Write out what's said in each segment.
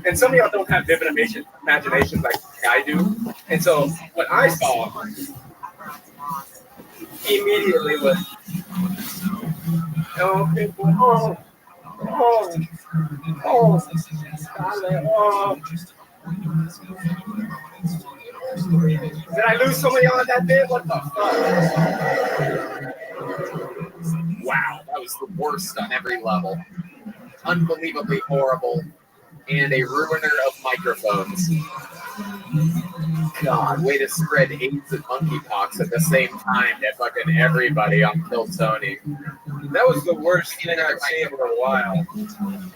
And some of y'all don't have vivid imaginations like I do. And so what I saw immediately was, oh, people, Scarlett, Did I lose some of y'all in that bit? What the fuck? Wow, that was the worst on every level. Unbelievably horrible. And a ruiner of microphones. God, way to spread AIDS and monkeypox at the same time to fucking everybody on Kill Tony. That was the worst thing I've seen in a while.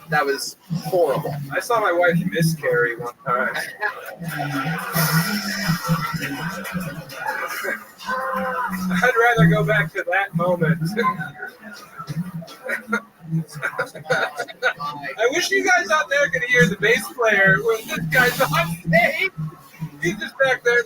That was horrible. I saw my wife miscarry one time. I'd rather go back to that moment. I wish you guys out there could hear the bass player when this guy's on stage. He's just back there.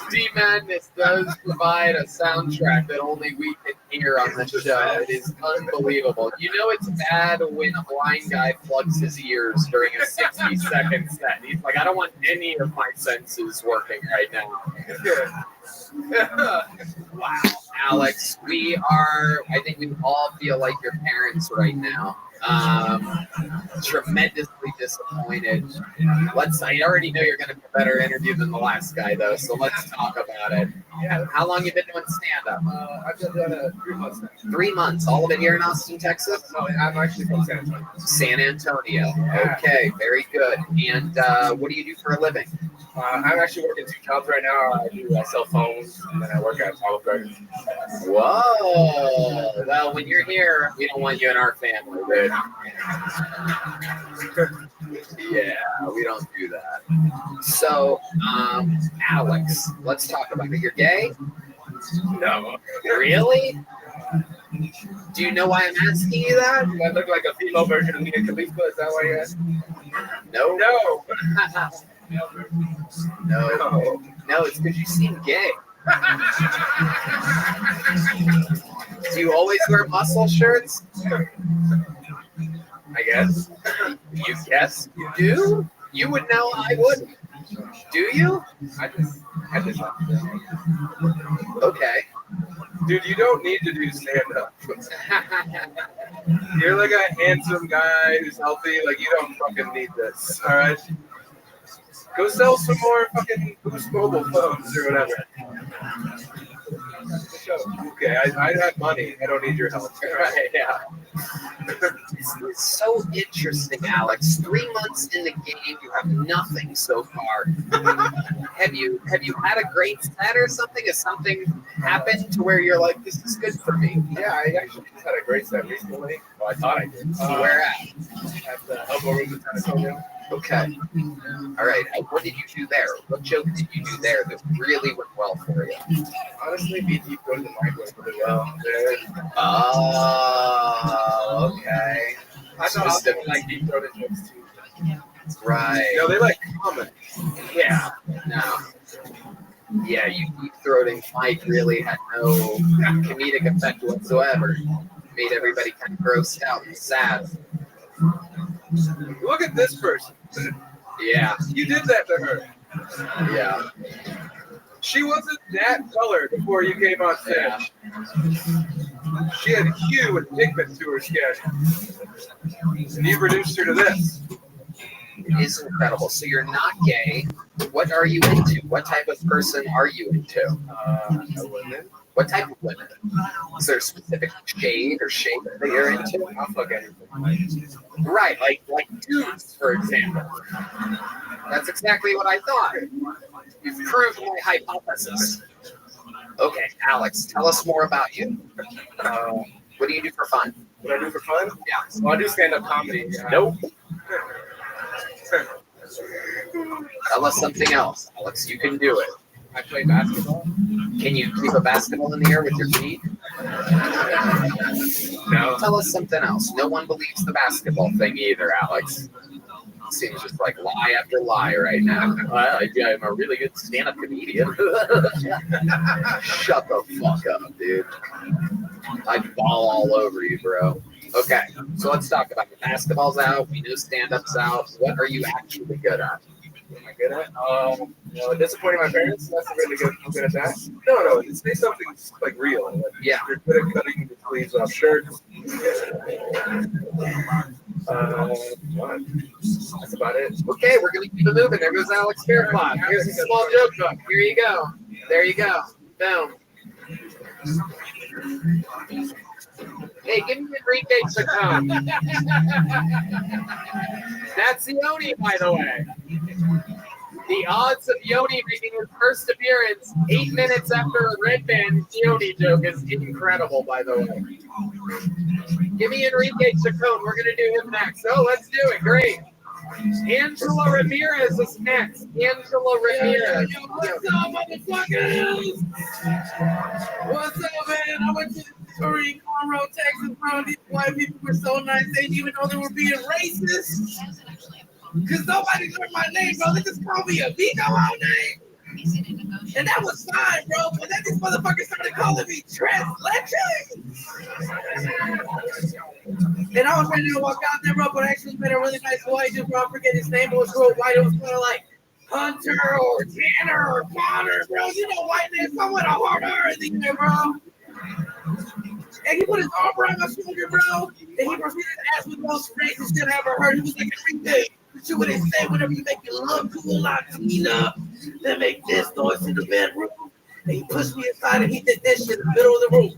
D-Madness does provide a soundtrack that only we can hear on the show. It is unbelievable. You know it's bad when a blind guy plugs his ears during a 60-second set. He's like, I don't want any of my senses working right now. Wow, Alex, I think we all feel like your parents right now. Tremendously disappointed. I already know you're going to be a better interview than the last guy, though, so let's talk about it. Yeah. How long you been doing stand-up? I've been doing 3 months now. 3 months. All of it here in Austin, Texas? No, I'm actually from San Antonio. San Antonio. Okay, very good. And what do you do for a living? I'm actually working 2 jobs right now. I do sell phones, and then I work at Olive Garden. Whoa. Well, when you're here, we don't want you in our family, dude. Yeah, we don't do that. So, Alex, let's talk about it. You're gay? No. Really? Do you know why I'm asking you that? Do I look like a female version of Mia Khalifa? Is that why you're asking? No. No. No, it's because you seem gay. Do you always wear muscle shirts? I guess. You guess you do? You would know, I wouldn't. Do you? I just. Okay. Dude, you don't need to do stand-up. You're like a handsome guy who's healthy. Like, you don't fucking need this. All right? Go sell some more fucking Boost mobile phones or whatever. Okay, I have money. I don't need your help. Right, yeah. It's so interesting, Alex. 3 months in the game, you have nothing so far. Have you had a great set or something? Has something happened to where you're like, this is good for me? Yeah, I actually just had a great set recently. Well, I thought I did. Where at? At the Elbow Room in San Antonio. Okay. All right. What did you do there? What joke did you do there that really went well for you? Honestly, BT goes to mic went really well. Oh, okay. I thought I like deep throated jokes too. Right. No, they like comedy. Yeah. No. Yeah, you deep throating Mike really had no comedic effect whatsoever. Made everybody kind of grossed out and sad. Look at this person. Yeah. You did that to her. Yeah. She wasn't that color before you came on stage. Yeah. She had hue and pigment to her skin. And you reduced her to this. It is incredible. So you're not gay. What are you into? What type of person are you into? A woman. What type of women? Is there a specific shade or shape that you're into? I'll fuck anything. Right, like dudes, for example. That's exactly what I thought. You've proved my hypothesis. Okay, Alex, tell us more about you. What do you do for fun? What I do for fun? Yeah. Well, I do stand-up comedy. Nope. Tell us something else, Alex. You can do it. I play basketball. Can you keep a basketball in the air with your feet? No. Tell us something else. No one believes the basketball thing either, Alex. seems just like lie after lie right now. I'm a really good stand-up comedian. Shut the fuck up, dude. I'd fall all over you, bro. Okay, so let's talk about it. Basketball's out. We know stand-up's out. What are you actually good at? What am I good at? Disappointing my parents. That's really good. I'm good at that. No. Say something like real. Like, Yeah. You're good at cutting the sleeves off shirts. What? That's about it. Okay, we're gonna keep it moving. There goes Alex Faircloth. Here's a small joke book. Here you go. There you go. Boom. Hey, give me Enrique Chacon. That's Yoni, by the way. The odds of Yoni making his first appearance 8 minutes after a Red Band Yoni joke is incredible, by the way. Give me Enrique Chacon. We're going to do him next. Oh, let's do it. Great. Angela Ramirez is next. Angela Ramirez. Yo, what's up, motherfuckers? What's up, man? I went to Torrey, Conroe, Texas, bro. These white people were so nice. They didn't even know they were being racist. Because nobody learned my name, bro. They just called me a Vigo all night. And that was fine, bro. But then these motherfuckers started calling me Tres Leches. And I was ready to walk out there, bro, but I actually met a really nice white dude, bro. I forget his name, but it was real white. It was kind of like Hunter or Tanner or Connor, bro. You know white names come with a hard R in the air, bro. And he put his arm around my shoulder, bro. And he proceeded to ask me the most racist shit I ever heard. He was like, everything. You would say whenever you make your love to a Latina, then make this noise in the bedroom. And he pushed me inside and he did this shit in the middle of the room.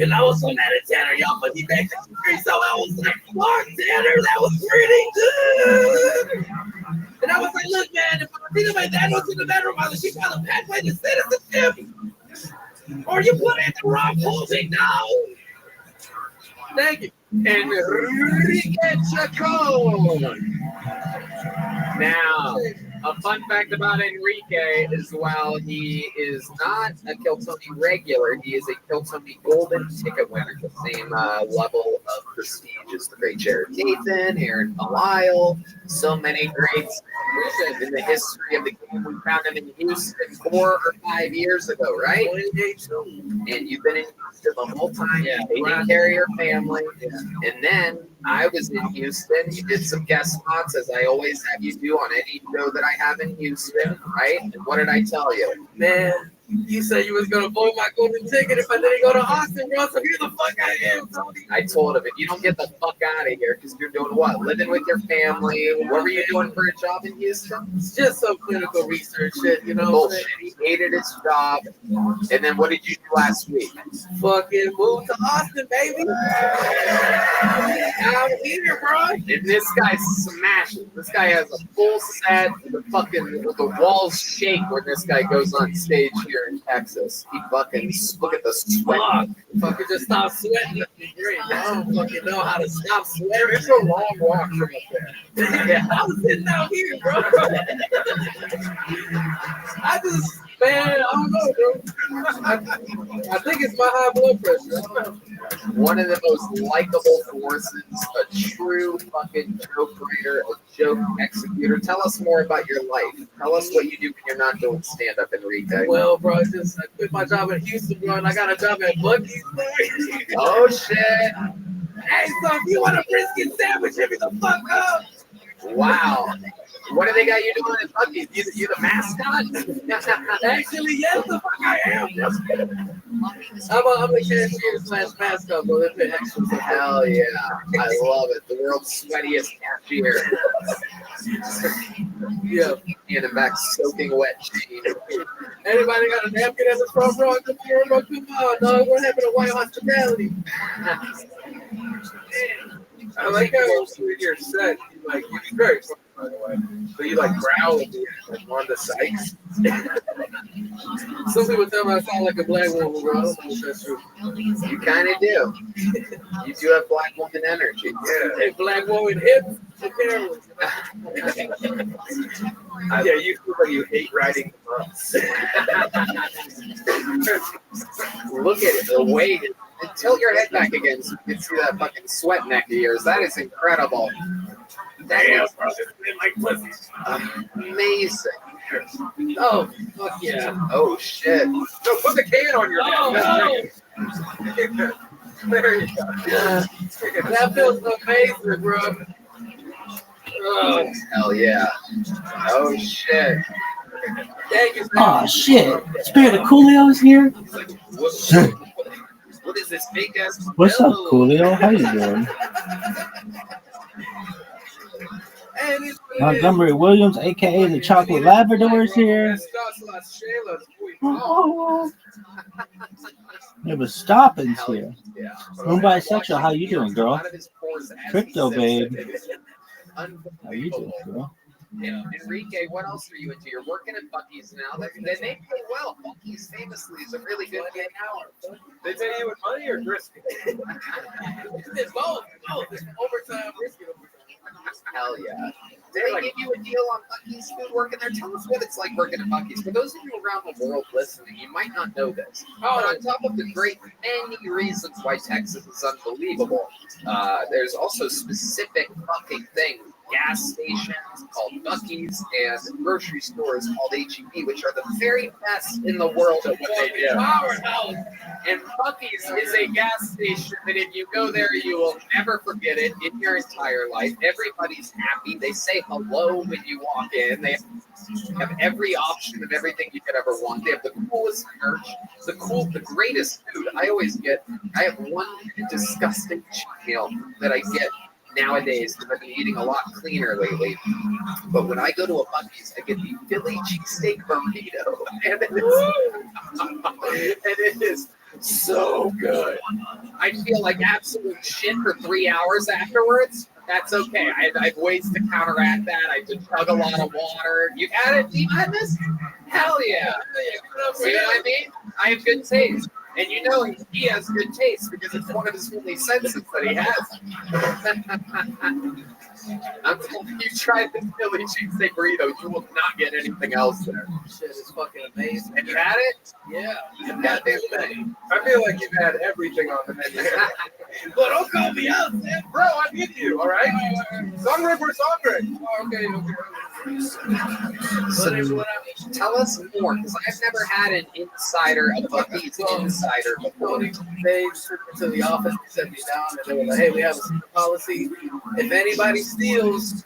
And I was so mad at Tanner, y'all, but he back the street, so I was like, fuck, Tanner, that was pretty good. And I was like, look, man, if I think about that was in the bedroom, I was she got a pathway to citizenship. Or you put it in the wrong holding now. Thank you. Enrique Chacon. Now, a fun fact about Enrique is while he is not a Kill Tony regular, he is a Kill Tony golden ticket winner, the same level of prestige as the great Jared Nathan, Aaron Belial, so many greats in the history of the game. We found him in Houston 4 or 5 years ago, right? And you've been in Houston the whole time, taking care of your family. And then I was in Houston. You did some guest spots, as I always have you do on any show that I have in Houston, right? And what did I tell you? Man, you said you was gonna blow my golden ticket if I didn't go to Austin, bro. So here the fuck I am, Tony. I told him, if you don't get the fuck out of here, because you're doing what? Living with your family? What were you doing for a job in Houston? It's just some clinical research shit, you know. Bullshit. He hated his job. And then what did you do last week? Fucking move to Austin, baby. I'm here, bro. And this guy smashes. This guy has a full set. The walls shake when this guy goes on stage here in Texas. He fucking, look at the sweat. Fucking just stop sweating. I don't fucking know how to stop sweating. It's a long walk from up there. Yeah. I was sitting out here, bro. Man, I don't know, bro. I think it's my high blood pressure. I don't know. One of the most likable forces, a true fucking joke writer, a joke executor. Tell us more about your life. Tell us what you do when you're not doing stand-up, Enrique. Well, bro, I quit my job in Houston, bro, and I got a job at Buc-ee's, bro. Oh, shit. Hey, so if you want a brisket sandwich, hit me the fuck up. Wow. What do they got you doing at Buc-ee's? You the mascot? Actually, yes, the fuck I am. I'm a cashier / mascot, bro. That's an extra. Hell yeah. I love it. The world's sweatiest cashier. Yeah. In the back, soaking wet Shane. Anybody got a napkin at the front, bro? Come on, bro. Come on, dog. What happened to white hospitality? I like how when you're set, you're very funny, by the way. So you growl at me like Wanda Sykes. Some people tell me I sound like a black woman, bro. I don't know if that's true. You kind of do. You do have black woman energy. Yeah. Hey, black woman hips. So careless. Yeah, you feel like you hate riding the bus. Look at it, the weight. Tilt your head back again so you can see that fucking sweat neck of yours. That is incredible. That is Like pussy. amazing. Oh, fuck yeah. Oh shit. No, put the can on your Oh, neck. no. There you go. That feels amazing, bro. Oh, Hell yeah. Oh shit. thank you. Oh shit! Spirit of Coolio is here. What is this fake ass? What's up, Coolio? How you doing? And it's Montgomery Williams, aka the Chocolate Labrador, is here. Oh, it was Stoppins here. Yeah. I'm bisexual. How you doing, girl? Out of his pores as Crypto he says babe. it. It is How you unbelievable. doing, girl? Yeah. Enrique, what else are you into? You're working at Buc-ee's now. They pay well. Buc-ee's famously is a really good paying hour. They pay you with money or brisket? It's both. It's overtime, brisket overtime. Hell yeah. Did they give you a deal on Buc-ee's food working there? Tell us what it's like working at Buc-ee's. For those of you around the world listening, you might not know this. But on top of the great many reasons why Texas is unbelievable, there's also specific fucking things. Gas stations called Buc-ee's and grocery stores called H-E-B, which are the very best in the world at what they do. Powerhouse. And Buc-ee's is a gas station that if you go there, you will never forget it in your entire life. Everybody's happy. They say hello when you walk in. They have every option of everything you could ever want. They have the coolest merch, the greatest food. I have one disgusting cheat meal that I get nowadays because I've been eating a lot cleaner lately. But when I go to a Buc-ee's, I get the Philly cheesesteak burrito, and it is so good. I feel like absolute shit for 3 hours afterwards. That's okay. I have ways to counteract that. I have to chug a lot of water. You had it? You had this? Hell yeah. See what I mean? I have good taste. And you know he has good taste because it's one of his only senses that he has. I'm telling you, try this Philly cheesesteak burrito. You will not get anything else there. Shit is fucking amazing. And you had it? Yeah. Goddamn thing. I feel like you've had everything on the menu. But don't call me out, man. Bro, I'm with you, all right? Sangre por sangre. Okay. So tell us more, because I've never had an insider, a Buc-ee's insider before. They took me to the office, set me down, and they were like, hey, we have a secret policy. If anybody steals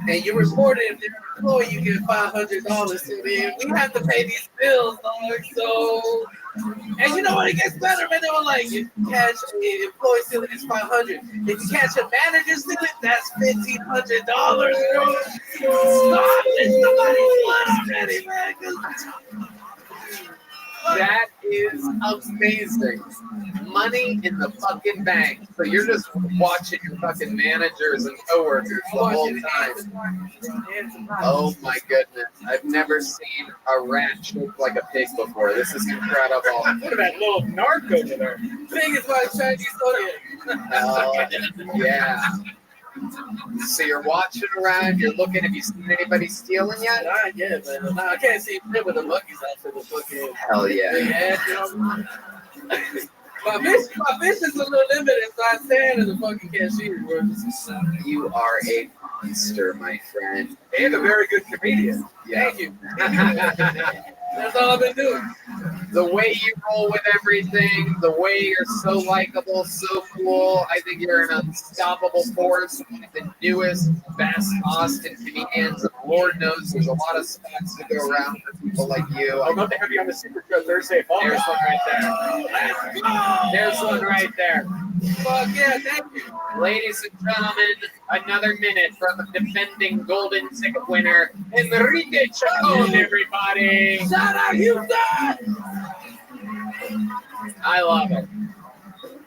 and you report it, if they're an employee, you get $500. So then we have to pay these bills, dog. So, and you know what? It gets better, man. They were like, if you catch an employee stealing, it's $500. If you catch a manager stealing, that's $1,500. Stop it! Somebody's blood already, man. That is amazing. Money in the fucking bank. So you're just watching your fucking managers and coworkers the whole time. Oh my goodness. I've never seen a rat shaped like a pig before. This is incredible. Look at that little narc over there. Thing is my Chinese soda. Yeah. So you're watching around, you're looking, have you seen anybody stealing yet? Not yet, man. Nah, I can't see him with the monkeys out the fucking. Hell yeah. My fish is a little limited, so I stand as a fucking cashier, bro. You are a monster, my friend. And a very good comedian. Yeah. Thank you. That's all I've been doing. The way you roll with everything, the way you're so likable, so cool. I think you're an unstoppable force. One of the newest, best Austin comedians. And Lord knows there's a lot of spots to go around for people like you. I'd love to have you on the Secret Show Thursday. There's one right there. There's one right there. Fuck yeah, thank you. Ladies and gentlemen, another minute from the defending golden ticket winner, Enrique Chacon, everybody. Shout out Houston! I love it.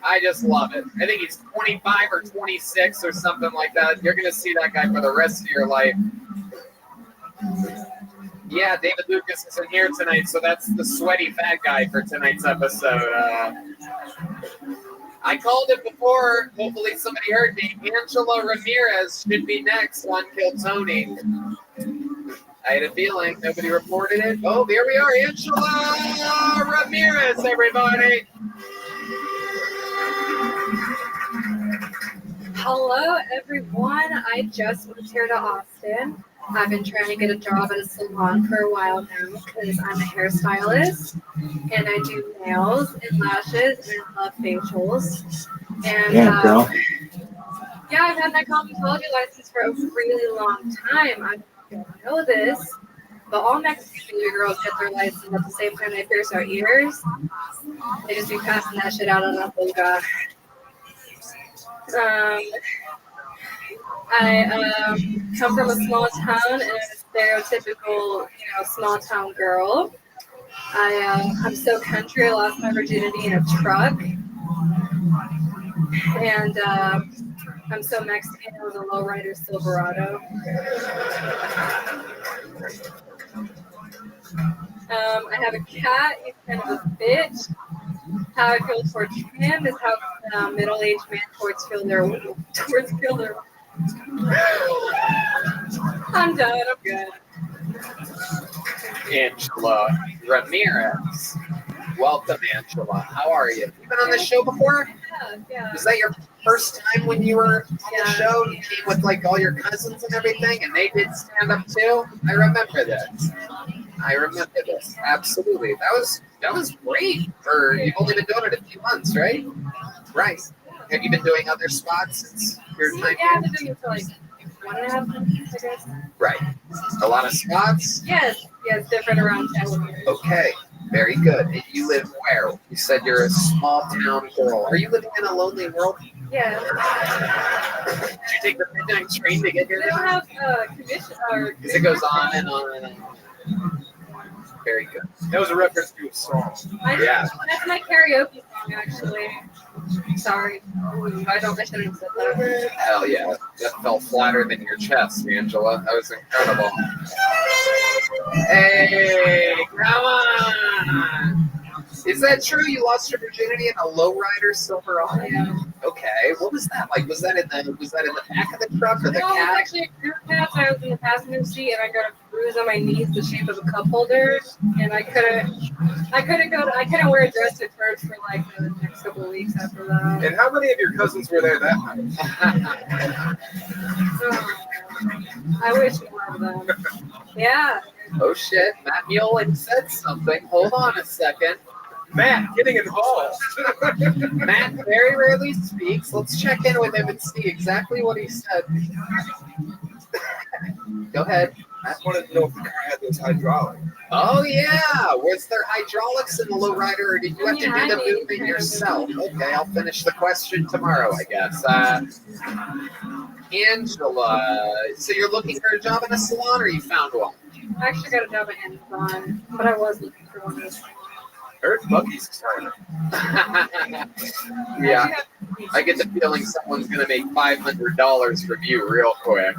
I just love it. I think he's 25 or 26 or something like that. You're going to see that guy for the rest of your life. Yeah, David Lucas isn't here tonight, so that's the sweaty fat guy for tonight's episode. I called it before. Hopefully somebody heard me. Angela Ramirez should be next on Kill Tony. I had a feeling nobody reported it. Oh, here we are, Angela Ramirez, everybody. Hello, everyone. I just moved here to Austin. I've been trying to get a job at a salon for a while now because I'm a hairstylist and I do nails and lashes and I love facials. And Yeah, girl. yeah, I've had my cosmetology license for a really long time. I don't know this, but all Mexican girls get their license at the same time they pierce our ears. They just be passing that shit out on a boga. I come from a small town and I'm a stereotypical, small town girl. I'm so country. I lost my virginity in a truck, and I'm so Mexican. I was a lowrider Silverado. I have a cat. He's kind of a bitch. How I feel towards him is how middle-aged men feel their. I'm done. I'm good. Angela Ramirez. Welcome, Angela. How are you? You been on this show before? Yeah. Was that your first time when you were on the show? You came with like all your cousins and everything, and they did stand up too? I remember this. Absolutely. That was great. You've only been doing it a few months, right? Right. Have you been doing other spots since your time? Yeah, I've been doing it for like 1.5 months, I guess. Right. A lot of spots? Yes, different around town. Okay. Very good. And you live where? You said you're a small town girl. Are you living in a lonely world? Yeah. Did you take the midnight train to get here? They don't have commission or. Because it goes on and on and on. Very good. That was a reference to a song. Yeah. That's my karaoke song, actually. Sorry. I shouldn't have said that. Hell yeah. That fell flatter than your chest, Angela. That was incredible. Hey, come on. Is that true? You lost your virginity in a lowrider Silverado? Yeah. Okay. What was that like? Was that in the back of the truck or the No, it was cab? actually a crew cab. I was in the passenger seat and I got a bruise on my knees the shape of a cup holder, and I couldn't wear a dress at church for like the next couple of weeks after that. And how many of your cousins were there that night? I wish more of them. Yeah. Oh shit, Matt Mullen said something. Hold on a second. Matt, getting involved. Matt very rarely speaks. Let's check in with him and see exactly what he said. Go ahead. I wanted to know if the car had those hydraulics. Oh yeah, was there hydraulics in the lowrider, or did you have to do the movement yourself? Okay, I'll finish the question tomorrow, I guess. Angela, so you're looking for a job in a salon, or you found one? I actually got a job at Amazon, but I was looking for one. Heard Bucky's starting. Yeah, I get the feeling someone's gonna make $500 from you real quick.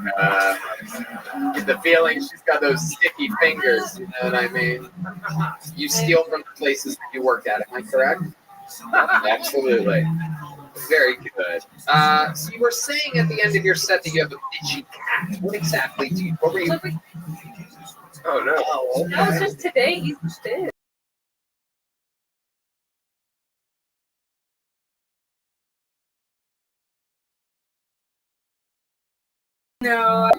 Get the feeling she's got those sticky fingers. You know what I mean? You steal from the places that you work at. Am I correct? Absolutely. Very good. So you were saying at the end of your set that you have a bitchy cat. What exactly do you? What were you? Oh no. Oh, okay. That was just today. He's dead. No.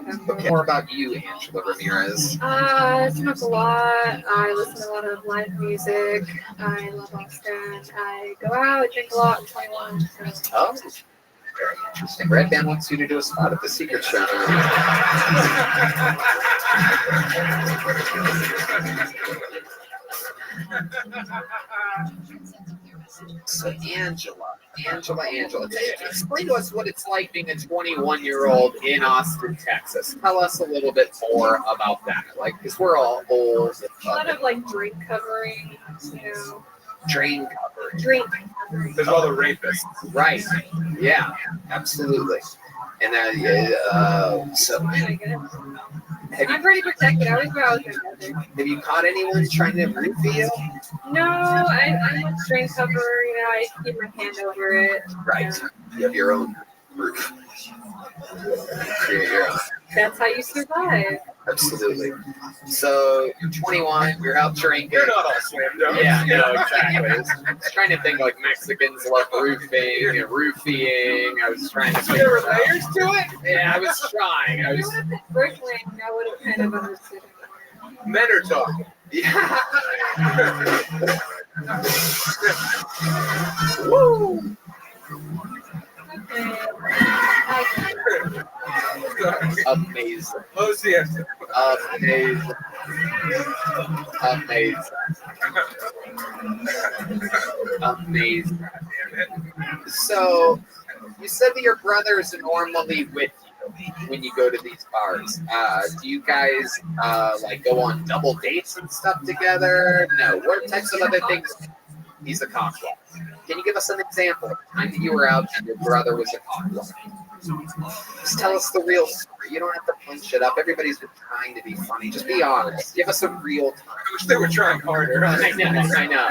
More about you, Angela Ramirez. I smoke a lot. I listen to a lot of live music. I love Austin. I go out, I drink a lot. I'm 21. So. Oh, very interesting. Red Band wants you to do a spot at the Secret Show. So Angela. Explain to us what it's like being a 21-year-old in Austin, Texas. Tell us a little bit more about that. Like, because we're all old. A lot of like drink covering, Drain coverage. Drink covering. There's all the rapists. Right. Yeah, absolutely. And so I guess. I'm pretty protected. I always go out with my brother. Have you caught anyone trying to roofie you? No, I'm a strain cover. I keep my hand over it. Right. You have your own roof. Create your own. That's how you survive. Absolutely. So you're 21. You're out drinking. You're not all slam dunk. Yeah, no, exactly. I was trying to think like Mexicans love roofing and roofying. I was trying to So think. there were layers to it? Yeah, I was trying. I If it was. was at Bricklaying, I would have kind of understood it. Men are talking. Yeah. Woo! Okay. Amazing. Oh, siesta. Amazing. Amazing. Amazing. So, you said that your brothers are normally with you when you go to these bars. Do you guys like go on double dates and stuff together? No. What types of other things? He's a cockblock. Can you give us an example of the time that you were out and your brother was a cockblock? Just tell us the real story. You don't have to punch it up. Everybody's been trying to be funny. Just be honest. Give us a real time. I wish they were trying harder. I know.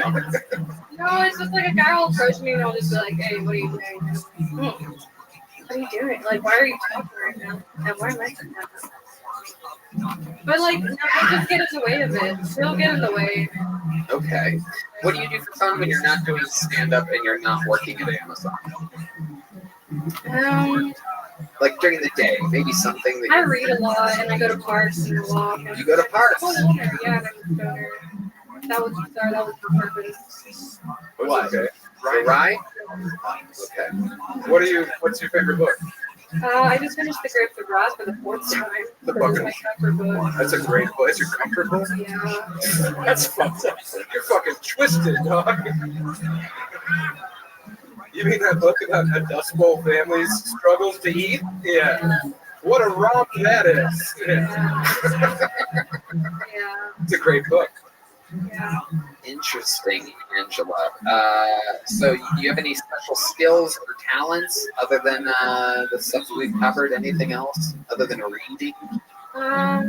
No, it's just like a guy will approach me and I'll just be like, hey, what are you doing? What are you doing? Like, why are you talking right now? And why am I talking now? But like, no, they'll just get in the way of it. They'll get in the way. Okay. What do you do for fun when you're not doing stand-up and you're not working at Amazon? Like during the day, maybe something that I read a lot and I go to parks and walk. And you go to parks. I'm a loner. Yeah, I'm a stoner. That was the purpose. What? Okay. Right? Okay. What's your favorite book? I just finished The Grapes of Wrath for the fourth time. The This book is of- my comfort book. That's a great book. That's your comfort book? Yeah. That's fucked up. You're fucking twisted, dog. You mean that book about a Dust Bowl family's struggles to eat? Yeah. What a romp that is. Yeah. Yeah. It's a great book. Yeah. Interesting, Angela. So, do you have any special skills or talents other than the stuff that we've covered? Anything else other than reading,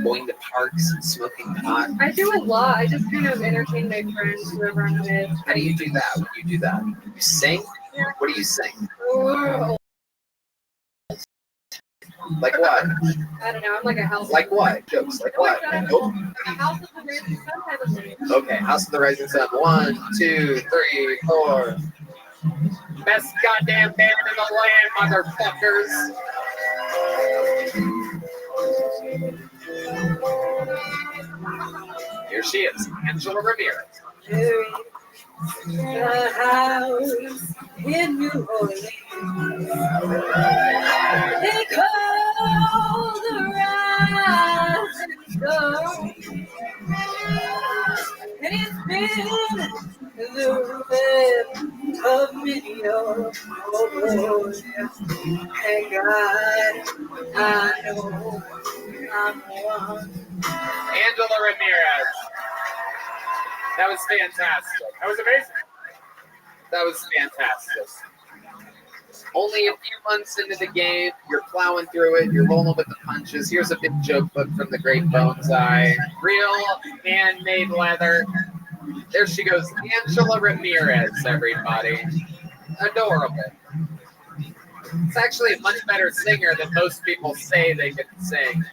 going to parks, and smoking pot? I do a lot. I just kind of entertain my friends, whoever I'm with. How do you do that? When you do that, you sing. Yeah. What do you sing? Oh, Like what? I don't know. I'm like a house. Like what? Jokes. Like what? Nope. A house of the rising sun type of thing. Okay, House of the Rising Sun. 1, 2, 3, 4. Best goddamn band in the land, motherfuckers. Here she is, Angela Ramirez. The house in New Orleans. They call the rising sun. And it's been the red of many a boys. And God, I know I'm one. Angela Ramirez. That was fantastic. That was amazing. That was fantastic. Only a few months into the game, you're plowing through it, you're rolling with the punches. Here's a big joke book from the great Bones Eye. Real handmade leather. There she goes, Angela Ramirez, everybody. Adorable. It's actually a much better singer than most people say they can sing.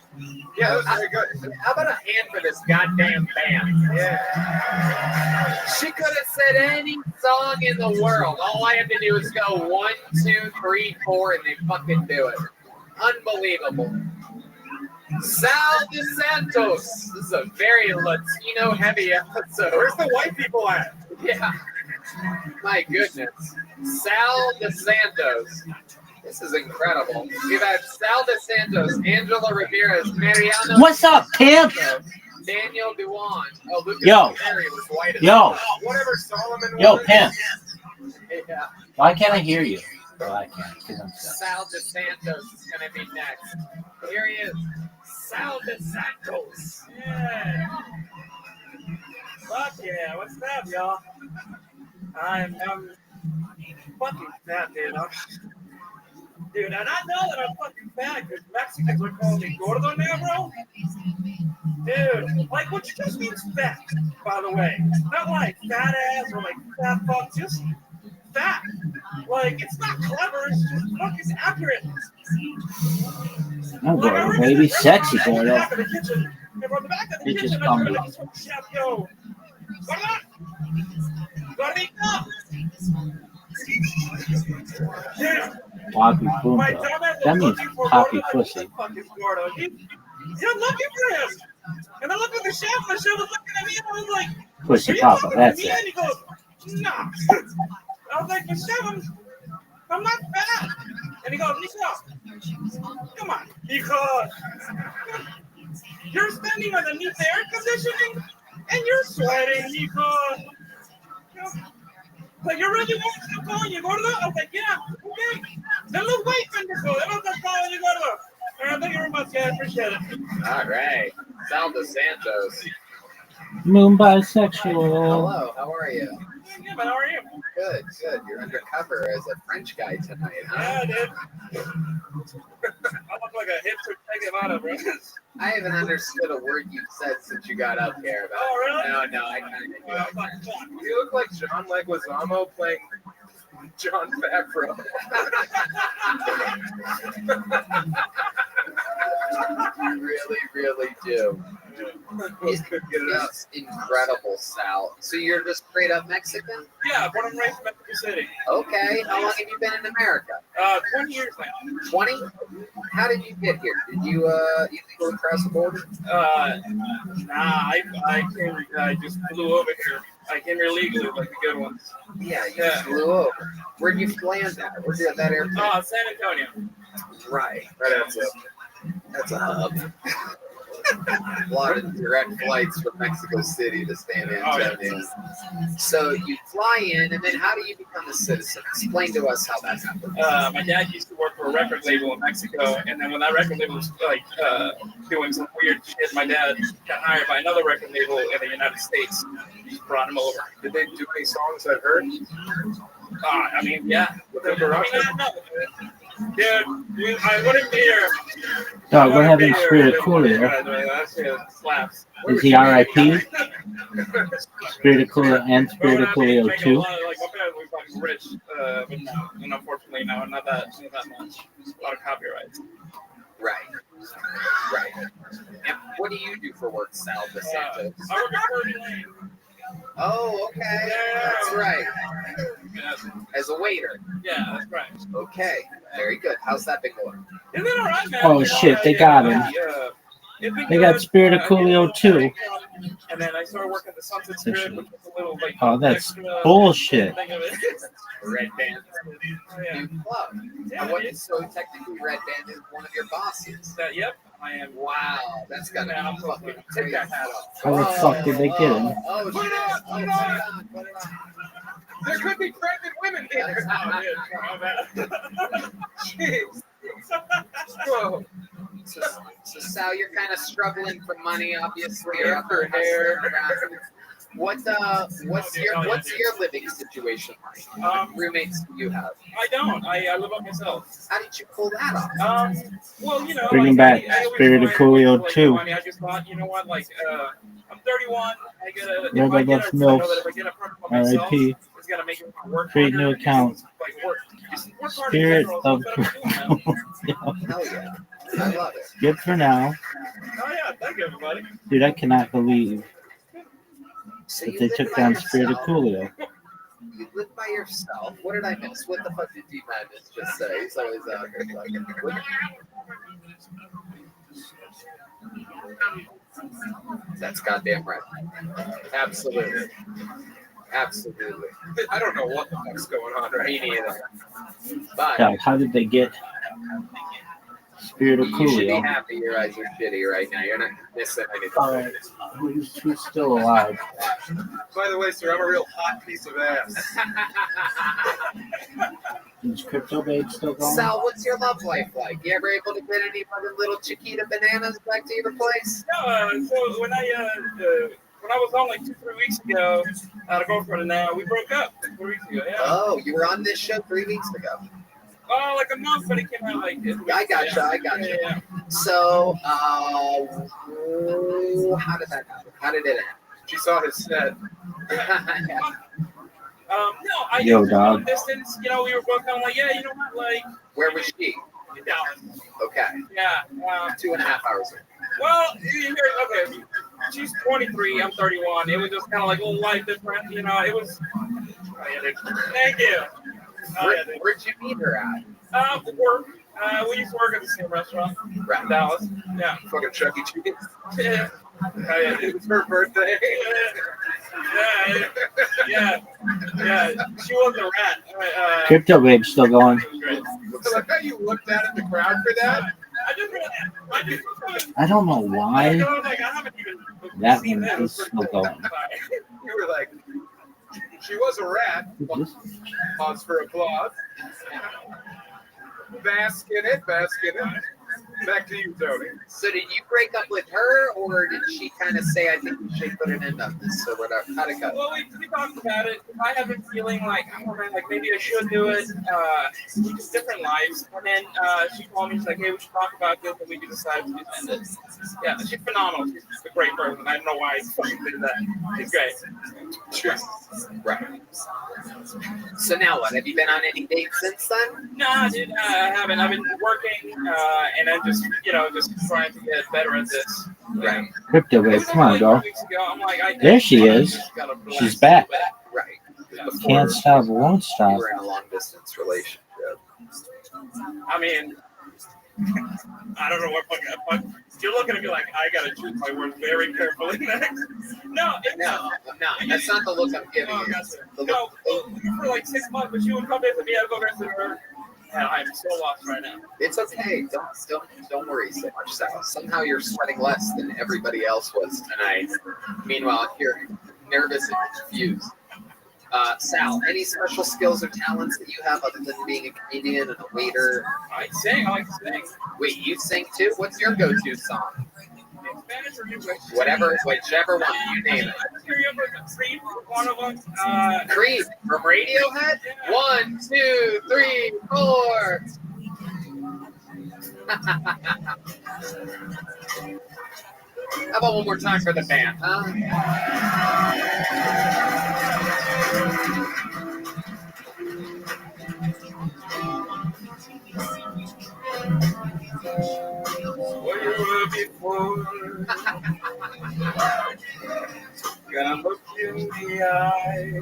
Yeah, that was very good. How about a hand for this goddamn band? Yeah. She could have said any song in the world. All I have to do is go 1, 2, 3, 4, and they fucking do it. Unbelievable. Sal DeSantos. This is a very Latino heavy episode. Where's the white people at? Yeah. My goodness. Sal DeSantos. This is incredible. We've had Sal DeSantos, Angela Ramirez, Mariano. What's up, pimp? Daniel Duan. Oh, Lucas Yo. Perry was white as Yo. Whatever Solomon Yo, was. pimp. Yeah. Why can't I hear you? Well, I can't because I'm sick. Sal DeSantos is going to be next. Here he is. Sal DeSantos. Yeah. Fuck yeah. What's up, y'all? I'm fucking fat, dude. Dude, and I know that I'm fucking fat because Mexicans are calling me gordo now, bro. Dude, like, what just means fat, by the way. Not like fat ass or like fat fuck, just fat. Like, it's not clever, it's just fucking accurate. I'm Like, I going, work baby, in the sexy restaurant, girl. back of the kitchen, and from the back of the It just kitchen, I comes heard up. this chef go, Gordita! Yeah. Poppy My punta. dumbass That was means looking for poppy Gordo. pussy. Fuck is Gordo. You're looking for him. And I looked at the chef, and the chef was looking at me, and I was like, Pussy are you papa, talking that's to me? it. And he goes, nah. I was like, but chef, I'm not fat. And he goes, Nico, come on. Because you're standing underneath the air conditioning, and you're sweating, Nico. Like, you really want to keep going? You go to the... I was like, yeah, okay. Then let's wait, pendejo. Then let's go and you go to... All right, thank you very much, guys. Appreciate it. All right. Sal DeSantos. Moon bisexual. Hello, how are you? Yeah, man, how are you? Good, good. You're undercover as a French guy tonight, huh? Yeah, dude. I look like a hipster taking out of it. I haven't understood a word you've said since you got up here. But Oh, really? No, I kind of do. You look like John Leguizamo playing John Favreau. You really, really do. It's incredible, Sal. So you're just straight up Mexican? Yeah, born and raised in Mexico City. Okay. How long have you been in America? 20 years now. 20? How did you get here? Did you illegally cross the border? I just flew over here. I came here legally, like the good ones. Yeah, you flew over. Where'd you land at? Where'd you at that airplane? San Antonio. Right. That's a hub. A lot of direct flights from Mexico City to San Antonio. So you fly in, and then how do you become a citizen? Explain to us how that happened. My dad used to work for a record label in Mexico, and then when that record label was doing some weird shit, my dad got hired by another record label in the United States. He brought him over. Did they do any songs I've heard? I mean, yeah. Rothschild? Dude, I wouldn't be here. Dog, we're having Spirit of Coolio. That shit slaps. Is he R.I.P.? Spirit of Coolio and Spirit of Coolio 2. Like, my parents were fucking rich, but no, and unfortunately, no, not that much. A lot of copyrights. Right. And what do you do for work, Sal DeSantos? I work at Kirby Lane. Oh, okay. That's right. Yeah, As a waiter. yeah, that's right. Okay. Very good. How's that been going? Isn't it alright, man? Oh, shit, they got him. They got Spirit of Coolio 2. And then I started working at the Sunset Strip, which was a little like. Oh, that's extra bullshit. thing of it. Red Band. Yeah. New club. Yeah, So technically Red Band is one of your bosses. Yep, I am. Wow. That's gotta be fucking Take crazy. that hat off. How the fuck did they get him? Oh, Put it shit. on, put it on. Put it on. There could be pregnant women here. Oh, dude, my bad. Jeez. Whoa. So Sal, you're kind of struggling for money, obviously. Yeah, for hair. What's your living situation like? Roommates do you have? I don't. I live up myself. How did you pull that off? Well, you know, Bringing back I always Spirit of find, Coolio like, 2. money. I just thought, you know what, like, I'm 31. I get a. Red If I get Buff a, I know Mills. that if I get a apartment by myself, R.I.P. it's gonna make me work Create harder. new account. Like work. Just work harder in Spirit general, of that's what I'm doing now. Hell yeah. I love it. Good for now. Oh yeah, thank you, everybody. Dude, I cannot believe So that you they live took by down Spirit of yourself. Coolio. You live by yourself. What did I miss? What the fuck did D-Madness just say? He's always out here talking. That's goddamn right. Absolutely. Absolutely. I don't know what the fuck's going on right Me now. neither. But Dog, how did they get Spirit of you should be Coolio? happy your eyes are shitty right now. You're not missing anything. Alright, who's still alive? By the way, sir, I'm a real hot piece of ass. Is Crypto Babe still going? Sal, what's your love life like? You ever able to get any little Chiquita bananas back to your place? No, so when I was on like 2-3 weeks ago, I had a girlfriend and now we broke up 3 weeks ago. Yeah. Oh, you were on this show 3 weeks ago. like a month, but it came out like this. I gotcha. Yeah. So, how did that happen? How did it She saw his set. end? No, I Yo, did dog. long distance. You know, we were both kind of like, yeah, you know what, like, Where was she? in Dallas. Okay. Yeah. 2.5 hours. Well, okay. She's 23. I'm 31. It was just kind of like a little life different. You know, it was. Oh, yeah, dude. Thank you. Oh, yeah, dude. Where'd you meet her at? Work. We used to work at the same restaurant Right. in Dallas. Yeah. Fucking Chuck E. Cheese. Yeah. Oh, yeah, dude. It was her birthday. Yeah. She was a rat. Crypto Babe's still going. It was great. I like how you looked out at the crowd for that. I just I don't know why like, I haven't even that seen one this. is still going. You were like, she was a rat. Pause for applause. Bask in it. Back to you, Tony. So did you break up with her, or did she kind of say, I think we should put an end on this, or whatever? How'd it go? Well, we talked about it. I have been feeling like, oh man, like maybe I should do it. We just different lives. And then she called me. She's like, hey, we should talk about this, and we can decide to just end it. Yeah, she's phenomenal. She's a great person. I don't know why I fucking did that. She's great. Right. So now what? Have you been on any dates since then? Nah, dude, I haven't. I've been working, and I'm just, just trying to get better at this. Right. Crypto Babe, come on, girl. I'm like, There she is. She's back. Right. Can't stop, won't You stop. were in a long distance relationship. I mean, I don't know what fucking. You're looking at me like I gotta choose my words very carefully next. No, No, that's not the look I'm giving Oh, you. gotcha. The No, look, for like 6 months, but she would come visit me. I'd go visit her. And I'm so lost right now. it's okay. Don't worry so much, Sal. Somehow you're sweating less than everybody else was tonight. Meanwhile, you're nervous and confused. Sal, any special skills or talents that you have other than being a comedian and a waiter? I sing. I like to sing. Wait, you sing too? What's your go-to song? In Spanish or English? Whichever one, you name it. Hear you ever Creed? One of them. Creed from Radiohead? 1, 2, 3, 4. How about one more time for the band, huh? What you were before. Gonna look you in the eye.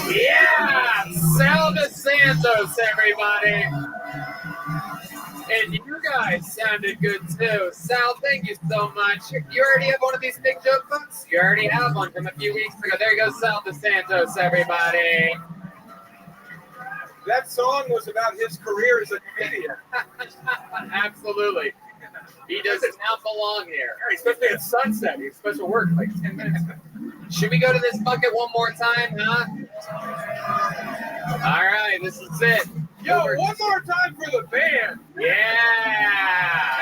Yeah! Sal DeSantos, everybody! And you guys sounded good too. Sal, thank you so much. You already have one of these big joke books? You already have one from a few weeks ago. There you go, Sal DeSantos, everybody. That song was about his career as a comedian. Absolutely. He does not belong here. Especially at sunset. He's supposed to work like 10 minutes. Should we go to this bucket one more time, huh? All right, this is it. Yo, one more time for the band. Yeah!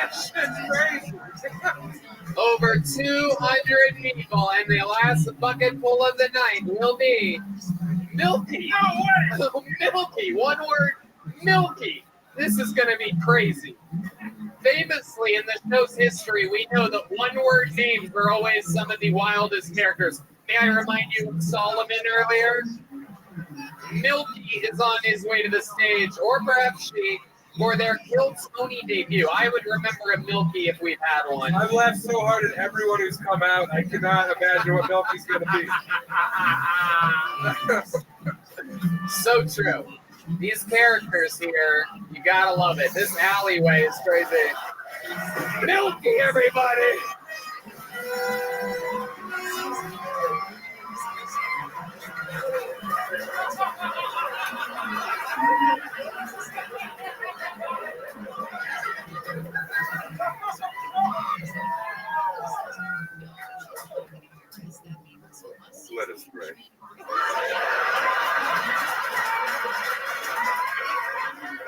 That shit's crazy. Over 200 people, and the last bucket full of the night will be Milky. No way. Milky, one word, Milky. This is going to be crazy. Famously, in the show's history, we know that one-word names were always some of the wildest characters. May I remind you of Solomon earlier? Milky is on his way to the stage, or perhaps she, for their Kill Tony debut. I would remember a Milky if we've had one. I've laughed so hard at everyone who's come out. I cannot imagine what Milky's going to be. So true. These characters here, you gotta love it. This alleyway is crazy. Milky, everybody! Let us pray.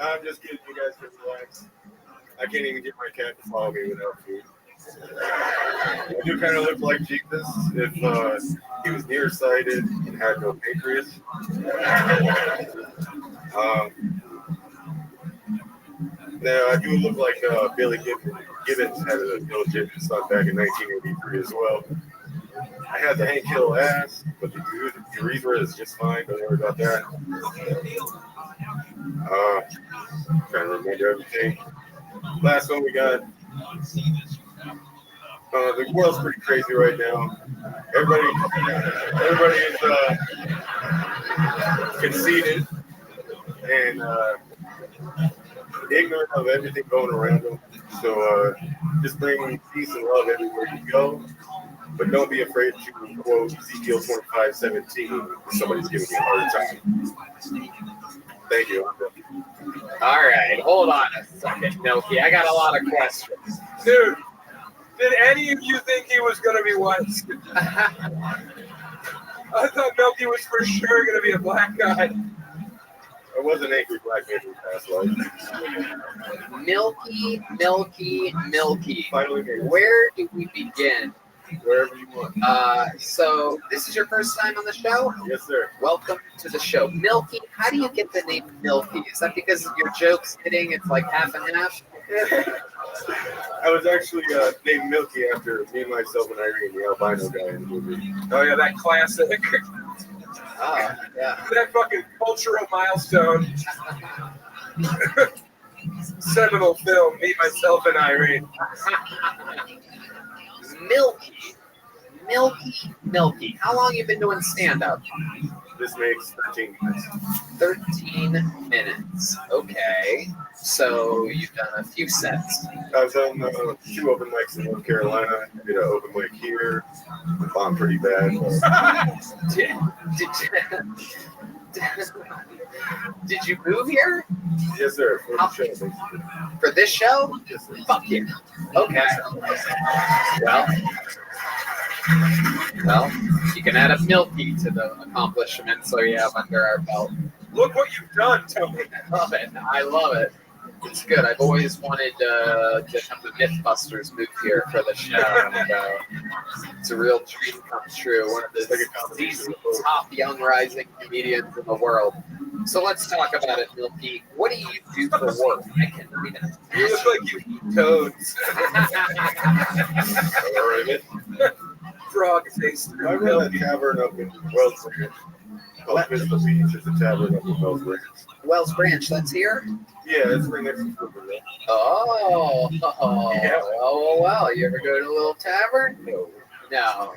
I'm just kidding. You guys can relax. I can't even get my cat to follow me without food. I do kind of look like Jesus if he was nearsighted and had no pancreas. Now, I do look like Billy Gibbons had a illegitimate son back in 1983 as well. I had the Hank Hill ass, but the urethra is just fine. Don't worry about that. Trying to remember everything. Last one we got. The world's pretty crazy right now. Everybody is conceited and ignorant of everything going around them. So just bring peace and love everywhere you go. But don't be afraid to quote Ezekiel 25:17 if somebody's giving you a hard time. Thank you. All right, hold on a second, Milky. I got a lot of questions. Dude, did any of you think he was going to be white? I thought Milky was for sure going to be a black guy. I was an angry black man in past life. Milky. Finally made it. Where do we begin? Wherever you want. So this is your first time on the show? Yes, sir. Welcome to the show. Milky, how do you get the name Milky? Is that because of your jokes hitting? It's like half and half? I was actually named Milky after me, myself, and Irene, the albino guy in the movie. Oh, yeah, that classic. Oh, yeah. That fucking cultural milestone. Seminal film, Me, Myself, and Irene. Milky. How long you been doing stand-up? This makes 13 minutes. 13 minutes. Okay. So you've done a few sets. I've done 2 open mics in North Carolina. I did an open mic here. I bombed pretty bad. Did you move here? Yes, sir. For the show. For this show? Yes, sir. Fuck yeah. Okay. Well, you can add a Milky to the accomplishments so you have under our belt. Look what you've done, Tony. I love it. It's good. I've always wanted to have the Mythbusters move here for the show. And, it's a real dream come true. One of the top young rising comedians in the world. So let's talk about it, Milky. What do you do for work? I can't even. You look like you eat toads. Frog taste. I run a tavern up in Wells Branch. Called Crystal Beach. It's a tavern up in Wells Branch. Wells Branch, that's here? Yeah, it's right next to Silverville. Oh, Yeah. Oh, well. You ever go to a little tavern? No.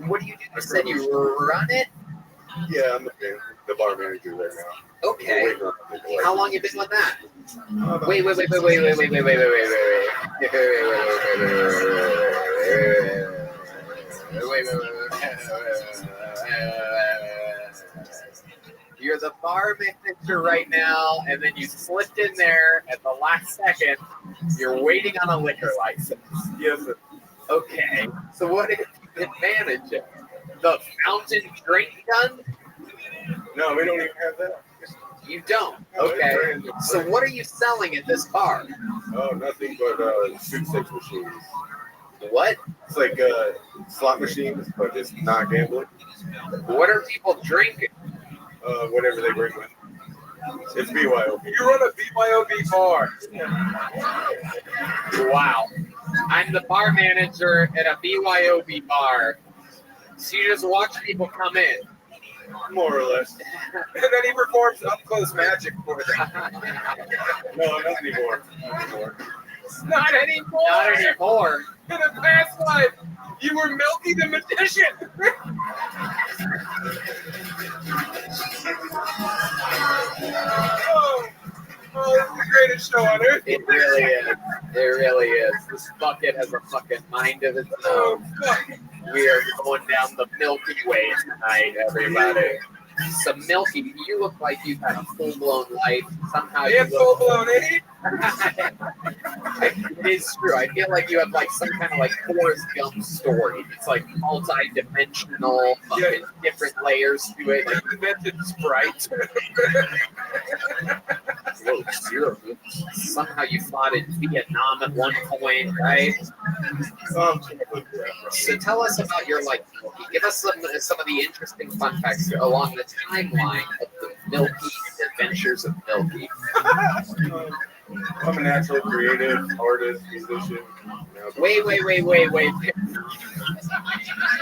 What do you do? You said you run it? Yeah, I'm the bar manager right now. Okay. How long you been with that? Wait. You're the bar manager right now, and then you slipped in there at the last second. You're waiting on a liquor license. Yes, sir. Okay. So what have you been managing? The fountain drink gun? No, we don't even have that. You don't. Okay. So what are you selling at this bar? Oh, nothing but sweepstakes machines. What? It's like slot machines, but it's not gambling. What are people drinking? Whatever they bring with. It's BYOB. You run a BYOB bar. Wow. I'm the bar manager at a BYOB bar. So you just watch people come in. More or less. And then he performs up-close magic for them. No, not anymore. Not anymore. Not anymore. In a past life, you were Milky the Magician. Oh, this is the greatest show on earth. It really is. It really is. This bucket has a fucking mind of its Oh, own. fuck. We are going down the Milky Way tonight, everybody. So Milky, you look like you've had a full-blown life. Somehow you And look... full-blown 8. It is true. I feel like you have like some kind of like Forrest Gump story. It's like multi-dimensional, fucking different layers to it. Like Invented Sprite. whoa, zero. Somehow you fought in Vietnam at one point, right? So tell us about your like. Give us some of the interesting fun facts along the timeline of the Milky adventures of Milky. I'm a natural creative artist, musician. Wait.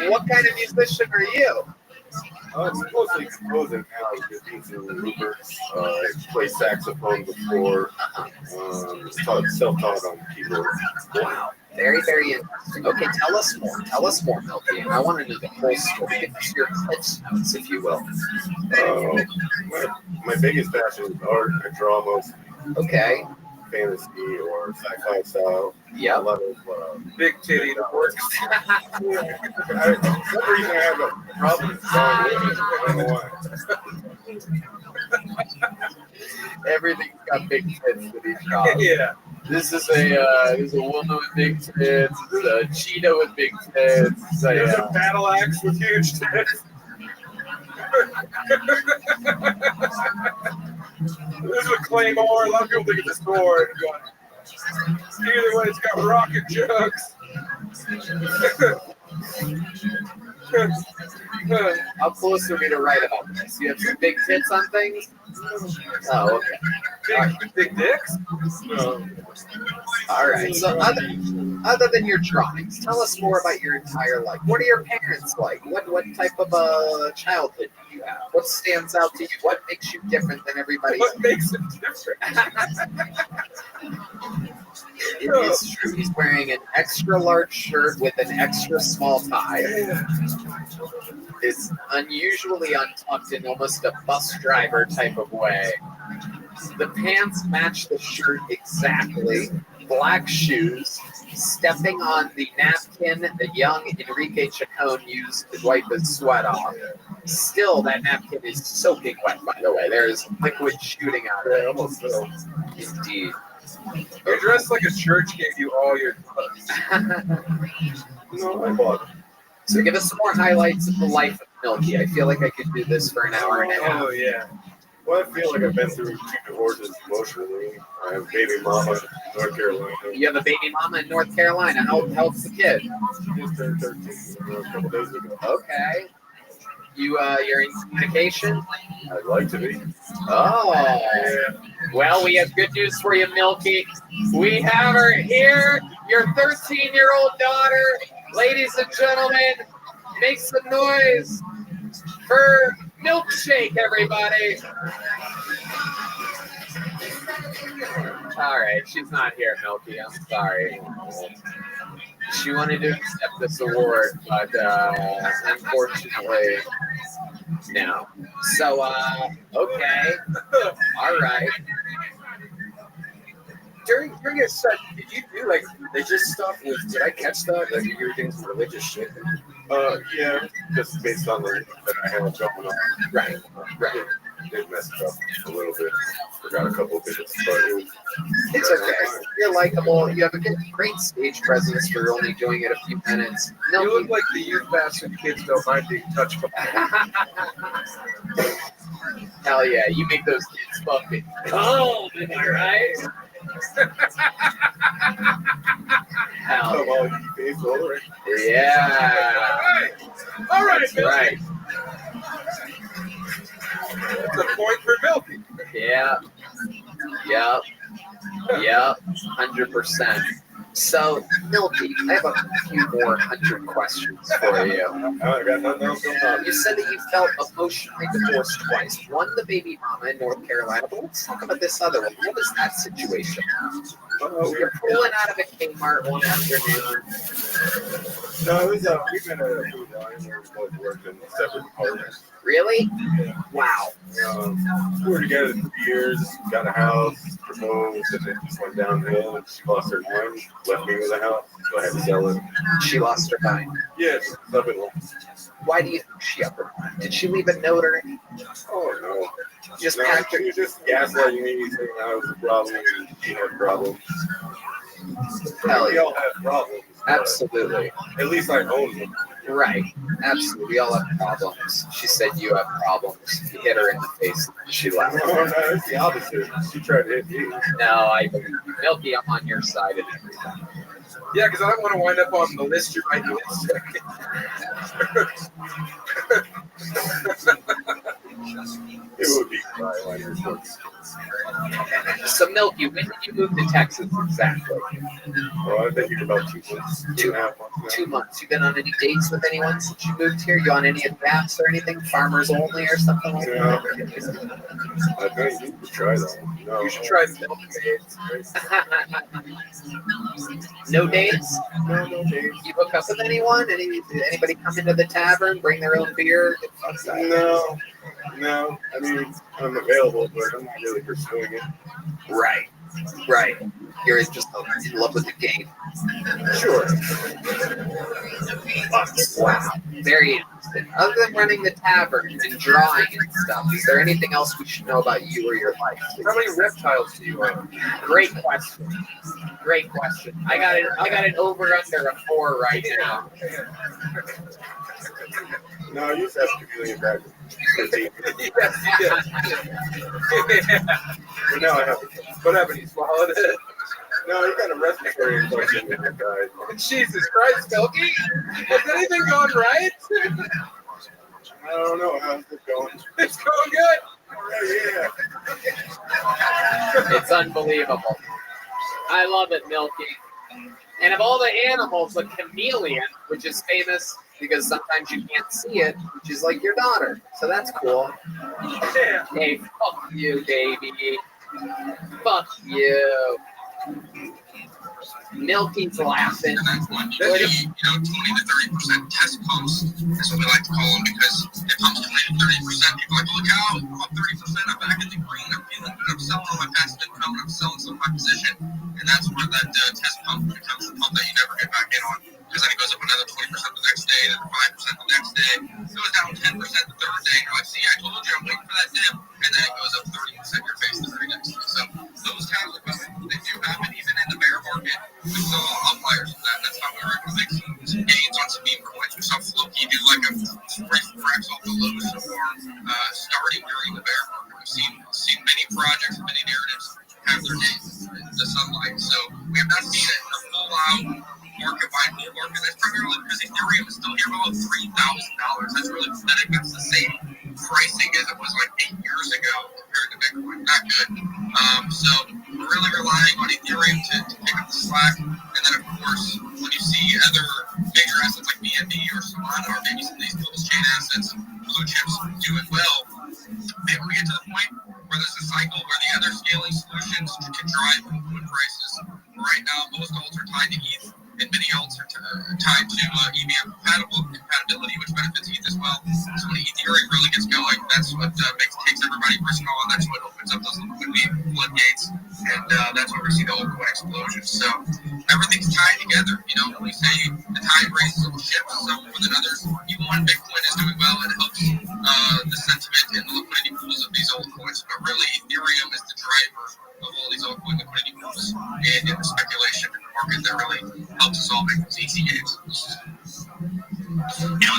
What kind of musician are you? It's mostly composing now. Just beats and loopers. I play saxophone before. Self-taught on keyboard. Wow. Very, very interesting. Okay, tell us more, Milky. I want to know the whole story. Give us your clips notes, if you will. My biggest passion is art. I draw most Okay. fantasy or sci-fi style. Yeah. A lot of Big titty that works. For some reason, I have a problem with drawing women. I don't know why. Everything's got big tits with each dog. Yeah. This is a woman with big tits. This is a cheetah with big tits. There's a battle axe with huge tits. This is a claymore. A lot of people think it's a sword. Either way, it's got rocket jugs. How close are we to write about this? You have some big tits on things? Oh, okay. Big dicks? All right. So other than your drawings, tell us more about your entire life. What are your parents like? What type of childhood do you have? What stands out to you? What makes you different than everybody else? What makes it different? It is true. He's wearing an extra large shirt with an extra small tie. It's unusually untucked in almost a bus driver type of way. The pants match the shirt exactly. Black shoes, stepping on the napkin that young Enrique Chacon used to wipe his sweat off. Still, that napkin is soaking wet, by the way. There is liquid shooting out of it. Almost so. Indeed. You're dressed like a church gave you all your clothes. No, I bought it. So give us some more highlights of the life of Milky. I feel like I could do this for an hour and a half. Oh, yeah. Well, I feel like I've been through 2 divorces emotionally. I have a baby mama in North Carolina. You have a baby mama in North Carolina. How old's the kid? Just turned 13 a couple days ago. Okay. You're in communication? I'd like to be. Oh. Well, we have good news for you, Milky. We have her here, your 13-year-old daughter. Ladies and gentlemen, make some noise for Milkshake, everybody. All right, she's not here, Milky. I'm sorry. She wanted to accept this award, but unfortunately, no. So, okay. All right. During your set, did you do like religious stuff? Did I catch that? Like you were doing some religious shit? Yeah, just based on the that I have going on. Right. Did mess it up a little bit. Forgot a couple of bits, but it was. It's okay. You're likable. You have a great stage presence for only doing it a few minutes. You look like the youth pastor kids don't mind being touched by. Hell yeah, you make those kids fucking cold, am I right? Hell Come on, you face over it. yeah. All right, That's Milky. right. That's a point for Milky. Yeah. 100%. So, Milky, I have a few more 100 questions for you. I got nothing else going on. You said that you felt emotionally divorced twice. One, the baby mama in North Carolina, but let's talk about this other one. What was that situation? You're pulling out of a Kmart one afternoon. No, it was we've been at a food line where we both worked in separate departments. Really? Wow. We were together 3 years, got a house, proposed, and then just went downhill. And she lost her mind, left me with a house, so I had to sell it. She lost her mind. Yes, up and Why do you think she up her mind? Did she leave a note or anything? oh no. Just No, packed her. she was just gaslighting me, saying I was a problem and she had problems. Hell We yeah. all have problems. but Absolutely. At least I own them. Right. Absolutely. We all have problems. She said you have problems. You hit her in the face and she left. No, it's the opposite. She tried to hit me. No, I believe you. Milky, I'm on your side and everything. Yeah, because I don't want to wind up on the list you might do. It would be Freiliners. So, Milky, when did you move to Texas exactly? Well, I've been here about 2 months, 2.5 months now. 2 months. You been on any dates with anyone since you moved here? You on any apps or anything? Farmers only or something like No. that? I think you should try that. No. You should try Milky. No dates? No dates. You hook up with anyone? Anybody come into the tavern, bring their own beer? Get fucked up? No. I mean, I'm available, but I'm not really pursuing it. Right. You're just in love with the game. Sure. Wow. Very interesting. Other than running the tavern and drawing and stuff, is there anything else we should know about you or your life? How many reptiles do you own? Great question. I got it over under a 4 right now. No, I used to have a chameleon back in 15. But now I have What happened? You swallowed it? No, you got a respiratory infection in your guy. Jesus Christ, Milky! Is anything going right? I don't know. How's it going? It's going good. Yeah. It's unbelievable. I love it, Milky. And of all the animals, a chameleon, which is famous because sometimes you can't see it, which is like your daughter. So that's cool. Yeah. Hey, fuck you, baby. Fuck you. Milky's laughing. And that's when you see, 20 to 30% test pumps, is what we like to call them, because it pumps 20 to 30%. People are like, look out, I'm up 30%, I'm back in the green, I'm feeling good, I'm selling all my passive income, I'm selling some of my position. And that's where that test pump becomes the pump that you never get back in on. Because then it goes up another 20% the next day, then 5% the next day, it goes down 10% the third day, and you're like, see, I told you, I'm waiting for that dip, and then it goes up 30% your face the very next day. So those times are coming. They do happen even in the bear market. We saw outliers of that. That's how we were able to make some gains on some meme coins. We saw Floki do like a 44x off the lows starting during the bear market. We've seen many projects, many narratives have their days in the sunlight. So we have not seen it in a full out market by bull market. That's primarily because Ethereum is still here below $3,000. That's really pathetic. That's the same pricing as it was like 8 years ago compared to Bitcoin. Not good. So we're really relying on Ethereum to pick up the slack. And then, of course, when you see other major assets like BNB or Solana or maybe some of these closed chain assets, blue chips doing well, maybe we get to the point where there's a cycle where the other scaling solutions can drive input prices. Right now, most alts are tied to ETH, and many alts are tied to EVM compatibility, which benefits ETH as well. So when Ethereum really gets going, that's what takes everybody risk on. That's what opens up those liquidity floodgates, and that's where we see the altcoin explosion. So everything's tied together. We say the tide raises all ships, some more than others. Even when Bitcoin is doing well, it helps the sentiment and the liquidity pools of these altcoins. But really, Ethereum is the driver of all these altcoin liquidity pools and the speculation in the market that really helps us all make these easy games. It's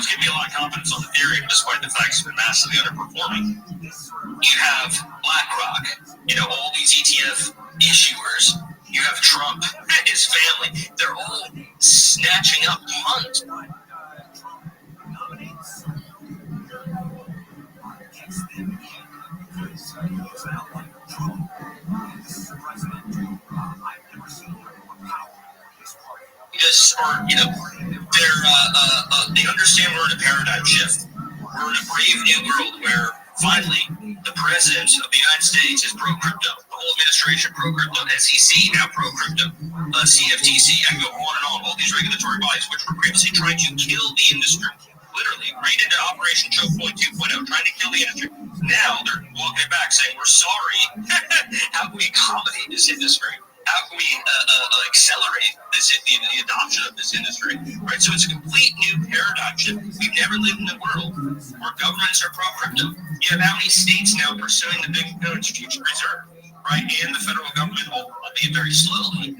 giving me a lot of confidence on Ethereum, despite the fact it's been massively underperforming. You have BlackRock, all these ETF issuers. You have Trump and his family. They're all snatching up tons. They understand we're in a paradigm shift. We're in a brave new world where finally the president of the United States is pro-crypto. The whole administration pro-crypto. SEC now pro-crypto. CFTC. I can go on and on. All these regulatory bodies which were previously trying to kill the industry. Literally, right into Operation Choke Point 2.0, trying to kill the industry. Now they're walking it back saying, we're sorry. How can we accommodate this industry? How can we accelerate the adoption of this industry? Right, so it's a complete new paradigm shift. We've never lived in a world where governments are pro-crypto. You have how many states now pursuing the big strategic reserve, right? And the federal government, albeit very slowly,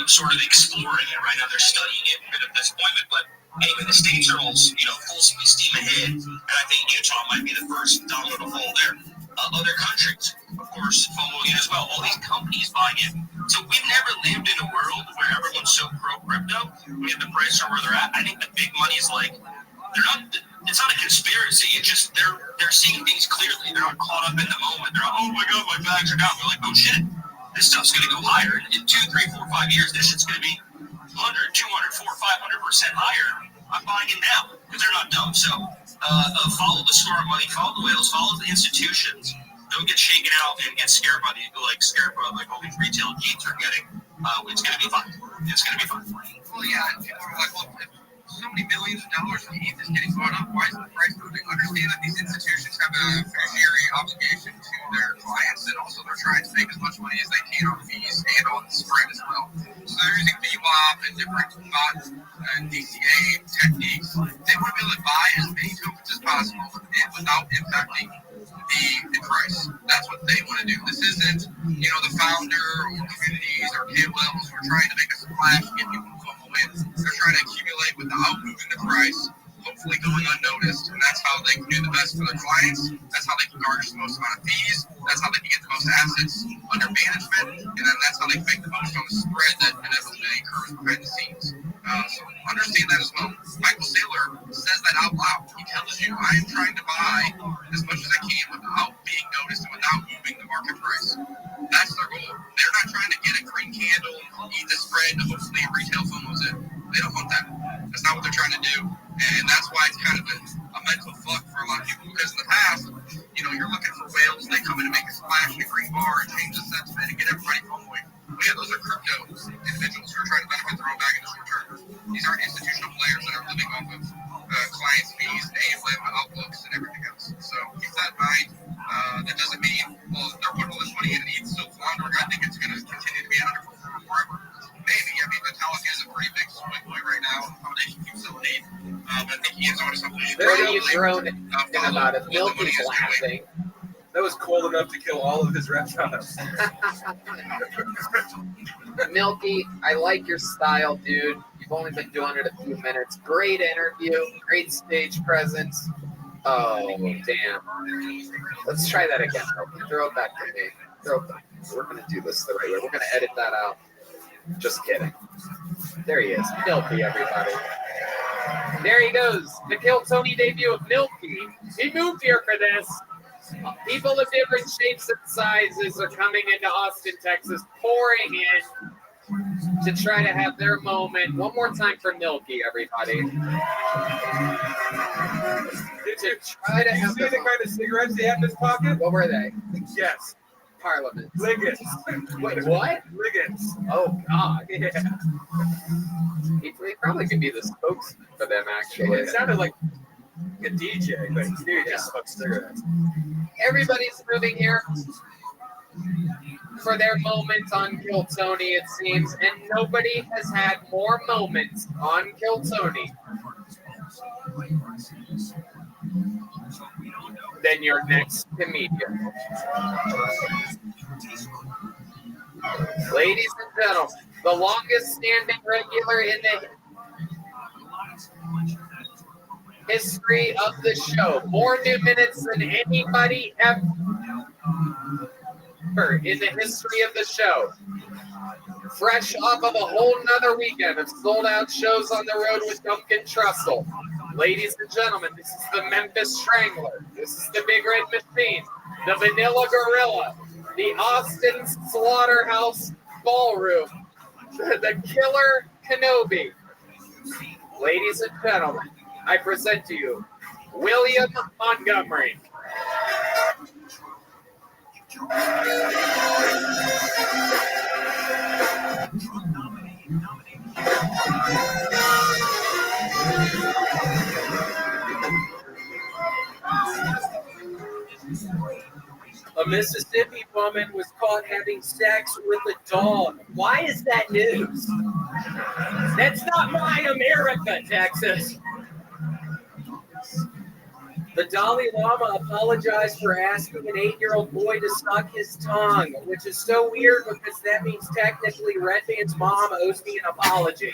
sort of exploring it right now. They're studying it, a bit of disappointment, but anyway, the states are all, full steam ahead, and I think Utah might be the first domino to fall there. Other countries, of course, following it as well. All these companies buying it. So we've never lived in a world where everyone's so pro-crypto. We have the price are where they're at. I think the big money is like they're not. It's not a conspiracy. It's just they're seeing things clearly. They're not caught up in the moment. They're not, oh my god, my bags are down. They're like, oh shit, this stuff's gonna go higher in 2, 3, 4, 5 years. This shit's gonna be 100, 200, 400, 500% higher. I'm buying it now because they're not dumb. So follow the smart money, follow the whales, follow the institutions. Don't get shaken out and get scared by like all these retail geeks are getting. It's gonna be fine. It's gonna be fine. Well, yeah, and people are like, well, if so many millions of dollars in ETH is getting bought up, why is the price moving? Understand that these institutions have a fiduciary obligation to their clients, and also they're trying to make as much money as they can on fees and on the spread as well. So they're using VWAP and different bot and DCA techniques. They want to be able to buy as many tokens as possible and without impacting the price. That's what they want to do. This isn't, the founder or communities or KOLs who are trying to make a splash and get people to FOMO in. They're trying to accumulate without moving the price, hopefully going unnoticed, and that's how they can do the best for their clients. That's how they can garnish the most amount of fees. That's how they can get the most assets under management, and then that's how they can make the most on the spread that inevitably occurs behind the scenes. So understand that as well. Michael Saylor says that out loud. He tells you, I am trying to buy as much as I can without being noticed and without moving the market price. That's their goal. They're not trying to get a green candle, eat the spread, to hopefully retail FOMO's in. They don't want that. That's not what they're trying to do. And that's why it's kind of a mental fuck for a lot of people, because in the past, you're looking for whales, they come in and make a splash in a green bar and change the sentiment and get everybody FOMOing. Well, yeah, those are crypto individuals who are trying to benefit their own bag in the short term. These aren't institutional players that are living off of clients' fees, AUM, outlooks, and everything else. So keep that in mind. That doesn't mean, well, they're putting all this money in and ETH's still floundering. I think it's going to continue to be an underperformer forever. Maybe. I mean, Metallica is a pretty big swing point right now. The foundation keeps selling ETH. But I think he is onto something. What are you droning about? A Milky's laughing. That was cold enough to kill all of his reptiles. Milky, I like your style, dude. You've only been doing it a few minutes. Great interview, great stage presence. Oh, damn. Let's try that again, Milky. Throw it back to me. Throw it back. We're going to do this the right way. We're going to edit that out. Just kidding. There he is. Milky, everybody. There he goes. The Kill Tony debut of Milky. He moved here for this. People of different shapes and sizes are coming into Austin, Texas, pouring in to try to have their moment. One more time for Milky, everybody. To try to have see the kind of cigarettes he had in his pocket? What were they? Yes. Parliament. Liggins. Wait, what? Liggins. Oh, God. Yeah. He probably could be the spokesman for them, actually. It sounded like a DJ, but dude just smokes cigarettes. Everybody's moving here for their moment on Kill Tony, it seems, and nobody has had more moments on Kill Tony than your next comedian. Ladies and gentlemen, the longest standing regular in the history of the show. More new minutes than anybody ever in the history of the show. Fresh off of a whole nother weekend of sold out shows on the road with Duncan Trussell. Ladies and gentlemen, this is the Memphis Strangler. This is the Big Red Machine, the Vanilla Gorilla, the Austin Slaughterhouse Ballroom, the Killer Kenobi. Ladies and gentlemen, I present to you William Montgomery. A Mississippi woman was caught having sex with a dog. Why is that news? That's not my America, Texas. The Dalai Lama apologized for asking an 8-year-old boy to suck his tongue, which is so weird because that means technically Redman's mom owes me an apology.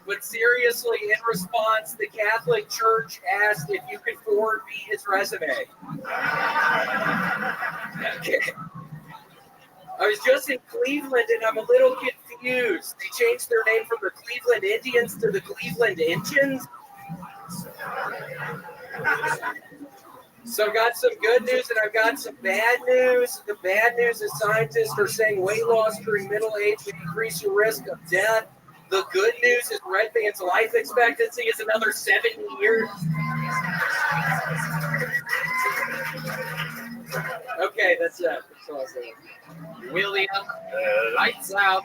But seriously, in response months, the Catholic Church asked if you could forward me his resume. Okay. I was just in Cleveland and I'm a little confused. They changed their name from the Cleveland Indians to the Cleveland Indians. So I've got some good news and I've got some bad news. The bad news is scientists are saying weight loss during middle age can increase your risk of death. The good news is Red Band's life expectancy is another 70 years. Okay, that's it. That's all I'm saying. William, lights out,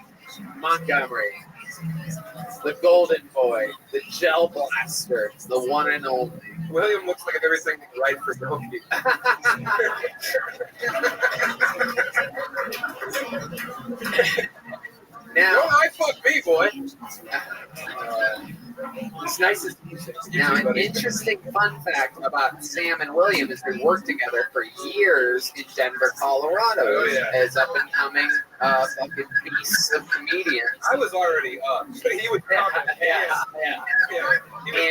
Montgomery. The golden boy, the gel blaster, the one and only. William looks like everything right for Milky. Now, Don't I fuck me, boy. It's nice as music. Now, an interesting fun fact about Sam and William is they worked together for years in Denver, Colorado, Oh, yeah. as up and coming fucking beasts of comedians. I was already up, but he was coming. Yeah. He was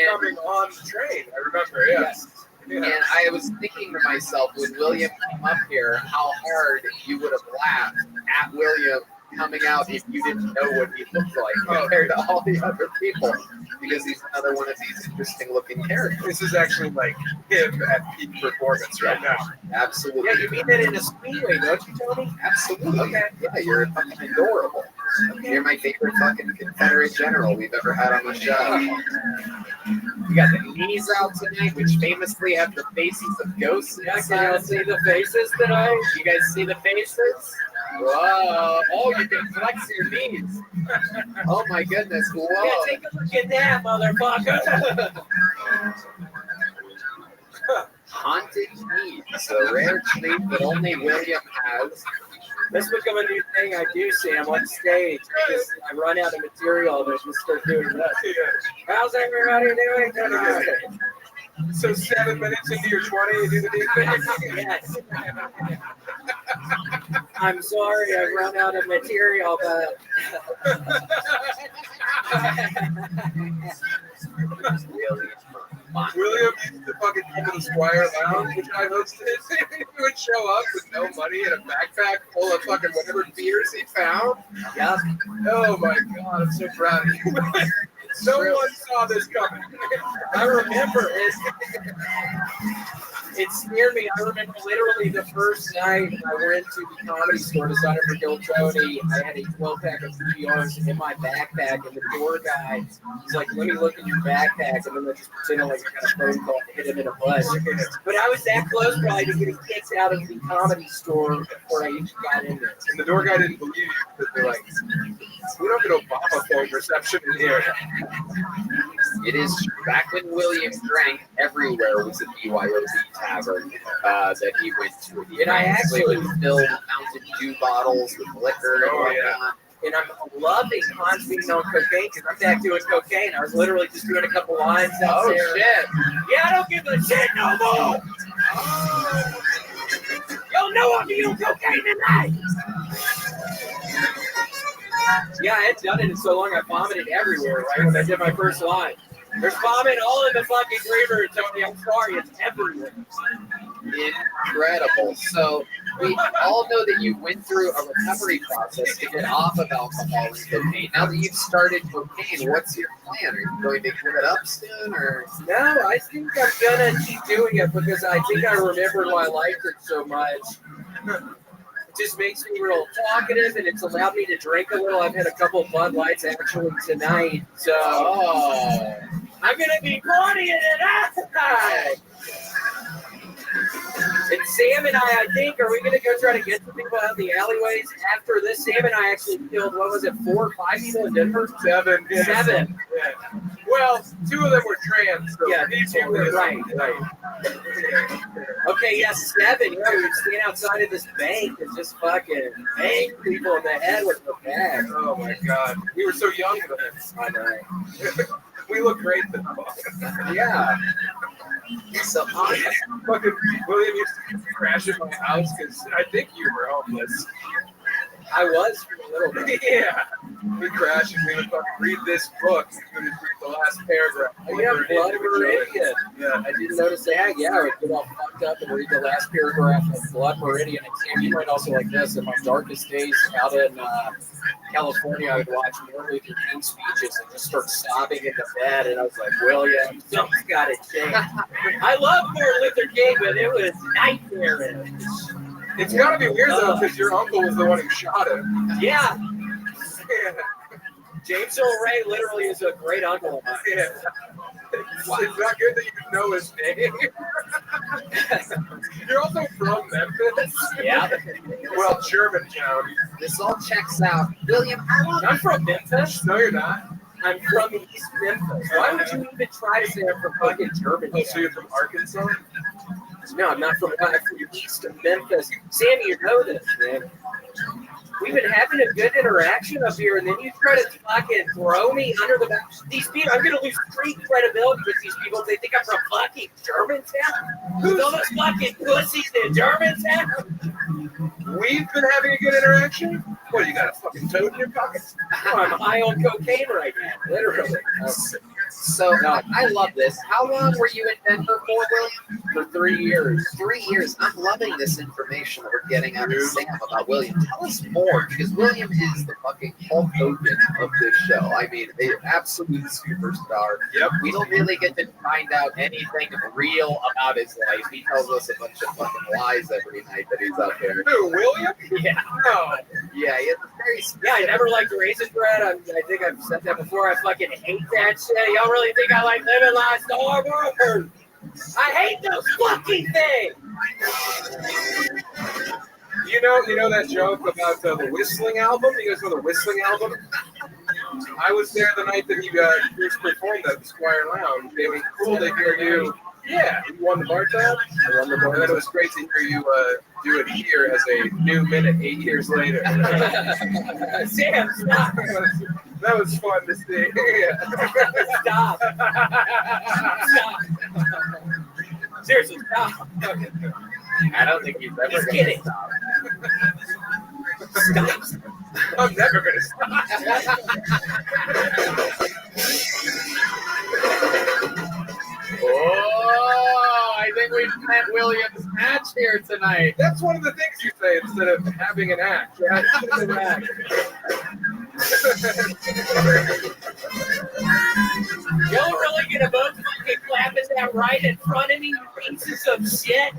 coming on the train. I remember. Yes. And I was thinking to myself, when William came up here, how hard you would have laughed at William coming out if you didn't know what he looked like compared to all the other people, because he's another one of these interesting looking characters. This is actually like him at peak performance right now. Absolutely. Yeah, you mean that in a sweet way, don't you, Tony? Absolutely. Okay. Yeah, you're fucking adorable. You're my favorite fucking Confederate general we've ever had on the show. We got the knees out tonight, which famously have the faces of ghosts. Yeah, can y'all see the faces tonight? You guys see the faces? Whoa. Oh, you can flex your knees. Oh my goodness. Whoa. Yeah, take a look at that, motherfucker. Haunted knees. A rare treat that only William has. This will become a new thing I do, Sam, on stage. I run out of material and I just start doing this. How's everybody doing tonight? So 7 minutes into your 20, you do the new thing? Yes. I'm sorry I run out of material, but... William used to fucking come to the Squire Lounge, which I hosted. He would show up with no money and a backpack full of fucking whatever beers he found. Yep. Oh my god, I'm so proud of you. No one saw this coming. I remember it. It scared me. I remember literally the first night I went to the Comedy Store to sign up for Gil Tony. I had a 12-pack of PBRs in my backpack, and the door guy was like, "Let me look in your backpack," and then I just pretended like I got a phone call to hit him in a butt. But I was that close probably to getting kicked out of the Comedy Store before I even got in there. And the door guy didn't believe you because they're like, "We don't get Obama phone reception in here." It is back when William drank, everywhere was a BYOB tavern that he went to. He And I actually would fill Mountain Dew bottles with liquor and whatnot. And I'm loving Hans being on cocaine because I'm back doing cocaine. I was literally just doing a couple lines out there. Oh, shit. Yeah, I don't give a shit no more. Y'all know I'm doing cocaine tonight. Yeah, I hadn't done it in so long I vomited everywhere, right? When I did my first line. There's vomit all in the fucking green room, Tony. I'm sorry, it's everywhere. Incredible. So we all know that you went through a recovery process to get off of alcohol and cocaine. Now that you've started cocaine, what's your plan? Are you going to give it up soon, or? No, I think I'm gonna keep doing it because I think I remembered why I liked it so much. It just makes me real talkative, and it's allowed me to drink a little. I've had a couple of Bud Lights actually tonight, so I'm gonna be partying tonight. And Sam and I think, are we going to go try to get some people out in the alleyways after this? Sam and I actually killed, what was it, 4 or 5 people in Denver? 7. Yeah. 7. Yeah. Well, 2 of them were trans. So yeah, these 2 were right. Okay, yeah, 7. Yeah, we would stand outside of this bank and just fucking bang people in the head with the bag. Oh my god. We were so young then. I know. We look great then. Yeah. So fucking William used to crash at my house because I think you were homeless. I was for a little bit. Yeah. We crash and we would fucking read this book. We would read the last paragraph. Oh, yeah, Blood Meridian. Yeah. I didn't notice that. Yeah, I would get all fucked up and read the last paragraph of Blood Meridian. And Sam, you might also like this. In my darkest days out in California, I would watch Martin Luther King speeches and just start sobbing into bed. And I was like, William, something's got to change. I love Martin Luther King, but it was nightmare. It's got to be weird, though, because your uncle was the one who shot him. Yeah. James Earl Ray literally is a great uncle of mine. Yeah. It's not good that you know his name. You're also from Memphis. Yeah. Well, Germantown. This all checks out. William, how long? I'm from Memphis. No, you're not. I'm from East Memphis. Why would you even try to say I'm from fucking Germany? Oh, so you're from Arkansas? No, I'm not from east of Memphis. Sammy, you know this, man. We've been having a good interaction up here, and then you try to fucking throw me under the back. These people, I'm going to lose street credibility with these people. They think I'm from fucking Germantown. Who's all those fucking pussies in Germantown? We've been having a good interaction? What, you got a fucking toad in your pocket? I'm high on cocaine right now, literally. So I love this. How long were you in Denver for, William? For 3 years. 3 years. I'm loving this information that we're getting out of Sam about William. Tell us more, because William is the fucking Hulk Hogan of this show. I mean, an absolute superstar. Yep. We don't really get to find out anything real about his life. He tells us a bunch of fucking lies every night that he's out there. Who, William? Yeah. No. Yeah, he has a very Yeah, I never liked raisin bread. I think I've said that before. I fucking hate that shit. Y'all really think I like living like Starbucks? I hate those fucking things. You know that joke about the Whistling album? You guys know the Whistling album? I was there the night that you first performed at the Squire Lounge. It was cool to hear you. Yeah, you won the bar tab. I won the bar. And then it was great to hear you do it here as a new minute 8 years later. Sam, stop. That was fun to see. Stop. Stop. Seriously, stop. I don't think he's ever He's gonna kidding. stop. Stop. I'm never going to stop. Oh, I think we've met William's match here tonight. That's one of the things you say instead of having an act. Yeah, an act. Y'all really gonna both fucking clapping that right in front of me, you pieces of shit?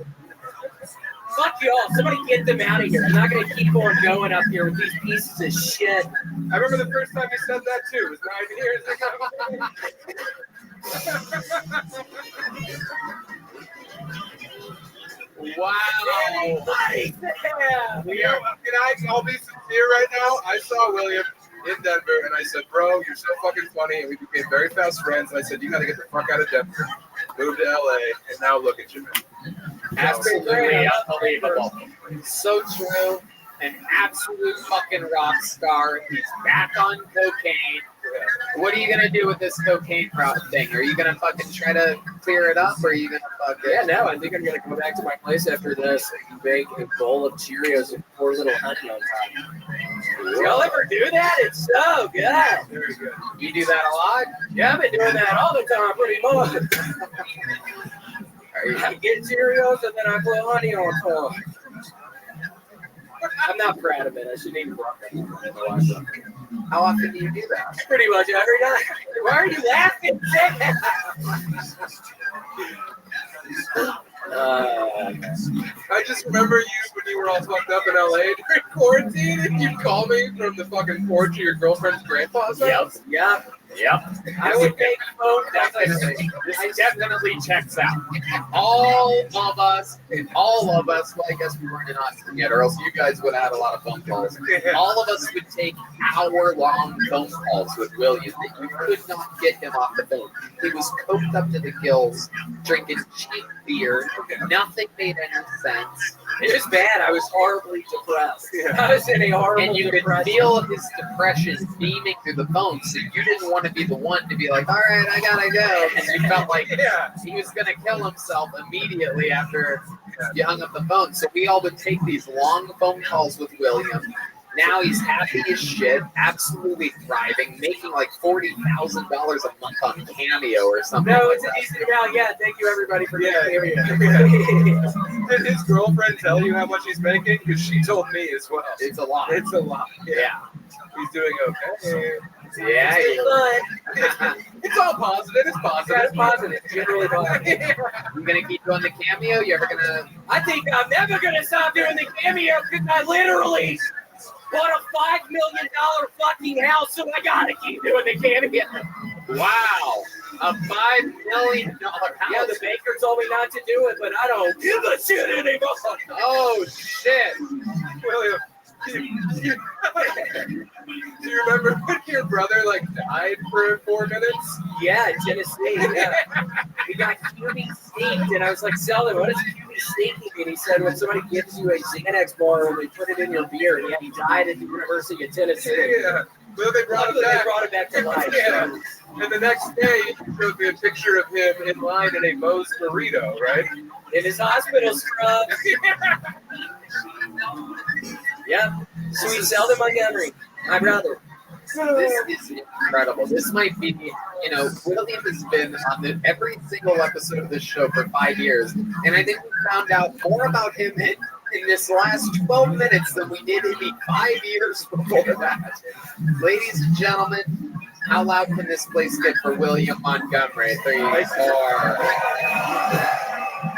Fuck y'all. Somebody get them out of here. I'm not gonna keep on going up here with these pieces of shit. I remember the first time you said that too. It was 9 years ago. Wow. I'll be sincere right now. I saw William in Denver and I said, bro, you're so fucking funny. And we became very fast friends. And I said, you got to get the fuck out of Denver, move to LA, and now look at you, man. Absolutely unbelievable. So true. An absolute fucking rock star. He's back on cocaine. What are you gonna do with this cocaine thing? Are you gonna fucking try to clear it up, or are you gonna fucking? Yeah, no, I think I'm gonna go back to my place after this and bake a bowl of Cheerios and pour a little honey on top. Y'all ever do that? It's so good. Very good. You do that a lot? Yeah, I've been doing that all the time, pretty much. I get Cheerios and then I put honey on top. I'm not proud of it. I shouldn't even walk that in the washroom. How often do you do that? Pretty much every night. Why are you laughing? I just remember you when you were all fucked up in LA during quarantine and you'd call me from the fucking porch of your girlfriend's grandpa's house. Yep. I would make phone definitely. This definitely checks out. All of us, well, I guess we weren't in Austin yet, or else you guys would have had a lot of phone calls. All of us would take hour-long phone calls with William that you could not get him off the phone. He was coked up to the gills, drinking cheap beer. Nothing made any sense. It was bad. I was horribly depressed. I was in a horrible And you could depression. feel his depression beaming through the phone, so you didn't want to be the one to be like, all right, I gotta go. And you felt like he was going to kill himself immediately after you hung up the phone. So we all would take these long phone calls with William, Now he's happy as shit, absolutely thriving, making like $40,000 a month on Cameo or something. No, like it's a that. decent amount. Yeah, thank you everybody for Yeah. Cameo. Did his girlfriend tell you how much he's making? Because she told me as well. It's a lot. It's a lot. Yeah. He's doing okay. Yeah. It's all positive. It's positive. That's positive. Generally positive. You gonna keep doing the Cameo? You ever gonna? I think I'm never gonna stop doing the Cameo because I literally bought a $5 million fucking house, so I gotta keep doing the Cameo. Wow, a $5 million house. Yeah, the banker told me not to do it, but I don't give a shit anymore. Oh shit! William, do you remember when your brother like died for 4 minutes? Yeah, in Tennessee. Yeah. We got QB staked, and I was like, Selden, what does QB staking mean? He said, when somebody gives you a Xanax bar and they put it in your beer, and he died at the University of Tennessee. Yeah. Well, they brought him Luckily, back. they brought it back to life. Yeah. And the next day, he showed me a picture of him in line in a Moe's burrito, right? In his hospital scrub. Yep. Sweet Selden Montgomery, my brother. This is incredible. This might be, William has been on every single episode of this show for 5 years, and I think we found out more about him in this last 12 minutes than we did in the 5 years before that. Ladies and gentlemen, how loud can this place get for William Montgomery? 3, 4.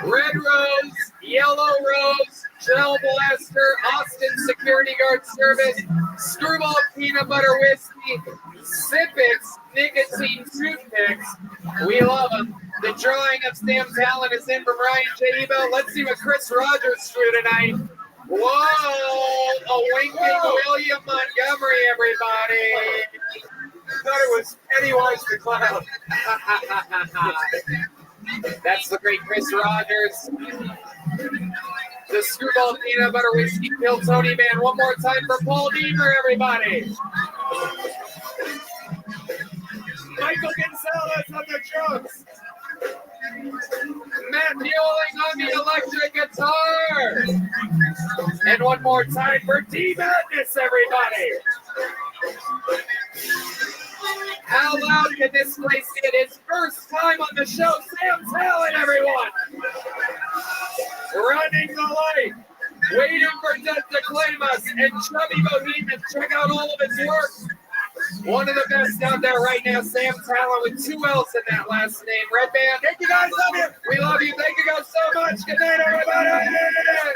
Red Rose, Yellow Rose, Gel Blaster, Austin Security Guard Service, Screwball Peanut Butter Whiskey, Sippets, Nicotine Toothpicks. We love them. The drawing of Sam Talon is in from Ryan J. Ebel. Let's see what Chris Rogers threw tonight. Whoa! A winking William Montgomery, everybody. Thought it was Pennywise the Clown. That's the great Chris Rogers. The Screwball Peanut Butter Whiskey Kill Tony Man. One more time for Paul Deemer, everybody. Michael Gonzalez on the drums. Matt Mueling on the electric guitar. And one more time for D Madness, everybody. How loud can this place get? His first time on the show, Sam Talon, everyone. Running the light, waiting for death to claim us, and Chubby Bohemian. Check out all of his work. One of the best out there right now, Sam Talon, with 2 L's in that last name. Red Band, thank you guys, love you. We love you. Thank you guys so much. Good night, everybody.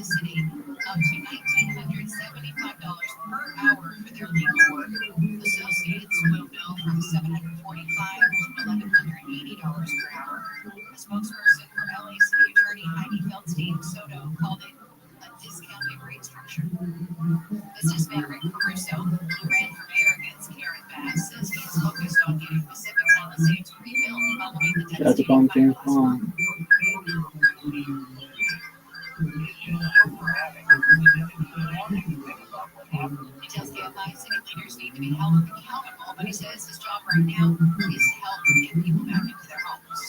city, up to $1,975 per hour for their legal work. Associates will bill from $745 to $1,180 per hour. A spokesperson for LA City Attorney Heidi Feldstein Soto called it a discounted rate structure. Businessman Rick Caruso, who ran for mayor against Karen Bass, says he is focused on getting Pacific Palisades rebuilt following the devastating fire last month. He tells KFI city leaders need to be held accountable, but he says his job right now is to help get people back into their homes.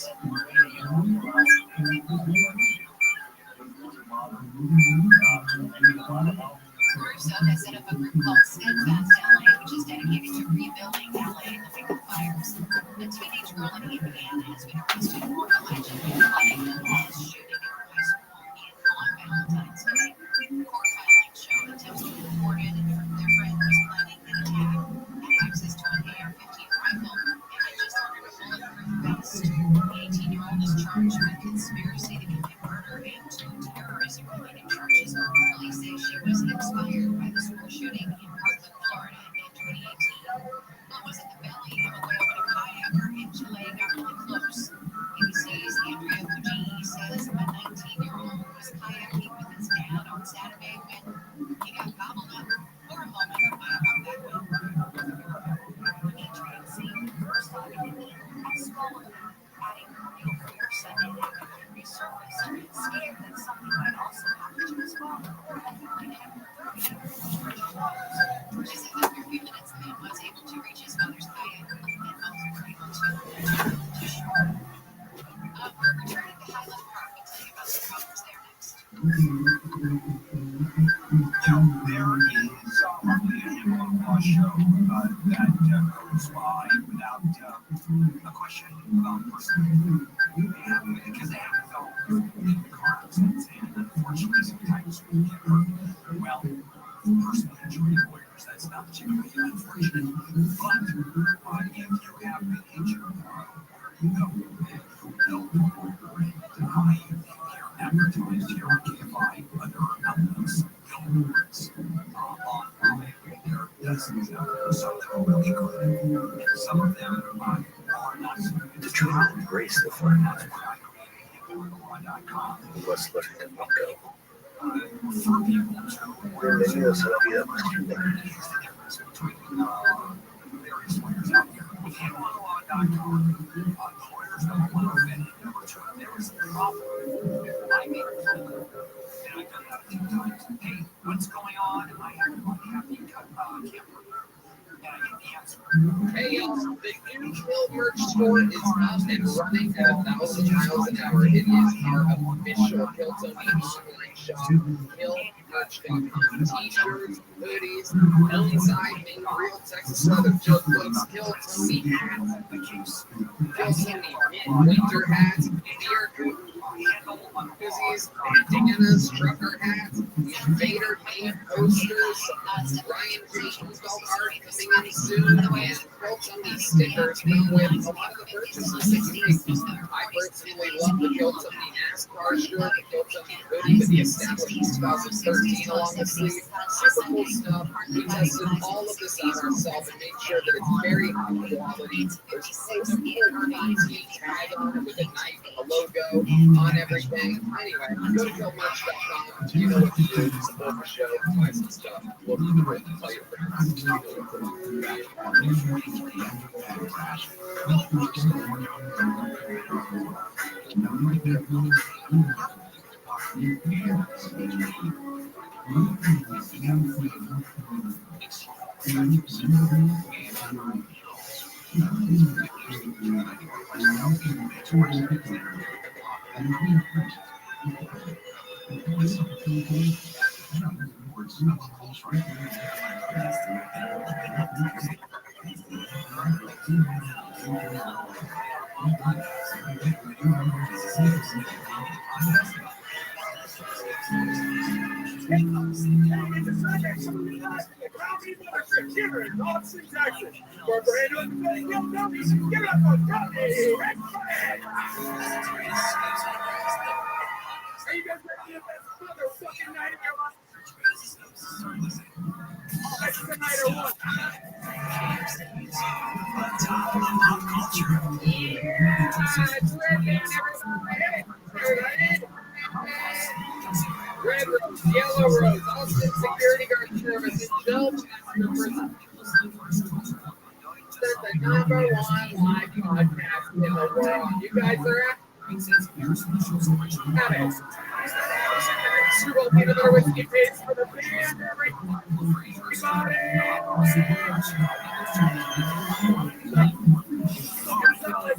Caruso has set up a group called Steadfast LA, which is dedicated to rebuilding LA in the wake of fires. A teenage girl in Indiana has been arrested for allegedly planning the mass shooting at her high school on Valentine's Day. Court filings show attempts to report it from their friend was planning an attack, had access to an AR-15 rifle, and had just ordered a bulletproof vest. The 18-year-old is charged with conspiracy to commit murder and two terrorism-related charges. Police say she was inspired by the school shooting in Parkland, Florida in 2018. It was at the belly of a whale with a kayaker in Chile got really close. ABC's Andrea Fujii says a 19-year-old was kayaking with his dad on Saturday when he got gobbled up for a moment by a humpback whale. Each man seeing the first time in India has swallowed them, adding real fear Sunday after they resurfaced and scared that something might also happen to his father. Just after a few minutes, the man was able to reach his father's kayak, and both were able to shore. We're returning to Highland Park. We'll tell you about the problems there next. There is hardly a handful of law show that goes by without a question about personal. Because they have to go in cars, and unfortunately sometimes we get hurt. Well, personal injury lawyers, that's not particularly unfortunate. But if you have been injured, where you go, no lawyer and I hear advertised here on KFI under anonymous billboards online. There are dozens of them. Some of them are really good, and some of them are not so good. To try to embrace the fun. That's why I created HitLawLaw.com. Let's let him go. For people to Maybe that's what I'll be up use the difference between various lawyers out there. With HitLawLaw.com, lawyers number one, and number two, there was a problem. I made a phone call, and I've done that a few times. Hey, what's going on? I have the camera. And I get the answer. Hey y'all, the new Kill merch store is up and running at 1,000 miles an hour. It is our official Kill Tony online shop, killmerch.com. T-shirts, hoodies, inside being real Texas leather joke books, Kill Tony hats, Kill Tony winter hats, beer koozies, bandanas, trucker hats, Vader paint posters, Ryan James golf art coming in soon, and Kill Tony stickers come with a lot of the purchases that you make. I personally love the Kill Tony NASCAR shirt, the Kill Tony hoodie with the established 2013 along the sleeve. Super cool stuff. We tested all of this out ourselves and made sure that it's very high quality. There's a cool BT tag on it with a knife and a logo on everything. Anyway, go to killmerch.com. You know what to do. Support the show, buy some stuff. We'll keep it real. Tell your friends. Are you guys ready to best motherfucking night of your life? That's the night or what? Yeah, it's red man, everybody. Red rose, yellow rose, Austin Security Guard Service, and Shell numbers. That's the number one live podcast in the world. You guys are at got it. Super Bowl peanut butter whiskey taste for the band, everybody. Gonzalez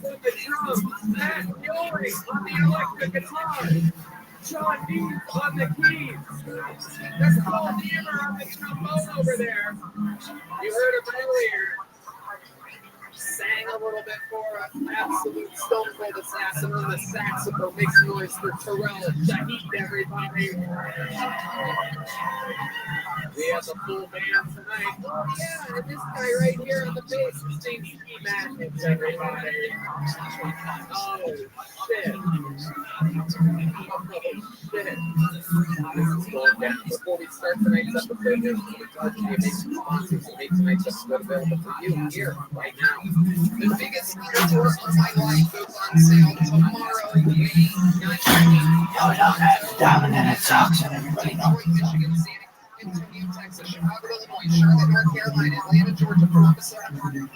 on the drums, Matt Yoring on the electric guitar, Sean Dees on the keys, that's Paul Deaver on the trombone over there. You heard him earlier. Sang a little bit for us. Absolute stone cold assassin on the saxophone. Makes noise for Terrell Shahid, everybody. We have the full band tonight. Oh, yeah, and this guy right here on the bass is James P. Madness, everybody. Oh, shit. Before we start tonight's episode, there's a big sponsors that make tonight's episode available for you here, right now. The biggest theater tour of my life goes on sale tomorrow, May 19th. Yo, don't have dominant socks and everybody knows. Michigan, San Antonio, Texas, Chicago, Illinois, Charlotte, North Carolina, Atlanta, Georgia, Columbus, Ohio,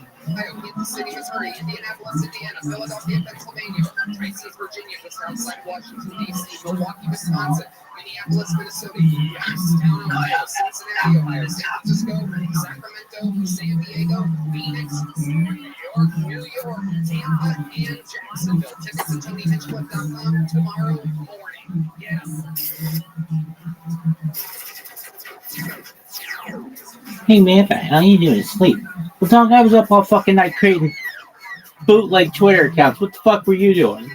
Kansas City, Missouri, Indianapolis, Indiana, Philadelphia, Pennsylvania, Tracy, Virginia, just outside Washington, D.C., Milwaukee, Wisconsin, Minneapolis, Minnesota, Youngstown, Ohio, Cincinnati, Ohio, San Francisco, Sacramento, San Diego, Phoenix, New York, Tampa, and Jacksonville. Tickets at TonyHitchcliffe.com tomorrow morning. Yes. Hey man, what the hell you doing? Sleep. Well, dog, I was up all fucking night creating bootleg Twitter accounts. What the fuck were you doing?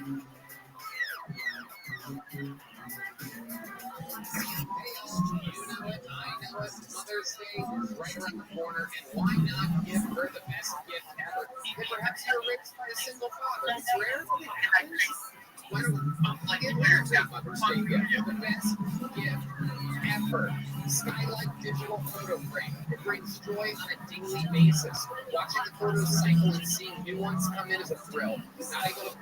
Mother's Day is right around the corner, and why not give her the best gift ever? And perhaps you're raised by a single father. It's rare, but it happens. Why don't we give her that Mother's Day gift? The best gift ever. Skylight digital photo frame. It brings joy on a daily basis. Watching the photos cycle and seeing new ones come in is a thrill. Not able to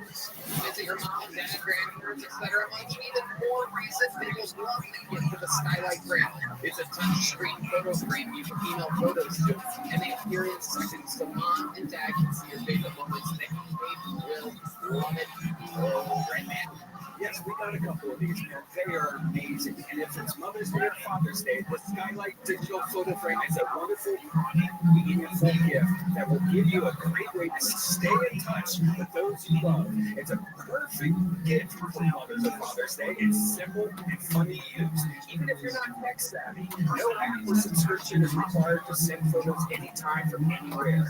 visit your mom and dad, grandparents, etc. much. Even more reason they will love the gift of a Skylight frame. It's a touchscreen photo frame you can email photos to, and they appear in seconds so mom and dad can see your favorite moments. They will love it. Oh, right, man. Yes, we got a couple of these, and they are amazing. And if it's Mother's Day or Father's Day, the Skylight digital photo frame is a wonderful, meaningful gift that will give you a great way to stay in touch with those you love. It's a perfect gift for Mother's or Father's Day. It's simple and fun to use, even if you're not tech savvy. No app or subscription is required to send photos anytime from anywhere.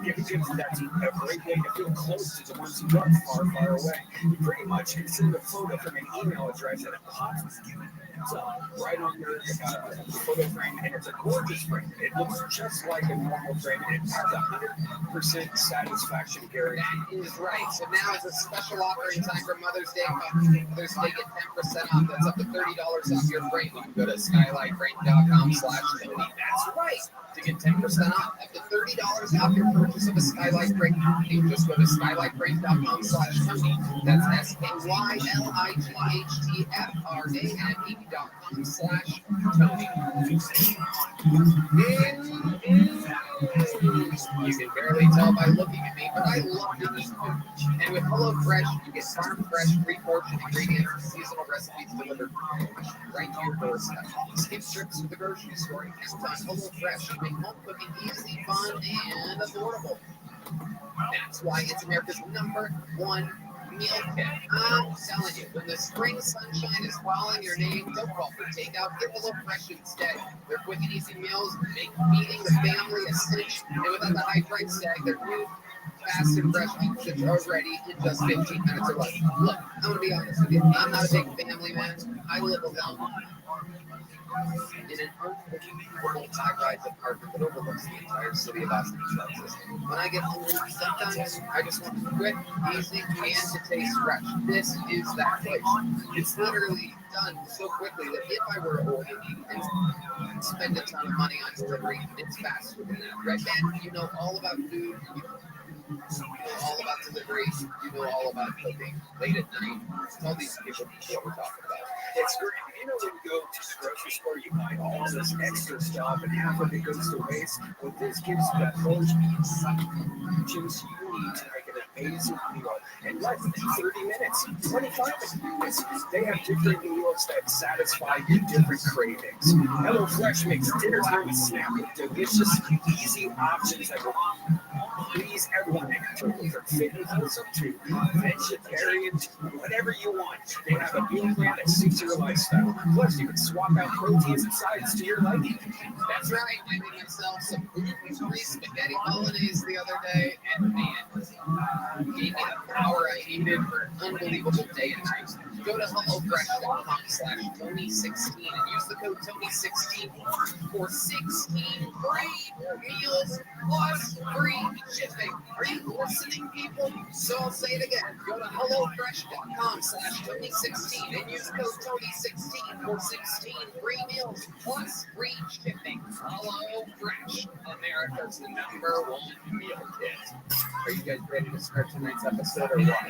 Give a gift that's a great way to feel close to the ones you love far, far away. You pretty much can send a photo from an email address and it pops right on your photo frame, and it's a gorgeous frame. It looks just like a normal frame, and it has 100% satisfaction guarantee. That is right. So now is a special offer in time for Mother's Day. Mother's Day, get 10% off. That's up to $30 off your frame. You can go to skylightframe.com/Tony. That's right. To get 10% off, up to $30 off your purchase of a Skylight frame. You just go to skylightframe.com/Tony. That's SKYLIGHTFRAME.com/Tony. You can barely tell by looking at me, but I love to eat food. And with HelloFresh, you get farm fresh, pre-portioned ingredients and seasonal recipes delivered right to your doorstep. Skip trips to the grocery store and count on HelloFresh to make home cooking easy, fun, and affordable. That's why it's America's #1 meal kit. I'm telling you, when the spring sunshine is calling your name, don't call for takeout. Get HelloFresh instead. Their quick and easy meals make feeding the family a cinch. And without the high price tag, their new fast and fresh options are ready in just 15 minutes or less. Look, I'm going to be honest with you. I'm not a big family man. I live alone in an unbelievable high-rise apartment that overlooks the entire city of Austin, Texas. When I get hungry, sometimes I just want to quick, easy, and to taste fresh. This is that place. It's literally done so quickly that if I were to order and spend a ton of money on delivery, it's faster than that, right, man? You know all about food, you know all about delivery, you know all about cooking late at night. All these people know what we're talking about. It's great. You know, when you go to the grocery store, you buy all this extra stuff, and half of it goes to waste. Well, this gives you that those juice you need to make an amazing meal in less than 30 minutes, 25 minutes. They have different meals that satisfy your different cravings. HelloFresh makes dinner time snack with delicious, easy options that will please everyone. From fitness to vegetarian, whatever you want. They have a meal plan that suits your lifestyle. Plus, you can swap out proteins and sides to your liking. That's right. I made myself some gluten-free spaghetti bolognese the other day, and man, gave me the power I needed for an unbelievable day and night. Go to HelloFresh.com/Tony16 and use the code Tony16 for 16 free meals plus free shipping. Are you listening, people? So I'll say it again. Go to HelloFresh.com/Tony16 and use code Tony16 for 16 free meals plus free shipping. HelloFresh, America's #1 meal kit. Are you guys ready to start tonight's episode or what?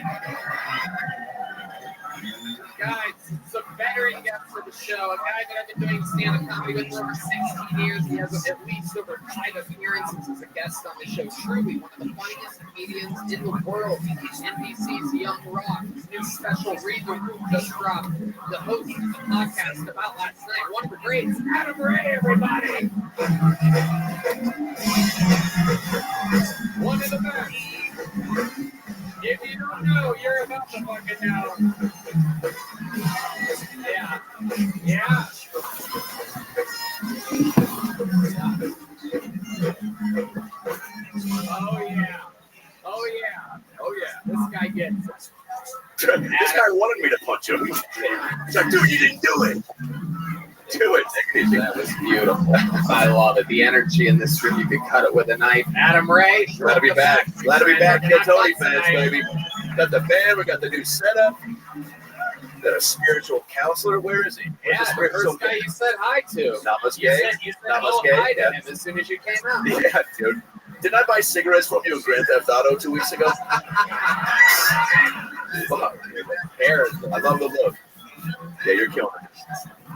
Guys, some veteran guests for the show. A guy that I've been doing stand-up comedy with for over 16 years. He has at least over 5 appearances as a guest on the show. Truly one of the funniest comedians in the world. NBC's Young Rock. His new special Read the Room just dropped. The host of the podcast about last night. One of the greats, Adam Ray, everybody. One of the best. If you don't know, you're about to fucking know. Yeah. Yeah. Oh, yeah. Oh, yeah. Oh, yeah. This guy gets it. This guy wanted me to punch him. He's like, dude, you didn't do it. Do it. That was beautiful. I love it. The energy in this room, you could cut it with a knife. Adam Ray. Glad to be back. Glad to be back. Get Tony fans, baby. Got the band. We got the new setup. Got a spiritual counselor. Where is he? Yeah, the first guy you said hi to. Namaste. You said hi to him as soon as you came out. Yeah, dude. Didn't I buy cigarettes from you in Grand Theft Auto 2 weeks ago? Fuck. Hair. I love the look. Yeah, you're killing it.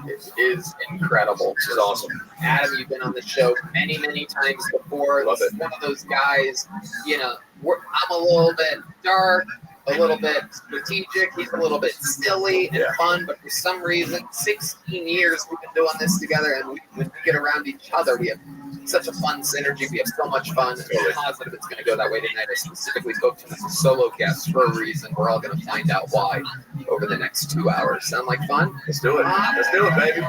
It is incredible. It's awesome. Adam, you've been on the show many, many times before. Love it. One of those guys, you know, I'm a little bit dark, a little bit strategic. He's a little bit silly and fun, but for some reason, 16 years we've been doing this together, and when we get around each other, we have such a fun synergy. We have so much fun. I'm positive it's going to go that way tonight. I specifically booked him as a solo guest for a reason. We're all going to find out why over the next 2 hours. Sound like fun? Let's do it. Let's do it, baby.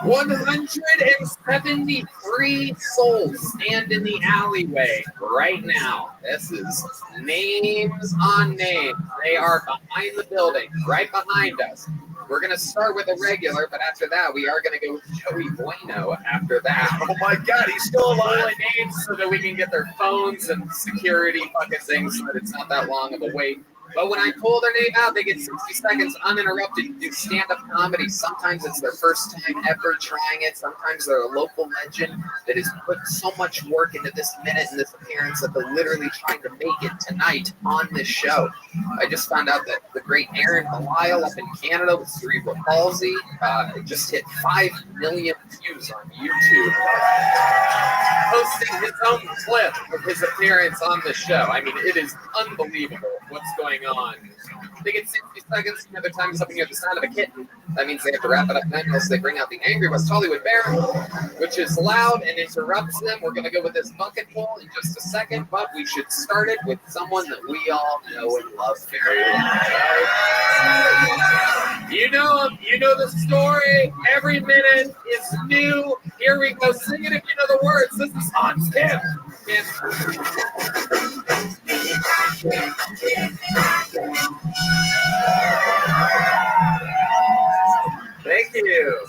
173 souls stand in the alleyway right now. This is names on names. They are behind the building, right behind us. We're going to start with a regular, but after that, we are going to go with Joey Bueno after that. Oh, my God, he's still alive. Names so that we can get their phones and security fucking things so that it's not that long of a wait. But when I pull their name out, they get 60 seconds uninterrupted to do stand-up comedy. Sometimes it's their first time ever trying it. Sometimes they're a local legend that has put so much work into this minute and this appearance that they're literally trying to make it tonight on this show. I just found out that the great Aaron Belisle up in Canada with cerebral palsy just hit 5 million views on YouTube, posting his own clip of his appearance on the show. I mean, it is unbelievable what's going on. They get 60 seconds. Another time is up and you have the sound of a kitten. That means they have to wrap it up then, unless they bring out the angry West Hollywood Bear, which is loud and interrupts them. We're going to go with this bucket poll in just a second, but we should start it with someone that we all know and love very well. You know him. You know the story. Every minute is new. Here we go. Sing it if you know the words. This is Hans Kim. Thank you.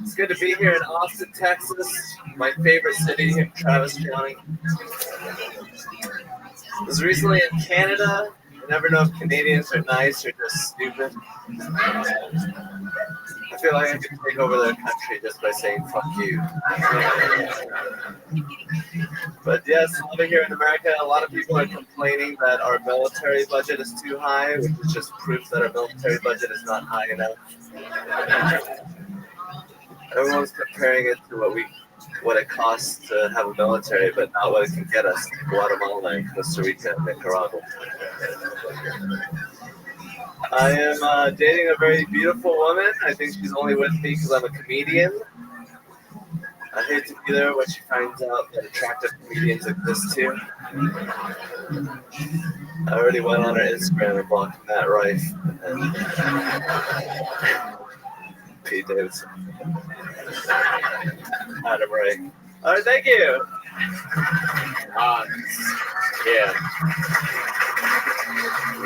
It's good to be here in Austin, Texas, my favorite city in Travis County. I was recently in Canada. You never know if Canadians are nice or just stupid. I feel like I could take over their country just by saying fuck you. But yes, over here in America, a lot of people are complaining that our military budget is too high, which is just proof that our military budget is not high enough. Everyone's comparing it to what it costs to have a military, but not what it can get us in Guatemala, and Costa Rica, and Nicaragua. I am dating a very beautiful woman. I think she's only with me because I'm a comedian. I hate to be there when she finds out that attractive comedians exist too. I already went on her Instagram and blocked Matt Rife and Pete Davidson. Adam Ray. All right, thank you. Yeah.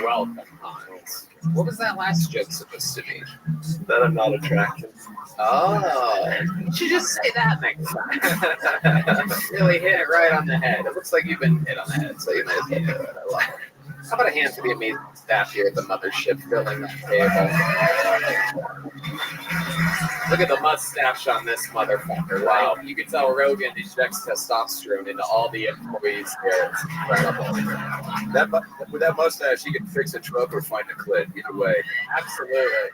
Welcome, Hans. What was that last joke supposed to be? That I'm not attractive. Oh, you should just say that next time. Really hit it right on the head. It looks like you've been hit on the head, so you might as well do it. I love it. How about a hand to the amazing staff here at the mothership filling the table? Look at the mustache on this motherfucker. Wow. You can tell Rogan injects testosterone into all the employees here. It's incredible. With that mustache, he can fix a truck or find a clit. Either way. Absolutely.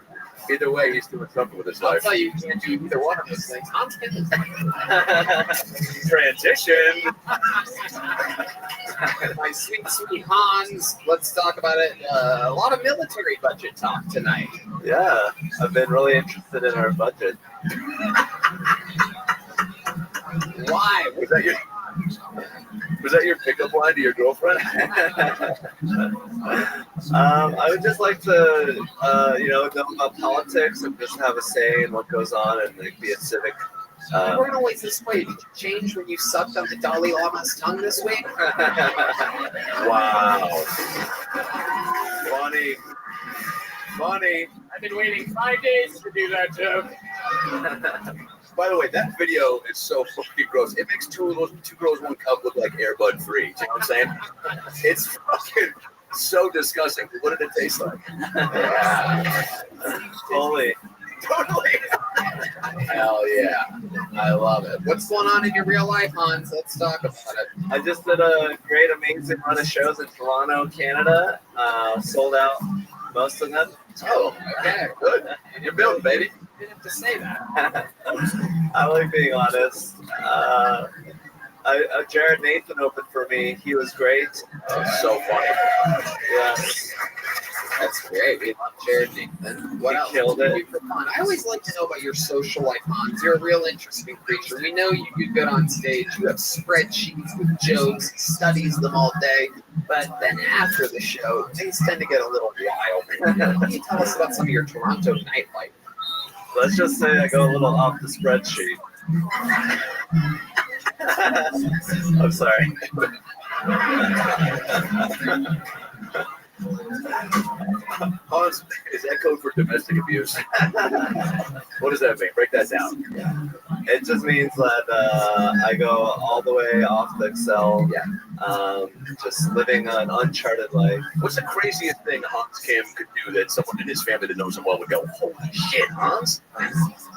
Either way, he's doing something with his I'll life. tell you, you can't do either one of those things. Hans can. Transition. My sweet, sweet Hans. Let's talk about it. A lot of military budget talk tonight. Yeah, I've been really interested in our budget. Why? Was that your pickup line to your girlfriend? I would just like to, know about politics and just have a say in what goes on and like, be a civic. You weren't always this way. Did you change when you sucked on the Dalai Lama's tongue this week? Wow. Funny. I've been waiting 5 days to do that joke. By the way, that video is so fucking gross. It makes two girls, one cup look like Air Bud Free. You know what I'm saying? It's fucking so disgusting. What did it taste like? Totally. Hell yeah. I love it. What's going on in your real life, Hans? Let's talk about it. I just did a great, amazing run of shows in Toronto, Canada. Sold out most of them. Oh, okay. Good. You're building, baby. You didn't have to say that. I like being honest. Jared Nathan opened for me. He was great. So funny. Yes. That's great. We love Jared Nathan. What else Killed do you it. do for fun? I always like to know about your social life, Hans. You're a real interesting creature. We know you do good on stage. You have spreadsheets with jokes, studies them all day. But then after the show, things tend to get a little wild. Why don't you tell us about some of your Toronto nightlife? Let's just say I go a little off the spreadsheet. I'm sorry. Hans, is that code for domestic abuse? What does that mean? Break that down. It just means that I go all the way off the Excel. Just living an uncharted life. What's the craziest thing Hans Kim could do that someone in his family that knows him well would go, holy shit, Hans?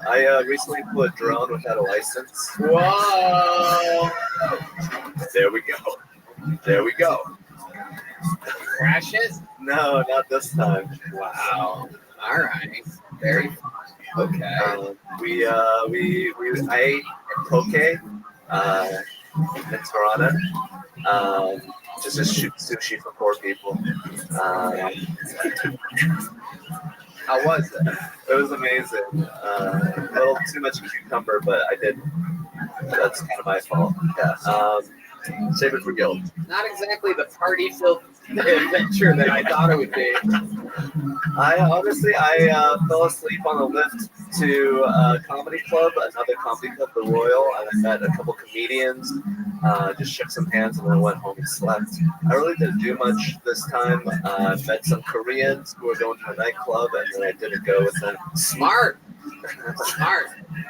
I recently flew a drone without a license. Whoa! There we go. There we go. Crash it? No, not this time. Wow. All right. Very fun. Okay. I ate poke in Toronto. Just a sushi for poor people. How was it? It was amazing. A little too much cucumber, but I did. That's kind of my fault. Yeah. Save it for guilt. Not exactly the party-filled adventure that I thought it would be. I fell asleep on the lift to a comedy club, another comedy club, The Royal. I met a couple comedians, just shook some hands, and then went home and slept. I really didn't do much this time. Met some Koreans who were going to a nightclub, and then I didn't go with them. Smart. Smart.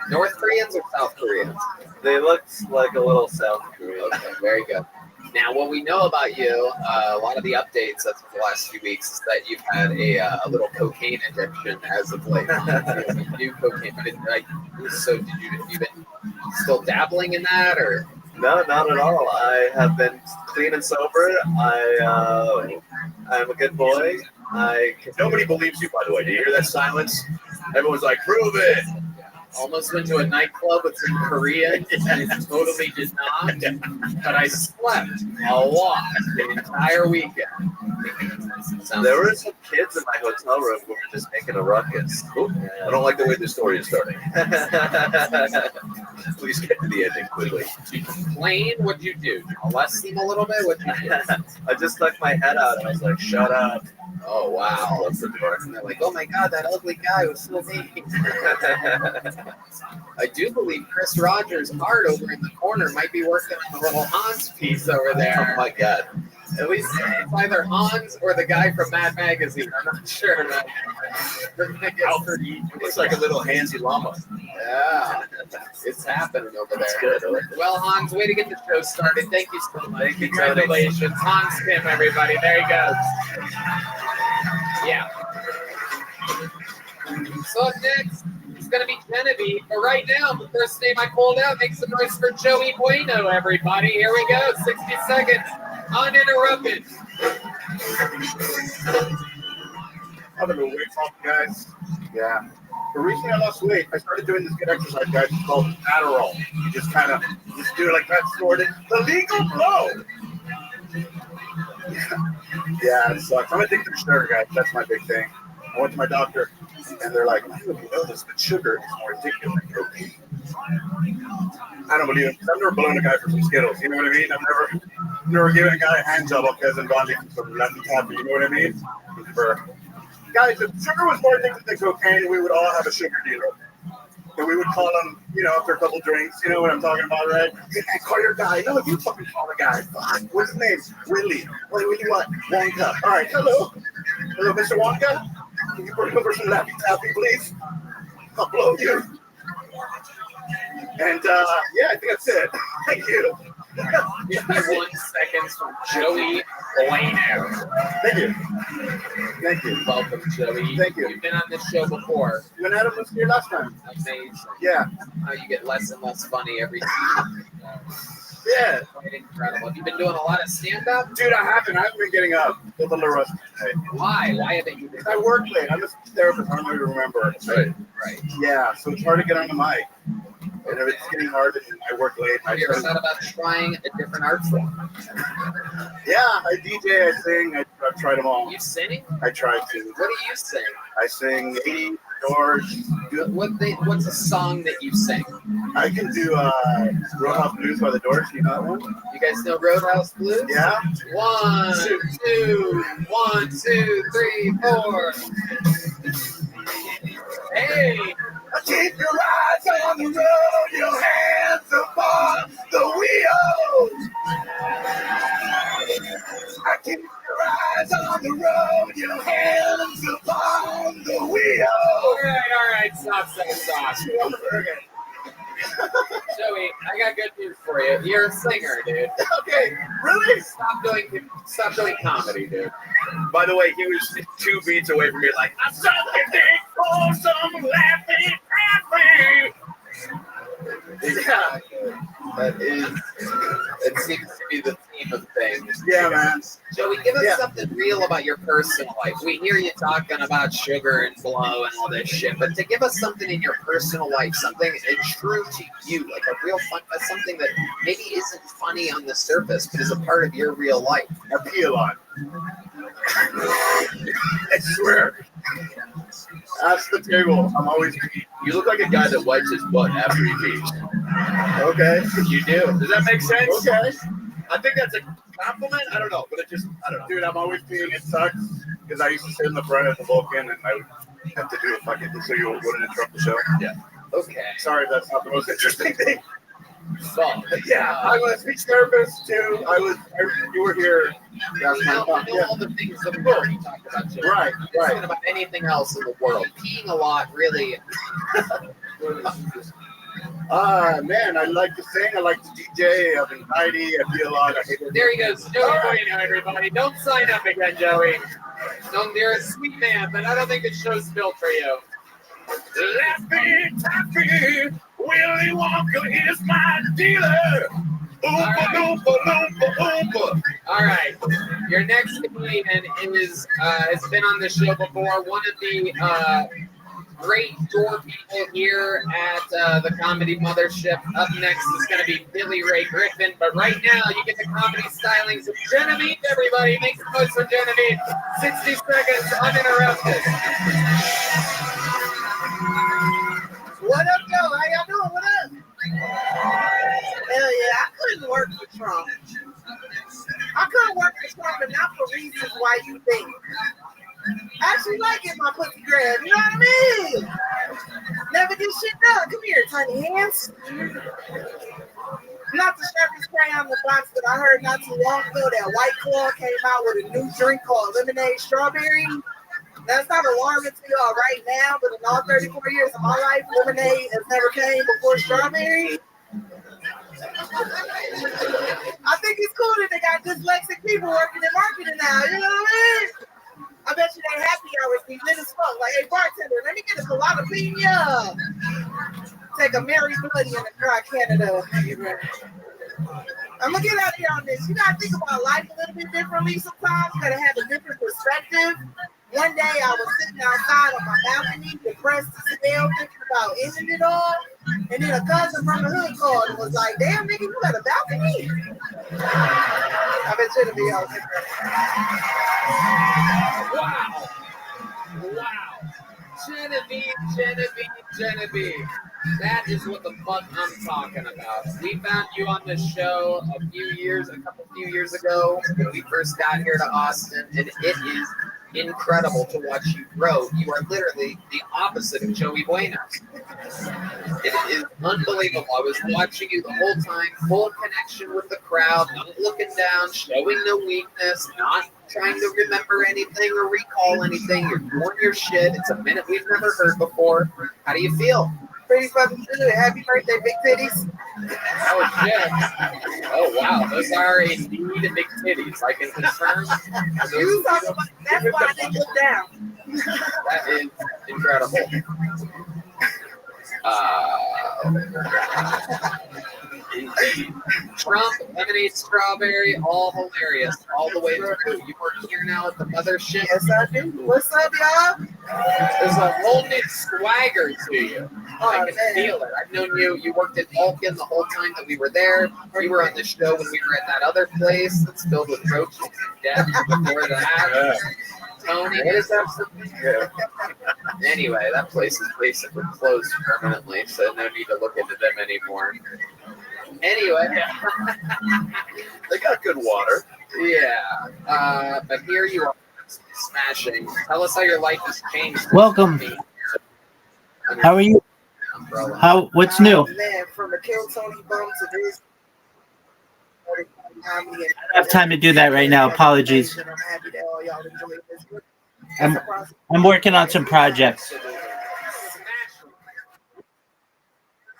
North Koreans or South Koreans? They looked like a little South Korean. Okay, very good. Now, what we know about you, a lot of the updates of the last few weeks is that you've had a little cocaine addiction as of late. New cocaine. So did you been still dabbling in that, or? No, not at all. I have been clean and sober. I'm a good boy. Nobody believes you, by the way. Do you hear that silence? Everyone's like, prove it. Almost went to a nightclub with some Koreans, and it totally did not. But I slept a lot the entire weekend. There were some kids in my hotel room who were just making a ruckus. I don't like the way this story is starting. Please get to the ending quickly. Did you complain? What'd you do? Did you molest them a little bit? What'd you do? I just stuck my head out and I was like, shut up. Oh, wow. Close the door. And they're like, oh my God, that ugly guy was so mean. I do believe Chris Rogers' art over in the corner might be working on the little Hans piece over there. Oh my God. At least it's either Hans or the guy from Mad Magazine. I'm not sure. Alfred, it's like a little handsy llama. Yeah, it's happening over there. That's good. I like that. Well, Hans, way to get the show started. Thank you so much. Thank you, Congratulations. Hans Kim, everybody. There he goes. Yeah. So up next, it's going to be Genevieve. But right now, the first name I pulled out, make some noise for Joey Bueno, everybody. Here we go. 60 seconds. Uninterrupted. I'm gonna weight off, guys. Yeah. But recently I lost weight. I started doing this good exercise, guys. It's called Adderall. You just kind of just do it like that, sort of. The legal blow. Yeah, it sucks. I'm addicted to sugar, guys. That's my big thing. I went to my doctor, and they're like, I don't know if you know this, but sugar is more addictive than cocaine. I don't believe it. I've never blown a guy for some Skittles. You know what I mean? I've never given a guy a hand job because I'm gone from some Latin taffy. You know what I mean? Guys, if sugar was more addictive than cocaine, we would all have a sugar dealer. And we would call him, after a couple drinks. You know what I'm talking about, right? Hey, man, call your guy. No, you fucking call the guy. Fuck. What's his name? Willie. Willie what? Wonka. All right, hello. Hello, Mr. Wonka. Can you bring over some Latin taffy, please? I'll blow you. And, yeah, I think that's it. Thank you. 51 seconds from Joey Bueno. Thank you. Thank you. Welcome, Joey. Thank you. You've been on this show before. You and Adam was here last time. Amazing. Yeah. You get less and less funny every time. Yeah. Quite incredible. Have you been doing a lot of stand-up? Dude, I haven't been getting up. Feel a little rusty today. Why? Why haven't you been? I work late. I'm just a therapist. I don't really remember. Right. Yeah, so it's hard to get on the mic. And if it's getting hard, and I work late. Have you ever thought about trying a different art form? Yeah, I DJ, I sing, I've tried them all. You sing? I try to. What do you sing? I sing 80, George. What's a song that you sing? I can do Roadhouse Blues by the Doors. You know that one? You guys know Roadhouse Blues? Yeah. 1, 2, 1, 2, 3, 4. Hey! Keep your eyes on the road, your hands upon the wheel. I keep your eyes on the road, your hands upon the wheel. All right, stop. Joey, I got good news for you. You're a singer, dude. Okay, really? Stop doing comedy, dude. By the way, he was 2 beats away from me, like, I suck your dick for some laughing happy. Yeah, it seems to be the theme of things. Yeah, man. Joey, give us something real about your personal life. We hear you talking about sugar and blow and all this shit, but to give us something in your personal life, something true to you, like a real fun, something that maybe isn't funny on the surface, but is a part of your real life. I pee a lot. I swear. Ask the table. I'm always peeing. You look like a guy that wipes his butt after he pees. Okay. You do. Does that make sense? Okay. I think that's a compliment. I don't know, but I don't know. Dude, I'm always peeing. It sucks because I used to sit in the front at the Vulcan and I would have to do a fucking thing so you wouldn't interrupt the show. Yeah. Okay. Sorry, that's not the most interesting thing. So, Yeah, I'm a speech therapist too. You were here. That's we my know thought. Yeah. all the things that we've already talked about, Joe. Right, It's right. not about anything else in the world. Peeing a lot, really. Man, I like to sing. I like to DJ. I've been tidy. I feel a lot. I hate it. There he goes. Joey Bueno, everybody. Don't sign up again, Joey. You're a sweet man, but I don't think the show's built for you. Laffy Taffy, Willy Wonka is my dealer. Oompa loompa loompa oompa. All right. Your next comedian has been on the show before. One of the great door people here at the Comedy Mothership. Up next is going to be Billy Ray Griffin. But right now, you get the comedy stylings of Genevieve, everybody. Make some noise for Genevieve. 60 seconds uninterrupted. What up, Joe? How y'all doing? What up? Hell yeah, I couldn't work for Trump. I couldn't work for Trump, and not for reasons why you think. I actually like it, my pussy grab. You know what I mean? Never get shit done. Come here, tiny hands. Not the sharpest crayon on the box, but I heard not too long ago that White Claw came out with a new drink called Lemonade Strawberry. That's not alarming to y'all right now, but in all 34 years of my life, lemonade has never came before strawberry. I think it's cool that they got dyslexic people working in marketing now, you know what I mean? I bet you they happy hours be lit as fuck. Like, hey, bartender, let me get a colada pina. Take a Mary Bloody in the dry Canada. I'm gonna get out of here on this. You gotta think about life a little bit differently sometimes. You gotta have a different perspective. One day I was sitting outside on my balcony, depressed as hell, thinking about ending it all. And then a cousin from the hood called and was like, damn, nigga, you got a balcony? I bet you to be out there. Wow. Genevieve. That is what the fuck I'm talking about. We found you on the show a couple few years ago when we first got here to Austin, and it is incredible to watch you grow. You are literally the opposite of Joey Bueno. It is unbelievable. I was watching you the whole time, full connection with the crowd, not looking down, showing no weakness, not trying to remember anything or recall anything. You're doing your shit. It's a minute we've never heard before. How do you feel? Pretty fucking good. Happy birthday, big titties. Oh, shit. Oh, wow. Those are indeed big titties. I can confirm. You talking about, that's why I didn't look down. That is incredible. Trump, lemonade, strawberry, all hilarious, all the way through. You work here now at the mothership. Yes, I do. What's up, y'all? There's a whole new swagger to you. I can man. feel it. I've known you. You worked at Vulcan the whole time that we were there. You were on the show when we were at that other place that's filled with roaches and death before that. Tony, what is that? Yeah. Anyway, that place is basically closed permanently, so no need to look into them anymore. Anyway. They got good water. Yeah. But here you are, smashing. Tell us how your life has changed. Welcome. How are you? What's new? Man, from the Kill Tony bum to this. I don't have time to do that right now. Apologies. I'm happy that all y'all enjoyed this. I'm working on some projects.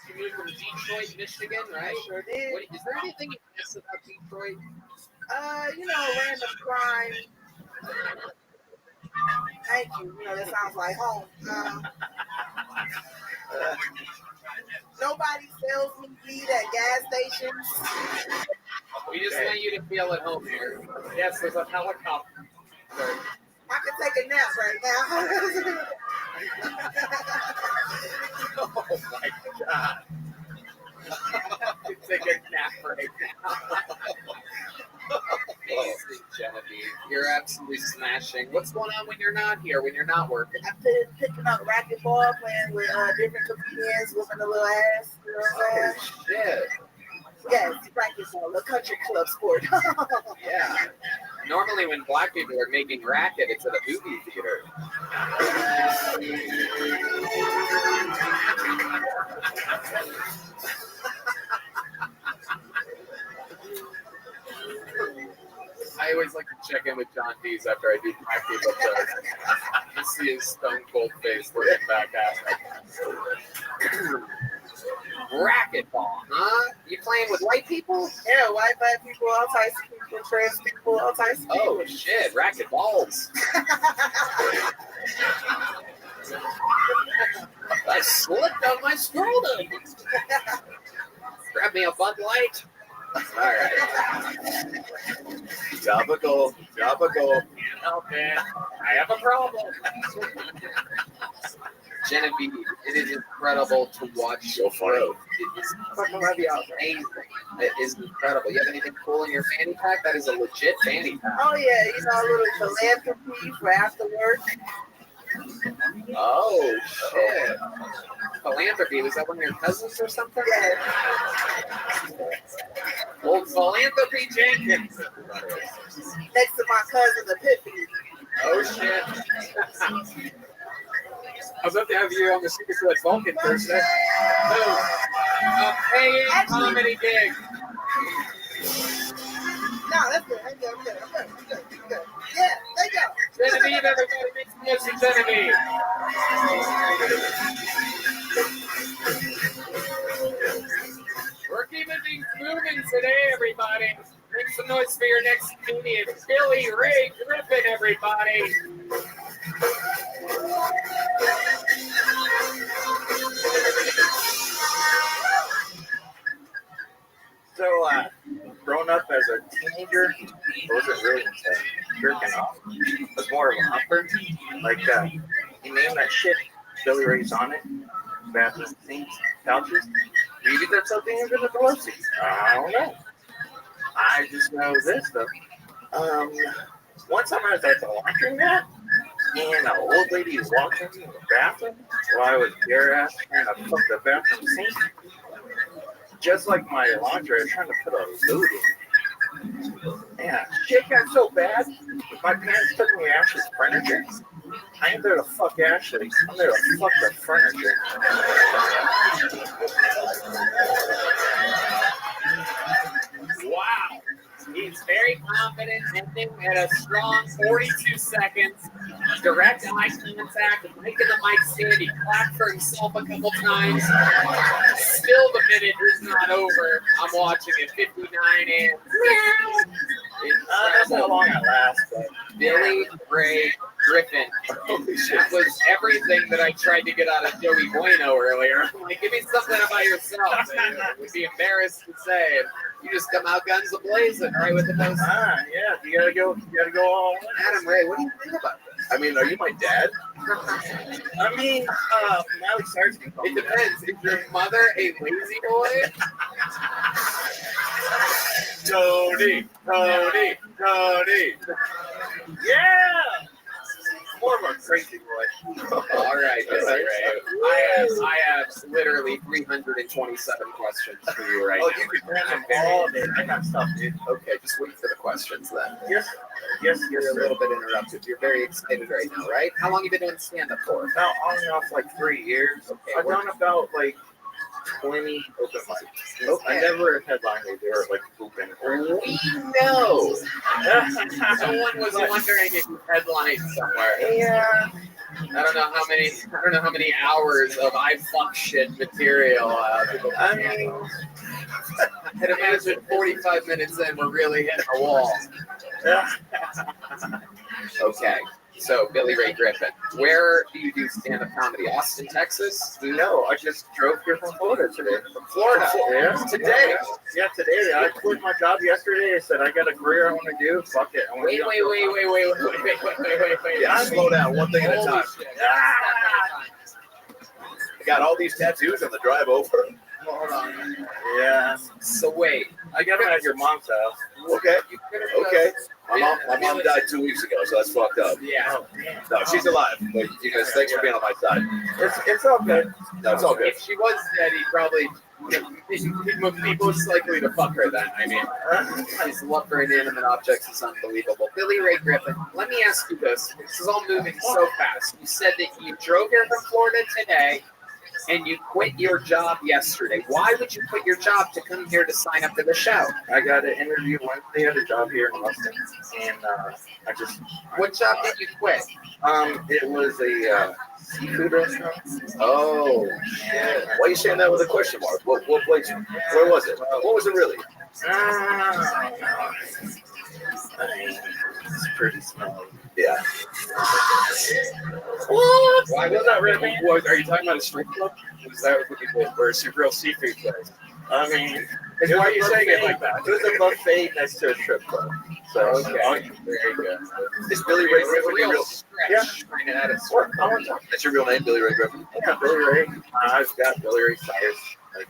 You moved from Detroit, Michigan, right? Sure did. Is there anything you miss about Detroit? Random crime. Thank you. That sounds like home. Nobody sells me weed at gas stations. We just want you to feel at home here. Yes, there's a helicopter. I can take a nap right now. Oh my God. Take a nap right now. Amazing, Genevieve. You're absolutely smashing. What's going on when you're not here, when you're not working? I've been picking up racquetball, playing with different comedians, whooping a little ass. You know what I'm saying? Shit. Yes, racquetball, a country club sport. Yeah. Normally, when black people are making racket, it's at a movie theater. I always like to check in with John Dees after I do black people jokes. You see his stone cold face looking back at me. Racquetball, huh? You playing with white people? Yeah, white, black people, all types of people, trans people, all types of people. Oh shit, racquetballs. I slipped on my scrotum. Grab me a Bud Light. All right. Topical. Can't help it. I have a problem. Genevieve, it is incredible to watch. So funny. It is amazing. It is incredible. You have anything cool in your fanny pack? That is a legit fanny pack. Oh yeah, you know, a little philanthropy for after work. Oh shit. Philanthropy, was that one of your cousins or something? Old Philanthropy Jenkins. Next to my cousin Epiphany. Oh shit. I was up to have you on the Secret Select Vulcan Thursday. No. A paying comedy gig. No, that's good. I'm good. Yeah, there you go. Genevieve, everybody makes some noise for Genevieve. We're keeping things moving today, everybody. Make some noise for your next comedian, Billy Ray Griffin, everybody. So, growing up as a teenager, I wasn't really jerking off. I was more of a humper. Like, he named that shit Billy Ray's on it. Bathroom sinks, couches. Maybe that's something into the door seat. I don't know. I just know this, though. One time I was at the laundromat, and an old lady walked into the bathroom while I was bare ass trying to fuck the bathroom sink. Just like my laundry, I was trying to put a load in. Man, shit got so bad. My parents took me to Ashley's furniture. I ain't there to fuck Ashley. I'm there to fuck the furniture. Wow. He's very confident, ending at a strong 42 seconds. Direct eye contact, mic in the mic stand. He clapped for himself a couple times. Still, the minute is not over. I'm watching it. 59 and That's how long it lasts. But Billy Ray Griffin. That was everything that I tried to get out of Joey Bueno earlier. I'm like, give me something about yourself. I would be embarrassed to say. You just come out guns a-blazing, right, with the most. Yeah, you gotta go all in. Adam Ray, what do you think about this? I mean, are you my dad? I mean, Miley Cyrus can call It depends. Is your mother a lazy boy? Tony. Yeah! More of a crazy boy. All right, Billy Ray. I have literally 327 questions for you right Oh, now. you can grab them all day. I got stuff, dude. Okay, just wait for the questions then. Yes, You're a sir. little bit interrupted. You're very excited right now, right? How long have you been doing stand-up for? Now, on and off, like 3 years. Okay, I've done about, like, 20 open mics. I never headlined they were, like, pooping. We know. Someone was wondering if you headlined somewhere. Yeah. I don't know how many hours of I fuck shit material. I mean, I'd imagine 45 minutes in, we're really hitting a wall. Okay, so Billy Ray Griffin, where do you do stand-up comedy? Austin, Texas? no, I just drove here from Florida today. From Florida? Yeah. Today? Yeah, today. I quit my job yesterday. I said, I got a career I want to do. Fuck it. I want Wait. Yeah, slow down, one thing at a Holy time. shit. I got all these tattoos on the drive over. Hold on. Yeah. So wait. I got them at your mom's house. Okay. You could have Okay. My mom died 2 weeks ago, so that's fucked up. Yeah. No, she's alive. But you guys, thanks for being on my side. It's all good. No, it's all good. If she was dead, he'd probably be most likely to fuck her then. I mean, his love for inanimate objects is unbelievable. Billy Ray Griffin, let me ask you this. This is all moving so fast. You said that you drove here from Florida today and you quit your job yesterday. Why would you quit your job to come here to sign up for the show? I got an interview Wednesday at a job here in Austin, and I just. What job did you quit? It was a seafood restaurant. Oh, shit. Why are you saying that with a question mark? What place? Where was it? What was it really? It's pretty smelly. Yeah. Why was that really? What, are you talking about a strip club? Was that what you did? Or a real seafood place? I mean, Why are you saying it like that? it was a buffet next to a strip club. So, Okay. Very good. Is Billy Ray It's a Griffin your real real? stretch. Trying to add a what? I want to. That's your real name, Billy Ray Griffin? Yeah, Billy Ray. I've got Billy Ray Cyrus, like,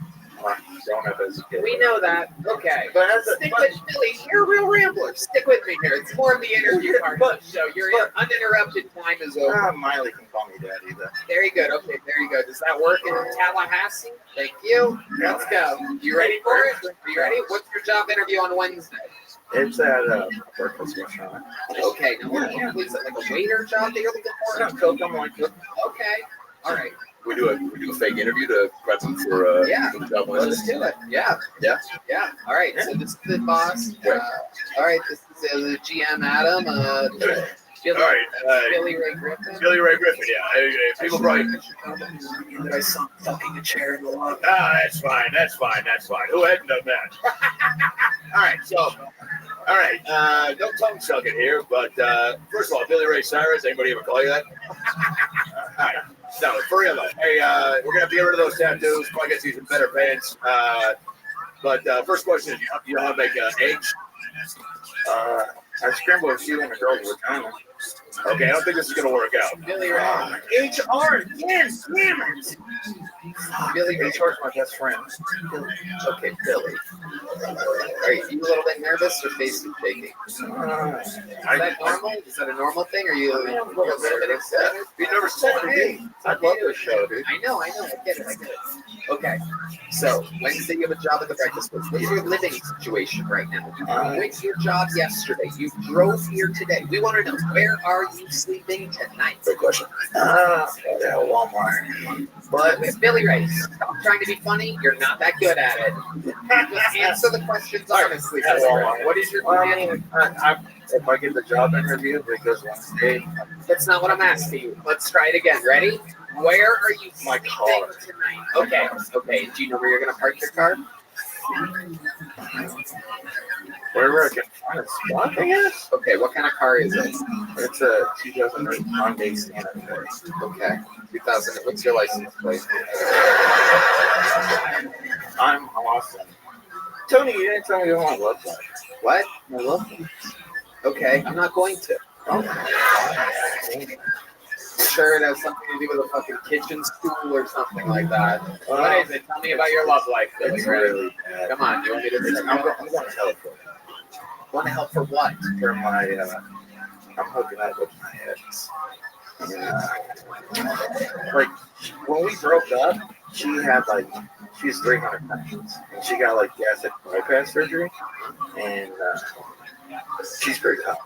growing up as a kid. We know that. Okay. But as a, Stick with Billy. You're a real rambler. Stick with me here. It's more of the interview part of the show. Your uninterrupted time is over. Miley can call me daddy, though. Very good. Okay, very good. Does that work in Tallahassee? Thank you. Let's go. You ready for it? Are you ready? What's your job interview on Wednesday? It's at a breakfast restaurant. Okay. Now, what is it, like a waiter job that you're looking for? No, cook, I'm like, cook. Okay. All right. We do a fake interview to prep them for Yeah. the job Let's Wednesday. do it. Yeah. Yeah. Yeah. All right. So this is the boss. All right. This is the GM, Adam. Billy, All right. Billy Ray Griffin. Billy Ray Griffin. Yeah. People probably. That I saw fucking a chair in the lobby. That's fine. That's fine. That's fine. Who hadn't done that? All right. So, all right. Don't tongue suck it here, but first of all, Billy Ray Cyrus. Anybody ever call you that? All right. No, for real though. Hey, we're gonna have to get rid of those tattoos. Probably get you some better pants. But first question is, you know how to make eggs? I scrambled a few in a girl's vagina. Okay, I don't think this is gonna work out. Billy Ray. HR, yes, damn it. Billy Ray. HR's my best friend. Okay, Billy. Are you a little bit nervous or face is shaking? Is that normal? Is that a normal thing? Or are you a little bit excited? Be nervous to Hey, I love this show, dude. I know. I get it. Okay, so Wednesday you have a job at the breakfast place. What's your living situation right now? You quit your job yesterday. You drove here today. We want to know, where are you sleeping tonight? Good question. Walmart. But with Billy Ray, stop trying to be funny. You're not that good at it. Just answer the questions honestly. At Billy Ray. Walmart. What is your Well, I plan? mean, if I get the job interview, if it goes Wednesday, That's not what I'm asking you. Let's try it again. Ready? Where are you My sleeping car. tonight? Okay. Do you know where you're going to park your car? wherever I can find a spot, I guess. Okay, what kind of car is it? It's a 2008 Hyundai Santa Fe. Okay, 2000. What's your license plate? I'm Austin. Tony, you didn't tell me who my love like. What? My love like. Okay, I'm not going to. Sure, it has something to do with a fucking kitchen stool or something like that. What is it? Tell me about your love life, Billy It's Ray. really bad. Come on, you want me to? I'm going to help for it. Want to help for what? For my, I'm hooking up with my ex. Like, when we broke up, she had she's 300 pounds. And she got gastric bypass surgery. And she's pretty hot.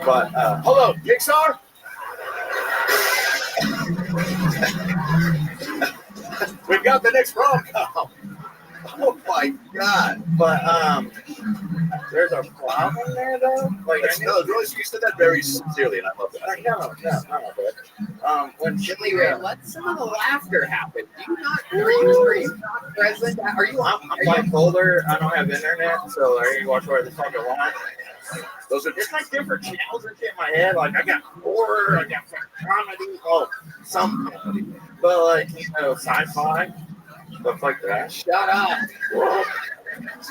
But, Hello, Pixar. We've got the next rom-com. oh my God. But, there's a problem there, though. You said that very sincerely, and I love that. No. When Billy Ray, let some of the laughter happen. Are you not present? Are you? I'm bipolar. I don't have internet, so I can watch whatever the fuck I want. It's different channels and shit in my head. I got horror, I got comedy, some comedy, but sci-fi stuff like that. Shut up.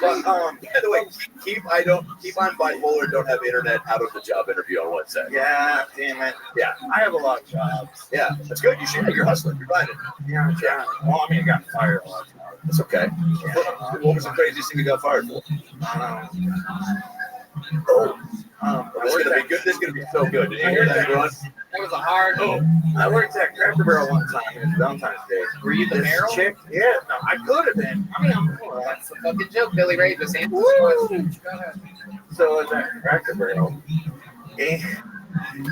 But by the way, keep on bipolar. Don't have internet out of the job interview on Wednesday. Yeah, damn it. Yeah, I have a lot of jobs. yeah, that's good. You should. You're hustling. You're grinding. Yeah. Well, I mean, I got fired a lot. That's okay. Yeah. What was the craziest thing you got fired for? This is gonna be good. This is gonna be so good. Did you hear that, Ron? That was a hard. I worked at Cracker Barrel one time in Valentine's Day. Were you the This barrel? chick? Yeah, no, I could have been. I mean, I'm cool. That's the fucking joke, Billy Ray. Just answer the question. Go ahead. So I was at Cracker Barrel, and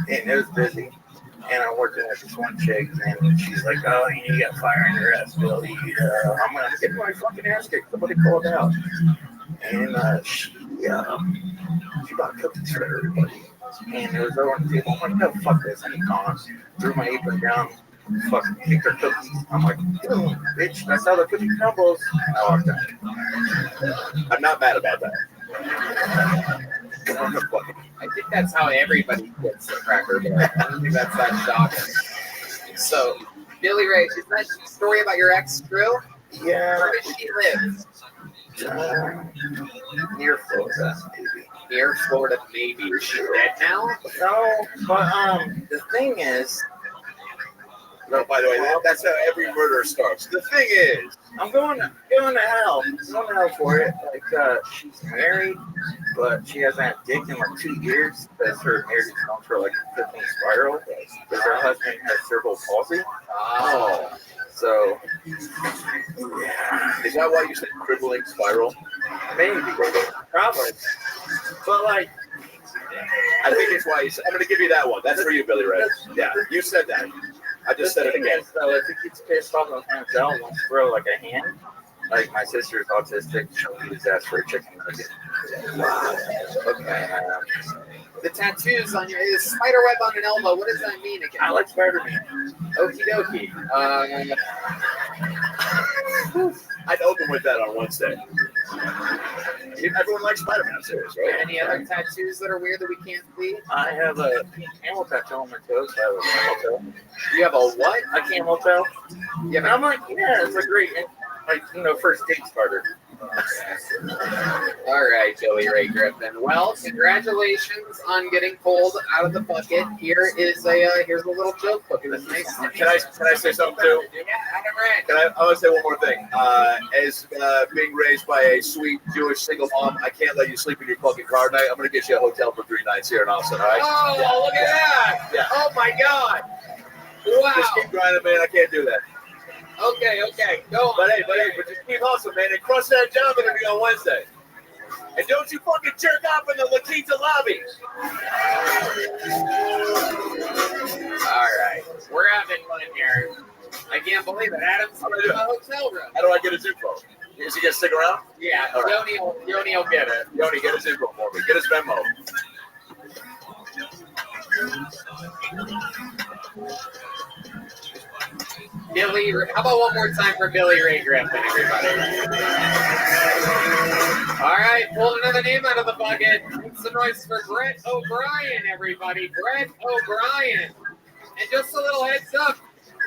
it was busy. And I'm working with this one chick, and she's like, "Oh, you got fire in your ass, Billy. I'm gonna get my fucking ass kicked. Somebody called out." And she bought cookies for everybody. And it was over on the table. I'm like, "No, fuck this. I ain't gone." Threw my apron down, fucking kicked her cookies. I'm like, "Bitch, that's how the cookie crumbles." I walked out. I'm not mad about that. I think that's how everybody gets the Cracker Barrel. I don't think that's that shocking. So, Billy Ray, is that story about your ex true? Yeah. Where does she live? Near Florida, maybe. Near Florida, maybe. Is she dead now? No, but the thing is, No, by the way, that's how every murder starts. The thing is, I'm going to hell. I'm going to hell for it. Like, she's married, but she hasn't had dick in like 2 years because her marriage is going for like a 15 spiral. Because her husband has cerebral palsy. oh, So, yeah. Is that why you said crippling spiral? maybe, probably. But like, I think it's why you said. I'm going to give you that one. That's for you, Billy Ray. Yeah, you said that. I just said it again. So if he gets pissed off on Aunt Joe and wants to throw like a hand, like my sister's autistic, she'll use that for a chicken nugget. Wow. Okay. The tattoos on your spider web on an elbow. What does that mean again? I like Spider-Man. Okie dokie. I'd open with that on Wednesday. Everyone likes Spider-Man. I'm serious, right? Any other tattoos that are weird that we can't see? I have a pink camel tattoo on my toes. I have a camel toe. You have a what? A camel toe. Yeah, And I'm like, yeah, it's a great, like, first date starter. All right, Billy Ray Griffin. Well, congratulations on getting pulled out of the bucket. Here's a little joke book. It was nice. Can I say something too? Yeah, Adam Ray. I want to say one more thing. As being raised by a sweet Jewish single mom, I can't let you sleep in your fucking car tonight. I'm going to get you a hotel for 3 nights here in Austin, all right? Oh, look at that. Yeah. Oh, my God. Wow. Just keep grinding, man. I can't do that. Okay, go on. But just keep hustling, man, and crush that job interview on Wednesday. And don't you fucking jerk off in the La Quinta lobby. All right, we're having fun here. I can't believe it. Adam's in the hotel room. How do I get his info? Is he gonna stick around? Yeah, All right. Yoni will get it. Yoni, get his info for me. Get his Venmo. Billy, how about one more time for Billy Ray Griffin, everybody? All right, pulled another name out of the bucket. It's the noise for Brett O'Brien, everybody. Brett O'Brien. And just a little heads up,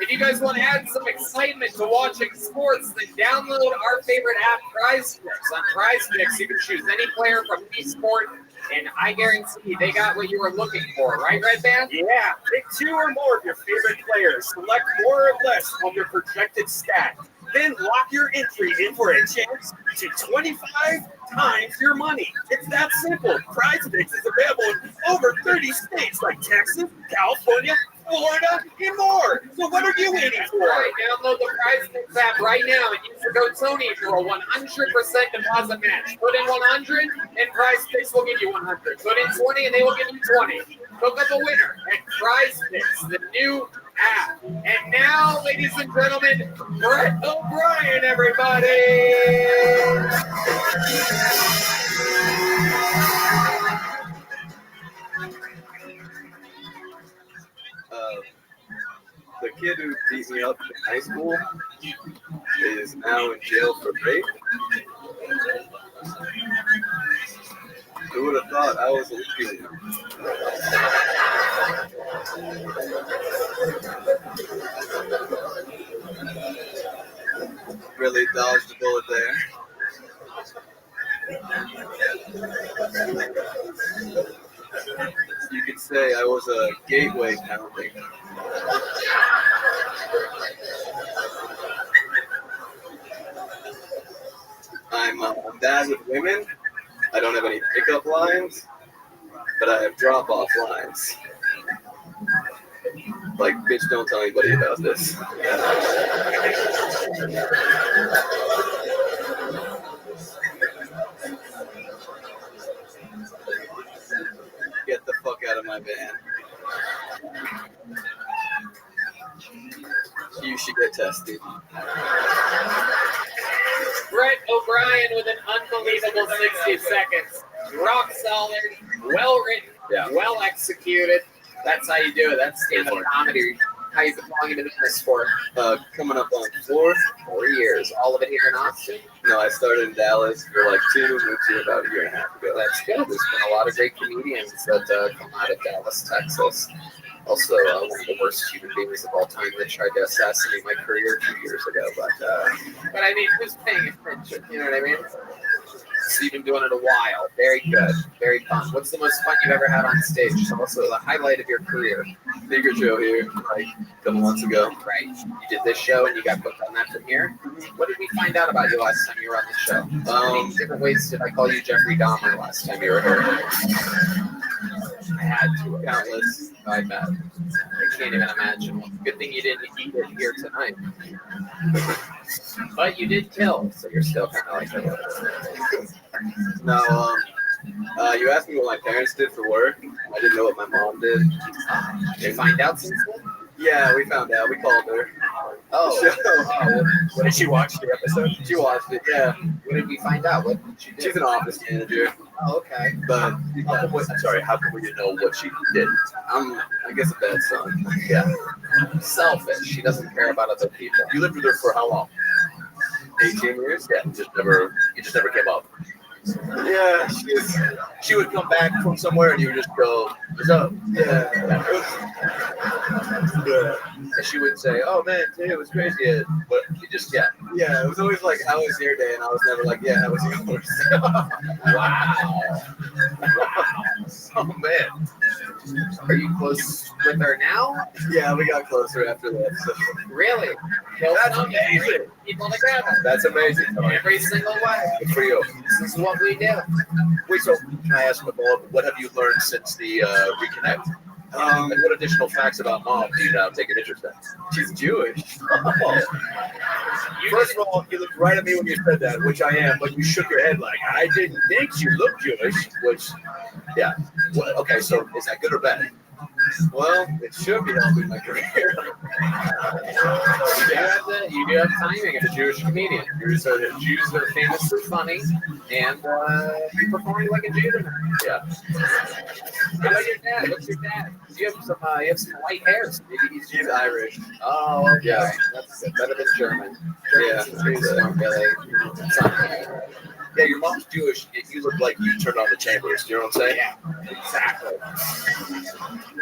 if you guys want to add some excitement to watching sports, then download our favorite app, Prize Picks. On Prize Picks, you can choose any player from each sport, and I guarantee they got what you were looking for, right, Red Band? Yeah, pick 2 or more of your favorite players. Select more or less on your projected stat. Then lock your entry in for a chance to 25 times your money. It's that simple. Prize Picks is available in over 30 states like Texas, California, Florida, and more. So what are you waiting for? Right, download the Prize Picks app right now and use the code Tony for a 100% deposit match. Put in 100 and Prize Picks will give you 100. Put in 20 and they will give you 20. Cook up a winner at Prize Picks, the new app. And now, ladies and gentlemen, Brett O'Brien, everybody. The kid who beat me up in high school is now in jail for rape. Who would have thought I was a leader? Really dodged the bullet there. You could say I was a gateway counting. I'm bad with women. I don't have any pickup lines, but I have drop-off lines. Like, bitch, don't tell anybody about this. Get the fuck out of my van. You should get tested. Brett O'Brien with an unbelievable 60 seconds. Rock solid, well written, well executed. That's how you do it. That's stand-up comedy. How you been long you been in this for? Coming up on 4 years. All of it here in Austin? No, I started in Dallas for like 2, moved here about a year and a half ago. That's good. There's been a lot of great comedians that come out of Dallas, Texas. Also, one of the worst human beings of all time that tried to assassinate my career 2 years ago. But I mean, who's paying attention? You know what I mean? So you've been doing it a while. Very good. Very fun. What's the most fun you've ever had on stage? So also the highlight of your career. Bigger show here, like a couple months ago. Right. You did this show and you got booked on that from here. What did we find out about you last time you were on the show? How many different ways did I call you Jeffrey Dahmer last time you were here? I had to. Countless. I bet. I can't even imagine. Good thing you didn't eat it here tonight. But you did kill, so you're still kind of like that. No, you asked me what my parents did for work. I didn't know what my mom did. Did you find out since then? Yeah, we found out. We called her. What did she watch the episode? She watched it, yeah. What did we find out? What did she do? She's an office manager. Oh, okay. But how come we didn't know what she did? I guess a bad son. Yeah. Selfish. She doesn't care about other people. You lived with her for how long? 18 years? Yeah, you just never came up. Yeah, she would come back from somewhere and you would just go, what's up? Yeah. And she would say, oh man, today was crazy. But you just, Yeah, it was always like, how was your day? And I was never like, yeah, how was yours? Wow. Oh man. Are you close with her now? Yeah, we got closer after that. So. Really? That's amazing. People together. That's amazing. Every single way. Good for you. This is what we do. Wait, so can I ask about what have you learned since the reconnect? And what additional facts about mom do you now take an interest in? She's Jewish. First of all, you looked right at me when you said that, which I am, but you shook your head like, I didn't think you looked Jewish, which, yeah. Well, okay, so is that good or bad? Well, it should be helping my career. You do have timing as a Jewish comedian. Jews are famously funny, and you perform like a Jew tonight. Yeah. How about your dad? What's your dad? You have some white hair. So maybe He's Irish. Oh, okay. Yeah. That's better than German. Yeah. Don't really. Yeah, your mom's Jewish. You look like you turned on the chambers. You know what I'm saying? Yeah, exactly.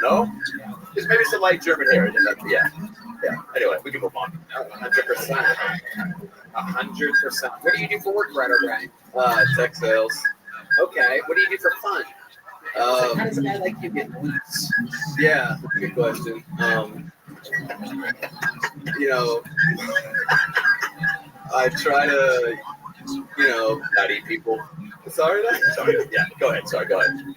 No? There's maybe some light German hair. Yeah. Anyway, we can move on. 100%. 100%. What do you do for work, Brett O'Brien? Tech sales. Okay. What do you do for fun? How does a guy like you get loose? Yeah, good question. I try to, Not eat people. sorry, Yeah, go ahead. Sorry, go ahead.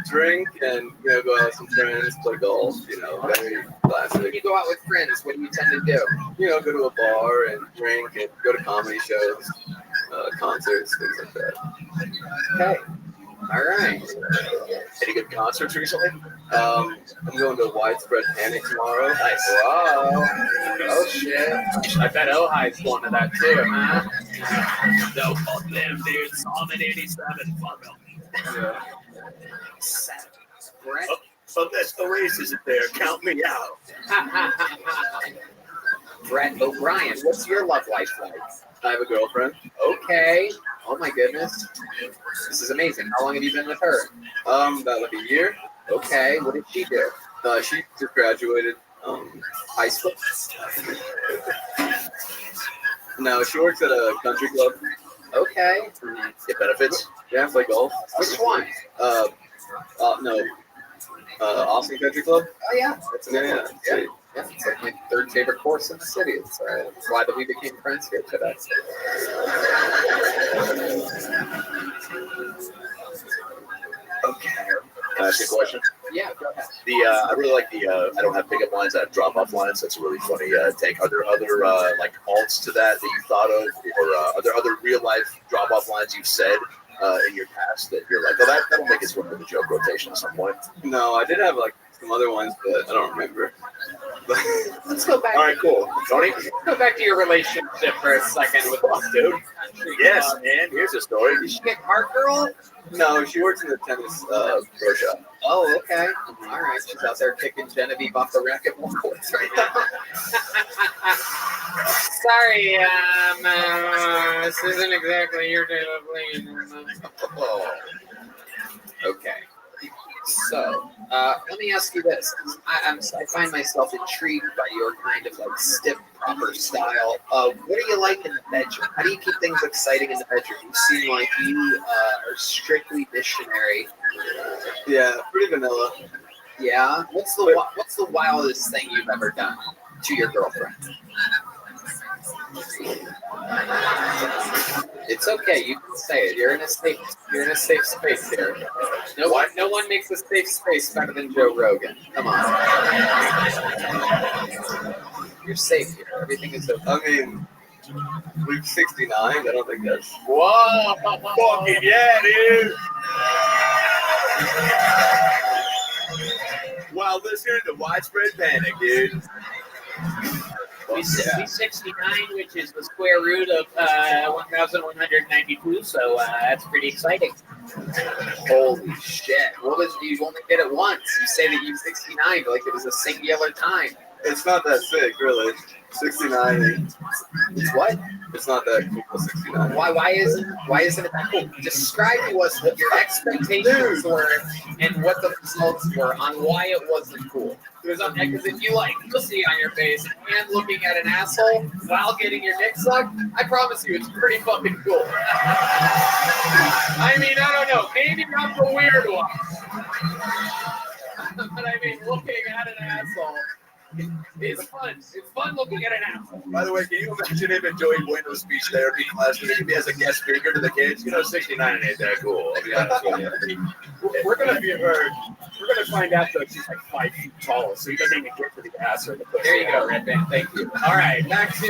drink and, go out with some friends, play golf, very When classic. you go out with friends, what do you tend to do? Go to a bar and drink and go to comedy shows, concerts, things like that. Okay. All right. Any good concerts recently? I'm going to Widespread Panic tomorrow. Nice. Wow. Oh, shit. I bet Ojai's going to that too, huh? No, fuck them, dude. Solomon 87. Fuck them. Yeah. Brett? Unless the race isn't there, count me out. Brett O'Brien, what's your love life like? I have a girlfriend. Okay. Oh my goodness. This is amazing. How long have you been with her? About like a year. Okay. What did she do? She just graduated High school? No, she works at a country club. Okay. Get benefits? Yeah, play golf. Which one? No. Austin Country Club. Oh yeah, That's yeah. yeah. It's like my third favorite course in the city. It's why we became friends here today. Okay. Can I ask you a question? Yeah, go ahead. I really like I don't have pickup lines, I have drop off lines. That's a really funny take. Are there other like alts to that you thought of, or are there other real life drop off lines you've said in your past that you're like, oh, that'll make its way into the joke rotation at some point? No, I did have like some other ones, but I don't remember. Let's go back. All right, cool. Tony? Let's go back to your relationship for a second with this dude. Yes, man. Here's a story. Did she get art girl? No, she works in the tennis pro shop. Oh, okay. All right. She's out there kicking Genevieve off the racket courts right now. Sorry, this isn't exactly your day of playing. Oh. Okay. So, let me ask you this. I find myself intrigued by your kind of like stiff, proper style. What do you like in the bedroom? How do you keep things exciting in the bedroom? You seem like you are strictly missionary. Yeah, pretty vanilla. Yeah. What's the wildest thing you've ever done to your girlfriend? It's okay. You can say it. You're in a safe space here. No one makes a safe space better than Joe Rogan. Come on. You're safe here. Everything is okay. I mean, week 69. I don't think that's. Whoa! Fucking yeah, dude. Wow, listening to widespread panic, dude. We 69, which is the square root of 1,192, so that's pretty exciting. Holy shit. What was you only did it once? You say that you 69 like it was a singular time. It's not that sick, really. 69. It's what? It's not that cool, 69. Why isn't it that cool? Describe to us what your expectations were and what the results were on why it wasn't cool. Because if you like pussy on your face and looking at an asshole while getting your dick sucked, I promise you it's pretty fucking cool. I mean, I don't know, maybe not the weird one. But I mean, looking at an asshole. It's fun. It's fun looking at an asshole. By the way, can you imagine him in Joey Bueno's speech therapy class if he has a guest speaker to the kids? 69 ain't that cool. I'll be honest with you. We're gonna find out that she's like 5 feet tall, so he doesn't even get to the ass or the pussy. There you go, Red Band. Thank you. All right, back to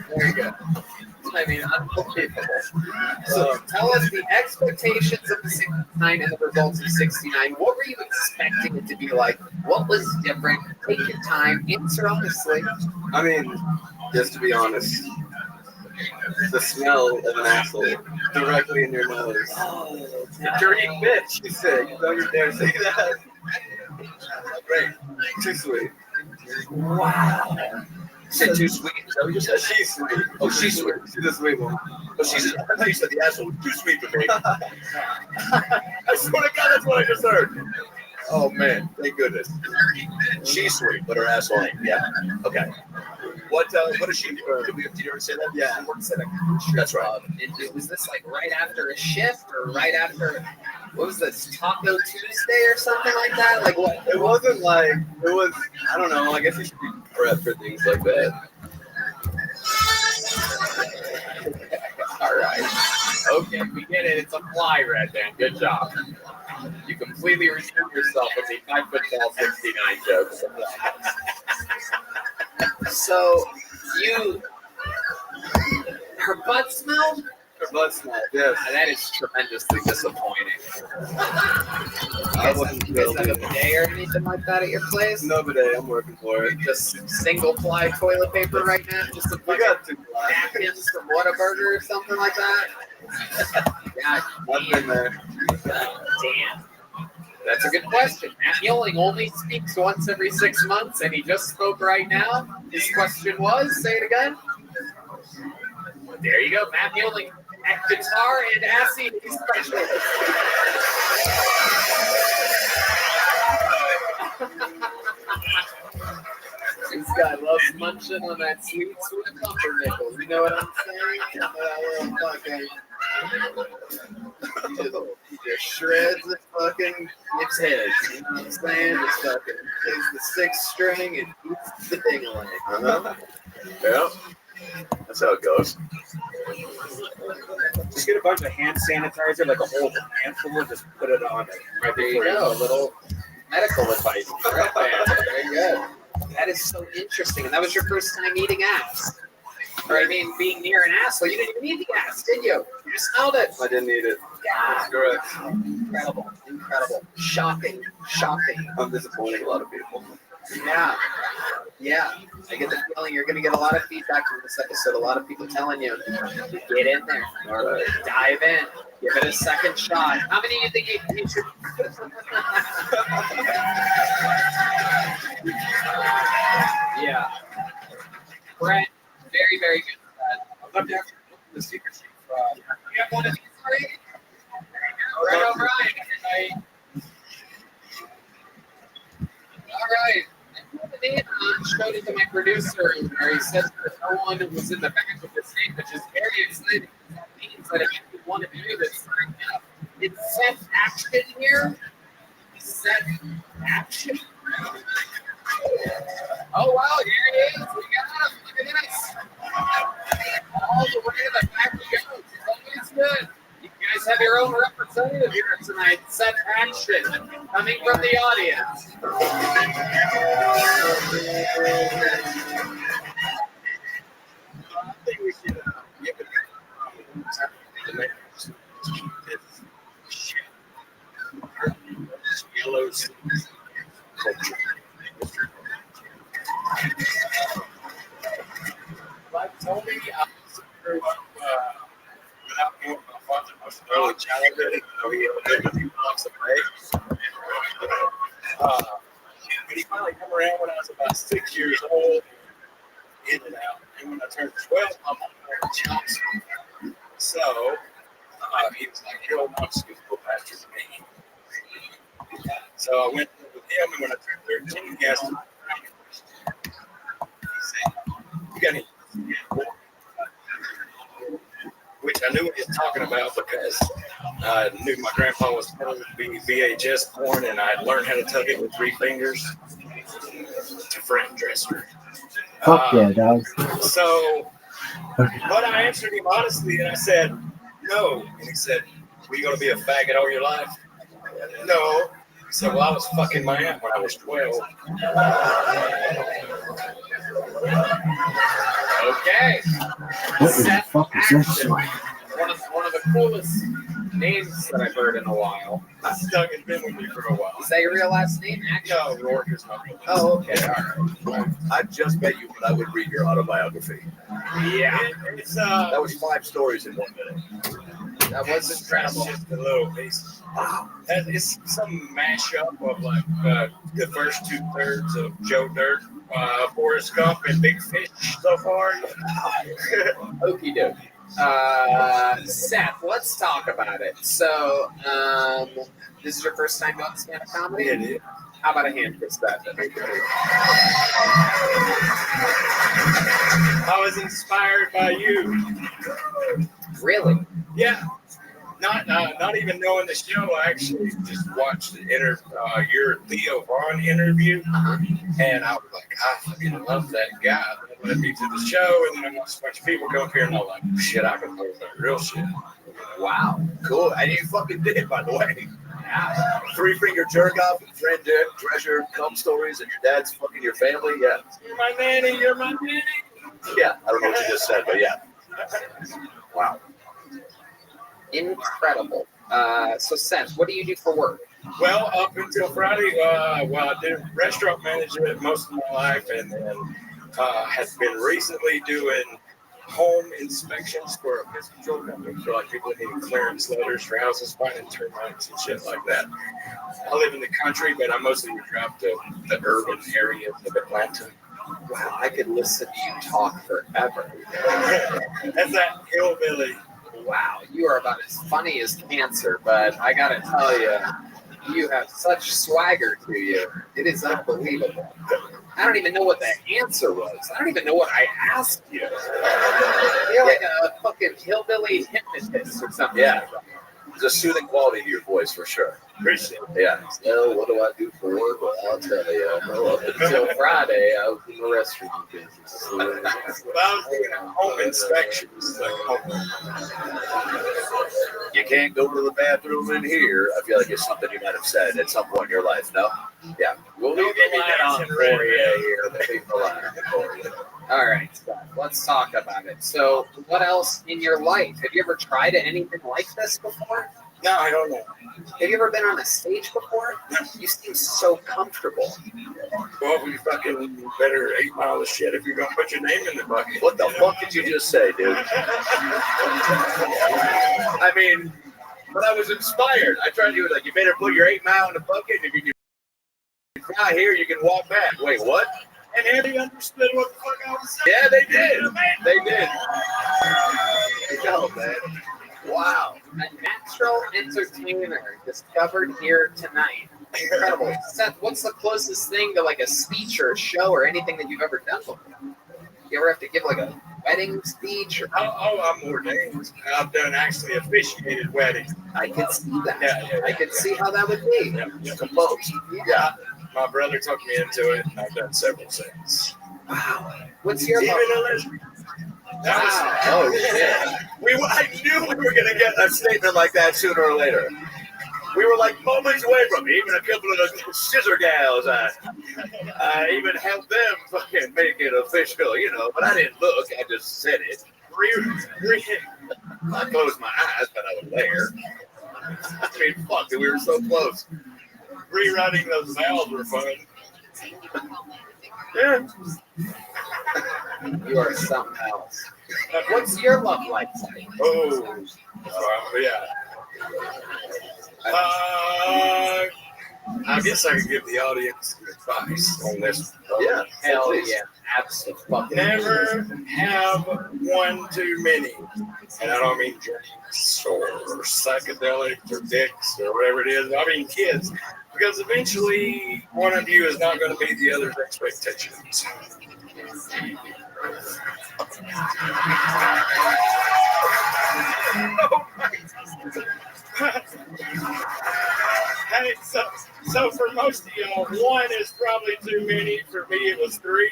there you go. I mean, unbelievable. So tell us the expectations of the 69 and the results of 69. What were you expecting it to be like? What was different? Take your time. Answer honestly. I mean, just to be honest, the smell of an asshole directly in your nose. Oh, dirty bitch, you say. Don't you dare say that. Great. Too sweet. Wow. You said too sweet? Is that what you said? She's sweet. Oh, she's sweet. She's a sweet one. Oh, she's. I thought you said the asshole was too sweet for me. I swear to God, that's what I just heard. Oh, man. Thank goodness. She's sweet, but her asshole ain't. Yeah. Okay. What does she do? Did you ever say that? Yeah. She works at a that's right. And was this like right after a shift or right after, what was this, Taco Tuesday or something like that? Like what? It wasn't like, it was, I don't know. I guess you should be prepped for things like that. All right. Okay, we get it. It's a fly, Red Band. Good job. You completely redeemed yourself with the 5 foot tall 69 jokes. So, her butt smelled? Her butt smelled, yes. That is tremendously disappointing. I wasn't You guys have a bidet or anything like that at your place? No bidet, I'm working for it. Just single ply toilet paper right now? Just some We got 2 napkins from Whataburger or something like that? God, I've been there. damn. That's a good question. Matt Muelling only speaks once every 6 months, and he just spoke right now. His question was, say it again. There you go, Matt Muelling, at guitar and assy specialist. This guy loves munching on that sweet pumpernickel. You know what I'm saying? That little fucking He just shreds the fucking its heads. You know what I'm saying? Just fucking takes the sixth string and eats the ding-a-ling. Yeah. That's how it goes. Just get a bunch of hand sanitizer, like a whole handful, and just put it on it. Right there you go. A little medical advice right there. Very good. That is so interesting. And that was your first time eating ass. Or I mean, being near an ass. Well, you didn't even eat the ass, did you? You just smelled it. I didn't eat it. Yeah. Correct. Incredible. Incredible. Shocking. Shocking. I'm disappointing a lot of people. Yeah. Yeah. I get the feeling you're going to get a lot of feedback from this episode. A lot of people telling you, get in there. All right. Dive in. Give it a second shot. How many do you think you should? Yeah. Brett, very, very good. I'd love to have the secret sheet. You have one of these already? Brett O'Brien, everybody. All right. I put the name on, showed it to my producer, where he says that no one was in the back of this name, which is very exciting. That means that if you want to do this right now, it's set action here. Set action. Oh, wow, here he is. We got him. Look at this. All the way to the back he goes. It's always good. You guys have your own representative here tonight. Set action. Coming from the audience. I think we should give it yellows culture. Like told me, I grew up without going to my father most early childhood. He lived a few blocks away. But he finally came around when I was about 6 years old, in and out. And when I turned 12, my mom married Johnson. So he was like, your old mom's school pastor to me. So I went with him, and when I turned 13, he asked me, he said, you got any? Which I knew what he was talking about because I knew my grandpa was supposed to be VHS porn, and I learned how to tug it with 3 fingers to frame dresser. Fuck yeah, dog. So, but I answered him honestly, and I said, no. And he said, were you going to be a faggot all your life? No. He said, well, I was fucking my aunt when I was 12. Okay. What the fuck is that shit? One of the coolest names that I've heard in a while. Doug has been with me for a while. Is that your real last name? No, Rourke is my real name. Oh, okay. All right. I just met you, but I would read your autobiography. Yeah. It's, That was 5 stories in 1 minute. That was incredible. Just a little piece. It's some mashup of like the first 2/3 of Joe Dirt, Forrest Gump, and Big Fish so far. Okie doke. Seth, let's talk about it. So, this is your first time going to stand-up comedy? It is. How about a hand for Seth? I was inspired by you. Really? Yeah. Not even knowing the show, I actually just watched your Theo Vaughn interview, and I was like, I fucking love that guy. That led me to the show, and then I watched a bunch of people go up here, and I'm like, shit, I can play that real shit. Wow. Cool. And you fucking did, by the way. Yeah. 3-finger jerk off, and friend treasure, cum stories, and your dad's fucking your family. Yeah. You're my nanny, you're my nanny. Yeah. I don't know what you just said, but yeah. Wow. Incredible. So, Seth, what do you do for work? Well, up until Friday, I did restaurant management most of my life, and then have been recently doing home inspections for a pest control company for like people needing clearance letters for houses, finding termites and shit like that. I live in the country, but I mostly drive to the urban areas of Atlanta. Wow, I could listen to you talk forever. That's that hillbilly. Wow, you are about as funny as cancer, but I gotta tell you, you have such swagger to you. It is unbelievable. I don't even know what the answer was. I don't even know what I asked you. You're like a fucking hillbilly hypnotist or something. Yeah. There's a soothing quality to your voice for sure. Appreciate it. Yeah. So what do I do for work? Well, I'll tell you. Up until Friday, I was in the restroom business. Well, I was doing home inspections. Like You can't go to the bathroom in here. I feel like it's something you might have said at some point in your light, no? Yeah. We'll leave the light on for you here. We'll leave the light on for you. All right, Scott, let's talk about it. So, what else in your life? Have you ever tried anything like this before? No, I don't know. Have you ever been on a stage before? You seem so comfortable. Well, we fucking better 8 Mile of shit if you're gonna put your name in the bucket. What the fuck did you just say, dude? I mean, but I was inspired. I tried to do it like, you better put your 8 Mile in the bucket, and if you can cry here, you can walk back. Wait, what? And they understood what the fuck I was saying. Yeah, they did. They did. Go, man. Wow. A natural entertainer discovered here tonight. Incredible. Seth, what's the closest thing to like a speech or a show or anything that you've ever done before? You ever have to give like a wedding speech? Or... I'm ordained. I've done actually officiated weddings. I could see that. Yeah. I could see how that would be. Yeah. Composed. Yeah. My brother took me into it. I've done several things. Wow. What's your Even a lesbian. Oh, shit. I knew we were going to get a statement like that sooner or later. We were like moments away from it. Even a couple of the scissor gals. I even helped them fucking make it official, you know. But I didn't look. I just said it. I closed my eyes, but I was there. I mean, fuck, dude, we were so close. Rewriting those vows were fun. Yeah. You are something else. What's your love life like? Oh, yeah. I guess I could give the audience advice on this. Yeah. Hell yeah. Absolutely. Never have one too many. And I don't mean drinks or psychedelics or dicks or whatever it is. I mean kids. Because eventually one of you is not going to meet the other's expectations. Hey, so for most of y'all, one is probably too many. For me, it was 3.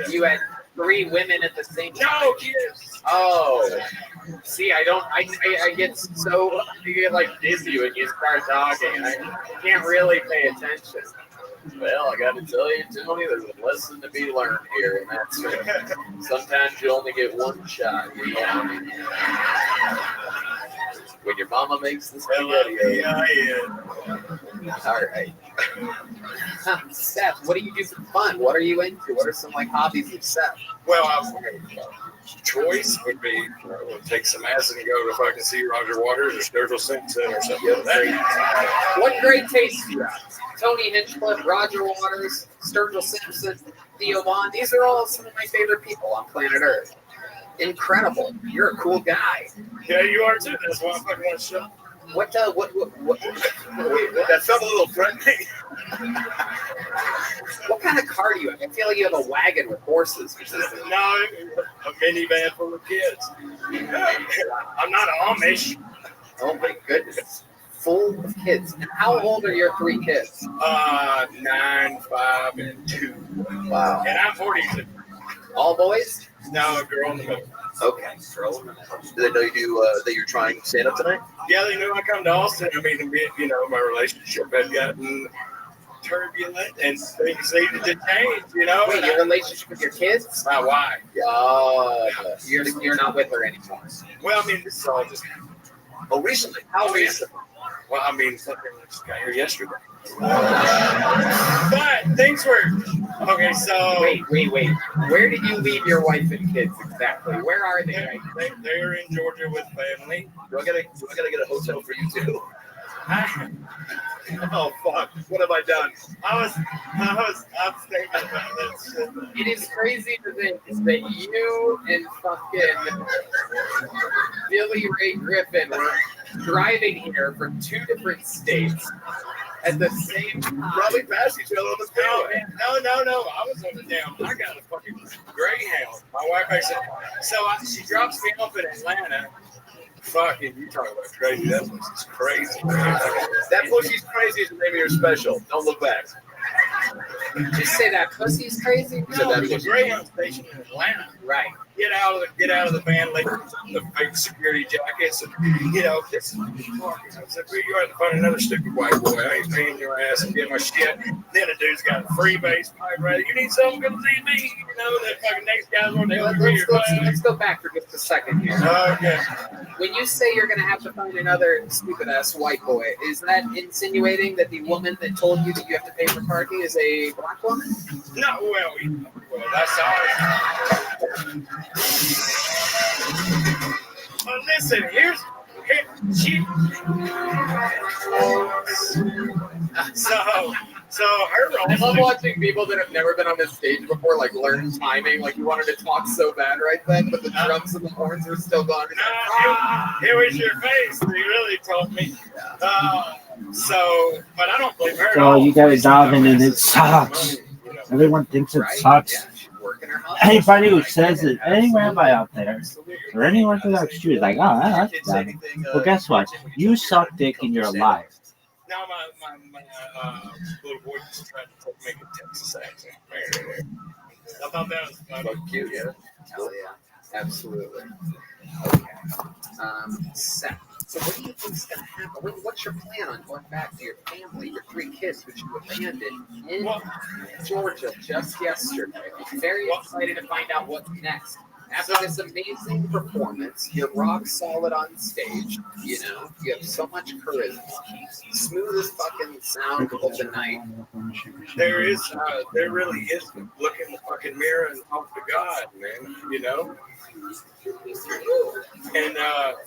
You had 3 women at the same time? No, kids. Oh. See, I get so, you get like dizzy when you start talking. I can't really pay attention. Well, I got to tell you, Tony, there's a lesson to be learned here, and that's sometimes you only get one shot. You know? When your mama makes the spaghetti. All right. Seth, what do you do for fun? What are you into? What are some like hobbies of Seth? Well, choice would be take some acid and go to fucking see Roger Waters or Sturgill Simpson or something like that. What great taste do you have? Tony Hinchcliffe, Roger Waters, Sturgill Simpson, Theo Vaughn. These are all some of my favorite people on planet Earth. Incredible. You're a cool guy. Yeah, you are too. That's why I fucking want to show. What that felt a little threatening. What kind of car do you have? I feel like you have a wagon with horses. No, a minivan full of kids. I'm not Amish. Oh my goodness. Full of kids. And how old are your 3 kids? 9, 5, and 2. Wow. And I'm 42. All boys? No, a girl in the middle. Okay. Girl in the middle. Do they know you do that you're trying stand up tonight? Yeah, they knew I come to Austin. I mean, you know, my relationship had gotten turbulent and things needed to change, you know. Wait, your relationship with your kids? My wife. You're not with her anymore. Well, I mean, this is all just. Oh, recently? How recently? Well, I mean, something just got here yesterday. But things were okay. So wait. Where did you leave your wife and kids exactly? Where are they? They're in Georgia with family. Do I gotta get a hotel for you too? Oh fuck! What have I done? I'm thinking about this. It is crazy to think that you and fucking Billy Ray Griffin were driving here from 2 different states, At the same time. Probably passed each other on the No, freeway. man. No. I was on the damn. I got a fucking Greyhound. My wife actually. So she drops me off in Atlanta. Fucking, you talk about crazy. That pussy's crazy. That pussy's crazy is the name of your special. Don't look back. Just say that pussy's crazy. No, there's a Greyhound station in Atlanta. Right. Get out of the van, like the fake security jackets, and this is fucking. I said, well, you have to find another stupid white boy. I ain't paying your ass and get my shit. Then a dude's got a freebase pipe ready. You need something good to see me. That fucking next guy's on the other Let's go back for just a second here. Okay. When you say you're going to have to find another stupid ass white boy, is that insinuating that the woman that told you that you have to pay for parking is a black woman? No, well, that's ours. But listen, so her I love watching people that have never been on this stage before, like learn timing. Like you wanted to talk so bad right then, but the drums and the horns were still gone. It was your face. They really told me. But I don't blame her. So you gotta dive in and it sucks. Everyone thinks it sucks. Anybody who says it, any rabbi out there, or anyone who likes Jews, like, oh, that's bad. Well, guess what? You suck dick in your life. Now my little boy just tried to make a Texas accent. I thought that was funny. Cute, yeah. Hell yeah. Absolutely. Okay. Seth. So what do you think is going to happen? What's your plan on going back to your family, your 3 kids, which you abandoned in Georgia just yesterday? I'm very excited to find out what's next. After this amazing performance, you're rock solid on stage. You have so much charisma, smooth as fucking sound of the night. There really is. Look in the fucking mirror and talk to God, man. And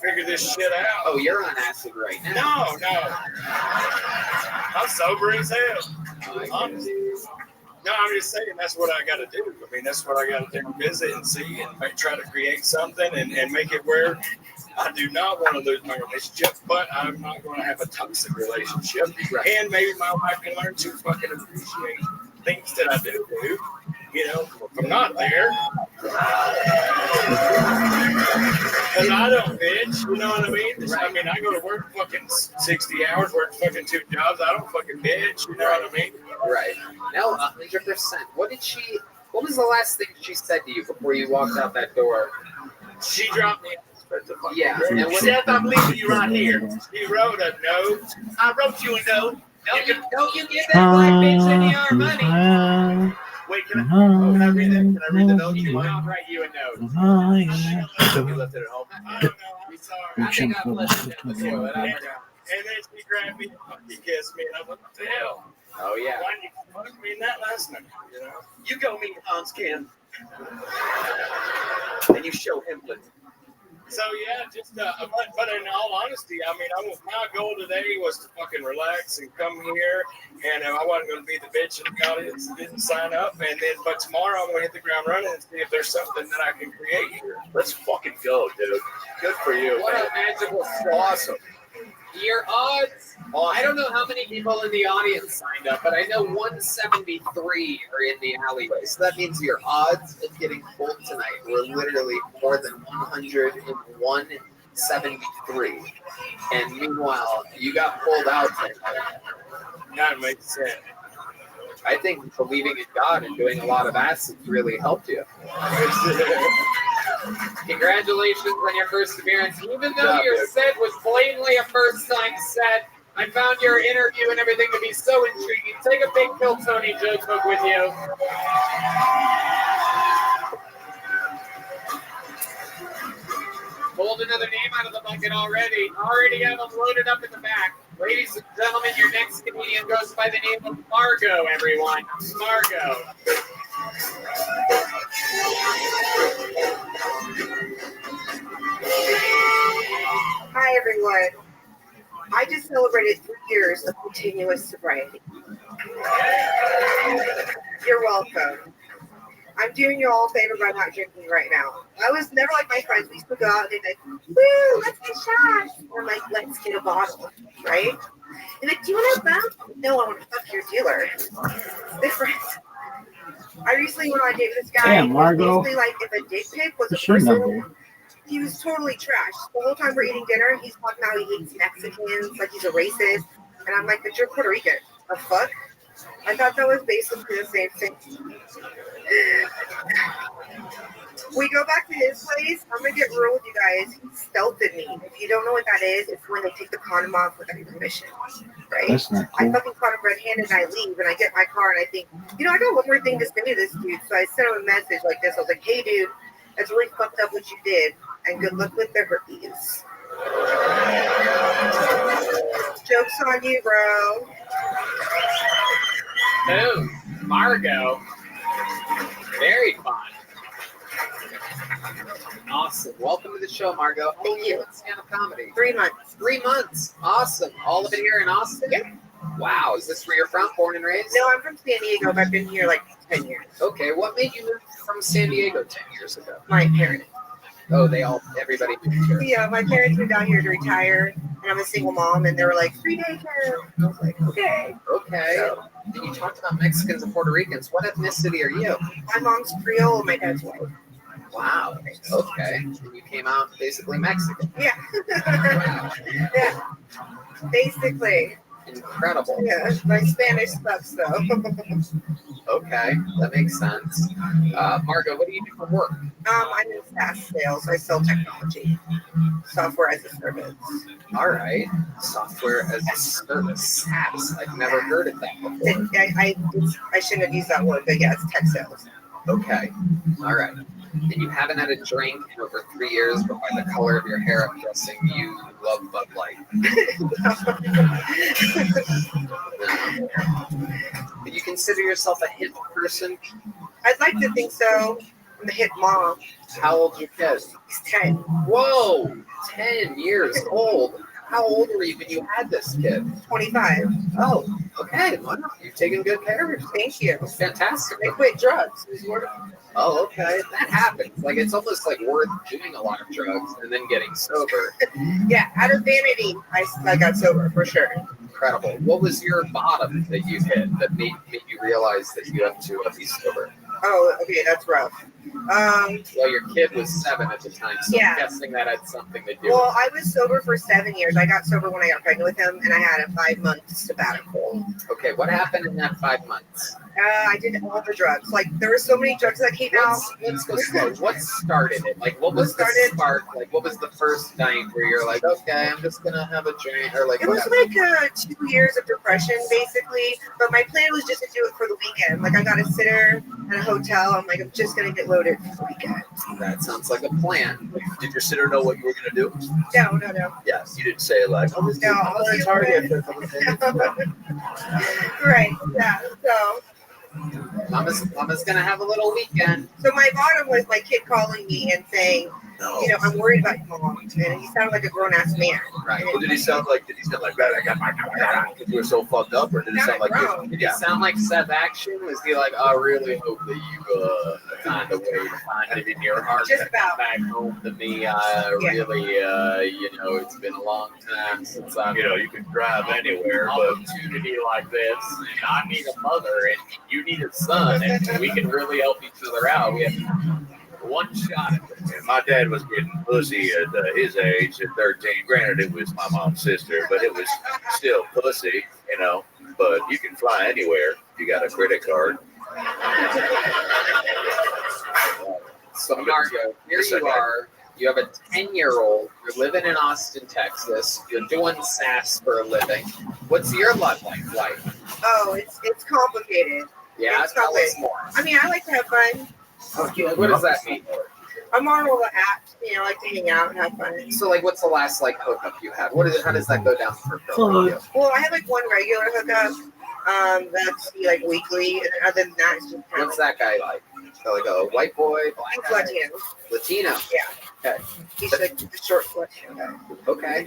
figure this shit out. Oh, you're on acid right now. No. I'm sober as hell. No, I'm just saying that's what I got to do. I mean, that's what I got to do. Visit and see and try to create something and make it where I do not want to lose my relationship, but I'm not going to have a toxic relationship. Right. And maybe my wife can learn to fucking appreciate things that I do. If I'm not there, because I don't bitch, you know what I mean? Right. I mean, I go to work fucking 60 hours, work fucking 2 jobs. I don't fucking bitch, you know what I mean? Right. No, 100%. What was the last thing she said to you before you walked out that door? She dropped me. Yeah. And Seth, I'm leaving you right here. She wrote a note. I wrote you a note. Don't you get that black bitch any of our money? Wait, can I read it? Can I read the note? I'll write you a note. You left it at home. I don't know. I'm sorry. I think I left it at the toilet. I forgot. And then she grabbed me and fucking kissed me, and I was like, what the hell? Oh, yeah. Why didn't you fuck me in that last night? You go meet Hans Kim. And you show him the. So yeah, just but in all honesty, I mean, my goal today was to fucking relax and come here, and I wasn't going to be the bitch in the audience that didn't sign up. But tomorrow I'm going to hit the ground running and see if there's something that I can create here. Let's fucking go, dude. Good for you. What a magical awesome. Your odds, I don't know how many people in the audience signed up, but I know 173 are in the alleyway. So that means your odds of getting pulled tonight were literally more than 173. And meanwhile, you got pulled out tonight. That makes sense. I think believing in God and doing a lot of acids really helped you. Congratulations on your first appearance. Even though your set was blatantly a first-time set, I found your interview and everything to be so intriguing. Take a big pill, Tony joke book with you. Pulled another name out of the bucket already. Already have them loaded up in the back. Ladies and gentlemen, your next comedian goes by the name of Margot, everyone. Margot. Hi, everyone. I just celebrated 3 years of continuous sobriety. You're welcome. I'm doing you all a favor by not drinking right now. I was never like my friends. We used to go out and they'd like, woo, let's get shots. Or like, let's get a bottle, right? He's like, do you want to bump? No, I want to fuck your dealer. It's different. I recently went on a date with this guy. Damn, Margo. Basically, like, if a dick pic was a What's your person, number? he was totally trash. The whole time we're eating dinner, he's talking about he hates Mexicans, like he's a racist. And I'm like, but you're Puerto Rican. The fuck? I thought that was basically the same thing. We go back to his place. I'm gonna get real with you guys. He stealthed me. If you don't know what that is, it's when they take the condom off without your permission. Right? That's not I cool. fucking caught him red-handed and I leave and I get in my car and I think, I got one more thing to say to this dude. So I sent him a message like this. I was like, hey dude, that's really fucked up what you did and good luck with the herpes. Joke's on you, bro. Boom. Margo. Very fun. Awesome. Welcome to the show, Margo. Thank you. Stand-up comedy. 3 months. 3 months. Awesome. All of it here in Austin? Yep. Wow. Is this where you're from? Born and raised? No, I'm from San Diego, but I've been here like 10 years. Okay. What made you move from San Diego 10 years ago? My parents. Oh, everybody moved here. Yeah, my parents moved out here to retire, and I'm a single mom, and they were like, free daycare. I was like, okay. Okay. So, And you talked about Mexicans and Puerto Ricans. What ethnicity are you? my mom's Creole, my dad's white. Wow. Okay. And you came out basically Mexican. Yeah. Yeah. Basically. Incredible. Yeah. My Spanish sucks, though. Okay. That makes sense. Margo, what do you do for work? I'm in SaaS sales. I sell technology, software as a service. All right. Software as a service. SaaS. I've never heard of that before. I shouldn't have used that word, but yeah, it's tech sales. Okay. All right. And you haven't had a drink in over 3 years, but by the color of your hair, I'm guessing you love Bud Light. Do you consider yourself a hip person? I'd like to think so. I'm a hip mom. How old's your kid? He's 10. Whoa, 10 years old. How old were you when you had this kid? 25. Oh, okay. Well, you've taken good care of yourself. Thank you. Fantastic. I quit drugs. Oh, okay. That happens. Like, it's almost like worth doing a lot of drugs and then getting sober. Yeah, out of vanity, I got sober for sure. Incredible. What was your bottom that you hit that made you realize that you have to be sober? Oh, okay, that's rough. Well, your kid was 7 at the time, so Yeah. I'm guessing that had something to do Well, with it. I was sober for 7 years. I got sober when I got pregnant with him, and I had a 5-month sabbatical. Okay, what happened in that 5 months? I did all the drugs. Like, there were so many drugs that came out. Let's go slow. What started it? Like, what was the spark? Like, what was the first night where you're like, okay, I'm just gonna have a drink, or like? It was like 2 years of depression, basically. But my plan was just to do it for the weekend. Like, I got a sitter at a hotel. I'm like, I'm just gonna get loaded for the weekend. That sounds like a plan. Did your sitter know what you were going to do? No. Yes, you didn't say like, oh, this No, I'm going to Target. Right. Yeah. So. Mama's gonna have a little weekend. So my bottom was my kid calling me and saying, I'm worried about your mom. And he sounded like a grown-ass man. Right. Well, did he sound like I got my because you were so fucked up, or did it sound like Did it sound like Seth Action? Was he like, I really hope that you find a way to find it in your heart Just to about. come back home to me? Really, it's been a long time since I've you can drive anywhere, an but opportunity like this, and I need a mother, and you need a son, and we can really help each other out. We have one shot at this. and my dad was getting pussy at his age at 13. Granted, it was my mom's sister, but it was still pussy, But you can fly anywhere if you got a credit card. So, Margo, here you are. You have a 10-year-old. You're living in Austin, Texas. You're doing SaaS for a living. What's your life like? Oh, it's complicated. Yeah, It's tell us complicated. more. I mean, I like to have fun. What does that mean? I'm on all the apps, I like to hang out and have fun. So, what's the last hookup you had? How does that go down for a girl? like you? Well, I have one regular hookup. That's weekly, and then other than that, it's just What's that guy like? So, like a white boy, black guy? Latino. Latino. Yeah. Okay. He's like the short Latino guy. Okay.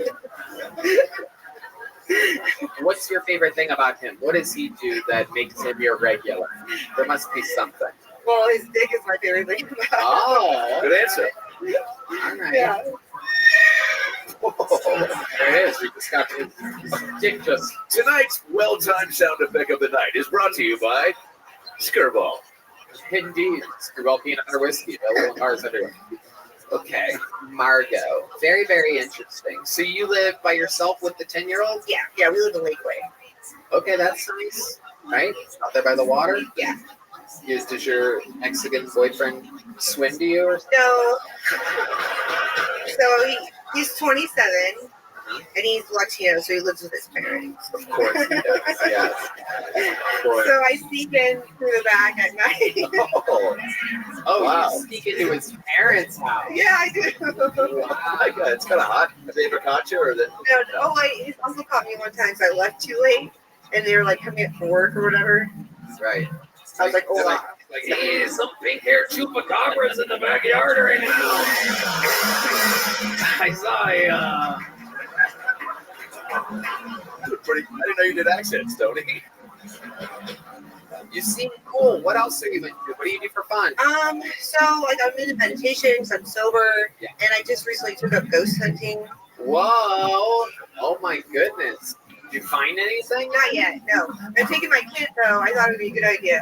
What's your favorite thing about him? What does he do that makes him your regular? There must be something. Well, his dick is my favorite thing about him. Oh, good answer. All right. Yeah. There it is. We just got his dick just. Tonight's well-timed sound effect of the night is brought to you by Skirball. Indeed. Screwball peanut butter whiskey. Available in bars everywhere. Okay. Margot. Very, very interesting. So you live by yourself with the 10-year-old? Yeah, we live in Lakeway. Okay, that's nice. Right? Out there by the water? Yeah. Does your Mexican boyfriend swim to you or something? No. So he's 27, and he's Latino, so he lives with his parents. Of course he does, yes. So I sneak in through the back at night. Oh, Wow. you sneak into his parents' house. Yeah, I do. My God, it's kind of hot. Have they ever caught you? Or Oh, wait, his uncle caught me one time, so I left too late, and they were like coming up from work or whatever. Right. I was like, oh, wow. Like, hey, some pink-haired chupacabras in the backyard right now. I saw pretty. I didn't know you did accents, Tony. You seem cool. What else are you into? What do you do for fun? So like I'm into meditation because I'm sober, and I just recently took up ghost hunting. Whoa! Oh my goodness! Did you find anything? Not yet. No. I'm taking my kid though. I thought it'd be a good idea.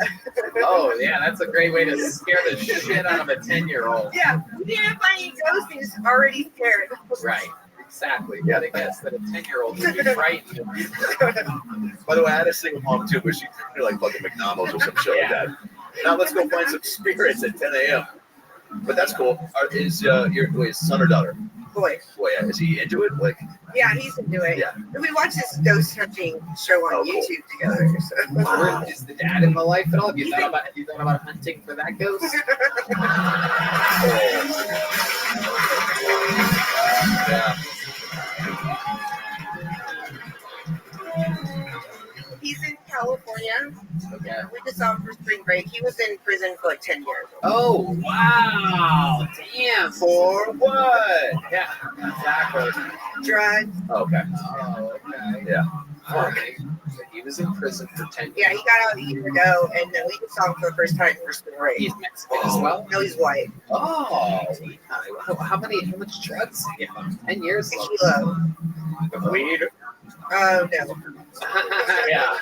Oh yeah, that's a great way to scare the shit out of a 10-year-old. Yeah, we didn't find any ghosts. He's already scared. Right. Exactly. You gotta guess that a 10-year-old would be frightened. By the way, I had a single mom too, but she took me like fucking McDonald's or some shit like that. Now let's go find some spirits at 10 a.m. But that's cool. Is your son or daughter? Boy. Boy, is he into it? Like, yeah, he's into it. Yeah. And we watched this ghost hunting show on YouTube together. So. Is the dad in the life at all? Have you thought about hunting for that ghost? Yeah. He's in California. Okay. We just saw him for spring break. He was in prison for like 10 years. Oh, wow. Damn. For what? Yeah, exactly. Drugs. Okay. Oh, okay. Yeah. Okay. So he was in prison for 10 years. Yeah, he got out a year ago, and we just saw him for the first time for spring break. He's Mexican as well? No, he's white. Oh. How much drugs did he get on? 10 years? A kilo. Of weed? Oh, no. Yeah.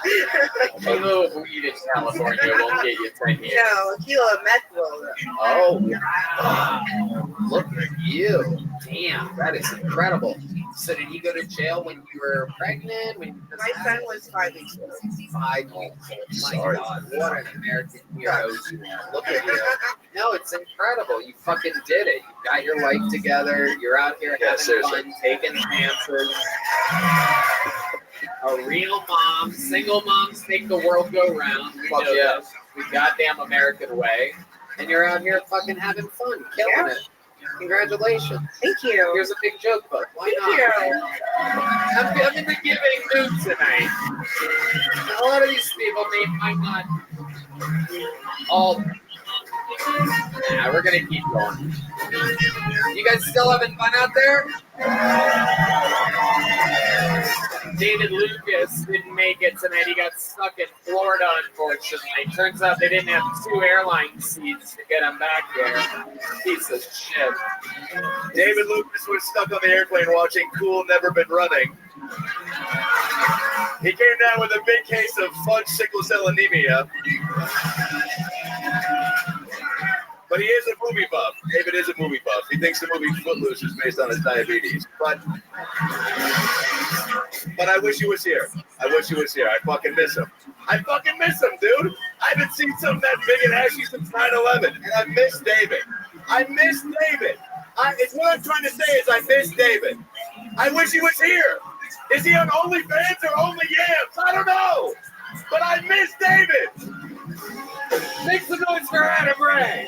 A kilo of weed in California won't get you 10 years. No, a kilo of meth will. Oh, wow. Look at you. Damn, that is incredible. So did he go to jail when you were pregnant? My son was 5 weeks old. 5 weeks old. My God, what an American hero you are. Look at you. No, it's incredible. You fucking did it. You got your life together. You're out here having fun, taking chances. A real mom. Single moms make the world go round. We know this. The goddamn American way. And you're out here fucking having fun, killing it. Congratulations. Thank you. Here's a big joke book. Why Thank not? you. I'm in the giving mood tonight. A lot of these people might not all. Nah, we're gonna keep going. You guys still having fun out there? David Lucas didn't make it tonight. He got stuck in Florida, unfortunately. Turns out they didn't have 2 airline seats to get him back there. Piece of shit. David Lucas was stuck on the airplane watching Cool Never Been Running. He came down with a big case of fudge sickle cell anemia. But he is a movie buff. David is a movie buff. He thinks the movie Footloose is based on his diabetes. But I wish he was here. I wish he was here. I fucking miss him. I fucking miss him, dude. I haven't seen something that big and ashy since 9/11. And I miss David. I miss David. It's what I'm trying to say is I miss David. I wish he was here. Is he on OnlyFans or Only Yams? I don't know. But I miss David. Make some noise for Adam Ray.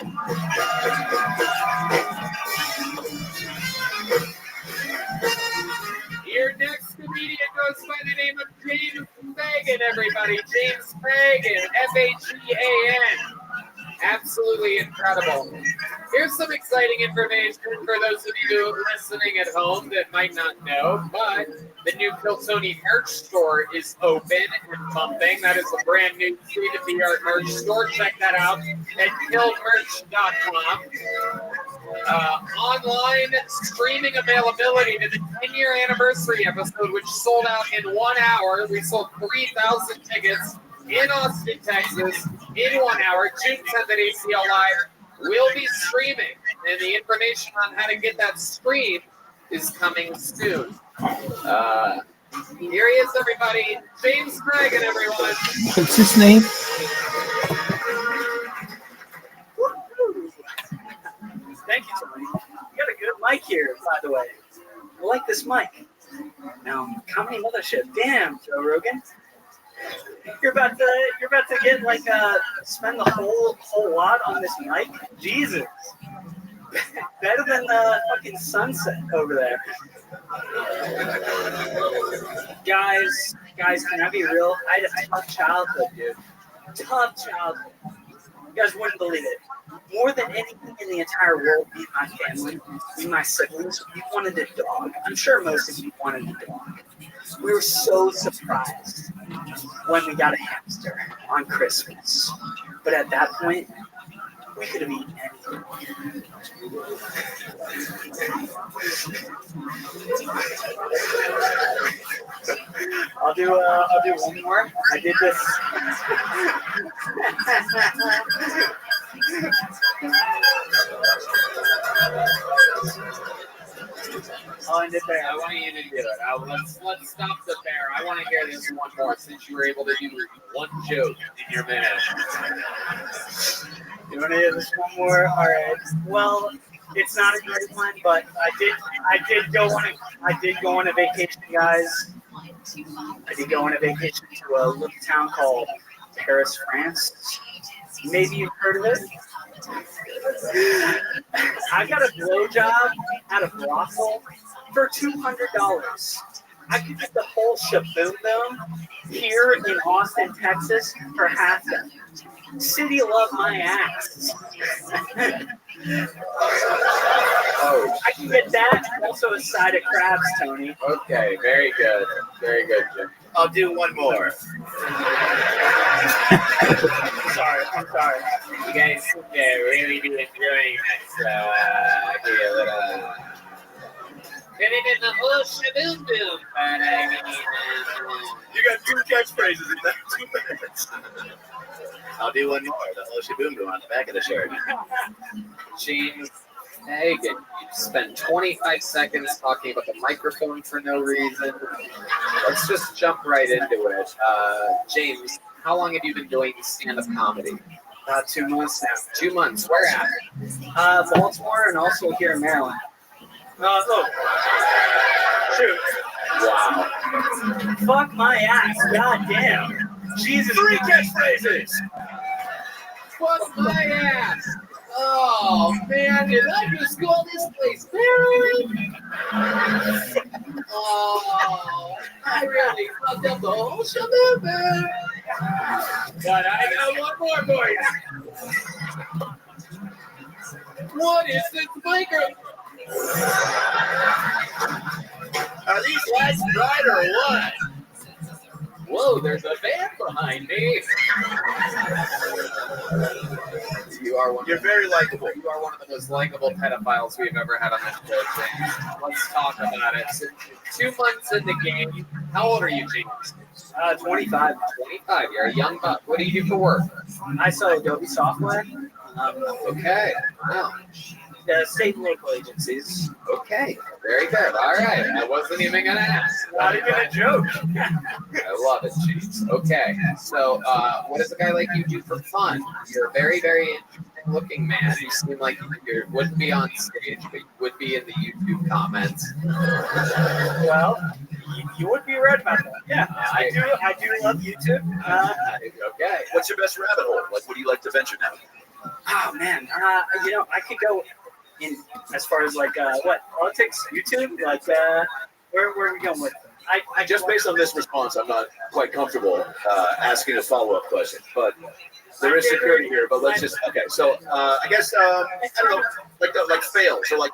Your next comedian goes by the name of James Fagan, everybody. James Fagan, Fagan. Absolutely incredible. Here's some exciting information for those of you listening at home that might not know, but the new Kiltony merch store is open and pumping. That is a brand new state-of-the-art merch store. Check that out at killmerch.com. On online streaming availability to the 10-year anniversary episode, which sold out in 1 hour. We sold 3,000 tickets in Austin, Texas, in 1 hour. June 10th at ACL Live. We'll be streaming, and the information on how to get that stream is coming soon. Here he is, everybody. James Dragon, everyone. What's his name? Thank you, Tony. You got a good mic here, by the way. I like this mic. Now, Comedy Mothership. Damn, Joe Rogan. You're about to get like spend the whole lot on this mic. Jesus. Better than the fucking sunset over there. Guys, can I be real? I had a tough childhood, dude. Tough childhood. You guys wouldn't believe it. More than anything in the entire world, me and my family, me and my siblings, we wanted a dog. I'm sure most of you wanted a dog. We were so surprised when we got a hamster on Christmas. But at that point, we could have eaten anything. I'll do one more. I did this. I'll end it there. I want you to do it. Let's stop the bear. I want to hear this one more since you were able to do one joke in your minute. You want to hear this one more? All right. Well, it's not a great one, but I did go on a vacation, guys. I did go on a vacation to a little town called Paris, France. Maybe you've heard of it. I got a blowjob at a brothel for $200. I could get the whole shaboom here in Austin, Texas for half that. City love my ass. I can get that and also a side of crabs, Tony. Okay, very good. Very good, Jim. I'll do one more. I'm sorry. You guys seem to really be enjoying this. Get it in the whole shaboom boom. But I mean, You got 2 catchphrases in that 2 minutes. I'll do one more. The whole shaboom boom on the back of the shirt. James Hagen, you spent 25 seconds talking about the microphone for no reason. Let's just jump right into it. James, how long have you been doing stand-up comedy? 2 months now. 2 months. Where at? Baltimore and also here in Maryland. Shoot. Wow. Fuck my ass. God damn. Jesus. 3 catchphrases. Fuck my ass. Oh, man, did I just call this place Mary? Oh, I really fucked up the whole shaboom. But I got one more for you. What is this microphone? Are these lights bright or what? Whoa, there's a van behind me. You're very likable. You are one of the most likable pedophiles we've ever had on this show, James. Let's talk about it. So, 2 months in the game. How old are you, James? 25. 25. You're a young buck. What do you do for work? I sell Adobe software. Okay. Wow. State and local agencies. Okay. Very good. All right. I wasn't even going to ask. Not even a joke. I love it, James. Okay. So, what does a guy like you do for fun? You're a very, very interesting looking man. You seem like you wouldn't be on stage, but you would be in the YouTube comments. Well, you would be right about that. Yeah, I do love YouTube. Okay. What's your best rabbit hole? Like, what do you like to venture down? Oh man, I could go in as far as like what politics, YouTube, like where are we going with? I just based on this response, I'm not quite comfortable asking a follow-up question, but there is security here. But let's just So I guess I don't know, like fails, so like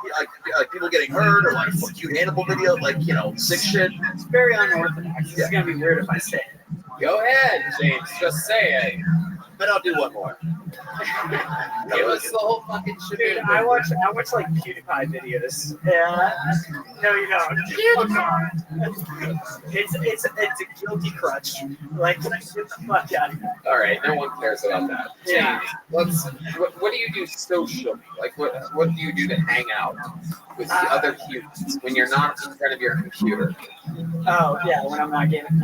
people getting hurt, or like cute animal video, like sick shit. It's very unorthodox. It's gonna be weird if I say it. Go ahead, James. Just say it. But I'll do one more. Give us the whole fucking shit. Dude, I watch like PewDiePie videos. Yeah. No, you don't. It's a guilty crutch. Like, get the fuck out of here. All right, no one cares about that. Yeah. Let's. What do you do socially? Like, what do you do to hang out with the other humans when you're not in front of your computer? Oh yeah, when I'm not gaming.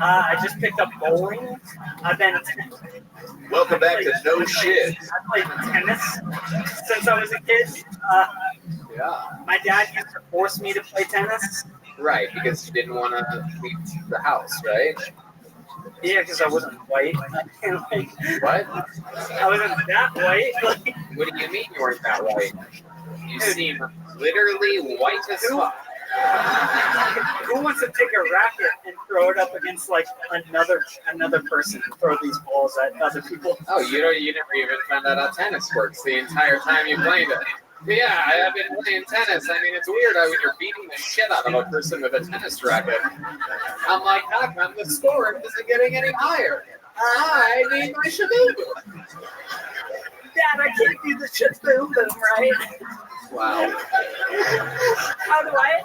I just picked up bowling. I've been. Welcome back to No Shit. I played tennis since I was a kid. Yeah. My dad used to force me to play tennis. Right, because you didn't want to leave the house, right? Yeah, because I wasn't white. Like, What? I wasn't that white. Like, What do you mean you weren't that white? You seem literally white as fuck. who wants to take a racket and throw it up against like another person and throw these balls at other people? Oh, you never even found out how tennis works the entire time you played it. But yeah, I've been playing tennis. I mean, it's weird how when you're beating the shit out of a person with a tennis racket, I'm like, how come the score isn't getting any higher? I need my shaboom. Dad, I can't do the shaboom boom, right? Wow. How do I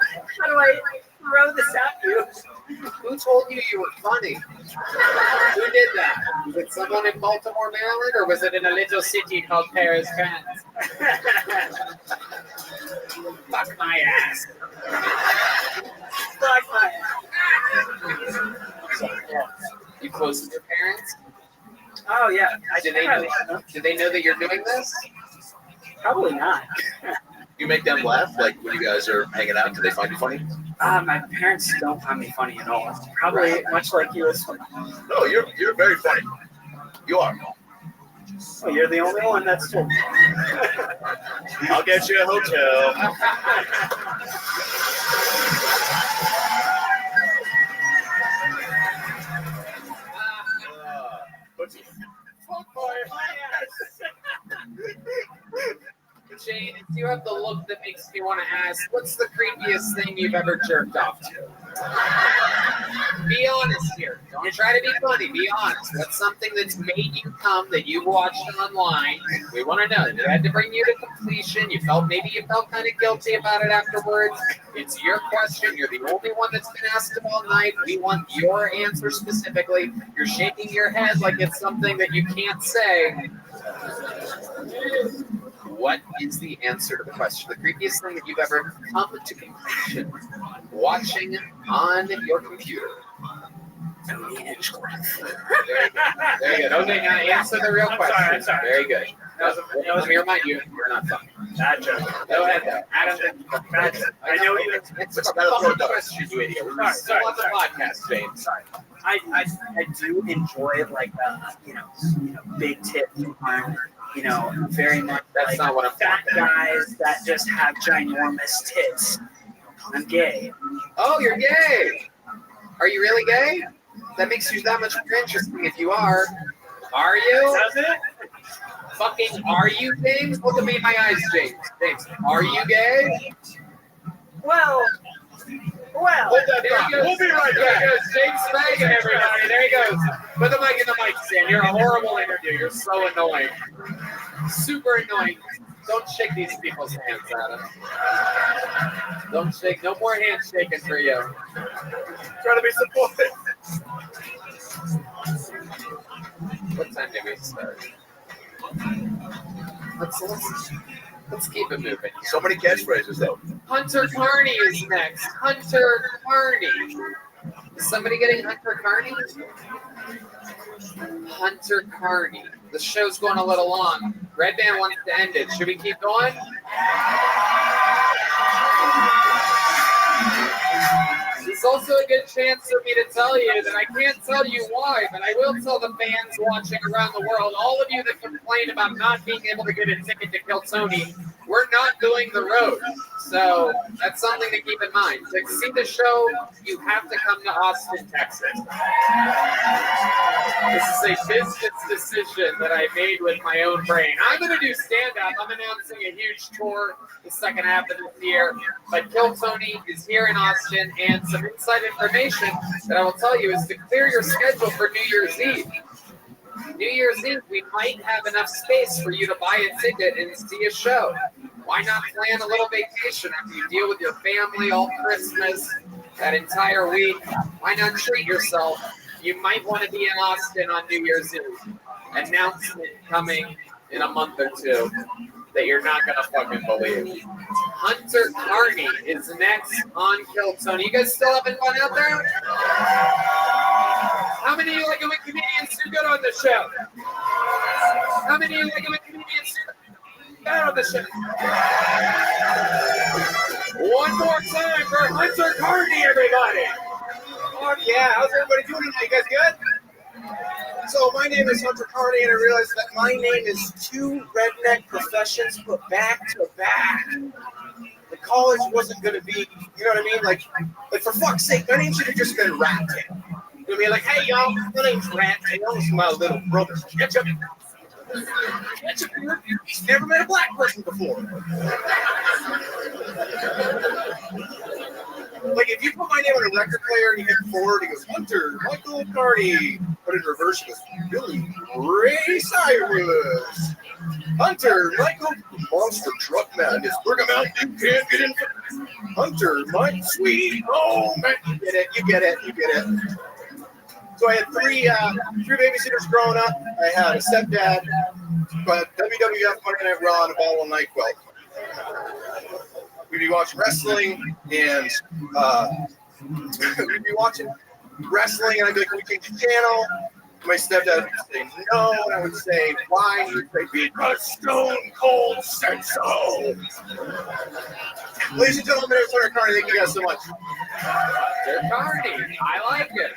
throw this at you? Who told you you were funny? Who did that? Was it someone in Baltimore, Maryland, or was it in a little city called Paris, France? Fuck my ass. Fuck my ass. You close with your parents? Oh yeah. Do they know that you're doing this? Probably not. You make them laugh, like when you guys are hanging out. Do they find you funny? My parents don't find me funny at all. Probably much like you as funny. No, you're very funny. You are. Oh, you're the only one that's told me. I'll get you a hotel. Fuck my ass. Jane, you have the look that makes me want to ask, what's the creepiest thing you've ever jerked off to? Be honest here. Don't try to be funny. Be honest. What's something that's made you come that you watched online? We want to know. It had to bring you to completion. You felt kind of guilty about it afterwards. It's your question. You're the only one that's been asked it all night. We want your answer specifically. You're shaking your head like it's something that you can't say. What is the answer to the question? The creepiest thing that you've ever come to completion watching on your computer? There you go. Don't answer the real question. I'm sorry. Very good. Let me remind you, you're not funny. Bad joke. Go ahead. Adam, bad joke. I know you. It's a fucking question, you idiot. We're still on the podcast, James. Sorry. I do enjoy like big tip porn. Very much. That's like not what I'm fat talking about. guys that just have ginormous tits. I'm gay. Oh, you're gay. Are you really gay? That makes you that much more interesting if you are. Are you? Does it? Fucking are you, James? Look at me in my eyes, James. James, are you gay? Well. Hold that thought. We'll be right back. There goes James Fagan, everybody. There he goes. Put the mic in the mic stand. You're a horrible interview. You're so annoying. Super annoying. Don't shake these people's hands, Adam. Don't shake. No more handshaking for you. Trying to be supportive. What time did we start? Let's keep it moving. So many catchphrases, though. Hunter Carney is next. Hunter Carney. Is somebody getting Hunter Carney? Hunter Carney. The show's going a little long. Red Band wants to end it. Should we keep going? It's also a good chance for me to tell you that I can't tell you why, but I will tell the fans watching around the world, all of you that complain about not being able to get a ticket to kill Tony, we're not doing the road. So that's something to keep in mind. To see the show, you have to come to Austin, Texas. This is a business decision that I made with my own brain. I'm going to do stand-up. I'm announcing a huge tour the second half of this year. But Kill Tony is here in Austin, and some inside information that I will tell you is to clear your schedule for New Year's Eve. New Year's Eve, we might have enough space for you to buy a ticket and see a show. Why not plan a little vacation after you deal with your family all Christmas, that entire week? Why not treat yourself? You might want to be in Austin on New Year's Eve. Announcement coming in a month or two that you're not going to fucking believe. Hunter Carney is next on Kill Tony. You guys still having fun out there? How many of you like it when comedians do good on the show? How many of you like it when comedians do good on the show? One more time for Hunter Carney, everybody. Fuck yeah, how's everybody doing tonight? You guys good? So my name is Hunter Carney, and I realized that my name is two redneck professions put back to back. The college wasn't going to be, you know what I mean? Like for fuck's sake, my name should have just been Rat Tail. You know what I mean? Like, hey y'all, my name's Rat Tail. This is my little brother Ketchup. Ketchup, he's never met a black person before. Like, if you put my name on a record player and you hit forward, he goes, Hunter, Michael Carney. But in reverse, he goes, Billy Ray Cyrus. Hunter, Michael, Monster Truck Madness. Bring him out, you can't get in. Hunter, my sweet home. You get it, you get it, you get it. So I had three babysitters growing up. I had a stepdad, but WWF Monday Night Raw and a bottle of NyQuil. We'd be watching wrestling, and we'd be watching wrestling, and I'd be like, can we change the channel? My stepdad would say no, and I would say why? He'd say, because Stone Cold said so. Ladies and gentlemen, it's Hunter Carney. Thank you guys so much. Hunter Carney, I like it.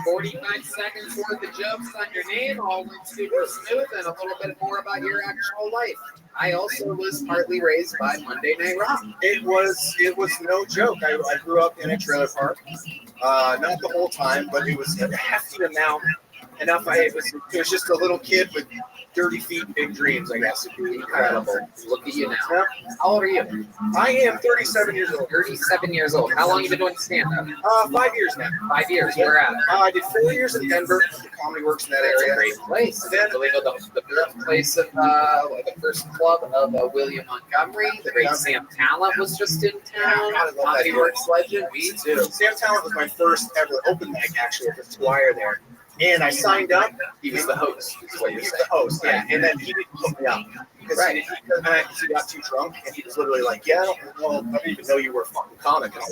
45 seconds worth of jokes on your name, all went super smooth, and a little bit more about your actual life. I also was partly raised by Monday Night Raw. It was no joke. I grew up in a trailer park, not the whole time, but it was a hefty amount. Enough. It was just a little kid with dirty feet, big dreams, I guess. Incredible. Look at you now. How old are you? I am 37 years old. 37 years old. How long have you been doing stand-up? 5 years now. 5 years. Where at? I did 4 years in Denver. The Comedy Works in that area. That's a great place. Then I believe the birthplace of the first club of William Montgomery. The great Sam Talent was just in town. Comedy Works legend. Me too. Sam Talent was my first ever open mic, actually, at the Squire there. And I signed up. He was the host. He was the host, yeah. And then he didn't put me up. Because he got too drunk, and he was literally like, yeah, I didn't even know you were a fucking comic. And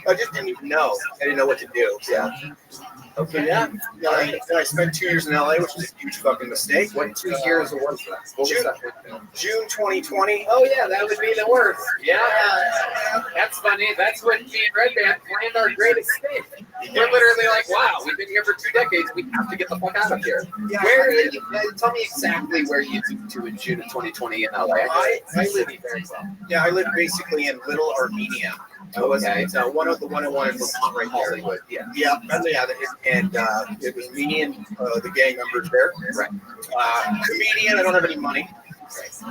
I just didn't even know. I didn't know what to do. Yeah. Okay, yeah. Then I spent 2 years in LA, which was a huge fucking mistake. What 2 years was that? June 2020. Oh, yeah, that would be the worst. Yeah. That's funny. That's when me and Red Band planned our great escape. We're literally like, wow, we've been here for 2 decades. We have to get the fuck out of here. Yeah, tell me exactly where you moved to in June of 2020 in LA. I live Yeah, I live basically in Little Armenia. Okay. It's one of the 101 in Vermont right there. Hollywood, yeah. Yeah, and it was me and the gang members there. Right. Comedian, I don't have any money.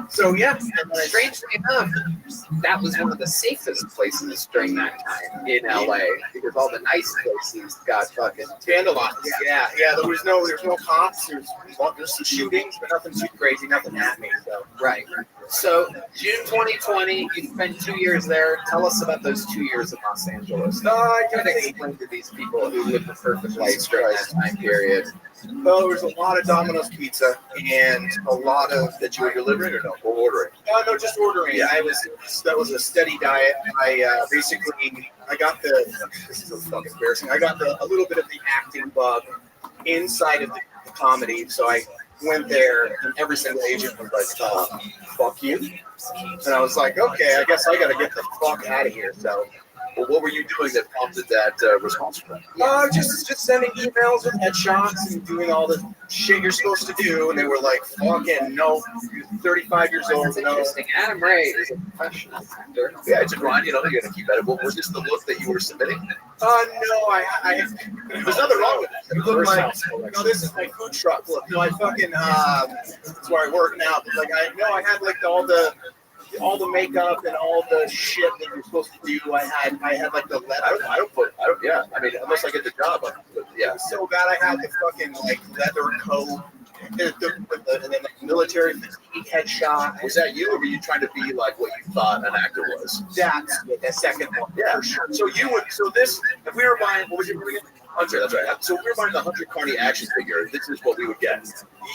So, yeah. Strangely enough, that was one of the safest places during that time in LA because all the nice places got fucking vandalized. Yeah. There was no cops. There's some shootings, but nothing too crazy. Nothing at me. So. Right. So June 2020, you spent 2 years there. Tell us about those 2 years in Los Angeles. I can explain to these people who lived the perfect life during that time period. Well, there was a lot of Domino's pizza and a lot of that you were delivering or no ordering. No, just ordering. Yeah, that was a steady diet. I got this is fucking embarrassing. I got a little bit of the acting bug inside of the comedy, so I went there and every single agent was like, fuck you. And I was like, okay, I guess I got to get the fuck out of here. So Well, what were you doing that prompted that response from them? Just sending emails with headshots and doing all the shit you're supposed to do, and they were like, "Fucking no, you're 35 years old." That's interesting. Adam Ray is a professional actor. Yeah, it's a grind. You know, you're gonna keep at it. What was this the look that you were submitting? No, I there's nothing wrong with it. You look like, no, this is my food truck look. No, I fucking, that's where I work now. But like, I had like all the makeup and all the shit that you're supposed to do. I had like the leather. Yeah. I mean, unless I get the job, yeah. It was so bad. I had the fucking like leather coat. And then the military fatigue headshot. Was that you, or were you trying to be like what you thought an actor was? That's the second one. Yeah, for sure. So this, if we were buying, what was your name again? Hunter, that's right. So if we were buying the Hunter Carney action figure, this is what we would get.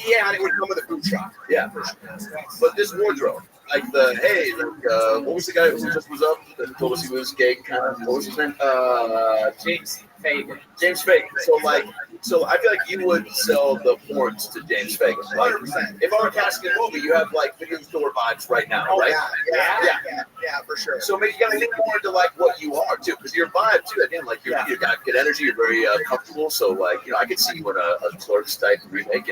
Yeah, and it would come with a food truck. Yeah, for sure. But this wardrobe, like what was the guy who just was up that told us he was gay? What was his name? James Fagan. James Fagan. So I feel like you would sell the horns to James Fagan. 100%. If I were casting a movie, you have like video store vibes right now, right? Yeah, for sure. So maybe you gotta think more into like what you are too, because your vibe too. Again, like you got good energy, you're very comfortable. So like I could see you in a Clerks type remake.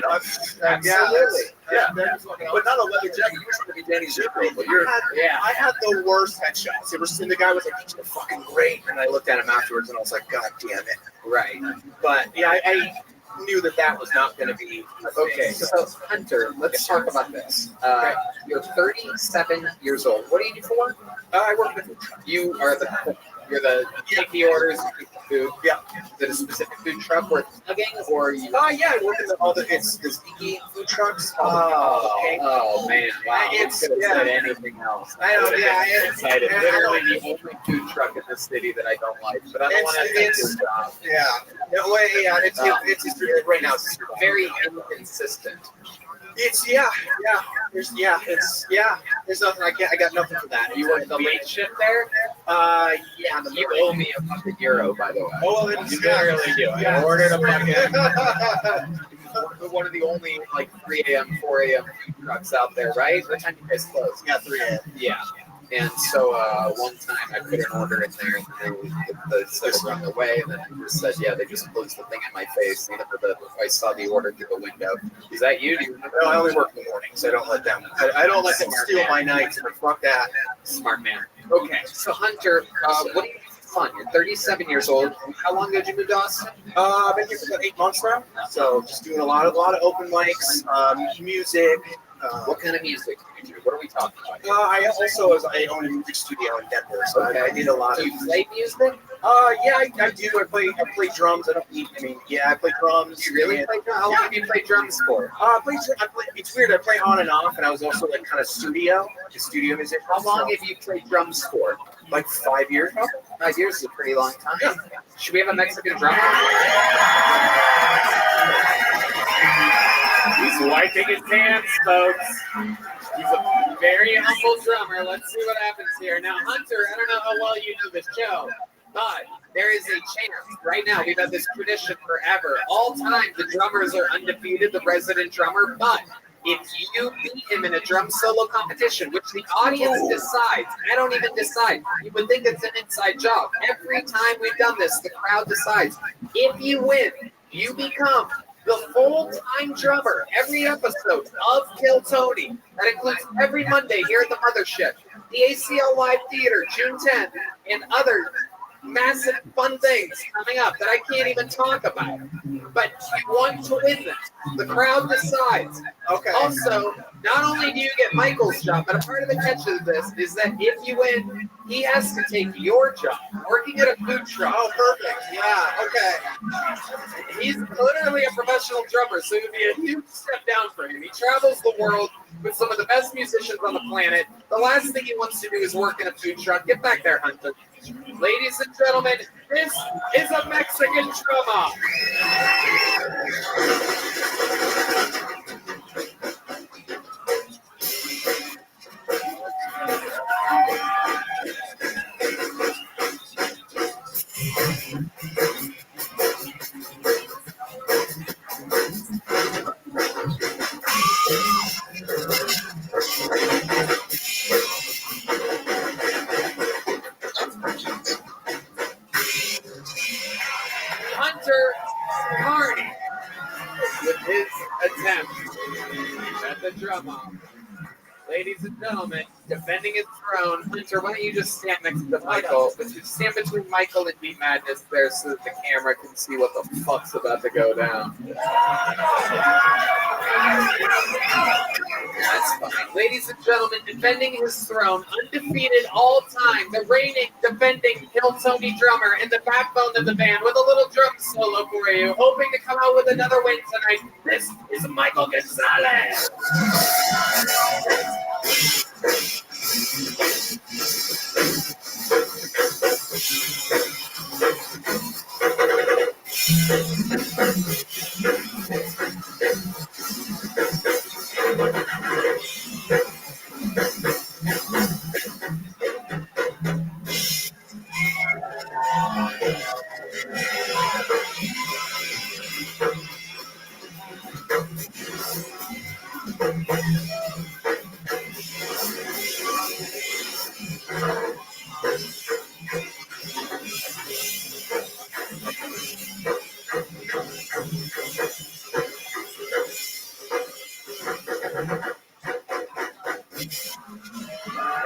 Absolutely. Yeah. But not a leather jacket. You were trying to be Danny Zuko, but I had the worst headshots. And the guy was like, "These are fucking great," and I looked at him afterwards, and I was like, "God damn it!" Right. But yeah, I knew that was not going to be okay. So Hunter, let's talk about this. You're 37 years old. What do you do for work? I work in the food truck. You take the orders, you cook the food. Yeah. Is it a specific food truck worth plugging, or you? Yeah, I work in it's the Ziggy food trucks. Oh man, wow! It's could have said anything else. I know. Yeah, I'm excited. Literally the only food truck in this city that I don't like, but I don't want to take your job. Yeah. No way. Yeah. It's right now. It's very inconsistent. There's nothing. I got nothing for that. You work the late shift there? Yeah. You owe me a fucking euro, by the way. Oh, well, you really do. I ordered a fucking one of the only like 3 a.m., 4 a.m. food trucks out there, right? What time do you guys close? Yeah, 3 a.m. Yeah. And so one time I put an order in there, and the said it on the way, and then it just said, yeah, they just closed the thing in my face. I saw the order through the window. Is that you? Do you remember? No, I only work in the mornings. I don't let them. I don't let them steal my nights. Fuck that. Smart man. Okay, so Hunter, what do you do for fun? You're 37 years old. How long did you move to Austin? I've been here for about 8 months now. So just doing a lot of open mics, music. What kind of music do you do? What are we talking about? I own a music studio in Denver, so I did a lot of. Do you play music? Yeah, I do. I play drums. I play drums. You really play drums? How long have you played drums for? It's weird. I play on and off, and I was also like kind of studio musician. How long have you played drums for? Like 5 years. 5 years is a pretty long time. Yeah. Should we have a Mexican drummer? He's wiping his hands, folks. He's a very humble drummer. Let's see what happens here. Now, Hunter, I don't know how well you know this show, but there is a chance right now. We've had this tradition forever. All time, the drummers are undefeated, the resident drummer, but if you beat him in a drum solo competition, which the audience decides, I don't even decide. You would think it's an inside job. Every time we've done this, the crowd decides. If you win, you become the full-time drummer every episode of Kill Tony. That includes every Monday here at the Mothership, the ACL Live Theater, June 10th, and other massive fun things coming up that I can't even talk about. But you want to win this. The crowd decides. Okay. Also, not only do you get Michael's job, but a part of the catch of this is that if you win, he has to take your job, working at a food truck. Oh, perfect. Yeah, okay. He's literally a professional drummer, so it would be a huge step down for him. He travels the world with some of the best musicians on the planet. The last thing he wants to do is work in a food truck. Get back there, Hunter. Ladies and gentlemen, this is a Mexican drummer. drama. Ladies and gentlemen, defending his throne, Hunter, why don't you just stand next to Michael? Stand between Michael and Deep Madness there so that the camera can see what the fuck's about to go down. That's fine. Ladies and gentlemen, defending his throne, undefeated all time, the reigning, defending Hill Tony drummer and the backbone of the band with a little drum solo for you, hoping to come out with another win tonight. This is Michael Gonzalez.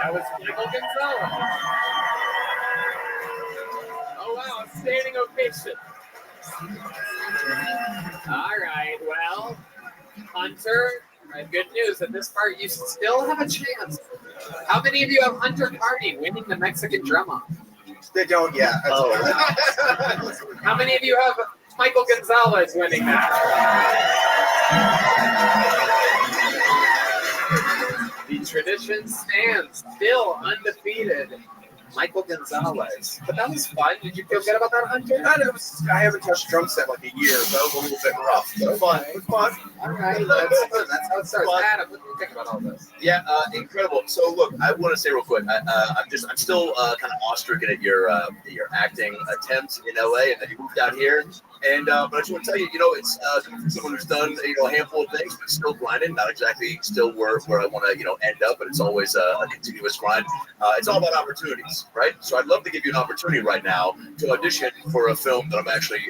That was Michael Gonzalez. Oh, wow, a standing ovation. All right, well, Hunter, good news. At this part, you still have a chance. How many of you have Hunter Carney winning the Mexican drum-off? They don't yet. Oh, how many of you have Michael Gonzalez winning that? The tradition stands, still undefeated. Michael Gonzalez. But that was fun. Did you feel good about that, Hunter? I haven't touched drum set like a year, so that was a little bit rough. But fun. It was fun. All right, that's how it starts. Adam, what do you think about all this? Yeah, incredible. So look, I want to say real quick, I'm still kind of awestruck at your acting attempt in LA, and then you moved out here. And but I just want to tell you, it's someone who's done a handful of things, but still grinding. Not exactly still where I want to end up, but it's always a continuous grind. It's all about opportunities, right? So I'd love to give you an opportunity right now to audition for a film that I'm actually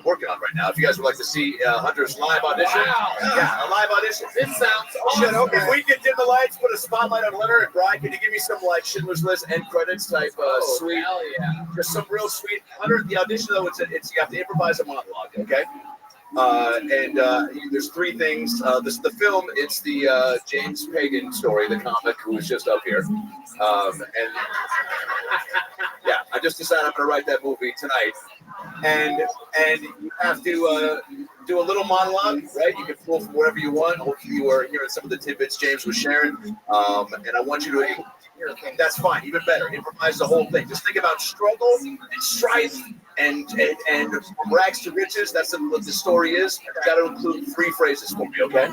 working on right now. If you guys would like to see Hunter's live audition, yeah, a live audition. This sounds awesome. Okay, if we could dim the lights, put a spotlight on Leonard and Brian, can you give me some like Schindler's List end credits type sweet? Hell yeah. Just some real sweet. Hunter, the audition though, it's you have to improvise a monologue, okay? There's three things. The film, it's the James Pagan story, the comic who was just up here. Yeah, I just decided I'm going to write that movie tonight. And you have to do a little monologue, right? You can pull from wherever you want. Hopefully you are hearing some of the tidbits James was sharing. And I want you to, that's fine, even better. Improvise the whole thing. Just think about struggle and strife and from rags to riches. That's what the story is. I've got to include three phrases for me, okay?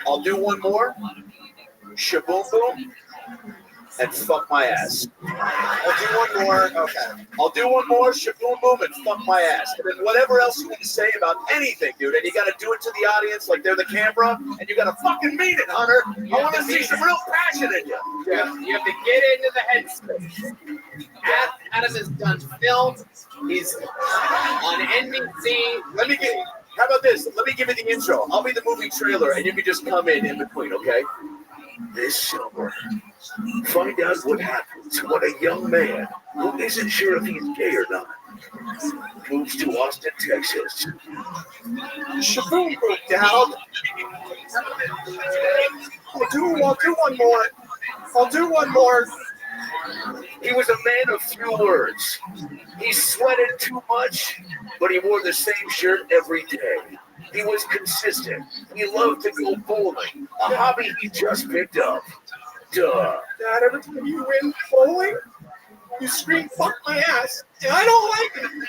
I'll do one more. Shaboom boom. And fuck my ass. I'll do one more. Okay. I'll do one more. Shaboom boom and fuck my ass. And then whatever else you want to say about anything, dude. And you got to do it to the audience like they're the camera. And you got to fucking mean it, Hunter. I want to see some real passion in you. You have to get into the headspace. Adam has done film. He's on NBC. How about this? Let me give you the intro. I'll be the movie trailer, and you can just come in between, okay? This summer, find out what happens when a young man who isn't sure if he's gay or not moves to Austin, Texas. Shaboom, Dad. I'll do one more. He was a man of few words. He sweated too much, but he wore the same shirt every day. He was consistent. He loved to go bowling, a hobby he just picked up. Duh. Dad, every time you win bowling, you scream, fuck my ass, and I don't like it.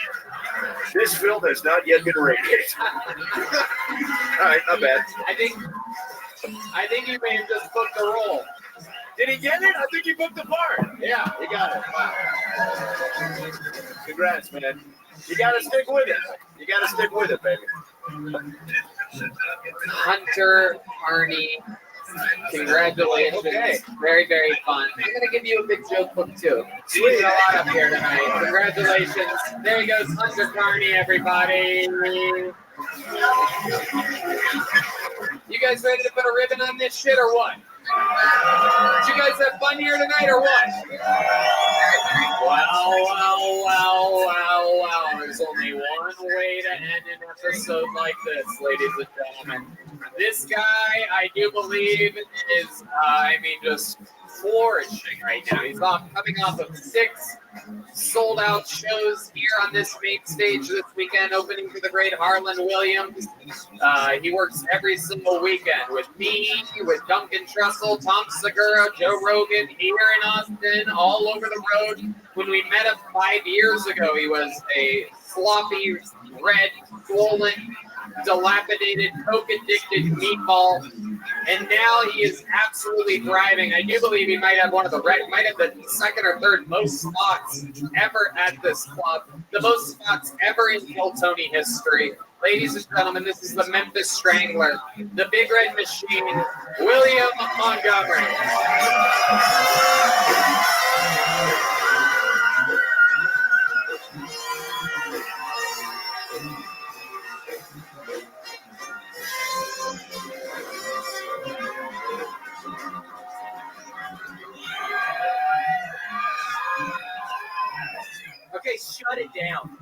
This film has not yet been rated. All right, not bad. I think you may have just booked the role. Did he get it? I think he booked the part. Yeah, he got it. Congrats, man. You got to stick with it. You got to stick with it, baby. Hunter Carney, congratulations. Okay. Very, very fun. I'm going to give you a big joke book, too. Sweet. A lot up here tonight. Congratulations. There he goes, Hunter Carney, everybody. You guys ready to put a ribbon on this shit or what? Did you guys have fun here tonight or what? Wow. There's only one way to end an episode like this, ladies and gentlemen. This guy, I do believe, is, just flourishing right now. He's coming off of 6 sold-out shows here on this main stage this weekend, opening for the great Harlan Williams. He works every single weekend with me, with Duncan Trussell, Tom Segura, Joe Rogan, here in Austin, all over the road. When we met him 5 years ago, he was a sloppy, red, swollen, dilapidated, coke-addicted meatball, and now he is absolutely thriving. I do believe he might have the second or third most spots ever at this club, the most spots ever in Kill Tony history. Ladies and gentlemen, this is the Memphis Strangler, the Big Red Machine, William Montgomery. Okay, shut it down.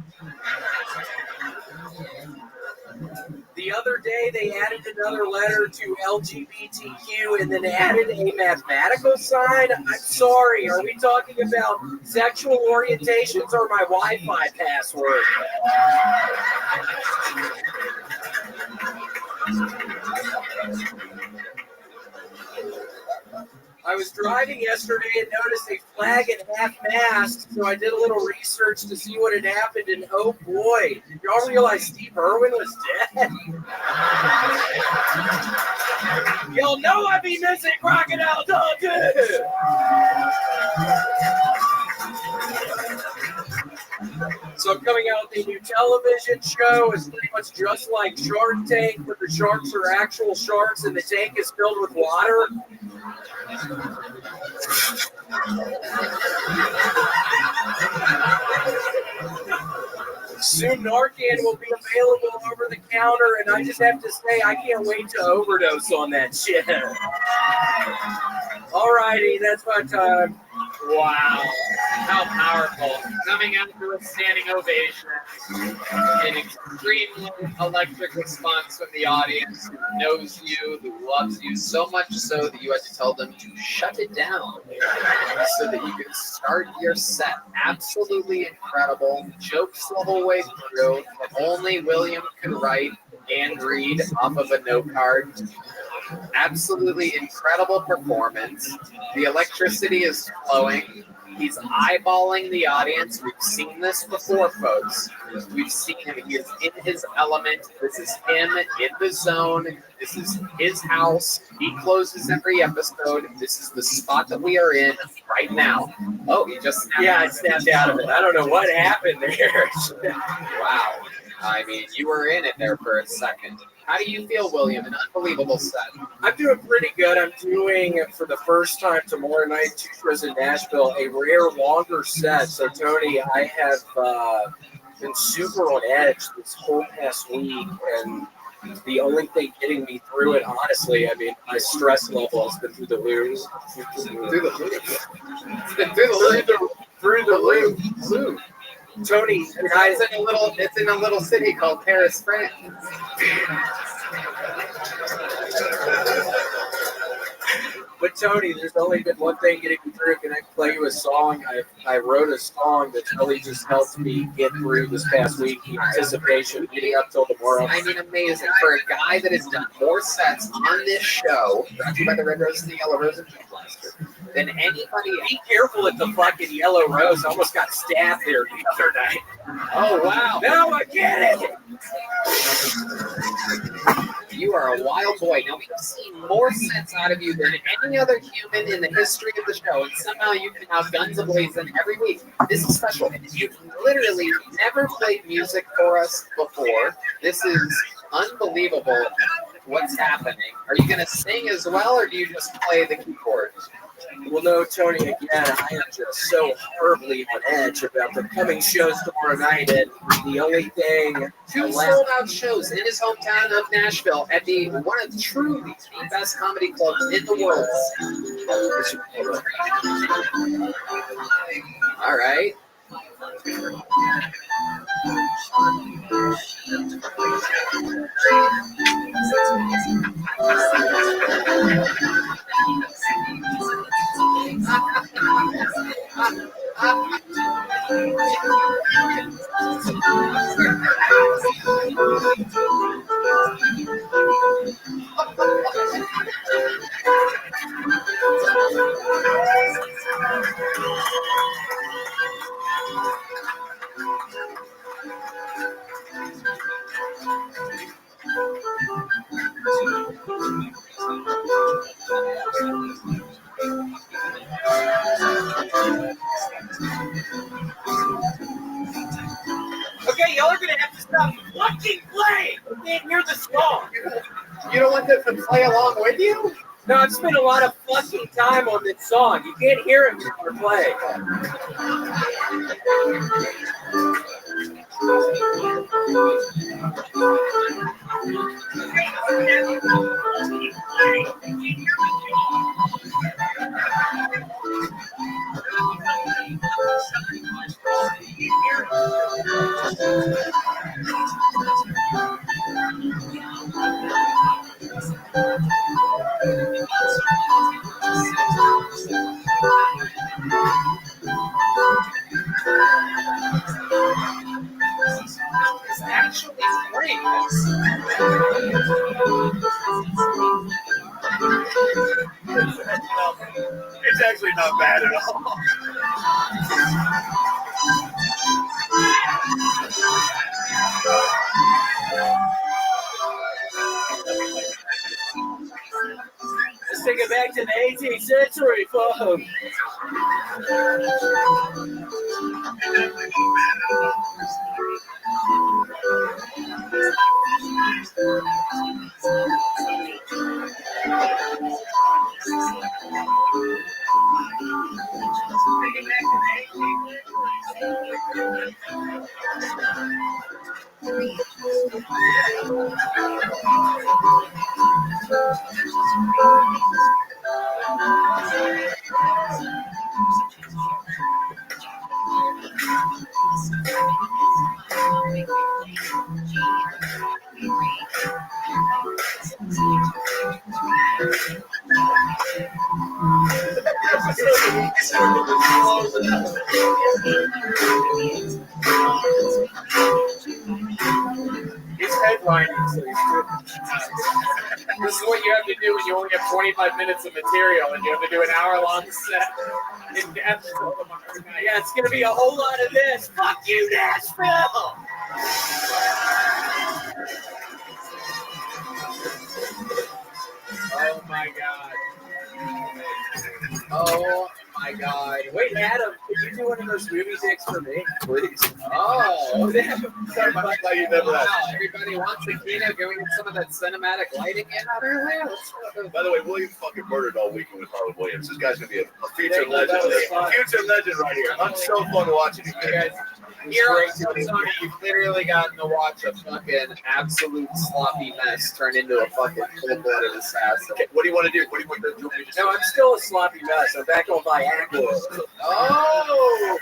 The other day, they added another letter to LGBTQ and then added a mathematical sign. I'm sorry, are we talking about sexual orientations or my Wi-Fi password? I was driving yesterday and noticed a flag at half-mast, so I did a little research to see what had happened, and oh boy, did y'all realize Steve Irwin was dead? Y'all know I be missing Crocodile Dundee! So I'm coming out with a new television show. It's pretty much just like Shark Tank, but the sharks are actual sharks and the tank is filled with water. Soon Narcan will be available over the counter, and I just have to say I can't wait to overdose on that shit. Alrighty, that's my time. Wow, how powerful. Coming out to a standing ovation. An extremely electric response from the audience who knows you, who loves you, so much so that you had to tell them to shut it down so that you could start your set. Absolutely incredible. Jokes the whole way through that only William could write and read off of a note card. Absolutely incredible performance. The electricity is flowing. He's eyeballing the audience. We've seen this before, folks. We've seen him. He is in his element. This is him in the zone. This is his house. He closes every episode. This is the spot that we are in right now. Oh, he just snapped out of it. I don't know what happened there. Wow. I mean, you were in it there for a second. How do you feel, William? An unbelievable set. I'm doing pretty good. I'm doing, for the first time tomorrow night, 2 shows in Nashville, a rare longer set. So, Tony, I have been super on edge this whole past week, and the only thing getting me through it, honestly, I mean, my stress level has been through the roof. It's been through the roof. Tony, it's in a little city called Paris, France. But Tony, there's only been one thing getting me through. Can I play you a song? I wrote a song that's really just helped me get through this past week in anticipation, leading up till tomorrow. I mean, amazing. For a guy that has done more sets on this show, brought to you by the Red Rose and the Yellow Rose and Jump Blaster, than anybody. Be careful at the fucking Yellow Rose. I almost got stabbed there the other night. Oh, wow. Now I get it. You are a wild boy. Now, we've seen more sets out of you than any other human in the history of the show, and somehow you can have guns ablazing every week. This is special. You've literally never played music for us before. This is unbelievable what's happening. Are you going to sing as well, or do you just play the keyboard? Well, no, Tony, again, I am just so horribly on edge about the coming shows tomorrow night, and the only thing... Two sold-out shows in his hometown of Nashville at the one of truly the best comedy clubs in the world. All right. Okay, y'all are gonna have to stop fucking playing! I can't hear the song! You don't want them to play along with you? No, I've spent a lot of fucking time on this song. You can't hear it when you're playing. It's actually great. It's actually not bad at all. Let's take it back to the 18th century, folks. It's headlining, so this is what you have to do when you only have 25 minutes of material and you have to do an hour-long set. Yeah, it's gonna be a whole lot of this. Fuck you, Nashville! Oh my god. Oh my god. Wait, Adam, could you do one of those movie dicks for me, please? Oh, Sorry, I thought you never wow. asked. Everybody wants a keynote. Can we get some of that cinematic lighting in out earlier? By the way, William fucking murdered all weekend with Harlan Williams. This guy's gonna be a future legend. A future legend right here. I'm so fun watching you guys. Here on Tony, you've literally gotten to watch a fucking absolute sloppy mess turn into a fucking full-blooded assassin. Okay, what do you want to do? What do you want to do? No, I'm still a sloppy mess. I'm back on Viagra. Oh!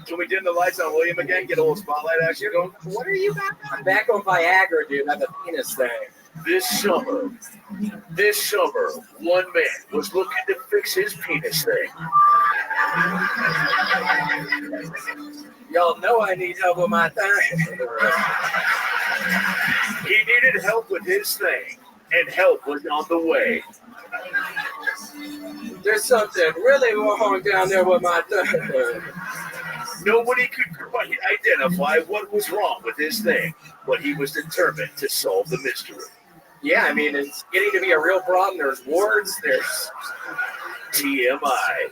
Can we dim the lights on William again? Get a little spotlight action going? What are you back on? I'm back on Viagra, dude. I'm a penis thing. This summer, one man was looking to fix his penis thing. Y'all know I need help with my thing. He needed help with his thing, and help was on the way. There's something really wrong down there with my thing. Nobody could quite identify what was wrong with his thing, but he was determined to solve the mystery. Yeah, I mean, it's getting to be a real problem. There's wards, there's TMI.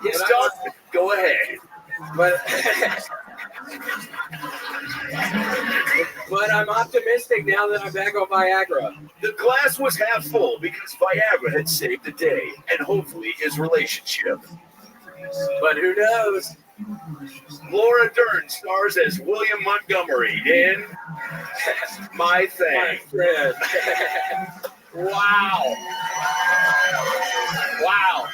Yes, Doc, go ahead. But But I'm optimistic now that I'm back on Viagra. The glass was half full because Viagra had saved the day and hopefully his relationship. But who knows? Laura Dern stars as William Montgomery in My Thing. Wow. Wow.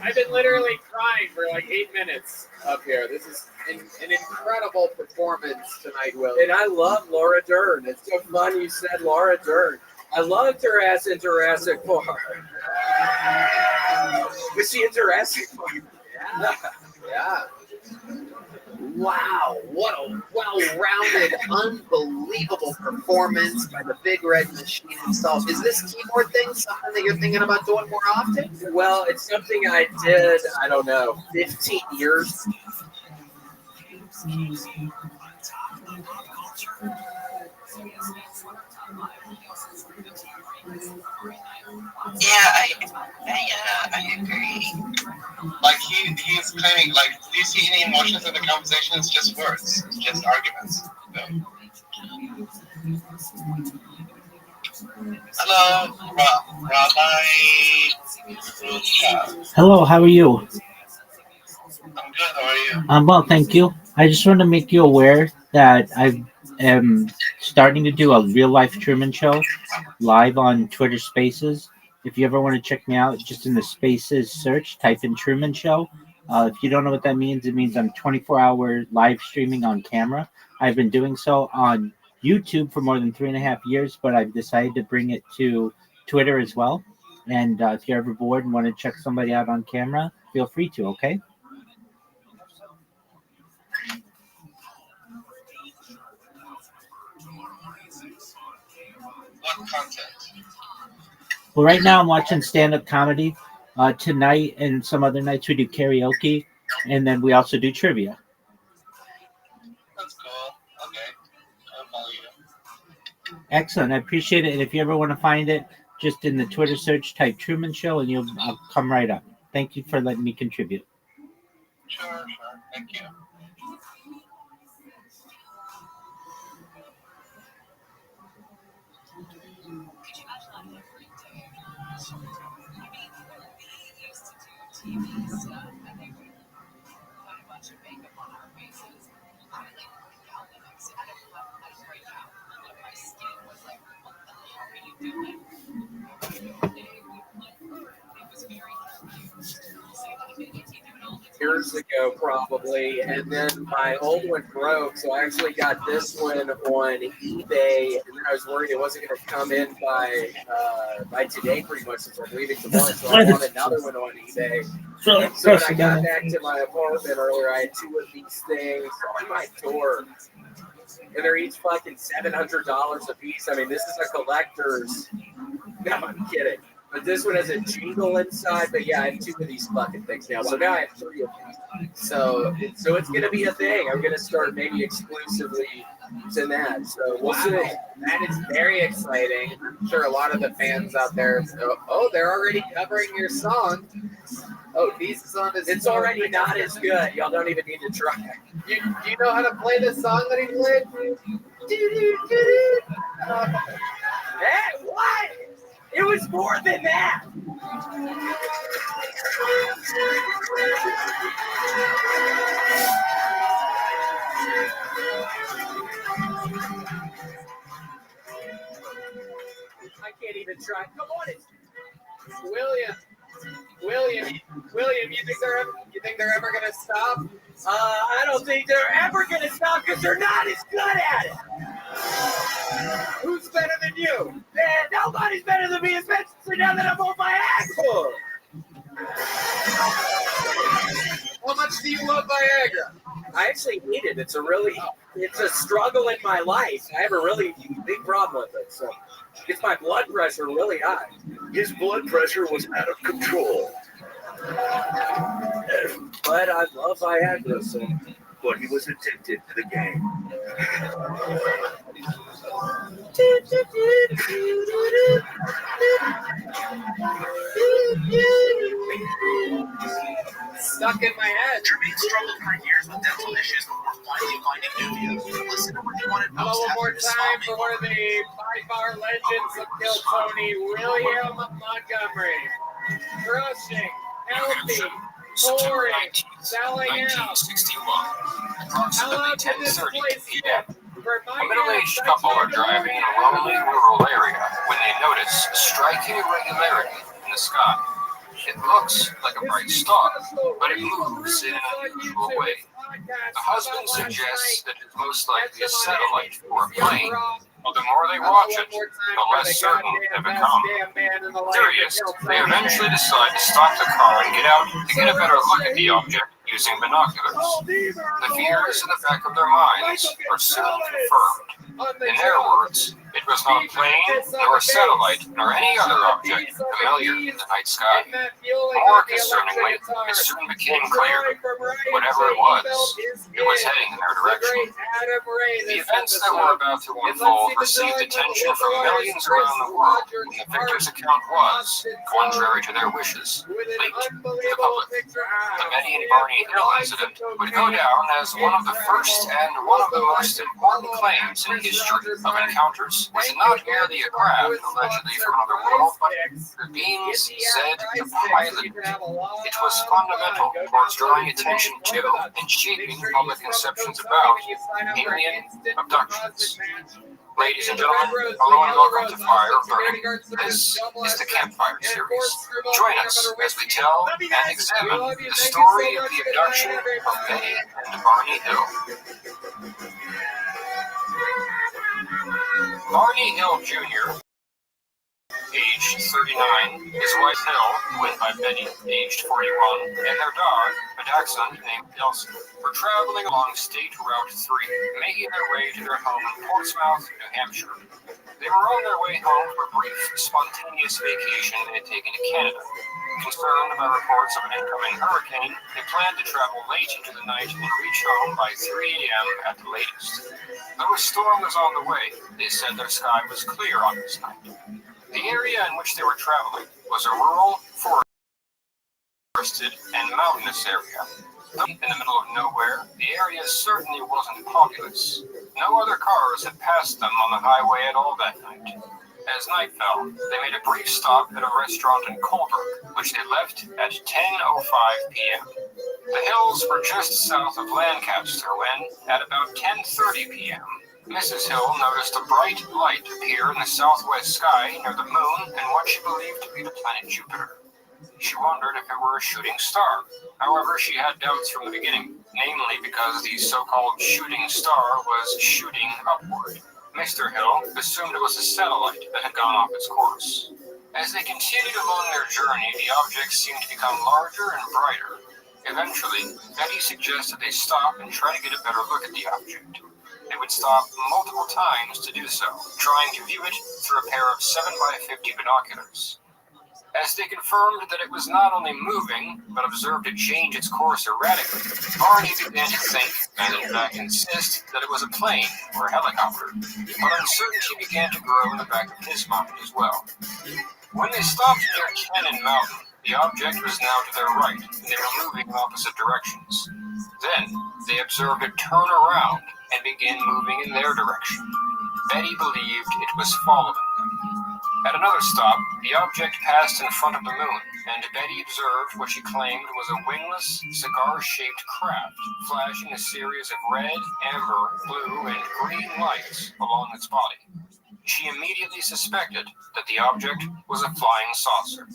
I've been literally crying for like 8 minutes up here. This is an incredible performance tonight, Will. And I love Laura Dern. It's so fun you said Laura Dern. I loved her ass in Jurassic Park. Was she in Jurassic Park? Yeah. Wow, what a well-rounded, unbelievable performance by the Big Red Machine himself. Is this keyboard thing something that you're thinking about doing more often? Well, it's something I did, I don't know, 15 years. Yeah, I agree. Like he's claiming, like, do you see any emotions in the conversation? It's just words. It's just arguments. Hello, Rabbi Rothschild. Hello, how are you? I'm good. How are you? I'm well, thank you. I just want to make you aware that I am starting to do a real life Truman Show live on Twitter Spaces. If you ever want to check me out, just in the Spaces search, type in Truman Show. If you don't know what that means, it means I'm 24-hour live streaming on camera. I've been doing so on YouTube for more than 3.5 years, but I've decided to bring it to Twitter as well. And if you're ever bored and want to check somebody out on camera, feel free to, okay? What content? Well, right now I'm watching stand-up comedy. Tonight and some other nights we do karaoke, and then we also do trivia. That's cool. Okay. I'll follow you. Excellent. I appreciate it. And if you ever want to find it, just in the Twitter search, type Truman Show, and I'll come right up. Thank you for letting me contribute. Sure. Thank you. Years ago, probably, and then my old one broke, so I actually got this one on eBay, and then I was worried it wasn't going to come in by today, pretty much, since I'm leaving tomorrow, so I bought another one on eBay. So when I got back to my apartment earlier, I had 2 of these things on my door, and they're each fucking $700 a piece. I mean, this is a collector's. No, I'm kidding. But this one has a jingle inside. But yeah, I have 2 of these fucking things now. So now I have 3 of these. So it's gonna be a thing. I'm gonna start maybe exclusively to that. So we'll see. That is very exciting. I'm sure a lot of the fans out there. They're already covering your song. Oh, this song is. It's already not as good. Y'all don't even need to try. Do you know how to play the song that he played? Hey, what? It was more than that. I can't even try. Come on, it's William, you think they're ever gonna stop? I don't think they're ever gonna stop because they're not as good at it. Who's better than you? Man, nobody's better than me, especially now that I'm on my axle. How much do you love Viagra? I actually need it. It's a struggle in my life. I have a really big problem with it. So it's my blood pressure really high. His blood pressure was out of control. But I love Viagra, so. But he was addicted to the game. Stuck in my head. Jermaine struggled for years with dental issues before finally finding Nubia. Listen wanted A most little after more the time small for one of the by-far legends of Kill Tony, William Montgomery. Crushing, healthy, pouring, selling out. 1961. How loud did this 10:30 place p.m. get? For A middle-aged couple are driving in a lonely rural area when they notice a striking irregularity in the sky. It looks like a bright star, but it moves in an unusual way. The husband suggests that it is most likely a satellite or a plane, but the more they watch it, the less certain they become. Curious, they eventually decide to stop the car and get out to get a better look at the object using binoculars. The fears in the back of their minds are soon confirmed. In their words, it was not a plane, nor a satellite, nor any other object familiar in the night sky. More concerningly, it soon became clear that whatever it was heading in their direction. The events that were about to unfold received attention from millions around the world, and the victor's account was, contrary to their wishes, leaked to the public. The Betty and Barney Hill incident would go down as one of the first and one of the most important claims in history of encounters was not merely a craft allegedly from another world, but the beings said the pilot. It was fundamental towards drawing attention to and shaping public conceptions about alien abductions. Ladies and gentlemen, hello and welcome to Fire Burning. This is the Campfire Series. Join us as we tell and examine the story of the abduction of Betty and Barney Hill. Barney Hill Jr., aged 39, his wife Hill, who went by Betty, aged 41, and their dog, a dachshund named Elsie, were traveling along State Route 3, making their way to their home in Portsmouth, New Hampshire. They were on their way home from a brief, spontaneous vacation they had taken to Canada. Concerned by reports of an incoming hurricane, they planned to travel late into the night and reach home by 3 a.m. at the latest. Though a storm was on the way, they said their sky was clear on this night. The area in which they were traveling was a rural, forested, and mountainous area. In the middle of nowhere, the area certainly wasn't populous. No other cars had passed them on the highway at all that night. As night fell, they made a brief stop at a restaurant in Colbert, which they left at 10:05 p.m. The hills were just south of Lancaster when, at about 10:30 p.m., Mrs. Hill noticed a bright light appear in the southwest sky near the moon and what she believed to be the planet Jupiter. She wondered if it were a shooting star. However, she had doubts from the beginning, namely because the so-called shooting star was shooting upward. Mr. Hill assumed it was a satellite that had gone off its course. As they continued along their journey, the object seemed to become larger and brighter. Eventually, Betty suggested they stop and try to get a better look at the object. They would stop multiple times to do so, trying to view it through a pair of 7x50 binoculars. As they confirmed that it was not only moving, but observed it change its course erratically, Barney began to think, and in fact insist, that it was a plane or a helicopter. But uncertainty began to grow in the back of his mind as well. When they stopped near Cannon Mountain, the object was now to their right, and they were moving in opposite directions. Then, they observed it turn around and begin moving in their direction. Betty believed it was following them. At another stop, the object passed in front of the moon, and Betty observed what she claimed was a wingless, cigar-shaped craft, flashing a series of red, amber, blue, and green lights along its body. She immediately suspected that the object was a flying saucer.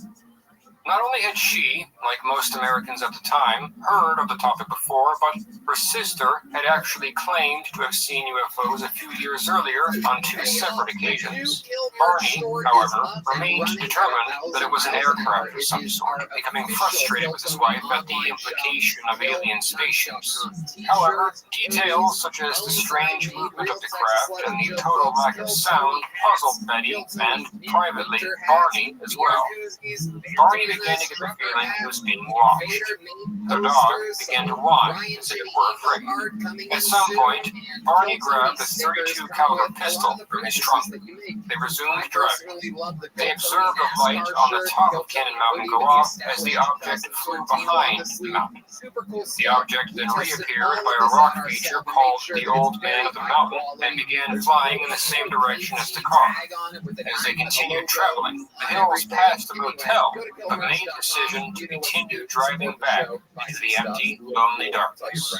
Not only had she, like most Americans at the time, heard of the topic before, but her sister had actually claimed to have seen UFOs a few years earlier on 2 separate occasions. Barney, however, remained determined that it was an aircraft of some sort, becoming frustrated with his wife at the implication of alien spaceships. However, details such as the strange movement of the craft and the total lack of sound puzzled Betty and, privately, Barney as well. Barney began to get the feeling he was being watched. The dog began to whine as if it were afraid. At some point, Barney grabbed a .32 caliber pistol from his trunk. They resumed driving. They observed a light on the top of Cannon Mountain go off as the object flew behind the mountain. The object then reappeared by a rock feature called the Old Man of the Mountain and began flying in the same direction as the car. As they continued traveling, the hills passed the motel, but made the decision to continue driving back into the empty, lonely darkness.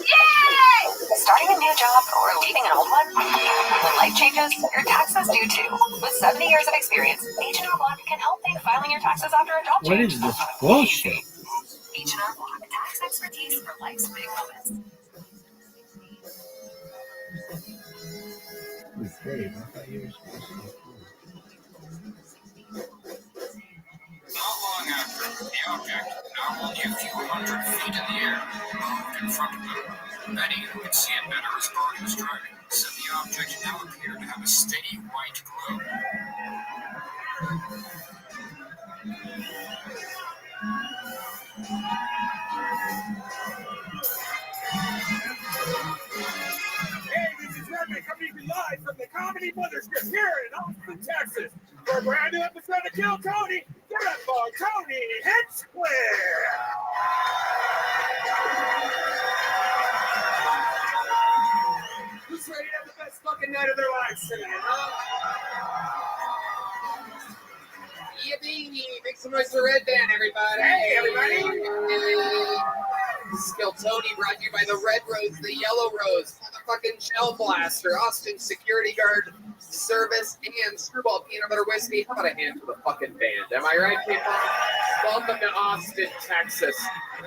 Yay! Starting a new job or leaving an old one? When life changes, your taxes do too. With 70 years of experience, H&R Block can help make filing your taxes after a job change. What is this bullshit? H&R Block, tax expertise for life's big moments. Not long after, the object, now only a few hundred feet in the air, moved in front of them. Betty, who could see it better as Barney was driving, said the object now appeared to have a steady white glow. Hey, this is Rabbi coming to you live from the Comedy Mothership here in Austin, Texas. For a brand new episode of Kill Tony, get up on Tony Hit Square. Who's ready to have the best fucking night of their lives tonight, huh? Yippee! Make some noise for Red Band, everybody! Hey, everybody! This is Kill Tony, brought to you by the Red Rose, the Yellow Rose, motherfucking Shell Blaster, Austin Security Guard Service, and Screwball Peanut Butter Whiskey. How about a hand for the fucking band? Am I right, people? Welcome to Austin, Texas,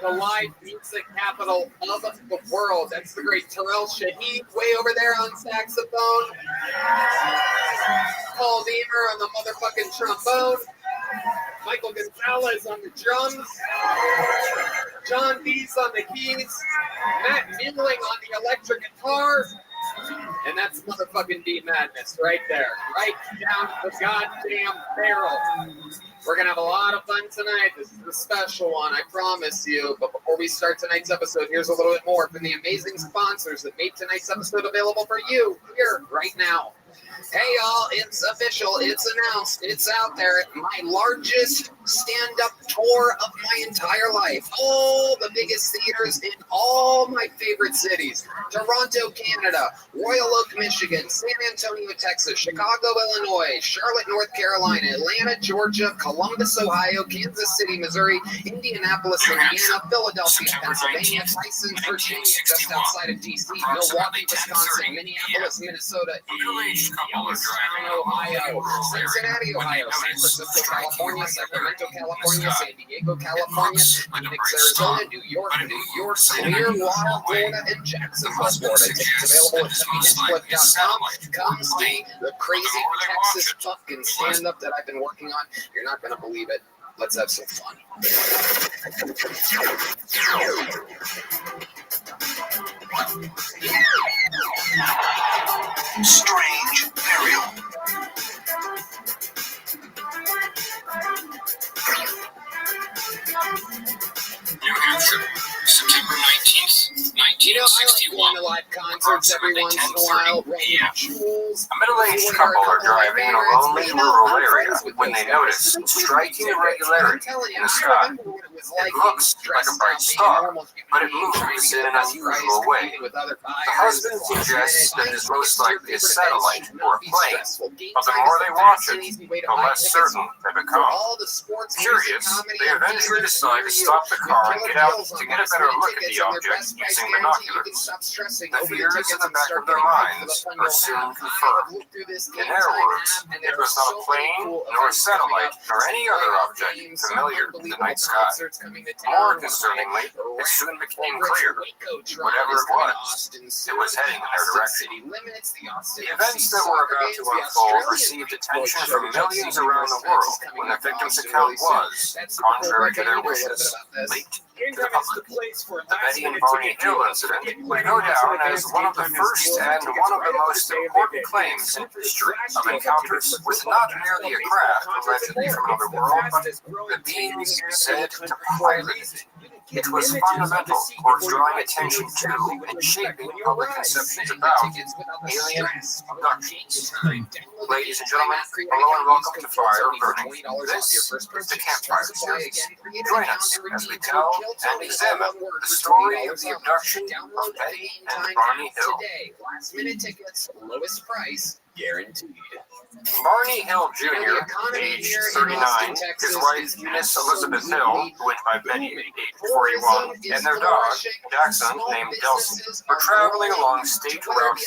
the live music capital of the world. That's the great Terrell Shaheed way over there on saxophone. Paul Deemer on the motherfucking trombone. Michael Gonzalez on the drums. John Dees on the keys. Matt Mingling on the electric guitar. And that's motherfucking D Madness right there. Right down the goddamn barrel. We're going to have a lot of fun tonight. This is a special one, I promise you. But before we start tonight's episode, here's a little bit more from the amazing sponsors that made tonight's episode available for you here right now. Hey y'all, it's official, it's announced, it's out there. My largest stand-up tour of my entire life. All the biggest theaters in all my favorite cities. Toronto, Canada, Royal Oak, Michigan, San Antonio, Texas, Chicago, Illinois, Charlotte, North Carolina, Atlanta, Georgia, Columbus, Ohio, Kansas City, Missouri, Indianapolis, Indiana, Philadelphia, Pennsylvania, Tyson, Virginia, just outside of DC, Milwaukee, Wisconsin, Minneapolis, Minnesota, Youngstown, Ohio, Cincinnati, Ohio, San Francisco, California, Sacramento, California, San Diego, California, Phoenix, Arizona, New York, Clearwater, Florida, and Jacksonville, Florida. Tickets available at TonyHitchCliff.com. Come see the crazy Texas fucking stand-up that I've been working on. You're not going to believe it. Let's have some fun. Strange burial. New Hampshire, September 19th, 1961. I like live concerts every once in a while. A middle-aged couple are driving in a lonely rural area when they notice a striking irregularity in the sky. It looks like a bright star, but it moves in an unusual way. The husband suggests that it is most likely a satellite or a plane, but the more they watch it, the less certain they become. Curious, they eventually decide to stop the car and get out to get a better look at the object using binoculars. The fears in the back of their minds are soon confirmed. In their words, it was not a plane, nor a satellite, nor any other object familiar to the night sky. concerts coming to town. More concerningly, it soon became clear, whatever it was heading in their direction. The events that were about to unfold received attention from millions around the world when the victim's account was, contrary to their wishes, leaked to the public. The Betty and Barney Hill incident would go down as one of the first and one of the most important claims in history of encounters with not merely a craft allegedly from another world, but the beings said to pilot it. It was fundamental towards drawing attention to and shaping public conceptions about alien abductions. Ladies and gentlemen, hello and welcome to Fire Burning. This is the Campfire Series. Join us as we tell and examine the story of the abduction of Betty and Barney Hill. Last minute tickets, lowest price guaranteed. Barney Hill Jr., age 39, his wife Eunice Elizabeth Hill, who went by Betty, age 41, and their dog, Dachshund, named Delcy, were traveling along State Route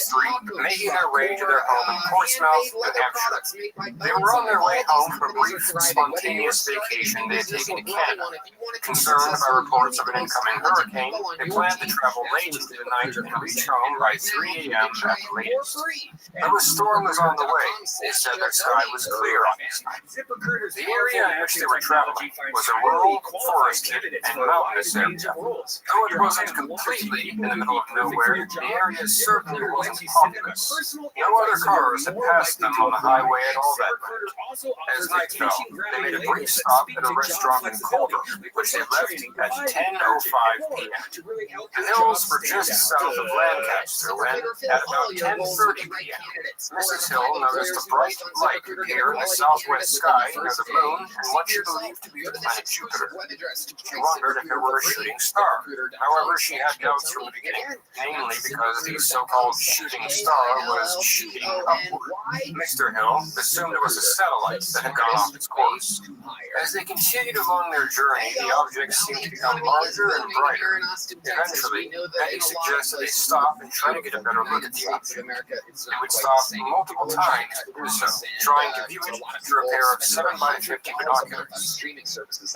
3, making their way to their home in Portsmouth, New Hampshire. They were on their way home from a brief, spontaneous vacation they had taken to Canada. Concerned by reports of an incoming hurricane, they planned to travel late into the night and reach home by 3 a.m. at the latest. Though a storm was on the way, they said their sky was clear on this night. The area in which they were traveling was a rural, forested, and mountainous area. Though it wasn't completely in the middle of nowhere, the area certainly wasn't populous. No other cars had passed them on the highway at all that night. As night fell, they made a brief stop at a restaurant in Culver, which they left at 10:05 p.m. The hills were just south of Lancaster when, at about 10:30 p.m., Mrs. Hill noticed a bright light appear in the southwest sky near the moon and what she believed to be the planet Jupiter. She wondered if it were a shooting star. However, she had doubts from the beginning, namely because the so-called shooting star was shooting upward. Mr. Hill assumed it was a satellite that had gone off its course. As they continued along their journey, the object seemed to become larger and brighter. Eventually, Betty suggested they stop and try to get a better look at the object. They would stop multiple times to do so, trying to view it through a pair of 7x50 binoculars.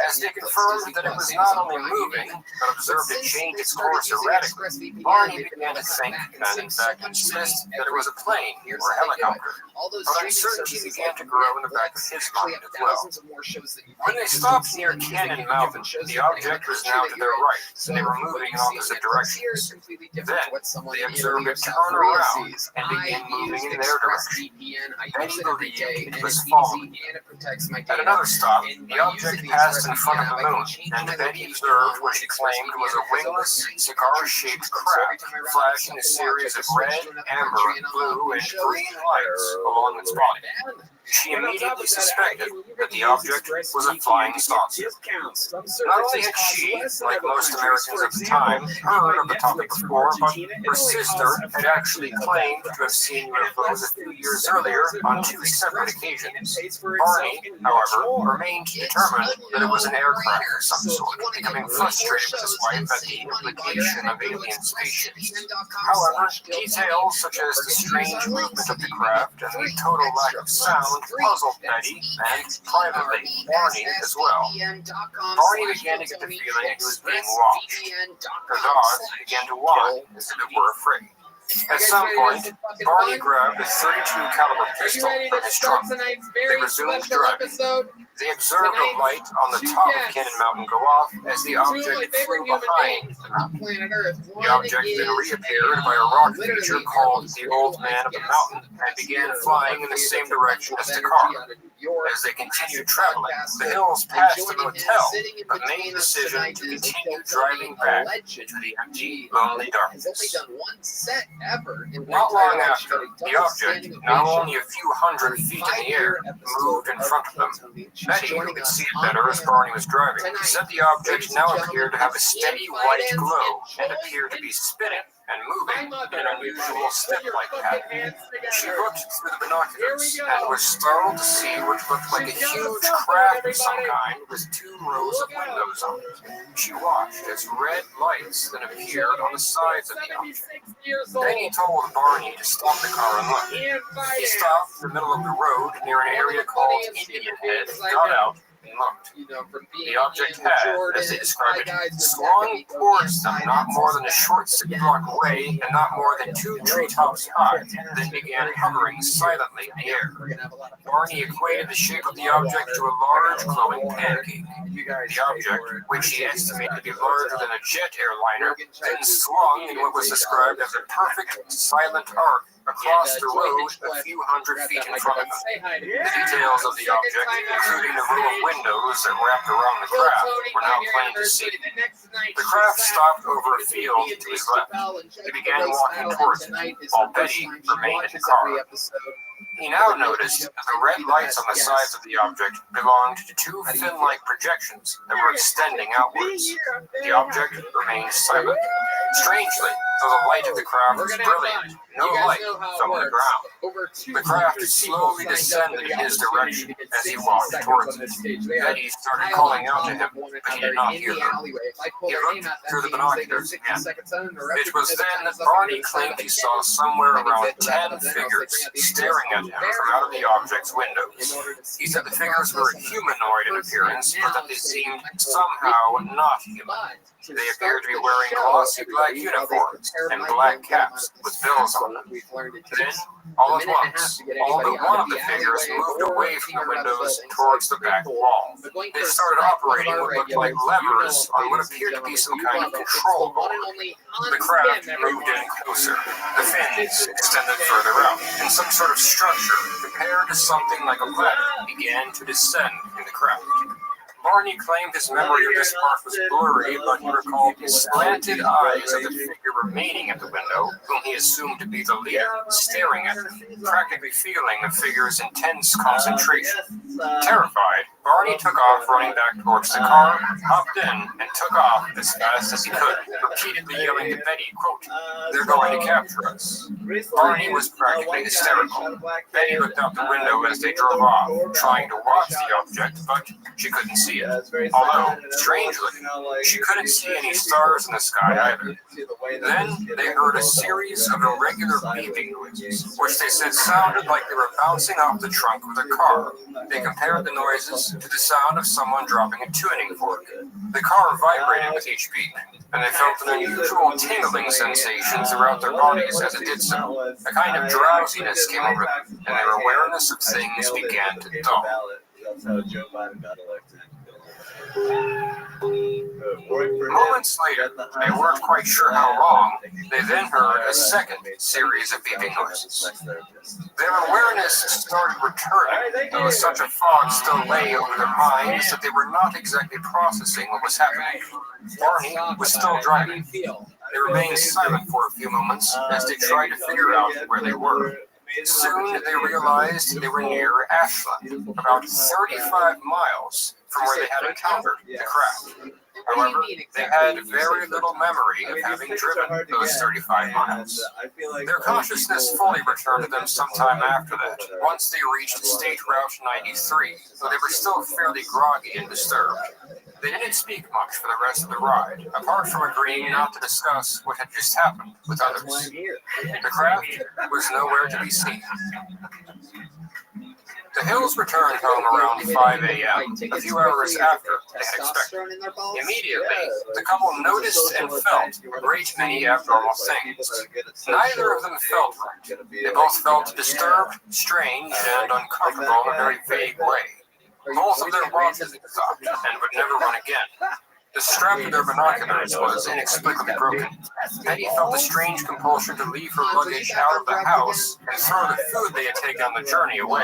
As they confirmed that it was not only moving, but observed it change its course erratically, Barney began to think, and in fact insist, that it was a plane or a helicopter. But uncertainty began to grow in the back of his mind as well. When they stopped near Cannon Mountain, the object was now to their right, and they were moving in opposite directions. Then, they observed it turn around and begin moving in their direction. Betty believed it was following. At another stop, the object passed in front of the moon, and Betty observed what she claimed was a wingless, cigar-shaped craft flashing a series of red, amber, blue, and green lights along its body. She immediately suspected that the object was a flying saucer. Not only had she, like most Americans at the time, heard of the topic before, but her sister had actually claimed to have seen UFOs a few years earlier on 2 separate occasions. Barney, however, remained determined that it was an aircraft of some sort, becoming frustrated with his wife at the implication of alien spaceships. However, details such as the strange movement of the craft and the total lack of sound puzzled Betty and, privately, Barney as well. Barney began to get the feeling he was being watched. Her dog began to whine as if it were afraid. At some point, Barney grabbed a .32 caliber pistol from his trunk. They resumed driving. They observed a light on the top of Cannon Mountain go off as the object flew behind the mountain. The object then reappeared by a rock feature called the Old Man of the Mountain and began flying in the same direction as the car. As they continued traveling, the hills passed the motel, but made the decision to continue driving back into the empty, lonely darkness. Not long after, the object, now only a few hundred feet in the air, moved in front of them. Betty, who could see it better as Barney was driving, said the object now appeared to have a steady white glow and appeared to be spinning and moving in an unusual step-like pattern. She looked through the binoculars and was startled to see what looked like a huge craft of some kind with 2 rows of windows on it. She watched as red lights then appeared on the sides of the object. Then he told Barney to stop the car and look. He stopped in the middle of the road near an area called Indian Head, got out, and looked. You know, from being The object in the had, Jordan, as they described guys it, would swung go towards them inside not more than a back short 6-block away and not more than 2 treetops high, then began hovering silently in the air. Barney equated the shape of the object to a large glowing pancake. The object, which he estimated to be larger than a jet airliner, then swung in what was described as a perfect silent arc across the road a few hundred feet in front of them. The details of the object, including the row of windows that wrapped around the craft, were now plain to see. The craft stopped over a field to his left. He began walking towards it, while Betty remained in the car. He now noticed that the red lights on the sides of the object belonged to 2 fin-like projections that were extending outwards. The object remained silent. Strangely, though the light of the craft was brilliant, no light fell on the ground. The craft slowly descended in his direction as he walked towards it. Betty started calling out to him, but he did not hear her. He looked through the binoculars again. It was then that Barney claimed he saw somewhere around 10 figures staring at him from out of the object's windows. He said the figures were humanoid in appearance, but that they seemed somehow not human. They appeared to be wearing glossy black uniforms and black caps with bills on them. Then, all at once, all but one of the figures moved away from the windows towards the back wall. They started operating what looked like levers on what appeared to be some kind of control board. The craft moved in closer. The fins extended further out, and some sort of structure, compared to something like a ladder, began to descend in the craft. Barney claimed his memory of this part was blurry, but he recalled the slanted eyes of the figure remaining at the window, whom he assumed to be the leader, staring at him, practically feeling the figure's intense concentration. Terrified, Barney took off running back towards the car, hopped in, and took off as fast as he could, repeatedly yelling to Betty, quote, "They're going to capture us." Barney was practically hysterical. Betty looked out the window as they drove off, trying to watch the object, but she couldn't see it. Although, strangely, she couldn't see any stars in the sky either. Then they heard a series of irregular beeping noises, which they said sounded like they were bouncing off the trunk of the car. They compared the noises to the sound of someone dropping a tuning fork. The car vibrated with each beat, and they felt an unusual tingling sensation throughout their bodies as it did so. A kind of drowsiness came over them, and their awareness of things began to dull. That's how Joe Biden got elected. Moments later, they weren't quite sure how long, they then heard a second series of beeping noises. Their awareness started returning, though such a fog still lay over their minds that they were not exactly processing what was happening. Barney was still driving. They remained silent for a few moments as they tried to figure out where they were. Soon they realized they were near Ashland, about 35 miles from where they had encountered the craft. However, they had very little memory of having driven those 35 miles. Their consciousness fully returned to them sometime after that, once they reached State Route 93, though they were still fairly groggy and disturbed. They didn't speak much for the rest of the ride, apart from agreeing not to discuss what had just happened with others. The craft was nowhere to be seen. The Hills returned home around 5 a.m., a few hours after they had expected. Immediately, the couple noticed and felt a great many abnormal things. Neither of them felt right. They both felt disturbed, strange, and uncomfortable in a very vague way. Both of their watches had stopped and would never run again. The strap of their binoculars was inexplicably broken. Betty felt a strange compulsion to leave her luggage out of the house and throw the food they had taken on the journey away.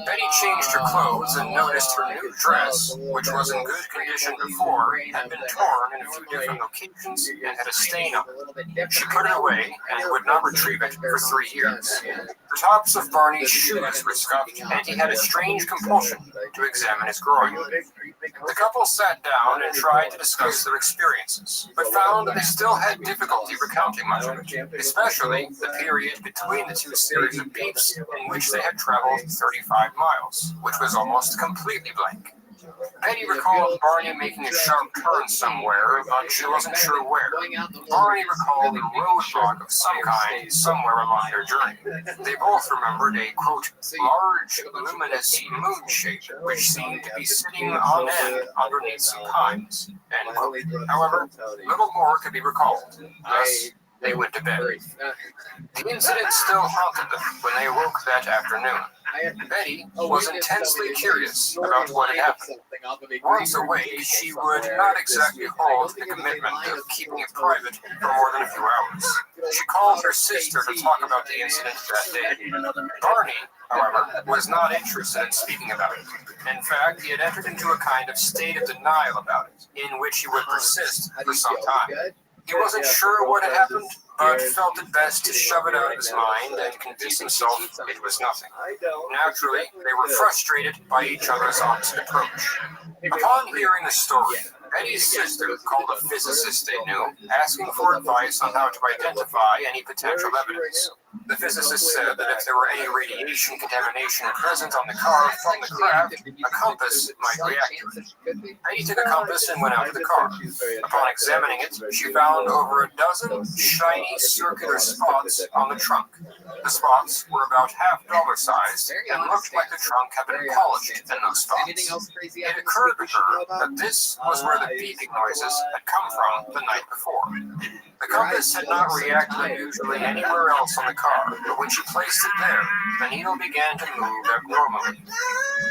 Betty changed her clothes and noticed her new dress, which was in good condition before, had been torn in a few different locations and had a stain on it. She put it away and would not retrieve it for 3 years. The tops of Barney's shoes were scuffed, and he had a strange compulsion to examine his groin. The couple sat down and tried to discuss their experiences, but found that they still had difficulty recounting much of it, especially the period between the two series of beeps in which they had traveled 35 miles, which was almost completely blank. Betty recalled Barney making a sharp turn somewhere, but she wasn't sure where. Barney recalled a roadblock of some kind somewhere along their journey. They both remembered a, quote, large, luminous moon shape, which seemed to be sitting on end underneath some pines, end quote. However, little more could be recalled. Thus, they went to bed. The incident still haunted them when they woke that afternoon. Betty was intensely curious about what had happened. Once awake, she would not exactly hold the commitment of keeping it private for more than a few hours. She called her sister to talk about the incident that day. Barney, however, was not interested in speaking about it. In fact, he had entered into a kind of state of denial about it, in which he would persist for some time. He wasn't sure what had happened, but felt it best to shove it out of his mind and convince himself it was nothing. Naturally, they were frustrated by each other's opposite approach. Upon hearing the story, Betty's sister called a physicist they knew, asking for advice on how to identify any potential evidence. The physicist said that if there were any radiation contamination present on the car from the craft, a compass might react to it. Betty took a compass and went out to the car. Upon examining it, she found over a dozen shiny circular spots on the trunk. The spots were about $half sized and looked like the trunk had been polished in those spots. It occurred to her that this was where the beeping noises had come from the night before. The compass had not reacted unusually anywhere else on the car, but when she placed it there, the needle began to move abnormally.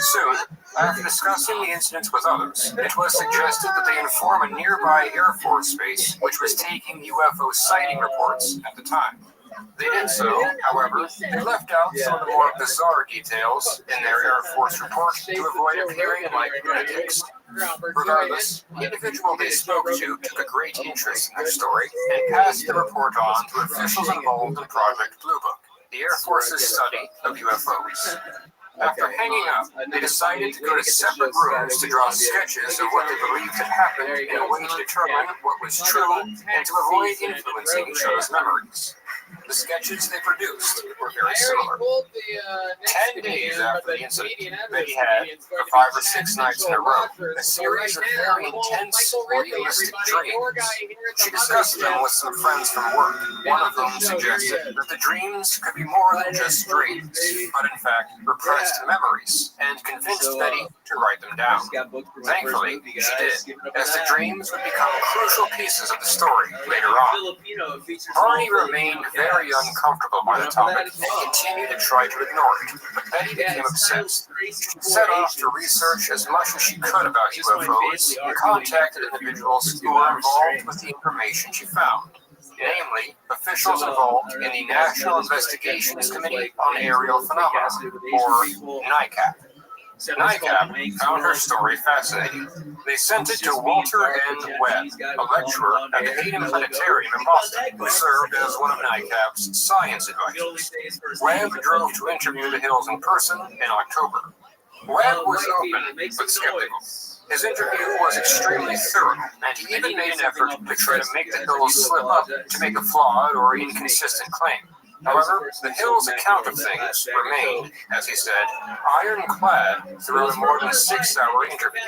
Soon, after discussing the incident with others, it was suggested that they inform a nearby Air Force base, which was taking UFO sighting reports at the time. They did so, however, they left out some of the more bizarre details in their Air Force report to avoid appearing like lunatics. Regardless, the individual they spoke to took a great interest in their story and passed the report on to officials involved in Project Blue Book, the Air Force's study of UFOs. After hanging up, they decided to go to separate rooms to draw sketches of what they believed had happened in a way to determine what was true and to avoid influencing each other's memories. The sketches they produced were very similar. 10 days after the incident, Betty had, for 5 or 6 nights in a row, a series of very intense, realistic dreams. She discussed them with some friends from work. One of them suggested that the dreams could be more than just dreams, but in fact repressed memories, and convinced Betty to write them down. Thankfully, she did, as the dreams would become crucial pieces of the story later on. Barney remained very uncomfortable by the topic and continued to try to ignore it, but Betty became obsessed. She set off to research as much as she could about UFOs and contacted individuals who were involved with the information she found, namely officials involved in the National Investigations Committee on Aerial Phenomena, or NICAP. NICAP found her story fascinating. They sent it to Walter N. Webb, a lecturer at the Hayden Planetarium in Boston, who served as one of NICAP's science advisors. Webb drove to interview the Hills in person in October. Webb was open but skeptical. His interview was extremely thorough, and he even made an effort to try to make the Hills slip up to make a flawed or inconsistent claim. However, the Hills' account of things remained, as he said, ironclad throughout a more than 6-hour interview.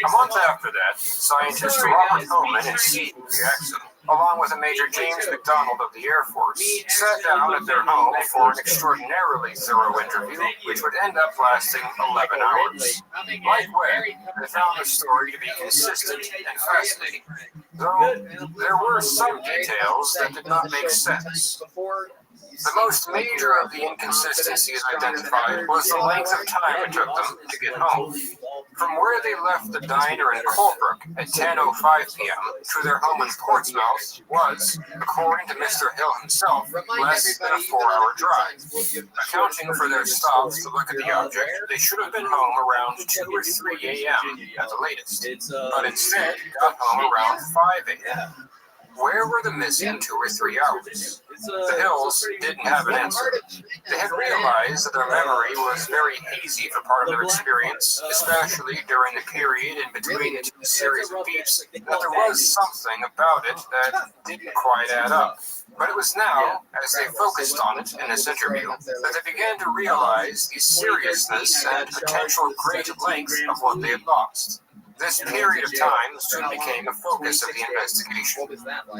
A month after that, scientists Robert Coleman and C. Jackson, along with a Major James McDonald of the Air Force, sat down at their home for an extraordinarily thorough interview, which would end up lasting 11 hours. Like Webb, they found the story to be consistent and fascinating, though there were some details that did not make sense. The most major of the inconsistencies identified was the length of time it took them to get home. From where they left the diner in Colebrook at 10:05 p.m. to their home in Portsmouth was, according to Mr. Hill himself, less than a 4-hour drive. Accounting for their stops to look at the object, they should have been home around 2 or 3 a.m. at the latest, but instead got home around 5 a.m. Where were the missing 2 or 3 hours? The Hills didn't have an answer. They had realized that their memory was very hazy for part of their experience, especially during the period in between the 2 series of beeps, that there was something about it that didn't quite add up. But it was now, as they focused on it in this interview, that they began to realize the seriousness and potential great length of what they had lost. This period of time soon became a focus of the investigation.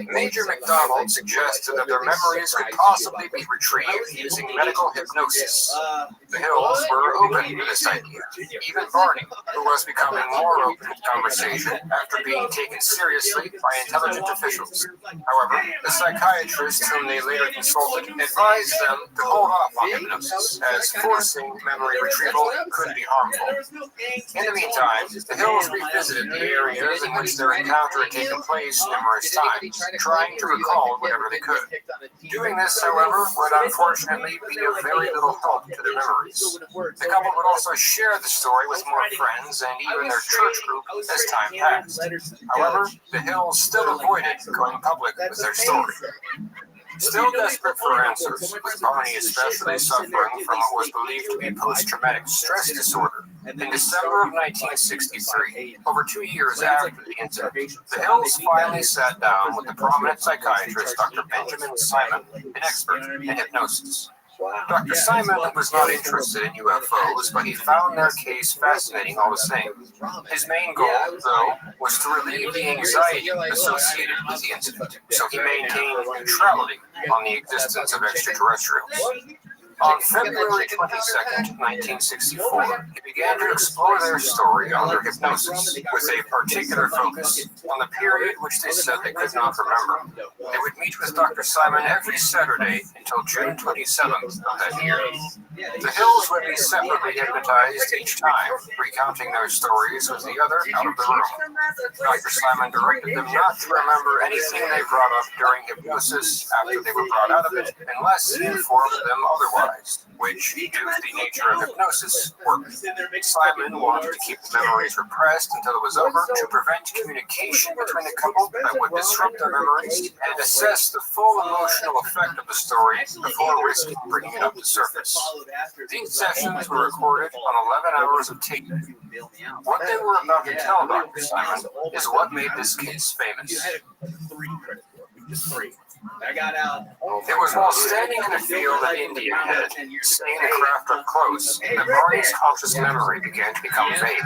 Major McDonald suggested that their memories could possibly be retrieved using medical hypnosis. The Hills were open to this idea. Even Barney, who was becoming more open to conversation after being taken seriously by intelligent officials. However, the psychiatrist whom they later consulted advised them to hold off on hypnosis, as forcing memory retrieval could be harmful. In the meantime, the Hills revisited the areas in which their encounter had taken place numerous times, trying to recall whatever they could. Doing this, however, would unfortunately be of very little help to their memories. The couple would also share the story with more friends and even their church group as time passed. However, the Hills still avoided going public with their story. Still desperate for answers, with Barney especially suffering from what was believed to be post-traumatic stress disorder. In December of 1963, over 2 years after the incident, the Hills finally sat down with the prominent psychiatrist Dr. Benjamin Simon, an expert in hypnosis. Dr. Simon was not interested in UFOs, but he found their case fascinating all the same. His main goal, though, was to relieve the anxiety associated with the incident, so he maintained neutrality on the existence of extraterrestrials. On February 22nd, 1964, he began to explore their story under hypnosis, with a particular focus on the period which they said they could not remember. They would meet with Dr. Simon every Saturday until June 27th of that year. The Hills would be separately hypnotized each time, recounting their stories with the other out of the room. Dr. Simon directed them not to remember anything they brought up during hypnosis after they were brought out of it, unless he informed them otherwise, which, due to the nature of hypnosis, worked. Simon wanted to keep the memories repressed until it was over to prevent communication between the couple that would disrupt their memories and assess the full emotional effect of the story before risking bringing it up to surface. These sessions were recorded on 11 hours of tape. What they were about to tell Dr. Simon is what made this case famous. I got out. It was while standing in a field at Indian Head, seeing the craft up close, that Barney's conscious memory began to become vague.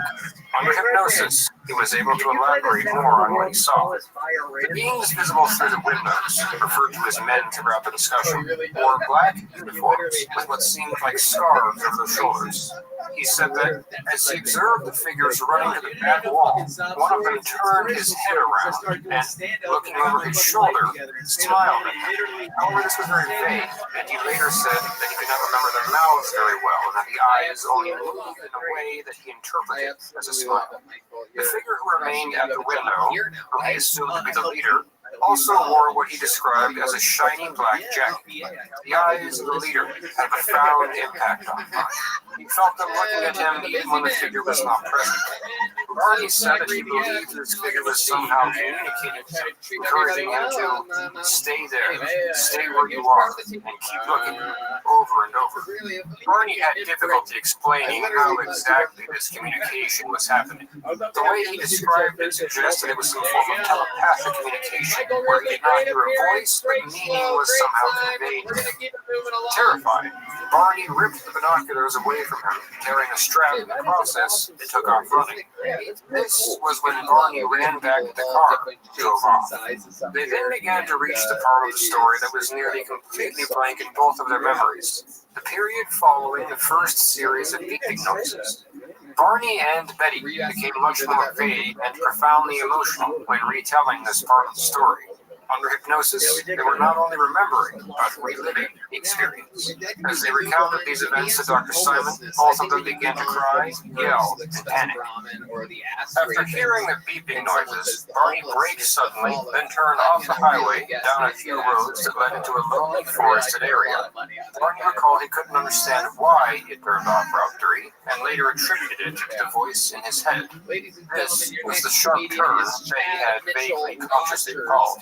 Under hypnosis, he was able to elaborate more on what he saw. The beings visible through the windows, referred to as men throughout the discussion, wore black uniforms with what seemed like scarves over their shoulders. He said that as he observed the figures running to the back wall, one of them turned his head around and, looking over his shoulder, smiled at him. However, this was very vague, and he later said that he could not remember their mouths very well, and that the eyes only moved in a way that he interpreted as a smile. The figure who remained at the window, who he assumed to be the leader, also wore what he described as a shiny black jacket. The eyes of the leader had a profound impact on Barney. He felt them looking at him even when the figure was not present. Barney said that he believed this figure was somehow communicating with him, encouraging him to stay there, stay where you are, and keep looking over and over. Barney had difficulty explaining how exactly this communication was happening. The way he described it suggested it was some form of telepathic communication, where he did not hear a voice, but meaning was somehow conveyed. Terrified, Barney ripped the binoculars away from him, carrying a strap in the process, and took off running. This was when Barney ran back to the car and drove off. They then began to reach the part of the story that was nearly completely blank in both of their memories, the period following the first series of beeping noises. Barney and Betty became much more vague and profoundly emotional when retelling this part of the story. Under hypnosis, they were not only remembering, but reliving the experience. As they recounted these events to Dr. Simon, both of them began to cry, yell, and panic. After hearing the beeping noises, Barney braked suddenly, then turned off the highway down a few roads that led into a lonely forested area. Barney recalled he couldn't understand why he had turned off Route 3, and later attributed it to the voice in his head. This was the sharp turn that he had vaguely consciously recalled.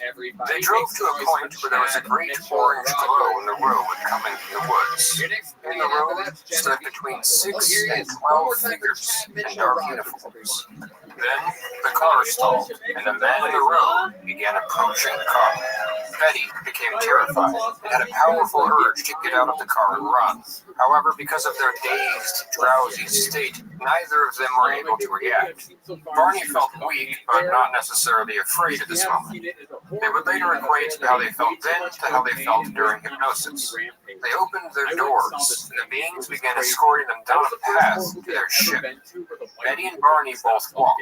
They drove to a point where there was a great orange glow in the road coming from the woods. In the road stood between 6 and 12 figures in dark uniforms. Then the car stalled, and the man in the road began approaching the car. Betty became terrified and had a powerful urge to get out of the car and run. However, because of their dazed, drowsy state, neither of them were able to react. Barney felt weak, but not necessarily afraid at this moment. They would later equate how they felt then to how they felt during hypnosis. They opened their doors, and the beings began escorting them down a path to their ship. Betty and Barney both walked.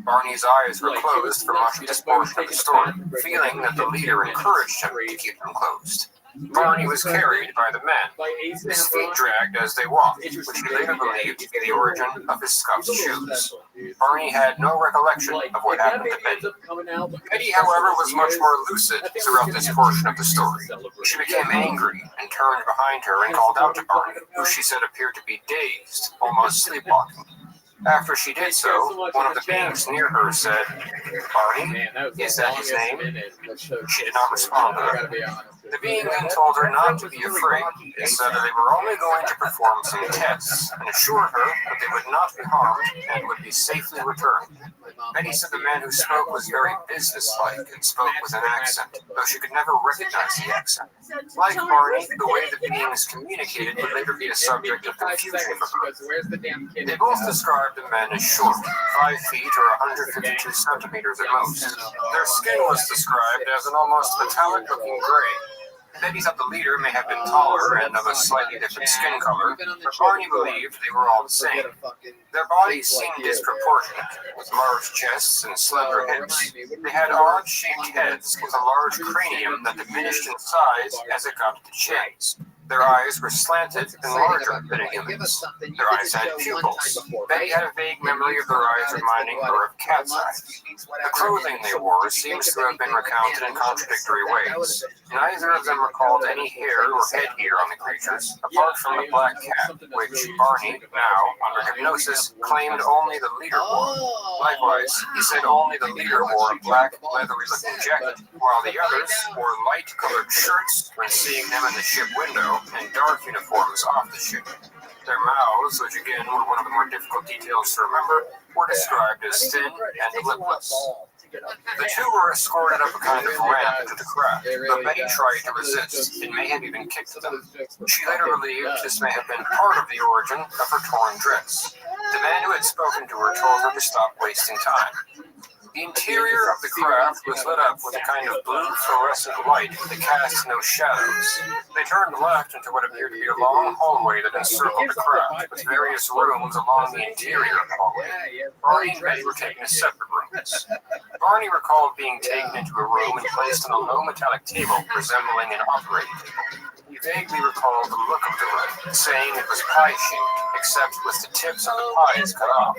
Barney's eyes were closed for much of this portion of the story, feeling that the leader encouraged him to keep them closed. Barney was carried by the men. His feet dragged as they walked, which he later believed to be the origin of his scuffed shoes. Barney had no recollection of what happened to Betty. Betty, however, was much more lucid throughout this portion of the story. She became angry and turned behind her and called out to Barney, who she said appeared to be dazed, almost sleepwalking. After she did so, one of the beings near her said, "Barney, is that his name?" She did not respond to her. The being then told her not to be afraid, and said that they were only going to perform some tests, and assured her that they would not be harmed and would be safely returned. Betty said the man who spoke was very businesslike and spoke with an accent, though she could never recognize the accent. Like Barney, the way the beings communicated would later be a subject of confusion for her. They both described the men as short, 5 feet or 152 centimeters at most. Their skin was described as an almost metallic-looking gray. Betty thought the leader may have been taller and of a slightly different skin color, but Barney believed they were all the same. Their bodies seemed disproportionate, with large chests and slender hips. They had odd-shaped heads with a large cranium that diminished in size as it got to the chins. Their eyes were slanted and larger than a human's. Their eyes had pupils. Betty had a vague memory of their eyes reminding her of cat's eyes. The clothing they wore seems to have been recounted in contradictory ways. Neither of them recalled any hair or headgear on the creatures, apart from the black cap, which Barney, now under hypnosis, claimed only the leader wore. Likewise, he said only the leader wore a black, leathery-looking jacket, while the others wore light-colored shirts when seeing them in the ship window, and dark uniforms off the ship. Their mouths, which again were one of the more difficult details to remember, were described as thin and lipless. The two were escorted up a kind of ramp into the craft, but Betty tried to resist and may have even kicked them. She later believed this may have been part of the origin of her torn dress. The man who had spoken to her told her to stop wasting time. The interior of the craft was lit up with a kind of blue fluorescent light that cast no shadows. They turned left into what appeared to be a long hallway that encircled the craft, with various rooms along the interior of the hallway. Barney and Betty were taken to separate rooms. Barney recalled being taken into a room and placed on a low metallic table resembling an operating table. He vaguely recalled the look of the room, saying it was pie-shaped, except with the tips of the pies cut off.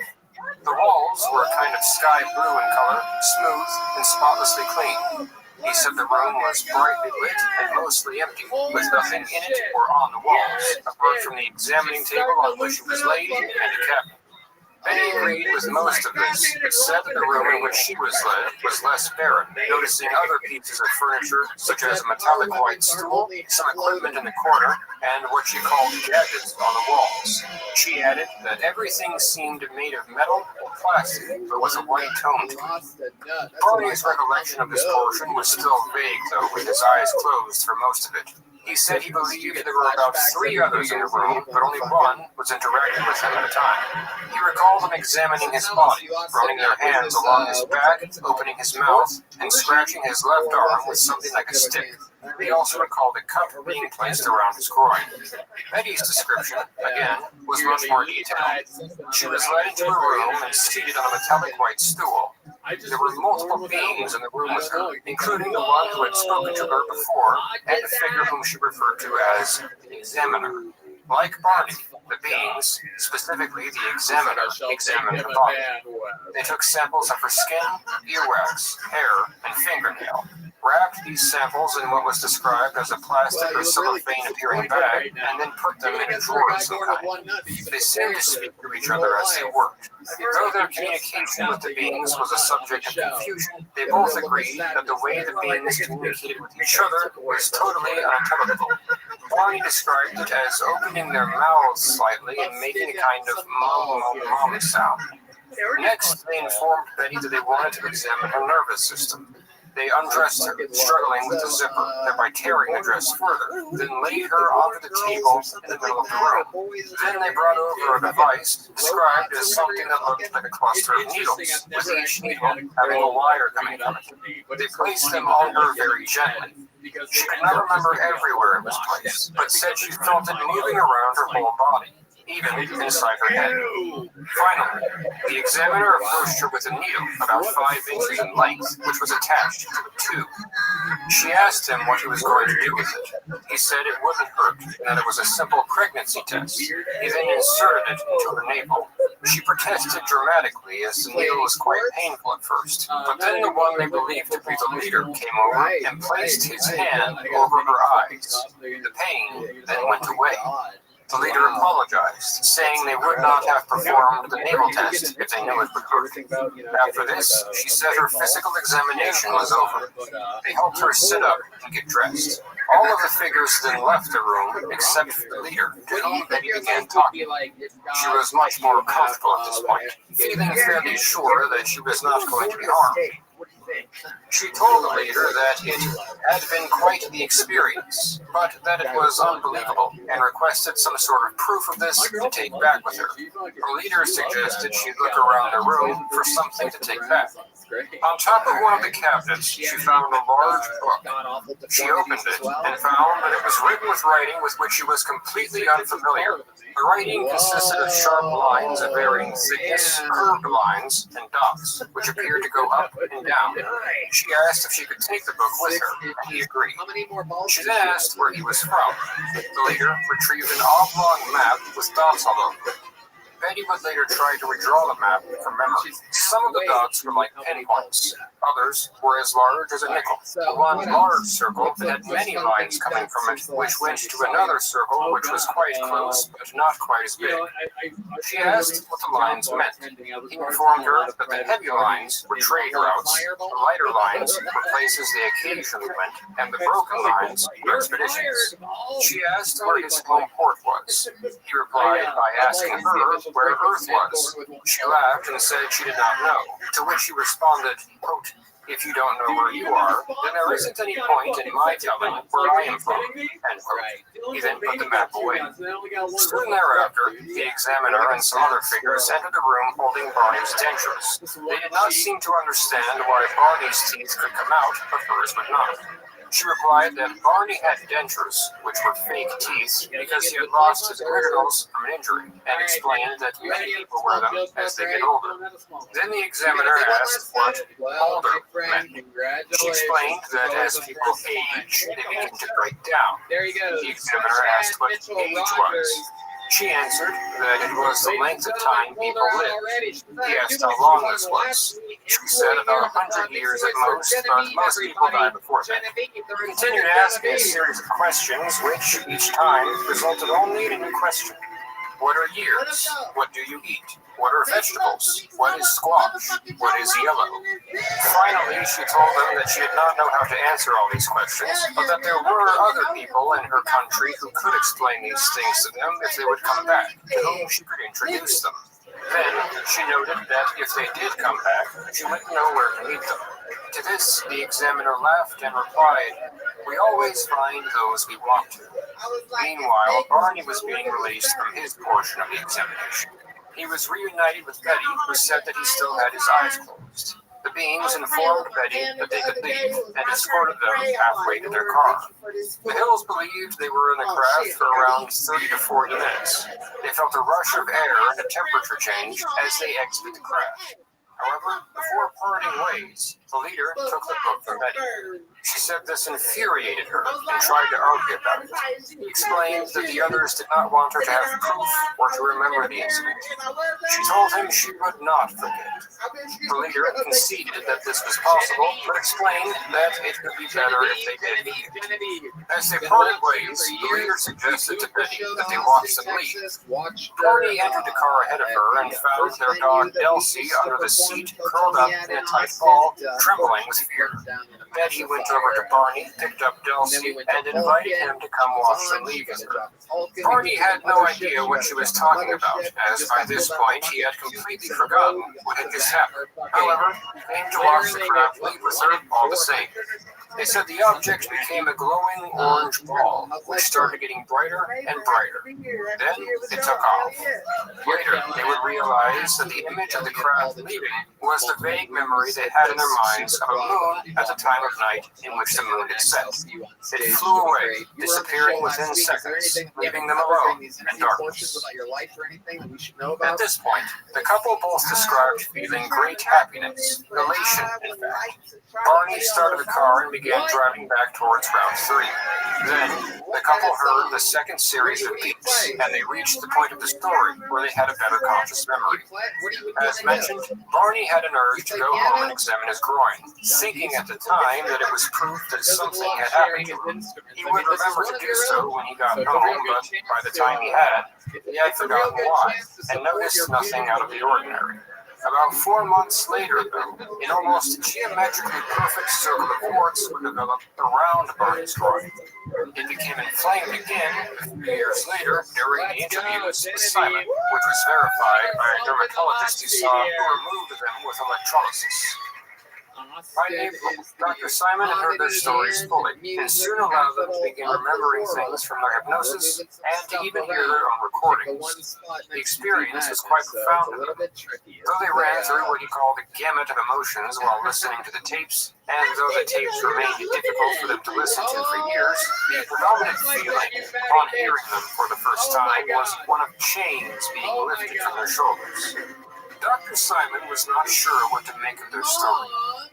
The walls were a kind of sky blue in color, smooth and spotlessly clean. He said the room was brightly lit and mostly empty, with nothing in it or on the walls, apart from the examining table on which it was laid and a cabinet. Betty agreed with most of this, but said that the room in which she was led was less barren, noticing other pieces of furniture, such as a metallic white stool, some equipment in the corner, and what she called gadgets on the walls. She added that everything seemed made of metal or plastic, but with a white tone to it. Barney's recollection of this portion was still vague, though, with his eyes closed for most of it. He said he believed there were about 3 others in the room, but only one was interacting with him at a time. He recalled them examining his body, running their hands along his back, opening his mouth, and scratching his left arm with something like a stick. He also recalled a cup being placed around his groin. Betty's description, again, was much more detailed. She was led into a room and seated on a metallic white stool. There were multiple beings in the room with her, including the one who had spoken to her before, and a figure whom she referred to as the Examiner. Like Barney, the beings, specifically the Examiner, examined her body. They took samples of her skin, earwax, hair, and fingernail. wrapped these samples in what was described as a plastic or cellophane-appearing bag, and then put them in a drawer of some kind. They seemed to speak to each other as they worked. Though their communication with the beings was a subject of confusion, they both agreed that the way the beings communicated with each other was totally unintelligible. Barney described it as opening their mouths slightly and making a kind of mum sound. Next, they informed Betty that they wanted to examine her nervous system. They undressed her, struggling with the zipper, thereby tearing the dress further, then laid her onto the table in the middle of the room. Then they brought over a device described as something that looked like a cluster of needles, with each needle having a wire coming from it. They placed them on her very gently. She could not remember everywhere it was placed, but said she felt it moving around her whole body, even inside her head. Finally, the examiner approached her with a needle about 5 inches in length, which was attached to a tube. She asked him what he was going to do with it. He said it wouldn't hurt, and that it was a simple pregnancy test. He then inserted it into her navel. She protested dramatically, as the needle was quite painful at first. But then the one they believed to be the leader came over and placed his hand over her eyes. The pain then went away. The leader apologized, saying they would not have performed the naval test if they knew it would hurt. After this, she said her physical examination was over. They helped her sit up and get dressed. All of the figures then left the room, except for the leader, to whom Betty began talking. She was much more comfortable at this point, feeling fairly sure that she was not going to be harmed. She told the leader that it had been quite the experience, but that it was unbelievable, and requested some sort of proof of this to take back with her. The leader suggested she look around the room for something to take back. On top of one of the cabinets, she found a large book. She opened it and found that it was written with writing with which she was completely unfamiliar. The writing consisted of sharp lines of varying thickness, curved lines, and dots, which appeared to go up and down. She asked if she could take the book with her, and he agreed. She then asked where he was from. The leader retrieved an oblong map with dots all over it. Betty would later try to redraw the map from memory. Some of the dots were like pinpoints. Others were as large as a nickel. One large circle that had many lines coming from it, which went to another circle which was quite close, but not quite as big. She asked what the lines meant. He informed her that the heavy lines were trade routes, the lighter lines were places they occasionally went, and the broken lines were expeditions. She asked where his home port was. He replied by asking her where Earth was. She laughed and said she did not know, to which he responded, quote, "If you don't know where you are, then there isn't any point in my telling where I am from," end quote. He then put the map away. Soon thereafter, the examiner and some other figures entered the room holding Barney's dentures. They did not seem to understand why Barney's teeth could come out, but hers would not. She replied that Barney had dentures, which were fake teeth, because he had lost his originals from an injury, and explained that many people wear them as they get older. Then the examiner asked what older meant. She explained that as people age, they begin to break down. The examiner asked what age was. She answered that it was the length of time people lived. He asked how long this was. She said about 100 years at most, but most people die before that. He continued asking a series of questions, which, each time, resulted only in a new question. What are years? What do you eat? What are vegetables? What is squash? What is yellow? Finally, she told them that she did not know how to answer all these questions, but that there were other people in her country who could explain these things to them if they would come back, to whom she could introduce them. Then, she noted that if they did come back, she wouldn't know where to meet them. To this, the examiner laughed and replied, "We always find those we want to." Meanwhile, Barney was being released from his portion of the examination. He was reunited with Betty, who said that he still had his eyes closed. The beings informed Betty that they could leave and escorted them halfway to their car. The Hills believed they were in the craft for around 30 to 40 minutes. They felt a rush of air and a temperature change as they exited the craft. However, before parting ways, The leader took the book from Betty. She said this infuriated her and tried to argue about it. He explained that the others did not want her to have proof or to remember the incident. She told him she would not forget. The leader conceded that this was possible, but explained that it would be better if they did meet. As they parted ways, the leader suggested to Betty that they watch them leave. Barney entered the car ahead of her and found their dog Delcy under the seat, curled up in a tight ball, trembling with fear. Betty went over to Barney, picked up Delcy, and invited him to come watch them leave with her. Barney had no idea what she was talking about, as by this point he had completely forgotten what had just happened. However, he came to watch the crowd leave with her all the same. They said the object became a glowing orange ball, which started getting brighter and brighter. Then it took off. Later, they would realize that the image of the crowd leaving was the vague memory they had in their minds of a moon at the time of night in which the moon had set. It flew away, disappearing within seconds, leaving them alone in darkness. At this point, the couple both described feeling great happiness, elation, in fact. Barney started the car and began driving back towards Route 3. Then, the couple heard the second series of beeps, and they reached the point of the story where they had a better conscious memory. As mentioned, Barney had an urge to go home and examine his groin, thinking at the time that it was proof that something had happened to him. He would remember to do so when he got home, but by the time he had forgotten why, and noticed nothing out of the ordinary. About 4 months later, though, an almost geometrically perfect circle of warts were developed around Barney's groin. It became inflamed again a few years later during the interviews with Simon, which was verified by a dermatologist who removed them with electrolysis. By April, Dr. Simon had heard their stories fully, and soon allowed them to begin remembering things from their hypnosis and to even hear their own recordings. The experience was quite profound to them. Though they ran through what he called a gamut of emotions while listening to the tapes, and though the tapes remained difficult for them to listen to for years, the predominant feeling upon hearing them for the first time was one of chains being lifted from their shoulders. Dr. Simon was not sure what to make of their story.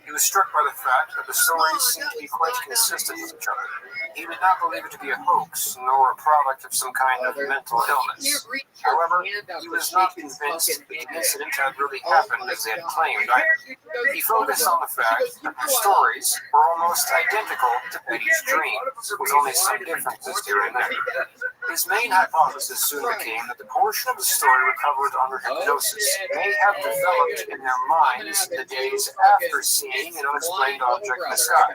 He was struck by the fact that the stories seemed to be quite consistent with each other. He did not believe it to be a hoax, nor a product of some kind of mental illness. However, he was not convinced that the incident had really happened as they had claimed either. He focused on the fact that the stories were almost identical to Betty's dreams, with only some differences here and there. His main hypothesis soon became that the portion of the story recovered under hypnosis may have developed in their minds the days after seeing an unexplained object in the sky,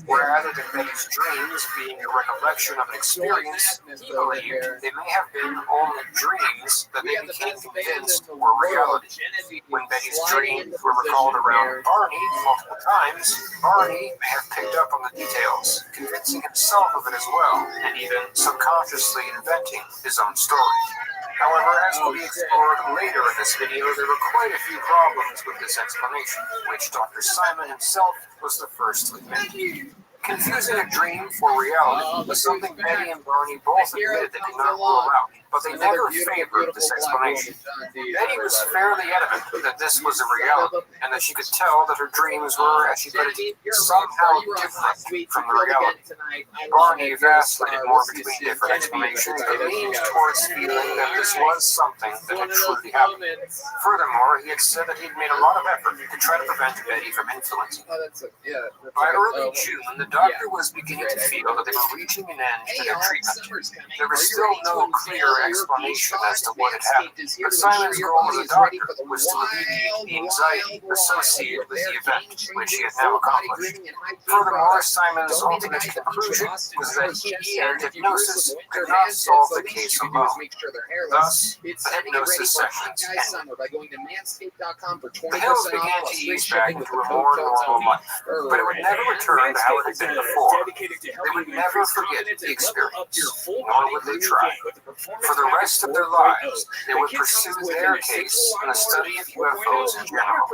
where rather than Betty's dreams being a recollection of an experience, he believed they may have been only dreams that they became convinced were reality. When Betty's dreams were recalled around Barney multiple times, Barney may have picked up on the details, convincing himself of it as well, and even subconsciously inventing his own story. However, as will be explored later in this video, there were quite a few problems with this explanation, which Dr. Simon himself was the first to admit. Confusing a dream for reality was something Betty and Barney both admitted they did not rule out, but they never favored this explanation. Betty was fairly adamant that this was a reality, and that she could tell that her dreams were, as she put it, somehow different from the reality. Barney vacillated more between different explanations, but leaned towards feeling that this was something that had truly happened. Furthermore, he had said that he'd made a lot of effort to try to prevent Betty from influencing him. By early June, the doctor was beginning to feel that they were reaching an end to their treatment. There was still no clear explanation as to what had happened, but Simon's goal as a doctor was to alleviate the anxiety associated with the event, which he had now accomplished. Furthermore, Simon's ultimate conclusion was that he and hypnosis could not solve the case alone. Thus, the hypnosis sessions ended. The hills began to ease back into a more normal life, but it would never return to how it had been before. They would never forget the experience, nor would they try. For the rest of their lives, they would pursue their case in the study of UFOs in general.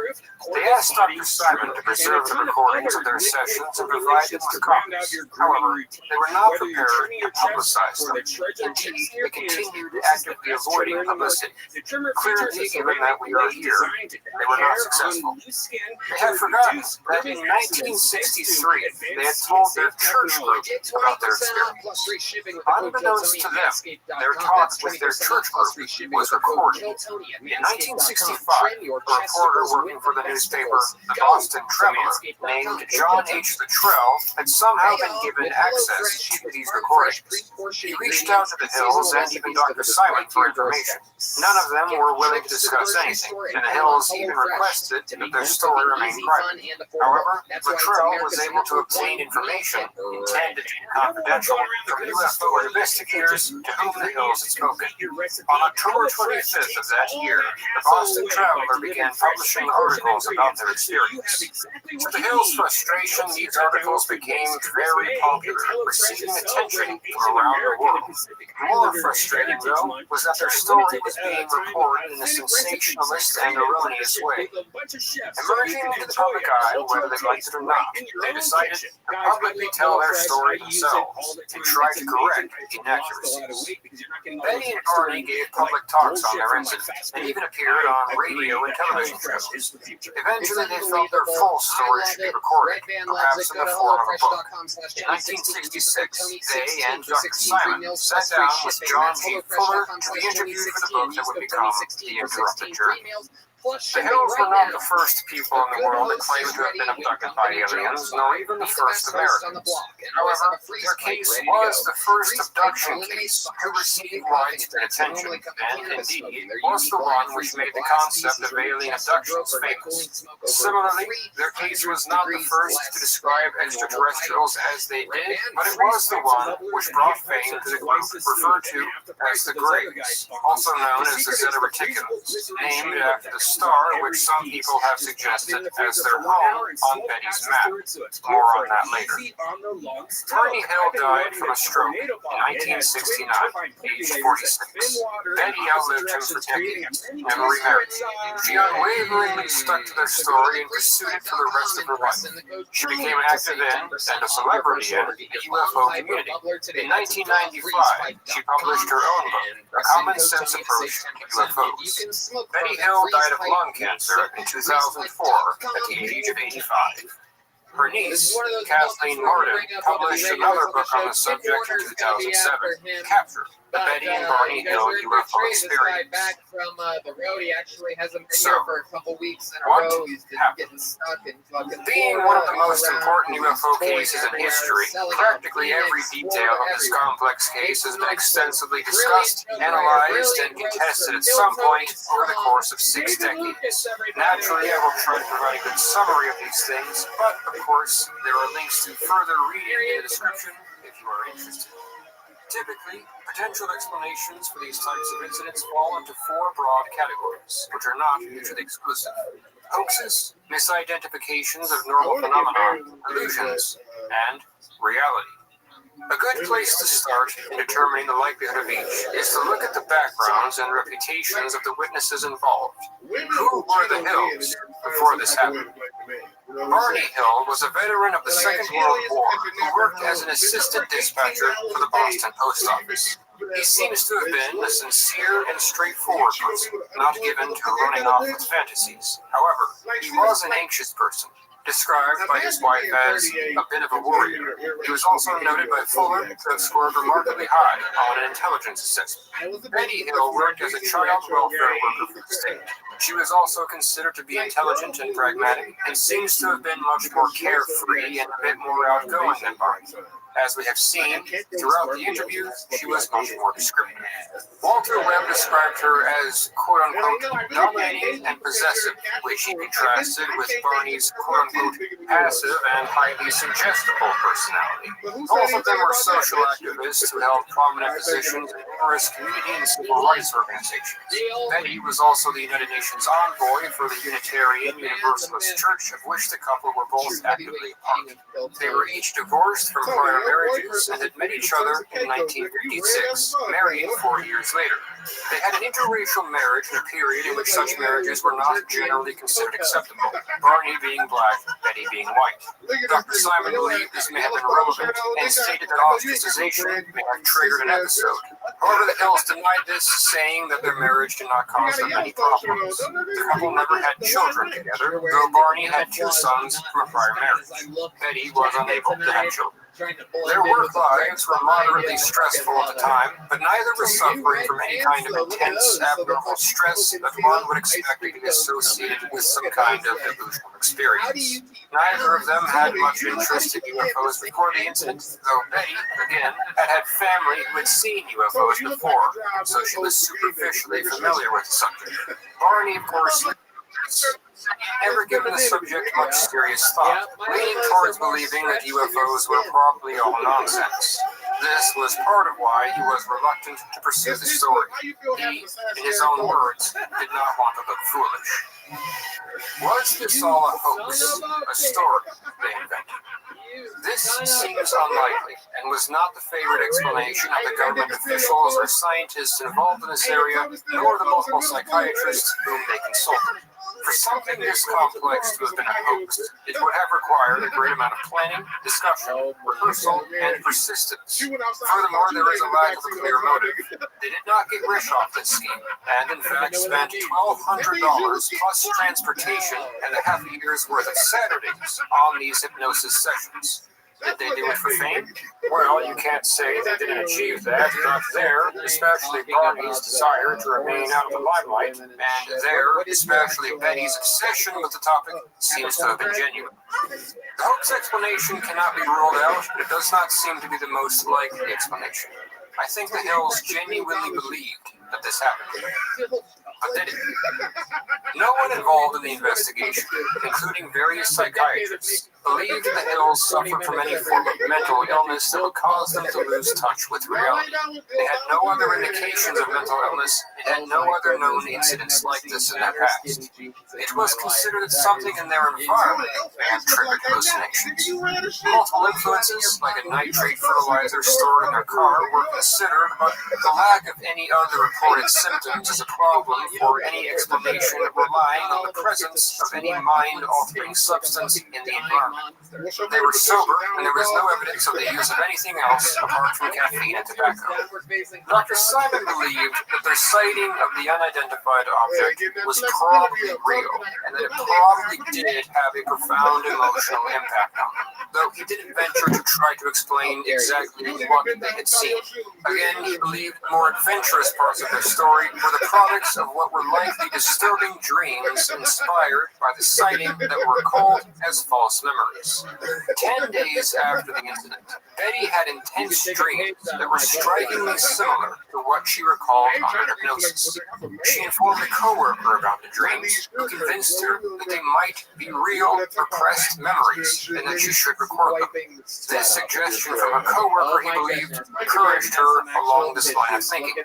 They asked Dr. Simon to preserve the recordings of their sessions and provide them with copies. However, they were not prepared to publicize them. Indeed, they continued actively avoiding publicity. Clearly, given that we are here, they were not successful. They had forgotten that in 1963, they had told their church group about their experience. Unbeknownst to them, their talk with their church group was recorded. In 1965, a reporter working for the newspaper The Boston Traveler, named John H. Luttrell, had somehow been given access to these recordings. He reached out to the Hills and even Dr. Simon for information. None of them were willing to discuss anything, and the Hills even requested that their story remain private. However, Luttrell was able to obtain information intended to be confidential from UFO investigators to whom the Hills had spoken. On October 25th of that year, the Boston Traveler began publishing articles about their experience. To the Hills' frustration, these articles became very popular, receiving attention from around the world. More frustrating, though, was that their story was being reported in a sensationalist and erroneous way. Emerging into the public eye, whether they liked it or not, they decided to publicly tell their story themselves and try to correct inaccuracies. Betty and Barney gave public talks on their incident and even appeared on radio and television shows. Eventually, they felt their full story should be recorded, perhaps in the form of a book. In 1966, they and Dr. Simon sat down with John G. Fuller to be interviewed for the book that would become The Interrupted Journey. The Hills were not the first people in the world that claimed to have been abducted by aliens, nor even the first Americans. However, their case was the first abduction case to receive widespread attention, and indeed was the one which made the concept of alien abductions famous. Similarly, their case was not the first to describe extraterrestrials as they did, but it was the one which brought fame to the group referred to as the Greys, also known as the Zeta Reticulans, named after the star which some people have suggested as their home on Betty's map. More on that later. Barney Hill died from a stroke in 1969, age 46. Betty outlived him for decades, never remarried. She unwaveringly stuck to their story and pursued it for the rest of her life. She became an active in, and a celebrity in, the UFO community. In 1995, she published her own book, A Common Sense Approach to UFOs. Betty Hill died of lung cancer in 2004 at the age of 85. Her niece, Kathleen Martin, published another book on the subject in 2007, Captured, the Betty and Barney Hill UFO Experience. Back from the road, he actually hasn't been here for a couple weeks in a row. He's getting stuck in fucking Being one of the most important UFO cases in history, practically every detail of this complex case has been extensively discussed, analyzed, and contested at some point over the course of 6 decades. Naturally, I will try to provide a good summary of these things, but of course, there are links to further reading in the description if you are interested. Typically, potential explanations for these types of incidents fall into 4 broad categories, which are not mutually exclusive: hoaxes, misidentifications of normal phenomena, illusions, and reality. A good place to start in determining the likelihood of each is to look at the backgrounds and reputations of the witnesses involved. Who were the Hills before this happened? Barney Hill was a veteran of the Second World War who worked as an assistant dispatcher for the Boston Post Office. He seems to have been a sincere and straightforward person, not given to running off with fantasies. However, he was an anxious person, described by his wife as a bit of a warrior. He was also noted by Fuller to have scored remarkably high on an intelligence assessment. Betty Hill worked as a child welfare worker for the state. She was also considered to be intelligent and pragmatic, and seems to have been much more carefree and a bit more outgoing than Barney. As we have seen throughout the interview, she was much more discriminating. Walter Webb described her as quote-unquote dominating and possessive, which he contrasted with Barney's quote-unquote passive and highly suggestible personality. Both of them were social activists who held prominent positions in numerous community and civil rights organizations. Betty was also the United Nations envoy for the Unitarian Universalist Church, of which the couple were both actively a part. They were each divorced from prior marriages and had met each other in 1956, married 4 years later. They had an interracial marriage in a period in which such marriages were not generally considered acceptable, Barney being black, Betty being white. Dr. Simon believed this may have been relevant and stated that ostracization may have triggered an episode. However, the Hills denied this, saying that their marriage did not cause them any problems. The couple never had children together, though Barney had 2 sons from a prior marriage. Betty was unable to have children. Their work lives were moderately stressful at the time, but neither was suffering from any kind of intense, abnormal stress that one would expect to be associated with some kind of delusional experience. Neither of them had much interest in UFOs before the incident, though Betty, again, had family who had seen UFOs before, so she was superficially familiar with the subject. Barney, of course, never given the subject much serious thought, leaning towards believing that UFOs were probably all nonsense. This was part of why he was reluctant to pursue the story. He, in his own words, did not want to look foolish. Was this all a hoax, a story they invented? This seems unlikely, and was not the favorite explanation of the government officials or scientists involved in this area, nor the multiple psychiatrists whom they consulted. For something this complex to have been a hoax, it would have required a great amount of planning, discussion, rehearsal, and persistence. Furthermore, there is a lack of a clear motive. They did not get rich off this scheme, and in fact spent $1,200 plus transportation and a half a year's worth of Saturdays on these hypnosis sessions. Did they do it for fame? Well, you can't say they didn't achieve that, but there, especially Barney's desire to remain out of the limelight, and there, especially Betty's obsession with the topic, seems to have been genuine. The hoax explanation cannot be ruled out, but it does not seem to be the most likely explanation. I think the Hills genuinely believed that this happened. But did it? No one involved in the investigation, including various psychiatrists, believed the Hills suffered from any form of mental illness that would cause them to lose touch with reality. They had no other indications of mental illness and had no other known incidents like this in their past. It was considered that something in their environment may have triggered hallucinations. Multiple influences, like a nitrate fertilizer stored in their car, were considered, but the lack of any other reported symptoms is a problem for any explanation relying on the presence of any mind-altering substance in the environment. They were sober, and there was no evidence of the use of anything else apart from caffeine and tobacco. Dr. Simon believed that their sighting of the unidentified object was probably real, and that it probably did have a profound emotional impact on them, though he didn't venture to try to explain exactly what they had seen. Again, he believed the more adventurous parts of their story were the products of what were likely disturbing dreams inspired by the sighting that were recalled as false memories. 10 days after the incident, Betty had intense dreams that were strikingly similar to what she recalled under hypnosis. She informed a coworker about the dreams, who convinced her that they might be real, repressed memories, and that she should record them. This suggestion from a coworker, he believed, encouraged her along this line of thinking.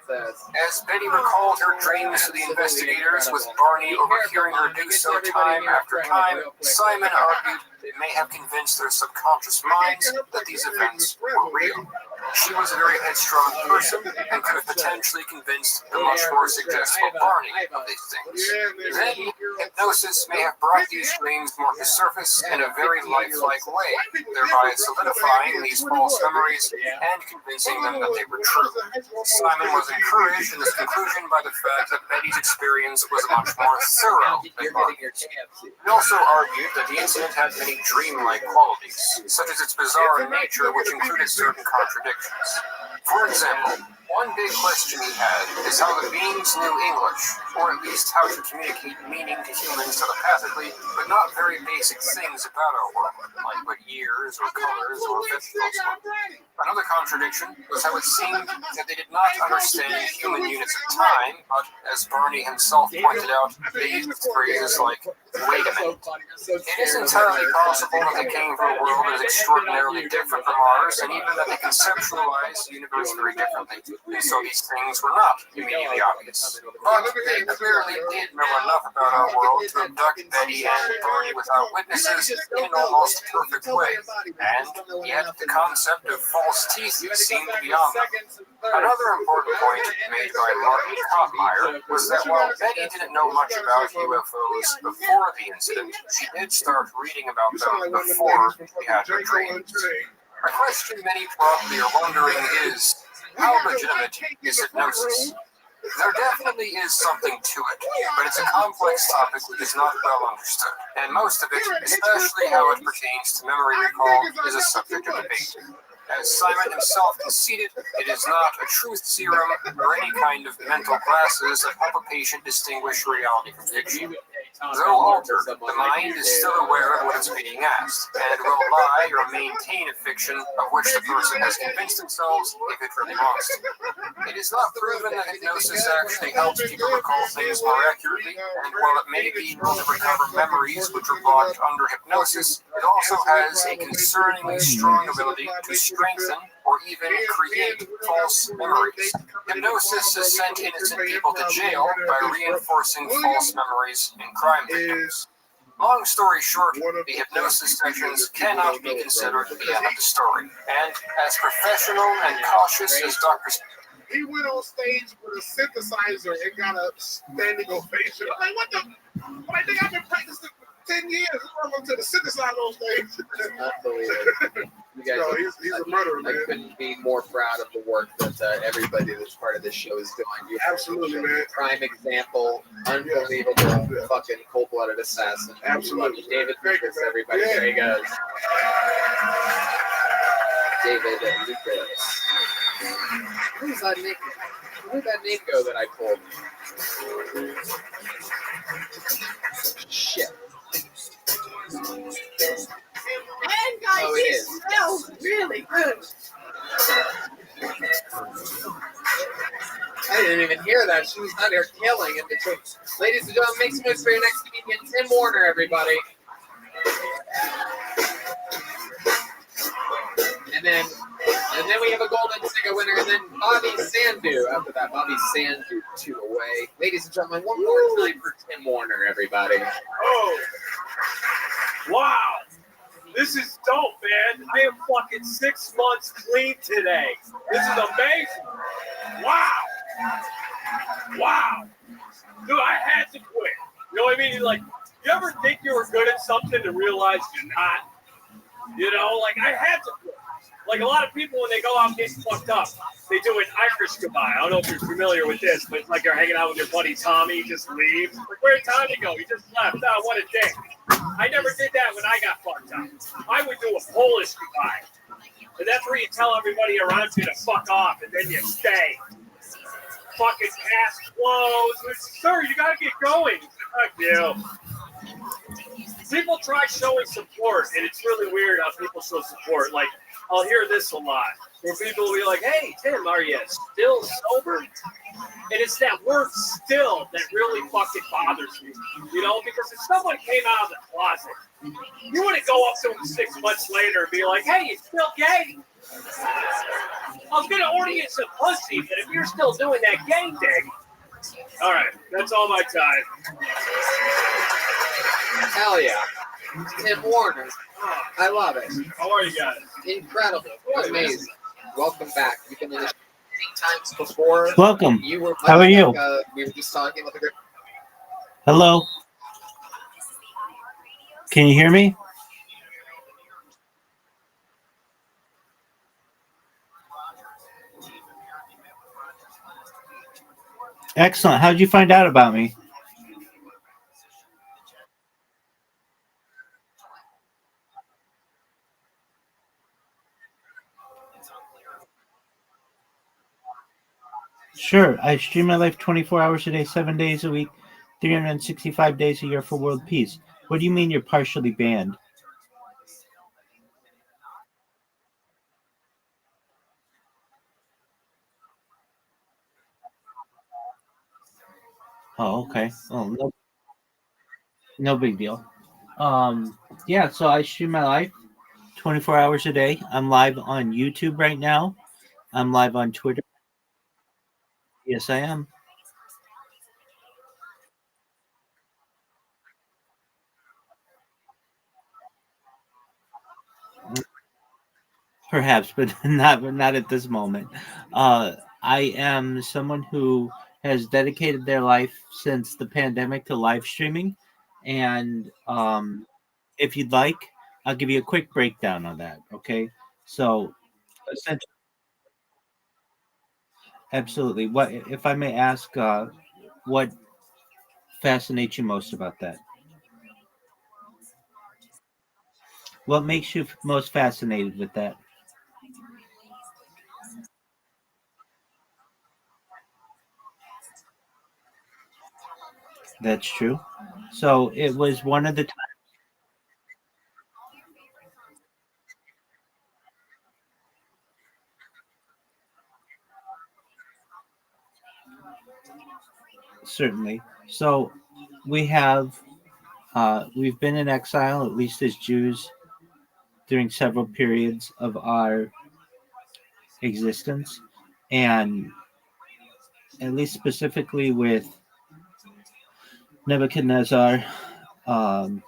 As Betty recalled her dreams to the investigators, with Barney overhearing her do so time after time, Simon argued it may have convinced their subconscious minds that these events were real. She was a very headstrong person and could have potentially convinced the much more suggestible Barney of these things. Then, hypnosis may have brought these dreams more to surface in a very lifelike way, thereby solidifying these false memories and convincing them that they were true. Simon was encouraged in this conclusion by the fact that Betty's experience was much more thorough than Barney's. He also argued that the incident had many dreamlike qualities, such as its bizarre nature, which included certain contradictions. For example, one big question he had is how the beings knew English, or at least how to communicate meaning to humans telepathically, but not very basic things about our world, like what years or colors or vegetables were. Another contradiction was how it seemed that they did not understand human units of time, but as Barney himself pointed out, they used phrases like, wait a minute. It is entirely possible that they came from a world that is extraordinarily different from ours, and even that they conceptualized the universe very differently. and so these things were not immediately obvious. But they clearly did know enough about our world to abduct Betty and Barney without witnesses in an almost perfect way, and yet the concept of false teeth seemed beyond them. Another important point made by Martin Koppmeyer was that while Betty didn't know much about UFOs before the incident, she did start reading about them before she had her dreams. A question many probably are wondering is, how legitimate is hypnosis? There definitely is something to it, but it's a complex topic that is not well understood, and most of it, especially how it pertains to memory recall, is a subject of debate. As Simon himself conceded, it is not a truth serum or any kind of mental glasses that help a patient distinguish reality from fiction. Though altered, the mind is still aware of what is being asked, and will lie or maintain a fiction of which the person has convinced themselves if it really wants to. It is not proven that hypnosis actually helps people recall things more accurately, and while it may be able to recover memories which are blocked under hypnosis, it also has a concerningly strong ability to strengthen or even create false memories. Hypnosis has sent innocent people to jail by reinforcing false memories in crime victims. Long story short, the hypnosis sessions cannot be considered the end of the story. And as professional and cautious as Dr. He went on stage with a synthesizer and got a standing ovation. I'm like, what the? I think I've been practicing for 10 years. I'm to the synthesizer on stage. Unbelievable. You guys, he's a murderer, man. I couldn't be more proud of the work that everybody that's part of this show is doing. You Absolutely, man. Prime example, unbelievable, fucking cold-blooded assassin. Absolutely. David Lucas, everybody. Yeah. There he goes. David Lucas. Who's that name? Where did that name go that I pulled? Shit. And guys, Oh, it it is. smells really good. I didn't even hear that. She was out here killing in between. Ladies and gentlemen, make some noise for your next comedian, Tim Warner, everybody. And then we have a golden ticket winner, and then Bobby Sandu after that. Bobby Sandu 2 away. Ladies and gentlemen, one more time for Tim Warner, everybody. Oh, wow. This is dope, man. I am fucking 6 months clean today. This is amazing. Wow. Wow. Dude, I had to quit. You know what I mean? Like, you ever think you were good at something and realize you're not? You know, like, I had to quit. Like, a lot of people, when they go out and get fucked up, they do an Irish goodbye. I don't know if you're familiar with this, but it's like you're hanging out with your buddy Tommy, he just leaves. Like, where'd Tommy go? He just left. Oh, what a dick. I never did that when I got fucked up. I would do a Polish goodbye. And that's where you tell everybody around you to fuck off, and then you stay. Fucking ass closed. Sir, you gotta get going. Fuck you. People try showing support, and it's really weird how people show support. Like, I'll hear this a lot, where people will be like, hey, Tim, are you still sober? And it's that word still that really fucking bothers me, you know, because if someone came out of the closet, you wouldn't go up to them 6 months later and be like, hey, you still gay? I was going to order you some pussy, but if you're still doing that gay thing, all right, that's all my time. Hell yeah. Tim Warner. I love it. How are you guys? Incredible. Amazing. Welcome back. You've been in this many times before. Welcome. You were How are you? We were just talking about the. Hello. Can you hear me? Excellent. How did you find out about me? Sure. I stream my life 24 hours a day, 7 days a week, 365 days a year for world peace. What do you mean you're partially banned? Oh, okay. Oh, no big deal. Yeah, so I stream my life 24 hours a day. I'm live on YouTube right now. I'm live on Twitter. Yes, I am. Perhaps, but not at this moment. I am someone who has dedicated their life since the pandemic to live streaming, and if you'd like, I'll give you a quick breakdown on that. Okay, so essentially, absolutely. What, if I may ask, what fascinates you most about that? What makes you most fascinated with that? That's true. So it was one of the certainly. So we have we've been in exile, at least as Jews, during several periods of our existence, and at least specifically with Nebuchadnezzar, um,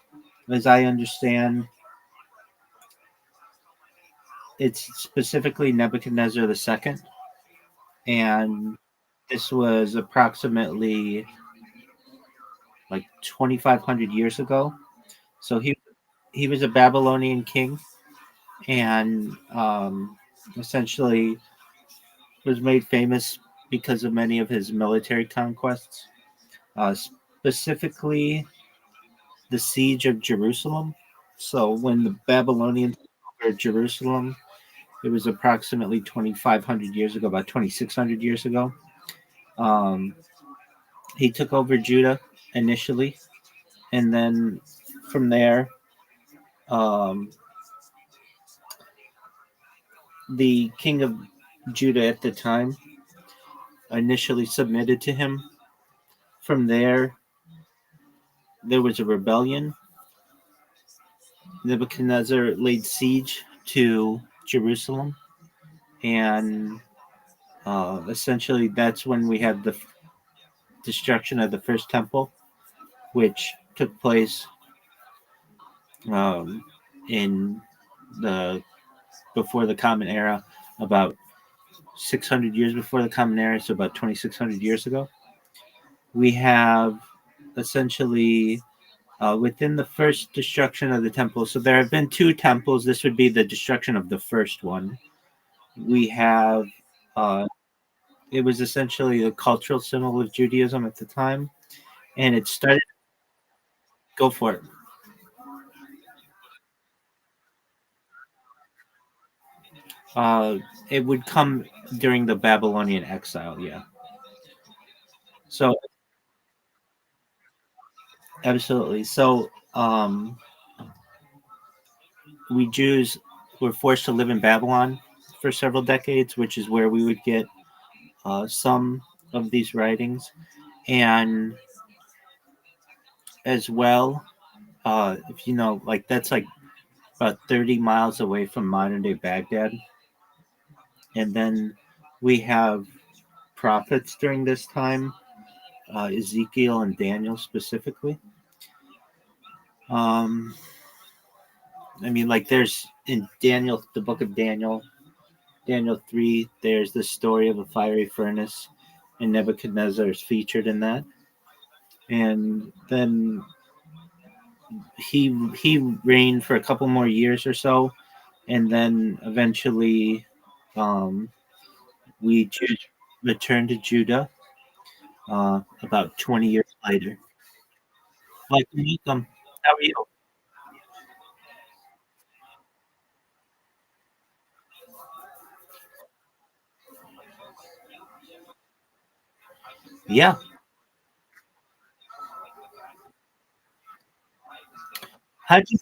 as I understand, it's specifically Nebuchadnezzar the second, and this was approximately like 2,500 years ago. So he was a Babylonian king, and essentially was made famous because of many of his military conquests, specifically the siege of Jerusalem. So when the Babylonians conquered Jerusalem, it was approximately 2,500 years ago, about 2,600 years ago. Um, he took over Judah initially, and then from there, um, the king of Judah at the time initially submitted to him. From there was a rebellion. Nebuchadnezzar laid siege to Jerusalem, and essentially that's when we had the destruction of the first temple, which took place um, in the before the Common Era, about 600 years before the Common Era, so about 2,600 years ago. We have essentially within the first destruction of the temple. So there have been two temples. This would be the destruction of the first one. We have uh, it was essentially a cultural symbol of Judaism at the time, and it started. Go for it. Uh, it would come during the Babylonian exile. Yeah. So absolutely. So we Jews were forced to live in Babylon for several decades, which is where we would get some of these writings, and as well, if you know, like that's like about 30 miles away from modern day Baghdad, and then we have prophets during this time, Ezekiel and Daniel specifically. Um, I mean, like there's in Daniel, the book of Daniel, Daniel 3, there's the story of a fiery furnace, and Nebuchadnezzar is featured in that. And then he reigned for a couple more years or so, and then eventually um, we Jews returned to Judah about 20 years later. Like, welcome. How are you? Yeah. How'd you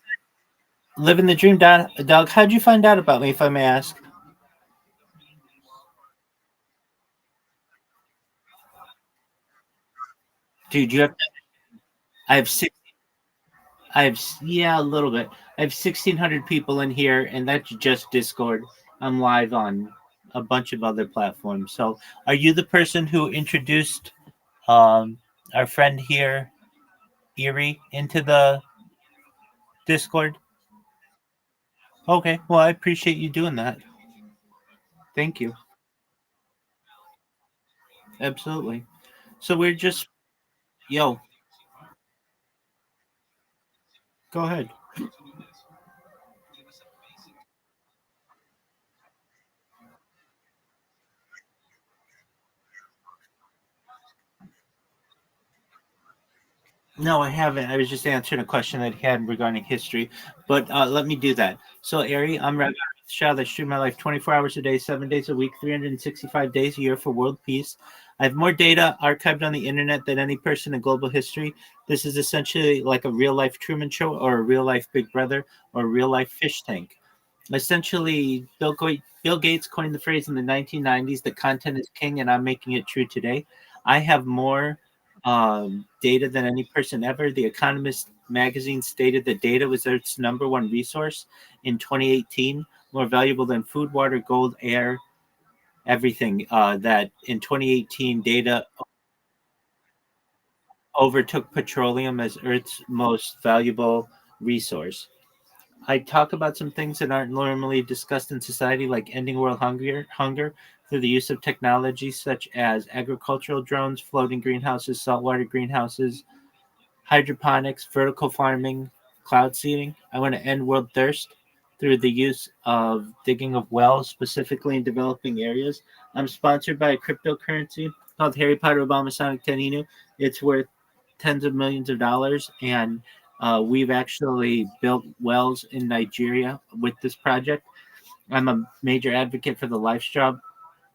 live in the dream, Doug? How'd you find out about me, if I may ask? Dude, you have. I have six. Yeah, a little bit. I have 1,600 people in here, and that's just Discord. I'm live on a bunch of other platforms. So, are you the person who introduced our friend here, Erie, into the Discord? Okay, well, I appreciate you doing that. Thank you. Absolutely. So we're just, yo, go ahead. No, I haven't. I was just answering a question that he had regarding history, but let me do that. So, Ari, I'm Rabbi Rothschild. I stream my life 24 hours a day, 7 days a week, 365 days a year for world peace. I have more data archived on the internet than any person in global history. This is essentially like a real life Truman Show or a real life Big Brother or a real life fish tank. Essentially, Bill Gates coined the phrase in the 1990s that content is king, and I'm making it true today. I have more data than any person ever. The Economist magazine stated that data was its number one resource in 2018, more valuable than food, water, gold, air, everything. That in 2018, data overtook petroleum as Earth's most valuable resource. I talk about some things that aren't normally discussed in society, like ending world hunger through the use of technology such as agricultural drones, floating greenhouses, saltwater greenhouses, hydroponics, vertical farming, cloud seeding. I want to end world thirst through the use of digging of wells, specifically in developing areas. I'm sponsored by a cryptocurrency called Harry Potter Obama Sonic Teninu. It's worth tens of millions of dollars, and we've actually built wells in Nigeria with this project. I'm a major advocate for the LifeStraw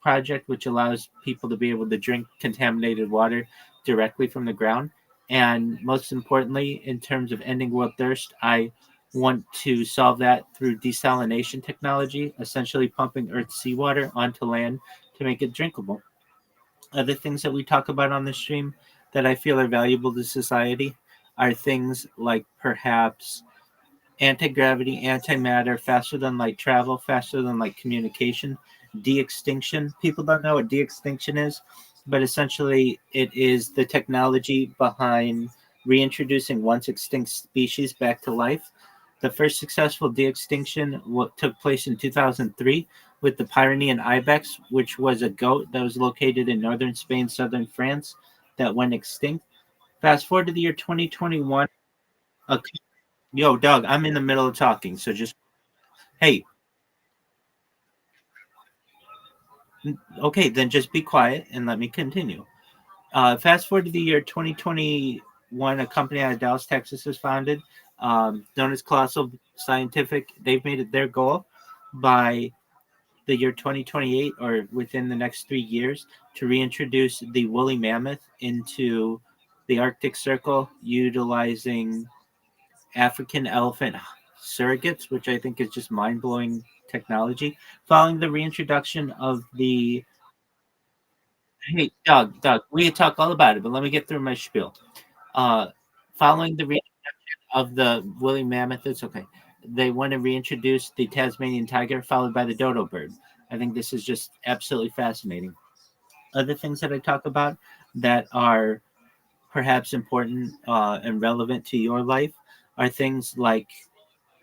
project, which allows people to be able to drink contaminated water directly from the ground. And most importantly, in terms of ending world thirst, I want to solve that through desalination technology, essentially pumping Earth's seawater onto land to make it drinkable. Other things that we talk about on the stream that I feel are valuable to society are things like perhaps anti-gravity, antimatter, faster than light travel, faster than light communication, de-extinction. People don't know what de-extinction is, but essentially it is the technology behind reintroducing once extinct species back to life. The first successful de-extinction took place in 2003 with the Pyrenean ibex, which was a goat that was located in northern Spain, southern France, that went extinct. Fast forward to the year 2021. Okay. Yo, Doug, I'm in the middle of talking, so just hey, okay, then just be quiet and let me continue. Fast forward to the year 2021, a company out of Dallas, Texas, was founded, known as Colossal Scientific. They've made it their goal by the year 2028, or within the next 3 years, to reintroduce the woolly mammoth into the Arctic Circle, utilizing African elephant surrogates, which I think is just mind blowing technology. Following the reintroduction of the hey, Doug, we can talk all about it, but let me get through my spiel. Uh, Following the reintroduction of the woolly mammoth, it's okay. They want to reintroduce the Tasmanian tiger, followed by the dodo bird. I think this is just absolutely fascinating. Other things that I talk about that are perhaps important and relevant to your life are things like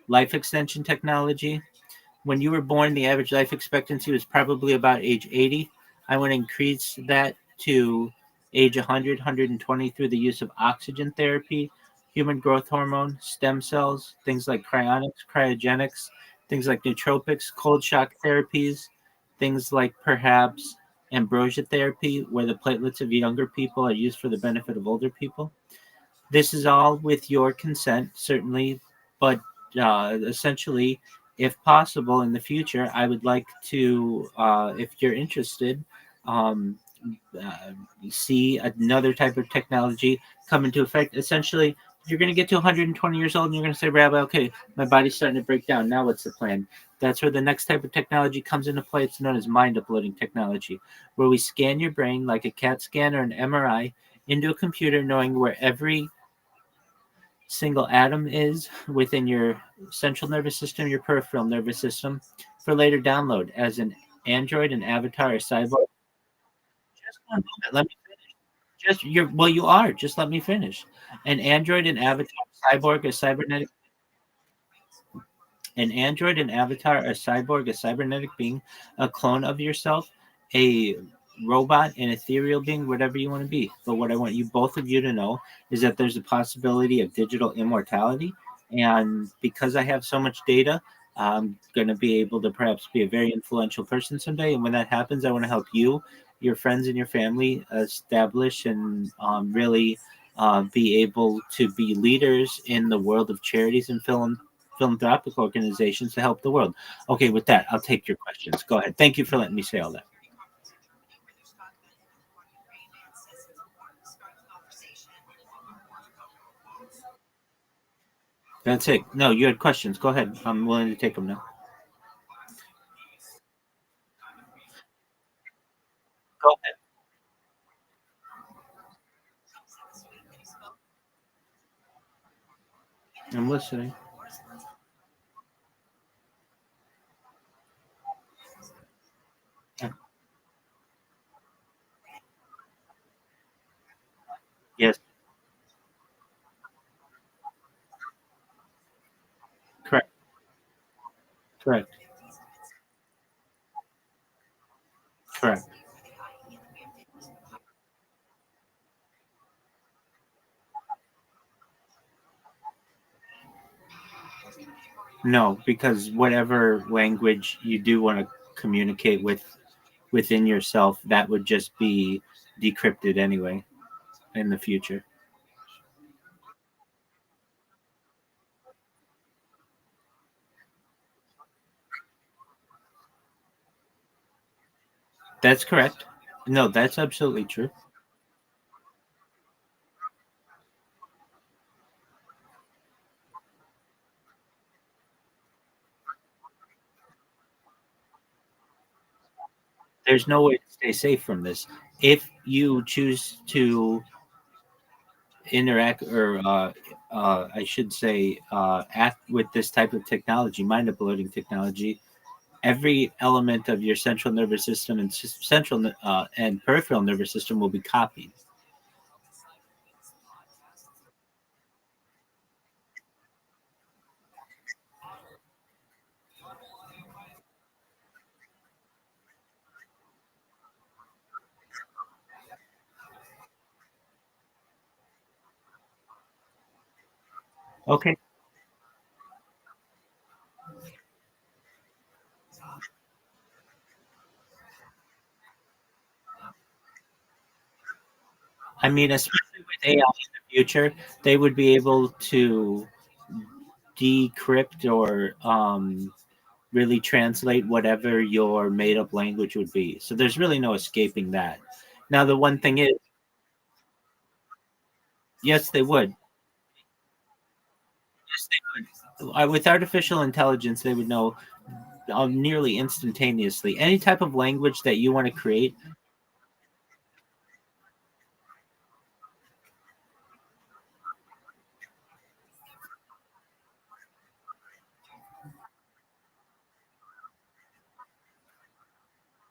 life extension technology. When you were born, the average life expectancy was probably about age 80. I want to increase that to age 100, 120 through the use of oxygen therapy, human growth hormone, stem cells, things like cryonics, cryogenics, things like nootropics, cold shock therapies, things like perhaps ambrosia therapy, where the platelets of younger people are used for the benefit of older people. This is all with your consent, certainly, but essentially, if possible in the future, I would like to, if you're interested, um, uh, see another type of technology come into effect. Essentially, you're going to get to 120 years old and you're going to say, Rabbi, okay, my body's starting to break down. Now what's the plan? That's where the next type of technology comes into play. It's known as mind uploading technology, where we scan your brain like a CAT scan or an MRI into a computer, knowing where every single atom is within your central nervous system, your peripheral nervous system, for later download as an android and avatar or cyborg. Just one moment. Let me finish. You are. Just let me finish. An android and avatar, cyborg, or cybernetic. An android, an avatar, a cyborg, a cybernetic being, a clone of yourself, a robot, an ethereal being, whatever you want to be. But what I want you both of you to know is that there's a possibility of digital immortality. And because I have so much data, I'm going to be able to perhaps be a very influential person someday. And when that happens, I want to help you, your friends, and your family establish and really be able to be leaders in the world of charities and philanthropic organizations to help the world. Okay, with that, I'll take your questions. Go ahead. Thank you for letting me say all that. That's it. No, you had questions. Go ahead. I'm willing to take them now. Go ahead. I'm listening. Yes. Correct. Correct. Correct. No, because whatever language you do want to communicate within yourself, that would just be decrypted anyway in the future. That's correct. No, that's absolutely true. There's no way to stay safe from this. If you choose to interact or I should say act with this type of technology, mind uploading technology, every element of your central nervous system and central and peripheral nervous system will be copied. Okay. I mean, especially with AI in the future, they would be able to decrypt or really translate whatever your made up language would be. So there's really no escaping that. Now, the one thing is, yes, they would. Yes, they would. With artificial intelligence, they would know nearly instantaneously any type of language that you want to create.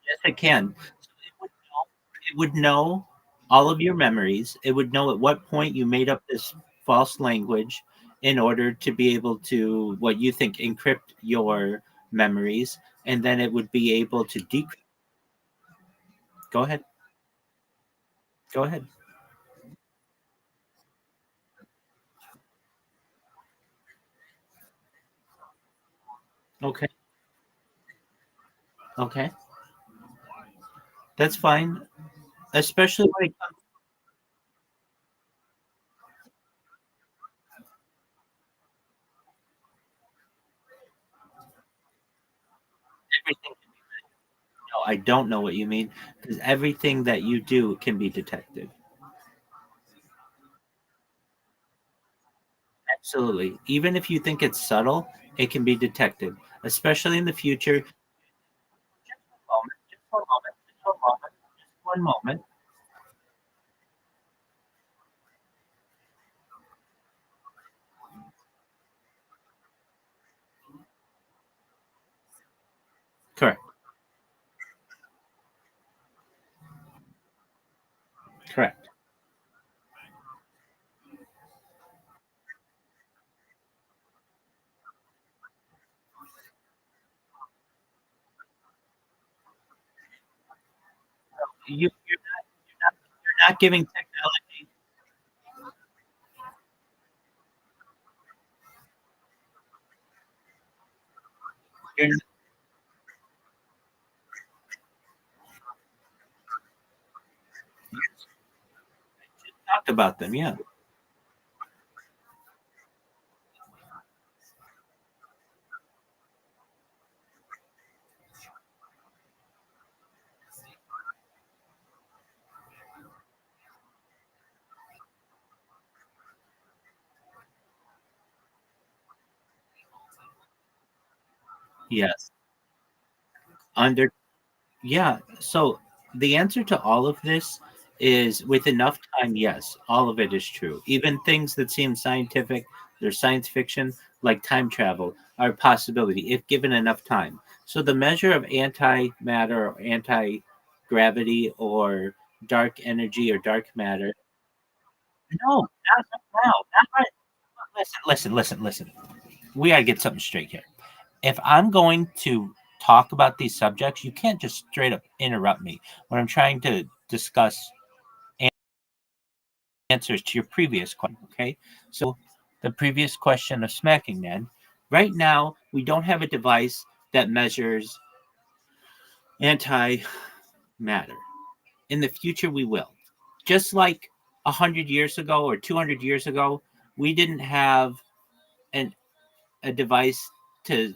Yes, it can. It would know all of your memories. It would know at what point you made up this false language in order to be able to, what you think, encrypt your memories. And then it would be able to decrypt. Go ahead. Go ahead. Okay. Okay. That's fine. Especially when it comes to everything. No, I don't know what you mean because everything that you do can be detected. Absolutely. Even if you think it's subtle, it can be detected, especially in the future. Just one moment. Just one moment. Just one moment. Correct. You're not giving technology. You're not talked about them. Yeah. Yes. Under Yeah. So the answer to all of this is with enough time, yes, all of it is true. Even things that seem scientific, they're science fiction, like time travel, are a possibility if given enough time. So the measure of antimatter or anti gravity or dark energy or dark matter. No, not now. Not right. Listen. We gotta get something straight here. If I'm going to talk about these subjects, you can't just straight up interrupt me when I'm trying to discuss answers to your previous question. Okay. So, the previous question of smacking man, right now, we don't have a device that measures antimatter. In the future, we will. Just like 100 years ago or 200 years ago, we didn't have an, a device to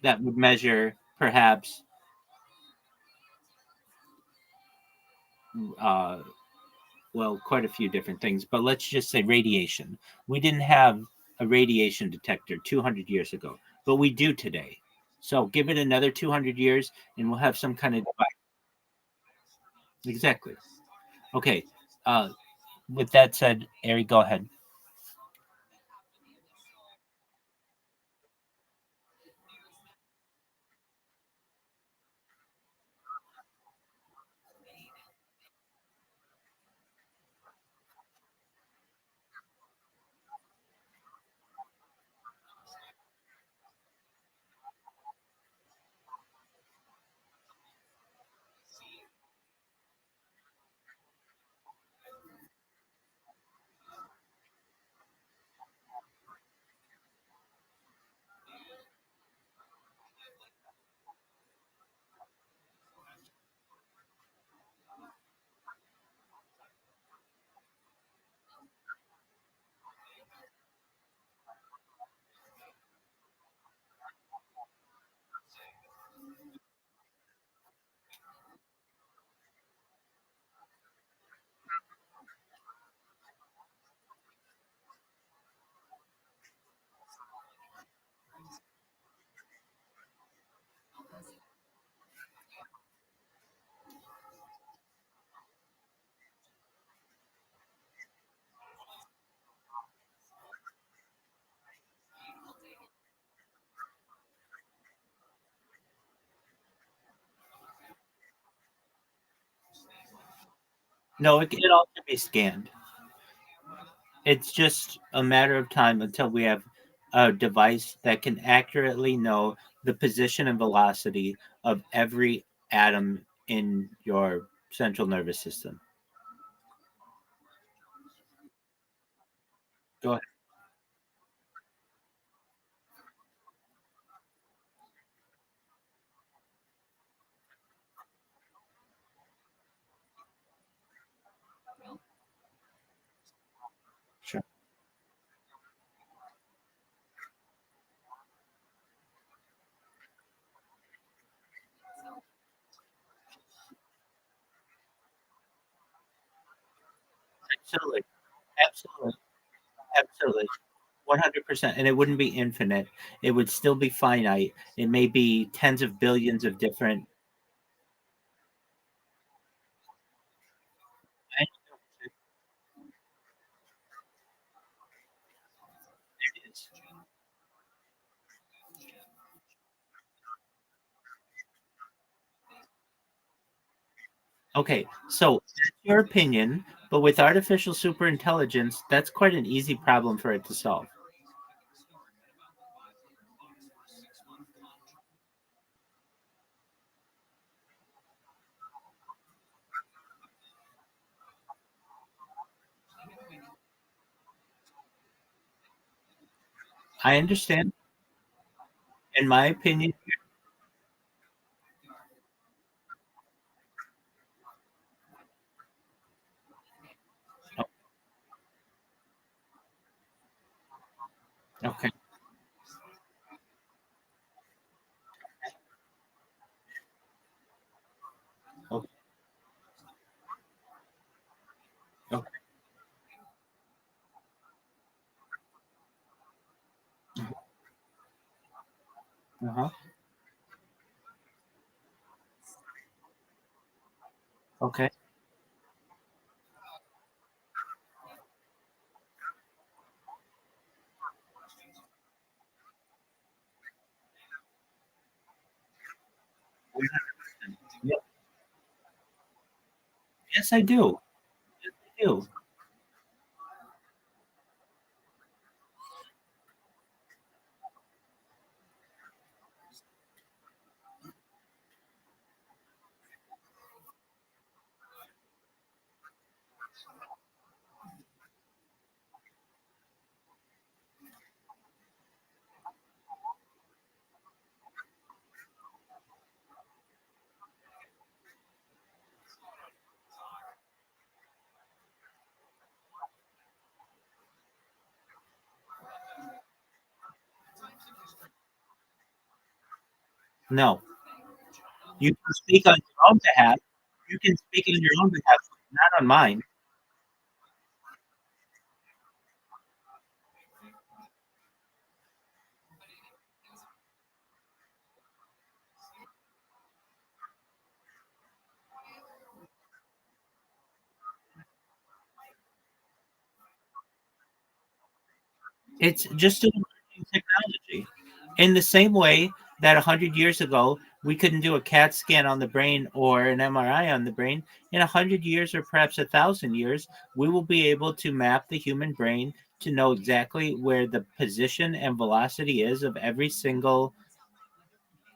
that would measure perhaps uh, well, quite a few different things, but let's just say radiation. We didn't have a radiation detector 200 years ago, but we do today. So give it another 200 years and we'll have some kind of device. Exactly. Okay. Uh, with that said, Ari, go ahead. No, it all can be scanned. It's just a matter of time until we have a device that can accurately know the position and velocity of every atom in your central nervous system. Go ahead. Sure. Absolutely. Absolutely. Absolutely. 100%. And it wouldn't be infinite. It would still be finite. It may be tens of billions of different. It is. Okay, so that's your opinion, but with artificial superintelligence, that's quite an easy problem for it to solve. I understand. In my opinion, okay. Okay. Okay. Uh-huh. Okay. Yeah. Yes, I do. Yes, I do. No. You can speak on your own behalf. You can speak on your own behalf, not on mine. It's just an emerging technology. In the same way that 100 years ago, we couldn't do a CAT scan on the brain or an MRI on the brain, in 100 years or perhaps 1,000 years, we will be able to map the human brain to know exactly where the position and velocity is of every single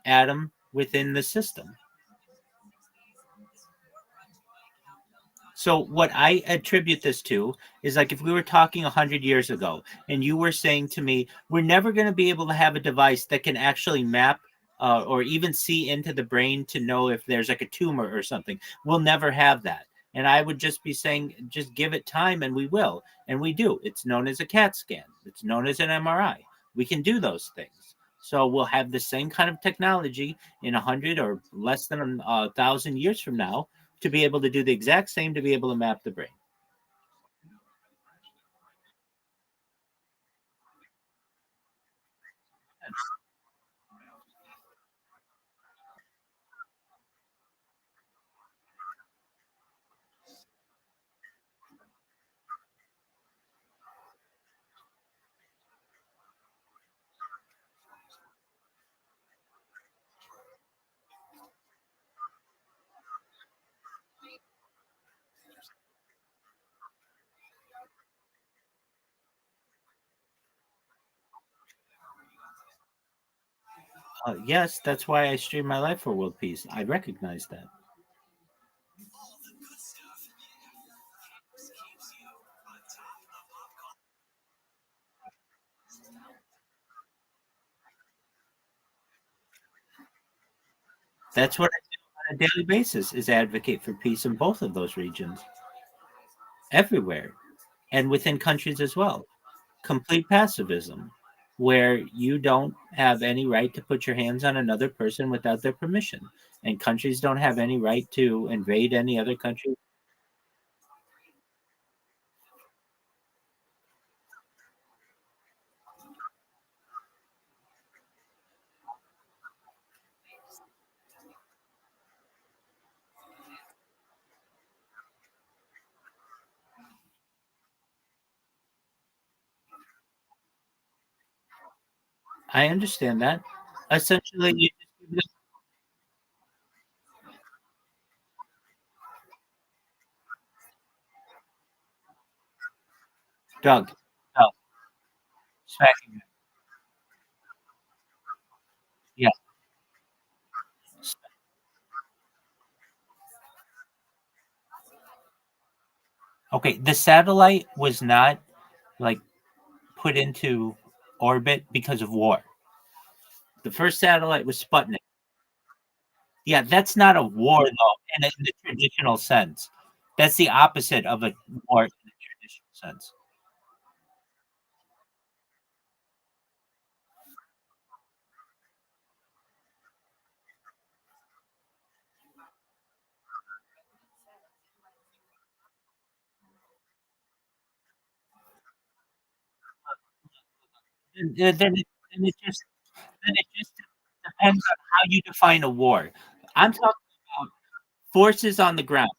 atom within the system. So what I attribute this to is like if we were talking 100 years ago and you were saying to me, we're never going to be able to have a device that can actually map or even see into the brain to know if there's like a tumor or something. We'll never have that. And I would just be saying, just give it time and we will. And we do. It's known as a CAT scan. It's known as an MRI. We can do those things. So we'll have the same kind of technology in 100 or less than 1,000 years from now to be able to do the exact same to be able to map the brain. Yes, that's why I stream my life for world peace. I recognize that. That's what I do on a daily basis is advocate for peace in both of those regions, everywhere, and within countries as well. Complete pacifism, where you don't have any right to put your hands on another person without their permission, and countries don't have any right to invade any other country. I understand that. Essentially, you just Doug, Doug, smacking you. Yeah. Okay. The satellite was not like put into orbit because of war. The first satellite was Sputnik. Yeah, that's not a war though, in the traditional sense. That's the opposite of a war in the traditional sense. Then it just depends on how you define a war. I'm talking about forces on the ground.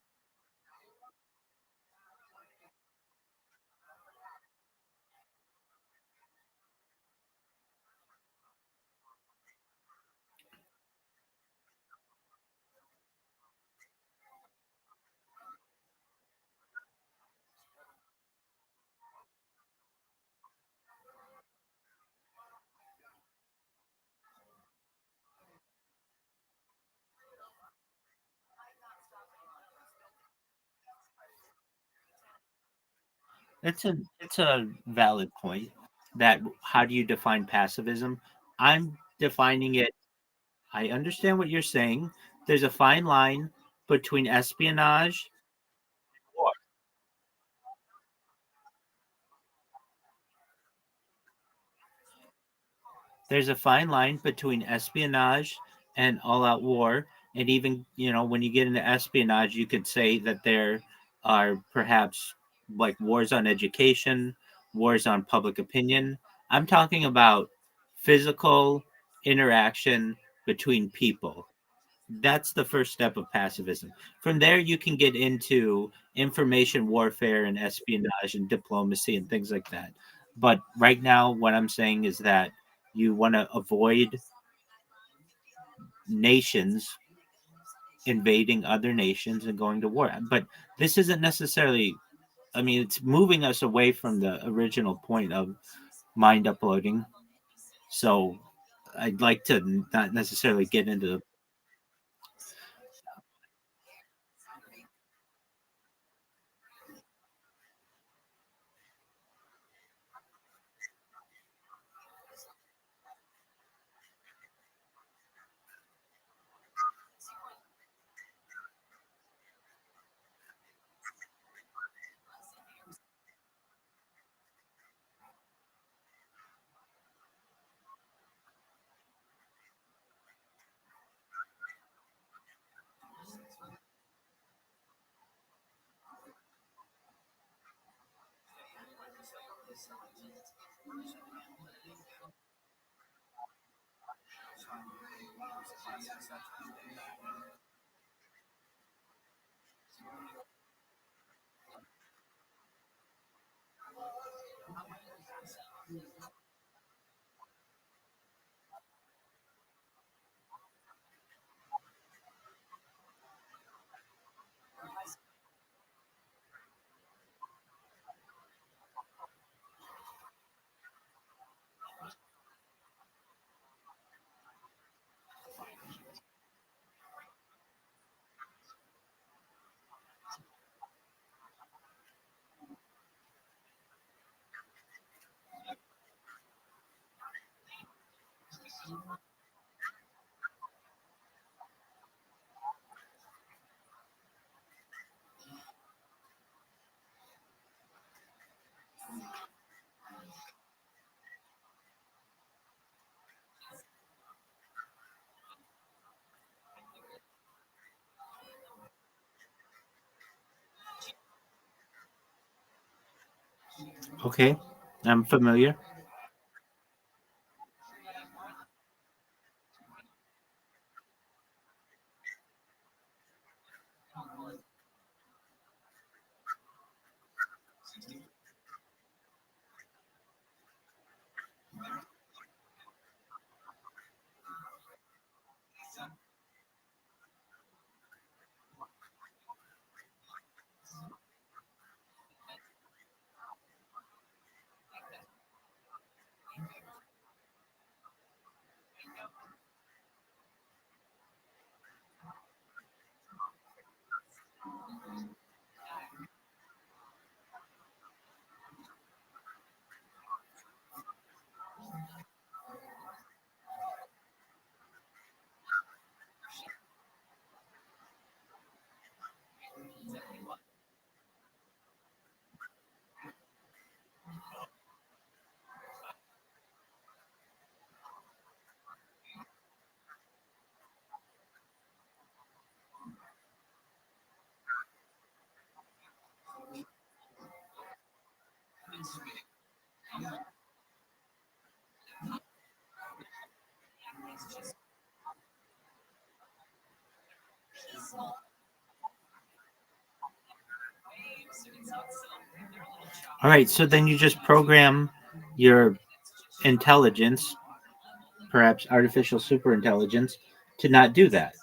It's a valid point. That how do you define pacifism? I'm defining it. I understand what you're saying. There's a fine line between espionage and war. There's a fine line between espionage and all-out war, and even when you get into espionage, you could say that there are perhaps like wars on education, wars on public opinion. I'm talking about physical interaction between people. That's the first step of pacifism. From there, you can get into information warfare and espionage and diplomacy and things like that. But right now, what I'm saying is that you want to avoid nations invading other nations and going to war. But this isn't necessarily, I mean, it's moving us away from the original point of mind uploading. So I'd like to not necessarily get into. Okay, I'm familiar. All right, so then you just program your intelligence, perhaps artificial superintelligence, to not do that.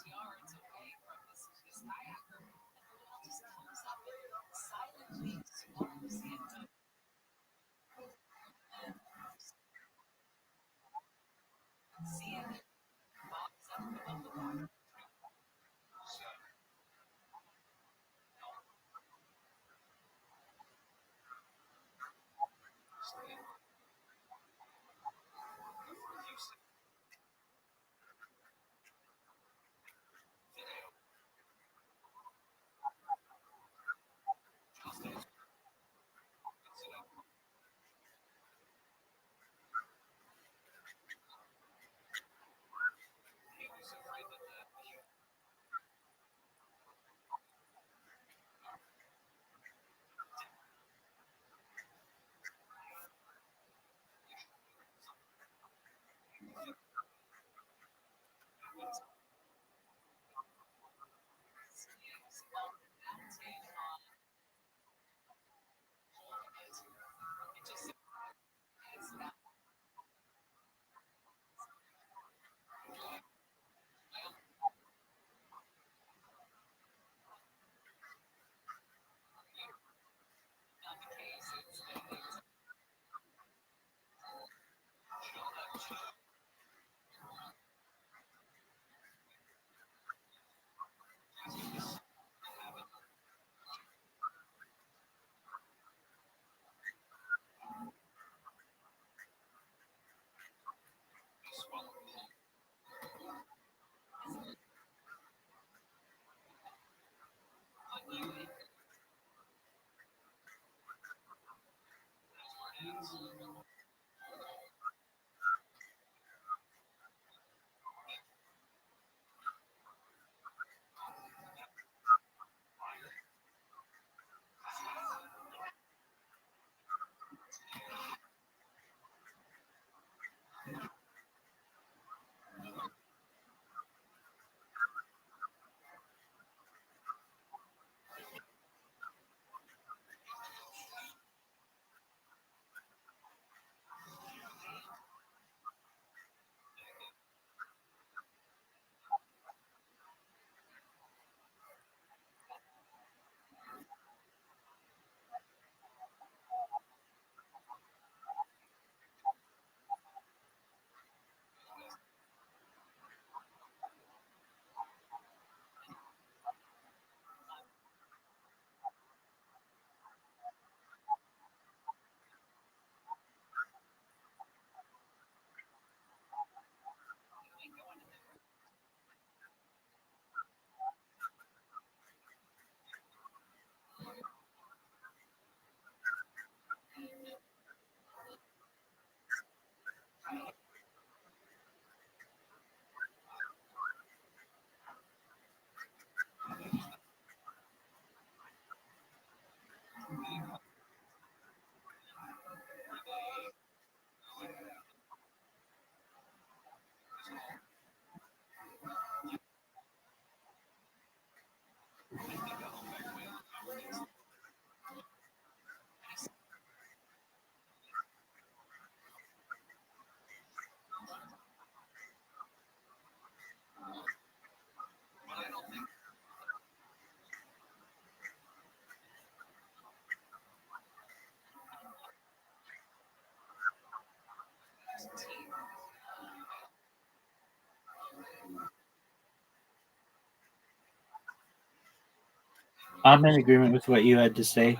I'm in agreement with what you had to say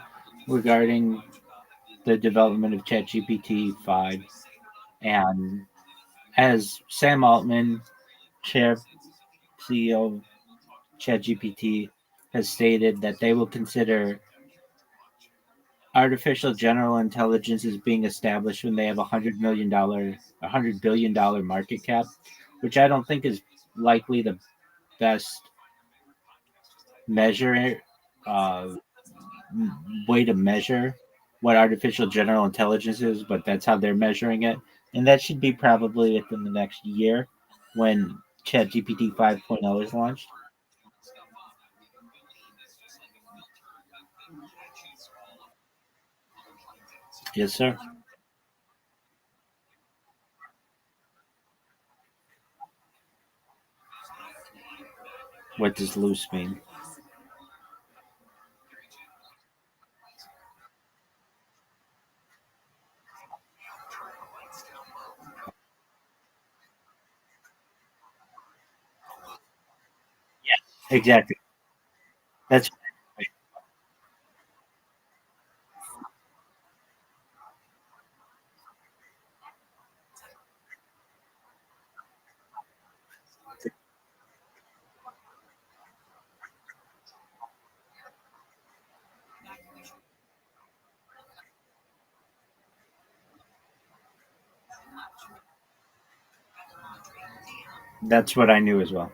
regarding the development of ChatGPT 5. And as Sam Altman, chair CEO of ChatGPT, has stated that they will consider artificial general intelligence is being established when they have $100 billion market cap, which I don't think is likely the best measure uh, way to measure what artificial general intelligence is, but that's how they're measuring it, and that should be probably within the next year when ChatGPT 5.0 is launched. Yes, sir. What does loose mean? Exactly. That's that's what I knew as well.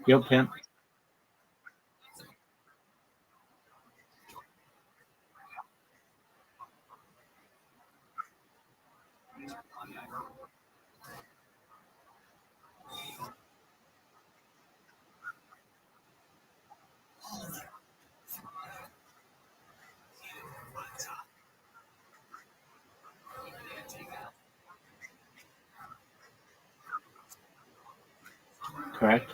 Yo, pimp. Correct.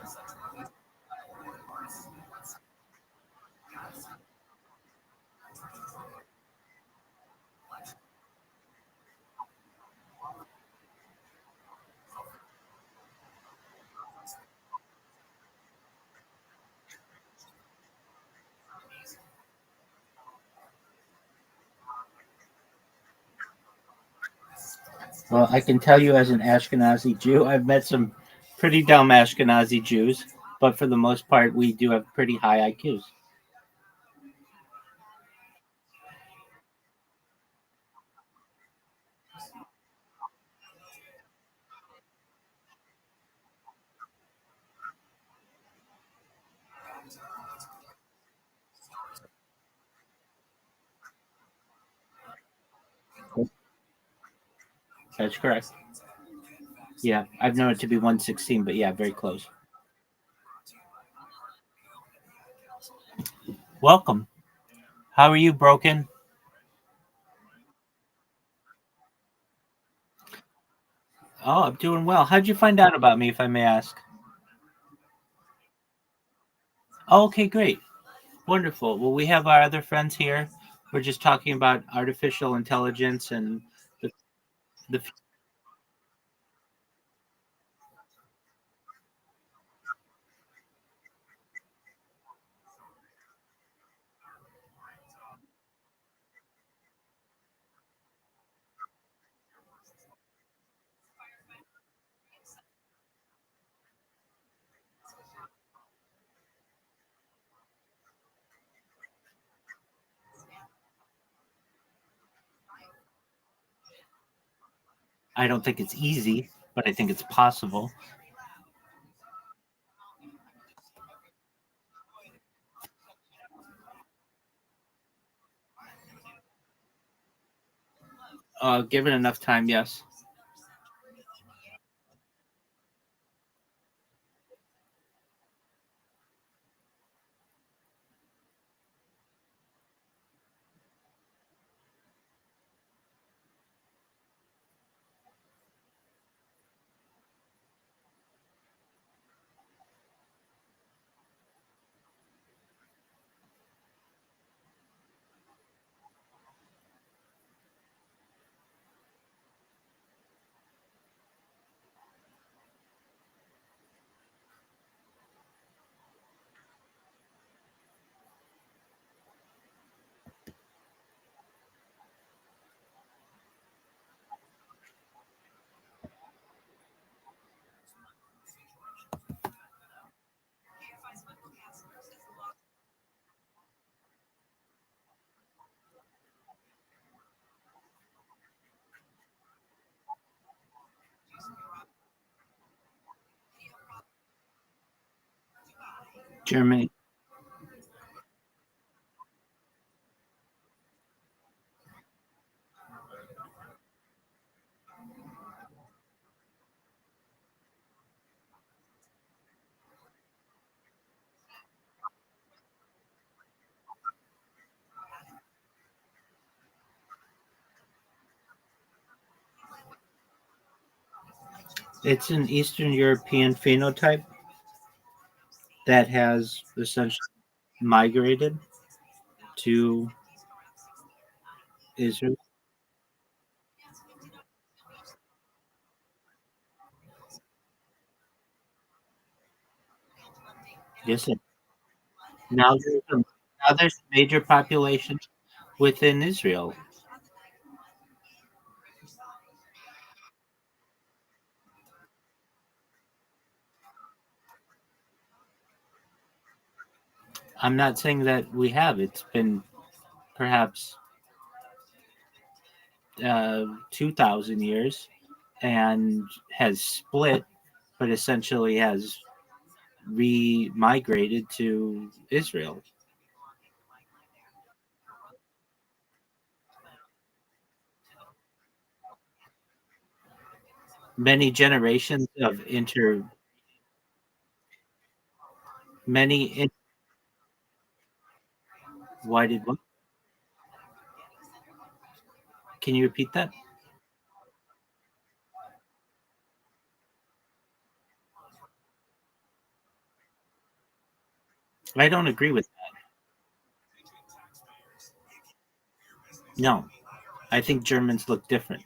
Well, I can tell you as an Ashkenazi Jew, I've met some pretty dumb Ashkenazi Jews, but for the most part, we do have pretty high IQs. That's correct. Yeah, I've known it to be 116, but yeah, very close. Welcome. How are you, Broken? Oh, I'm doing well. How'd you find out about me, if I may ask? Oh, okay, great. Wonderful. Well, we have our other friends here. We're just talking about artificial intelligence and the, the I don't think it's easy, but I think it's possible. Given enough time, yes. Germany. It's an Eastern European phenotype that has essentially migrated to Israel. Yes, now there's major population within Israel. I'm not saying that we have. It's been perhaps 2,000 years and has split, but essentially has re-migrated to Israel. Many generations of many in, why did what? Can you repeat that? I don't agree with that. No, I think Germans look different,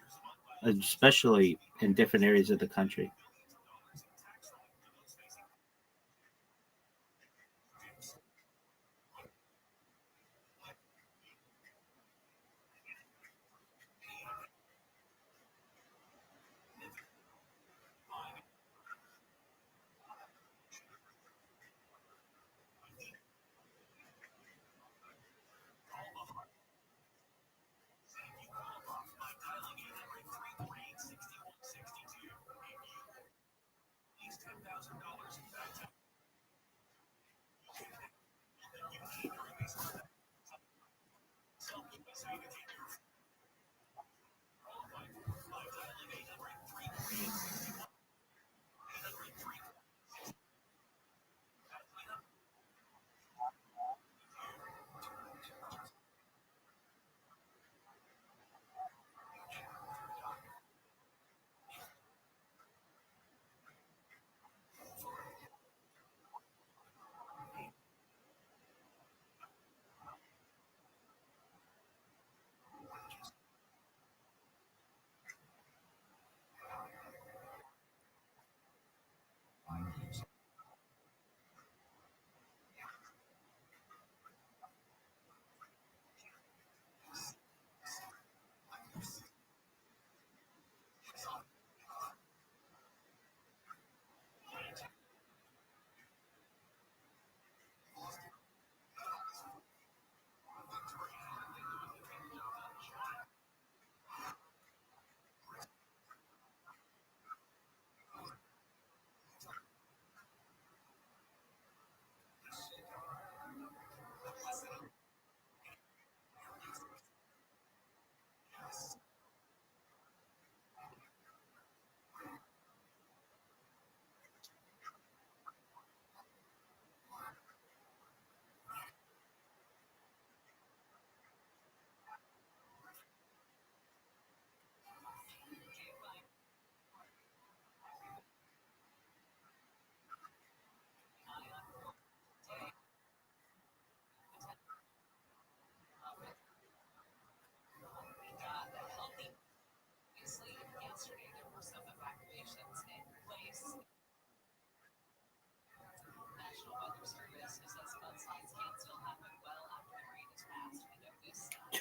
especially in different areas of the country.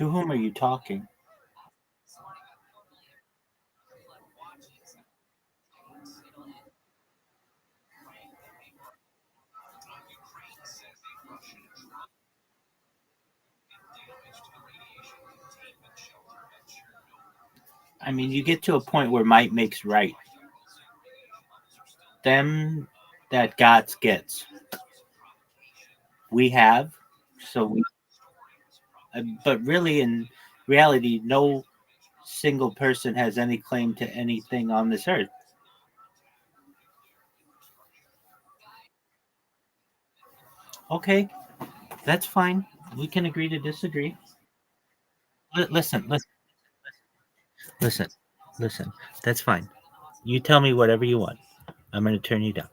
To whom are you talking? I mean, you get to a point where might makes right. Them that God gets, we have. So, but really, in reality, no single person has any claim to anything on this earth. Okay, that's fine. We can agree to disagree. Listen, listen, listen. That's fine. You tell me whatever you want. I'm going to turn you down.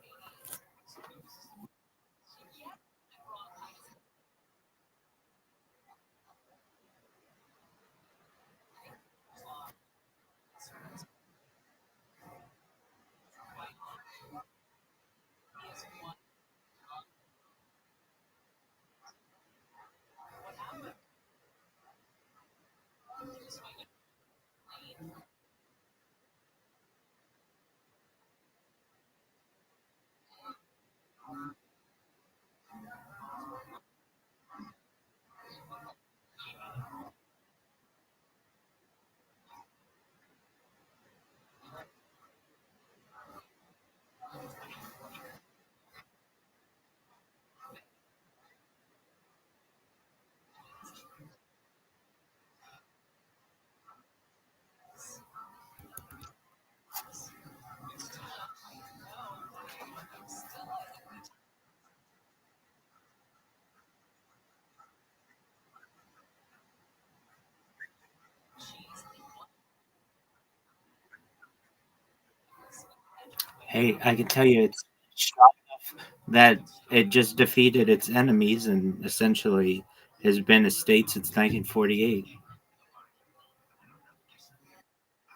Hey, I can tell you it's strong enough that it just defeated its enemies and essentially has been a state since 1948.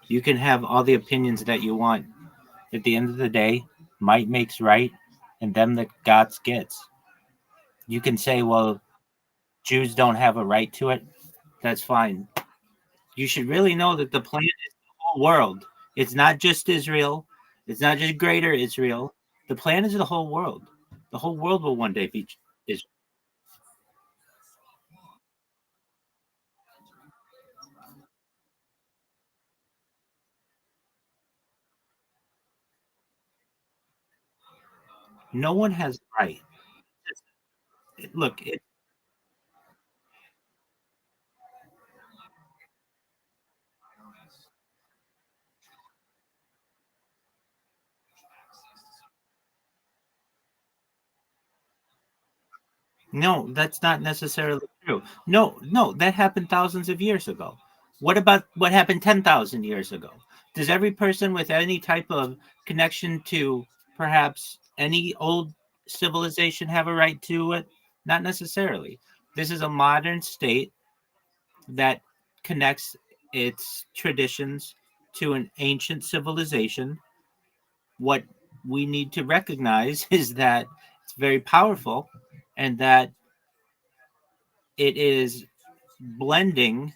You can have all the opinions that you want. At the end of the day, might makes right, and them that God gets. You can say, well, Jews don't have a right to it. That's fine. You should really know that the plan is the whole world. It's not just Israel. It's not just greater Israel. The plan is the whole world. The whole world will one day be Israel. No one has right. Look, no, that's not necessarily true. No, no, that happened thousands of years ago. What about what happened 10,000 years ago? Does every person with any type of connection to perhaps any old civilization have a right to it? Not necessarily. This is a modern state that connects its traditions to an ancient civilization. What we need to recognize is that it's very powerful and that it is blending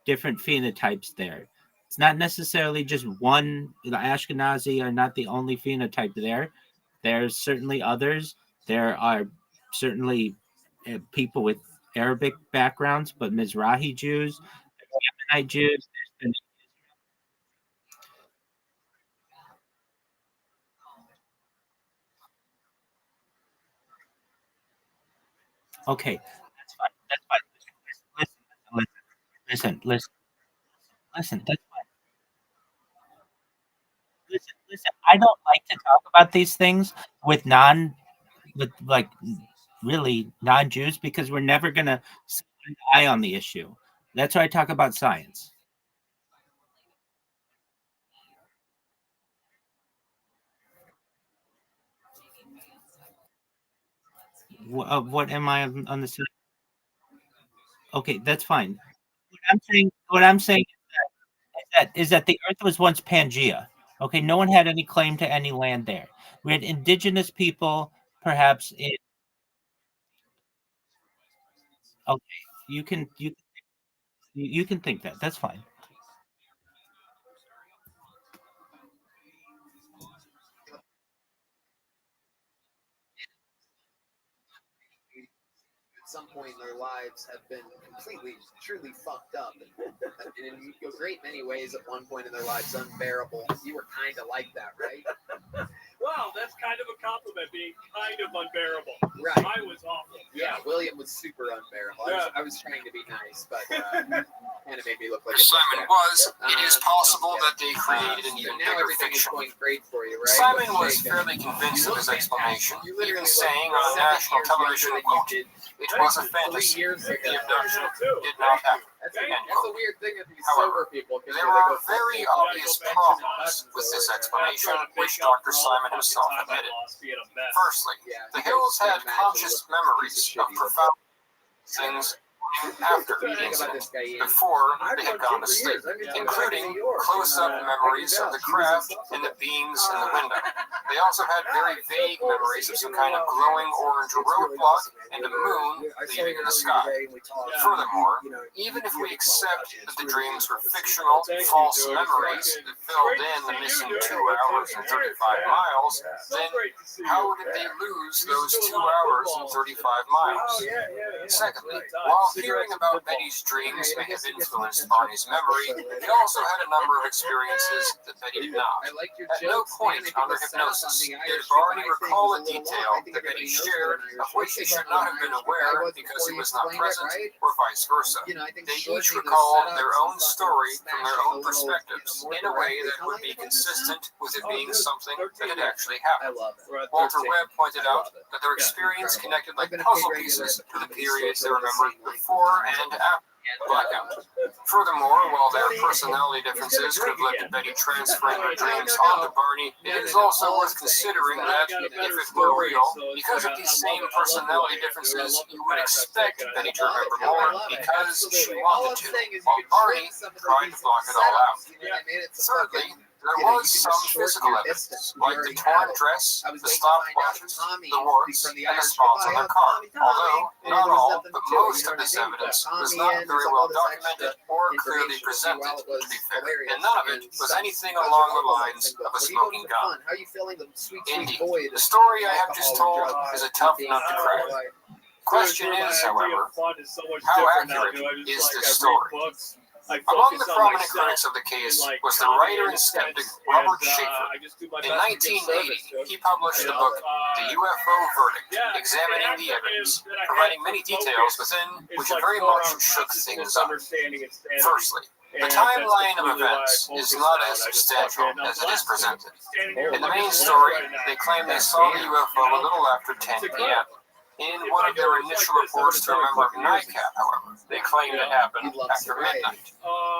different phenotypes there. It's not necessarily just one. The Ashkenazi are not the only phenotype there. There's certainly others. There are certainly people with Arabic backgrounds, but Mizrahi Jews, Yemenite Jews. Okay, that's fine. That's fine. Listen. That's fine. Listen. I don't like to talk about these things with with like really non-Jews because we're never gonna see an eye on the issue. That's why I talk about science. What am I on the side? Okay, that's fine. What I'm saying is that the Earth was once Pangea. Okay, no one had any claim to any land there. We had indigenous people, perhaps in. Okay, you can you can think that. That's fine. At some point in their lives have been completely, truly fucked up. And in a great many ways, at one point in their lives, unbearable. You were kind of like that, right? Wow, that's kind of a compliment, being kind of unbearable. Right. I was awful. Yeah, William was super unbearable. Yeah. I was trying to be nice, but kind of made me look like Simon was, it is possible that they created an even now bigger everything is fiction. going great for you, right? Simon was Let's take fairly convinced of his explanation, You even literally saying look on 7 national years television, younger than quote, you did it was a 3 fantasy. years The ago. abduction did not happen. That's End a quote. weird thing that these However, sober people can there do. They are go, very "Oh, obvious problems with this explanation, which Dr. Simon himself admitted. Firstly, the Hills had conscious memories of profound things after the incident, before they had gone to sleep, including close-up memories of the craft and the beings in the window. They also had very vague memories of some kind of glowing orange roadblock and a moon leaving in the sky. Furthermore, even if we accept that the dreams were fictional, false memories that filled in the missing 2 hours and 35 miles, then how did they lose those 2 hours and 35 miles? Secondly, while hearing about Betty's dreams may have influenced Barney's memory, he also had a number of experiences that Betty did not. At no point under hypnosis did Barney recall a detail that Betty shared of which he should not have been aware because he was not present, or vice versa. They each recalled their own story from their own perspectives in a way that would be consistent with it being something that had actually happened. Walter Webb pointed out that their experience connected like puzzle pieces to the periods they remembered before and after the blackout. Furthermore, while their personality differences could have led to Betty transferring her dreams onto Barney, it is also worth considering that, if it were real, because of these same personality differences, you would expect Betty to remember more because she wanted to, while Barney tried to block it all out. Thirdly, there was some physical evidence, like the torn dress, the stopwatches, the warts, and the spots on their car. Although, not all, but most of this evidence was not very well documented or clearly presented, to be fair, and none of it was anything along the lines of a smoking gun. Indeed, the story I have just told is a tough nut to crack. The question is, however, how accurate is this story? Among the prominent critics of the case was the writer and skeptic Robert Schaefer. In 1980, he published the book The UFO Verdict, examining the evidence, providing many details within which very much shook things up. Firstly, the timeline of events is not as substantial as it is presented. In the main story, they claim they saw the UFO a little after 10 p.m. In one of their initial reports to a member of NICAP, however, they claimed it happened after midnight.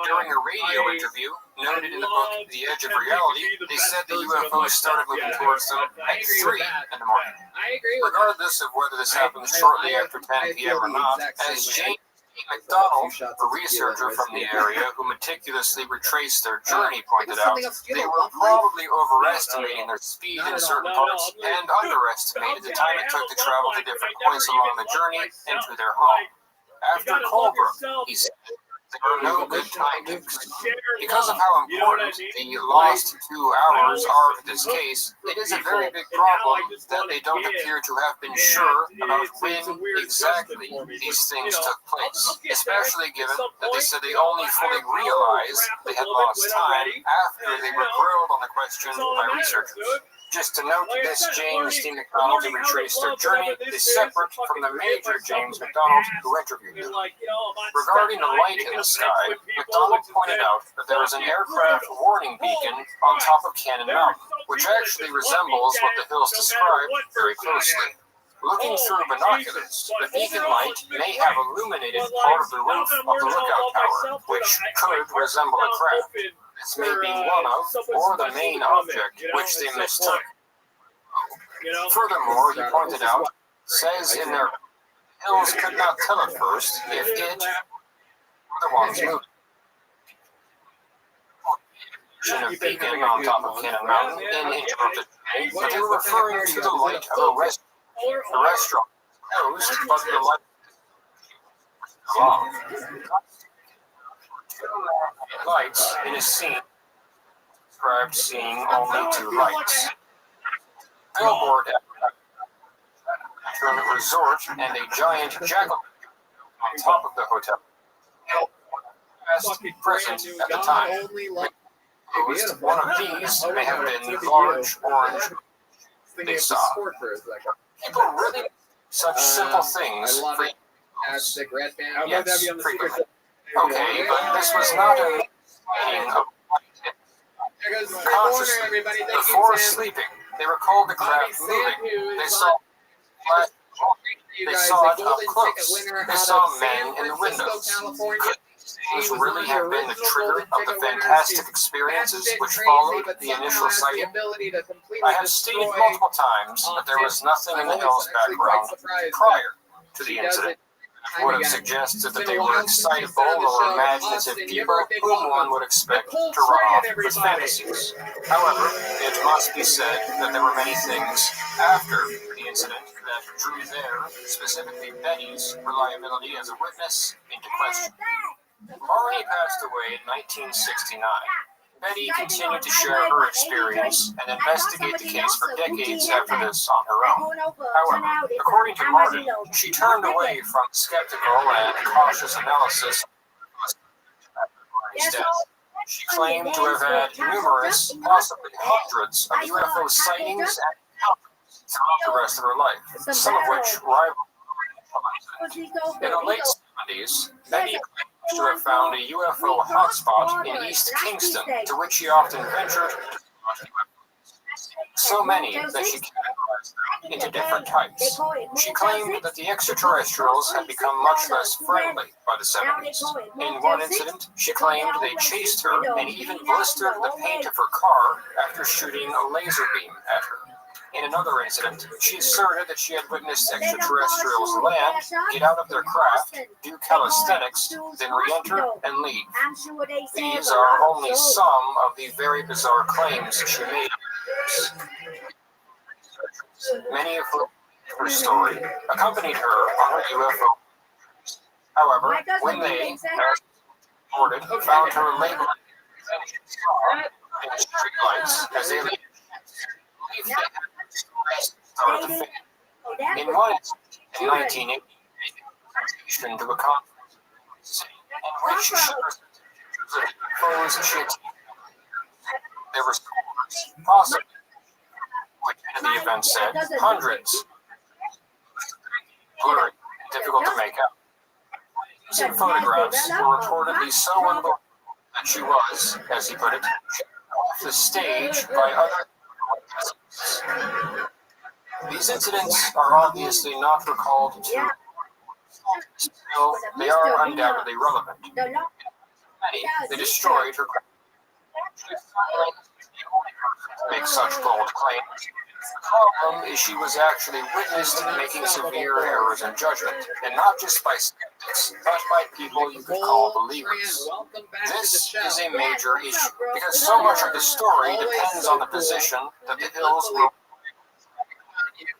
During a radio interview, noted in the book The Edge of Reality, they said the UFO started moving towards them at 3 in the morning. Regardless of whether this happened shortly after 10 p.m. or not, as James McDonald, a researcher from the area who meticulously retraced their journey, pointed out, they were probably overestimating their speed in certain parts and underestimated the time it took to travel to different points along the journey and to their home. After Colebrook, he said, there are no good timings. Because of how important the lost 2 hours are in this case, it is a very big problem that they don't appear to have been sure about when exactly these things took place, especially given that they said they only fully realized they had lost time after they were grilled on the question by researchers. Just to note, this James D. McDonald who retraced their journey is separate from the Major James McDonald who interviewed them. Regarding the light in the sky, McDonald pointed out that there is an aircraft warning beacon on top of Cannon Mountain, which actually resembles what the Hills described very closely. Looking through binoculars, the beacon light may have illuminated part of the roof of the lookout tower, which could resemble a craft. This may be one of, or the main object, which they mistook. Furthermore, he pointed out, says in their Hills could not tell at first if it or the ones moving. Of beacon on top of Cannon Mountain in interrupted, but they were referring to the light of a restaurant. The restaurant was closed, but the light was long. Lights in a scene described seeing only 2 lights. Billboard at a resort and a giant jackal on top of the hotel. Past present at the time. One of these may have been large orange they saw. People really such simple things for as the grad band. Yes, frequently. Okay, but this was not a meeting of consciously. Before sleeping, they recalled the craft moving. They saw it up close. They saw men in the windows. Could these really have been the trigger of the fantastic experiences which followed the initial sighting? I have stated multiple times that there was nothing in the hill's background prior to the incident. Would have suggested that they were excitable or imaginative people whom one would expect to run off with fantasies. However, it must be said that there were many things after the incident that drew their, specifically Betty's, reliability as a witness into question. Barney passed away in 1969. Betty continued to share her experience and investigate the case for decades after this on her own. However, according to Martin, she turned away from skeptical and cautious analysis after Barney's death. She claimed to have had numerous, possibly hundreds, of UFO sightings and encounters throughout the rest of her life, some of which rivaled in the late 70s, Betty claimed to have found a UFO hotspot in East Kingston, to which she often ventured to spot UFOs. So many that she categorized them into different types. She claimed that the extraterrestrials had become much less friendly by the 70s. In one incident, she claimed they chased her and even blistered the paint of her car after shooting a laser beam at her. In another incident, she asserted that she had witnessed extraterrestrials land, get out of their craft, do calisthenics, then re-enter and leave. These are only some of the very bizarre claims she made. Many of her story accompanied her on her UFO. However, when they, as reported, found her labeled in streetlights as aliens, believed they had started to fade. In one instance, in 1980, they to a conference in which she presented pictures of UFOs she had taken. There were scores, possibly, which in the event said hundreds. Blurry and difficult to make out. Using photographs were reportedly so unbelievable that she was, as he put it, off the stage by other. These incidents are obviously not recalled to still, they are undoubtedly relevant. They destroyed her make such bold claims. The problem is she was actually witnessed making severe errors in judgment, and not just by skeptics, but by people you could call believers. This is a major issue, because so much of the story depends on the position that the hills will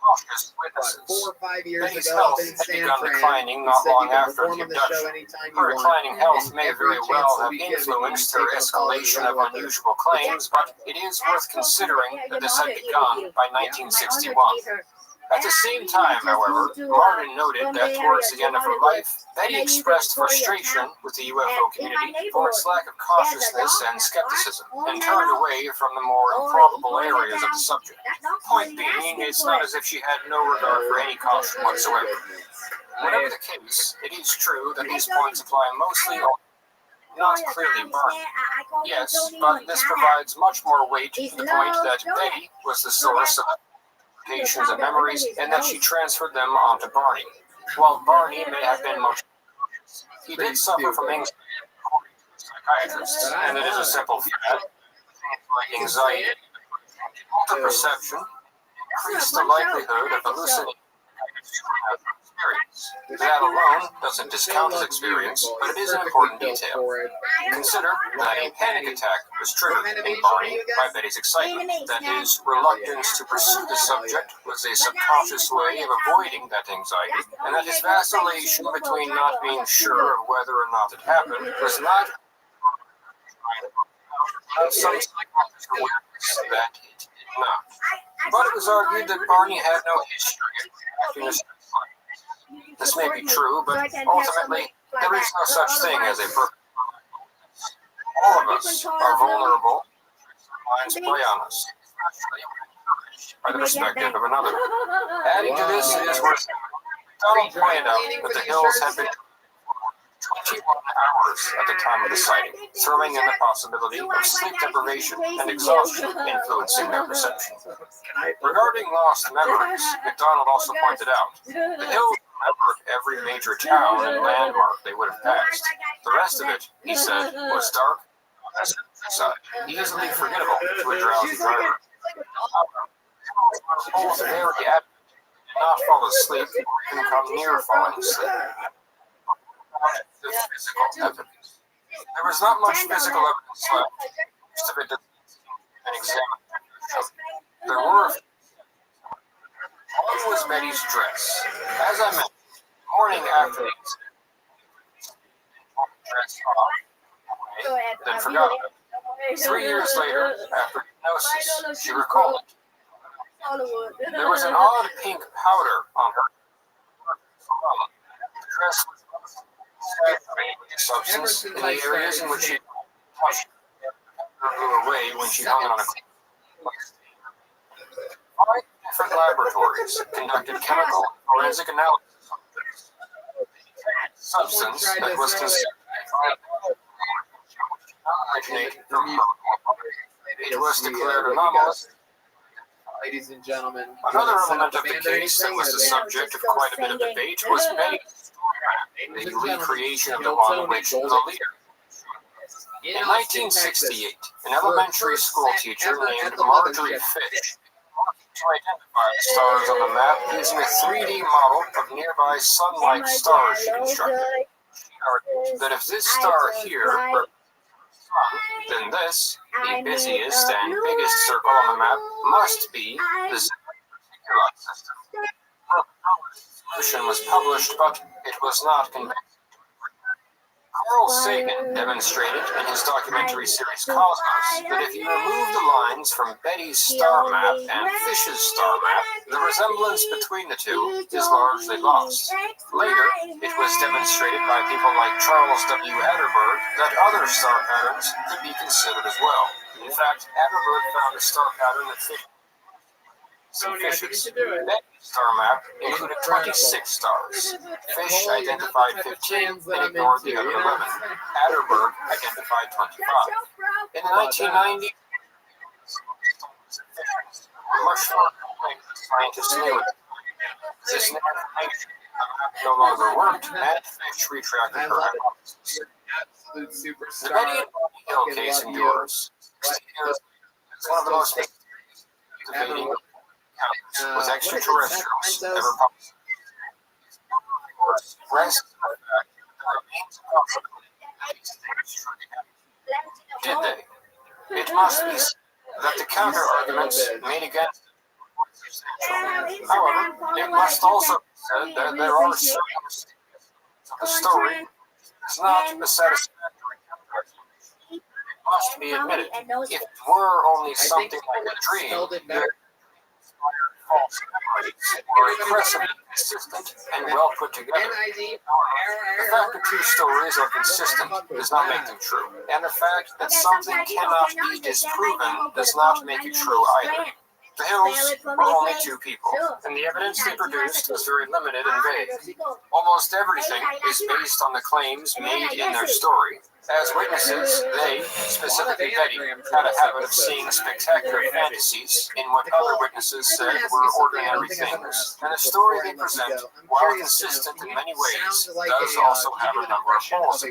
cautious witnesses. 4 or 5 years Betty's ago health up in had San begun Fran, declining not long after the abduction. Her declining health may very well have influenced her escalation of unusual claims, but it is worth considering that this had begun by 1961. At the same time, however, Martin noted that towards the end of her life, Betty expressed frustration with the UFO community for its lack of cautiousness and skepticism, and turned away from the more improbable areas of the subject. Point being, it's not as if she had no regard for any caution whatsoever. Whatever the case, it is true that these points apply mostly on not clearly Barney. Yes, but this provides much more weight to the point that Betty was the source of and memories, and that she transferred them onto Barney. While Barney may have been most he did suffer from anxiety, according to psychiatrists, and it is a simple fact. Like anxiety, alter perception, increase the likelihood of hallucinating experience. That alone doesn't discount his experience, but it is an important detail. Consider that a panic attack was triggered in Barney by Betty's excitement, that his reluctance to pursue the subject was a subconscious way of avoiding that anxiety, and that his vacillation between not being sure of whether or not it happened was not some psychological awareness that it did not. But it was argued that Barney had no history of happiness. This may be true, but ultimately, there is no such thing as a perfect life. All of us are vulnerable. Minds play on us, by the perspective of another. Adding to this, it is worth Donald pointed out that the hills had been 21 hours at the time of the sighting, throwing in the possibility of sleep deprivation and exhaustion influencing their perception. Regarding lost memories, McDonald also pointed out, the Hills remembered every major town and landmark they would have passed. The rest of it, he said, was dark, easily forgettable to a drowsy driver. Both very apt to not fall asleep or even come near falling asleep. The physical evidence. There was not much physical evidence left. Most of it and examined. There were. One was Betty's dress. As I mentioned, the morning after the incident, dress off, then forgot about it. 3 years later, after hypnosis, she recalled it. There was an odd pink powder on her. The dress was substance in the areas in which she blew away when she hung it on a five different laboratories conducted chemical forensic analysis on the substance that was considered originate from her. It was declared anomalous. Ladies and gentlemen, another element of the case that was the subject of quite a bit of debate was Betty's the recreation of the one which the leader. In 1968, an elementary school teacher named Marjorie Fish to identify the stars on the map using a 3D model of nearby sun-like stars she constructed. She argued that if this star here represents the sun, then this, the busiest and biggest circle on the map, must be the particular system. Her solution was published, but it was not convincing. Carl Sagan demonstrated in his documentary series Cosmos that if you remove the lines from Betty's star map and Fish's star map, the resemblance between the two is largely lost. Later, it was demonstrated by people like Charles W. Atterberg that other star patterns could be considered as well. In fact, Atterberg found a star pattern that fit Fish's. Betty's star map included 26 stars. Fish identified 15 and ignored the other 11. Atterberg identified 25. In the 1990s, much more scientists knew it. This information no longer worked, and Fish retracted her hypothesis. The Betty and Hill case endures. 60 years it's one of the most debating with extraterrestrials ever published. Rests on the fact that there remains a possibility that these things truly happened. Did they? It must be said that the counter-arguments made against it were substantial. However, it must also be said that there are certain stages of the story is not a satisfactory counter-explanation. It must be admitted, if it were only something like a dream, false memories were impressively consistent and well put together. The fact that two stories are consistent does not make them true, and the fact that something cannot be disproven does not make it true either. The Hills were only two people, and the evidence they produced was very limited and vague. Almost everything is based on the claims made in their story. As witnesses, they, specifically Betty, had a habit of seeing spectacular fantasies in what other witnesses said were ordinary things, and the story they present, while consistent in many ways, does also have a number of holes.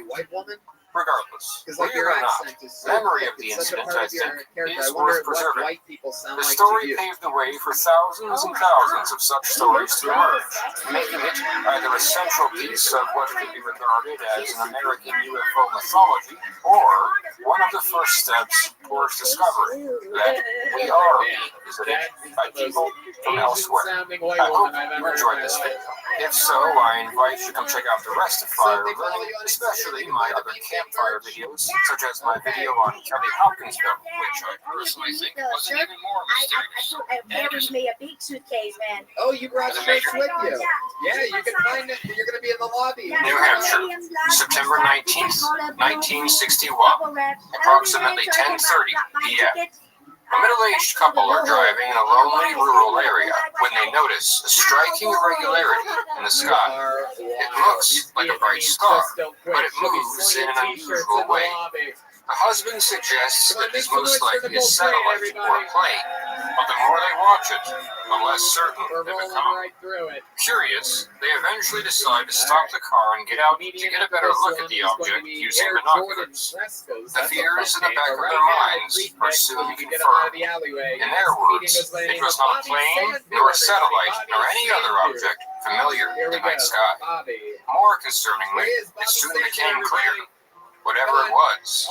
Regardless, real or not, memory of the incident, I think, is worth preserving. The story paved the way for thousands and thousands of such stories to emerge, making it either a central piece of what could be regarded as an American UFO mythology, or one of the first steps towards discovery that we are being visited by people from elsewhere. I hope you enjoyed this video. If so, I invite you to come check out the rest of Fire Learning, especially my other campfire videos, such as my video on Kelly Hopkinsville, which I personally think was an even more mysterious. There was me a big suitcase, man. Oh, you brought shirts with you. Yeah, you can find it. You're going to be in the lobby. New Hampshire, September 19th, 1961, approximately 10:30 p.m. A middle-aged couple are driving in a lonely rural area when they notice a striking irregularity in the sky. It looks like a bright star, but it moves in an unusual way. The husband suggests that it is most likely a satellite or a plane, but the more they watch it, the less certain they become. Curious, they eventually decide to stop the car and get out to get a better look at the object using binoculars. The fears in the back of their minds are soon confirmed. In their words, it was not a plane, nor a satellite, nor any other object familiar in the night sky. More concerningly, it soon became clear. Whatever it was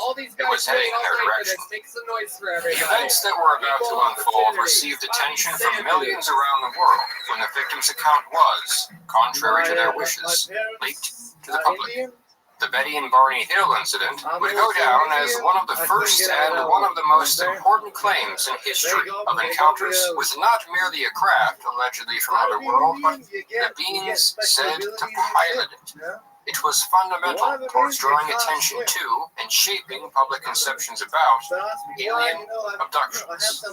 heading in their direction. The events that were about to unfold received attention from millions around the world when the victim's account was, contrary to their wishes, leaked to the public. The Betty and Barney Hill incident would go down as one of the first and one of the most important claims in history of encounters with not merely a craft allegedly from another world, but the beings said to pilot it. It was fundamental towards drawing attention to and shaping public conceptions about alien abductions.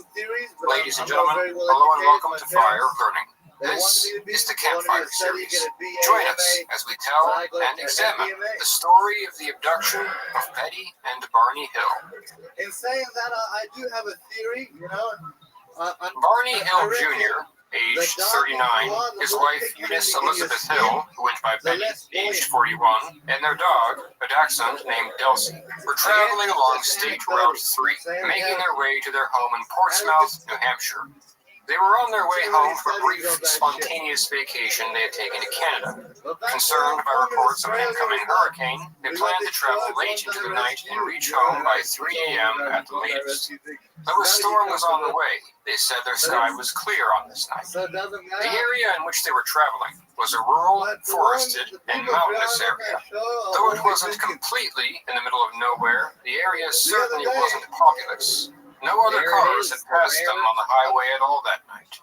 Ladies and gentlemen, hello and welcome to Fire Burning. This is the Campfire Series. Join us as we tell and examine the story of the abduction of Betty and Barney Hill. In saying that, I do have a theory, Barney Hill Jr., aged 39, his wife Eunice Elizabeth Hill, who went by Betty, aged 41, and their dog, a dachshund named Delcy, were traveling along State Route 3, making their way to their home in Portsmouth, New Hampshire. They were on their way home for a brief, spontaneous vacation they had taken to Canada. Concerned by reports of an incoming hurricane, they planned to travel late into the night and reach home by 3 a.m. at the latest. Though a storm was on the way, they said their sky was clear on this night. The area in which they were traveling was a rural, forested, and mountainous area. Though it wasn't completely in the middle of nowhere, the area certainly wasn't populous. No other cars had passed them on the highway at all that night.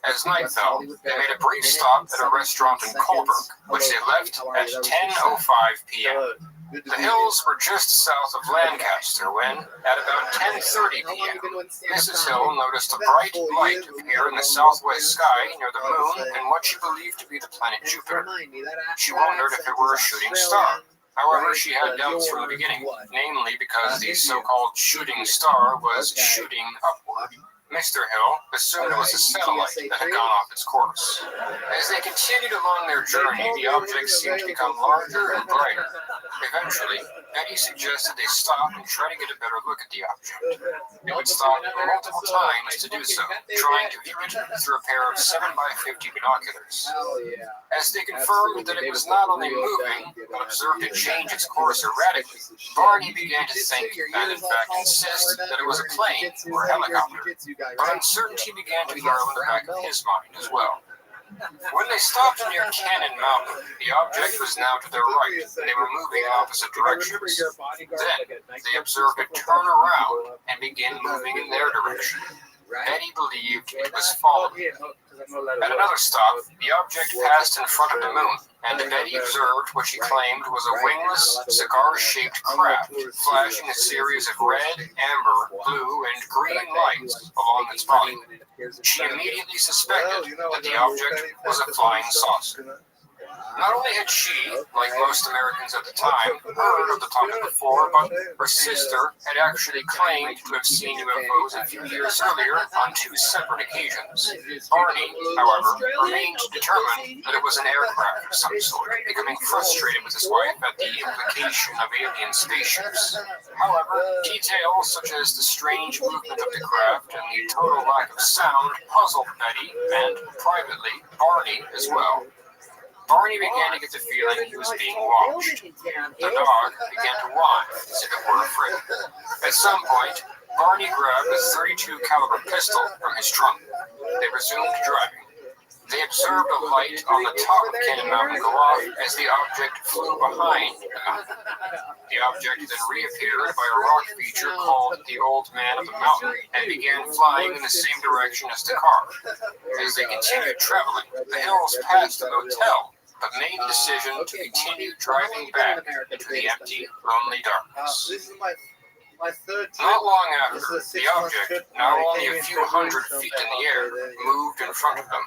As night fell, they made a brief stop at a restaurant in Colbrook, which they left at 10:05 p.m. The hills were just south of Lancaster when, at about 10:30 p.m., Mrs. Hill noticed a bright light appear in the southwest sky near the moon and what she believed to be the planet Jupiter. She wondered if it were a shooting star. However, she had doubts from the beginning, namely because the so-called shooting star was shooting upward. Mr. Hill assumed it was a satellite that had gone off its course. As they continued along their journey, the object seemed to become larger and brighter. Eventually, Betty suggested they stop and try to get a better look at the object. They would stop multiple times to do so, trying to view it through a pair of 7x50 binoculars. As they confirmed that it was not only moving, but observed it change its course erratically, Barney began to think, and in fact insist, that it was a plane or a helicopter. But uncertainty began to grow in the back of his mind as well. When they stopped near Cannon Mountain, the object was now to their right. They were moving in opposite directions. Then they observed it turn around and begin moving in their direction. Betty believed it was following. At another stop, the object passed in front of the moon, and Betty observed what she claimed was a wingless, cigar-shaped craft flashing a series of red, amber, blue, and green lights along its body. She immediately suspected that the object was a flying saucer. Not only had she, like most Americans at the time, heard of the topic before, but her sister had actually claimed to have seen UFOs a few years earlier on 2 separate occasions. Barney, however, remained determined that it was an aircraft of some sort, becoming frustrated with his wife at the implication of alien spaceships. However, details such as the strange movement of the craft and the total lack of sound puzzled Betty and, privately, Barney as well. Barney began to get the feeling he was being watched. The dog began to whine as if it were afraid. At some point, Barney grabbed a .32 caliber pistol from his trunk. They resumed driving. They observed a light on the top of Cannon Mountain go off as the object flew behind the mountain. The object then reappeared by a rock feature called the Old Man of the Mountain and began flying in the same direction as the car. As they continued traveling, the hills passed a motel, but made the decision to continue driving back into the empty, lonely darkness. Not long after, the object, now only a few hundred feet in the air, moved in front of them.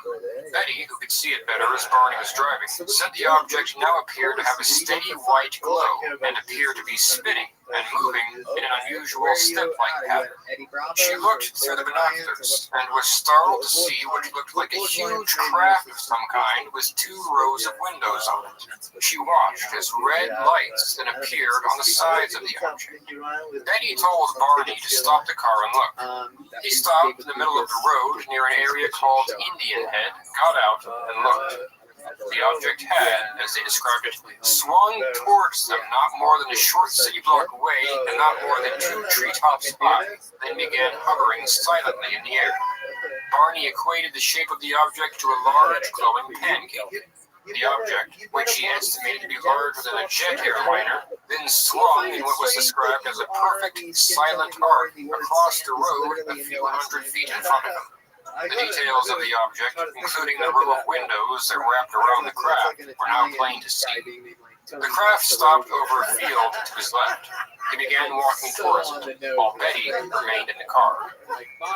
Betty, who could see it better as Barney was driving, said the object now appeared to have a steady white glow and appeared to be spinning and moving in an unusual step-like pattern. She looked through the binoculars and was startled to see what looked like a huge craft of some kind with 2 rows of windows on it. She watched as red lights then appeared on the sides of the object. Betty told Barney to stop the car and look. He stopped in the middle of the road near an area called Indian Head, got out, and looked. The object had, as they described it, swung towards them not more than a short city block away and not more than 2 treetops high, then began hovering silently in the air. Barney equated the shape of the object to a large glowing pancake. The object, which he estimated to be larger than a jet airliner, then swung in what was described as a perfect silent arc across the road a few hundred feet in front of him. The details of the object, including the row of windows that wrapped around the craft, were now plain to see. The craft stopped over a field to his left. He began walking towards it, while Betty remained in the car.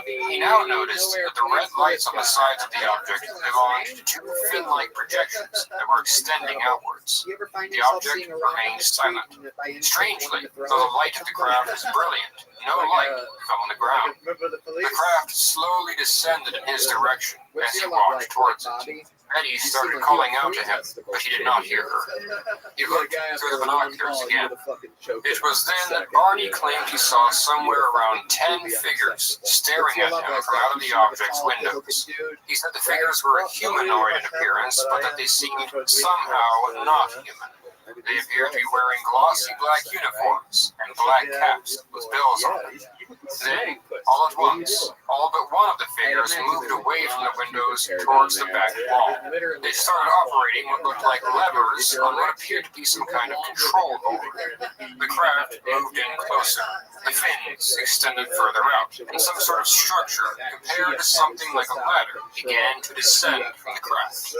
He now noticed that the red lights on the sides of the object belonged to 2 fin-like projections that were extending outwards. The object remained silent. Strangely, though the light of the craft was brilliant, no light fell on the ground. The craft slowly descended in his direction as he walked towards it. Betty started calling out to him, but he did not hear her. He looked through the binoculars again. It was then that Barney claimed he saw somewhere around 10 figures staring at him from out of the object's windows. He said the figures were humanoid in appearance, but that they seemed somehow not human. They appeared to be wearing glossy black uniforms and black caps with bells on them. Then, all at once, all but one of the figures moved away from the windows towards the back wall. They started operating what looked like levers on what appeared to be some kind of control board. The craft moved in closer. The fins extended further out, and some sort of structure, compared to something like a ladder, began to descend from the craft.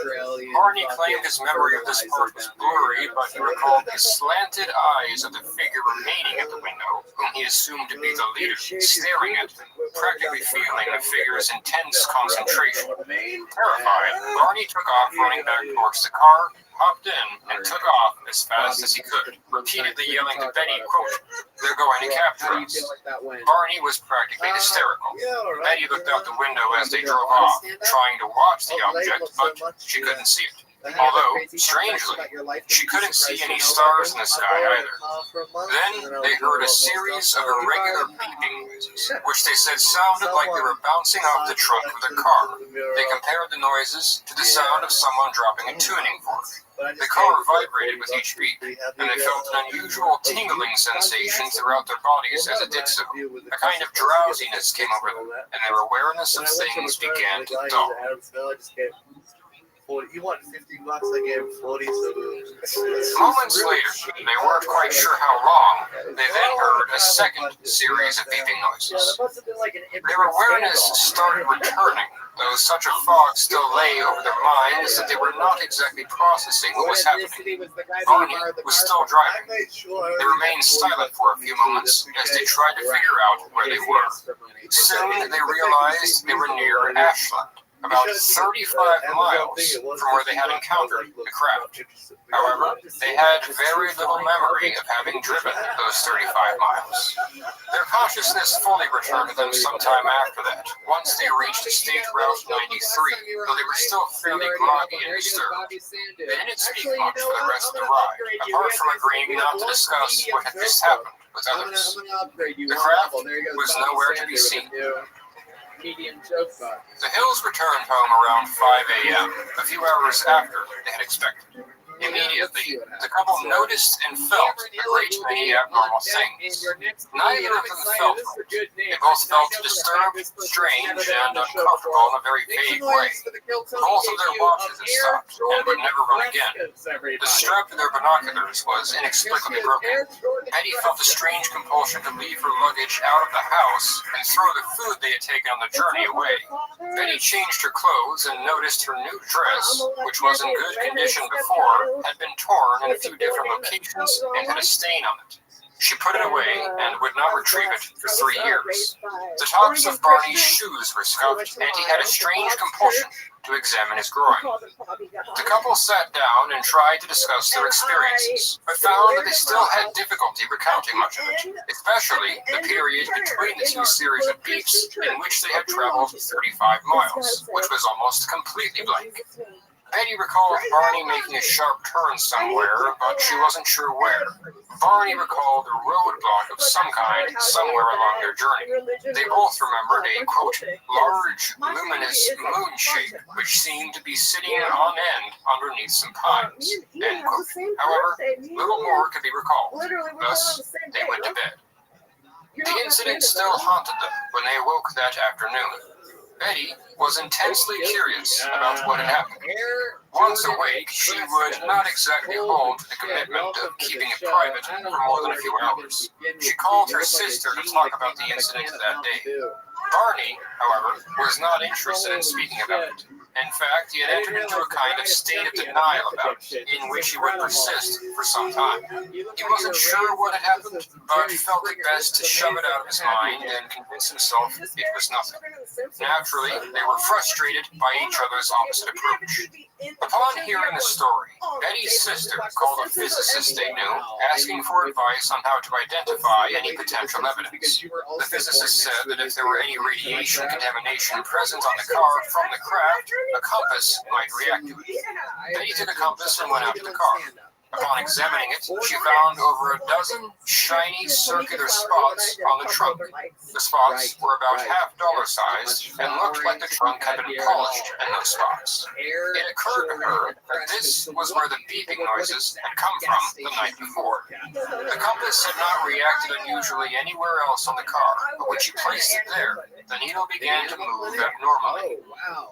Barney claimed his memory of this part was blurry, but he recalled the slanted eyes of the figure remaining at the window, whom he assumed to be the leader, staring at him, practically feeling the figure's intense concentration. Terrified, Barney took off running back towards the car, hopped in, and took off as fast as he could, repeatedly yelling to Betty, quote, "They're going to capture us." Barney was practically hysterical. Betty looked out the window as they drove off, trying to watch the object, but she couldn't see it. Although, strangely, she couldn't see any stars in the sky either. Then they heard a series of irregular beeping noises, which they said sounded like they were bouncing off the trunk of their car. They compared the noises to the sound of someone dropping a tuning fork. The car vibrated with each beat, and they felt an unusual tingling sensation throughout their bodies as it did so. A kind of drowsiness came over them, and their awareness of things began to dull. You want $50? I gave him 40. Moments later, they weren't quite sure how long, they then heard a second series of beeping noises. Their awareness started returning, though such a fog still lay over their minds that they were not exactly processing what was happening. Barney was still driving. They remained silent for a few moments as they tried to figure out where they were. Soon they realized they were near Ashland, about 35 miles from where they had encountered the craft. However, they had very little memory of having driven those 35 miles. Their consciousness fully returned to them sometime after that, once they reached State Route 93, though they were still fairly groggy and disturbed. They didn't speak much for the rest of the ride, apart from agreeing not to discuss what had just happened with others. The craft was nowhere to be seen. The Hills returned home around 5 a.m., a few hours after they had expected. Immediately, the couple noticed and felt a great many abnormal things. Neither of them felt right. They both felt disturbed, strange, and uncomfortable in a very vague way. Both of their watches had stopped and would never run again. The strap of their binoculars was inexplicably broken. Betty felt a strange compulsion to leave her luggage out of the house and throw the food they had taken on the journey away. Betty changed her clothes and noticed her new dress, which was in good condition before, had been torn in a few different locations and had a stain on it. She put it away and would not retrieve it for 3 years. The tops of Barney's shoes were scuffed, and he had a strange compulsion to examine his groin. The couple sat down and tried to discuss their experiences, but found that they still had difficulty recounting much of it, especially the period between the 2 series of beeps in which they had traveled 35 miles, which was almost completely blank. Betty recalled Barney making a sharp turn somewhere, but she wasn't sure where. Barney recalled a roadblock of some kind somewhere along their journey. They both remembered a, quote, large, luminous moon shape, which seemed to be sitting on end underneath some pines, end quote. However, little more could be recalled. Thus, they went to bed. The incident still haunted them when they awoke that afternoon. Betty was intensely curious about what had happened. Once awake, she would not exactly hold to the commitment of keeping it private for more than a few hours. She called her sister to talk about the incident that day. Barney, however, was not interested in speaking about it. In fact, he had entered into a kind of state of denial about it, in which he would persist for some time. He wasn't sure what had happened, but felt it best to shove it out of his mind and convince himself it was nothing. Naturally, they were frustrated by each other's opposite approach. Upon hearing the story, Betty's sister called a physicist they knew, asking for advice on how to identify any potential evidence. The physicist said that if there were any radiation contamination present on the car from the craft, a compass might react to it. Betty took a compass and went out to the car. Upon examining it, she found over a dozen shiny circular spots on the trunk. The spots were about half-dollar sized and looked like the trunk had been polished in those spots. It occurred to her that this was where the beeping noises had come from the night before. The compass had not reacted unusually anywhere else on the car, but when she placed it there, the needle began to move abnormally.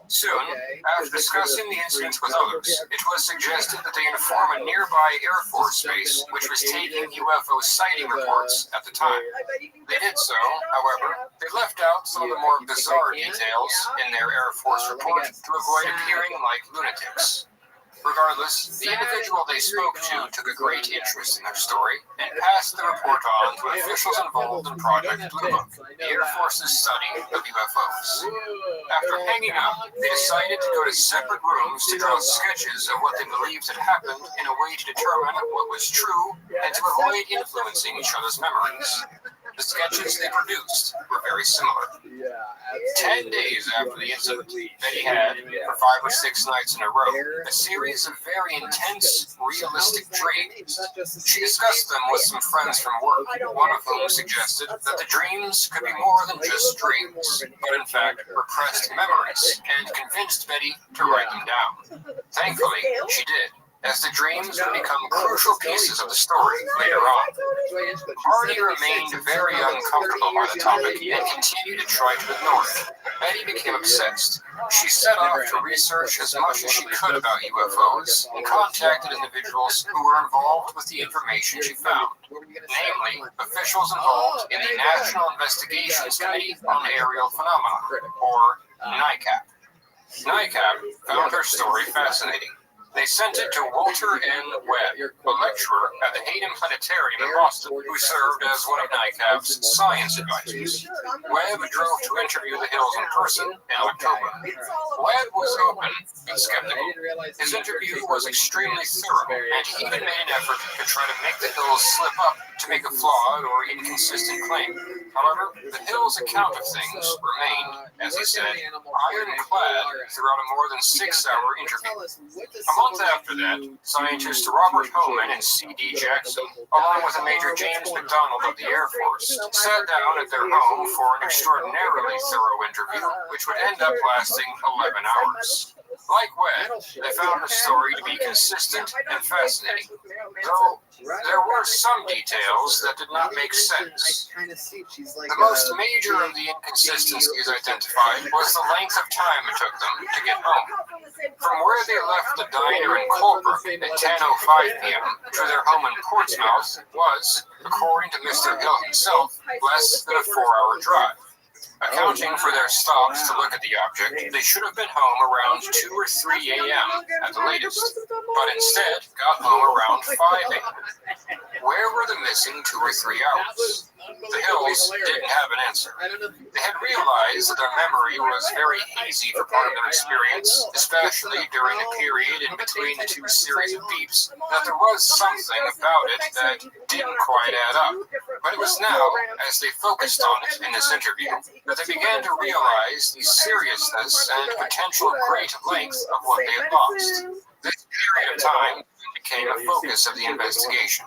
Soon, after discussing the incident with others, it was suggested that they inform a nearby Air Force Base, which was taking UFO sighting reports at the time. They did so, however, they left out some of the more bizarre details in their Air Force report to avoid appearing like lunatics. Regardless, the individual they spoke to took a great interest in their story and passed the report on to officials involved in Project Blue Book, the Air Force's study of UFOs. After hanging up, they decided to go to separate rooms to draw sketches of what they believed had happened in a way to determine what was true and to avoid influencing each other's memories. The sketches they produced were very similar. 10 days after the incident, Betty had, for 5 or 6 nights in a row, a series of very intense, realistic dreams. She discussed them with some friends from work, one of whom suggested that the dreams could be more than just dreams, but in fact repressed memories, and convinced Betty to write them down. Thankfully, she did, as the dreams would become crucial pieces of the story later on. Barney remained very uncomfortable by the topic and continued to try to ignore it. Betty became obsessed. She set off to research as much as she could about UFOs and contacted individuals who were involved with the information she found, namely officials involved in the National Investigations Committee on Aerial Phenomena, or NICAP. NICAP found her story fascinating. They sent it to Walter N. Webb, a lecturer at the Hayden Planetarium in Boston, who served as one of NICAP's science advisors. Webb drove to interview the Hills in person in October. Webb was open but skeptical. His interview was extremely thorough, and he even made an effort to try to make the Hills slip up to make a flawed or inconsistent claim. However, the Hills' account of things remained, as he said, ironclad throughout a more than 6-hour interview. A month after that, scientists Robert Homan and C.D. Jackson, along with Major James McDonald of the Air Force, sat down at their home for an extraordinarily thorough interview, which would end up lasting 11 hours. Like Webb, they found her story to be consistent and fascinating, though there were some details that did not make sense. The most major of the inconsistencies identified was the length of time it took them to get home. From where they left the diner in Colebrook at 10:05 p.m. to their home in Portsmouth was, according to Mr. Hill himself, less than a 4-hour drive. Accounting for their stops to look at the object, they should have been home around 2 or 3 a.m. at the latest, but instead got home around 5 a.m. Where were the missing 2 or 3 hours? The Hills didn't have an answer. They had realized that their memory was very hazy for part of their experience, especially during a period in between the 2 series of beeps, that there was something about it that didn't quite add up. But it was now, as they focused on it in this interview, that they began to realize the seriousness and potential great length of what they had lost. This period of time became a focus of the investigation.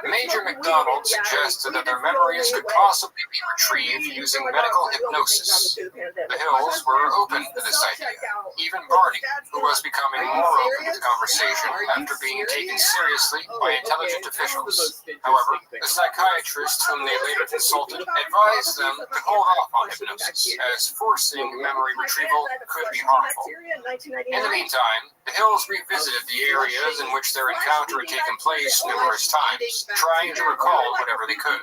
Major McDonald suggested that their memories could possibly be retrieved using medical hypnosis. The Hills were open to this idea. Even Barney, who was becoming more open to the conversation after being taken seriously by intelligent officials. However, the psychiatrist whom they later consulted advised them to hold off on hypnosis, as forcing memory retrieval could be harmful. In the meantime, the Hills revisited the areas in which their encounter had taken place numerous times, trying to recall whatever they could.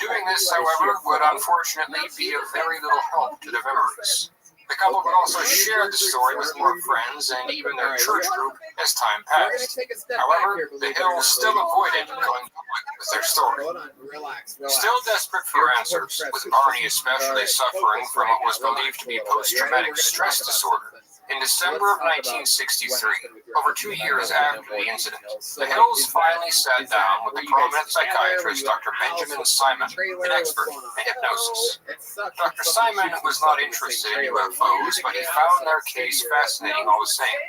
Doing this, however, would unfortunately be of very little help to their memories. The couple would also share the story with more friends and even their church group as time passed. However, the Hills still avoided going public with their story. Still desperate for answers, with Barney especially suffering from what was believed to be post-traumatic stress disorder. In December of 1963, over 2 years after the incident, the Hills finally sat down with the prominent psychiatrist Dr. Benjamin Simon, an expert in hypnosis. Dr. Simon was not interested in UFOs, but he found their case fascinating all the same.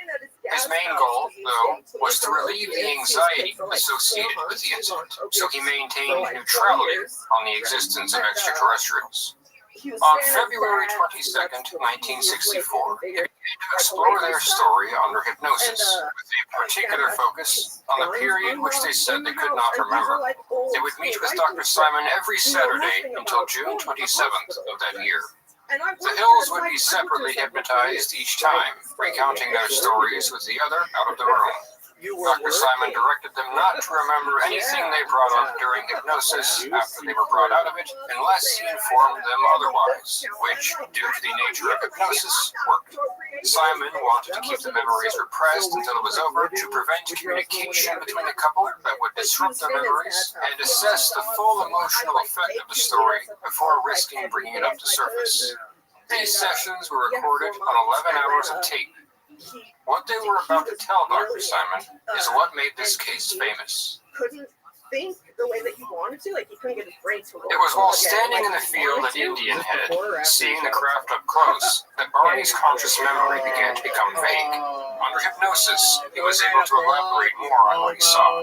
His main goal, though, was to relieve the anxiety associated with the incident, so he maintained neutrality on the existence of extraterrestrials. On February 22nd, 1964, they began to explore their story under hypnosis, with a particular focus on the period which they said they could not remember. They would meet with Dr. Simon every Saturday until June 27th of that year. The Hills would be separately hypnotized each time, recounting their stories with the other out of the room. Dr. Simon directed them not to remember anything they brought up during hypnosis after they were brought out of it, unless he informed them otherwise, which, due to the nature of hypnosis, worked. Simon wanted to keep the memories repressed until it was over to prevent communication between the couple that would disrupt their memories and assess the full emotional effect of the story before risking bringing it up to surface. These sessions were recorded on 11 hours of tape. What they were about to tell Dr. Simon is what made this case famous. Couldn't think the way that he wanted to, like he couldn't get his brain to work. It was while standing in the field at Indian Head, seeing the craft up close, that Barney's conscious memory began to become vague. Under hypnosis, he was able to elaborate more on what he saw.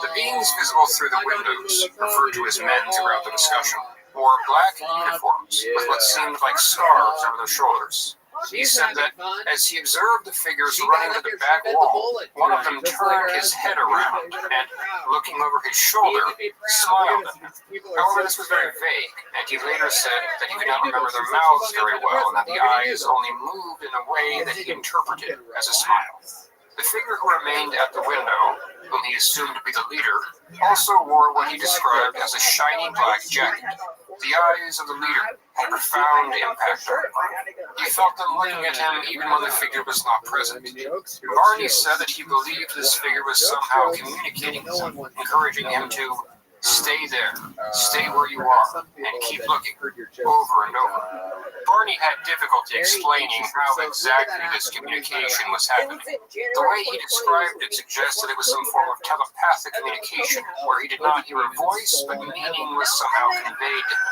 The beings visible through the windows, referred to as men throughout the discussion, wore black uniforms with what seemed like scarves over their shoulders. He said that as he observed the figures running to the back wall, one of them turned his head around and, looking over his shoulder, smiled at him. However, this was very vague, and he later said that he could not remember their mouths very well and that the eyes only moved in a way that he interpreted as a smile. The figure who remained at the window, whom he assumed to be the leader, also wore what he described as a shiny black jacket. The eyes of the leader had a profound impact on him. He felt them looking at him even when the figure was not present. Barney said that he believed this figure was somehow communicating with him, encouraging him to stay there, stay where you are, and keep looking, over and over. Barney had difficulty explaining how exactly this communication was happening. The way he described it suggested it was some form of telepathic communication, where he did not hear a voice, but meaning was somehow conveyed to him.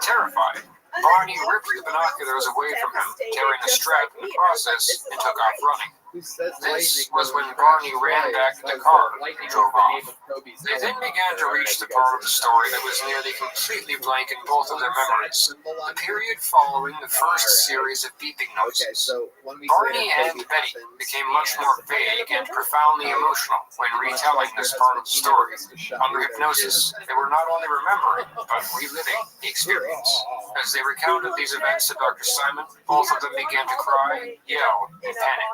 Terrified, Barney ripped the binoculars away from him, tearing the strap in the process, and took off running. This was when Barney ran back to the car and drove off. They then began to reach the part of the story that was nearly completely blank in both of their memories, the period following the first series of beeping noises. Barney and Betty became much more vague and profoundly emotional when retelling this part of the story. Under hypnosis, they were not only remembering, but reliving the experience. As they recounted these events to Dr. Simon, both of them began to cry, yell, and panic.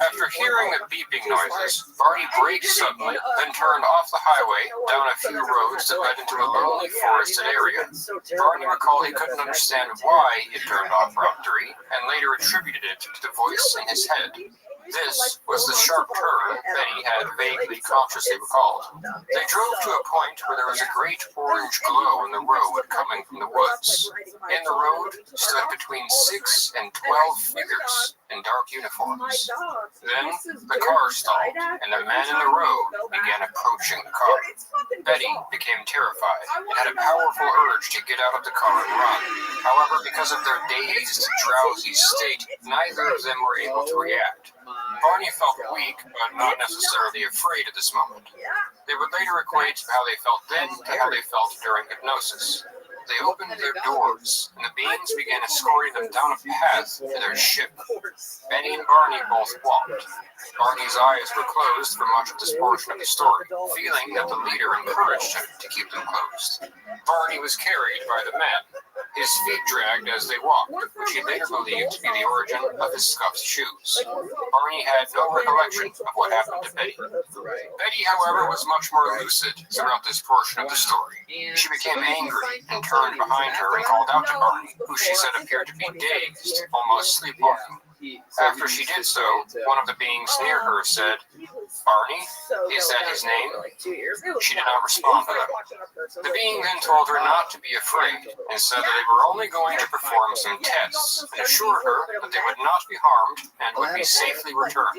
After hearing the beeping noises, Barney braked suddenly, then turned off the highway, down a few roads that led into a lonely forested area. Barney recalled he couldn't understand why he had turned off Route 3, and later attributed it to the voice in his head. This was the sharp turn Benny had vaguely consciously recalled. They drove to a point where there was a great orange glow in the road coming from the woods. In the road stood between 6 and 12 figures in dark uniforms. Then the car stalled, and the man in the road began approaching the car. Betty became terrified and had a powerful urge to get out of the car and run. However, because of their dazed, drowsy state, neither of them were able to react. Barney felt weak, but not necessarily afraid at this moment. They would later equate how they felt then to how they felt during hypnosis. They opened their doors, and the beings began escorting them down a path to their ship. Benny and Barney both walked. Barney's eyes were closed for much of this portion of the story, feeling that the leader encouraged him to keep them closed. Barney was carried by the men, his feet dragged as they walked, which he later believed to be the origin of his scuffed shoes. Barney had no recollection of what happened to Betty. Betty, however, was much more lucid throughout this portion of the story. She became angry and turned behind her and called out to Barney, who she said appeared to be dazed, almost sleepwalking. After she did so, one of the beings near her said, "Barney, is that his name?" She did not respond to them. The being then told her not to be afraid and said that they were only going to perform some tests and assured her that they would not be harmed and would be safely returned.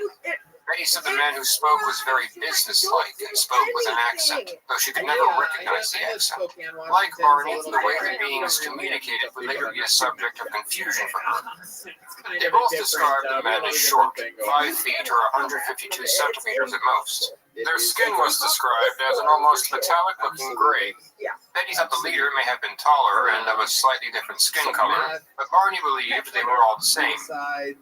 Betty said the man who spoke was very businesslike and spoke with an accent, though she could never recognize the accent. Like Barney, the way the beings communicated would later be a subject of confusion for her. They both described the man as short, 5 feet or 152 centimeters at most. Their skin was described as an almost metallic-looking gray. Betty thought the leader may have been taller and of a slightly different skin color, but Barney believed they were all the same.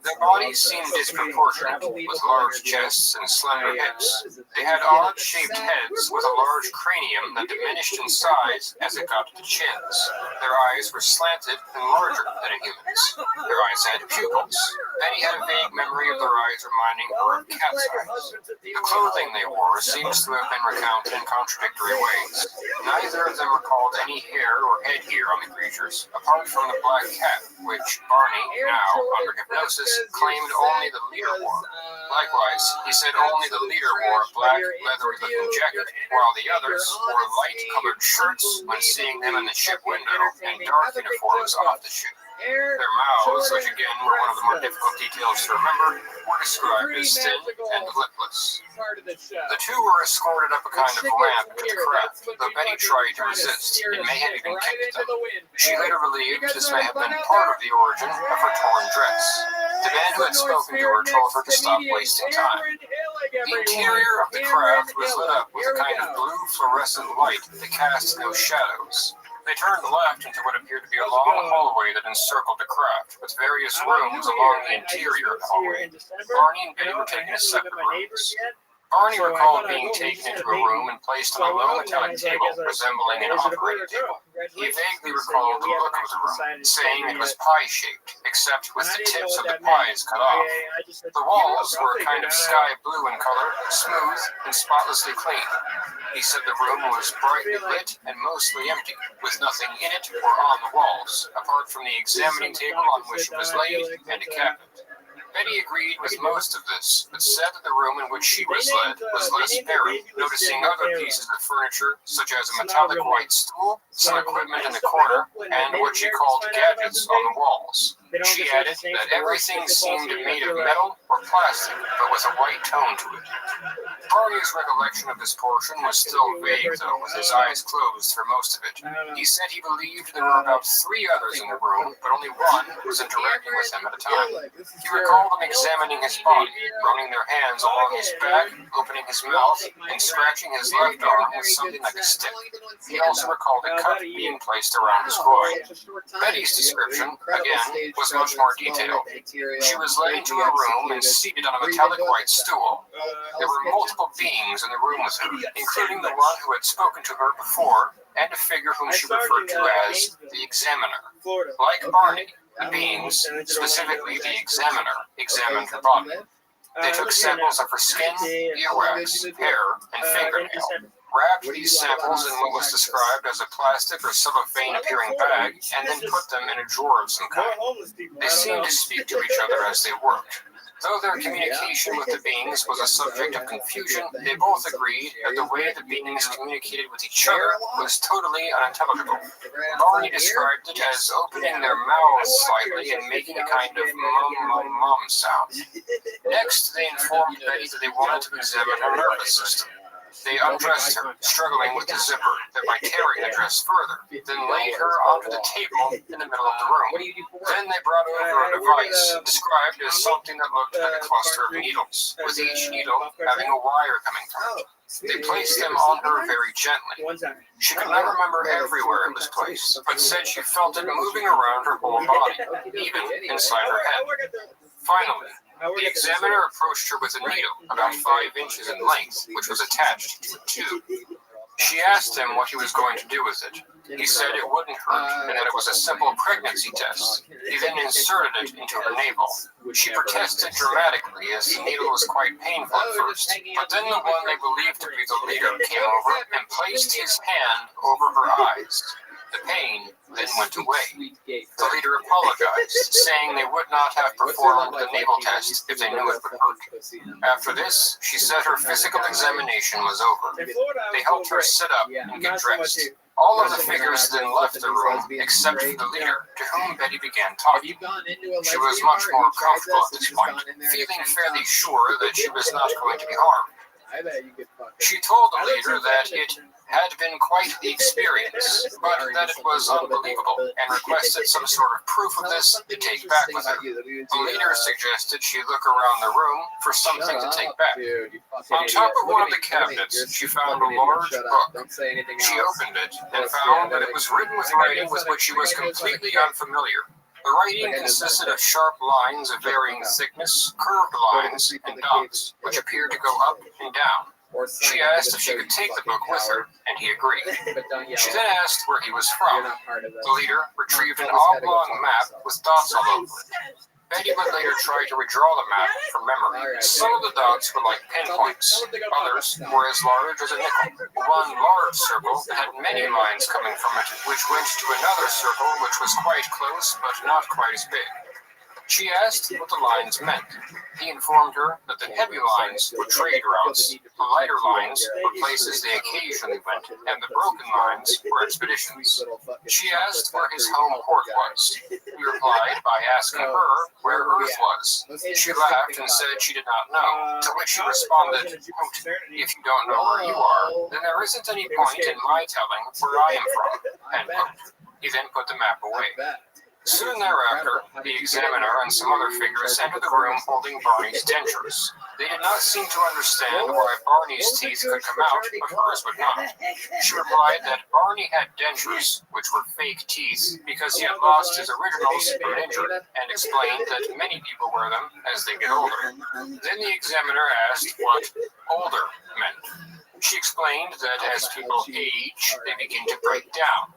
Their bodies seemed disproportionate, with large chests and slender hips. They had odd-shaped heads with a large cranium that diminished in size as it got to the chins. Their eyes were slanted and larger than a human's. Their eyes had pupils. Betty had a vague memory of their eyes reminding her of cat's eyes. The clothing they wore seems to have been recounted in contradictory ways. Neither of them recalled any hair or headgear on the creatures, apart from the black cap, which Barney, now under hypnosis, claimed only the leader wore. Likewise, he said only the leader wore a black, leathery-looking jacket, while the others wore light-colored shirts when seeing them in the ship window and dark uniforms off the ship. Their mouths, which again were one of the more difficult details to remember, were described as thin and lipless. The two were escorted up a kind of ramp to the craft, though Betty tried to resist and may have even kicked them. She later believed this may have been part of the origin of her torn dress. The man who had spoken to her told her to stop wasting time. The interior of the craft was lit up with a kind of blue fluorescent light that cast no shadows. They turned left into what appeared to be a long hallway that encircled the craft, with various rooms along the interior of the hallway. Barney and Betty were taken to separate rooms. Barney recalled being taken into a room and placed on a low metallic table resembling an operating table. He vaguely recalled the look of the room, saying it was pie-shaped, except with the tips of the pies cut off. The walls were a kind of sky blue in color, smooth and spotlessly clean. He said the room was brightly lit and mostly empty, with nothing in it or on the walls, apart from the examining table on which it was laid and a cabinet. Betty agreed with most of this, but said that the room in which she was led was less barren, noticing other pieces of furniture, such as a metallic white stool, some equipment in the corner, and what she called gadgets on the walls. She added that everything seemed made of metal or plastic, but with a white tone to it. Barney's recollection of this portion was still vague, though, with his eyes closed for most of it. He said he believed there were about 3 others in the room, but only one was interacting with him at a time. He recalled them examining his body, running their hands along his back, opening his mouth, and scratching his left arm with something like a stick. He also recalled a cup being placed around his groin. Betty's description, again, was much more detailed. She was led into a room and seated on a metallic white stool. There were multiple beings in the room with her, including the one who had spoken to her before, and a figure whom she referred to as the Examiner. Like Barney, the beings, specifically the Examiner, examined her body. They took samples of her skin, earwax, hair, and fingernail, wrapped these samples in what was described as a plastic or cellophane-appearing bag, and then put them in a drawer of some kind. They seemed to speak to each other as they worked. Though their communication with the beings was a subject of confusion, they both agreed that the way the beings communicated with each other was totally unintelligible. Barney described it as opening their mouths slightly and making a kind of mum sound. Next, they informed Betty that they wanted to examine her nervous system. They undressed her, struggling with the zipper that might carry the dress further, then laid her onto the table in the middle of the room. Then they brought over a device described as something that looked like a cluster of needles, with each needle having a wire coming from it. They placed them on her very gently. She could not remember everywhere it was placed, but said she felt it moving around her whole body, even inside her head. Finally, the examiner approached her with a needle about 5 inches in length, which was attached to a tube. She asked him what he was going to do with it. He said it wouldn't hurt and that it was a simple pregnancy test. He then inserted it into her navel. She protested dramatically as the needle was quite painful at first, but then the one they believed to be the leader came over and placed his hand over her eyes. The pain then went away. The leader apologized, saying they would not have performed the naval test if they knew it would hurt. After this, she said her physical examination was over. They helped her sit up and get dressed. All of the figures then left the room except for the leader, to whom Betty began talking. She was much more comfortable at this point, feeling fairly sure that she was not going to be harmed. She told the leader that it had been quite the experience, but that it was unbelievable, and requested some sort of proof of this to take back with her. The leader suggested she look around the room for something to take back. On top of one of the cabinets, she found a large book. She opened it and found that it was written with writing with which she was completely unfamiliar. The writing consisted of sharp lines of varying thickness, curved lines, and dots, which appeared to go up and down. She asked if she could take the book with her, and he agreed. She then asked where he was from. The leader retrieved an oblong map with dots all over it. Betty would later try to redraw the map from memory. Some of the dots were like pinpoints. Others were as large as a nickel. One large circle had many lines coming from it, which went to another circle which was quite close but not quite as big. She asked what the lines meant. He informed her that the heavy lines were trade routes, the lighter lines were places they occasionally went, and the broken lines were expeditions. She asked where his home port was. He replied by asking her where Earth was. She laughed and said she did not know, to which he responded, quote, "If you don't know where you are, then there isn't any point in my telling where I am from," end quote. He then put the map away. Soon thereafter, the examiner and some other figures entered the room holding Barney's dentures. They did not seem to understand why Barney's teeth could come out, but hers would not. She replied that Barney had dentures, which were fake teeth, because he had lost his originals from an injury, and explained that many people wear them as they get older. Then the examiner asked what older meant. She explained that as people age, they begin to break down.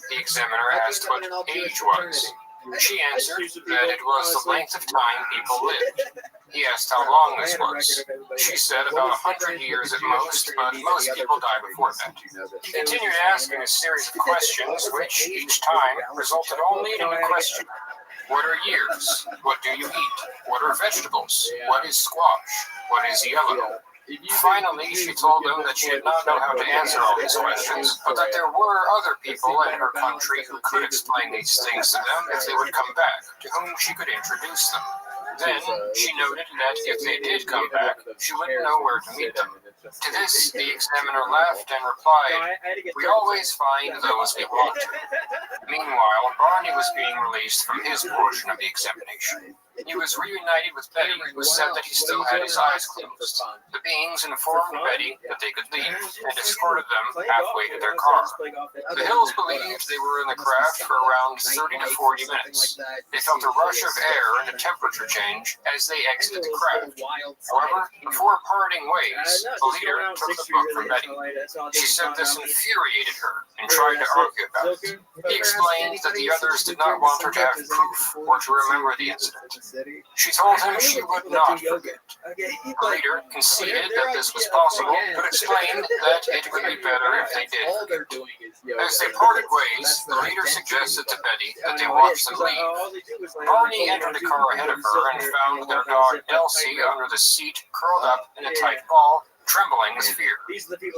The examiner asked what age was. She answered that it was the length of time people lived. He asked how long this was. She said about 100 years at most, but most people die before that. He continued asking a series of questions, which each time resulted only in a new question. What are years? What do you eat? What are vegetables? What is squash? What is yellow? Finally, she told them that she did not know how to answer all these questions, but that there were other people in her country who could explain these things to them if they would come back, to whom she could introduce them. Then, she noted that if they did come back, she wouldn't know where to meet them. To this, the examiner laughed and replied, "We always find those we want to." Meanwhile, Barney was being released from his portion of the examination. He was reunited with Betty, who said that he still had his eyes closed. The beings informed Betty that they could leave and escorted them halfway to their car. The Hills believed they were in the craft for around 30 to 40 minutes. They felt a rush of air and a temperature change as they exited the craft. However, before parting ways, the leader took the book from Betty. She said this infuriated her and tried to argue about it. He explained that the others did not want her to have proof or to remember the incident. She told him she would not forget. The leader conceded that this was possible, but explained that it would be better if they did. As they parted ways, the leader suggested to Betty that they watch them leave. Barney entered the car ahead of her and found their dog Elsie under the seat, curled up in a tight ball, trembling with fear.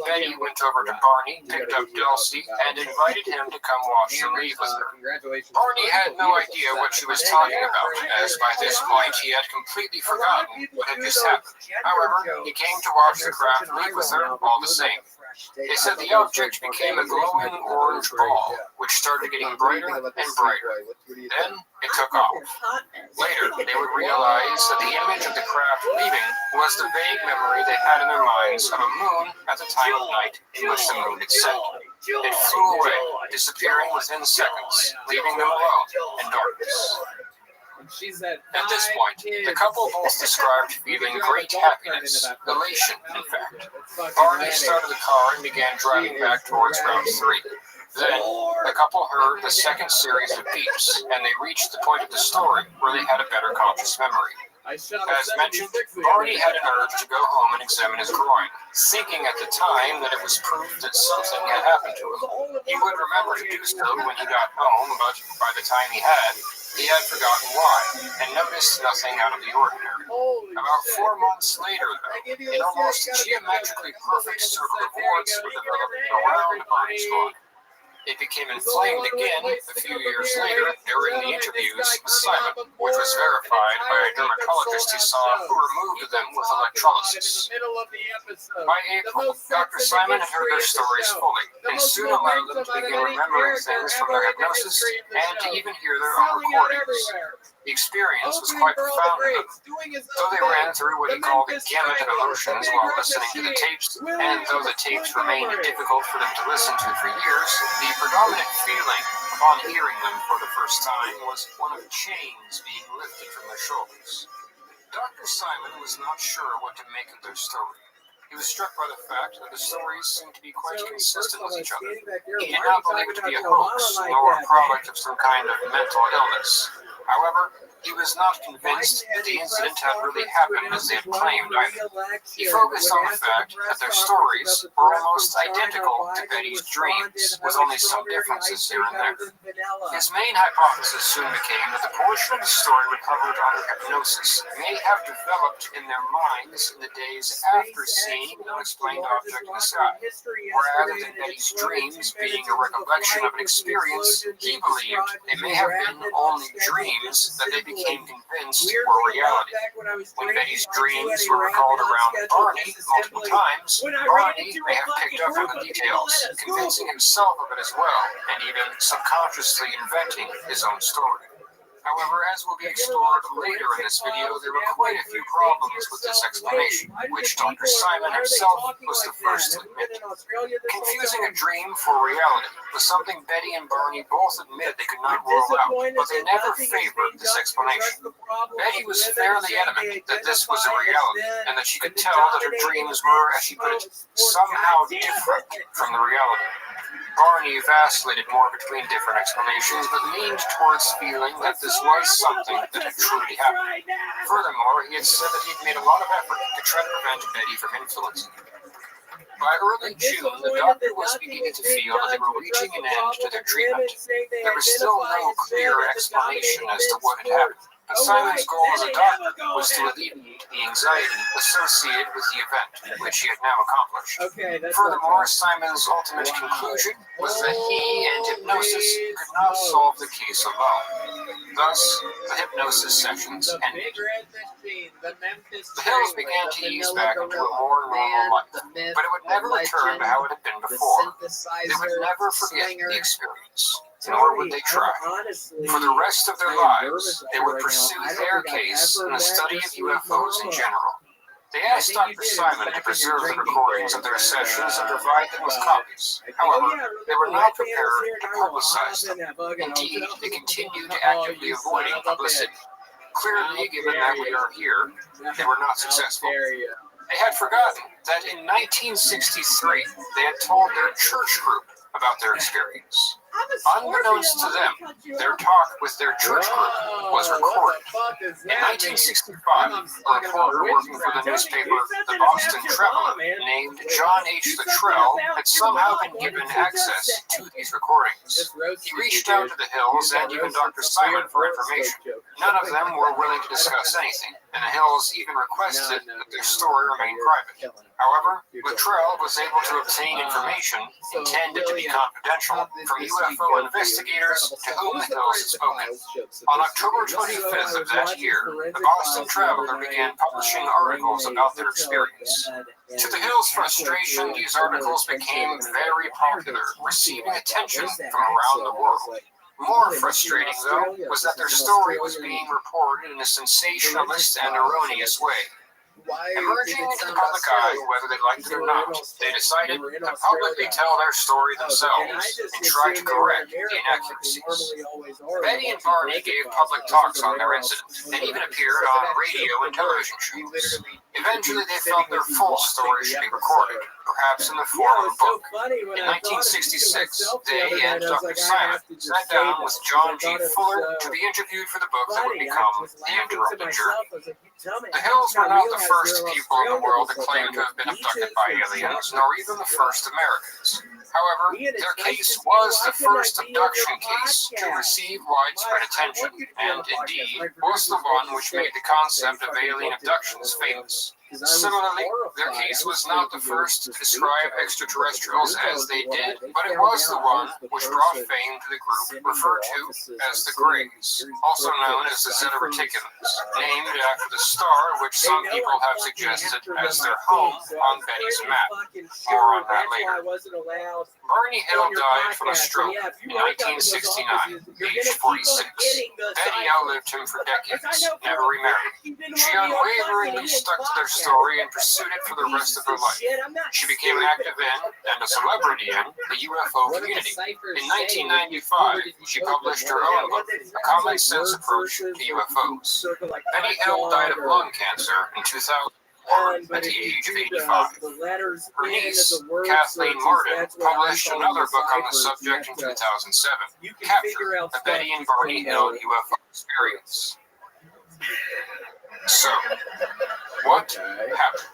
Betty went over to Barney, picked up Dulcie, and invited him to come watch them leave with her. Barney had no idea what she was talking about, as by this point he had completely forgotten what had just happened. However, he came to watch the craft leave with her all the same. They said the object became a glowing orange ball, which started getting brighter and brighter. Then it took off. Later, they would realize that the image of the craft leaving was the vague memory they had in their minds of a moon at the time of night in which the moon had set. It flew away, disappearing within seconds, leaving them alone in darkness. At this point, the couple both described feeling great happiness, elation, in fact. Barney started the car and began driving back towards Route 3. Then, the couple heard the second series of beeps, and they reached the point of the story where they had a better conscious memory. As mentioned, Barney had an urge to go home and examine his groin, thinking at the time that it was proof that something had happened to him. He would remember to do so when he got home, but by the time he had forgotten why, and noticed nothing out of the ordinary. About 4 months later, though, an almost geometrically perfect circle of warts were developed around Barney's groin. It became inflamed again a few years later during the interviews with Simon, which was verified by a dermatologist he saw who removed them with electrolysis. By April, Dr. Simon had heard their stories fully, and soon allowed them to begin remembering things from their hypnosis and to even hear their own recordings. The experience was quite profound for them. Though they ran through what he called the gamut of emotions while listening to the tapes, and though the tapes remained difficult for them to listen to for years, the predominant feeling upon hearing them for the first time was one of chains being lifted from their shoulders. Dr. Simon was not sure what to make of their story. He was struck by the fact that the stories seemed to be quite consistent with each other. He did not believe it to be a hoax, nor a product of some kind of mental illness. However, he was not convinced that the incident had really happened as they had claimed either. He focused on the fact that their stories were almost identical to Betty's dreams, with only some differences here and there. His main hypothesis soon became that the portion of the story recovered under hypnosis may have developed in their minds in the days after seeing an unexplained object in the sky, or rather than Betty's dreams being a recollection of an experience, he believed they may have been only dreams that they became convinced were reality. When Betty's dreams were recalled around Barney multiple times, Barney may have picked up on the details, convincing himself of it as well, and even subconsciously inventing his own story. However, as will be explored later in this video, there were quite a few problems with this explanation, which Dr. Simon himself was the first to admit. Confusing a dream for reality was something Betty and Barney both admitted they could not rule out, but they never favored this explanation. Betty was fairly adamant that this was a reality, and that she could tell that her dreams were, as she put it, somehow different from the reality. Barney vacillated more between different explanations, but leaned towards feeling that this was something that had truly happened. Furthermore, he had said that he'd made a lot of effort to try to prevent Betty from influencing him. By early June, the doctor was beginning to feel that they were reaching an end to their treatment. There was still no clear explanation as to what had happened. But Simon's goal as a doctor was to alleviate the anxiety associated with the event, which he had now accomplished. Furthermore, Simon's ultimate conclusion was that he and hypnosis could not solve the case alone. Thus, the hypnosis sessions ended. The Hills began to ease back into a more normal life, but it would never return to how it had been before. They would never forget the experience. nor would they try. For the rest of their lives, they would pursue their case in the study of UFOs in general. They asked Dr. Simon to preserve the recordings of their sessions and provide them with copies. However, they were not prepared to publicize them. Indeed, they continued actively avoiding publicity. Clearly, given that we are here, they were not successful. They had forgotten that in 1963, they had told their church group about their experience. Unbeknownst to them, their talk with their church group was recorded. In 1965, a reporter working for the newspaper The Boston Traveler named John H. Luttrell had somehow been given access to these recordings. He reached out to the Hills and even Dr. Simon for information. None of them were willing to discuss anything, and the Hills even requested that their story remain private. However, Luttrell was able to obtain information intended to be confidential from UFO investigators to whom the Hills had spoken. On October 25th of that year, the Boston Traveler began publishing articles about their experience. To the Hills' frustration, these articles became very popular, receiving attention from around the world. More frustrating, though, was that their story was being reported in a sensationalist and erroneous way. Emerging into the public eye, whether they liked it or not, they decided to publicly tell their story themselves and try to correct the inaccuracies. Betty and Barney gave public talks on their incident and even appeared on radio and television shows. Eventually, they felt their full story should be recorded, perhaps in the form of a book. In 1966, they and Dr. Simon sat down with John G. Fuller to be interviewed for the book that would become The Interrupted Journey. The Hills were not the first people in the world to claim to have been abducted by aliens, nor even the first Americans. However, their case was the first abduction case to receive widespread attention, and indeed was the one which made the concept of alien abductions famous. Similarly, their case was not the first to describe extraterrestrials as they did, but it was the one which brought fame to the group referred to as the Greys, also known as the Zeta Reticulans, named after the star which some people have suggested as their home on Betty's map. More on that later. Barney Hill died from a stroke in 1969, aged 46. Betty outlived him for decades, never remarried. She unwaveringly stuck to their story and pursued it for the rest of her life. She became an active in, and a celebrity in, the UFO community. In 1995, she published her own book, A Common Sense Approach to UFOs. Betty Hill died of lung cancer in 2000. At the age of 85. Her niece, Kathleen Martin, published another book on the subject in 2007, Capture, the Betty and Barney Hill UFO Experience. So, what happened?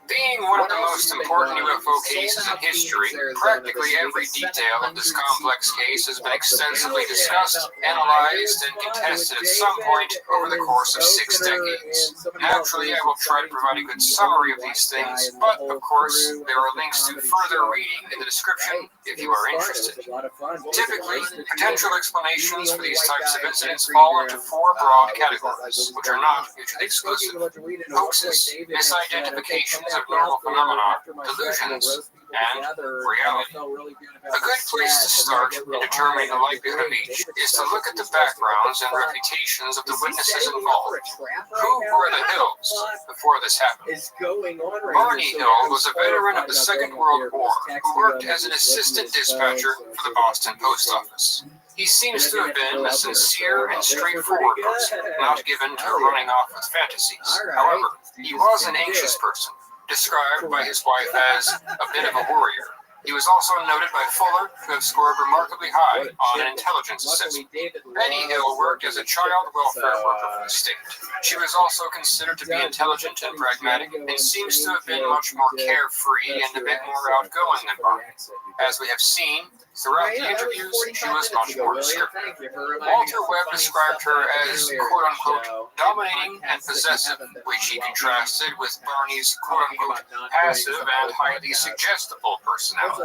Being one of the most important UFO cases in history, practically every detail of this complex case has been extensively discussed, analyzed, and contested at some point over the course of 6 decades. Naturally, I will try to provide a good summary of these things, but, of course, there are links to further reading in the description if you are interested. Typically, potential explanations for these types of incidents fall into 4 broad categories, which are not mutually exclusive: hoaxes, misidentifications of normal phenomena, delusions, and reality. A good place to start in determining the likelihood of each is to look at the backgrounds and reputations of the witnesses involved. Who were the Hills before this happened? Barney Hill was a veteran of the Second World War who worked as an assistant dispatcher for the Boston Post Office. He seems to have been a sincere and straightforward person, not given to running off with fantasies. However, he was an anxious person, described by his wife as a bit of a worrier. He was also noted by Fuller to have scored remarkably high on an intelligence assessment. Betty Hill worked as a child welfare worker for the state. She was also considered to be intelligent and pragmatic, and seems to have been much more carefree and a bit more outgoing than Barney. As we have seen, throughout the interviews, she was much more descriptive. Walter Webb described her as, quote-unquote, dominating and possessive, which he contrasted with Barney's, quote-unquote, passive and highly suggestible personality.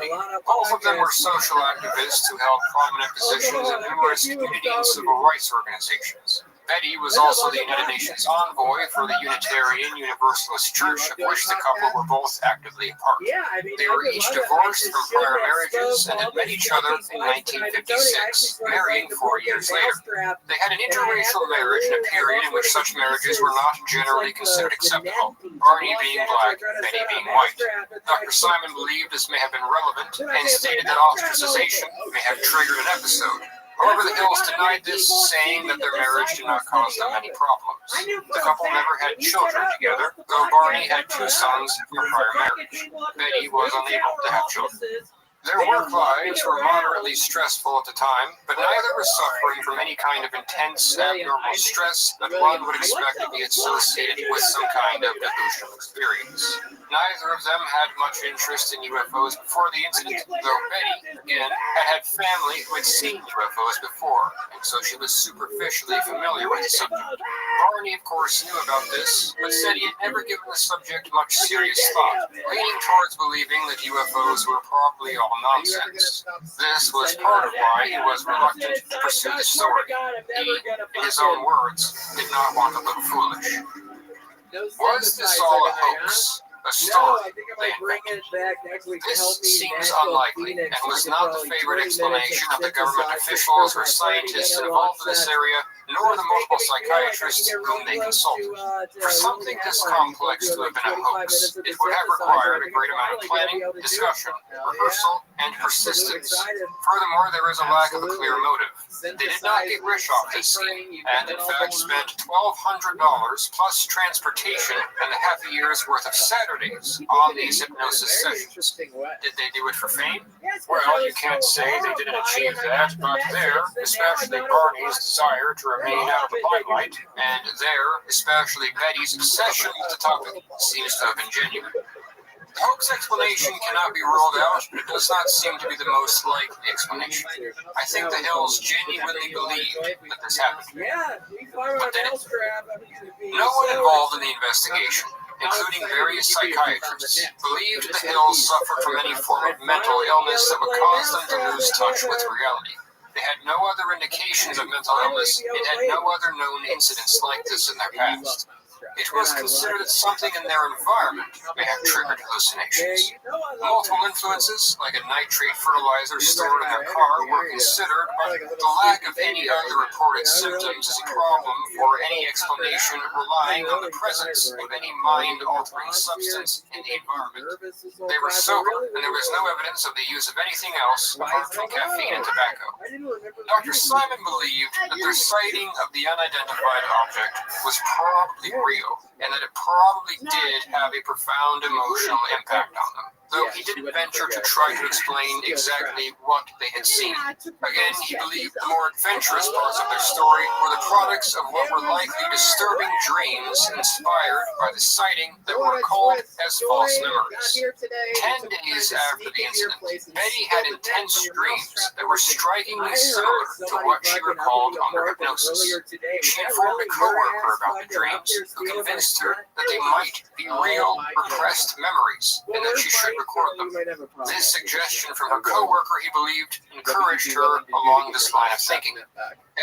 Both of them were social activists who held prominent positions in numerous community and civil rights organizations. Betty was also the United Nations envoy for the Unitarian Universalist Church, of which the couple were both actively a part. They were each divorced from prior marriages and had met each other in 1956, marrying 4 years later. They had an interracial marriage in a period in which such marriages were not generally considered acceptable, Barney being black, Betty being white. Dr. Simon believed this may have been relevant and stated that ostracization may have triggered an episode. However, the Hills denied this, saying that their marriage did not cause them any problems. The couple never had children together, though Barney had 2 sons from prior marriage. Betty was unable to have children. Their work lives were moderately stressful at the time, but neither was suffering from any kind of intense, abnormal stress that one would expect to be associated with some kind of delusional experience. Neither of them had much interest in UFOs before the incident, though Betty, again, had family who had seen UFOs before, and so she was superficially familiar with the subject. Barney, of course, knew about this, but said he had never given the subject much serious thought, leaning towards believing that UFOs were probably all nonsense. This was part of why he was reluctant to pursue the story. He, in his own words, did not want to look foolish. Was this all a hoax? A story they invented? This seems unlikely and was not the favorite explanation of the government officials or scientists involved in this area, nor the multiple psychiatrists whom they consulted. For something this complex to have been a hoax, it would have required a great amount of planning, discussion, rehearsal, and persistence. Furthermore, there is a lack of a clear motive. They did not get rich off this scheme, and in fact spent $1,200 plus transportation and a half a year's worth of Saturdays on these hypnosis sessions. Did they do it for fame? Well, you can't say they didn't achieve that, but there, especially Barney's desire to remain out of the limelight, and there, especially Betty's obsession with the topic, seems to have been genuine. The hoax explanation cannot be ruled out, but it does not seem to be the most likely explanation. I think the Hills genuinely believed that this happened. But did it? No one involved in the investigation, including various psychiatrists, believed the Hills suffered from any form of mental illness that would cause them to lose touch with reality. They had no other indications of mental illness and had no other known incidents like this in their past. It was considered that something in their environment may have triggered hallucinations. Multiple influences, like a nitrate fertilizer stored in their car, were considered, but the lack of any other reported symptoms is a problem for any explanation relying on the presence of any mind-altering substance in the environment. They were sober, and there was no evidence of the use of anything else apart from caffeine and tobacco. Dr. Simon believed that their sighting of the unidentified object was probably real, and that it probably did have a profound emotional impact on them, though he didn't venture to try to explain exactly what they had seen. Again, he believed the more adventurous parts of their story were the products of what were likely disturbing dreams inspired by the sighting that were recalled as false memories. 10 days after the incident, Betty had intense dreams that were strikingly similar to what she recalled under hypnosis. She informed a coworker about the dreams, who convinced her that they might be real, repressed memories, and that she should record them. This suggestion from her coworker, he believed, encouraged her along this line of thinking.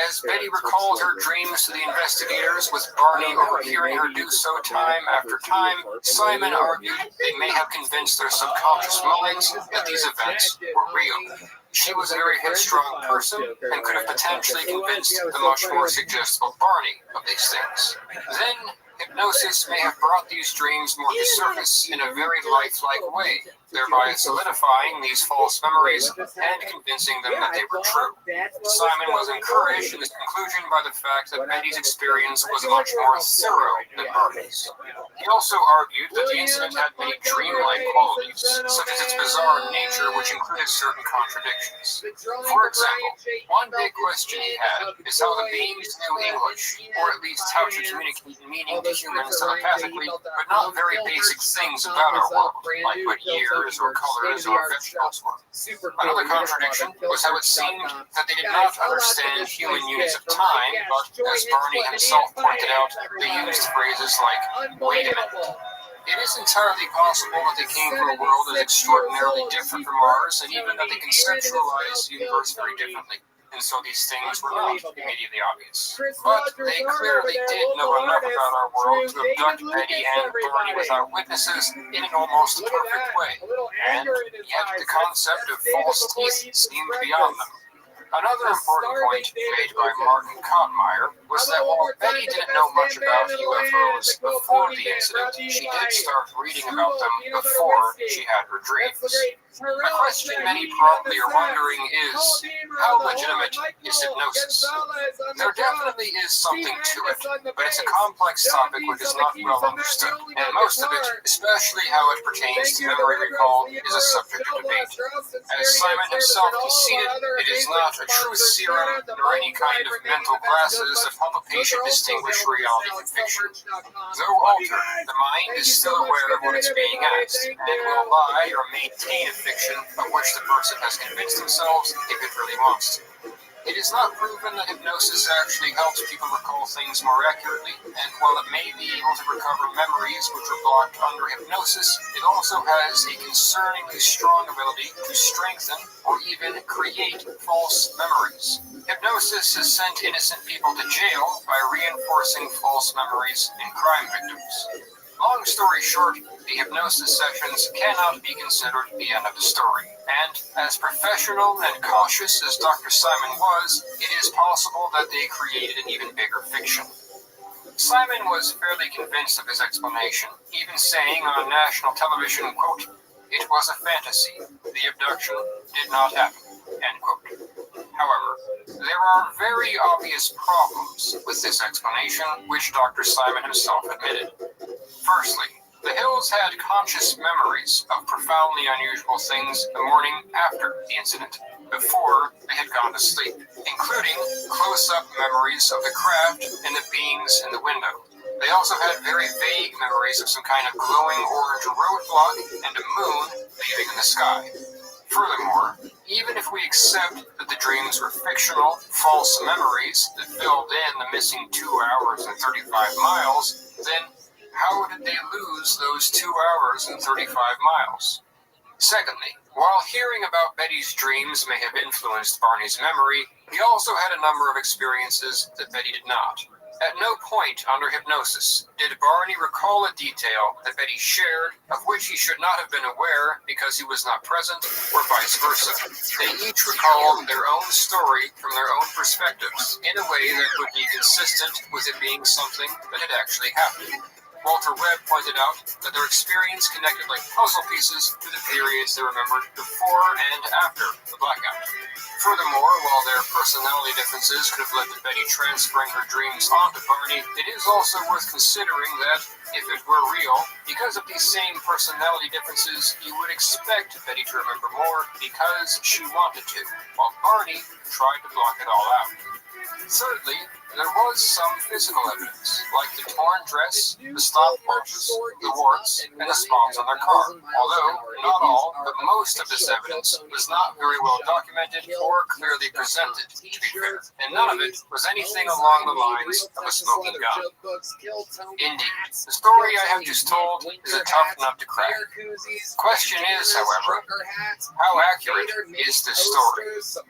As Betty recalled her dreams to the investigators, with Barney overhearing her do so time after time, Simon argued they may have convinced their subconscious minds that these events were real. She was a very headstrong person and could have potentially convinced the much more suggestible Barney of these things. Then, hypnosis may have brought these dreams more to surface in a very lifelike way, thereby solidifying these false memories and convincing them that they were true. Simon was encouraged in his conclusion by the fact that Betty's experience was much more thorough than Barney's. He also argued that the incident had many dreamlike qualities, such as its bizarre nature, which included certain contradictions. For example, one big question he had is how the beings knew English, or at least how to communicate meaning to humans telepathically, but not very basic things about our world, like what years or colors or vegetables were. Another contradiction was how it seemed that they did not understand human units of time, but, as Barney himself pointed out, they used phrases like, wait a minute. It is entirely possible that they came from a world that is extraordinarily different from ours, and even that they conceptualized the universe very differently. and so these things were not immediately obvious. But they clearly did know enough about our world to abduct Betty and Barney without witnesses in an almost perfect way. And yet the concept of false teeth seemed beyond them. Another important point made by Martin Kottmeyer was that while Betty didn't know much about UFOs before the incident, she did start reading about them before she had her dreams. A question many probably are wondering is, how legitimate is hypnosis? There definitely is something to it, but it's a complex topic which is not well understood, and most of it, especially how it pertains to memory recall, is a subject of debate. As Simon himself conceded, it is not a truth serum nor any kind of mental glasses that help a patient distinguish reality from fiction. Though altered, the mind is still aware of what it's being asked, and will lie or maintain a fiction of which the person has convinced themselves if it really wants to. It is not proven that hypnosis actually helps people recall things more accurately, and while it may be able to recover memories which are blocked under hypnosis, it also has a concerningly strong ability to strengthen or even create false memories. Hypnosis has sent innocent people to jail by reinforcing false memories in crime victims. Long story short, the hypnosis sessions cannot be considered the end of the story. And as professional and cautious as Dr. Simon was, it is possible that they created an even bigger fiction. Simon was fairly convinced of his explanation, even saying on national television, quote, "It was a fantasy. The abduction did not happen," end quote. However, there are very obvious problems with this explanation, which Dr. Simon himself admitted. Firstly, the Hills had conscious memories of profoundly unusual things the morning after the incident, before they had gone to sleep, including close-up memories of the craft and the beings in the window. They also had very vague memories of some kind of glowing orange roadblock and a moon leaving in the sky. Furthermore, even if we accept that the dreams were fictional, false memories that filled in the missing 2 hours and 35 miles, then how did they lose those 2 hours and 35 miles? Secondly, while hearing about Betty's dreams may have influenced Barney's memory, he also had a number of experiences that Betty did not. At no point under hypnosis did Barney recall a detail that Betty shared of which he should not have been aware because he was not present, or vice versa. They each recalled their own story from their own perspectives in a way that would be consistent with it being something that had actually happened. Walter Webb pointed out that their experience connected like puzzle pieces to the periods they remembered before and after the blackout. Furthermore, while their personality differences could have led to Betty transferring her dreams onto Barney, it is also worth considering that, if it were real, because of these same personality differences, you would expect Betty to remember more because she wanted to, while Barney tried to block it all out. Thirdly, there was some physical evidence, like the torn dress, the stopwatches, the warts, and the spots on their car. Although, not all, but most of this evidence was not very well documented or clearly presented, to be fair, and none of it was anything along the lines of a smoking gun. Indeed, the story I have just told is a tough nut to crack. Question is, however, how accurate is this story?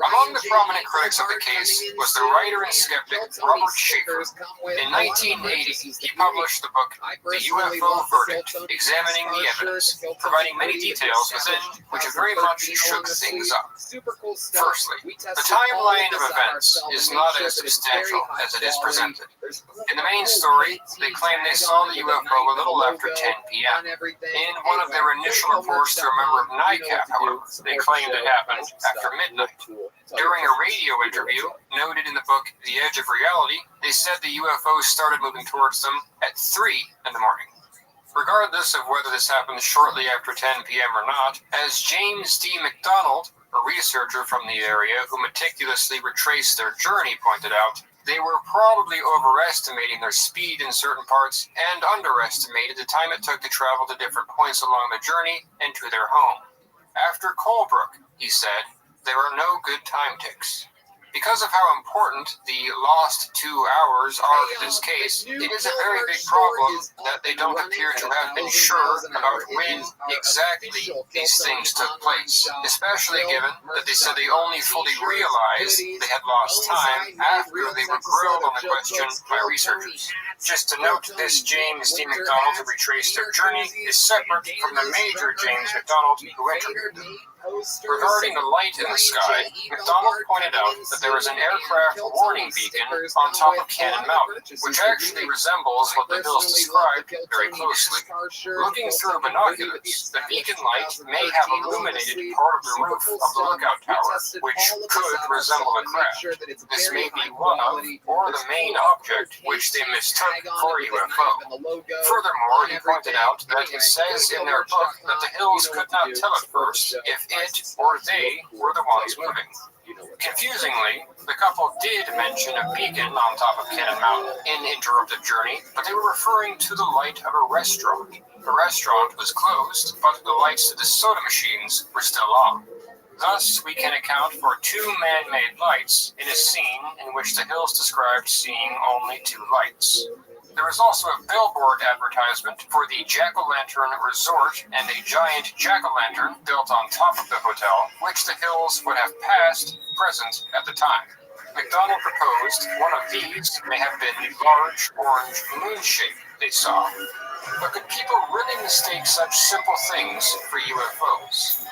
Among the prominent critics of the case was the writer and skeptic Robert Schaefer. In 1980, he published the book The UFO Verdict, examining the evidence, providing many details within which very much shook things up. Firstly, the timeline of events is not as substantial as it is presented. In the main story, they claim they saw the UFO a little after 10 p.m. In one of their initial reports to a member of NICAP, however, they claimed it happened after midnight. During a radio interview, noted in the book The Edge of Reality, they said the UFOs started moving towards them at 3 in the morning. Regardless of whether this happened shortly after 10 p.m. or not, as James D. McDonald, a researcher from the area who meticulously retraced their journey, pointed out, they were probably overestimating their speed in certain parts and underestimated the time it took to travel to different points along the journey and to their home. After Colebrook, he said, there are no good time ticks. Because of how important the lost 2 hours are in this case, it is a very big problem that they don't appear to have been sure about when exactly these things took place, especially given that they said they only fully realized they had lost time after they were grilled on the question by researchers. Just to note, this James D. McDonald who retraced their journey is separate from the Major James McDonald who interviewed them. Regarding the light in the sky, McDonald pointed out that there is an aircraft warning beacon on top of Cannon Mountain, which actually resembles what the hills described very closely. Looking through binoculars, the beacon light may have illuminated part of the roof of the lookout tower, which could resemble a craft. This may be one of, or the main object, which they mistook for a UFO. Furthermore, he pointed out that it says in their book that the hills could not tell at first if it or they were the ones moving. Confusingly, the couple did mention a beacon on top of Cannon Mountain in Interrupted Journey, but they were referring to the light of a restaurant. The restaurant was closed, but the lights to the soda machines were still on. Thus, we can account for 2 man-made lights in a scene in which the hills described seeing only 2 lights. There is also a billboard advertisement for the Jack-O-Lantern Resort and a giant jack-o'-lantern built on top of the hotel, which the hills would have passed present at the time. McDonald proposed one of these may have been the large orange moon shape they saw. But could people really mistake such simple things for UFOs?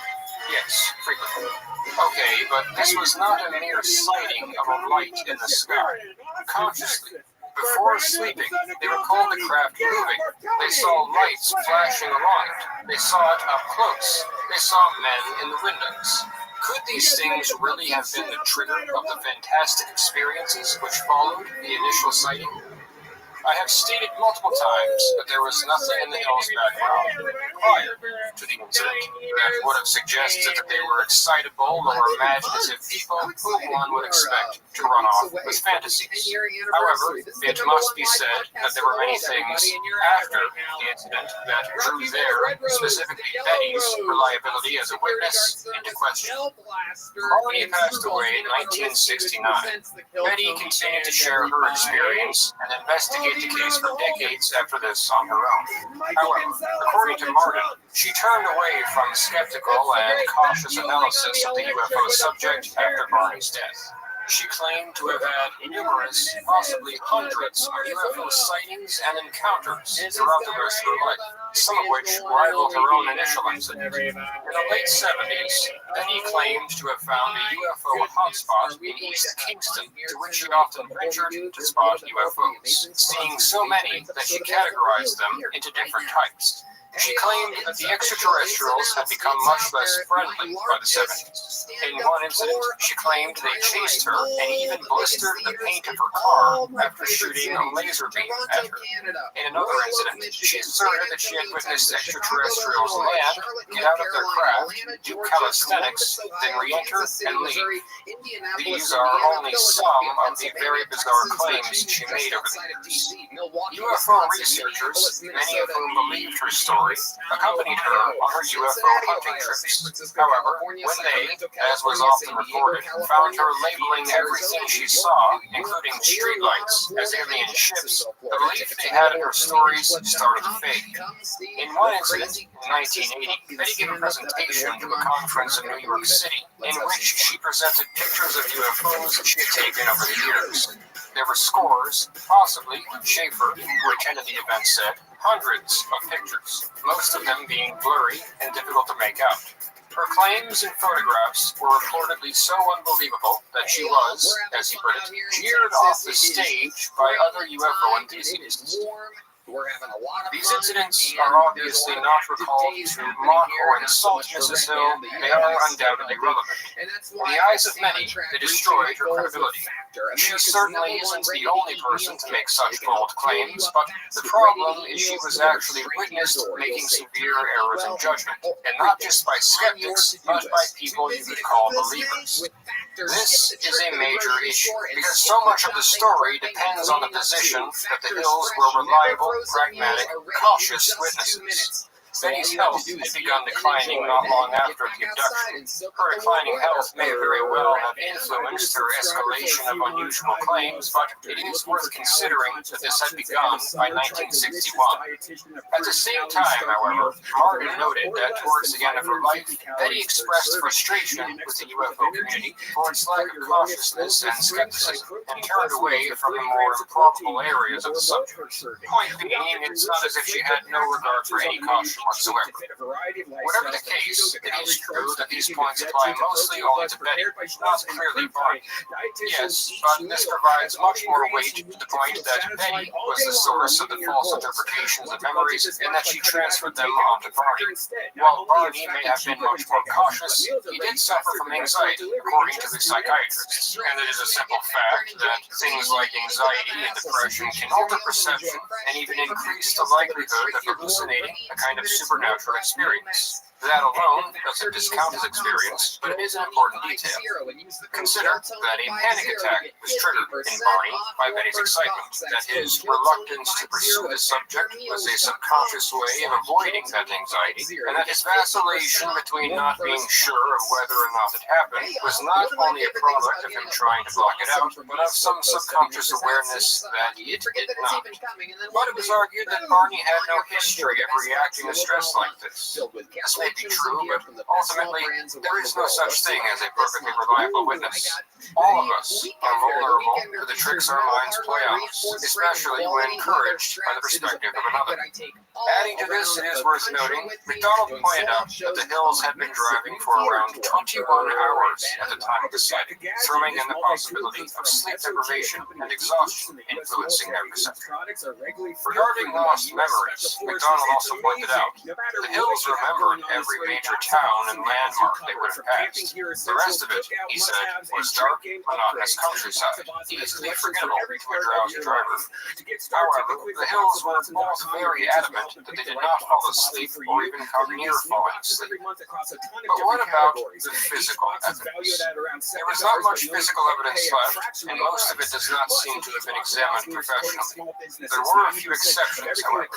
Yes, frequently. Okay, but this was not a mere sighting of a light in the sky. Consciously, before sleeping, they recalled the craft moving. They saw lights flashing along it. They saw it up close. They saw men in the windows. Could these things really have been the trigger of the fantastic experiences which followed the initial sighting? I have stated multiple times that there was nothing in the hills background prior to the incident that would have suggested that they were excitable or imaginative people whom one would expect to run off with fantasies. However, it must be said that there were many things after the incident that drew their, specifically Betty's, reliability as a witness into question. Barney passed away in 1969. Betty continued to share her experience and investigate the case for decades after this on her own. However, according to Martin, she turned away from skeptical and cautious analysis of the UFO subject after Barney's death. She claimed to have had numerous, possibly hundreds, of UFO sightings and encounters throughout the rest of her life, some of which rivaled her own initial incident. In the late 70s, Betty claimed to have found a UFO hotspot in East Kingston, to which she often ventured to spot UFOs, seeing so many that she categorized them into different types. She claimed that the extraterrestrials had become much less friendly by the 70s. In one incident, she claimed they chased her and even blistered the paint of her car after shooting a laser beam at her. In another incident, she asserted that she had witnessed extraterrestrials land, get out of their craft, do calisthenics, then re-enter and leave. These are only some of the very bizarre claims she made over the years. UFO researchers, many of whom believed her story, accompanied her on her UFO hunting trips. However, when they, as was often reported, found her labeling everything she saw, including streetlights, as alien ships, the belief they had in her stories started to fade. In one incident, in 1980, Betty gave a presentation to a conference in New York City, in which she presented pictures of UFOs she had taken over the years. There were scores, possibly, Schaefer, who attended the event, said, hundreds of pictures, most of them being blurry and difficult to make out. Her claims and photographs were reportedly so unbelievable that she was, as he put it, jeered off the stage by other UFO enthusiasts. These incidents are obviously not recalled to mock or insult Mrs. Hill. They are undoubtedly relevant. In the eyes of many, they destroyed her credibility. She certainly isn't the only person to make such bold claims, but the problem is she was actually witnessed making severe errors in judgment, and not just by skeptics, but by people you could call believers. This is a major issue, because so much of the story depends on the position that the Hills were reliable, pragmatic, cautious witnesses. Betty's health had begun declining not long after the abduction. Her declining health may very well have influenced her escalation of unusual claims, but it is worth considering that this had begun by 1961. At the same time, however, Martin noted that towards the end of her life, Betty expressed frustration with the UFO community for its lack of cautiousness and skepticism, and turned away from the more improbable areas of the subject. Point being, it's not as if she had no regard for any caution whatsoever. Whatever the case, it is true that these points apply mostly only to Betty, not clearly Barney. Yes, but this provides much more weight to the point that Betty was the source of the false interpretations of memories and that she transferred them onto Barney. While Barney may have been much more cautious, he did suffer from anxiety, according to the psychiatrists. And it is a simple fact that things like anxiety and depression can alter perception and even increase the likelihood of hallucinating a kind of supernatural experience. That alone doesn't discount his experience, but it is an important detail. Consider that a panic attack was triggered in Barney by Betty's excitement, that his reluctance to pursue the subject was a subconscious way of avoiding that anxiety, and that his vacillation between not being sure of whether or not it happened was not only a product of him trying to block it out, but of some subconscious awareness that it did not. But it was argued that Barney had no history of reacting to stress like this. This may be true, but ultimately, there is no such thing as a perfectly reliable witness. All of us are vulnerable to the tricks our minds play on us, especially when encouraged by the perspective of another. Adding to this, it is worth noting, McDonald pointed out that the Hills had been driving for around 21 hours at the time of the sighting, throwing in the possibility of sleep deprivation and exhaustion influencing their perception. Regarding lost memories, McDonald also pointed out that the Hills remembered every major town and landmark they would have passed. The rest of it, he said, was dark, monotonous countryside, easily forgettable to a drowsy driver. However, the Hills were both very adamant that they did not fall asleep or even come near falling asleep. But what about the physical evidence? There was not much physical evidence left, and most of it does not seem to have been examined professionally. There were a few exceptions, however.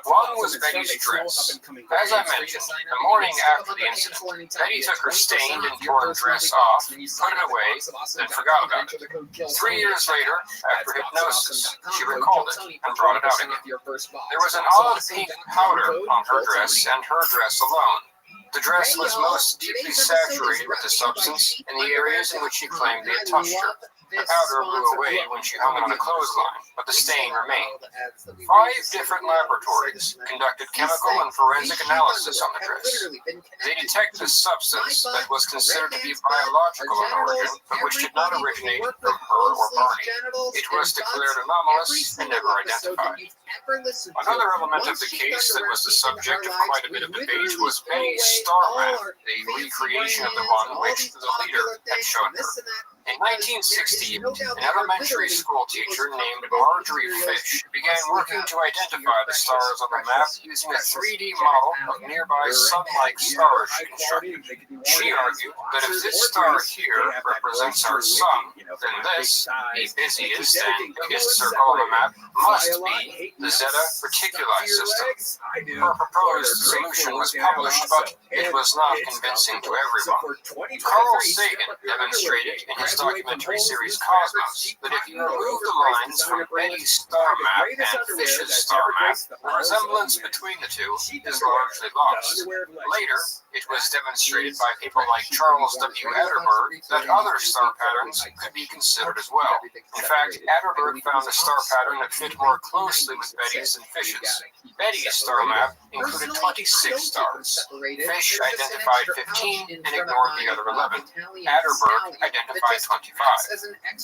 One was Betty's dress. As I mentioned, the morning after the incident, Betty took her stained and torn dress off, put it away, then forgot about it. 3 years later, after hypnosis, she recalled it and brought it out again. There was an olive pink powder on her dress and her dress alone. The dress was most deeply saturated with the substance in the areas in which she claimed they had touched her. The powder blew away when she hung it on a clothesline, but the stain remained. 5 different laboratories conducted chemical and forensic analysis on the dress. They detected a substance that was considered to be biological in origin, but which did not originate from her or Barney. It was declared anomalous and never identified. Another element of the case that was the subject of quite a bit of debate was Betty's star map, a recreation of the one which the leader had shown her. In 1960, an elementary school teacher named Marjorie Fish began working to identify the stars on the map using a 3D model of nearby sun-like stars she constructed. She argued that if this star here represents our sun, then this, the busiest and biggest circle on the map, must be the Zeta Reticuli system. Her proposed solution was published, but it was not convincing to everyone. Carl Sagan demonstrated in his documentary series Cosmos that if you remove the lines from Betty's star map and Fish's star map, the resemblance between the two is largely lost. Later, it was demonstrated by people like Charles W. Atterberg that other star patterns could be considered as well. In fact, Atterberg found a star pattern that fit more closely with Betty's and Fish's. Betty's star map included 26 stars. Fish identified 15 and ignored the other 11. Atterberg identified 25.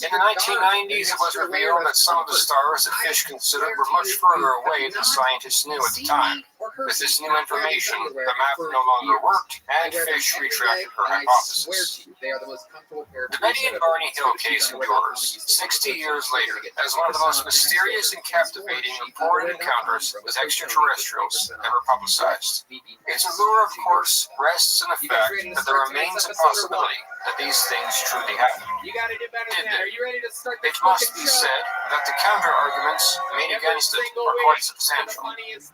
In the 1990s, it was revealed that some of the stars that Fish considered were much further away than scientists knew at the time. With this new information, the map no longer worked, and Fish retracted her hypothesis. The Betty and Barney Hill case endures, 60 years later, as one of the most mysterious and captivating reported encounters with extraterrestrials ever publicized. Its allure, of course, rests in the fact that there remains a possibility that these things truly happen. You got to do better than that. Are you ready to start the It must be said that the counter-arguments made against it are quite substantial.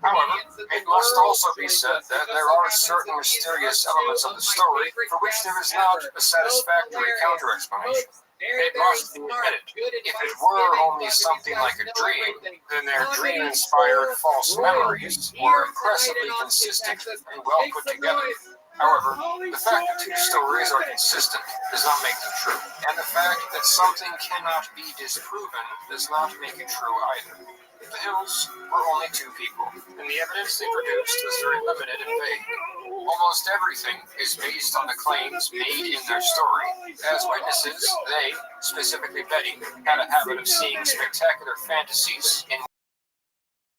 However, it must also be said that there are certain mysterious elements of the story for which there is not a satisfactory counter-explanation. It must be admitted, if it were only something like a dream, then their dream-inspired false memories were impressively consistent and well put together. However, the fact that two stories are consistent does not make them true, and the fact that something cannot be disproven does not make it true either. The Hills were only two people, and the evidence they produced was very limited and vague. Almost everything is based on the claims made in their story. As witnesses, they, specifically Betty, had a habit of seeing spectacular fantasies in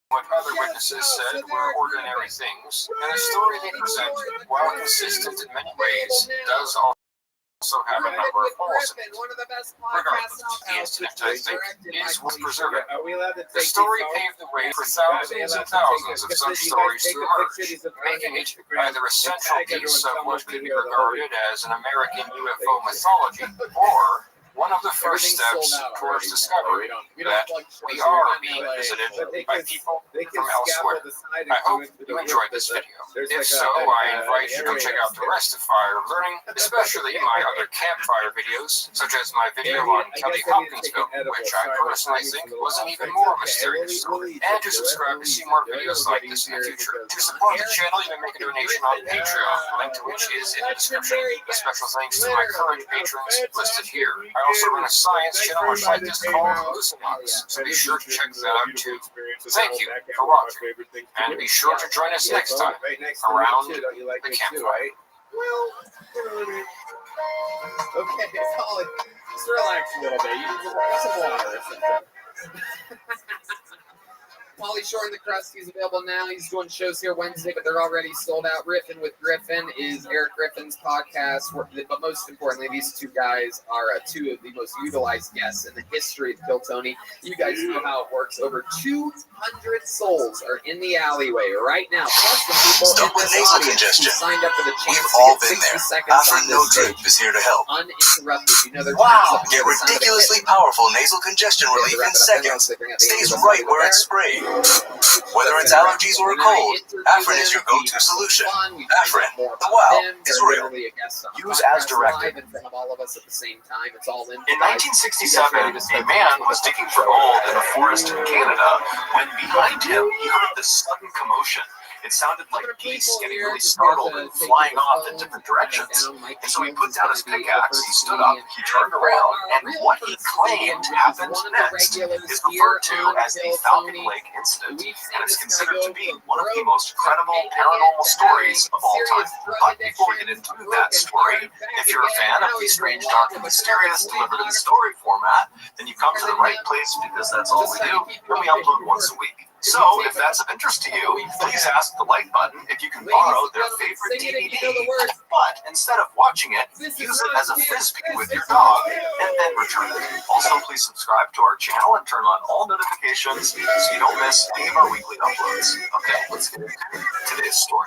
what other witnesses said were ordinary things, and the story they present, while consistent in many ways, does also have a number of holes in it. Regardless, the incident, I think, is worth preserving. The story paved the way for thousands and thousands of such stories to emerge, making it either a central piece of what could be regarded as an American UFO mythology, or one of the first steps towards discovery that we are being visited by people from elsewhere. I hope you enjoyed this video. If so, I invite you to check out the rest of Fire Learning, especially my other campfire videos, such as my video on Kelly Hopkinsville, which I personally think was an even more mysterious story, and to subscribe to see more videos like this in the future. To support the channel, you can make a donation on Patreon, the link to which is in the description. A special thanks to my current patrons listed here. I also run a science channel much like this called Hallucinox, so be sure to check that out too. Thank you for watching, and be sure to join us next time around the campfire. Well, okay, solid. Just relax a little bit. You need to drink some water or something. Pauly Shore and the Krusty's available now. He's doing shows here Wednesday, but they're already sold out. Riffin' with Griffin is Eric Griffin's podcast. But most importantly, these two guys are two of the most utilized guests in the history of Kill Tony. You guys know how it works. Over 200 souls are in the alleyway right now. Plus the people Stuck with in this nasal audience congestion. who signed up for the chance We've to all get been 60 there. seconds Afrin on No this Drip stage. is here to help. Uninterrupted. You know, Wow! Get ridiculously powerful nasal congestion relief in seconds. Stays right where it's sprayed. Whether it's allergies or a cold, Afrin is your go-to solution. Afrin, the wow, is real. Use as directed. In front of all of us at the same time. It's all In 1967, a man was digging for gold in a forest in Canada when behind him he heard this sudden commotion. It sounded like geese getting really startled and flying off in different directions. And so he put down his pickaxe, he stood up, he turned around, and what he claimed happened next is referred to as the Falcon Lake incident, and it's considered to be one of the most credible paranormal stories of all time. But before we get into that story, if you're a fan of the strange, dark, and mysterious delivered in story format, then you come to the right place because that's all we do, and we upload once a week. So, if that's of interest to you, please ask the like button if you can borrow their favorite DVD, but instead of watching it, use it as a frisbee with your dog, and then return it. Also, please subscribe to our channel and turn on all notifications so you don't miss any of our weekly uploads. Okay, let's get into today's story.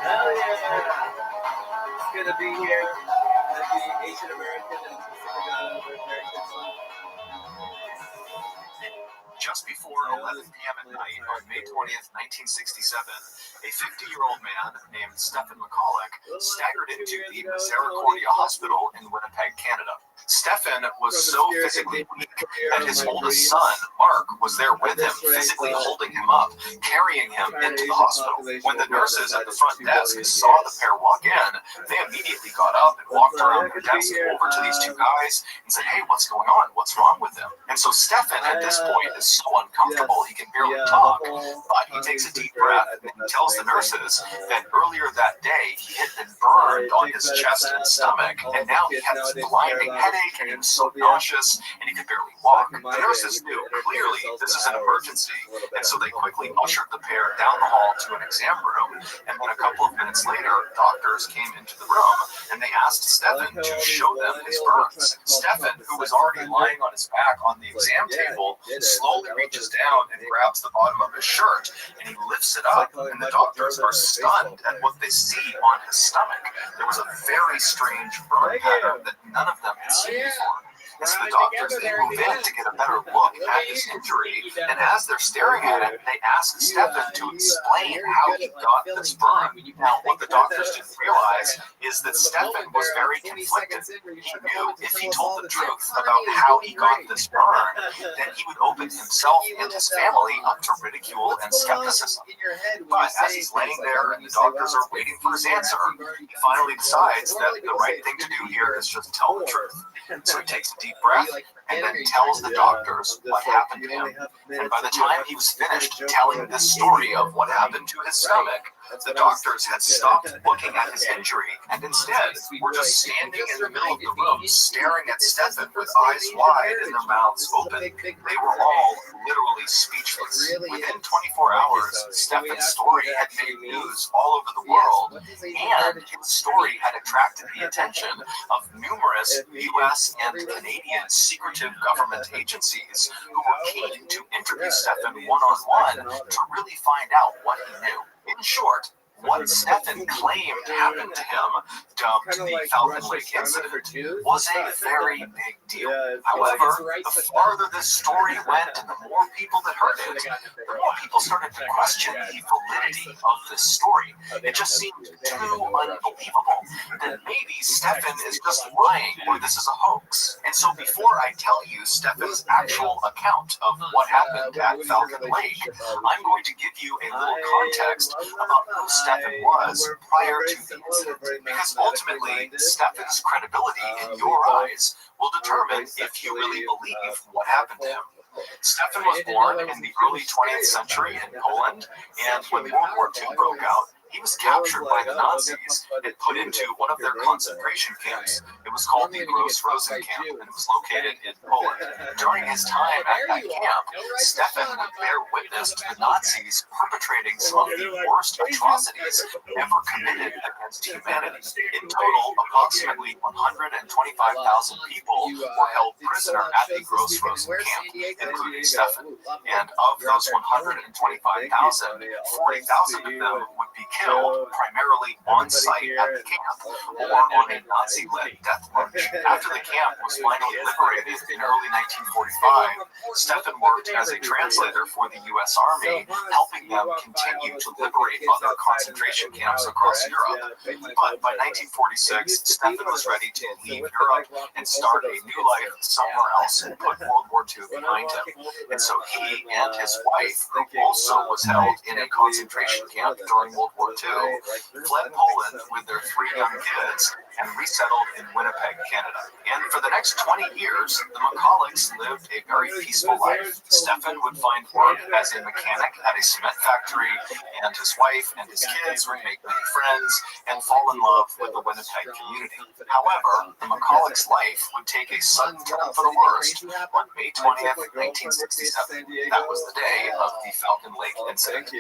Hell yeah! It's good to be here. Happy Asian American and Pacific American. Just before 11 p.m. at night on May 20th, 1967, a 50-year-old man named Stephen McCulloch staggered into the Misericordia Hospital in Winnipeg, Canada. Stephen was so physically weak that his oldest son, Mark, was there with him, physically holding him up, carrying him into the hospital. When the nurses at the front desk saw the pair walk in, they immediately got up and walked around the desk over to these two guys and said, "Hey, what's going on? What's wrong with him?" And so Stephen, at this point, is so uncomfortable he can barely talk, but he takes a deep breath and tells the nurses that earlier that day he had been burned on his chest and stomach, and now he had this blinding headache headache, and he was so nauseous, and he could barely walk. The nurses knew clearly this is an emergency, and so they quickly ushered the pair down the hall to an exam room. And then a couple of minutes later, doctors came into the room, and they asked Stefan to show them his burns. Stefan, who was already lying on his back on the exam table, slowly reaches down and grabs the bottom of his shirt, and he lifts it up, and the doctors are stunned at what they see on his stomach. There was a very strange burn pattern that none of them had seen before. And so the doctors, they move in to get a better look at his injury, and as they're staring at it, they ask Stefan to explain how he got this burn. Now, what the doctors didn't realize is that Stefan was very conflicted. He knew if he told the truth about how he got this burn, then he would open himself and his family up to ridicule and skepticism. But as he's laying there and the doctors are waiting for his answer, he finally decides that the right thing to do here is just tell the truth. So he takes a deep breath and then tells the doctors what happened to him. And by the time he was finished telling this story of what happened to his stomach, the doctors had stopped looking at his injury and instead were just standing in the middle of the room staring at Stefan with eyes wide and their mouths open. They were all literally speechless. Within 24 hours, Stefan's story had made news all over the world, and his story had attracted the attention of numerous U.S. and Canadian secretive government agencies who were keen to interview Stefan one-on-one to really find out what he knew. In short, what Stefan claimed happened to him, dubbed the Falcon Lake incident, was a very big deal. However, the farther this story went and the more people that heard it, the more people started to question the validity of this story. It just seemed too unbelievable that maybe Stefan is just lying or this is a hoax. And so before I tell you Stefan's actual account of what happened at Falcon Lake, I'm going to give you a little context about who Stefan was prior to the incident, because ultimately Stefan's credibility in your eyes will determine if you really believe what happened to him. Stefan was born in the early 20th century in Poland, and when World War II broke out, he was captured by the Nazis and put into one of their concentration camps. It was called the Gross Rosen camp, and it was located in Poland. During his time at that camp, Stefan would bear witness to the Nazis perpetrating some of the worst atrocities ever committed against humanity. In total, approximately 125,000 people were held prisoner at the Gross Rosen camp, including Stefan. And of those 125,000, 40,000 of them would be killed primarily on site at the camp or on a Nazi-led death march. After the camp was finally liberated in early 1945, Stefan worked as a translator for the U.S. Army, helping them continue to liberate other concentration camps across Europe. But by 1946, Stefan was ready to leave Europe and start a new life somewhere else and put World War II behind him. And so he and his wife, who also was held in a concentration camp during World War II, fled Poland with their 3 young kids and resettled in Winnipeg, Canada. And for the next 20 years, the McCulloughs lived a very peaceful life. Stefan would find work as a mechanic at a cement factory, and his wife and his kids would make many friends and fall in love with the Winnipeg community. However, the McCulloughs' life would take a sudden turn for the worst on May 20th, 1967. That was the day of the Falcon Lake incident.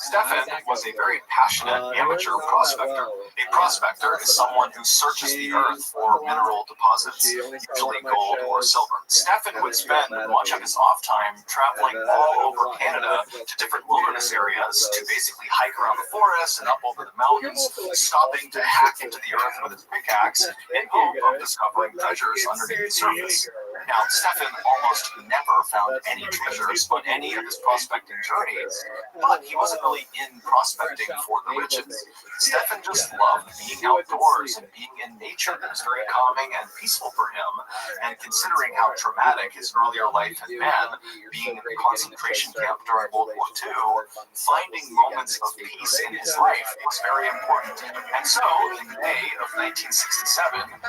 Stefan was a very passionate amateur prospector. A prospector is someone who searches the earth for mineral deposits, usually gold or silver. Stefan would spend much of his off time traveling all over Canada to different wilderness areas to basically hike around the forest and up over the mountains, stopping to hack into the earth with his pickaxe in hope of discovering treasures underneath the surface. Now, Stefan almost never found any treasures on any of his prospecting journeys, but he wasn't really in prospecting for the riches. Stefan just loved being outdoors and being in nature. It was very calming and peaceful for him, and considering how traumatic his earlier life had been, being in a concentration camp during World War II, finding moments of peace in his life was very important. And so, in May of 1967,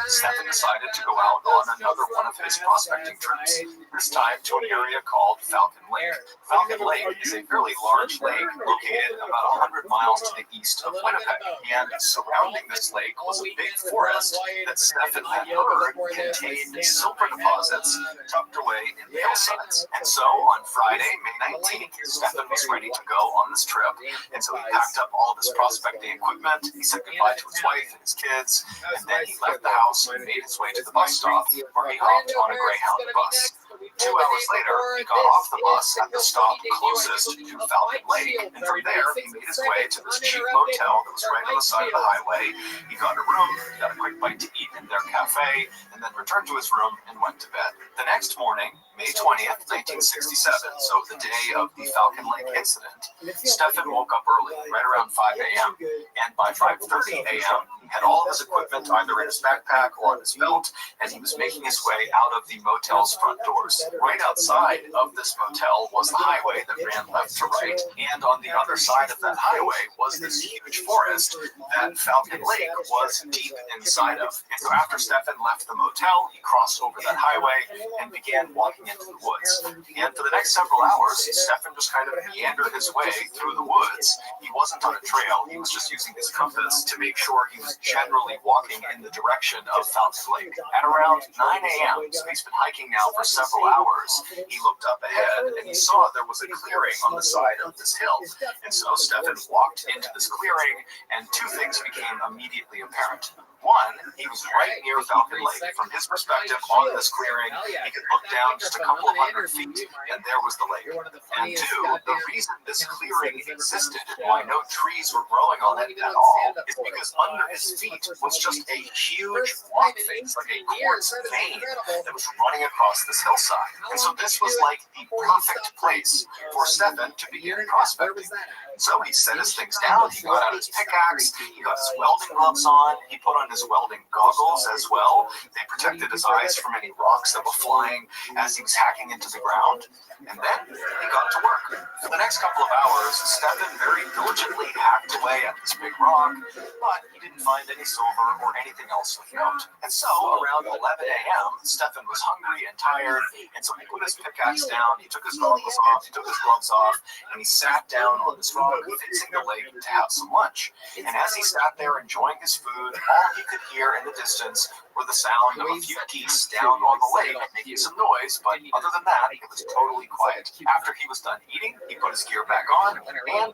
Stefan decided to go out on another one of his prospecting prospecting trips, this time to an area called Falcon Lake. Falcon Lake is a fairly large lake located about 100 miles to the east of Winnipeg, and surrounding this lake was a big forest that Stefan had heard contained silver deposits tucked away in the hillsides. And so on Friday, May 19th, Stefan was ready to go on this trip, and so he packed up all of his prospecting equipment, he said goodbye to his wife and his kids, and then he left the house and made his way to the bus stop, where he hopped on a Greyhound bus. 2 hours later, he got off the bus at the stop closest to Falcon Lake, and from there, he made his way to this cheap motel that was right on the side of the highway. He got a room, got a quick bite to eat in their cafe, and then returned to his room and went to bed. The next morning, May 20th, 1967, so the day of the Falcon Lake incident, Stefan woke up early, right around 5 a.m., and by 5:30 a.m., he had all of his equipment either in his backpack or on his belt, and he was making his way out of the motel's front doors. Right outside of this motel was the highway that ran left to right, and on the other side of that highway was this huge forest that Falcon Lake was deep inside of. And so after Stefan left the motel, he crossed over that highway and began walking into the woods. And for the next several hours, Stefan just kind of meandered his way through the woods. He wasn't on a trail, he was just using his compass to make sure he was generally walking in the direction of Falcon Lake. At around 9 a.m., so he's been hiking now for several hours, he looked up ahead and he saw there was a clearing on the side of this hill. And so Stefan walked into this clearing, and two things became immediately apparent. One, he was right near Falcon Lake. From his perspective on this clearing, he could look down just a couple of hundred feet, and there was the lake. And two, the reason this clearing existed and why no trees were growing on it at all is because under his feet was just a huge rock face, like a quartz vein that was running across this hillside. And so this was like the perfect place for Stefan to begin prospecting. So he set his things down, he got out his pickaxe, he got his welding gloves on, he put on his welding goggles as well. They protected his eyes from any rocks that were flying as he was hacking into the ground. And then he got to work. For the next couple of hours, Stefan very diligently hacked away at this big rock, but he didn't find any silver or anything else of note. And so around 11 a.m., Stefan was hungry and tired, and so he put his pickaxe down, he took his goggles off, he took his gloves off, and he sat down on this rock facing the lake to have some lunch. And as he sat there enjoying his food, all he could hear in the distance were the sound of a few geese down on the lake making some noise, but other than that, it was totally quiet. After he was done eating, he put his gear back on and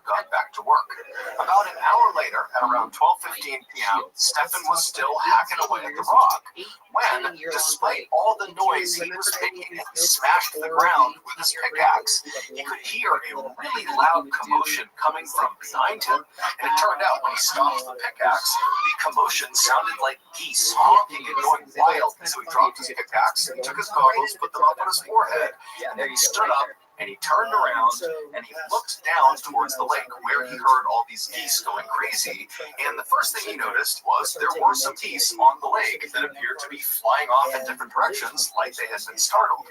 got back to work. About an hour later, at around 12:15 p.m., Stefan was still hacking away at the rock when, despite all the noise he was making as he smashed the ground with his pickaxe, he could hear a really loud commotion coming from behind him. And it turned out when he stopped the pickaxe, the commotion sounded like geese honking and going wild. So he dropped his pickaxe and took his goggles, put them up on his forehead, and then he stood up and he turned around and he looked down towards the lake where he heard all these geese going crazy. And the first thing he noticed was there were some geese on the lake that appeared to be flying off in different directions like they had been startled.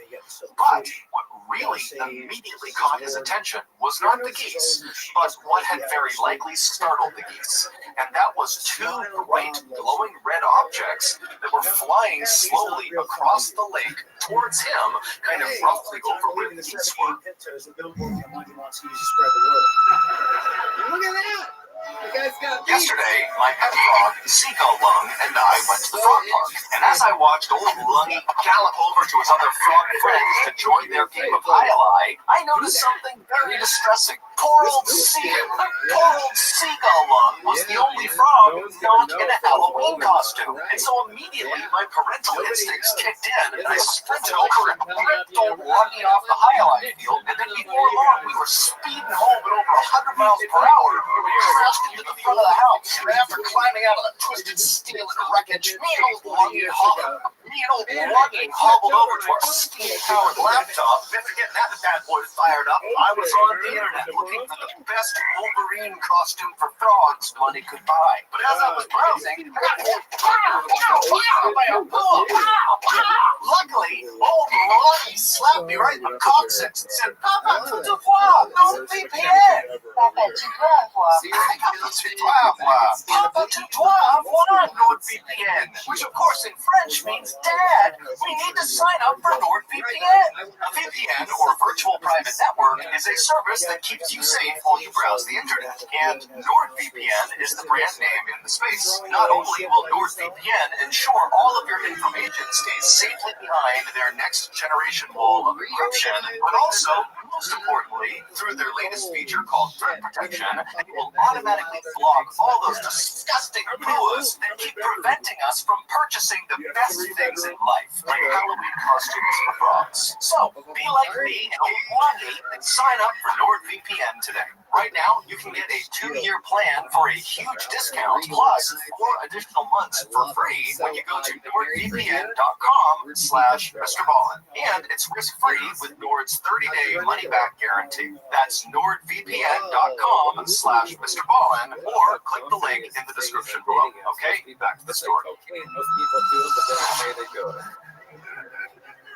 But what really immediately caught his attention was not the geese, but what had very likely startled the geese. And that was two bright, glowing red objects that were flying slowly across the lake towards him, kind of roughly over where the geese were. Look at that! You guys got Yesterday, my pet frog, Seagull Lung, and I went to the frog park. And as I watched old Lungy gallop over to his other frog friends to join their game of high-lie, I noticed something very distressing. Poor old Seagull Lung was the only frog not in a Halloween costume. And so immediately my parental instincts kicked in, and I sprinted over and ripped old Lungy off the highlight field. And then before long, we were speeding home at over 100 miles per hour. We crashed into the front of the house, and after climbing out of the twisted steel and wreckage, me and old Lungy hobbled over to our steam-powered laptop. After getting that bad boy fired up, I was on the internet looking for the best Wolverine costume for frogs money could buy. But as I was browsing, I got by a bull. Luckily, old Lungy slapped me right in the coccyx and said, "Papa, tout de fois, no VPN." How about tu dois avoir NordVPN, which of course in French means dad. We need to sign up for NordVPN. A VPN, or virtual private network, is a service that keeps you safe while you browse the internet. And NordVPN is the brand name in the space. Not only will NordVPN ensure all of your information stays safely behind their next generation wall of encryption, but also, most importantly, through their latest feature called Threat Protection, it will automatically block all those disgusting boas that keep preventing us from purchasing the best things in life, like Halloween costumes for frogs. So, be like me and Milwaukee and sign up for NordVPN today. Right now, you can get a 2-year plan for a huge discount, plus 4 additional months for free when you go to NordVPN.com/Mr. Ballin. And it's risk-free with Nord's 30-day money-back guarantee. That's NordVPN.com/Mr. Ballin, or click the link in the description below. Okay, back to the story. Okay, most people do it, but then they go.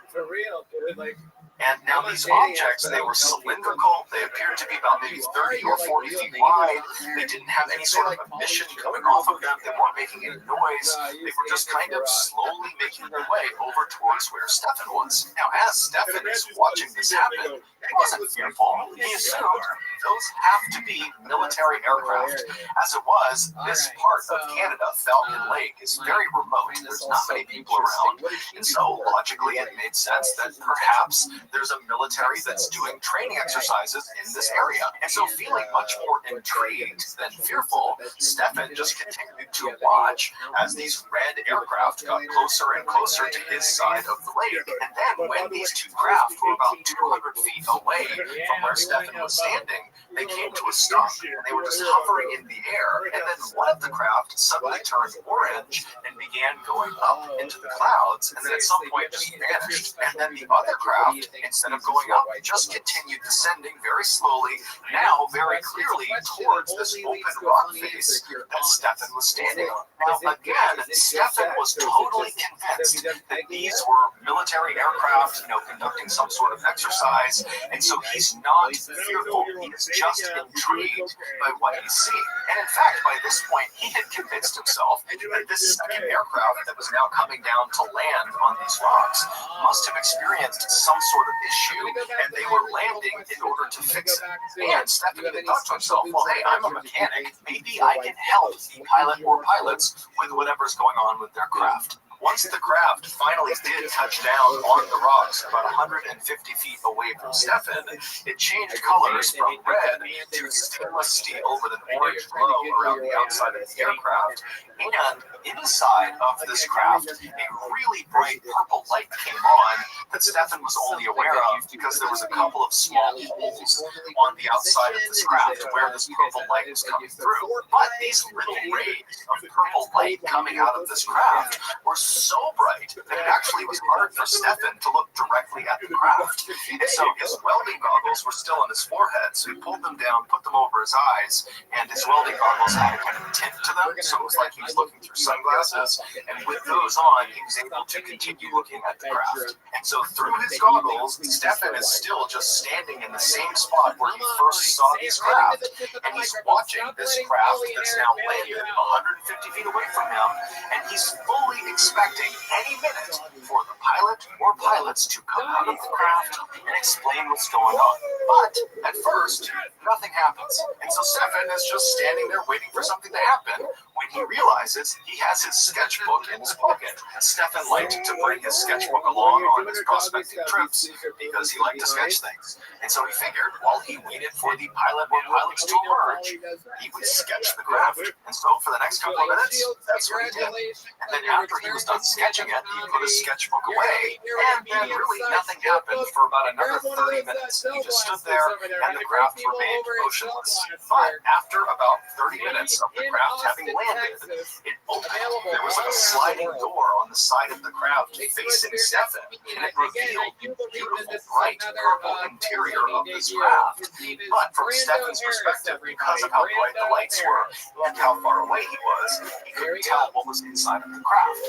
For real, dude. Like, And now these objects, they were cylindrical. They appeared to be about maybe 30 or 40 feet wide. They didn't have any sort of emission coming off of them. They weren't making any noise. They were just kind of slowly making their way over towards where Stefan was. Now, as Stefan is watching this happen, he wasn't fearful. He assumed those have to be military aircraft. As it was, this part of Canada, Falcon Lake, is very remote. There's not many people around. And so, logically, it made sense that perhaps there's a military that's doing training exercises in this area. And so, feeling much more intrigued than fearful, Stefan just continued to watch as these red aircraft got closer and closer to his side of the lake. And then, when these two craft were about 200 feet away from where Stefan was standing, they came to a stop, and they were just hovering in the air. And then one of the craft suddenly turned orange and began going up into the clouds, and then at some point just vanished. And then the other craft, instead of going up, just continued descending very slowly, now very clearly towards this open rock face that Stefan was standing on. Now, again, Stefan was totally convinced that these were military aircraft, conducting some sort of exercise, and so he's not fearful. He is just intrigued by what he's seeing. And in fact, by this point, he had convinced himself that this second aircraft that was now coming down to land on these rocks must have experienced some sort of issue, and they were landing in order to fix it. And Stefan even thought to himself, well, hey, I'm a mechanic. Maybe I can help the pilot or pilots with whatever's going on with their craft. Once the craft finally did touch down on the rocks about 150 feet away from Stefan, it changed colors from red to stainless steel with an orange glow around the outside of the aircraft. And inside of this craft, a really bright purple light came on that Stefan was only aware of because there was a couple of small holes on the outside of this craft where this purple light was coming through. But these little rays of purple light coming out of this craft were so bright that it actually was hard for Stefan to look directly at the craft. And so his welding goggles were still on his forehead, so he pulled them down, put them over his eyes, and his welding goggles had a kind of tint to them, so it was like he was looking through sunglasses, and with those on, he was able to continue looking at the craft. And so through his goggles, Stefan is still just standing in the same spot where he first saw this craft, and he's watching this craft that's now landed 150 feet away from him, and he's fully expecting any minute for the pilot or pilots to come out of the craft and explain what's going on. But at first, nothing happens. And so Stefan is just standing there waiting for something to happen when he realizes he has his sketchbook in his pocket. Stefan liked to bring his sketchbook along on his prospecting trips because he liked to sketch things. And so he figured while he waited for the pilot or pilots to emerge, he would sketch the craft. And so for the next couple of minutes, that's what he did. And then after he was done sketching it, he put his sketchbook away, and then really nothing happened for about another 30 minutes. He just stood there, and the craft remained motionless. But after about 30 minutes of the craft having landed, it opened. There was like a sliding door on the side of the craft facing Stefan, and it revealed the beautiful, bright purple interior of this craft. But from Stefan's perspective, because of how bright the lights were and how far away he was, he couldn't tell what was inside of the craft.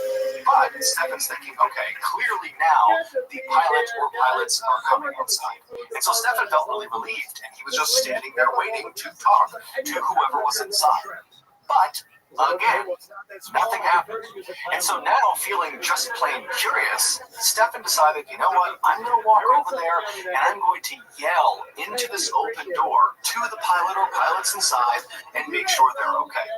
But Stefan's thinking, okay, clearly now the pilot or pilots are coming outside. And so Stefan felt really relieved, and he was just standing there waiting to talk to whoever was inside. But again, nothing happened. And so now, feeling just plain curious, Stefan decided, you know what, I'm going to walk over there and I'm going to yell into this open door to the pilot or pilots inside and make sure they're okay.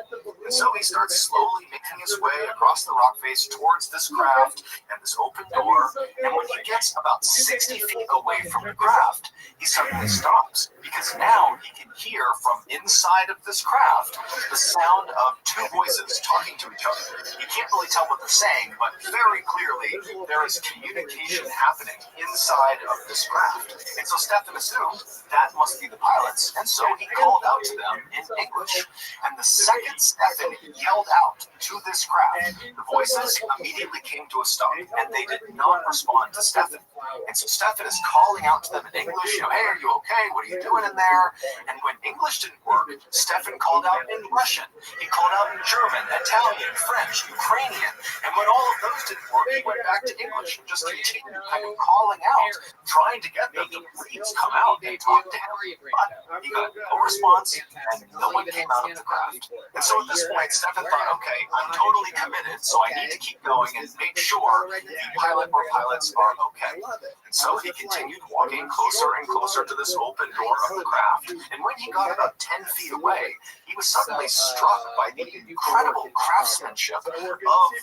And so he starts slowly making his way across the rock face towards this craft and this open door. And when he gets about 60 feet away from the craft, he suddenly stops because now he can hear from inside of this craft the sound of two voices talking to each other. You can't really tell what they're saying, but very clearly there is communication happening inside of this craft. And so Stefan assumed that must be the pilots, and so he called out to them in English. And the second Stefan yelled out to this craft, the voices immediately came to a stop, and they did not respond to Stefan. And so Stefan is calling out to them in English, you know, hey, are you okay? What are you doing in there? And when English didn't work, Stefan called out in Russian. He called out in German, Italian, French, Ukrainian. And when all of those didn't work, he went back to English and just continued kind of calling out, trying to get them to please come out and talk to him. But he got no response, and no one came out of the craft. And so at this point, Stefan thought, okay, I'm totally committed, so I need to keep going and make sure the pilot or pilots are okay. And so he continued walking closer and closer to this open door of the craft. And when he got about 10 feet away, he was suddenly struck by the incredible craftsmanship of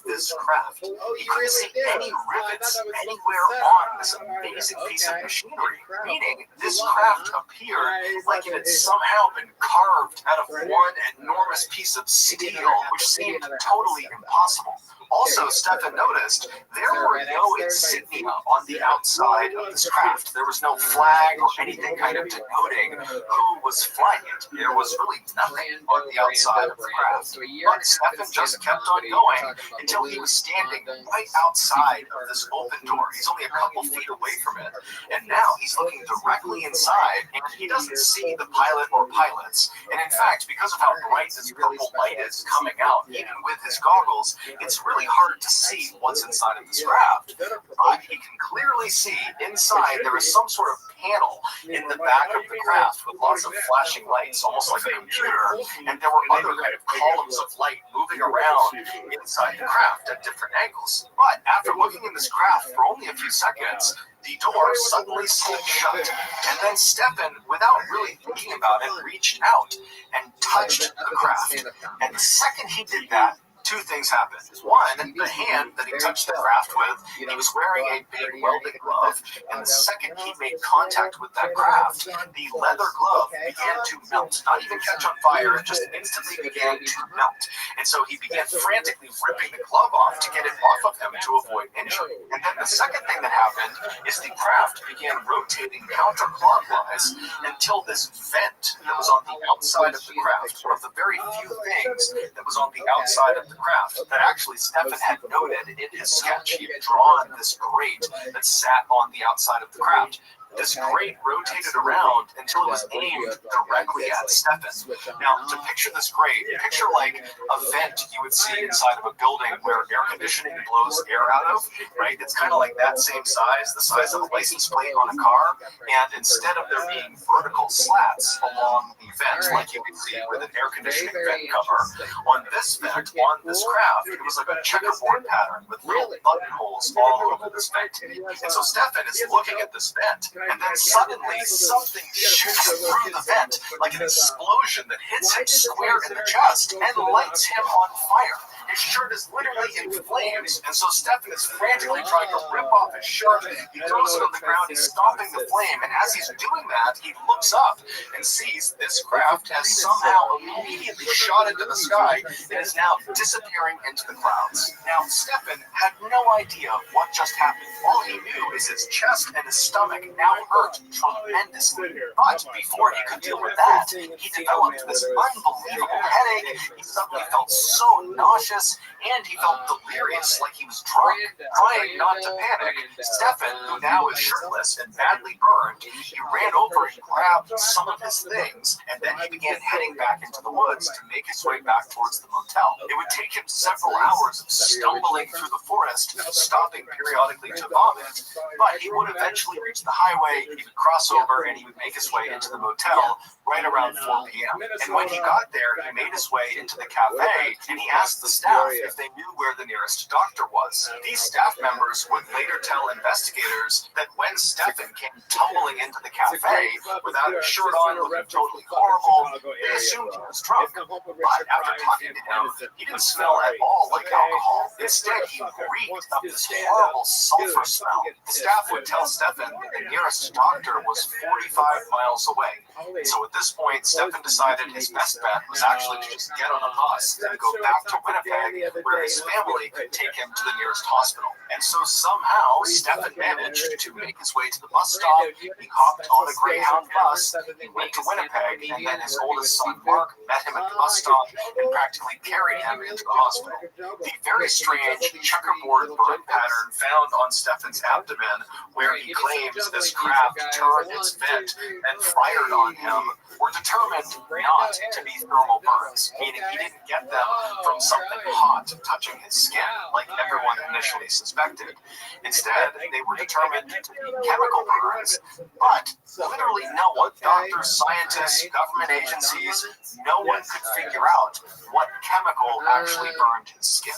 this craft. He couldn't see any rivets anywhere on this amazing piece of machinery, meaning this craft appeared like it had somehow been carved out of one enormous piece of steel, which seemed totally impossible. Also, Stefan noticed there were no insignia on the outside of this craft. There was no flag or anything kind of denoting who was flying it. There was really nothing on the outside of the craft. But Stefan just kept on going until he was standing right outside of this open door. He's only a couple feet away from it. And now he's looking directly inside, and he doesn't see the pilot or pilots. And in fact, because of how bright this purple light is coming out, even with his goggles, it's really hard to see what's inside of this craft. But he can clearly see inside there is some sort of panel in the back of the craft with lots of flashing lights, almost like a computer, and there were other kind of columns of light moving around inside the craft at different angles. But after looking in this craft for only a few seconds, the door suddenly slid shut, and then Stefan, without really thinking about it, reached out and touched the craft. And the second he did that, two things happened. One, the hand that he touched the craft with, he was wearing a big welding glove, and the second he made contact with that craft, the leather glove began to melt, not even catch on fire, it just instantly began to melt. And so he began frantically ripping the glove off to get it off of him to avoid injury. And then the second thing that happened is the craft began rotating counterclockwise until this vent that was on the outside of the craft, one of the very few things that was on the outside of the craft that actually Stefan had noted in his sketch. He had drawn this grate that sat on the outside of the craft. This grate rotated around until it was aimed directly at Stefan. Now, to picture this grate, picture like a vent you would see inside of a building where air conditioning blows air out of, right? It's kind of like that same size, the size of a license plate on a car, and instead of there being vertical slats along the vent, like you would see with an air conditioning vent cover, on this vent, on this craft, it was like a checkerboard pattern with little buttonholes all over this vent. And so Stefan is looking at this vent, and then suddenly something shoots through the vent like an explosion that hits him square in the chest and lights him on fire. His shirt is literally in flames, and so Stefan is frantically trying to rip off his shirt. He throws it on the ground, he's stopping the flame, and as he's doing that, he looks up and sees this craft has somehow immediately shot into the sky and is now disappearing into the clouds. Now, Stefan had no idea what just happened. All he knew is his chest and his stomach now hurt tremendously. But before he could deal with that, he developed this unbelievable headache. He suddenly felt so nauseous, and he felt delirious, like he was drunk. Trying not to panic, Stefan, who now is shirtless and badly burned, he ran over and grabbed some of his things, and then he began heading back into the woods to make his way back towards the motel. It would take him several hours of stumbling through the forest, stopping periodically to vomit, but he would eventually reach the highway, he would cross over, and he would make his way into the motel right around 4 p.m. And when he got there, he made his way into the cafe, and he asked the staff if they knew where the nearest doctor was. These staff members would later tell investigators that when Stefan came tumbling into the cafe without his shirt on, looking totally horrible, they assumed he was drunk. But after talking to him, he didn't smell at all like alcohol. Instead, he reeked of this horrible sulfur smell. The staff would tell Stefan that the nearest doctor was 45 miles away. So at this point, Stefan decided his best bet was actually to just get on a bus and go back to Winnipeg, where his family could take him to the nearest hospital. And so somehow, Stefan managed to make his way to the bus stop. He hopped on a Greyhound bus, he went to Winnipeg, and then his oldest son, Mark, met him at the bus stop and practically carried him into the hospital. The very strange checkerboard burn pattern found on Stefan's abdomen, where he claims this craft turned its vent and fired on him, were determined not to be thermal burns, meaning he didn't get them from something hot touching his skin, like everyone initially suspected. Instead, they were determined to be chemical burns, but literally no one, doctors, scientists, government agencies, no one could figure out what chemical actually burned his skin.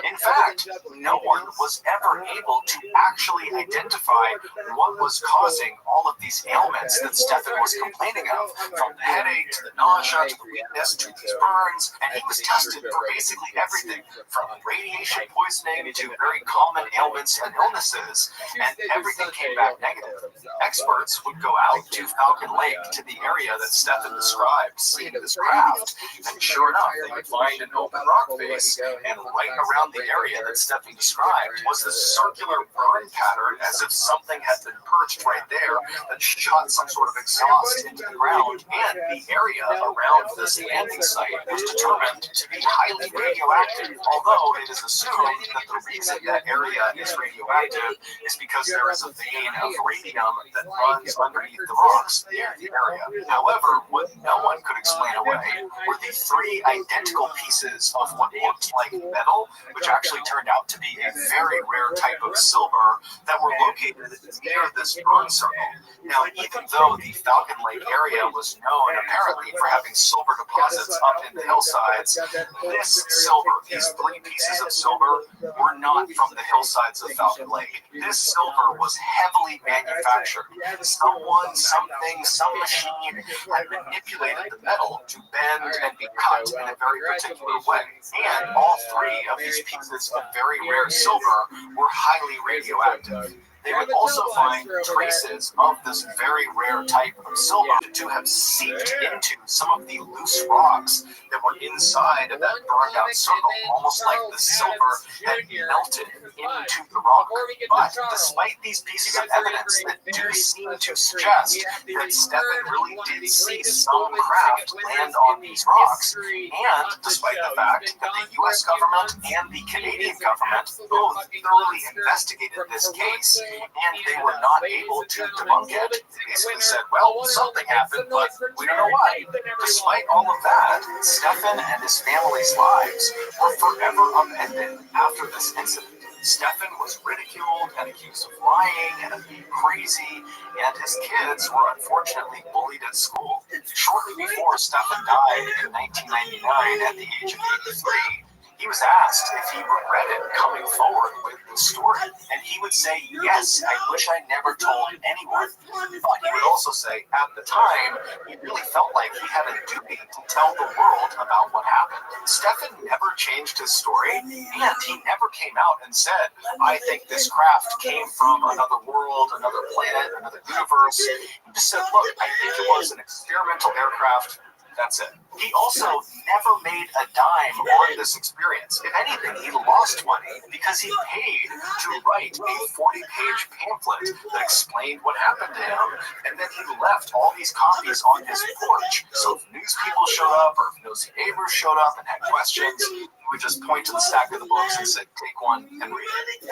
In fact, no one was ever able to actually identify what was causing all of these ailments that Stefan was complaining of, from the headache to the nausea to the weakness to these burns, and he was tested for basically everything from radiation poisoning to very common ailments and illnesses, and everything came back negative. Experts would go out to Falcon Lake, to the area that Stefan described, seeing this craft, and sure enough, they would find an open rock face, and right around the area that Stefan described was this circular burn pattern, as if something had been perched right there that shot some sort of exhaust into the ground, and the area around this landing site was determined to be highly radioactive, although it is assumed that the reason that area is radioactive is because there is a vein of radium that runs underneath the rocks near the area. However, what no one could explain away were the 3 identical pieces of what looked like metal, which actually turned out to be a very rare type of silver that were located near this burn circle. Now, even though the Falcon Lake area was known apparently for having silver deposits up in the hillsides, this silver, these 3 pieces of silver, were not from the hillsides of Falcon Lake. This silver was heavily manufactured. Someone, something, some machine had manipulated the metal to bend and be cut in a very particular way. And all 3 of these pieces of very rare silver were highly radioactive. They would also find traces of this very rare type of silver to have seeped into some of the loose rocks that were inside of that burned out circle, almost like the silver had melted into the rock. But despite these pieces of evidence that do seem to suggest that Stefan really did see some craft land on these rocks, and despite the fact that the US government and the Canadian government both thoroughly investigated this case, and they were not able to debunk it. They basically said, well, something happened, but we don't know what. Despite all of that, Stefan and his family's lives were forever upended after this incident. Stefan was ridiculed and accused of lying and of being crazy, and his kids were unfortunately bullied at school. Shortly before Stefan died in 1999 at the age of 83, He was asked if he regretted coming forward with the story, and he would say, yes, I wish I never told anyone. But he would also say, at the time, he really felt like he had a duty to tell the world about what happened. Stephen never changed his story, and he never came out and said, I think this craft came from another world, another planet, another universe. He just said, look, I think it was an experimental aircraft. That's it. He also never made a dime on this experience. If anything, he lost money because he paid to write a 40-page pamphlet that explained what happened to him, and then he left all these copies on his porch. So if news people showed up or if nosy neighbors showed up and had questions, he would just point to the stack of the books and say, take one and read it.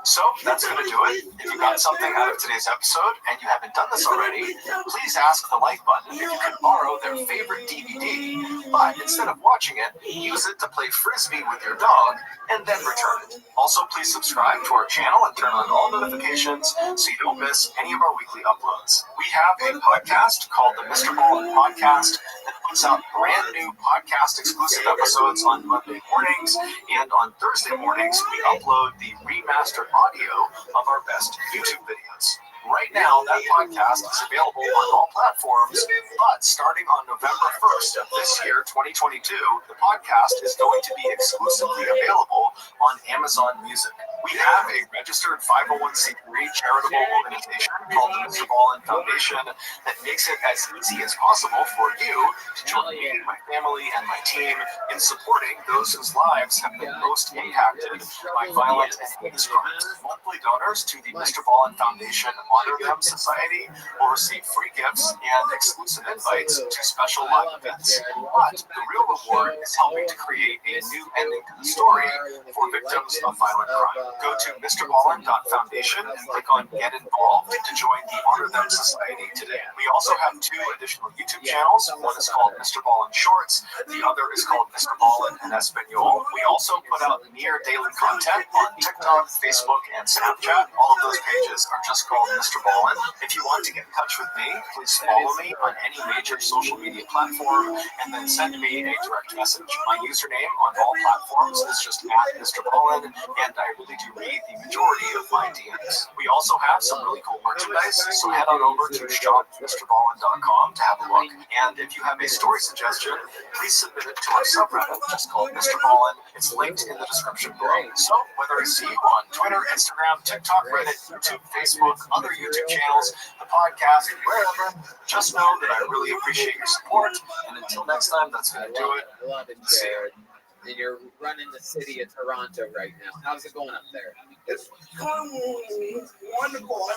So that's going to do it. If you got something out of today's episode and you haven't done this already, please ask the like button if you can borrow their favorite DVD, but instead of watching it, use it to play Frisbee with your dog and then return it. Also, please subscribe to our channel and turn on all notifications so you don't miss any of our weekly uploads. We have a podcast called the Mr. Ballin Podcast that puts out brand new podcast exclusive episodes on Monday mornings, and on Thursday mornings we upload the remastered audio of our best YouTube videos. Right now, that podcast is available on all platforms, but starting on November 1st of this year, 2022, the podcast is going to be exclusively available on Amazon Music. We have a registered 501c3 charitable organization called the Mr. Ballin Foundation that makes it as easy as possible for you to join me, my family, and my team in supporting those whose lives have been most impacted by violent and heinous crimes. Monthly donors to the Mr. Ballin Foundation Honor Them Society will receive free gifts and exclusive invites to special live events. But the real reward is helping to create a new ending to the story for victims of violent crime. Go to MrBallin.Foundation and click on Get Involved to join the Honor Them Society today. We also have 2 additional YouTube channels. One is called Mr. Ballin Shorts. The other is called Mr. Ballin en Espanol. We also put out near daily content on TikTok, Facebook, and Snapchat. All of those pages are just called Mr. Ballin. If you want to get in touch with me, please follow me on any major social media platform and then send me a direct message. My username on all platforms is just @MrBallin, and I really do read the majority of my DMs. We also have some really cool merchandise, so head on over to shopmrballin.com to have a look. And if you have a story suggestion, please submit it to our subreddit, just called Mr. Ballin. It's linked in the description below. So whether I see you on Twitter, Instagram, TikTok, Reddit, YouTube, Facebook, other YouTube channels, the podcast, wherever, just know that I really appreciate your support. And until next time, that's going to do it. I love it, Jared. And you're running the city of Toronto right now. How's it going up there? It's wonderful.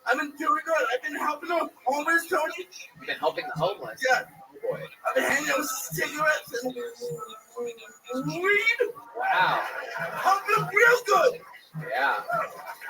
I've been doing good. I've been helping the homeless, Tony. You've been helping the homeless? Yeah. Oh, boy. I've been handing out cigarettes and weed. Wow. Helping them real good. Yeah.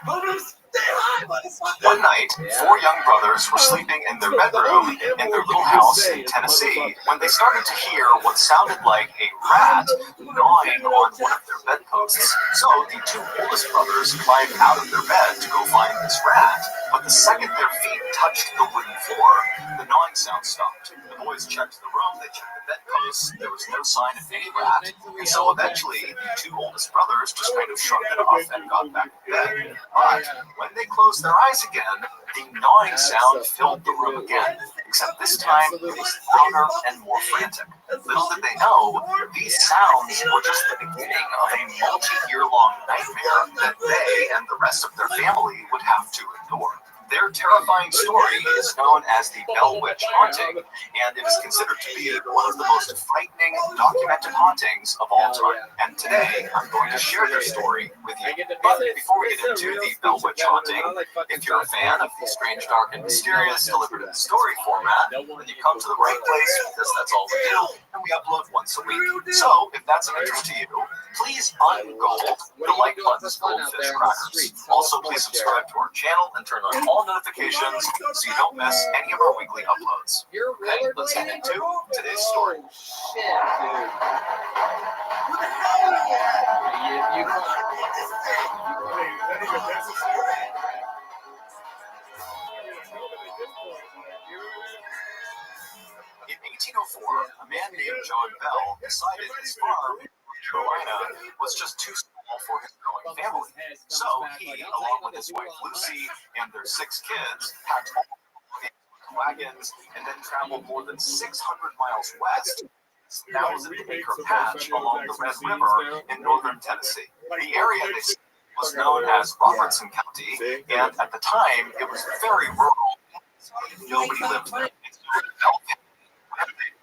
Helping them stay high, motherfucker. One night, 4 young brothers were sleeping in their bedroom in their little house in Tennessee when they started to hear what sounded like a rat gnawing on one of their bedposts. So the 2 oldest brothers climbed out of their bed to go find this rat, but the second their feet touched the wooden floor, the gnawing sound stopped. The boys checked the room, they checked the bedposts, there was no sign of any rat, and so eventually the 2 oldest brothers just kind of shrugged it off and got back to bed. But when they closed their eyes again, the gnawing sound filled the room again, except this time it was louder and more frantic. Little did they know, these sounds were just the beginning of a multi-year-long nightmare that they and the rest of their family would have to endure. Their terrifying story is known as the Bell Witch Haunting, and it is considered to be one of the most frightening documented hauntings of all time. And today, I'm going to share their story with you. But before we get into the Bell Witch Haunting, if you're a fan of the strange, dark, and mysterious delivered in story format, then you come to the right place because that's all we do, and we upload once a week. So, if that's of interest to you, please ungold the like button's goldfish crackers. Also, please subscribe to our channel and turn on all notifications so you don't miss any of our weekly uploads. Okay, let's get into today's story. Shit, dude. What the hell? In 1804, a man named decided his farm in Carolina was just too small for his growing family. So he, along with his wife Lucy and their 6 kids, packed all the wagons and then traveled more than 600 miles west. 1,000-acre patch along the Red River in northern Tennessee. The area was known as Robertson County, and at the time it was very rural. Nobody lived there.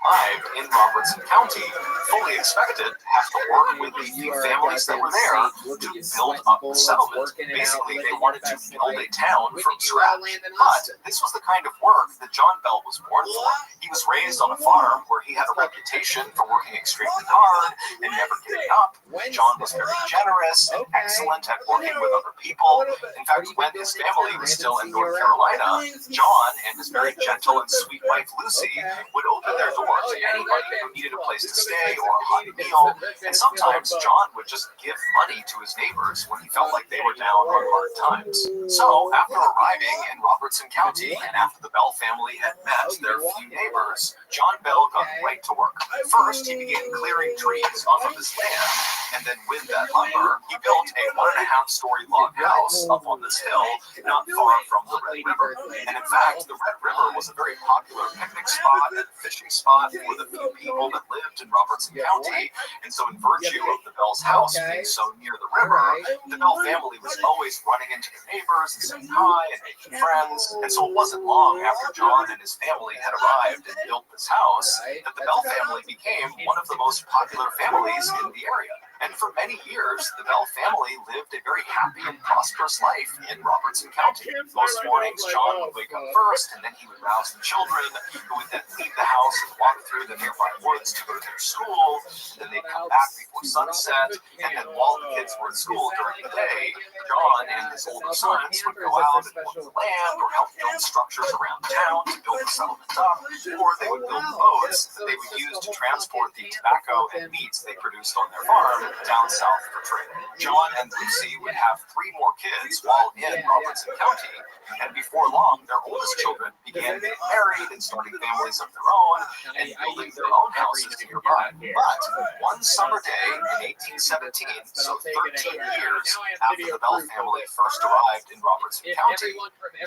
Arrived in Robertson County, fully expected to have to work with the few families that were there to build up the settlement. Basically, they wanted to build a town from scratch. But this was the kind of work that John Bell was born for. He was raised on a farm where he had a reputation for working extremely hard and never giving up. John was very generous and excellent at working with other people. In fact, when his family was still in North Carolina, John and his very gentle and sweet wife Lucy would open their doors to anybody who needed a place to stay or a hot meal. And sometimes John would just give money to his neighbors when he felt like they were down on hard times. So after arriving in Robertson County and after the Bell family had met their few neighbors, John Bell got right to work. First, he began clearing trees off of his land, and then with that lumber, he built a 1.5-story log house up on this hill, not far from the Red River. And in fact, the Red River was a very popular picnic spot and fishing spot for the few people that lived in Robertson County. And so in virtue of the Bell's house being so near the river, the Bell family was always running into their neighbors and saying hi and making friends. And so it wasn't long after John and his family had arrived and built this house that the Bell family became one of the most popular families in the area. And for many years, the Bell family lived a very happy and prosperous life in Robertson County. Most mornings, John would wake up first, and then he would rouse the children, who would then leave the house and walk through the nearby woods to go to their school. Then they'd come back before sunset, and then while the kids were in school during the day, John and his older sons would go out and work the land or help build structures around town to build the settlement up, or they would build boats that they would use to transport the tobacco and meats they produced on their farm down south for trade. John and Lucy would have 3 more kids while in Robertson County, and before long, their oldest children began getting married and starting families of their own and building their own houses nearby. But one summer day in 1817, so 13 years after the Bell family first arrived in Robertson County,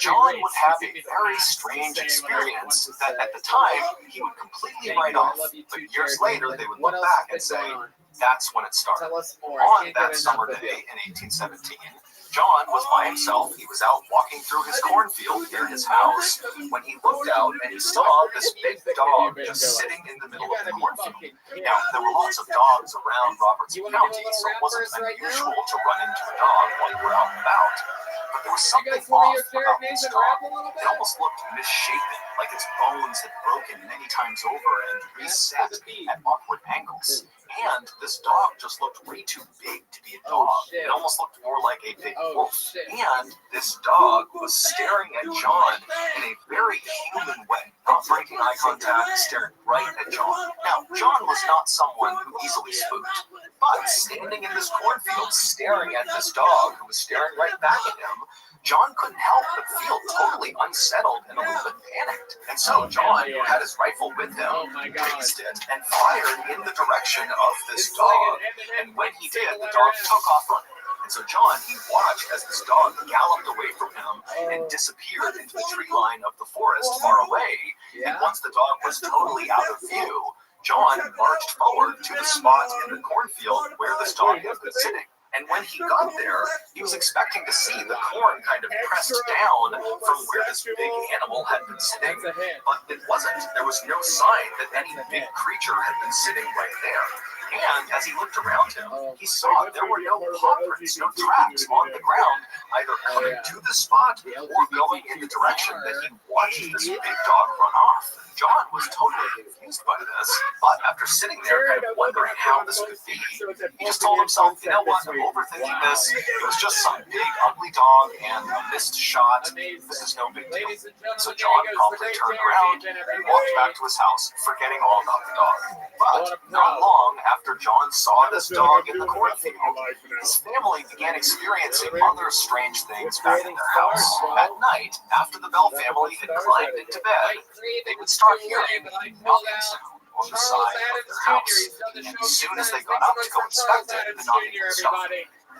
John would have a very strange experience that at the time he would completely write off, but years later they would look back and say, that's when it started. On that summer day in 1817, John was by himself. He was out walking through his cornfield near his house when he looked out and he saw this big dog just sitting in the middle of the cornfield. Now, there were lots of dogs around Robertson County, so it wasn't unusual to run into a dog while you were out and about. But there was something off about this dog. It almost looked misshapen, like its bones had broken many times over and reset at awkward angles. And this dog just looked way too big to be a dog. It almost looked more like a big wolf. And this dog was staring at John in a very human way, not breaking eye contact, staring right at John. Now, John was not someone who easily spooked, but standing in this cornfield staring at this dog who was staring right back at him, John couldn't help but feel totally unsettled and a little bit panicked. And so John, who had his rifle with him, raised it and fired in the direction of this dog. And when he did, the dog took off running. And so John, he watched as this dog galloped away from him and disappeared into the tree line of the forest far away. And once the dog was totally out of view, John marched forward to the spot in the cornfield where this dog had been sitting. And when he got there, he was expecting to see the corn kind of pressed down from where this big animal had been sitting, but it wasn't. There was no sign that any big creature had been sitting right there. And as he looked around him, he saw there were no paw prints, no tracks on the ground, either coming to the spot or going in the direction that he watched this big dog run off. John was totally confused by this, but after sitting there kind of wondering how this could be, he just told himself, you know what, I'm overthinking this. It was just some big ugly dog and a missed shot. This is no big deal. So John promptly turned around and walked back to his house, forgetting all about the dog. But not long after John saw this dog in the cornfield, his family began experiencing other strange things back in their house. At night, after the Bell family had climbed into bed, they would start hearing knocking sound on the side of their house. And as soon as they got up to go inspect it, the knocking would stop.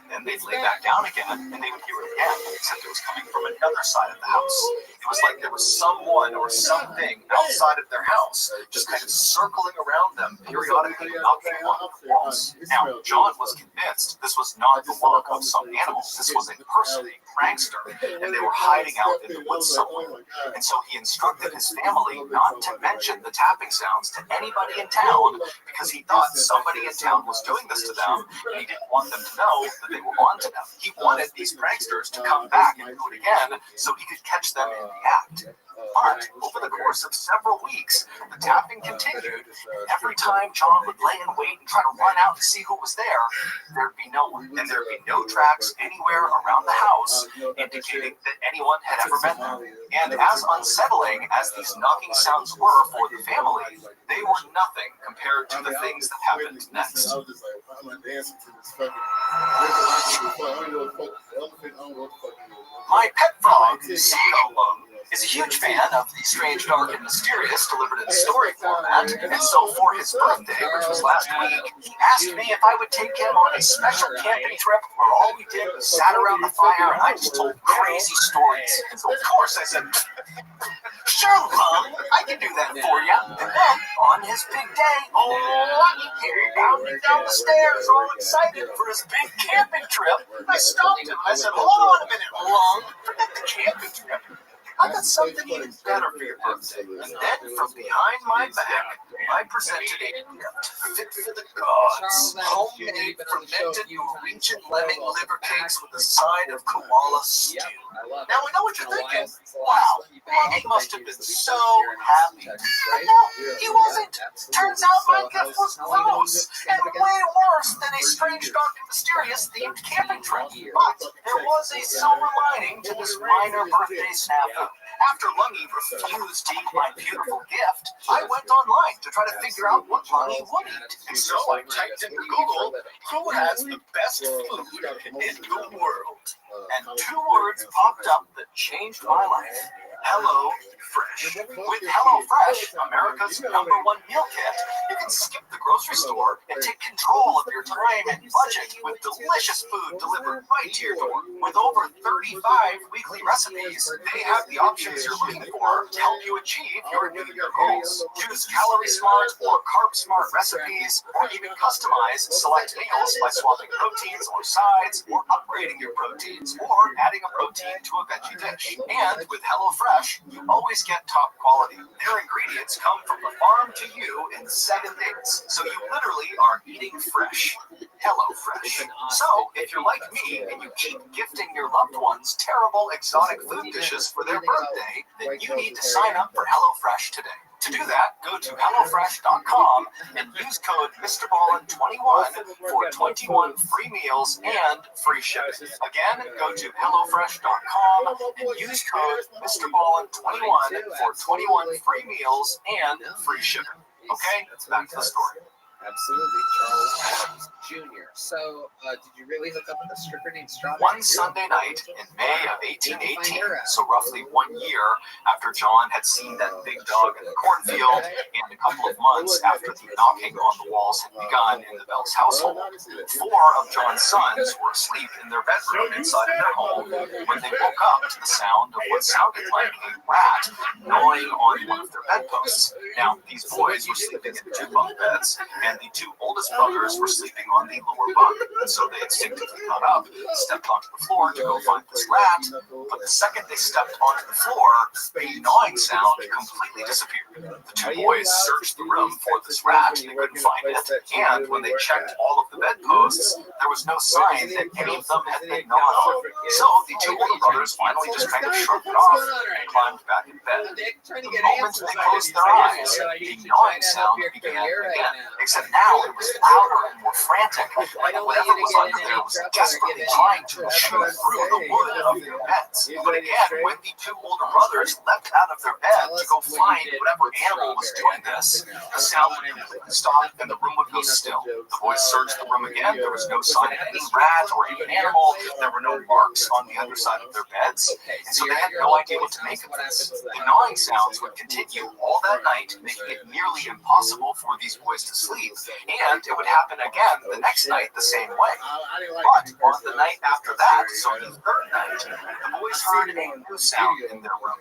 Then they'd lay back down again, and they would hear it again, except it was coming from another side of the house. It was like there was someone or something outside of their house, just kind of circling around them, periodically knocking on the walls. Now, John was convinced this was not the work of some animal. This was a person, a prankster, and they were hiding out in the woods somewhere. And so he instructed his family not to mention the tapping sounds to anybody in town, because he thought somebody in town was doing this to them, and he didn't want them to know that they were onto them. He wanted these pranksters to come back and do it again so he could catch them in the act. But over the course of several weeks, the tapping continued. Every time John would lay in wait and try to run out and see who was there, there'd be no one, and there'd be no tracks anywhere around the house indicating that anyone had ever been there. And as unsettling as these knocking sounds were for the family, they were nothing compared to the things that happened next. My pet frog, Seagull, is a huge fan of the strange, dark, and mysterious delivered in story format, and so for his birthday, which was last week, he asked me if I would take him on a special camping trip where all we did was sat around the fire and I just told crazy stories. So of course I said, sure, Mom, I can do that for you. And then, on his big day, Lucky came down the stairs all excited for his big camping trip. I stopped him. I said, hold on a minute, Long, forget the camping trip. I got something even better for your birthday. And then, from behind my back, I presented a gift fit for the gods. Homemade, fermented Norwegian lemming liver cakes with a side of koala stew. Now, I know what you're thinking. Wow, Lucky must have been so happy. But no, he wasn't. Turns out my gift was gross and way worse than a strange, dark, and mysterious themed camping trip. But there was a silver lining to this minor birthday snafu. After Lungy refused to eat my beautiful gift, I went online to try to figure out what Lungy would eat. And so I typed into Google, who has the best food in the world? And 2 words popped up that changed my life. Hello Fresh. With Hello Fresh, America's #1 meal kit, you can skip the grocery store and take control of your time and budget with delicious food delivered right to your door. With over 35 weekly recipes, they have the options you're looking for to help you achieve your New Year goals. Choose calorie smart or carb smart recipes, or even customize select meals by swapping proteins or sides, or upgrading your proteins, or adding a protein to a veggie dish. And with HelloFresh, you always get top quality. Their ingredients come from the farm to you in 7 days, so you literally are eating fresh. HelloFresh. So, if you're like me and you keep gifting your loved ones terrible exotic food dishes for their birthday, then you need to sign up for HelloFresh today. To do that, go to HelloFresh.com and use code MrBallin21 for 21 free meals and free shipping. Again, go to HelloFresh.com and use code MrBallin21 for 21 free meals and free shipping. Okay, back to the story. Absolutely, Charles Adams Jr. So, did you really hook up with a stripper named Strawberry? One Sunday night in May of 1818, so roughly 1 year after John had seen that big dog in the cornfield, and a couple of months after the knocking on the walls had begun in the Bell's household, 4 of John's sons were asleep in their bedroom inside of their home when they woke up to the sound of what sounded like a rat gnawing on one of their bedposts. Now, these boys were sleeping in 2 bunk beds, and the 2 oldest brothers were sleeping on the lower bunk, and so they instinctively got up, stepped onto the floor to go find this rat, but the second they stepped onto the floor, the gnawing sound completely disappeared. The 2 boys searched the room for this rat, they couldn't find it, and when they checked all of the bedposts, there was no sign that any of them had been gnawed on. So the 2 older brothers finally just kind of shrugged it off and climbed back in bed. The moment they closed their eyes, the gnawing sound began again, except except now it was louder and more frantic, like whatever was under there was desperately trying to chew through the wood of their beds. But again, when the two older brothers leapt out of their bed to go find whatever animal was doing this, the sound would completely stop and the room would go still. The boys searched the room again. There was no sign of any rat or any animal. There were no marks on the underside of their beds, and so they had no idea what to make of this. The gnawing sounds would continue all that night, making it nearly impossible for these boys to sleep, and it would happen again the next night the same way. But on the night after that, so the third night, the boys heard a new sound in their room.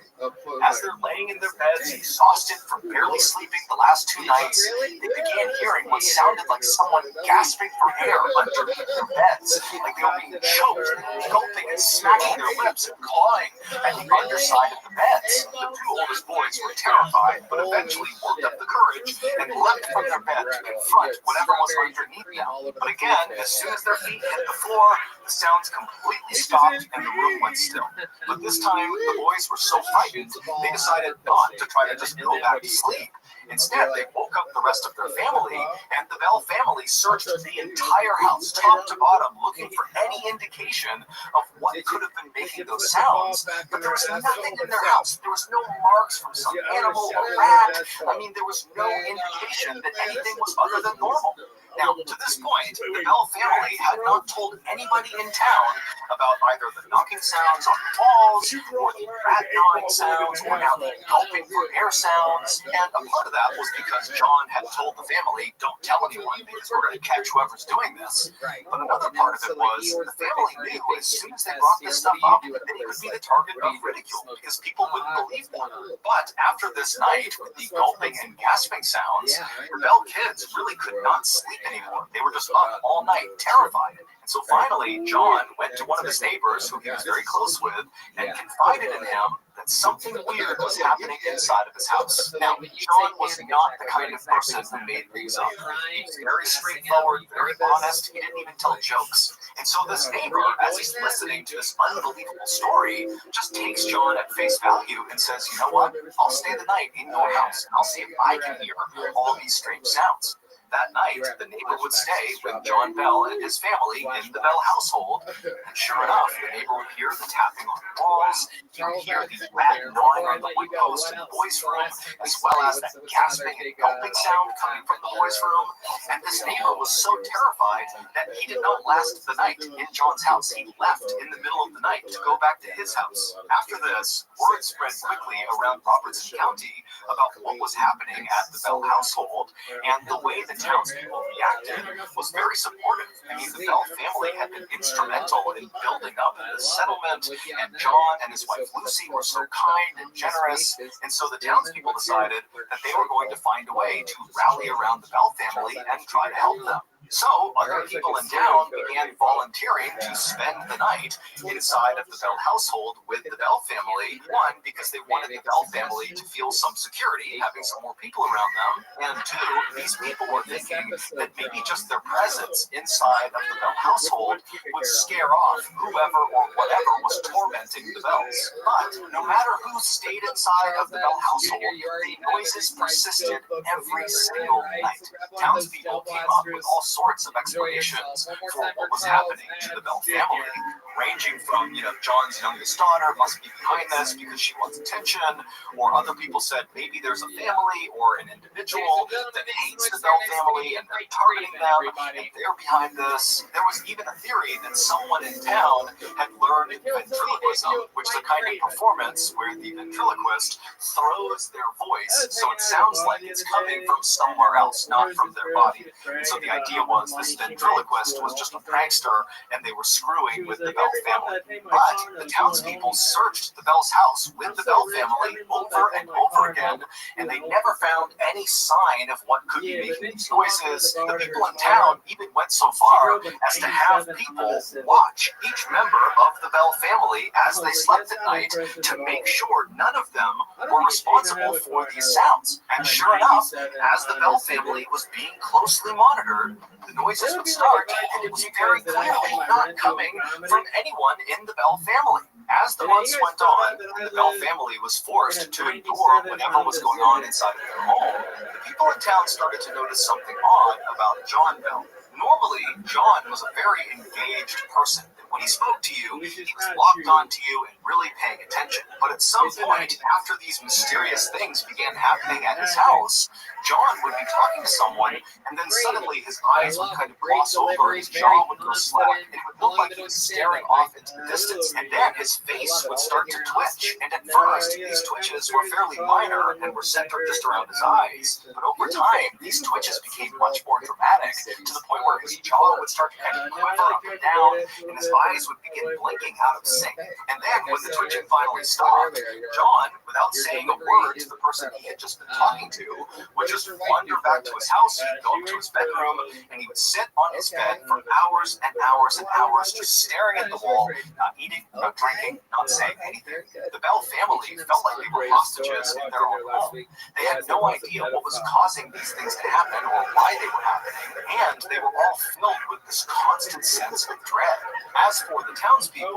As they're laying in their beds, exhausted from barely sleeping the last 2 nights, they began hearing what sounded like someone gasping for air underneath their beds, like they were being choked, gulping and smacking their lips and clawing at the underside of the beds. The two oldest boys were terrified, but eventually worked up the courage and leapt from their bed to confront whatever was underneath them. But again, as soon as their feet hit the floor, the sounds completely stopped and the room went still. But this time, the boys were so frightened, they decided not to try to just go back to sleep. Instead, they woke up the rest of their family, and the Bell family searched the entire house, top to bottom, looking for any indication of what could have been making those sounds. But there was nothing in their house. There was no marks from some animal or rat. I mean, there was no indication that anything was other than normal. Now, to this point, the Bell family had not told anybody in town about either the knocking sounds on the walls, or the rat gnawing sounds, or now the gulping for air sounds. And a part of that was because John had told the family, don't tell anyone because we're going to catch whoever's doing this. But another part of it was the family knew as soon as they brought this stuff up that it would be the target of ridicule because people wouldn't believe them. But after this night with the gulping and gasping sounds, the Bell kids really could not sleep anymore. They were just up all night, terrified. And so finally, John went to one of his neighbors, who he was very close with, and confided in him that something weird was happening inside of his house. Now, John was not the kind of person who made things up. He was very straightforward, very honest. He didn't even tell jokes. And so this neighbor, as he's listening to this unbelievable story, just takes John at face value and says, you know what? I'll stay the night in your house, and I'll see if I can hear all these strange sounds. That night, the neighbor would stay with John Bell and his family in the Bell household. And sure enough, the neighbor would hear the tapping on the walls, he would hear the rat gnawing on the wood post in the boys' room, as well as that gasping and gulping sound coming from the boys' room. And this neighbor was so terrified that he did not last the night in John's house. He left in the middle of the night to go back to his house. After this, word spread quickly around Robertson County about what was happening at the Bell household, and the way the townspeople reacted was very supportive. I mean, the Bell family had been instrumental in building up the settlement, and John and his wife Lucy were so kind and generous, and so the townspeople decided that they were going to find a way to rally around the Bell family and try to help them. So, other people in town began volunteering to spend the night inside of the Bell household with the Bell family. One, because they wanted the Bell family to feel some security, having some more people around them. And two, these people were thinking that maybe just their presence inside of the Bell household would scare off whoever or whatever was tormenting the Bells. But no matter who stayed inside of the Bell household, the noises persisted every single night. Townspeople came up with all sorts of explanations for what was happening to the Bell family, ranging from, John's youngest daughter must be behind this because she wants attention, or other people said maybe there's a family or an individual that hates the Bell family and they're targeting them and they're behind this. There was even a theory that someone in town had learned ventriloquism, which is a kind of performance where the ventriloquist throws their voice so it sounds like it's coming from somewhere else, not from their body. And so the idea was this ventriloquist was just a prankster and they were screwing with the Bell family. But the townspeople searched the Bell's house with the Bell family over and over again, and they never found any sign of what could be making these noises. The people in town even went so far as to have people watch each member of the Bell family as they slept at night to make sure none of them were responsible for these sounds. And sure enough, as the Bell family was being closely monitored, the noises would start, and it was very clearly not coming from anyone in the Bell family. As the months went on, and the Bell family was forced to endure whatever was going on inside of their home, the people in town started to notice something odd about John Bell. Normally, John was a very engaged person. When he spoke to you, he was locked onto you and really paying attention. But at some point, after these mysterious things began happening at his house, John would be talking to someone, and then suddenly his eyes would kind of gloss over, and his jaw would go slack, and it would look like he was staring off into the distance, and then his face would start to twitch. And at first, these twitches were fairly minor and were centered just around his eyes. But over time, these twitches became much more dramatic, to the point where his jaw would start to kind of quiver up and down, and his eyes would begin blinking out of sync. And then, when the twitching finally stopped, John, without saying a word to the person he had just been talking to, would just wander back to his house. He'd go up to his bedroom, and he would sit on his bed for hours and hours and hours, just staring at the wall, not eating, not drinking, not saying anything. The Bell family felt like they were hostages in their own home. They had no idea what was causing these things to happen or why they were happening, and they were all filled with this constant sense of dread. As for the townspeople,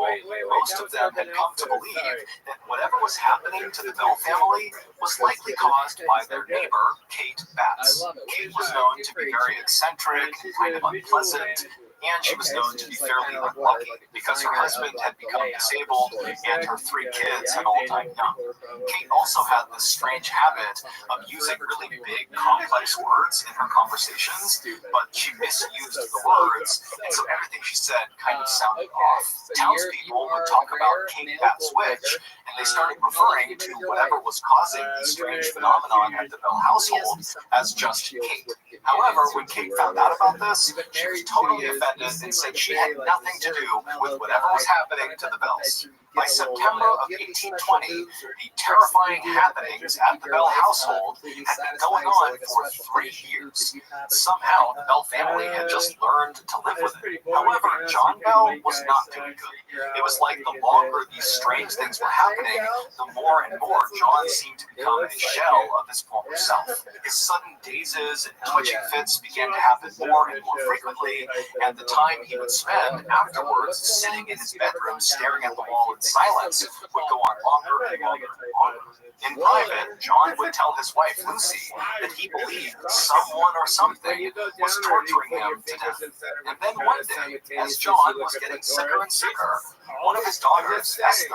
most of them had come to believe that whatever was happening to the Bell family was likely caused by their neighbor, Kate Batts. Kate was known to be very eccentric and kind of unpleasant, and she was known to be fairly unlucky because her husband had become disabled and her 3 kids had all died young. Kate also had this strange habit of using really big, complex words in her conversations, but she misused the words, and so everything she said kind of sounded off. Townspeople would talk about Kate Bat's witch, and they started referring to whatever was causing these strange phenomenon at the Bell household as just Kate. However, when Kate found out about this, she was totally offended and said she had nothing to do with whatever was happening to the Bells. By September of 1820, the terrifying happenings at the Bell household had been going on for 3 years. Somehow, the Bell family had just learned to live with it. However, John Bell was not doing good. It was like the longer these strange things were happening, the more and more John seemed to become a shell of his former self. His sudden dazes and twitching fits began to happen more and more frequently, and the time he would spend afterwards sitting in his bedroom staring at the wall in silence would go on longer and longer and longer. In private, John would tell his wife, Lucy, that he believed someone or something was torturing him to death. And then one day, as John was getting sicker and sicker, one of his daughters, Esther,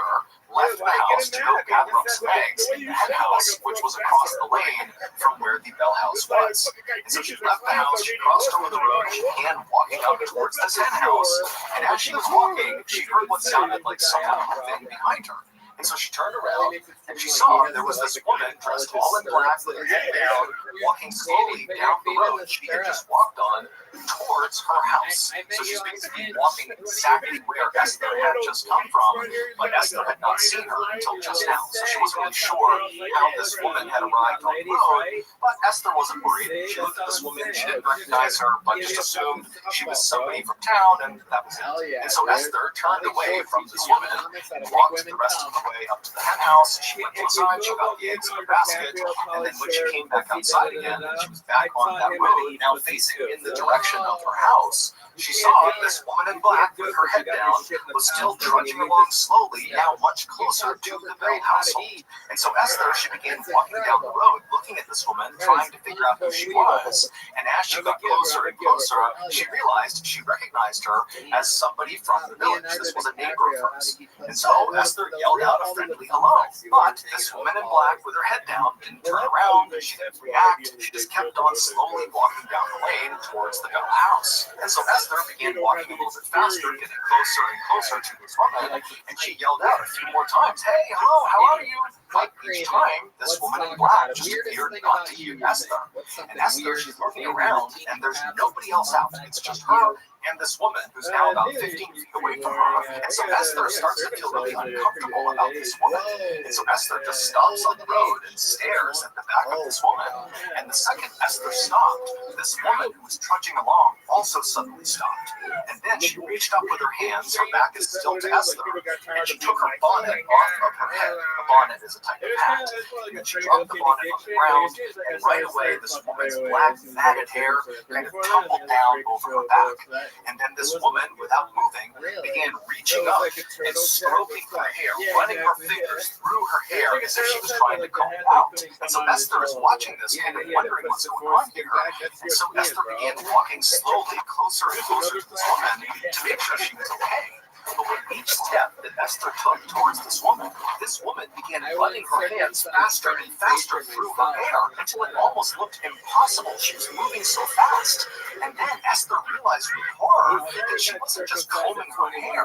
left the house to go gather up some eggs in the hen house, which was across the lane from where the Bell house was. And so she left the house, she crossed over the road, she began walking up towards this hen house. And as she was walking, she heard what sounded like someone moving behind her. And so she turned around, and she saw there was this woman dressed all in black with her head down, walking slowly down the road she had just walked on towards her house. So she's basically walking exactly where Esther had just come from, but Esther had not seen her until just now. So she wasn't really sure how this woman had arrived on the road, but Esther wasn't worried. She looked at this woman, she didn't recognize her, but just assumed she was somebody from town, and that was it. And so Esther turned away from this woman and walked the rest of the way up to the hen house. She went inside, she got the eggs in her basket, and then when she came back outside again, and she was back on that road, now facing in the direction of her house, she saw this woman in black with her head down was still trudging along slowly, now much closer to the Bell household. And so Esther, she began walking down the road, looking at this woman, trying to figure out who she was. And as she got closer and closer, she realized she recognized her as somebody from the village. This was a neighbor of hers. And so Esther yelled out a friendly hello. But this woman in black with her head down didn't turn around, she didn't react, she just kept on slowly walking down the lane towards the Bell house. And so Esther began walking a little bit faster, getting closer and closer to this woman, and she yelled out a few more times, "Hey, hello, how are you?" But each time, this woman in black just appeared not to hear Esther. And Esther, she's looking around, and there's nobody else out. It's just her and this woman who's now about 15 feet away from her. And so Esther starts to feel really uncomfortable about this woman. And so Esther just stops on the road and stares at the back of this woman. And the second Esther stopped, this woman who was trudging along also suddenly stopped. And then she reached up with her hands, her back is still to Esther, and she took her bonnet off of her head. A bonnet is a type of hat. And then she dropped the bonnet on the ground, and right away this woman's black matted hair kind of tumbled down over her back. And then this woman, without moving, began reaching up and stroking her hair, running her fingers through her hair as if she was trying to comb it out. And so Esther is watching this, kind of wondering what's going on here. And so Esther began walking slowly closer and closer to this woman to make sure she was okay. But with each step that Esther took towards this woman began running her hands faster and faster through her hair until it almost looked impossible. She was moving so fast. And then Esther realized with horror that she wasn't just combing her hair.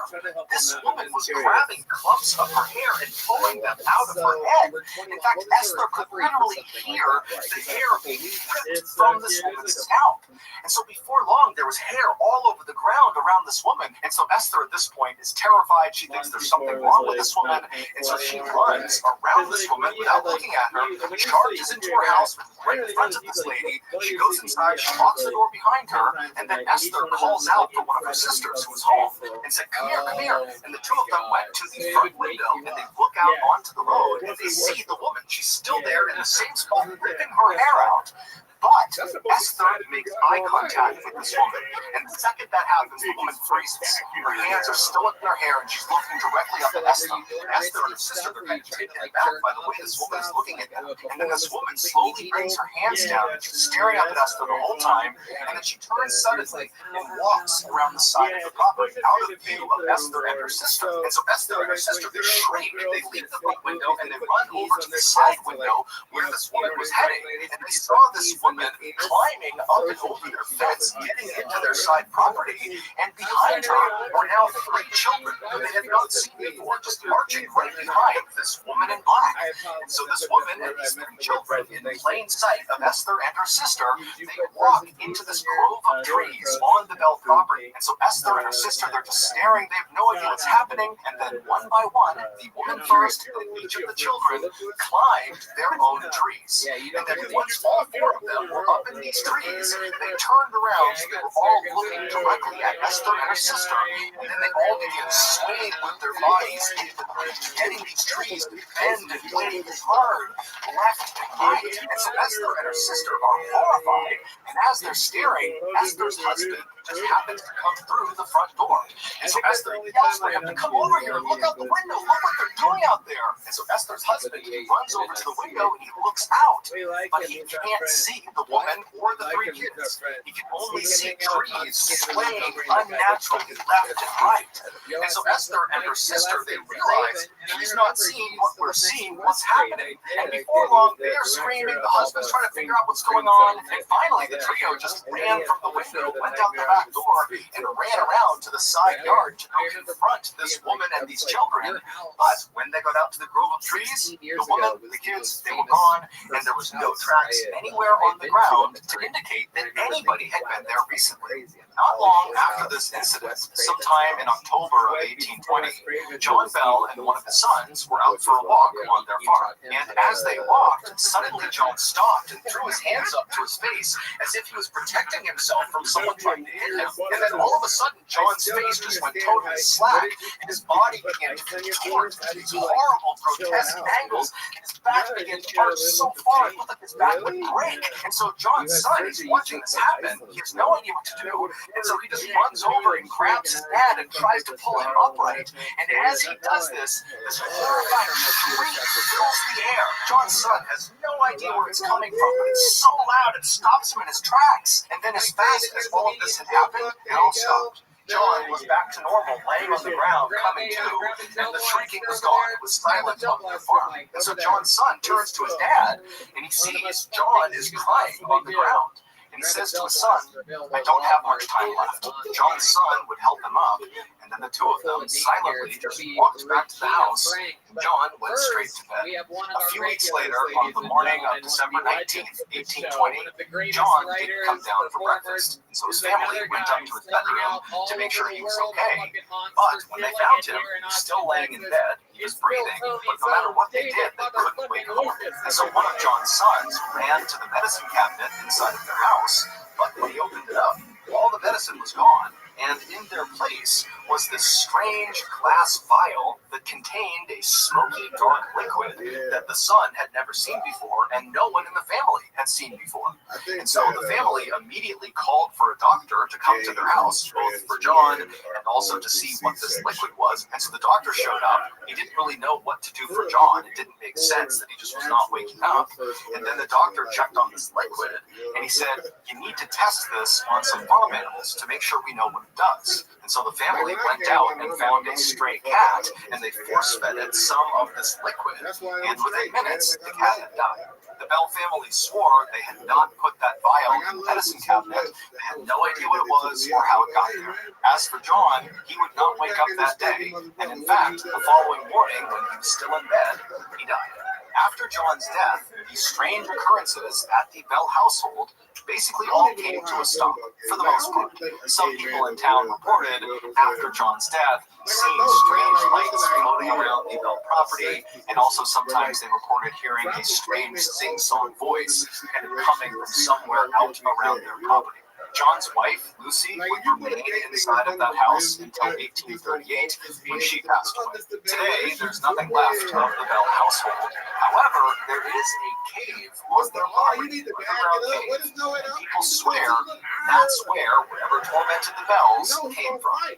This woman was grabbing clumps of her hair and pulling them out of her head. In fact, Esther could literally hear the hair being ripped from this woman's scalp. And so before long, there was hair all over the ground around this woman. And so Esther at this point is terrified. She thinks there's something wrong with this woman. And so she runs around this woman without looking at her, charges into her house right in front of this lady. She goes inside, she locks the door behind her, and then Esther calls out for one of her sisters who was home and said, come here, come here. And the two of them went to the front window and they look out onto the road and they see the woman. She's still there in the same spot, ripping her hair out. But Esther makes eye contact with this woman, and the second that happens, the woman freezes. Her hands are still in her hair, and she's looking directly up at Esther. Esther and her sister are kind of taken aback by the way this woman is looking at them. And then this woman slowly brings her hands down, and she's staring up at Esther the whole time, and then she turns suddenly and walks around the side of the property out of view of Esther and her sister. And so Esther and her sister, they shriek, they leave the front window, and they run over to the side window where this woman was heading, and they saw this woman climbing up and over their fence, getting into their side property, and behind her were now three children who they had not seen before, just marching right behind this woman in black. And so this woman and these three children, in plain sight of Esther and her sister, they walk into this grove of trees on the Bell property. And so Esther and her sister, they're just staring, they have no idea what's happening, and then one by one, the woman first, and each of the children climbed their own trees. And then once all four of them were up in these trees, they turned around, so they were all looking directly at Esther and her sister, and then they all began swaying with their bodies into the breeze, getting these trees to bend and wave hard left and right. And so Esther and her sister are horrified, and as they're staring, Esther's husband just happens to come through the front door. And so Esther yells for him to come over here and look out the window, look what they're doing out there. And so Esther's husband, he runs over to the window and he looks out, but he can't see the woman or the three kids. He can only see trees swaying unnaturally left and right. And so Esther and her sister, they realize she's not seeing what we're seeing, what's happening. And before long, they are screaming, the husband's trying to figure out what's going on, and finally the trio just ran from the window, went out the back door, and ran around to the side yard to go confront this woman and these children. But when they got out to the grove of trees, the woman, the kids, they were gone, and there was no tracks anywhere on the ground to indicate that anybody had been there recently. Not long after this incident, sometime in October of 1820, John Bell and one of his sons were out for a walk on their farm. And as they walked, suddenly John stopped and threw his hands up to his face as if he was protecting himself from someone trying to hit him. And then all of a sudden, John's face just went totally slack, and his body began to contort to these horrible, grotesque angles, and his back began to arch so far it looked like his back would break. And so John's son is watching this happen. He has no idea what to do, and so he just runs over and grabs his dad and tries to pull him upright. And as he does this horrifying shriek fills the air. John's son has no idea where it's coming from, but it's so loud it stops him in his tracks. And then as fast as all of this had happened, it all stopped. John was back to normal, laying on the ground, coming to, and the shrieking was gone. It was silent on their farm. And so John's son turns to his dad, and he sees John is crying on the ground. And he says to his son, I don't have much time left. John's son would help him up, and then the two of them silently just walked back to the house. John went straight to bed. A few weeks later, on the morning of December 19th, 1820, John didn't come down for breakfast, and so his family went up to his bedroom to make sure he was okay. But when they found him, he was still laying in bed. He was breathing, but no matter what they did, they couldn't wake him up. And so one of John's sons ran to the medicine cabinet inside of their house, but when he opened it up, all the medicine was gone, and in their place was this strange glass vial that contained a smoky dark liquid that the son had never seen before and no one in the family had seen before. And so the family immediately called for a doctor to come to their house, both for John and also to see what this liquid was. And so the doctor showed up. He didn't really know what to do for John. It didn't make sense that he just was not waking up. And then the doctor checked on this liquid and he said, you need to test this on some farm animals to make sure we know what it does. And so the family went out and found a stray cat and they force-fed it some of this liquid. And within minutes, the cat had died. The Bell family swore they had not put that vial in the medicine cabinet. They had no idea what it was or how it got there. As for John, he would not wake up that day. And in fact, the following morning, when he was still in bed, he died. After John's death, these strange occurrences at the Bell household basically all came to a stop, for the most part. Some people in town reported, after John's death, seeing strange lights floating around the Bell property, and also sometimes they reported hearing a strange sing-song voice kind of coming from somewhere out around their property. John's wife, Lucy, would remain inside of that house until 1838 when she passed away. Today, there's nothing left of the Bell household. However, there is a cave on their property, and people swear that's where whatever tormented the Bells came from.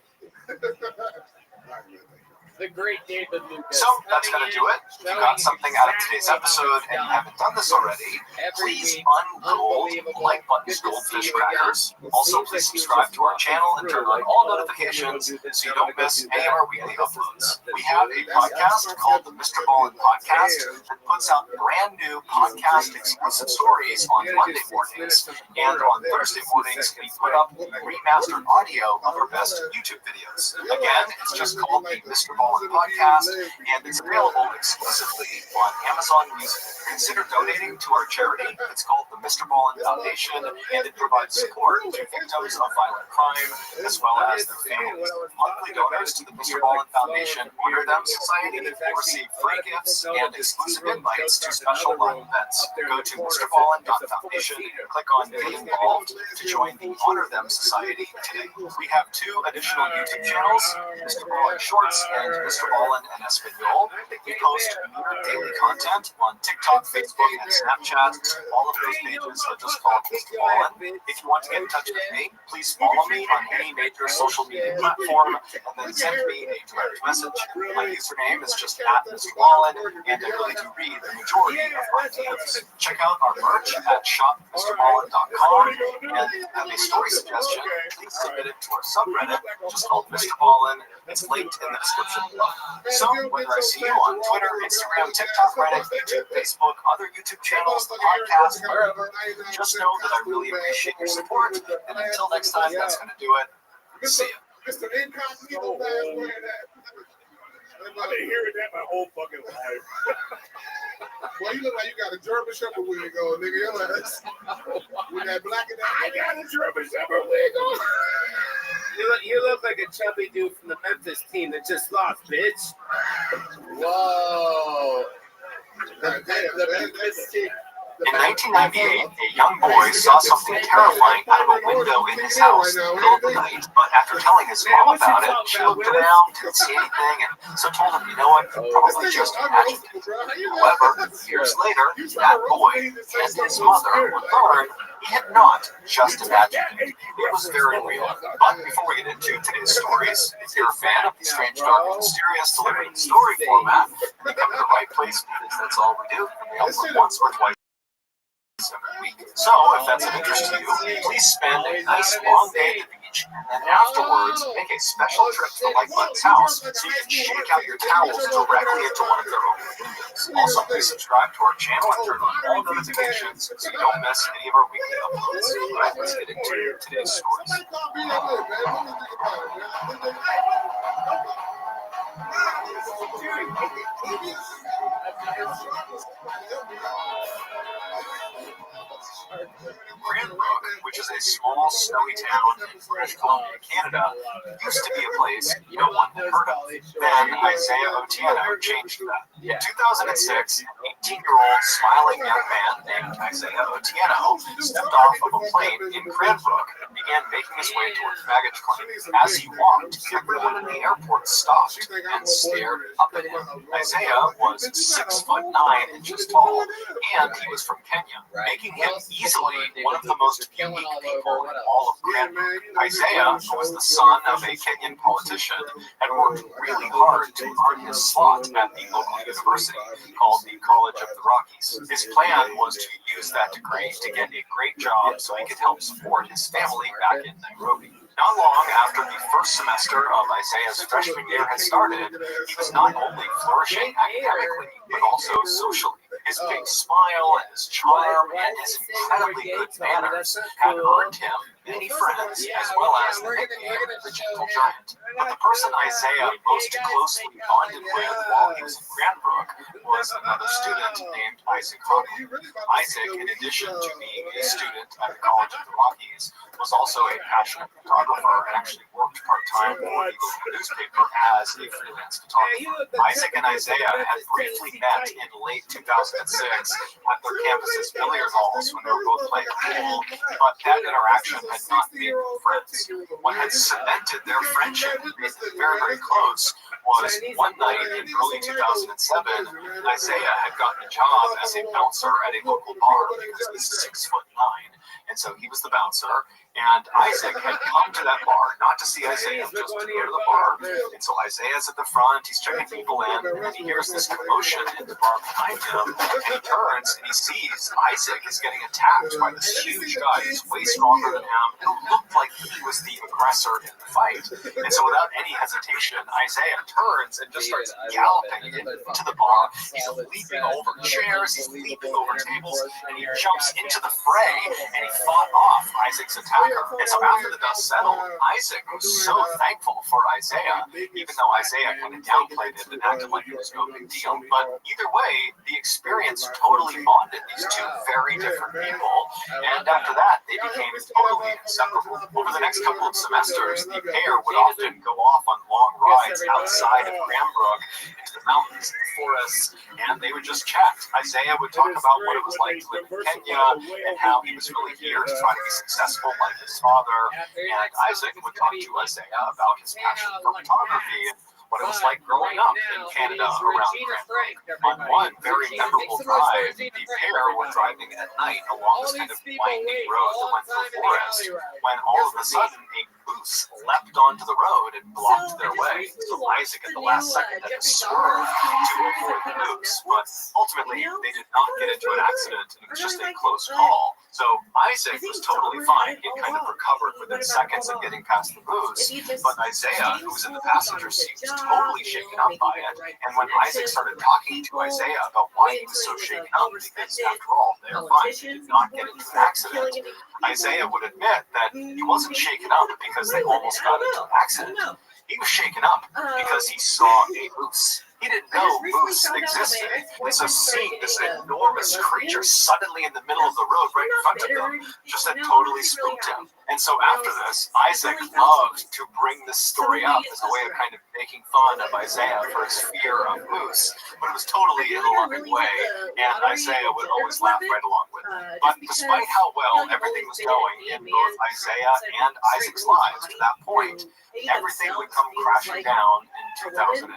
The great David Lucas. So that's going to do it. If you got something out of today's episode and you haven't done this already, please ungold like buttons Goldfish Crackers. Also, please subscribe to our channel and turn on all notifications so you don't miss any of our weekly uploads. We have a podcast called the Mr. Ballin Podcast that puts out brand new podcast exclusive stories on Monday mornings, and on Thursday mornings we put up remastered audio of our best YouTube videos. Again, it's just called the Mr. Ballin Podcast, and it's available exclusively on Amazon Music. Consider donating to our charity. It's called the Mr. Ballin Foundation, and it provides support to victims of violent crime as well as their families. Monthly donors to the Mr. Ballin Foundation honor them society will receive free gifts and exclusive invites to special live events. Go to MrBallin.Foundation and click on Get Involved to join the Honor Them Society today. We have 2 additional YouTube channels, Mr. Ballin Shorts and Mr. Ballin and Espanol. We post daily content on TikTok, Facebook, and Snapchat. All of those pages are just called Mr. Ballin. If you want to get in touch with me, please follow me on any major social media platform and then send me a direct message. My username is just @Mr. Ballin, and I really do read the majority of my DMs. Check out our merch at shopmrballin.com, and if you have a story suggestion, please submit it to our subreddit, just called Mr. Ballin. It's linked in the description below. So, whether I see you on Twitter, Instagram, TikTok, Reddit, YouTube, Facebook, other YouTube channels, the podcast, wherever, just know that I really appreciate your support. And until next time, that's going to do it. See ya. Mr. Incognito last wearing that. I've been hearing that my whole fucking life. Well, you look like you got a German Shepherd wig on, nigga. Your ass. With that black and that. I got a German Shepherd wig on. You look like a chubby dude from the Memphis team that just lost, bitch. Whoa. In 1998, a young boy saw something terrifying out of a window in his house in the middle of the night, but after telling his mom about it, she looked around, didn't see anything, and so told him, you know what, you probably just imagined it. However, years later, that boy and his mother would learn he had not just imagined it. It was very real. But before we get into today's stories, if you're a fan of the strange, dark, and mysterious delivered in story format, you come to the right place because that's all we do, and we upload once or twice every week. So, if that's of interest to you, please spend a nice long day at the beach, and afterwards make a special trip to the Lightbutton's house so you can shake out your towels directly into one of their open windows. Also, please subscribe to our channel and turn on all notifications so you don't miss any of our weekly uploads. Alright, let's get into today's stories. Cranbrook, which is a small, snowy town in British Columbia, Canada, used to be a place no one had heard of. Then Isaiah Otieno changed that. In 2006, an 18-year-old smiling young man named Isaiah Otieno stepped off of a plane in Cranbrook and began making his way toward the baggage claim. As he walked, everyone in the airport stopped and stared up at him. Isaiah was 6'9" tall, and he was from Kenya, making him easily one of the most unique people in all of Cranbrook. Isaiah, who was the son of a Kenyan politician, had worked really hard to earn his slot at the local university called the College of the Rockies. His plan was to use that degree to get a great job so he could help support his family back in Nairobi. Not long after the first semester of Isaiah's freshman year had started, he was not only flourishing academically, but also socially. His big smile and his charm and his incredibly good manners had earned him many friends, as well as the nickname the Gentle Giant. But the person Isaiah most closely bonded with while he was in Cranbrook was another student named Isaac Hawking. Isaac, in addition to being a student at the College of the Rockies, was also a passionate photographer and actually worked part-time for the local newspaper as a freelance photographer. Isaac and Isaiah had briefly met in late 2006 at their campus's billiard halls when they were both playing pool, but that interaction had not made them friends. What had cemented their friendship and made them very, very close was one night in early 2007, Isaiah had gotten a job as a bouncer at a local bar because he's 6'9", and so he was the bouncer. And Isaac had come to that bar, not to see Isaiah, just to go to the bar. And so Isaiah's at the front, he's checking people in, and he hears this commotion in the bar behind him, and he turns and he sees Isaac is getting attacked by this huge guy who's way stronger than him, who looked like he was the aggressor in the fight. And so without any hesitation, Isaiah turns and just starts galloping into the bar. He's leaping over chairs, he's leaping over tables, and he jumps into the fray, and he fought off Isaac's attack. And so after the dust settled, Isaac was so thankful for Isaiah, even though Isaiah kind of downplayed it and acted like it was no big deal. But either way, the experience totally bonded these two very different people. And after that, they became totally inseparable. Over the next couple of semesters, the pair would often go off on long rides outside of Cranbrook into the mountains and the forests, and they would just chat. Isaiah would talk about what it was like to live in Kenya and how he was really here to try to be successful like his father, and Isaac would talk to Isaiah about his passion for photography and what it was like growing up in Canada around Cranbrook. On one very memorable drive, the pair were driving at night along this kind of winding road that went through forest, when all of a sudden a moose leapt onto the road and blocked their way. So Isaac at the last second had to swerve to avoid the moose, but ultimately they did not get into an accident, and it was just a close call. So Isaac was totally fine. He kind of recovered within seconds of getting past the moose, but Isaiah, who was in the passenger seat, was totally shaken up by it. And when Isaac started talking to Isaiah about why he was so shaken up, because after all, they were fine, he did not get into an accident, Isaiah would admit that he wasn't shaken up because they almost got into an accident. He was shaken up because he saw a moose. He didn't know moose existed. And so seeing this enormous creature suddenly in the middle of the road right in front of them just had totally spooked him. And so after this, Isaac loved to bring this story up as a way of kind of making fun of Isaiah for his fear of moose, but it was totally in a loving way, and Isaiah would always laugh right along with it. But despite how well everything was going in both Isaiah and Isaac's lives to that point, everything would come crashing down in 2008.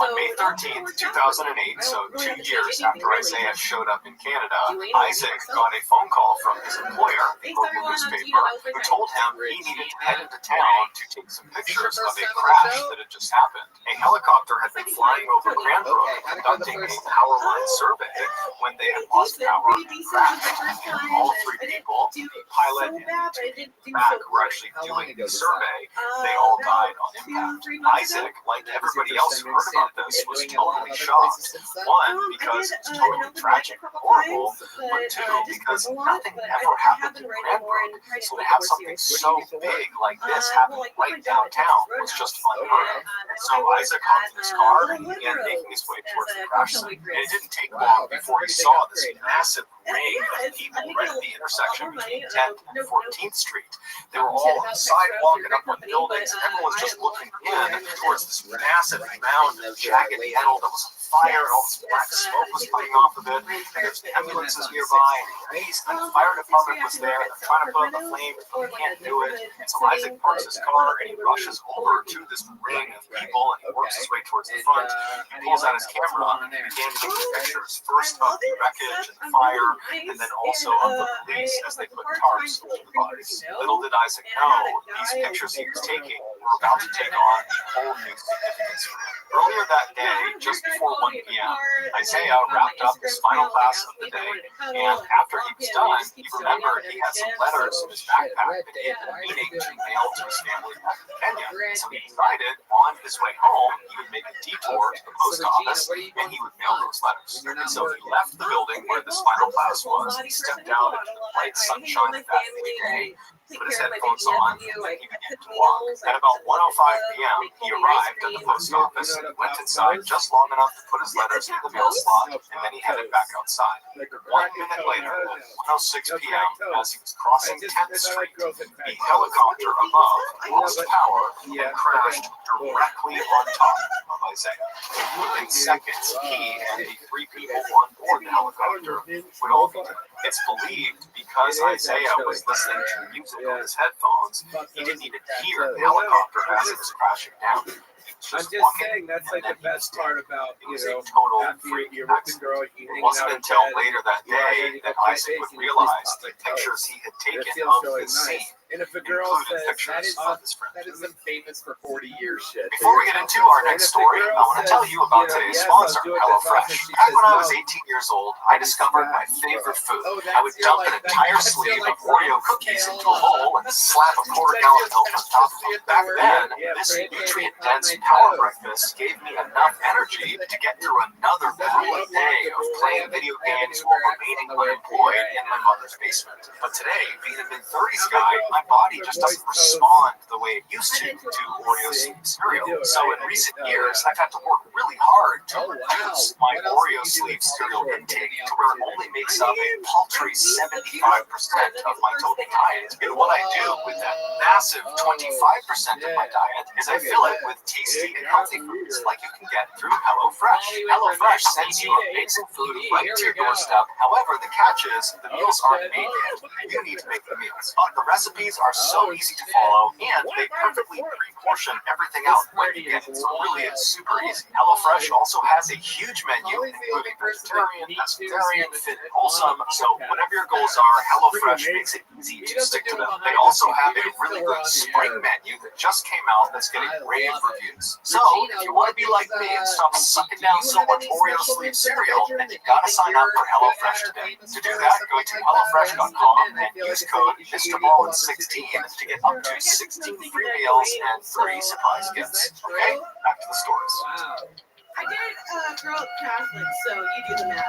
On May 13th, 2008, so 2 years after Isaiah showed up in Canada, Isaac got a phone call from his employer, the local newspaper, who told him he needed to head into town to take some pictures of a crash that had just happened. A helicopter had been flying over Cranbrook conducting a power line survey when they had lost power and crashed. And all three people, the pilot and the back, were actually doing the survey. They all died on impact. Isaac, like everybody else who heard about this, was totally shocked. One, because it was totally tragic and horrible, but two, because nothing ever happened in Cranbrook. So to have something so big like this happen right downtown was just unheard of. And so Isaac hopped in his car and began making his way towards the crash site. And it didn't take long before he saw this massive ring of people right at the intersection between 10th and 14th Street. They were all on the sidewalk and up on buildings, and everyone was just looking in towards this massive mound of jagged metal that was on fire, and all this black smoke was coming off of it, and there's ambulances nearby, and the fire department was there, and they're trying to put out the flames, but they can't do it. And so Isaac parks his car, and he rushes over to this ring of people, and he works his way towards the front. He pulls out his camera, and he began taking pictures, first of the wreckage and the fire, and then also of the police as they put tarps over the bodies. Little did Isaac know, these pictures he was taking were about to take on a whole new significance for him. Earlier that day, just before 1 p.m., Isaiah wrapped up his final class of the day, and after he was done, he remembered he had some letters in his backpack that he had been meaning to mail to his family back in Kenya. So he decided on his way home, he would make a detour to the post office, and he would mail those letters. And so he left the building where this final class was, and he stepped out into the bright sunshine of that day, put his headphones on, and then he began to walk. At about 1:05 p.m., he arrived at the post office and went inside just long enough to put his letters in the mail slot, and then he headed back outside. 1 minute later, at 1:06 p.m., as he was crossing 10th Street, a helicopter above lost power and crashed directly on top of Isaiah. Within seconds, he and the 3 people on board the helicopter would all be dead. It's believed because Isaiah was listening to music on his headphones, he didn't even hear the helicopter as it was crashing down. I'm just saying that's like the best part about, you know, you're with the girl, you It wasn't until later that day that Isaac would realize the pictures he had taken of his scene. And if a girl says that is some famous for 40 years shit. Before we get into our next story, I want to tell you about today's sponsor, HelloFresh. Back when I was 18 years old, I discovered my favorite food. I would dump an entire sleeve of Oreo cookies into a bowl and slap a quarter-gallon milk on top of them. Back then, this nutrient-dense power breakfast gave me enough energy to get through another brutal day of playing video games while remaining unemployed in my mother's basement. But today, being a mid-30s guy, my body just doesn't respond the way it used to Oreo cereal. So in recent years, I've had to work really hard to reduce my Oreo sleeve cereal intake to where it only makes up a paltry 75% of my total diet. And what I do with that massive 25% of my diet is I fill it with tasty and healthy foods like you can get through HelloFresh. HelloFresh sends you amazing food right to your doorstep. However, the catch is the meals aren't made yet. You need to make the meals. But the recipes are so easy to follow, and they perfectly pre-portion everything out when you get it. So really, it's super easy. HelloFresh also has a huge menu, including vegetarian, pescatarian, fit, and wholesome. So whatever your goals are, HelloFresh makes it easy to stick to them. They also have a really good spring menu that just came out that's getting rave reviews. So if you want to be like me and stop sucking down so much Oreo sleeve cereal, then you gotta sign up for HelloFresh today. To do that, go to HelloFresh.com and use code MrBallin16 to get up to 16 free meals and 3 surprise gifts. Okay, back to the stories. I did grow up Catholic, so you do the math.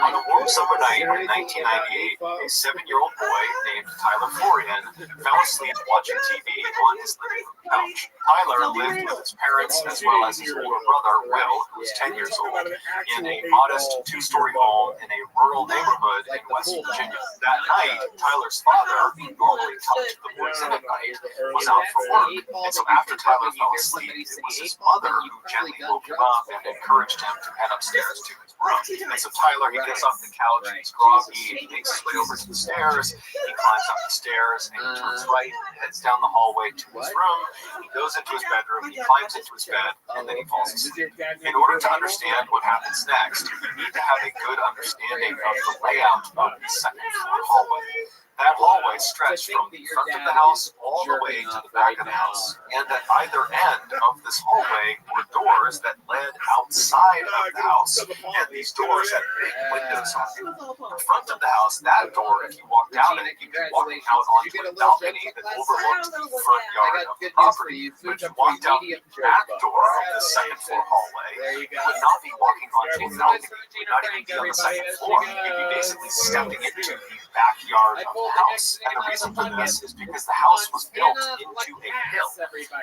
On a warm summer night in 1998, a 7-year-old boy named Tyler Florian fell asleep watching TV on his living room couch. Tyler lived with his parents as well as his older brother, Will, who was 10 years old, in a modest 2-story home in a rural neighborhood in West Virginia. That night, Tyler's father, who normally tucked the boys in at night, was out for work, and so after Tyler fell asleep, it was his mother who gently woke him up and encouraged him to head upstairs to his room. And so Tyler, he gets off the couch, and he's groggy, and he makes his way over to the stairs. He climbs up the stairs, and he turns right, heads down the hallway to his room. He goes into his bedroom, he climbs into his bed, and then he falls asleep. In order to understand what happens next, you need to have a good understanding of the layout of the second-floor hallway. That hallway stretched from the front of the house all the way to the back of the house. And at either end of this hallway were doors that led outside of the house. And these doors had big windows on them. The front of the house, that door, if you walked out it, you'd be walking out onto a balcony that overlooked the front yard of the property. But if you walked out the back door of the second-floor hallway, you would not be walking onto a balcony. You would not even be on the second floor. You'd be basically stepping into the backyard of the house. And the reason for this is because the house was built into a hill.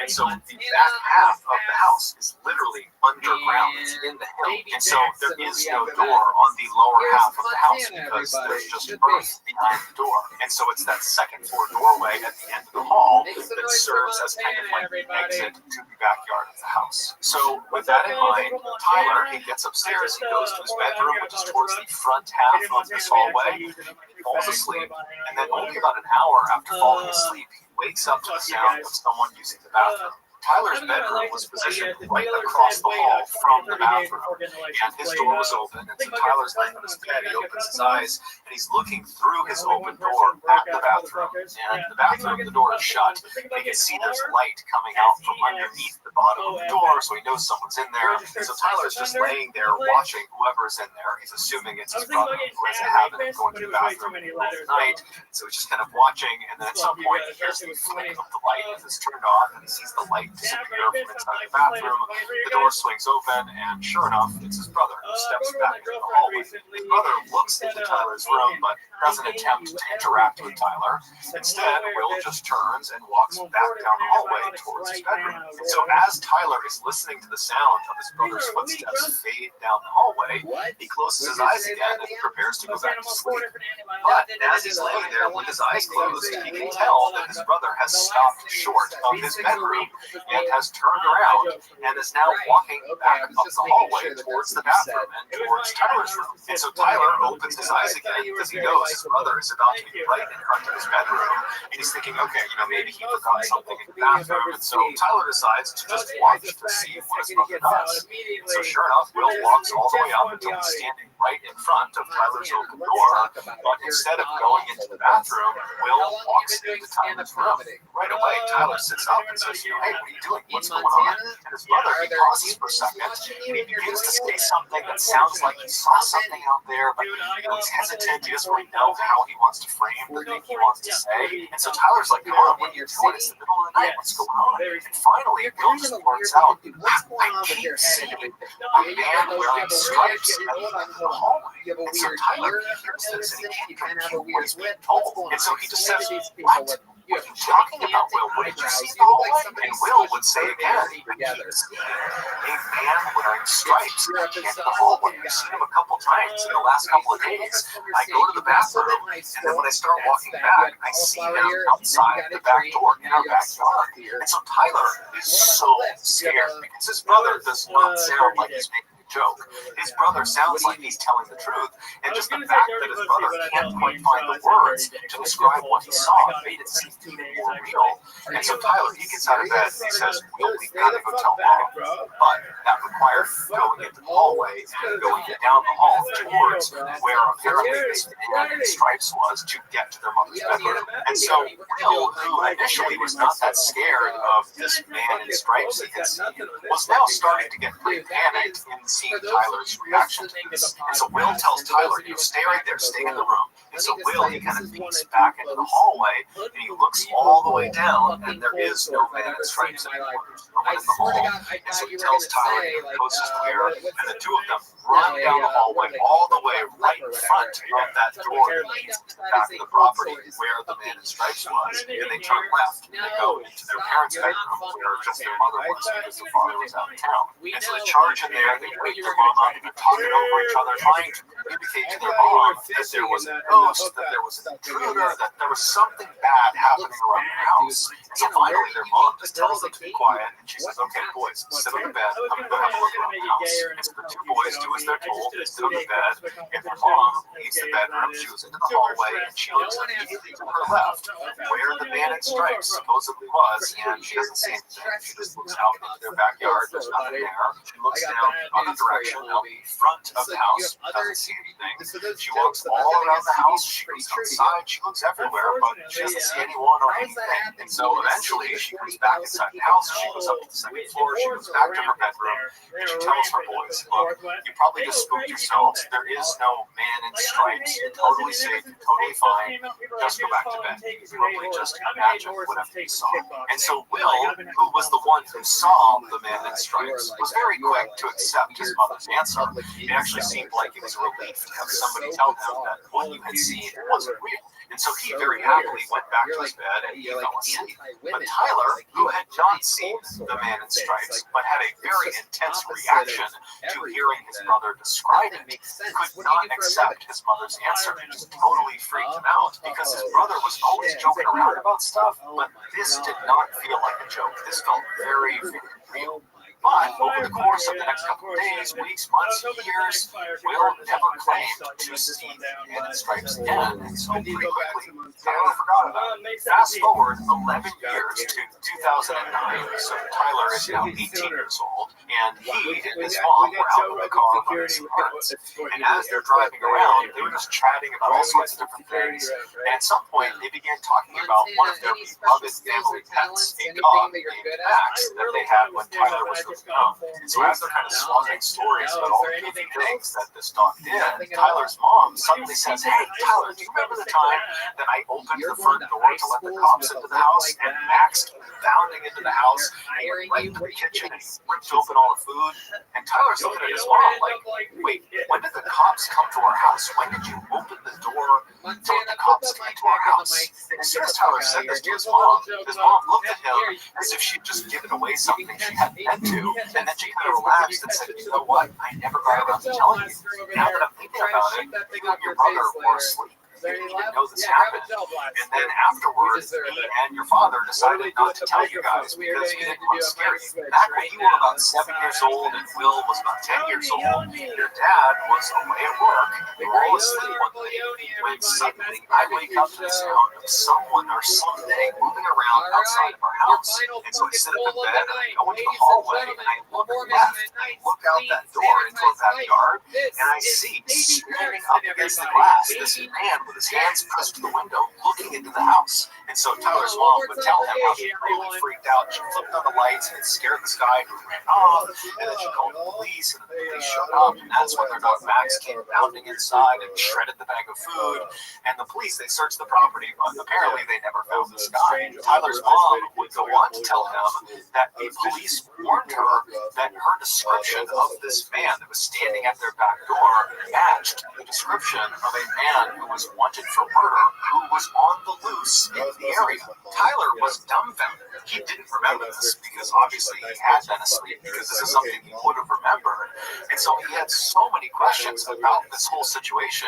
And so the back half of the house is literally underground. It's in the hill. And so there is no door on the lower half of the house because there's just earth behind the door. And so it's that second floor doorway at the end of the hall that serves as kind of like the exit to the backyard of the house. So with that in mind, Tyler, he gets upstairs, he goes to his bedroom, which is towards the front half of this hallway. He falls asleep, and then only about an hour after falling asleep, he wakes up to the sound of someone using the bathroom. Tyler's bedroom was positioned right across the hall from the bathroom, and his door was open, and so Tyler's laying on his bed, he opens his eyes, and he's looking through his open door at the bathroom, and the bathroom, the door is shut, and he can see there's light coming out from underneath the bottom of the door, so he knows someone's in there, so Tyler's just laying there watching whoever's in there. He's assuming it's his brother who has a habit of going to the bathroom in the middle of the night, so he's just kind of watching, and then at some point he hears the flick of the light as it's turned off, and he sees the light disappear from inside the bathroom. The door swings open, and sure enough, it's his brother who steps back into the hallway. His brother looks into Tyler's room, but doesn't attempt to interact with Tyler. Instead, Will just turns and walks back down the hallway towards his bedroom. And so as Tyler is listening to the sound of his brother's footsteps fade down the hallway, he closes his eyes again and prepares to go back to sleep. But as he's laying there with his eyes closed, he can tell that his brother has stopped short of his bedroom and has turned around and is now walking back up the hallway towards the bathroom and towards Tyler's room. And so Tyler opens his eyes again because he knows his brother is about to be right in front of his bedroom. And he's thinking, okay, maybe he forgot something in the bathroom. And so Tyler decides to just watch to see what his brother does. And so sure enough, Will walks all the way up until he's standing right in front of Tyler's open door. But instead of going into the bathroom, Will walks into Tyler's room. Right away, Tyler sits up and says, hey, what are you doing? What's going on? And his brother, he pauses for a second, and he begins to say something that sounds like he saw something out there, but he's hesitant. He doesn't really know how he wants to frame the thing he wants to say. And so Tyler's like, come on, what are you doing? It's the middle of the night. What's going on? And finally, Will just blurts out, I keep seeing a man wearing stripes at the end of the hallway. And so Tyler hears this, and he can't compute what he's being told. And so he just says, what? What are you talking about, Will? What did you see in the hallway? And Will would say again, a man wearing stripes at the end of the hallway. I've seen him a couple times in the last couple of days. I go to the bathroom, and then when I start walking back, I see him outside the back door in our backyard. And so Tyler is so scared because his brother does not sound like he's making a joke. His brother sounds like he's telling the truth, and just the fact that his brother can't quite find the words to describe what he saw made it seem even more real. And so Tyler, he gets out of bed and he says, Will, we've got to go tell Mom. But that required going into the hallway and going down the hall towards where apparently this man in stripes was to get to their mother's bedroom. And so Will, who initially was not that scared of this man in stripes he had seen, was now starting to get pretty panicked in seeing Tyler's reaction to this. And so Will tells Tyler, stay right there, stay in the room. And so Will, he kind of peeks back into the hallway, and he looks all the way down, and there is no man in stripes anymore. There's no one in the hall. And so he tells Tyler to the coast is clear, and the two of them run down the hallway all the way right in front of that door that leads back to the property where the man in stripes was. And they turn left, and they go into their parents' bedroom, where just their mother was because the father was out of town. And so they charge in there, they wake their mom up, and they're talking over each other, trying to communicate to their mom that there was a ghost, that there was an intruder, that there was something bad happening around the house. And so finally their mom just tells them to be quiet, and she says, okay, boys, sit on the bed, I'm going to go have a look around the house. And so the two boys do as they're told, they sit on the bed, and their mom leaves the bedroom, she goes into the hallway, and she looks immediately to her left, where the man in stripes supposedly was, and she doesn't say anything. She just looks out into their backyard, there's nothing there. She looks down the other direction, out the front of the house, doesn't see anything. She walks all around the house, she goes outside, she looks everywhere, but she doesn't see anyone or anything. And so eventually she comes back inside the house, she goes up to the second floor, she goes back to her bedroom, and she tells her boys, look, you probably just spooked yourselves, there is no man in stripes, you're totally safe, you're totally fine, just go back to bed. You probably just imagine whatever you saw. And so Will, who was the one who saw the man in stripes, was very quick to accept his mother's answer. It actually seemed like it was a relief to have somebody tell him that what you had scene wasn't real. And so he very happily went back to his bed and he fell asleep. But Tyler, who had not seen the man in stripes, but had a very intense reaction to hearing his brother describe it, could not accept his mother's answer. It just totally freaked him out because his brother was always joking around about stuff, but this did not feel like a joke. This felt very, very real. But over the course of the next couple of days, weeks, months, years, Will never claimed to see the man in stripes again, and so pretty quickly, Tyler forgot about it. Fast forward 11 years to 2009, so Tyler is now 18 years old, and he and his mom were out in the car running some errands. And as they're driving around, they were just chatting about all sorts of different things. And at some point, they began talking about one of their beloved family pets, a dog named Max, that they had when Tyler was really young. And so as they're kind of swapping stories about all the goofy things that this dog did, Tyler's mom suddenly says, "Hey, Tyler, do you remember the time that I opened the front door to let the cops into the house, and Max came bounding into the house and went right into the kitchen and he ripped open all the food?" And Tyler's looking at his mom like, "Wait, when did the cops come to our house? When did you open the door so the cops came to our house?" And as soon as Tyler said this to his mom looked at him as if she'd just given away something she hadn't meant to, and then she kind of relaxed and said, "You know what? I never got around to telling you. Now that I'm thinking about it, you and your brother were asleep. You didn't know this happened. And then afterwards, me and your father decided not to tell you guys because we didn't want to scare you. Back when you were about 7 years old and Will was about 10 years old, your dad was away at work. We were all asleep one night when suddenly I wake up to the sound of someone or something moving around outside of our house. And so I sit up in bed and I go into the hallway and I look left and I look out that door into our backyard and I see standing up against the glass this man with his hands pressed to the window looking into the house. And so Tyler's mom would tell him how she really freaked out. She flipped on the lights and it scared this guy who ran off. And then she called the police and the police showed up. And that's when their dog Max came bounding inside and shredded the bag of food. And the police, they searched the property, but apparently they never found this guy. Tyler's mom would go on to tell him that the police warned her that her description of this man that was standing at their back door matched the description of a man who was wanted for murder, who was on the loose in the area. Tyler was dumbfounded. He didn't remember this because obviously he had been asleep, because this is something he would have remembered. And so he had so many questions about this whole situation.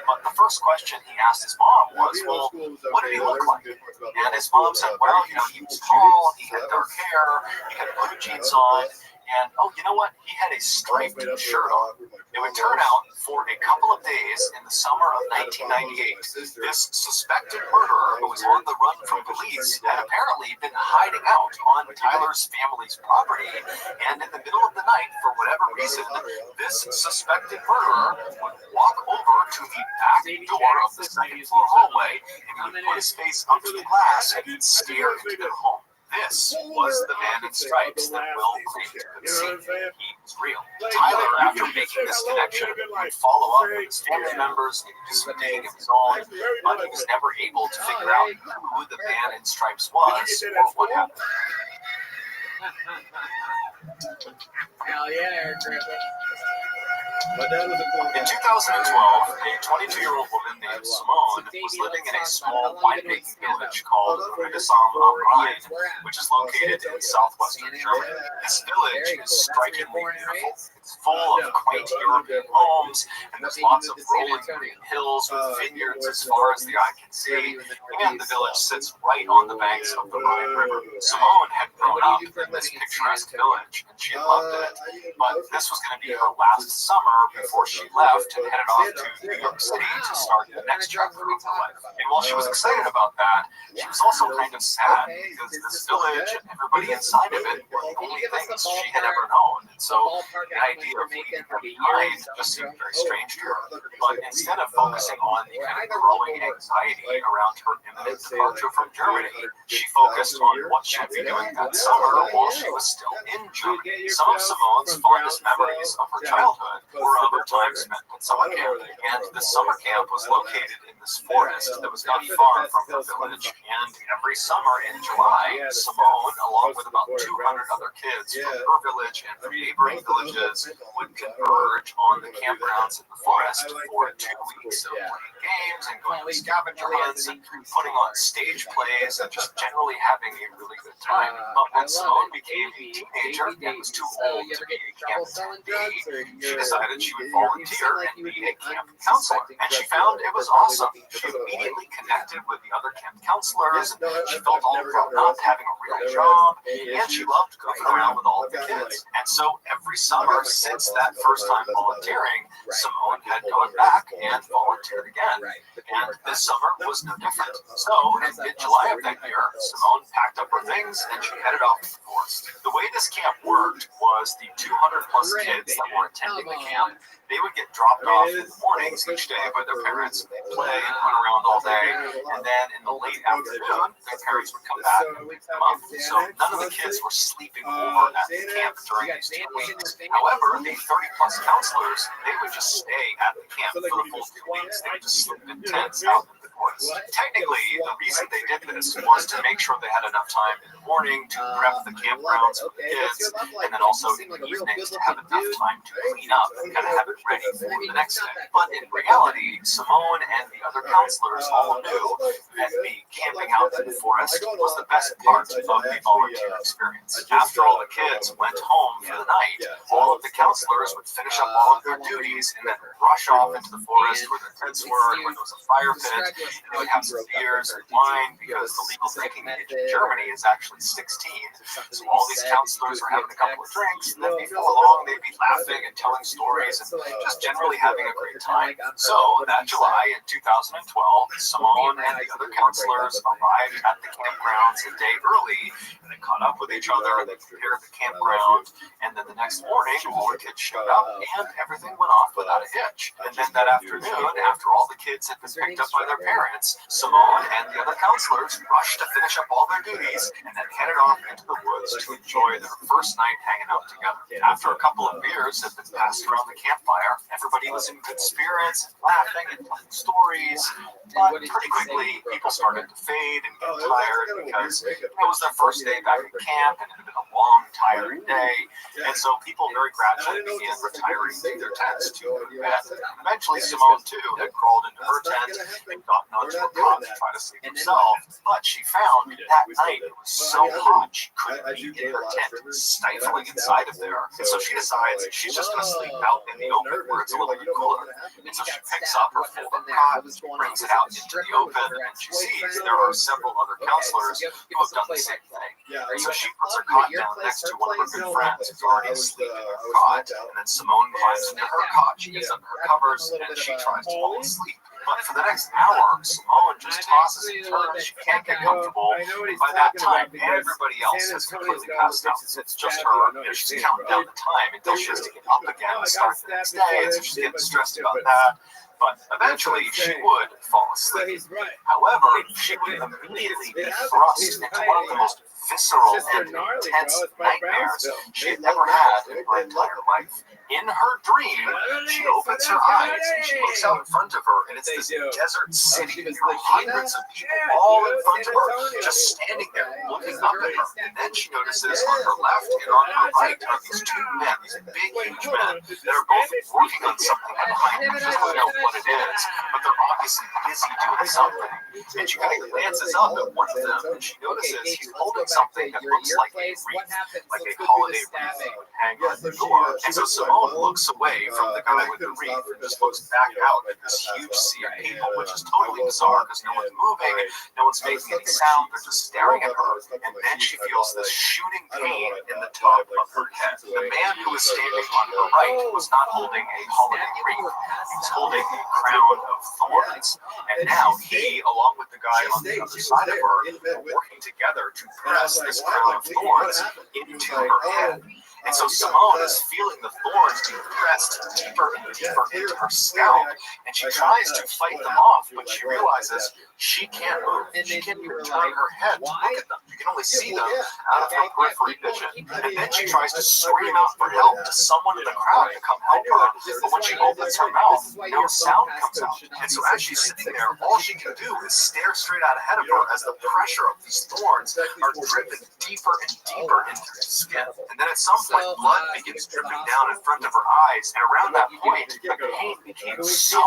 But the first question he asked his mom was, well, what did he look like? And his mom said, well, he was tall, he had dark hair, he had blue jeans on, and oh, you know what? He had a striped shirt on. It would turn out for a couple of days in the summer of 1998, this suspected murderer who was on the run from police had apparently been hiding out on Tyler's family's property. And in the middle of the night, for whatever reason, this suspected murderer would walk over to the back door of the second floor hallway and he would put his face up to the glass and he'd stare into their home. This was the man in stripes that Will claimed to have seen. He was real. Tyler, after making this connection, would follow up with his family members and do some digging of his own, but he was never able to figure out who the man in stripes was or what happened. Hell yeah, Eric Griffin. In 2012, a 22-year-old woman named Simone was living in a small winemaking village called Rhein, which is located in southwestern Germany. This village is strikingly beautiful. It's full of quaint European homes, and there's lots of rolling green hills with vineyards as far as the eye can see. And the village sits right on the banks of the Rhine River. Simone had grown up in this picturesque village, and she loved it. But this was going to be her last summer before she left and headed off to New York City to start the next chapter of her life. And while she was excited about that, she was also kind of sad because this village and everybody inside of it were the only things she had ever known. And so the idea of leaving her behind just seemed very strange to her. But instead of focusing on the kind of growing anxiety around her imminent departure from Germany, she focused on what she would be doing that summer while she was still in Germany. Some of Simone's fondest memories of her childhood were other times spent at summer camp, and the summer camp was located in the this forest that was not far from her village. And every summer in July, Simone, along with about 200 other kids from her village and from neighboring villages, would converge on the campgrounds in the forest for 2 weeks of playing games and going on scavenger hunts and putting on stage plays and just generally having a really good time. But when Simone became a teenager and was too old to be a camp attendee, she decided she would volunteer and be a camp counselor. And she found it was awesome. She immediately connected with the other camp counselors, and she felt all grown up, having a real job, and she loved goofing around with all of the kids. And so every summer since that first time volunteering, Simone had gone back and volunteered again. And this summer was no different. So in mid-July of that year, Simone packed up her things and she headed off to the forest. The way this camp worked was the 200 plus kids that were attending the camp, they would get dropped off in the mornings each day by their parents. They'd play and run around all day, and then in the late afternoon, their parents would come back and pick them up. So none of the kids were sleeping over at the camp during these 2 weeks. However, the 30 plus counselors, they would just stay at the camp for the full 2 weeks. They would just sleep in tents out in the forest. Technically, the reason they did this was to make sure they had enough time in the morning to prep the campgrounds for the kids, and then also in the evenings to have enough time to clean up and kind of have it ready for the next day. But in reality, Simone and the other counselors all knew that the camping out in the forest was the best part of the volunteer experience. After all the kids went home for the night, all of the counselors would finish up all of their duties and then rush off into the forest where their tents were and where there was a fire pit. And they would have some beers and wine because the legal drinking age in Germany is actually 16. So all these counselors were having a couple of drinks, and then before long they'd be laughing and telling stories and just generally having a great time. So that July in 2012, Simone and the other counselors arrived at the campgrounds a day early, and they caught up with each other, they prepared the campground, and then the next morning all the kids showed up and everything went off without a hitch. And then that afternoon, after all the kids had been picked up by their parents, Simone and the other counselors rushed to finish up all their duties and then headed off into the woods to enjoy their first night hanging out together. After a couple of beers had been passed around the campfire, everybody was in good spirits, laughing and telling stories, but pretty quickly people started to fade and get tired because it was their first day back at camp and it had been a long, tiring day, and so people very gradually began retiring to their tents to go to bed. Eventually Simone too had crawled into her tent and gotten onto a cot to try to sleep herself, but she found that night it was so hot she couldn't be in her tent, stifling inside of there, and so she decides she's just going to sleep out in the open where it's a little bit cooler. And so she picks up her folded cot, brings it out into the open, and she sees there are several other counselors who have done the same thing. And so she puts her cot down next to one of her good friends who's already asleep in her cot, and then Simone climbs into her cot, she gets under her covers, and she tries to fall asleep. But for the next hour, Simone just tosses and turns. She can't get comfortable. And by that time, everybody else has completely passed out. It's just her. She's counting down the time until she has to get up again and start the next day. And so she's getting stressed about that. But eventually, she would fall asleep. However, she would immediately be thrust into one of the most visceral and intense nightmares she had ever had in her entire life. In her dream, she opens her eyes and she looks out in front of her, and it's this desert city. There are hundreds of people all in front of her, just standing there looking up at her. And then she notices on her left and on her right are these two men, these big, huge men, that are both working on something behind her. She doesn't know what it is, but they're obviously busy doing something. And she kind of glances up at one of them, and she notices he's holding something that looks like a wreath, like a holiday wreath that would hang on the door. And so Simone looks away from the guy with the wreath and just looks back out at this huge sea of people, which is totally bizarre because no one's moving, no one's making any sound, they're just staring at her. And then she feels this shooting pain in the top of her head. The man who was standing on her right was not holding a holiday wreath, he was holding a crown of thorns. And now he, along with the guy on the other side of her, are working together to press this crown of thorns into her head. And so Simone is feeling the thorns being pressed deeper and deeper into her scalp, and she tries to fight them off, but she realizes she can't move. She can't even turn her head to look at them. You can only see them out of her periphery vision. And then she tries to scream out for help to someone in the crowd to come help her, but when she opens her mouth, no sound comes out. And so as she's sitting there, all she can do is stare straight out ahead of her as the pressure of these thorns are driven deeper and deeper into her skin. And then at some point, blood begins dripping down in front of her eyes. And around that point, the pain became so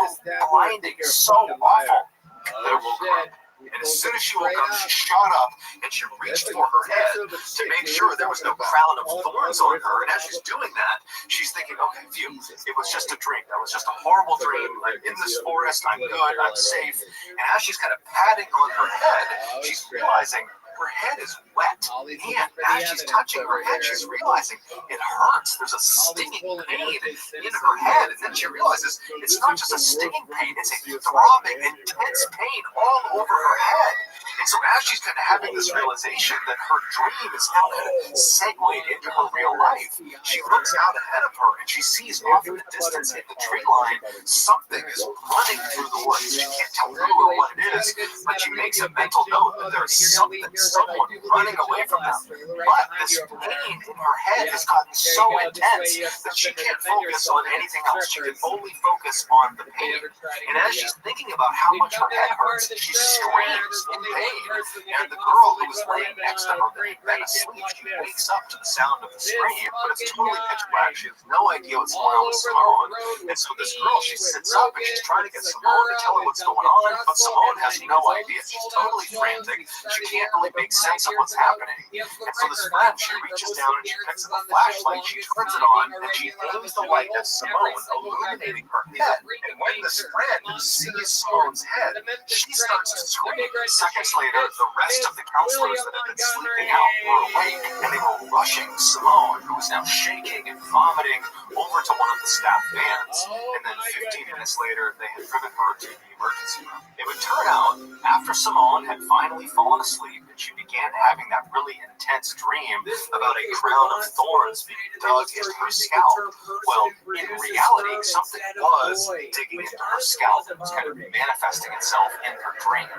blinding, so awful that it woke her up. And as soon as she woke up, she shot up and she reached for her head to make sure there was no crown of thorns on her. And as she's doing that, she's thinking, okay, phew, it was just a dream. That was just a horrible dream. I'm in this forest. I'm good. I'm safe. And as she's kind of patting on her head, she's realizing her head is wet. And as she's touching her head, she's realizing it hurts. There's a stinging pain in her head. And then she realizes it's not just a stinging pain, it's a throbbing, intense pain all over her head. And so as she's kind of having this realization that her dream is now kind of segued into her real life, she looks out ahead of her and she sees off in the distance in the tree line, something is running through the woods. She can't tell who or what it is, but she makes a mental note that there's something, someone running away from them. But this pain in her head has gotten so intense that she can't focus on anything else. She can only focus on the pain. And as she's thinking about how much her head hurts, she screams in pain. And the girl who was laying next to her in bed asleep, she wakes up to the sound of the scream, but it's totally pitch black. She has no idea what's going on with Simone. And so this girl, she sits up and she's trying to get Simone to tell her what's going on, but Simone has no idea. She's totally frantic. She can't really make sense of what's happening. And so this friend, she reaches down and she picks up a flashlight, she turns it on, and she aims the light at Simone, illuminating her head. And when this friend sees Simone's head, she starts to scream. Seconds later, the rest of the counselors that had been sleeping out were awake, and they were rushing Simone, who was now shaking and vomiting, over to one of the staff vans. And then 15 minutes later, they had driven her to the emergency room. It would turn out, after Simone had finally fallen asleep, and she began having that really intense dream about a crown of thorns being dug into her scalp. Well, in reality, something was digging into her scalp. It was kind of manifesting itself in her dream.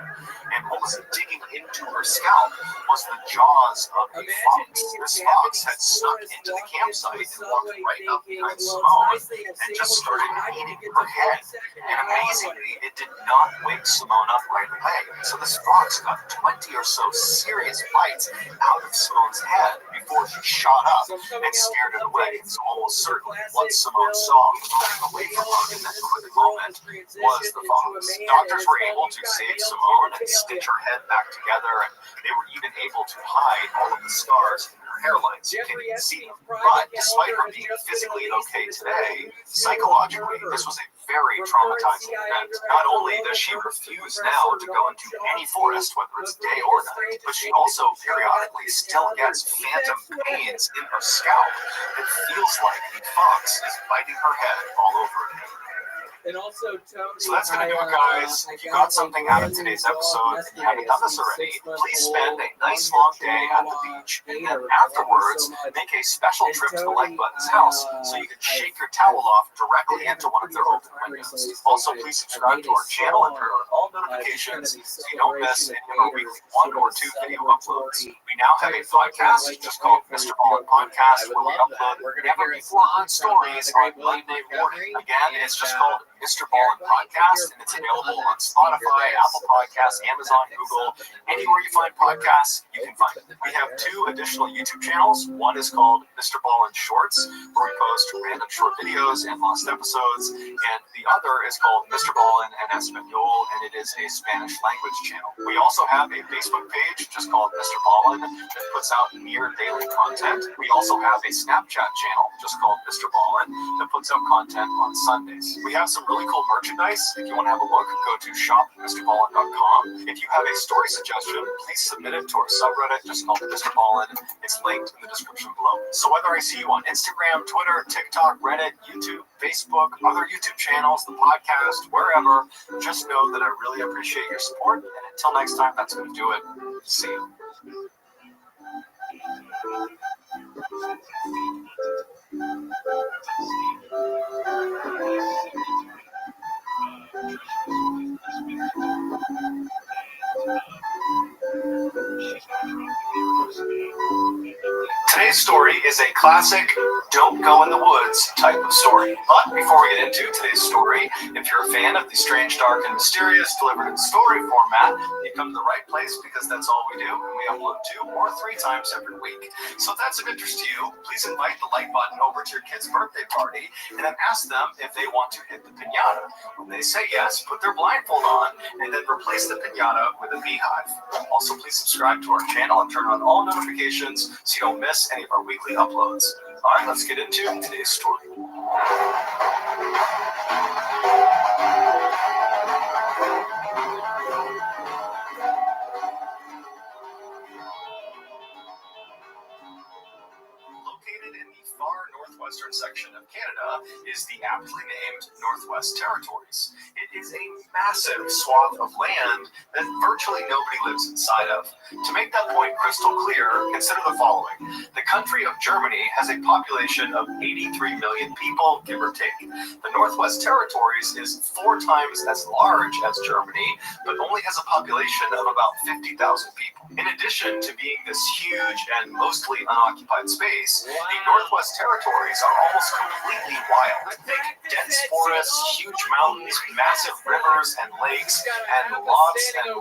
And what was digging into her scalp was the jaws of a fox. This fox had snuck into the campsite and walked right up behind Simone and just started eating her head. And amazingly, it did not wake Simone up right away. So this fox got 20 or so serious bites out of Simone's head before she shot up and scared it away. So almost certainly what Simone saw running away from her in that quick moment was the fox. Doctors were able to save Simone and stitch her head back together, and they were even able to hide all of the scars in her hairline so you can't even see them. But despite her being physically okay today, psychologically, this was a very traumatizing event. Not only does she refuse now to go into any forest, whether it's day or night, but she also periodically still gets phantom pains in her scalp. It feels like the fox is biting her head all over again. And also, Tony, so that's going to do it, guys. If you got something out of today's episode and you haven't done this already, please spend a nice long day at the beach. And then afterwards, make a special trip to the Like Button's house so you can shake your towel off directly into one of their open windows. Also, please subscribe to our channel and turn on all notifications so you don't miss any of our weekly 1 or 2 video uploads. We now have a podcast just called Mr. Ballin Podcast where we upload never before heard stories on Monday morning. Again, it's just called Mr. Ballin Podcast, and it's available on Spotify, Apple Podcasts, Amazon, Google, anywhere you find podcasts, you can find it. We have 2 additional YouTube channels. One is called Mr. Ballin Shorts, where we post random short videos and lost episodes, and the other is called Mr. Ballin en Espanol, and it is a Spanish language channel. We also have a Facebook page just called Mr. Ballin that puts out near daily content. We also have a Snapchat channel just called Mr. Ballin that puts out content on Sundays. We have some really cool merchandise. If you want to have a look, go to shopmrballin.com. If you have a story suggestion, please submit it to our subreddit just called Mr. Ballin. It's linked in the description below. So whether I see you on Instagram, Twitter, TikTok, Reddit, YouTube, Facebook, other YouTube channels, the podcast, wherever, just know that I really appreciate your support. And until next time, that's going to do it. See you. Today's story is a classic don't go in the woods type of story. But before we get into today's story, if you're a fan of the strange, dark, and mysterious delivered in story format, you come to the right place because that's all we do, and we upload 2 or 3 times every week. So if that's of interest to you, please invite the like button over to your kid's birthday party and then ask them if they want to hit the piñata. When they say yes, put their blindfold on and then replace the piñata with a beehive. Also, please subscribe to our channel and turn on all notifications so you don't miss any of our weekly uploads. All right, let's get into today's story. Located in the far northwestern section of Canada is the aptly named Northwest Territories. It is a massive swath of land that virtually nobody lives inside of. To make that point crystal clear, consider the following. The country of Germany has a population of 83 million people, give or take. The Northwest Territories is 4 times as large as Germany, but only has a population of about 50,000 people. In addition to being this huge and mostly unoccupied space, the Northwest Territories are almost completely wild. Thick, dense forests, huge mountains, massive rivers and lakes, and lots of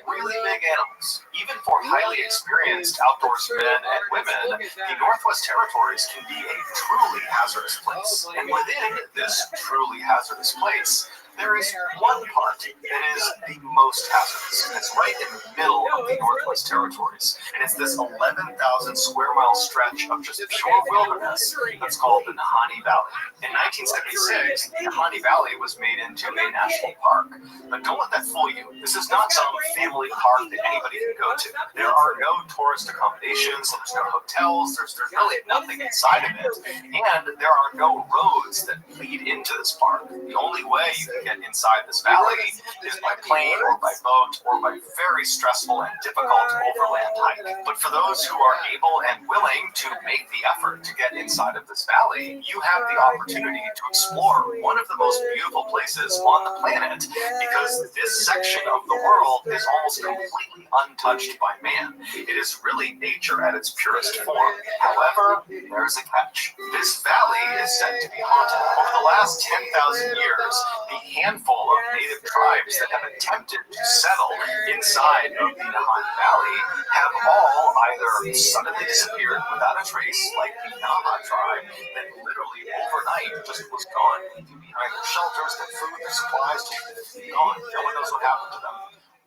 really big animals. Even for highly experienced outdoors men and women, the Northwest Territories can be a truly hazardous place. And within this truly hazardous place, there is one part that is the most hazardous. It's right in the middle of the Northwest Territories. And it's this 11,000 square mile stretch of just pure wilderness that's called the Nahanni Valley. In 1976, the Nahanni Valley was made into a national park. But don't let that fool you. This is not some family park that anybody can go to. There are no tourist accommodations, there's no hotels, there's really nothing inside of it. And there are no roads that lead into this park. The only way you can get inside this valley is by plane or by boat or by very stressful and difficult overland hike. But for those who are able and willing to make the effort to get inside of this valley, you have the opportunity to explore one of the most beautiful places on the planet, because this section of the world is almost completely untouched by man. It is really nature at its purest form. However, there's a catch. This valley is said to be haunted. Over the last 10,000 years, the handful of native tribes that have attempted to settle inside of the Nahanni Valley have all either suddenly disappeared without a trace, like the Nama tribe, that literally overnight just was gone, leaving behind their shelters, their food, their supplies, just gone. No one knows what happened to them.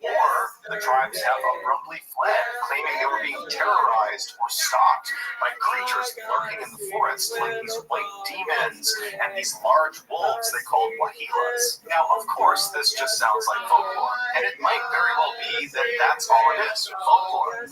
Or the tribes have abruptly fled, claiming they were being terrorized or stalked by creatures lurking in the forest, like these white demons and these large wolves they called wahilas. Now, of course, this just sounds like folklore, and it might very well be that that's all it is, folklore.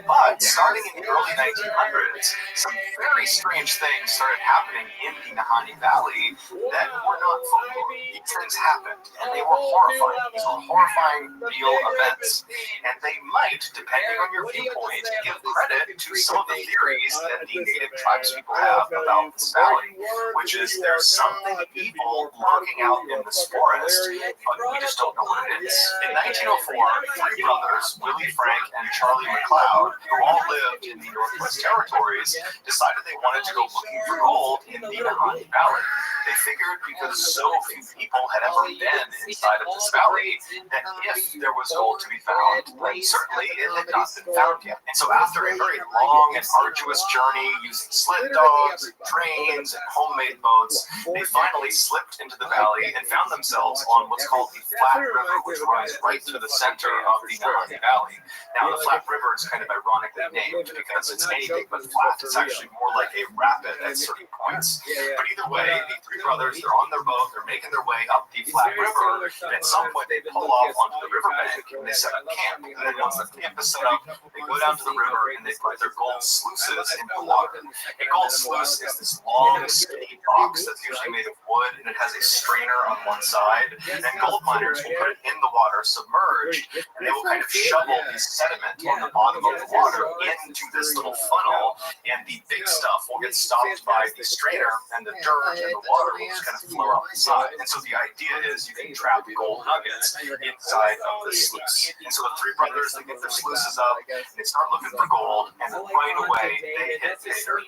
But starting in the early 1900s, some very strange things started happening in the Nahanni Valley that were not folklore. These things happened, and they were horrifying. These were horrifying, real events. And they might, depending on your viewpoint, give credit to some of the theories that the native tribespeople have about this valley, which is there's something evil lurking out in this forest, but we just don't know what it is. In 1904, 3 brothers, Willie, Frank, and Charlie McLeod, who all lived in the Northwest Territories, decided they wanted to go looking for gold in the Nahanni Valley. They figured because so few people had ever been inside of this valley, that if there was gold to be found, then certainly it had not been found yet. And so after a very long and arduous journey using sled dogs, and trains, and homemade boats, they finally slipped into the valley and found themselves on what's called the Flat River, which runs right through the center of the Nahanni Valley. Now, the Flat River is kind of ironically named because it's anything but flat. It's actually more like a rapid at certain points. But either way, the 3 brothers, they're on their boat, they're making their way up the Flat River, and at some point they pull off onto the riverbank and they set up camp. And then once the camp is set up, they go down to the river and they put their gold sluices into the water. A gold sluice is this long, skinny box that's usually made of wood, and it has a strainer on one side, and gold miners will put it in the water submerged, and they will kind of shovel the sediment on the bottom of the water into this little funnel, and the big stuff will get stopped by the strainer, and the dirt and the water will just kind of flow out the side. And so the idea is you can trap gold nuggets inside of the sluice. And so the three brothers, they get their sluices up, and they start looking for gold, and right away they hit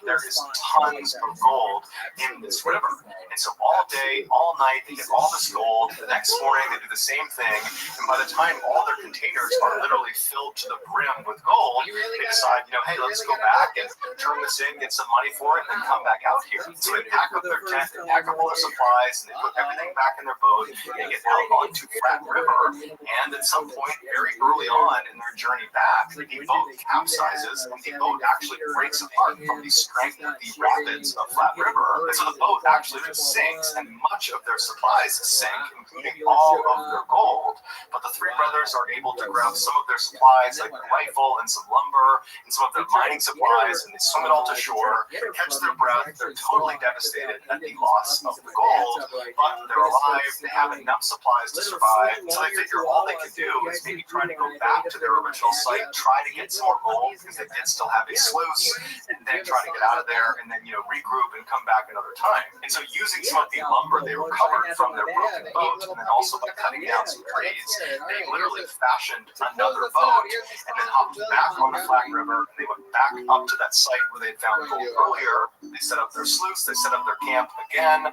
there is tons of gold in this river. And so all day, all night, they get all this gold. The next morning, they do the same thing, and by the time all their containers are literally filled to the brim with gold, they decide, hey, let's go back and turn this in, get some money for it, and then come back out here. So they pack up their tent, they pack up all their supplies, and they put everything back in their boat, and get out onto Flat River. And at some point, very early on in their journey back, the boat capsizes, and the boat actually breaks apart from the strength of the rapids of Flat River. And so the boat actually just sinks, and much of their supplies sink, including all of their gold. But the three brothers are able to grab some of their supplies, like their rifle and some lumber and some of their mining supplies, and they swim it all to shore, catch their breath. They're totally devastated at the loss of the gold, but they're alive. They have enough supplies to survive. So they figure all they can do is maybe try to go back to their original site, try to get some more gold because they did still have a sluice, and then try to get out of there, and then regroup and come back another time. And so using some of the lumber they recovered from their broken boat, and then also by cutting down some trees, they literally fashioned another boat, and then hopped back on the Flat River, and they went back up to that site where they found gold earlier. They set up their sluice, they set up their camp again,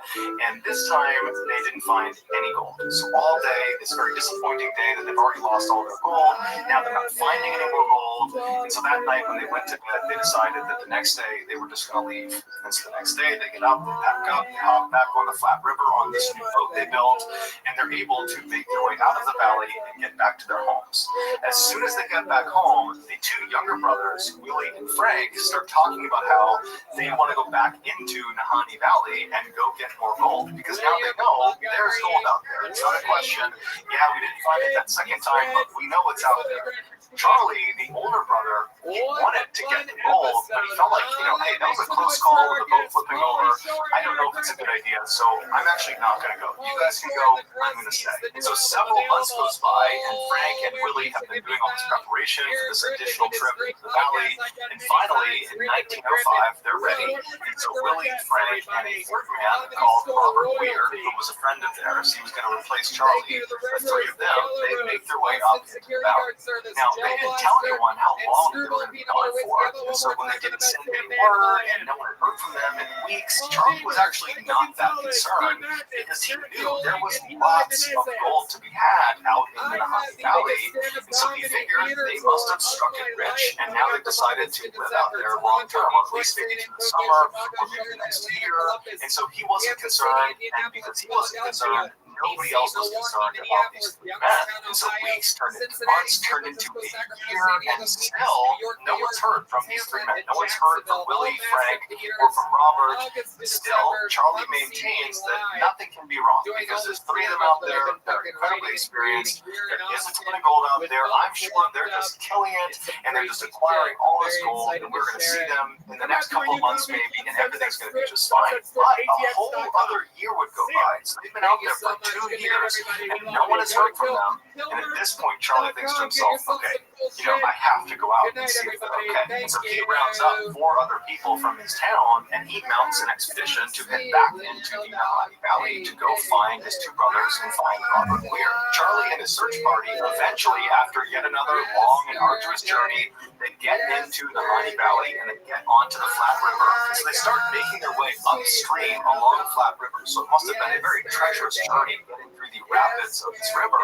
and this time they didn't find any gold. So all day, this very disappointing day that they've already lost all their gold, now they're not finding any more gold, and so that night when they went to bed, they decided that the next day they were just going to leave. And so the next day, they get up, they pack up, they hop back on the Flat River on this new boat they built, and they're able to make their way out of the valley and get back to their homes. As soon as they get back home, the two younger brothers, Willie and Frank, start talking about how they want to go back into Nahanni Valley and go get more gold, because now they know there's gold out there. It's not a question, yeah, we didn't find it that second time, but we know it's out there. Charlie, the older brother, he wanted to get the gold, but he felt like, hey, that was a close call with the boat flipping over. I don't know if it's a good idea, so I'm actually not going to go. You guys can go, I'm going to stay. And so several months goes by, and Frank and Willie have been doing all this preparation for this additional trip into the valley, and finally, in 1905, they're ready. And so Willie, Frank, and a third man called Robert Weir, who was a friend of theirs, he was going to replace Charlie. The three of them, they make their way up into the valley. Now, they didn't tell anyone how long they were going to be gone for, and so when they didn't send any word and no one had heard from them in weeks, Charlie was actually not that concerned because he knew there was lots of gold to be had out in the Nahanni Valley, and so he figured they must have struck it rich, and now they've decided to live out there long term, or at least maybe through the summer or maybe the next year, and so he wasn't concerned, and because he wasn't concerned, nobody else was concerned about these three men. And so weeks turned into months, turned into a year, and still no one's heard from these three men. No one's heard from Willie, Frank, or from Robert. Still, Charlie maintains that nothing can be wrong because there's three of them out there that are incredibly experienced. There is a ton of gold out there. I'm sure they're just killing it, and they're just acquiring all this gold, and we're going to see them in the next couple of months maybe, and everything's going to be just fine. But a whole other year would go by. So they've been out there for 2 years, and no one has heard from them. And at this point, Charlie thinks to himself, okay, I have to go out and see if they're okay. And so he rounds up 4 other people from his town, and he mounts an expedition to head back into the Nahanni Valley to go find his 2 brothers and find Robert Weir. Charlie and his search party, eventually, after yet another long and arduous journey, they get into the Nahanni Valley and they get onto the Flat River. And so they start making their way upstream along the Flat River. So it must have been a very treacherous journey getting through the rapids of this river,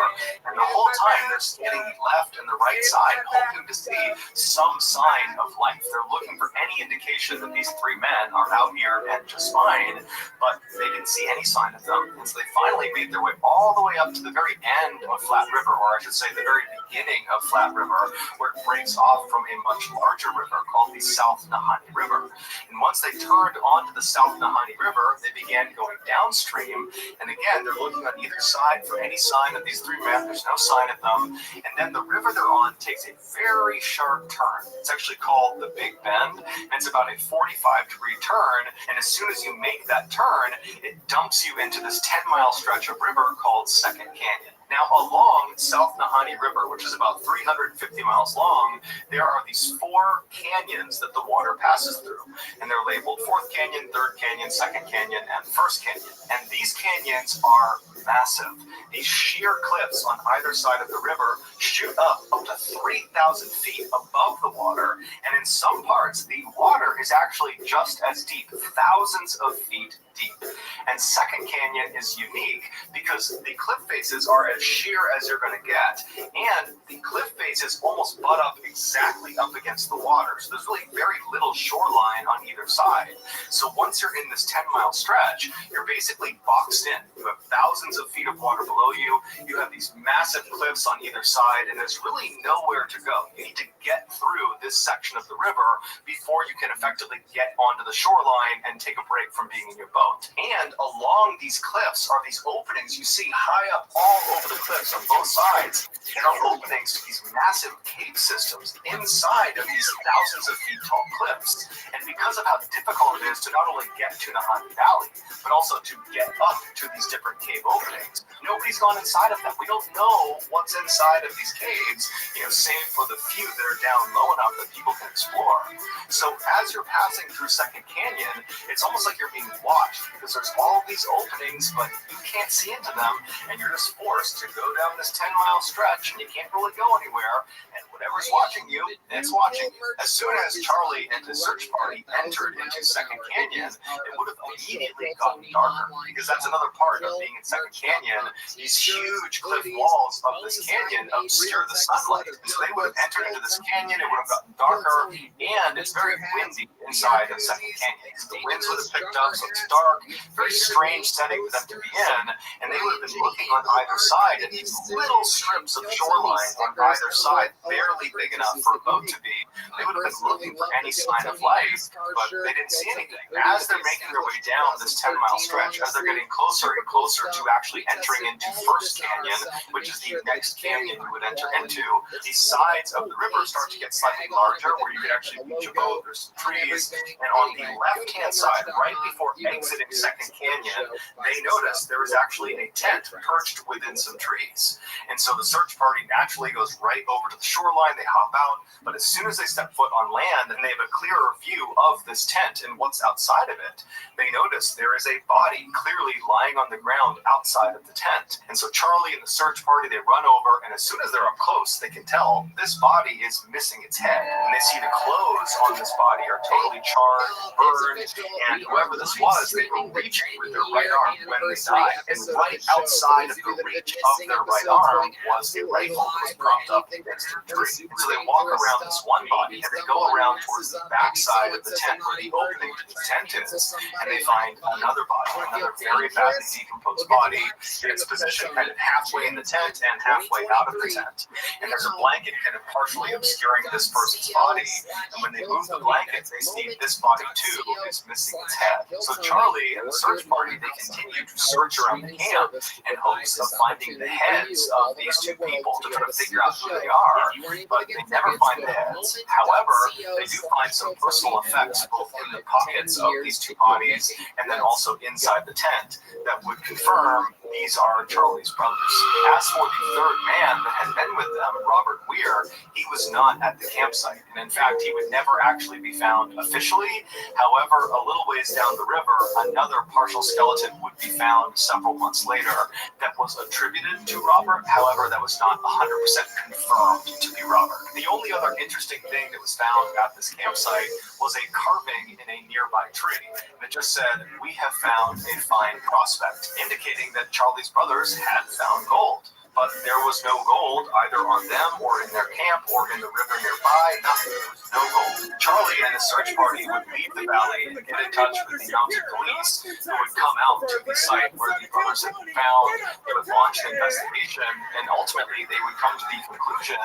and the whole time they're scanning the left and the right side, hoping to see some sign of life. They're looking for any indication that these 3 men are out here and just fine, but they didn't see any sign of them. And so they finally made their way all the way up to the very end of Flat River, or I should say the very beginning of Flat River, where it breaks off from a much larger river called the South Nahanni River. And once they turned onto the South Nahanni River, they began going downstream, and again, they're looking on either side for any sign of these 3 men. There's no sign of them. And then the river they're on takes a very sharp turn. It's actually called the Big Bend, and it's about a 45-degree turn. And as soon as you make that turn, it dumps you into this 10-mile stretch of river called Second Canyon. Now, along South Nahanni River, which is about 350 miles long, there are these 4 canyons that the water passes through. And they're labeled 4th Canyon, 3rd Canyon, 2nd Canyon, and 1st Canyon. And these canyons are massive. These sheer cliffs on either side of the river shoot up to 3,000 feet above the water, and in some parts, the water is actually just as deep, thousands of feet deep. And Second Canyon is unique because the cliff faces are as sheer as you're going to get, and the cliff faces almost butt up exactly up against the water. So there's really very little shoreline on either side. So once you're in this 10-mile stretch, you're basically boxed in. You have thousands of feet of water below you. You have these massive cliffs on either side, and there's really nowhere to go. You need to get through this section of the river before you can effectively get onto the shoreline and take a break from being in your boat. And along these cliffs are these openings you see high up all over the cliffs on both sides. There are openings to these massive cave systems inside of these thousands of feet tall cliffs. And because of how difficult it is to not only get to Nahanni Valley, but also to get up to these different cave openings, nobody's gone inside of them. We don't know what's inside of these caves, save for the few that are down low enough that people can explore. So as you're passing through Second Canyon, it's almost like you're being watched because there's all these openings, but you can't see into them, and you're just forced to go down this 10-mile stretch, and you can't really go anywhere, and whatever's watching you, it's watching you. As soon as Charlie and his search party entered into Second Canyon, it would have immediately gotten darker, because that's another part of being in Second Canyon. These huge cliff walls of this canyon obscure the sunlight, so they would have entered into this canyon, it would have gotten darker, and it's very windy inside of Second Canyon. The winds would have picked up, so it's dark, very strange setting for them to be in, and they would have been looking on either side at these little strips of shoreline on either side, barely big enough for a boat to be. They would have been looking for any sign of life, but they didn't see anything. As they're making their way down this 10-mile stretch, as they're getting closer and closer to actually entering into First Canyon, which is the next canyon you would enter into, the sides of the river start to get slightly larger, where you could actually reach a boat. There's trees, and on the left-hand side, right before exiting Second Canyon, they noticed there was actually a tent perched within some trees. And so the search party naturally goes right over to the shoreline, they hop out, but as soon as they step foot on land and they have a clearer view of this tent and what's outside of it, they notice there is a body clearly lying on the ground outside of the tent. And so Charlie and the search party, they run over, and as soon as they're up close, they can tell this body is missing its head. And they see the clothes on this body are totally charred, burned, and whoever this was, they were reaching with their right arm when they died. And right outside of the reach of their right arm was a rifle that was propped up against a tree. And so they walk around this one body, and they go around towards the backside of the tent where the opening to the tent is, and they find another body, another very badly decomposed body, in its position kind of halfway in the tent and halfway out of the tent. And there's a blanket kind of partially obscuring this person's body, and when they move the blanket, they see this body too is missing its head. So Charlie and the search party, they continue to search around the camp in hopes of finding the heads of these two people to try to figure out who they are, but they never find the heads. However, they do find some personal effects both in the pockets of these two bodies and then also inside the tent that would confirm these are Charlie's brothers. As for the third man that had been with them, Robert Weir, he was not at the campsite, and in fact, he would never actually be found officially. However, a little ways down the river, another partial skeleton would be found several months later that was attributed to Robert. However, that was not 100% confirmed to be Robert. The only other interesting thing that was found at this campsite was a carving in a nearby tree that just said, "We have found a fine prospect," indicating that Charlie's brothers had found gold. But there was no gold either on them or in their camp or in the river nearby. Nothing. There was no gold. Charlie and his search party would leave the valley and get in touch with the mounted police who would come out to the site where the brothers had been found. They would launch an investigation, and ultimately they would come to the conclusion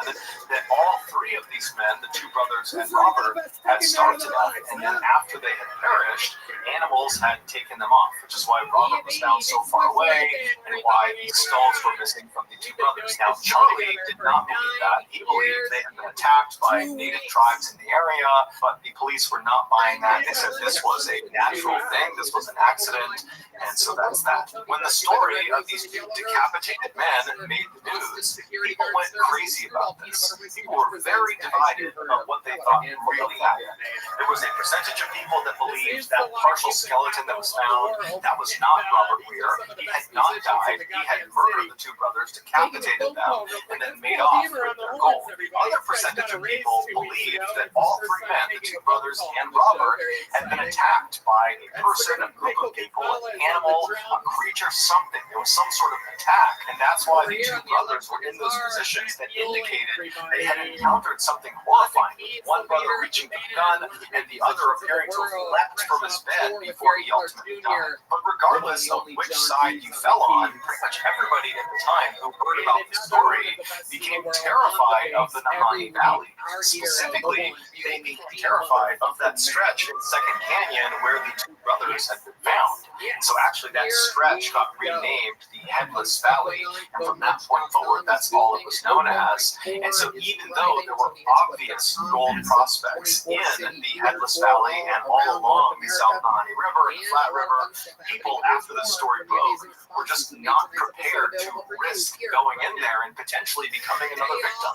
that all three of these men, the two brothers and Robert, had starved to death, and then after they had perished, animals had taken them off, which is why Robert was found so far away and why the skulls were missing from the two brothers. Now, Charlie did not believe that. He believed they had been attacked by native tribes in the area, but the police were not buying that. They said this was a natural thing, this was an accident, and so that's that. When the story of these two decapitated men made the news, people went crazy about this. People were very divided about what they thought really happened. There was a percentage of people that believed that partial skeleton that was found, that was not Robert Weir. He had not died. He had murdered the two brothers, decapitated them, and then made off with their gold. Other percentage of people believed that all three men, the two brothers and Robert, had been attacked by a person, a group of people, an animal, a creature, something. There was some sort of attack, and that's why the two brothers were in those positions that indicated they had encountered something horrifying. One brother reaching for the gun, and the other appearing to have leapt from his bed before he ultimately died. But regardless of which side you fell on, pretty much everybody at the time who heard about the story became terrified of the Nahanni Valley. Specifically, they became terrified of that stretch in Second Canyon where the two brothers had been found. So actually that stretch got renamed the Headless Valley, and from that point forward, that's all it was known as. And so even though there were obvious gold prospects in the Headless Valley and all along the South Nahanni River and the Flat River, people after the story broke were just not prepared to risk going in there and potentially becoming another victim.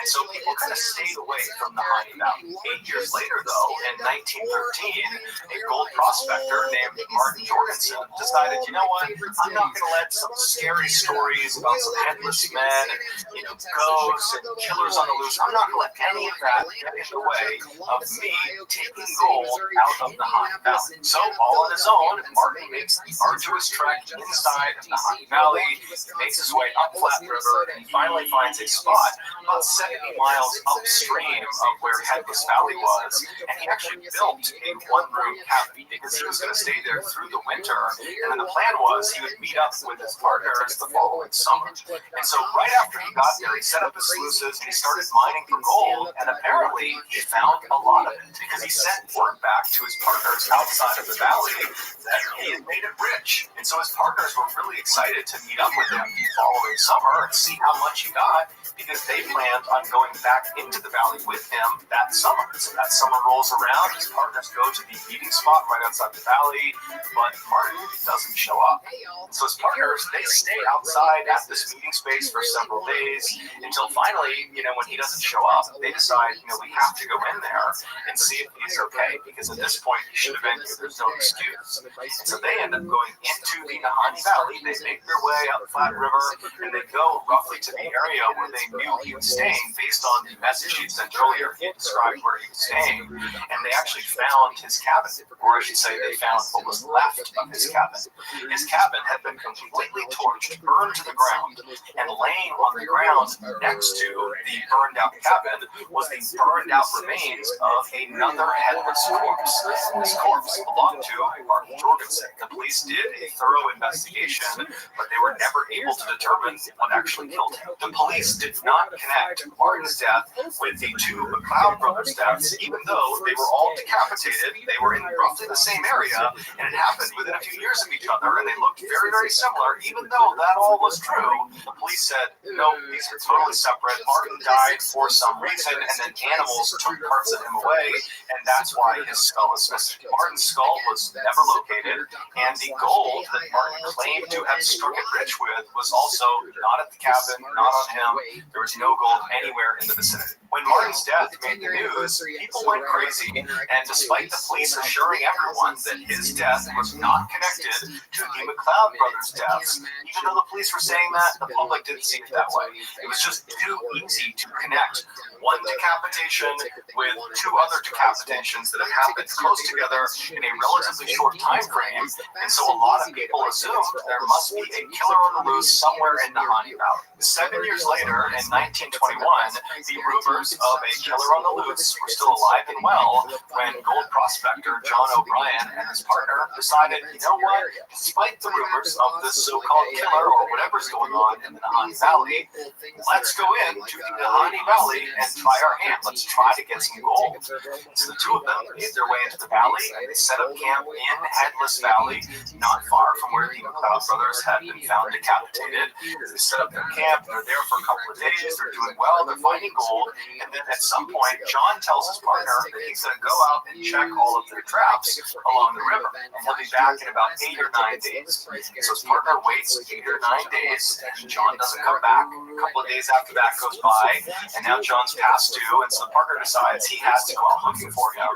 And so people kind of stayed away from the Nahanni Valley. 8 years later, though, in 1913, a gold prospector named Martin Jorgensen decided, you know what, I'm not going to let some scary stories about some headless men and, ghosts and killers on the loose, I'm not going to let any of that get in the way of me taking gold out of the Nahanni Valley. So, all on his own, Martin makes the arduous trek inside of the Nahanni Valley, he makes his way up Flat River, and he finally finds a spot about 70 miles upstream of where Headless Valley was, and he actually built a one-room cabin because he was going to stay there through the winter, and then the plan was he would meet up with his partners the following summer. And so right after he got there, he set up his sluices and he started mining for gold, and apparently he found a lot of it because he sent word back to his partners outside of the valley that he had made it rich. And so his partners were really excited to meet up with him the following summer and see how much he got, because they planned on going back into the valley with him that summer. So that summer rolls around, his partners go to the meeting spot right outside the valley, but Martin doesn't show up. So his partners, they stay outside at this meeting space for several days until finally, when he doesn't show up, they decide, we have to go in there and see if he's okay, because at this point, he should have been here. There's no excuse. And so they end up going into the Nahanni Valley. They make their way up Flat River, and they go roughly to the area where they knew he was staying based on the message he'd sent earlier. He described where he was staying, and they actually found his cabin, or I should say they found what was left of his cabin. His cabin had been completely torched, burned to the ground, and laying on the ground next to the burned out cabin was the burned out remains of another headless corpse. This corpse belonged to Martin Jorgensen. The police did a thorough investigation, but they were never able to determine what actually killed him. The police did not connect Martin's death with the two McLeod brothers' deaths, even though they were all decapitated. They were in roughly the same area, and it happened within a few years of each other, and they looked very, very similar. Even though that all was true, the police said, no, these are totally separate. Martin died for some reason, and then animals took parts of him away, and that's why his skull is missing. Martin's skull was never located, and the gold that Martin claimed to have struck it rich with was also not at the cabin, not on him. There was no gold anywhere in the vicinity. When Martin's death made the news, people went crazy, and despite the police assuring everyone that his death was not connected to the McLeod brothers' deaths, even though the police were saying that, the public didn't see it that way. It was just too easy to connect one decapitation with two other decapitations that have happened close together in a relatively short time frame, and so a lot of people assumed there must be a killer on the loose somewhere in the Nahanni Valley. 7 years later, in 1921, the rumors of a killer on the loose were still alive and well when gold prospector John O'Brien and his partner decided, you know what, despite the rumors of this so-called killer or whatever's going on in the Nahanni Valley, let's go into the Nahanni Valley and try our hand. Let's try to get some gold. So the two of them made their way into the valley, and they set up camp in Headless Valley, not far from where the McLeod Proud brothers had been found decapitated. They set up their camp. They're there for a couple of days. They're doing well. They're finding gold. And then at some point, John tells his partner that he's going to go out and check all of their traps along the river. And he'll be back in about 8 or 9 days. So his partner waits 8 or 9 days, and John doesn't come back. A couple of days after that goes by, and now John's past due, and so the partner decides he has to go out looking for him.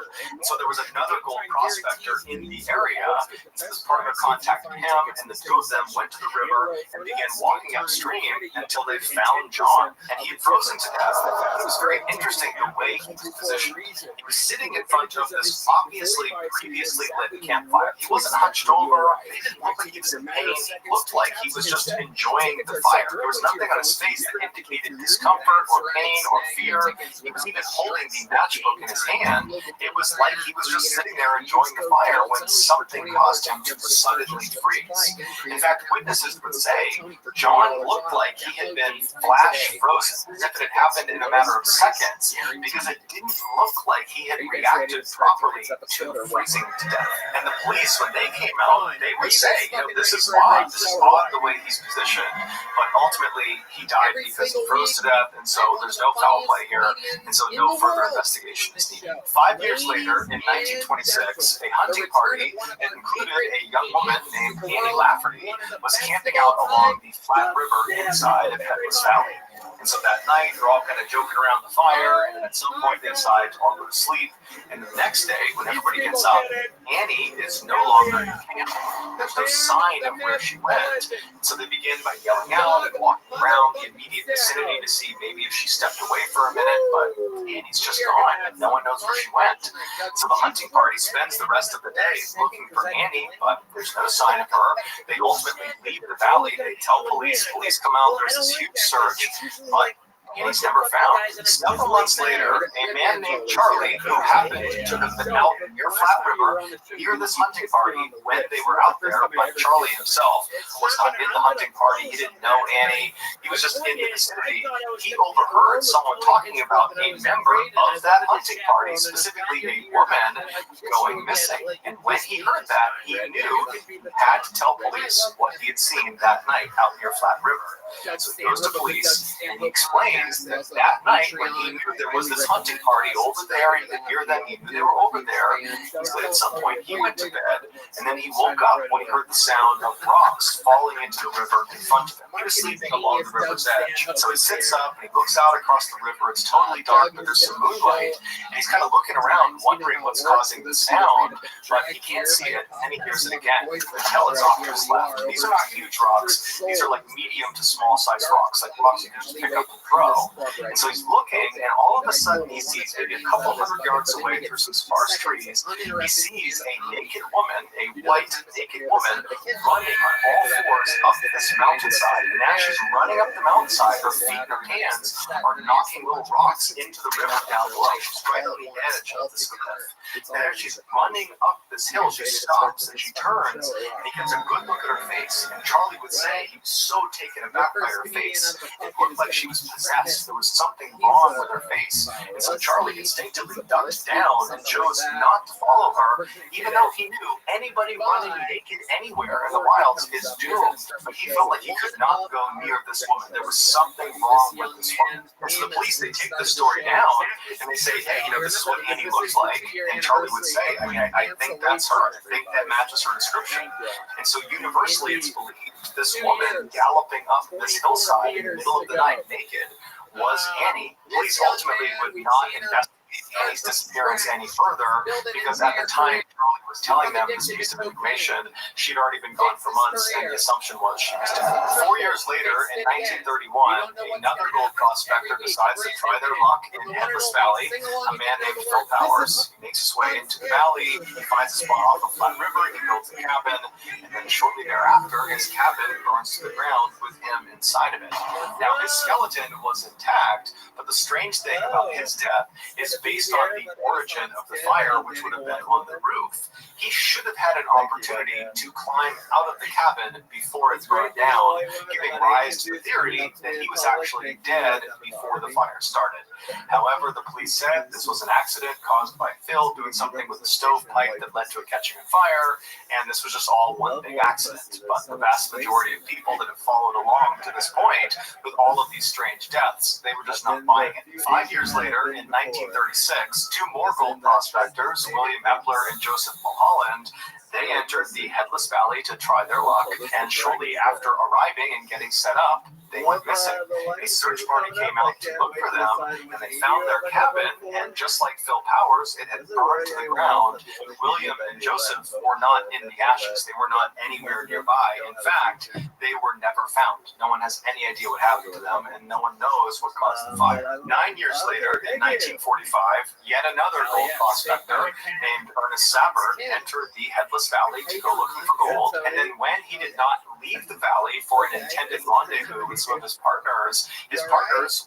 So there was another gold prospector in the area. So this partner contacted him, and the two of them went to the river and began walking upstream until they found John. And he had frozen to death. It was very interesting the way he was positioned. He was sitting in front of this obviously previously lit campfire. He wasn't hunched over. He didn't look like he was in pain. He looked like he was just enjoying the fire. There was nothing on his face that indicated discomfort or pain or fear. He was even holding the matchbook in his hand. It was like he was just sitting there enjoying the fire when something caused him to suddenly freeze. In fact, witnesses would say John looked like he had been flash frozen, as if it had happened in a matter of seconds, because it didn't look like he had reacted properly to freezing to death. And the police, when they came out, they would say, this is odd. This is odd the way he's positioned. But ultimately, he died because he froze to death, and so there's no foul play here, and so no further investigation is needed. 5 years later, in 1926, a hunting party that included a young woman named Annie Lafferty was camping out along the Flat River inside of Headless Valley. And so that night, they're all kind of joking around the fire, and at some point they decide to all go to sleep. And the next day, when everybody gets up, Annie is no longer in camp. There's no sign of where she went. So they begin by yelling out and walking around the immediate vicinity to see maybe if she stepped away for a minute, but Annie's just gone, and no one knows where she went. So the hunting party spends the rest of the day looking for Annie, but there's no sign of her. They ultimately leave the valley. They tell police. Police come out. There's this huge search. But Annie's never found. Several months later, a man named Charlie, who happened to have been out near Flat River near this hunting party when they were out there, but Charlie himself was not in the hunting party. He didn't know Annie. He was just in the vicinity. He overheard someone talking about a member of that hunting party, specifically a woman, going missing. And when he heard that, he knew he had to tell police what he had seen that night out near Flat River. So he goes to police and he explains that night when he knew there was this hunting party over there, and near them he knew they were over there. He said at some point he went to bed, and then he woke up when he heard the sound of rocks falling into the river in front of him. He was sleeping along the river's edge. So he sits up and he looks out across the river. It's totally dark, but there's some moonlight, and he's kind of looking around wondering what's causing the sound, but he can't see it, and he hears it again until it's off to his left. These are not huge rocks. These are like medium to small size rocks, like rocks you can just pick up and throw. And so he's looking, and all of a sudden he sees maybe a couple hundred yards away through some sparse trees, he sees a naked woman, a white naked woman, running on all fours up this mountainside. And as she's running up the mountainside, her feet and her hands are knocking little rocks into the river down below. She's right on the edge of this cliff. And as she's running up this hill, she stops and she turns, and he gets a good look at her face. And Charlie would say he was so taken aback by her face, it looked like she was possessed. There was something wrong with her face. And so Charlie instinctively ducked down and chose not to follow her, even though he knew anybody running naked anywhere in the wilds is doomed. But he felt like he could not go near this woman. There was something wrong with this woman. And so the police, they take the story down and they say, hey, this is what Annie looks like. And Charlie would say, I think that's her. I think that matches her description. And so universally it's believed this woman galloping up this hillside in the middle of the night naked was Annie. Police ultimately would not investigate Annie's disappearance any further because at the time Charlie was telling them this piece of information, she'd already been gone for months, and the assumption was she was dead. 4 years later, in 1931, another gold prospector decides to try their luck in Headless Valley. A man named Phil Powers makes his way into the valley. He finds a spot off the Flat River. He builds a cabin, and then shortly thereafter, his cabin burns to the ground with him inside of it. Now, his skeleton was intact, but the strange thing about his death is based on the origin of the fire, which would have been on the roof. He should have had an opportunity to climb out of the cabin before it burned down, giving rise to the theory that he was actually dead before the fire started. However, the police said this was an accident caused by Phil doing something with a stovepipe that led to it catching on fire, and this was just all one big accident. But the vast majority of people that have followed along to this point with all of these strange deaths, they were just not buying it. 5 years later, in 1936, two more gold prospectors, William Epler and Joseph Mulholland, they entered the Headless Valley to try their luck, and shortly after arriving and getting set up, they went missing. A search party came out to look for them, and they found their cabin, and just like Phil Powers, it had burned to the ground. William and Joseph were not in the ashes. They were not anywhere nearby. In fact, they were never found. No one has any idea what happened to them, and no one knows what caused the fire. 9 years later, in 1945, yet another gold prospector named Ernest Sabbert entered the Headless Valley to go looking for gold, and then when he did not leave the valley for an intended rendezvous with some of his partners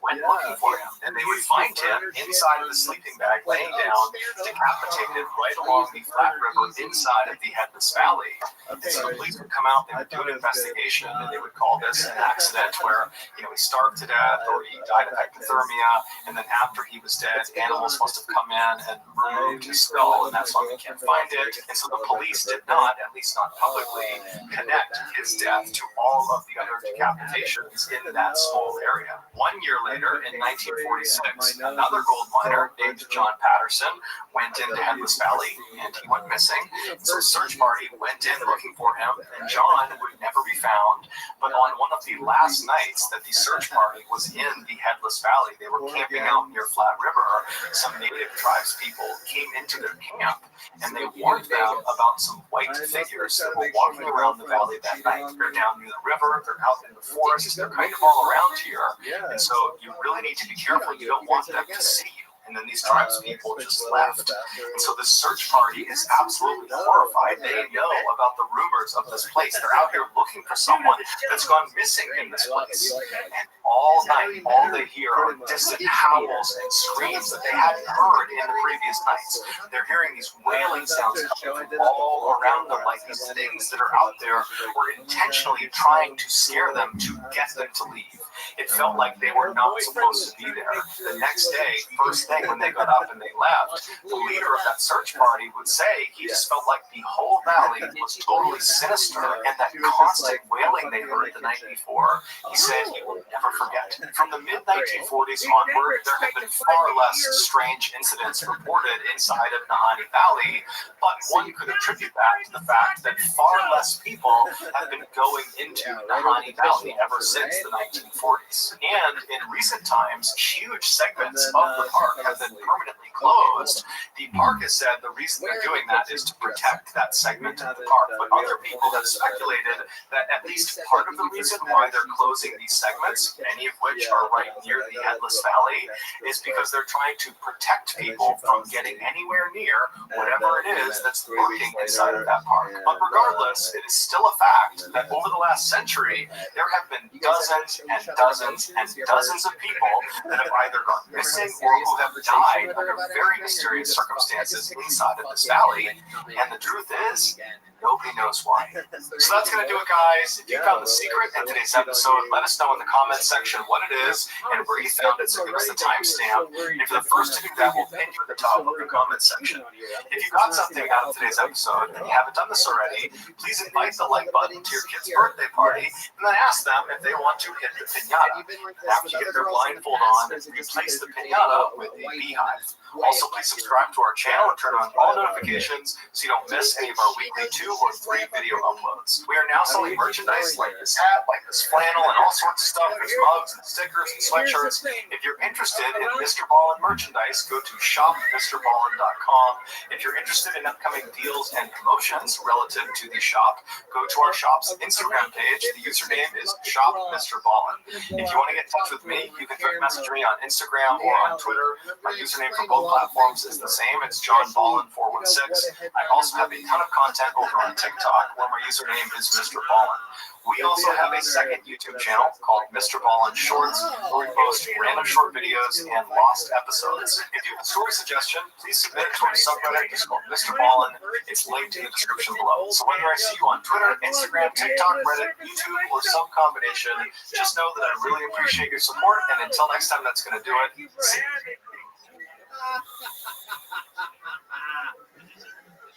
went looking for him, and they would find him inside of the sleeping bag, laying down, decapitated right along the flat river inside of the Headless Valley. And so the police would come out, they would do an investigation, and they would call this an accident where, he starved to death or he died of hypothermia, and then after he was dead, animals must have come in and removed his skull, and that's why we can't find it. And so the police did not, at least not publicly, connect his death to all of the other decapitations in that small area. 1 year later, in 1946, another gold miner named John Patterson went into Headless Valley, and he went missing. So a search party went in looking for him, and John would never be found. But on one of the last nights that the search party was in the Headless Valley, they were camping out near Flat River. Some native tribes people came into their camp, and they warned them about some white figures that were walking around the valley that night. They're down near the river, they're out in the forest, they're kind of all around here, and so you really need to be careful. You don't want them to see you. And then these tribes people just left. And so the search party is absolutely horrified. They know about the rumors of this place. They're out here looking for someone that's gone missing in this place. And all night, all they hear are distant howls and screams that they hadn't heard in the previous nights. They're hearing these wailing sounds coming from all around them, like these things that are out there were intentionally trying to scare them to get them to leave. It felt like they were not supposed to be there. The next day, first thing when they got up and they left, the leader of that search party would say he just felt like the whole valley was totally sinister, and that constant wailing they heard the night before, he said he will never forget. From the mid-1940s onward, there have been far less strange incidents reported inside of Nahanni Valley, but one could attribute that to the fact that far less people have been going into Nahanni Valley ever since the 1940s. And in recent times, huge segments of the park have been permanently closed. The park has said the reason they're doing that is to protect that segment of the park, but other people have speculated that at least part of the reason why they're closing these segments, many of which are right near the Headless Valley, is because they're trying to protect people from getting anywhere near whatever it is that's lurking inside of that park. But regardless, it is still a fact that over the last century, there have been dozens and dozens and dozens of people that have either gone missing or who have died under very mysterious circumstances inside of this valley. And the truth is, nobody knows why. So that's going to do it, guys. If you found the secret in today's episode, let us know in the comments section what it is and where you found it, so give us the timestamp. And if you're the first to do that, we'll pin you at the top of the comments section. If you got something out of today's episode and you haven't done this already, please invite the like button to your kid's birthday party and then ask them if they want to hit the piñata. After you get their blindfold on, replace the piñata with a beehive. Also, please subscribe to our channel and turn on all notifications so you don't miss any of our weekly 2 or 3 video uploads. We are now selling merchandise like this hat, like this flannel, and all sorts of stuff. There's mugs and stickers and sweatshirts. If you're interested in Mr. Ballin merchandise, go to shopmrballin.com. If you're interested in upcoming deals and promotions relative to the shop, go to our shop's Instagram page. The username is shopmrballin. If you want to get in touch with me, you can direct message me on Instagram or on Twitter. My username for both platforms is the same. It's John Ballin 416. I also have a ton of content over on TikTok, where my username is Mr. Ballin. We also have a second YouTube channel called Mr. Ballin Shorts, where we post random short videos and lost episodes. If you have a story suggestion, please submit it to our subreddit. It's called Mr. Ballin. It's linked in the description below. So whether I see you on Twitter, Instagram, TikTok, Reddit, YouTube, or some combination, just know that I really appreciate your support. And until next time, that's going to do it. See you.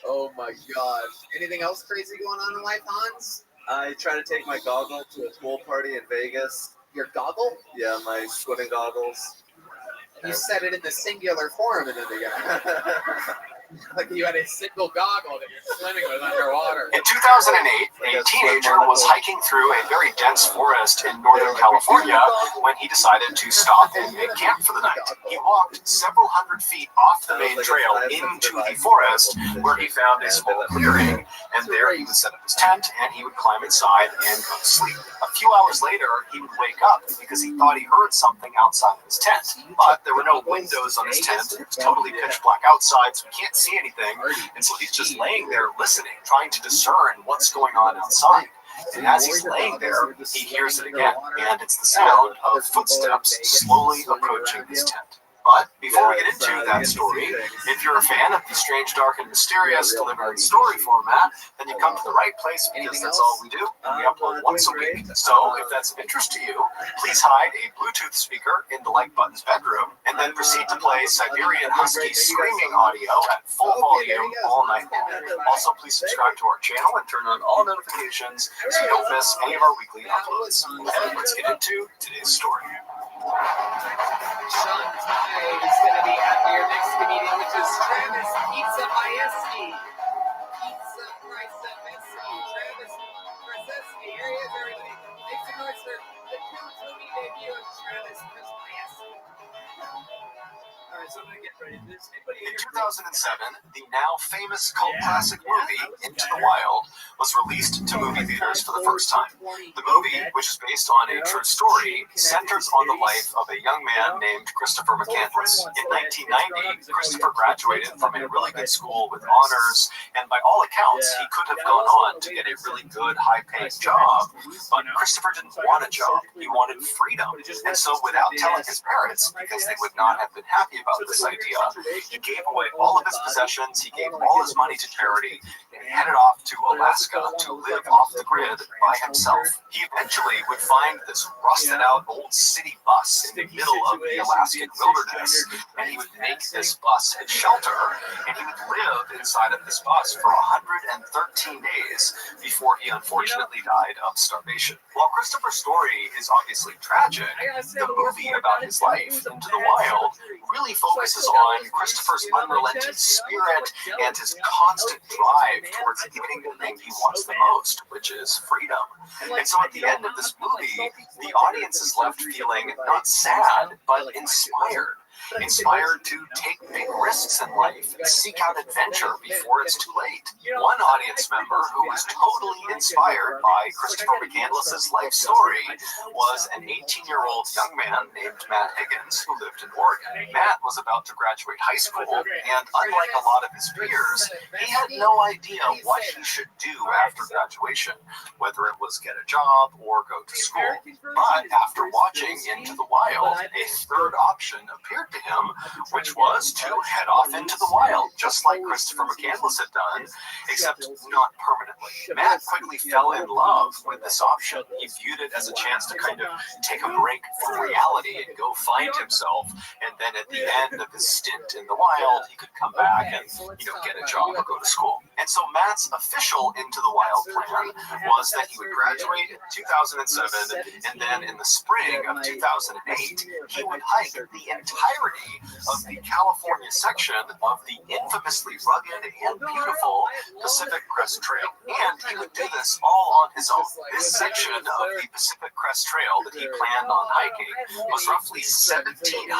Oh my gosh. Anything else crazy going on in life, Hans? I tried to take my goggle to a pool party in Vegas. Your goggle? Yeah, my swimming goggles. You said it in the singular form in the beginning. Like you had a single goggle that you're swimming with underwater. In 2008, a teenager was hiking through a very dense forest in Northern California when he decided to stop and make camp for the night. He walked several hundred feet off the main trail into the forest, where he found a small clearing, and there he would set up his tent and he would climb inside and go to sleep. A few hours later, he would wake up because he thought he heard something outside of his tent, but there were no windows on his tent. It's totally pitch black outside, so he can't see anything, and so he's just laying there listening, trying to discern what's going on outside. And as he's laying there, he hears it again, and it's the sound of footsteps slowly approaching his tent. But before we get into that story, if you're a fan of the strange, dark, and mysterious delivered story format, then you come to the right place, because that's all we do, and we upload once a week. So if that's of interest to you, please hide a Bluetooth speaker in the like button's bedroom, and then proceed to play Siberian Husky screaming audio at full volume all night long. Also, please subscribe to our channel and turn on all notifications so you don't miss any of our weekly uploads. And let's get into today's story. Sean Ty is going to be after your next comedian, which is Travis Pizza Majeski. Pizza Majeski. Travis Majeski. Here he is, everybody. Make some noise for the movie debut of Travis Majeski. All right, so I'm gonna get ready. In 2007, the now famous cult classic movie Into the Wild was released to movie theaters for the first time. The movie, which is based on a true story, centers on the life of a young man named Christopher McCandless. In 1990, Christopher graduated from a really good school with honors, and by all accounts, he could have gone on to get a really good, high-paying job. But Christopher didn't want a job. He wanted freedom. And so without telling his parents, because they would not have been happy about this idea, he gave away all of his possessions, he gave all his money to charity, and he headed off to Alaska to live off the grid by himself. He eventually would find this rusted out old city bus in the middle of the Alaskan wilderness, and he would make this bus his shelter, and he would live inside of this bus for 113 days before he unfortunately died of starvation. While Christopher's story is obviously tragic, the movie about his life, Into the Wild, really focuses on Christopher's unrelenting spirit and his constant drive towards getting the thing he wants the most, which is freedom. And so at the end of this movie, the audience is left feeling not sad, but inspired. Inspired to take big risks in life and seek out adventure before it's too late. One audience member who was totally inspired by Christopher McCandless's life story was an 18-year-old young man named Matt Higgins who lived in Oregon. Matt was about to graduate high school, and unlike a lot of his peers, he had no idea what he should do after graduation, whether it was get a job or go to school. But after watching Into the Wild, a third option appeared to him, which was to head off into the wild, just like Christopher McCandless had done, except not permanently. Matt quickly fell in love with this option. He viewed it as a chance to kind of take a break from reality and go find himself, and then at the end of his stint in the wild, he could come back and, get a job or go to school. And so Matt's official Into the Wild plan was that he would graduate in 2007, and then in the spring of 2008, he would hike the entirety of the California section of the infamously rugged and beautiful Pacific Crest Trail. And he would do this all on his own. This section of the Pacific Crest Trail that he planned on hiking was roughly 1,700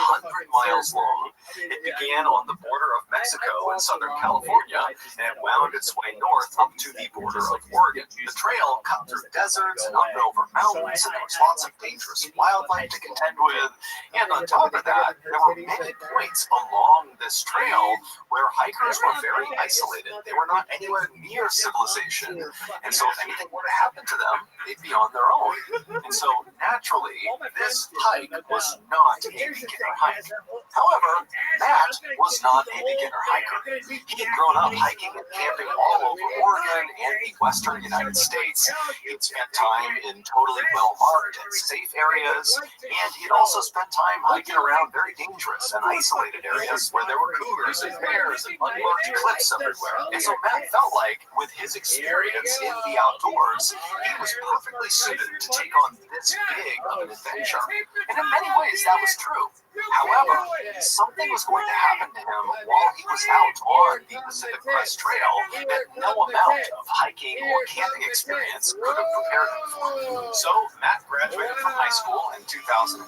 miles long. It began on the border of Mexico and Southern California, and it wound wound its way north up to the border of Oregon. The trail cut through deserts and up and over mountains, and there was lots of dangerous wildlife to contend with. And on top of that, there were many points along this trail where hikers were very isolated. They were not anywhere near civilization, and so if anything were to happen to them, they'd be on their own. And so naturally, this hike was not a beginner hike. However, Matt was not a beginner hiker. He had grown up hiking and camping all over Oregon and the western United States. He'd spent time in totally well-marked and safe areas, and he'd also spent time hiking around very dangerous and isolated areas where there were cougars and bears and unmarked cliffs everywhere. And so Matt felt like, with his experience in the outdoors, he was perfectly suited to take on this big of an adventure. And in many ways, that was true. However, something was going to happen to him while he was out on the Pacific Crest Trail that no amount of hiking or camping experience could have prepared him for. So Matt graduated from high school in 2007,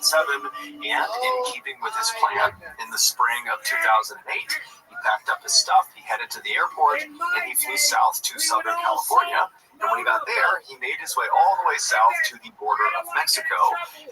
and in keeping with his plan, in the spring of 2008, he packed up his stuff, he headed to the airport, and he flew south to Southern California. And when he got there, he made his way all the way south to the border of Mexico,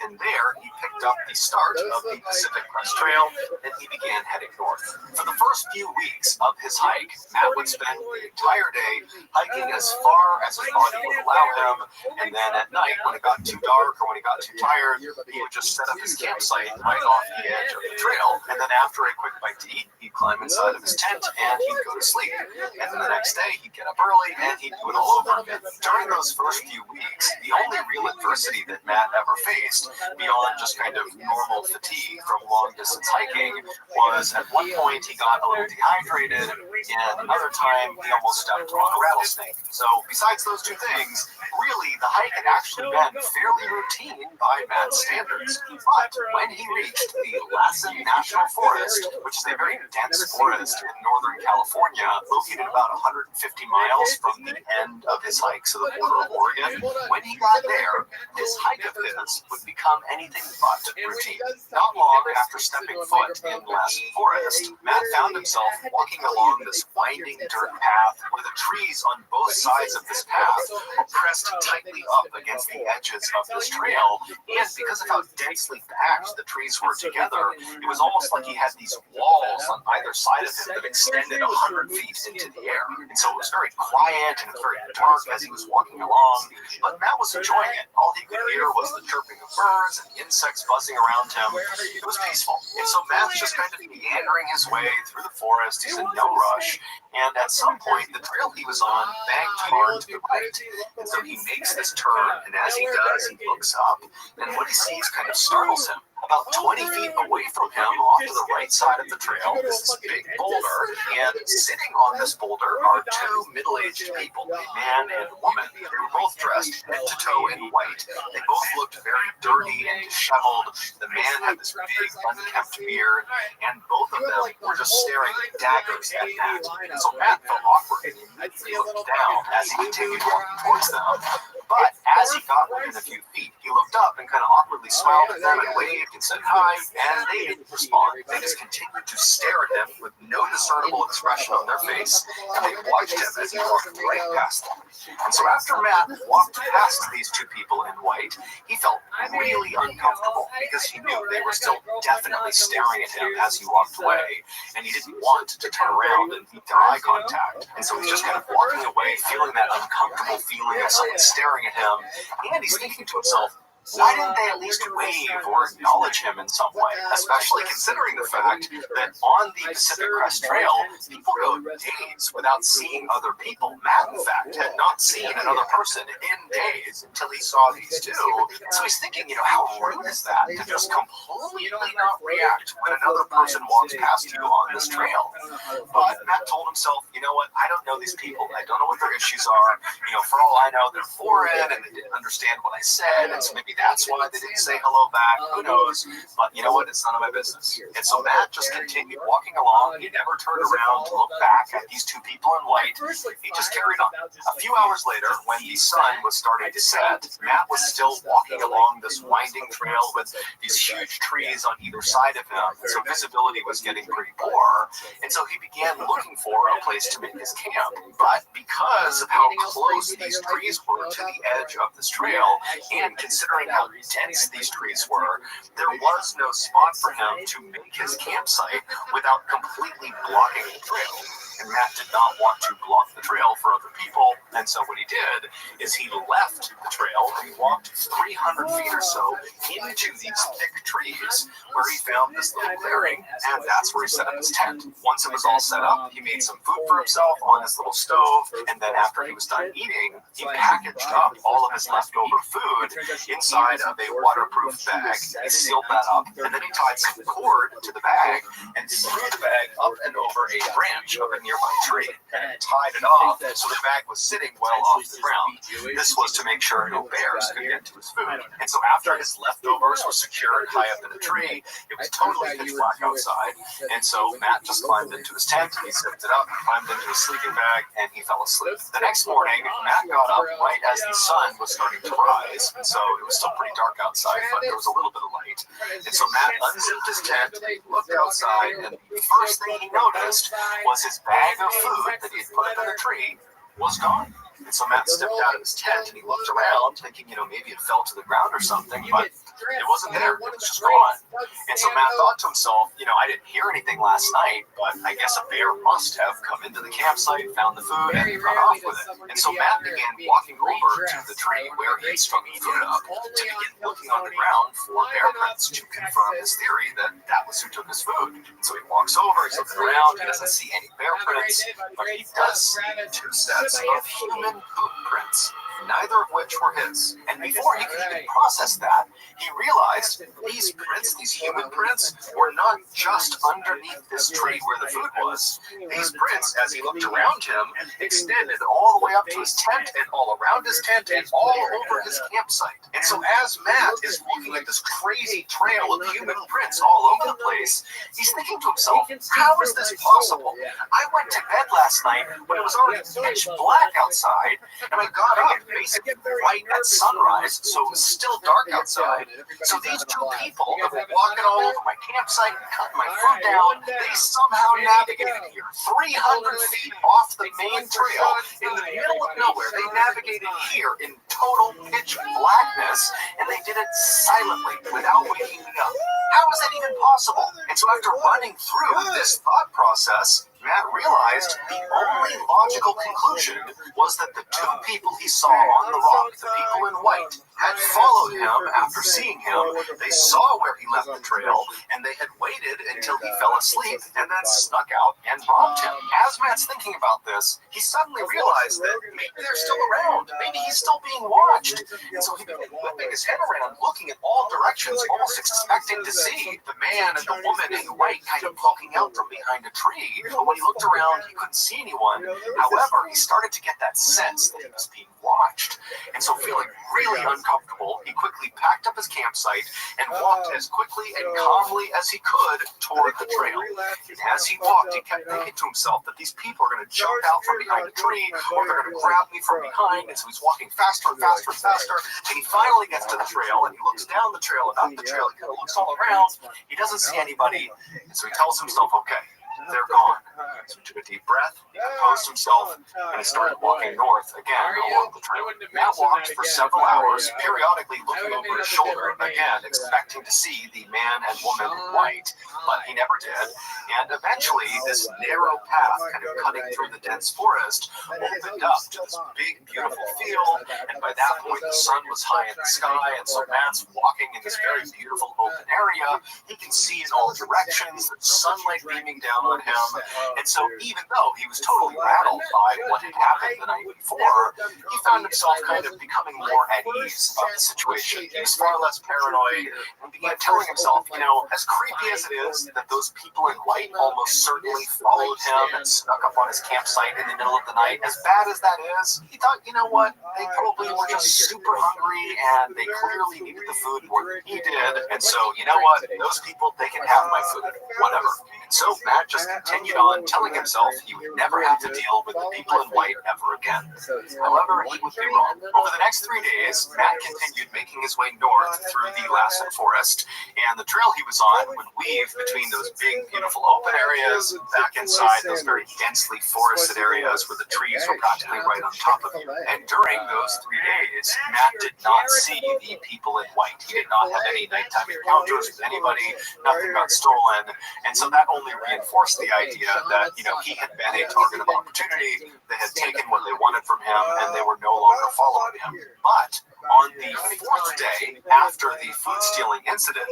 and there he picked up the start of the Pacific Crest Trail, and he began heading north. For the first few weeks of his hike, Matt would spend the entire day hiking as far as his body would allow him, and then at night, when it got too dark or when he got too tired, he would just set up his campsite right off the edge of the trail, and then after a quick bite to eat, he'd climb inside of his tent and he'd go to sleep. And then the next day, he'd get up early and he'd do it all over again. During those first few weeks, the only real adversity that Matt ever faced, beyond just kind of normal fatigue from long-distance hiking, was at one point he got a little dehydrated, and another time he almost stepped on a rattlesnake. So besides those two things, really the hike had actually been fairly routine by Matt's standards. But when he reached the Lassen National Forest, which is a very dense forest in Northern California, located about 150 miles from the end of his hike, so the border of Oregon, when he got there, this hike of his would become anything but routine. Not long after stepping foot in Lassen Forest, Matt found himself walking along this winding dirt path where the trees on both sides of this path were pressed tightly up against the edges of this trail, and because of how densely packed the trees were together, it was almost like he had these walls on either side of him that extended 100 feet into the air. And so it was very quiet and very dark as he was walking along, but Matt was enjoying it. All he could hear was the chirping of birds and insects buzzing around him. It was peaceful. And so Matt's just kind of meandering his way through the forest. He's in no rush. And at some point, the trail he was on banked hard to the right. And so he makes this turn, and as he does, he looks up, and what he sees kind of startles him. About 20 feet away from him, off to the right side of the trail, is this big boulder, and sitting on this boulder are two middle-aged people, a man and a woman. They were both dressed head to toe in white. They both looked very dirty and disheveled. The man had this big, unkempt beard, and both of them were just staring daggers at Matt. And so Matt felt awkward. He looked down as he continued walking towards them. But as he got within a few feet, he looked up and kind of awkwardly smiled at them and waved and said hi, and they didn't respond. They just continued to stare at him with no discernible expression on their face, and they watched him as he walked right past them. And so after Matt walked past these two people in white, he felt really uncomfortable because he knew they were still definitely staring at him as he walked away, and he didn't want to turn around and meet their eye contact. And so he's just kind of walking away, feeling that uncomfortable feeling of someone staring at him, and he's thinking to himself, why didn't they at least wave or acknowledge him in some way? Especially considering the fact that on the Pacific Crest Trail, people go days without seeing other people. Matt, in fact, had not seen another person in days until he saw these two. And so he's thinking, how rude is that to just completely not react when another person walks past you on this trail? But Matt told himself, you know what, I don't know these people. I don't know what their issues are. For all I know, they're foreign and they didn't understand what I said, and so maybe that's why they didn't say hello back. Who knows? But you know what? It's none of my business. And so Matt just continued walking along. He never turned around to look back at these two people in white. He just carried on. A few hours later, when the sun was starting to set, Matt was still walking along this winding trail with these huge trees on either side of him. So visibility was getting pretty poor. And so he began looking for a place to make his camp. But because of how close these trees were to the edge of this trail, and considering how dense these trees were, there was no spot for him to make his campsite without completely blocking the trail. And Matt did not want to block the trail for other people, and so what he did is he left the trail and walked 300 feet or so into these thick trees where he found this little clearing, and that's where he set up his tent. Once it was all set up, he made some food for himself on his little stove, and then after he was done eating, he packaged up all of his leftover food inside of a waterproof bag. He sealed that up, and then he tied some cord to the bag and threw the bag up and over a branch of a nearby tree and tied it off so the bag was sitting well off the ground. This was to make sure no bears could get to his food. And so after his leftovers were secured high up in the tree, it was totally pitch black outside. And so Matt just climbed into his tent, he zipped it up, climbed into his sleeping bag, and he fell asleep. The next morning, Matt got up right as the sun was starting to rise. And so it was still pretty dark outside, but there was a little bit of light. And so Matt unzipped his tent, looked outside, and the first thing he noticed was his bag of food that he had put under the tree was gone. And so Matt stepped out of his tent and he looked around, thinking, maybe it fell to the ground or something, but it wasn't there. It was just gone. And so Matt thought to himself, I didn't hear anything last night, but I guess a bear must have come into the campsite, found the food, and run off with it. And so Matt began walking over to the tree where he had strung the food up to begin looking on the ground for bear prints to confirm his theory that that was who took his food. And so he walks over, he's looking around, he doesn't see any bear prints, but he does see 2 sets of human boot prints, neither of which were his. And before he could even process that, he realized these prints, these human prints, were not just underneath this tree where the food was. These prints, as he looked around him, extended all the way up to his tent and all around his tent and all over his campsite. And so as Matt is looking at this crazy trail of human prints all over the place, he's thinking to himself, how is this possible? I went to bed last night when it was already pitch black outside, and I got up basically right at sunrise, so it was still dark outside. So these 2 people that were walking all over my campsite and cutting my food down, they somehow navigated here 300 feet off the main trail in the middle of nowhere. They navigated here in total pitch blackness, and they did it silently without waking me up. How is that even possible? And so after running through this thought process, Matt realized the only logical conclusion was that the 2 people he saw on the rock, the people in white, had followed him after seeing him. They saw where he left the trail, and they had waited until he fell asleep and then snuck out and robbed him. As Matt's thinking about this, he suddenly realized that maybe they're still around. Maybe he's still being watched. And so he began whipping his head around, looking at all directions, almost expecting to see the man and the woman in white kind of poking out from behind a tree. But when he looked around, he couldn't see anyone. However, he started to get that sense that he was being watched. And so feeling really uncomfortable, he quickly packed up his campsite and walked as quickly and calmly as he could toward the trail. And as he walked, he kept thinking to himself that these people are going to jump out from behind a tree, or they're going to grab me from behind. And so he's walking faster and faster and faster. And he finally gets to the trail, and he looks down the trail and up the trail. He kind of looks all around. He doesn't see anybody. And so he tells himself, okay, they're gone. So he took a deep breath, he composed himself, and he started walking north again along the trail. Matt walked for several hours, periodically looking over his shoulder, again expecting to see the man and woman in white, but he never did. And eventually, this narrow path kind of cutting through the dense forest opened up to this big, beautiful field, and by that point, the sun was high in the sky, and so Matt's walking in this very beautiful open area. He can see in all directions, there's sunlight beaming down on him, And so even though he was totally rattled by what had happened the night before, he found himself kind of becoming more at ease about the situation. He was far less paranoid and began telling himself, you know, as creepy as it is that those people in white almost certainly followed him and snuck up on his campsite in the middle of the night, as bad as that is, he thought, you know what, they probably were just super hungry and they clearly needed the food more than he did. And so, you know what, those people, they can have my food, whatever. And so Matt just continued on telling himself he would never have to deal with the people in white ever again. However, he would be wrong. Over the next 3 days, Matt continued making his way north through the Lassen Forest, and the trail he was on would weave between those big, beautiful open areas, back inside those very densely forested areas where the trees were practically right on top of you. And during those 3 days, Matt did not see the people in white. He did not have any nighttime encounters with anybody, nothing got stolen, and so that only reinforced the idea that, you know, he had been a target of opportunity. They had taken what they wanted from him, and they were no longer following him. But on the fourth day, after the food stealing incident,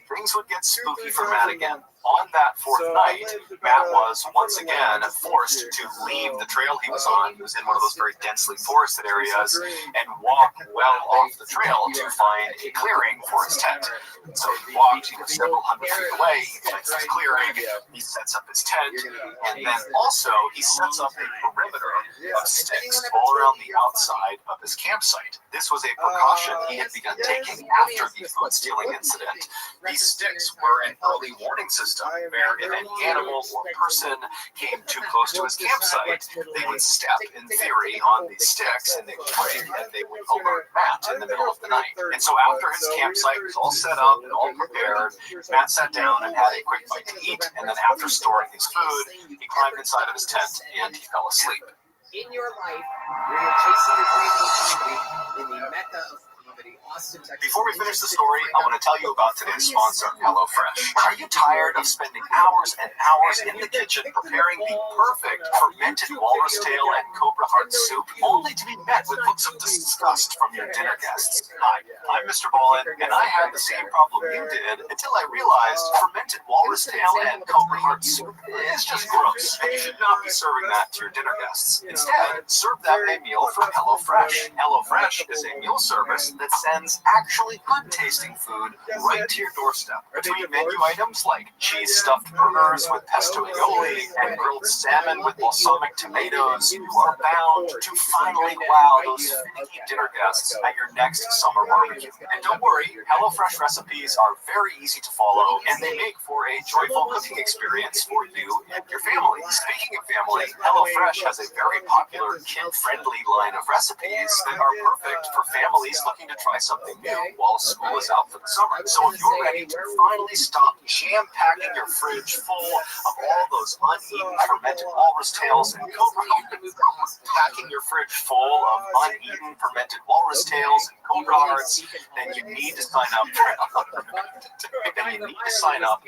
things would get spooky for Matt again. On that fourth night, Matt was once again forced to leave the trail he was on. He was in one of those very densely forested areas and walk well off the trail to find a clearing for his tent. So he walked several hundred feet away, he finds this clearing, he sets up his tent, and then also he sets up a perimeter of sticks all around the outside of his campsite. This was a precaution he had begun taking after the food stealing incident. These sticks were an early warning system where if any animal or person came too close to his campsite, they would step, in theory, on these sticks and they would break and they would alert Matt in the middle of the night. And so after his campsite was all set up and all prepared, Matt sat down and had a quick bite to eat, and then after storing his food, he climbed inside of his tent and he fell asleep. In your life, where you're chasing your dreams of comedy in the mecca of comedy, Austin, Texas. Before we finish the story, I want to tell you about today's sponsor, HelloFresh. Are you tired of spending hours and hours in the kitchen preparing the perfect fermented walrus tail and cobra heart soup, only to be met with looks of disgust from your dinner guests? Hi, I'm Mr. Ballin, and I had the same problem you did until I realized fermented walrus tail and cobra heart soup is just gross, and you should not be serving that to your dinner guests. Instead, serve them a meal from HelloFresh. HelloFresh is a meal service that sends actually good-tasting food right to your doorstep. Between menu items like cheese-stuffed burgers with pesto aioli and grilled salmon with balsamic tomatoes, you are bound to finally wow those finicky dinner guests at your next summer barbecue. And don't worry, HelloFresh recipes are very easy to follow, and they make for a joyful cooking experience for you and your family. Speaking of family, HelloFresh has a very popular kid-friendly line of recipes that are perfect for families looking to try something new while school is out for the summer. So if you're ready to finally stop jam-packing your fridge full of all those uneaten fermented walrus tails and cobra packing your fridge full of uneaten fermented walrus tails and cobra hearts, then you need to sign up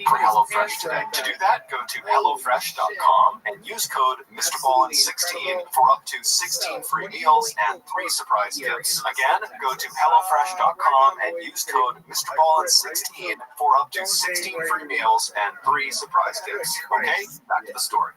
for HelloFresh today. To do that, go to HelloFresh.com and use code MrBallin16 for up to 16 free meals and 3 surprise gifts. Again, go to HelloFresh.com and use code MrBallin16 for up to 16 free meals and 3 surprise gifts. Okay, back to the story.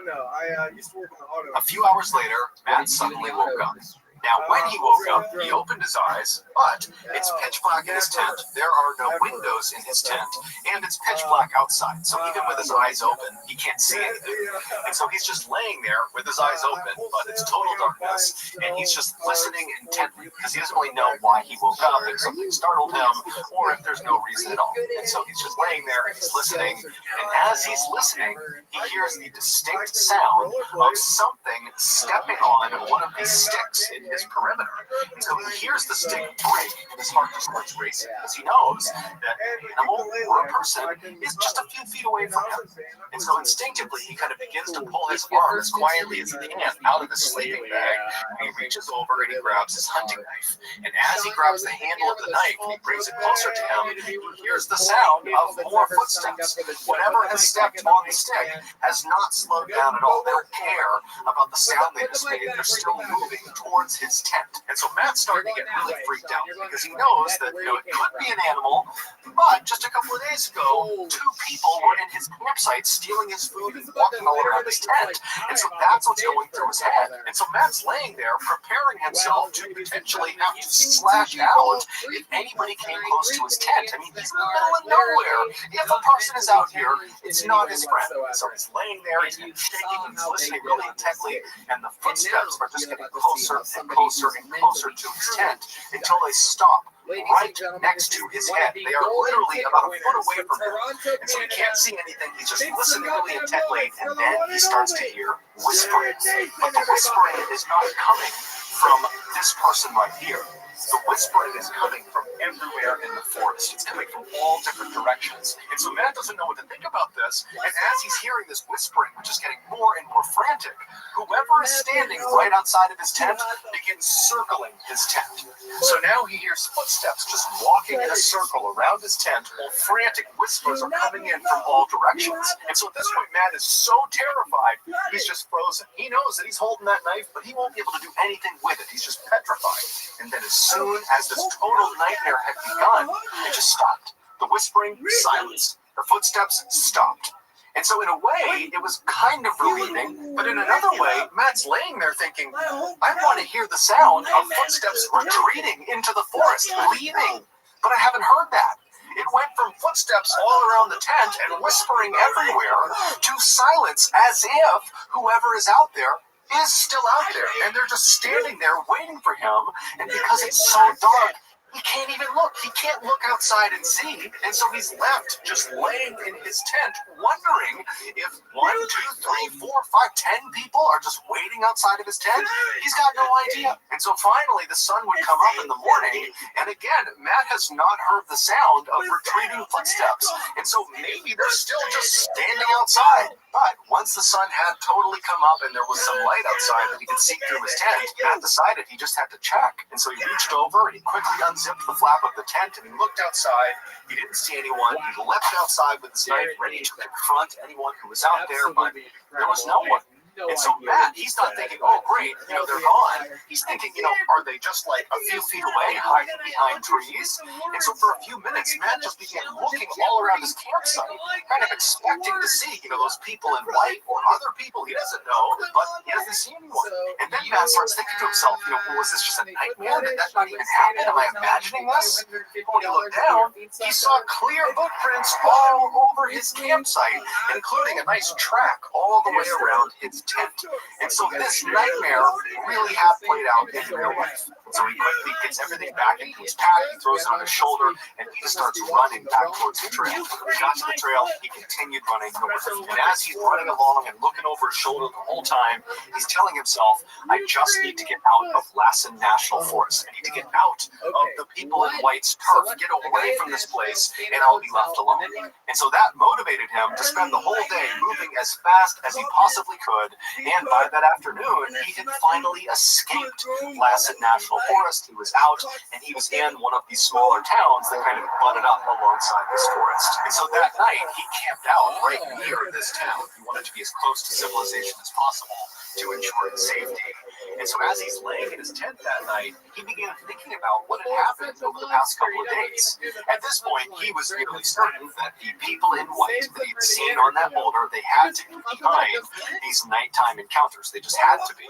No, I used to work in the auto. A few hours later, Matt suddenly woke up. Now, when he woke up, he opened his eyes, but it's pitch black in his tent. There are no windows in his tent, and it's pitch black outside. So even with his eyes open, he can't see anything. And so he's just laying there with his eyes open, but it's total darkness, and he's just listening intently because he doesn't really know why he woke up, if something startled him, or if there's no reason at all. And so he's just laying there and he's listening, and as he's listening, he hears the distinct sound of something stepping on one of these sticks in his perimeter. And so he hears the stick break, and his heart just starts racing because he knows that an animal or a person is just a few feet away from him. And so instinctively, he kind of begins to pull his arm as quietly as he can out of his sleeping bag. And he reaches over and he grabs his hunting knife. And as he grabs the handle of the knife and he brings it closer to him, he hears the sound of more footsteps. Whatever has stepped on the stick has not slowed down at all. They don't care about the sound they just made. They're still moving towards his tent. And so Matt's starting to get really freaked out because he knows that it could be an animal, but just a couple of days ago, 2 people were in his campsite stealing his food and walking all around his tent. And so that's what's going through his head. And so Matt's laying there preparing himself to potentially have to slash out if anybody came close to his tent. I mean, he's in the middle of nowhere. If a person is out here, it's not his friend. So he's laying there, he's shaking, he's listening really intently, and the footsteps are just getting closer and closer and closer to his tent until they stop right next to his head. They are literally about a foot away from him. And so he can't see anything. He's just listening really intently, and then he starts to hear whispering. But the whispering is not coming from this person right here. The whispering is coming from everywhere in the forest. It's coming from all different directions. And so Matt doesn't know what to think about this. And as he's hearing this whispering, which is getting more and more frantic, whoever is standing right outside of his tent begins circling his tent. So now he hears footsteps just walking in a circle around his tent while frantic whispers are coming in from all directions. And so at this point, Matt is so terrified, he's just frozen. He knows that he's holding that knife, but he won't be able to do anything with it. He's just petrified. And then as soon as this total nightmare had begun, it just stopped. The whispering, silence. The footsteps stopped. And so in a way, it was kind of relieving, but in another way, Matt's laying there thinking, I want to hear the sound of footsteps retreating into the forest, leaving, but I haven't heard that. It went from footsteps all around the tent and whispering everywhere to silence as if whoever is out there is still out there, and they're just standing there waiting for him, and because it's so dark, he can't even look. He can't look outside and see, and so he's left just laying in his tent, wondering if 1, 2, 3, 4, 5, 10 people are just waiting outside of his tent. He's got no idea. And so finally, the sun would come up in the morning, and again, Matt has not heard the sound of retreating footsteps, and so maybe they're still just standing outside. But once the sun had totally come up and there was some light outside that he could see through his tent, Matt decided he just had to check. And so he reached over and he quickly unzipped the flap of the tent and he looked outside. He didn't see anyone. He leapt outside with his knife ready to confront anyone who was out there, but there was no one. And so Matt, he's not thinking, oh great, they're gone. He's thinking, are they just like a few feet away, hiding behind trees? And so for a few minutes, Matt just began looking all around his campsite, kind of expecting to see, those people in white or other people he doesn't know, but he doesn't see anyone. And then Matt starts thinking to himself, was this just a nightmare? Did that not even happen? Am I imagining this? But when he looked down, he saw clear footprints all over his campsite, including a nice track all the way around his tent. And so this nightmare really had played out in real life. So he quickly gets everything back into his pack, he throws it on his shoulder, and he just starts running back towards the trail. When he got to the trail, he continued running north. And as he's running along and looking over his shoulder the whole time, he's telling himself, I just need to get out of Lassen National Forest. I need to get out of the people in white's turf, get away from this place, and I'll be left alone. And so that motivated him to spend the whole day moving as fast as he possibly could. And by that afternoon, he had finally escaped Lassen National Forest. He was out, and he was in one of these smaller towns that kind of butted up alongside this forest. And so that night, he camped out right near this town. He wanted to be as close to civilization as possible to ensure his safety. And so as he's laying in his tent that night, he began thinking about what had happened over the past couple of days. At this point, he was nearly certain that the people in white that he'd seen on that boulder, they had to be behind these nighttime encounters. They just had to be.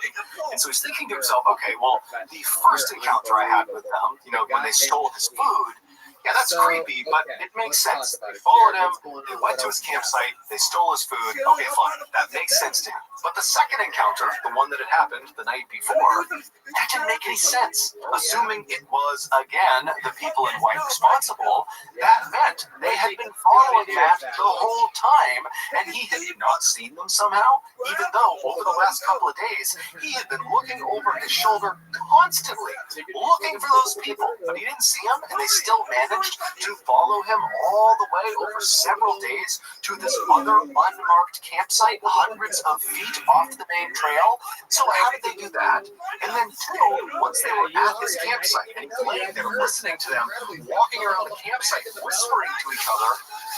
And so he's thinking to himself, okay, well, the first encounter I had with them, when they stole his food, yeah, that's creepy, but it makes sense. They followed him, they went to his campsite, they stole his food. Okay, fine, that makes sense to him. But the second encounter, the one that had happened the night before, that didn't make any sense. Assuming it was, again, the people in white responsible, that meant they had been following Matt the whole time, and he had not seen them somehow, even though over the last couple of days, he had been looking over his shoulder constantly, looking for those people, but he didn't see them, and they still managed to follow him all the way over several days to this other unmarked campsite, hundreds of feet off the main trail. So how did they do that? And then two, once they were at his campsite and laying there listening to them, walking around the campsite, whispering to each other,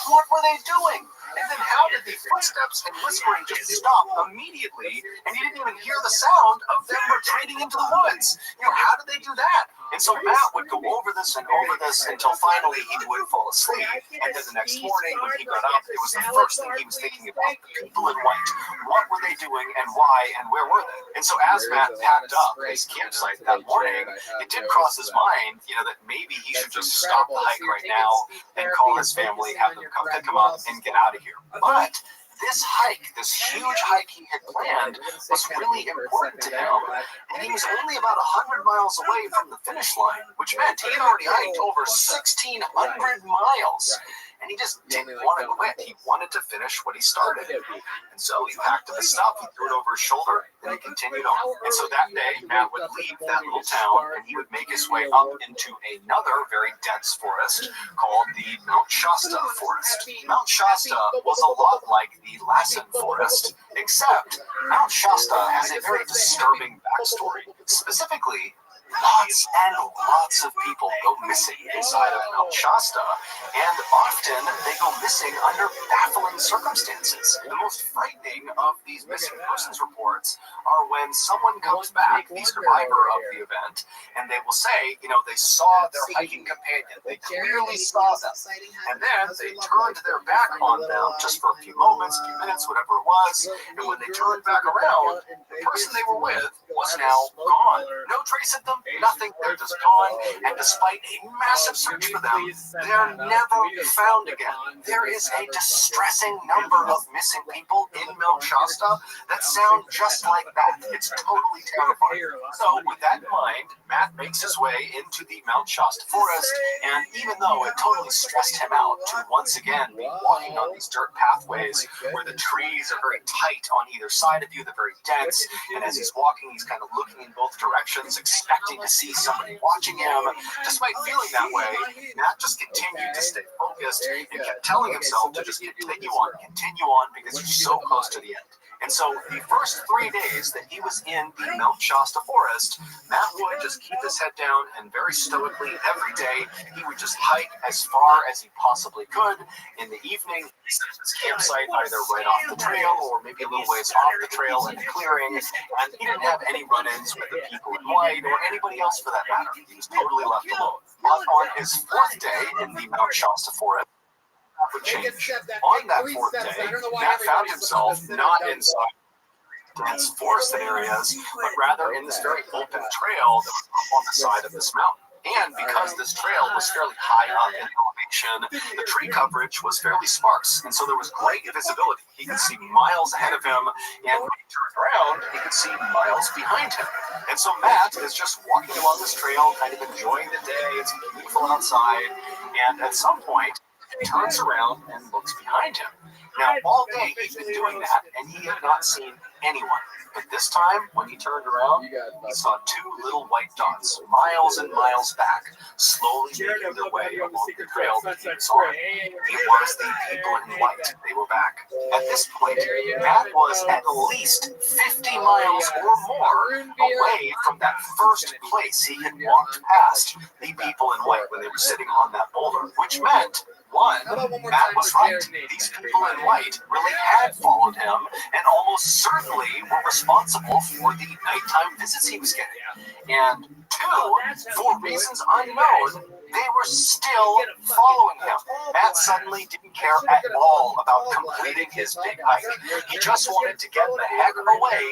What were they doing? And then how did the footsteps and whispering just stop immediately, and you didn't even hear the sound of them retreating into the woods? How did they do that? And so Matt would go over this until finally he would fall asleep. And then the next morning when he got up, it was the first thing he was thinking about: the people in white. What were they doing, and why, and where were they? And so as Matt packed up his campsite that morning, it did cross his mind, that maybe he should just stop the hike right now and call his family, have them come pick him up, and get out of here. But this hike, this huge hike he had planned, was really important to him, and he was only about 100 miles away from the finish line, which meant he had already hiked over 1,600 miles. And he just didn't want to quit. He wanted to finish what he started. And so he packed up his stuff, he threw it over his shoulder, and he continued on. And so that day, Matt would leave that little town, and he would make his way up into another very dense forest called the Mount Shasta forest. Mount Shasta was a lot like the Lassen forest, except Mount Shasta has a very disturbing backstory. Specifically, lots and lots of people go missing inside of Mount Shasta, and often they go missing under baffling circumstances. The most frightening of these missing persons reports are when someone comes back, the survivor of the event, and they will say, they saw their hiking companion. They clearly saw them. And then they turned their back on them just for a few moments, a few minutes, whatever it was. And when they turned back around, the person they were with was now gone. No trace of them. Nothing, they're just gone, and despite a massive search for them, they're never found again. There is a distressing number of missing people in Mount Shasta that sound just like that. It's totally terrifying. So, with that in mind, Matt makes his way into the Mount Shasta forest, and even though it totally stressed him out to once again be walking on these dirt pathways where the trees are very tight on either side of you, they're very dense, and as he's walking, he's kind of looking in both directions, expecting to see somebody watching him. Despite feeling that way, Matt just continued to stay focused and kept telling himself to just continue on, because you're so close to the end. And so the first 3 days that he was in the Mount Shasta forest, Matt would just keep his head down, and very stoically every day he would just hike as far as he possibly could. In the evening, he set up his campsite either right off the trail or maybe a little ways off the trail in a clearing, and he didn't have any run-ins with the people in white or anybody else for that matter. He was totally left alone. But on his 4th day in the Mount Shasta forest, would change. On that 4th day, Matt found himself not inside dense forested areas, but rather in this very open trail that was up on the side of this mountain. And because this trail was fairly high up in elevation, the tree coverage was fairly sparse, and so there was great visibility. He could see miles ahead of him, and when he turned around, he could see miles behind him. And so Matt is just walking along this trail, kind of enjoying the day. It's beautiful outside, and at some point, he turns around and looks behind him. Now, all day he's been doing that, and he had not seen anyone. But this time, when he turned around, he saw 2 little white dots, miles and miles back, slowly making their way along the trail that he was on. It was the people in white. They were back. At this point, Matt was at least 50 miles or more away from that first place he had walked past the people in white when they were sitting on that boulder, which meant, one, Matt was right. These people in white really had followed him and almost certainly were responsible for the nighttime visits he was getting. And 2, for reasons unknown, they were still following him. Matt suddenly didn't care at all about completing his big hike. He just wanted to get the heck away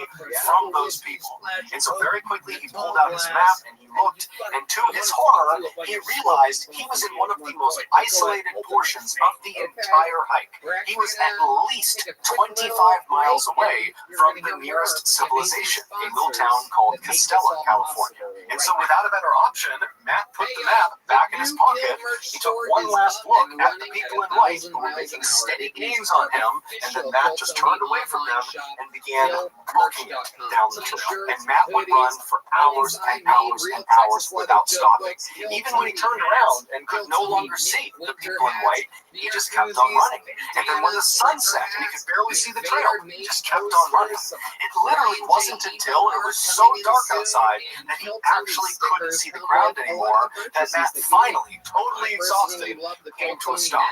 from those people. And so very quickly he pulled out his map and he looked, and to his horror, he realized he was in one of the most isolated portions of the entire hike. He was at least 25 miles away from the nearest civilization, a little town called Castella, California. And so without a better option, Matt put the map back in his pocket. He took one last look at the people in white who were making steady gains on him, and then Matt just turned away from them and began walking down the trail. And Matt would run for hours and hours and hours without stopping. Even when he turned around and could no longer see the people in white, he just kept on running. And then when the sun set and he could barely see the trail, he just kept on running. It literally wasn't until it was so dark outside that he actually couldn't see the ground anymore that Matt finally finally, totally exhausted, came to a stop.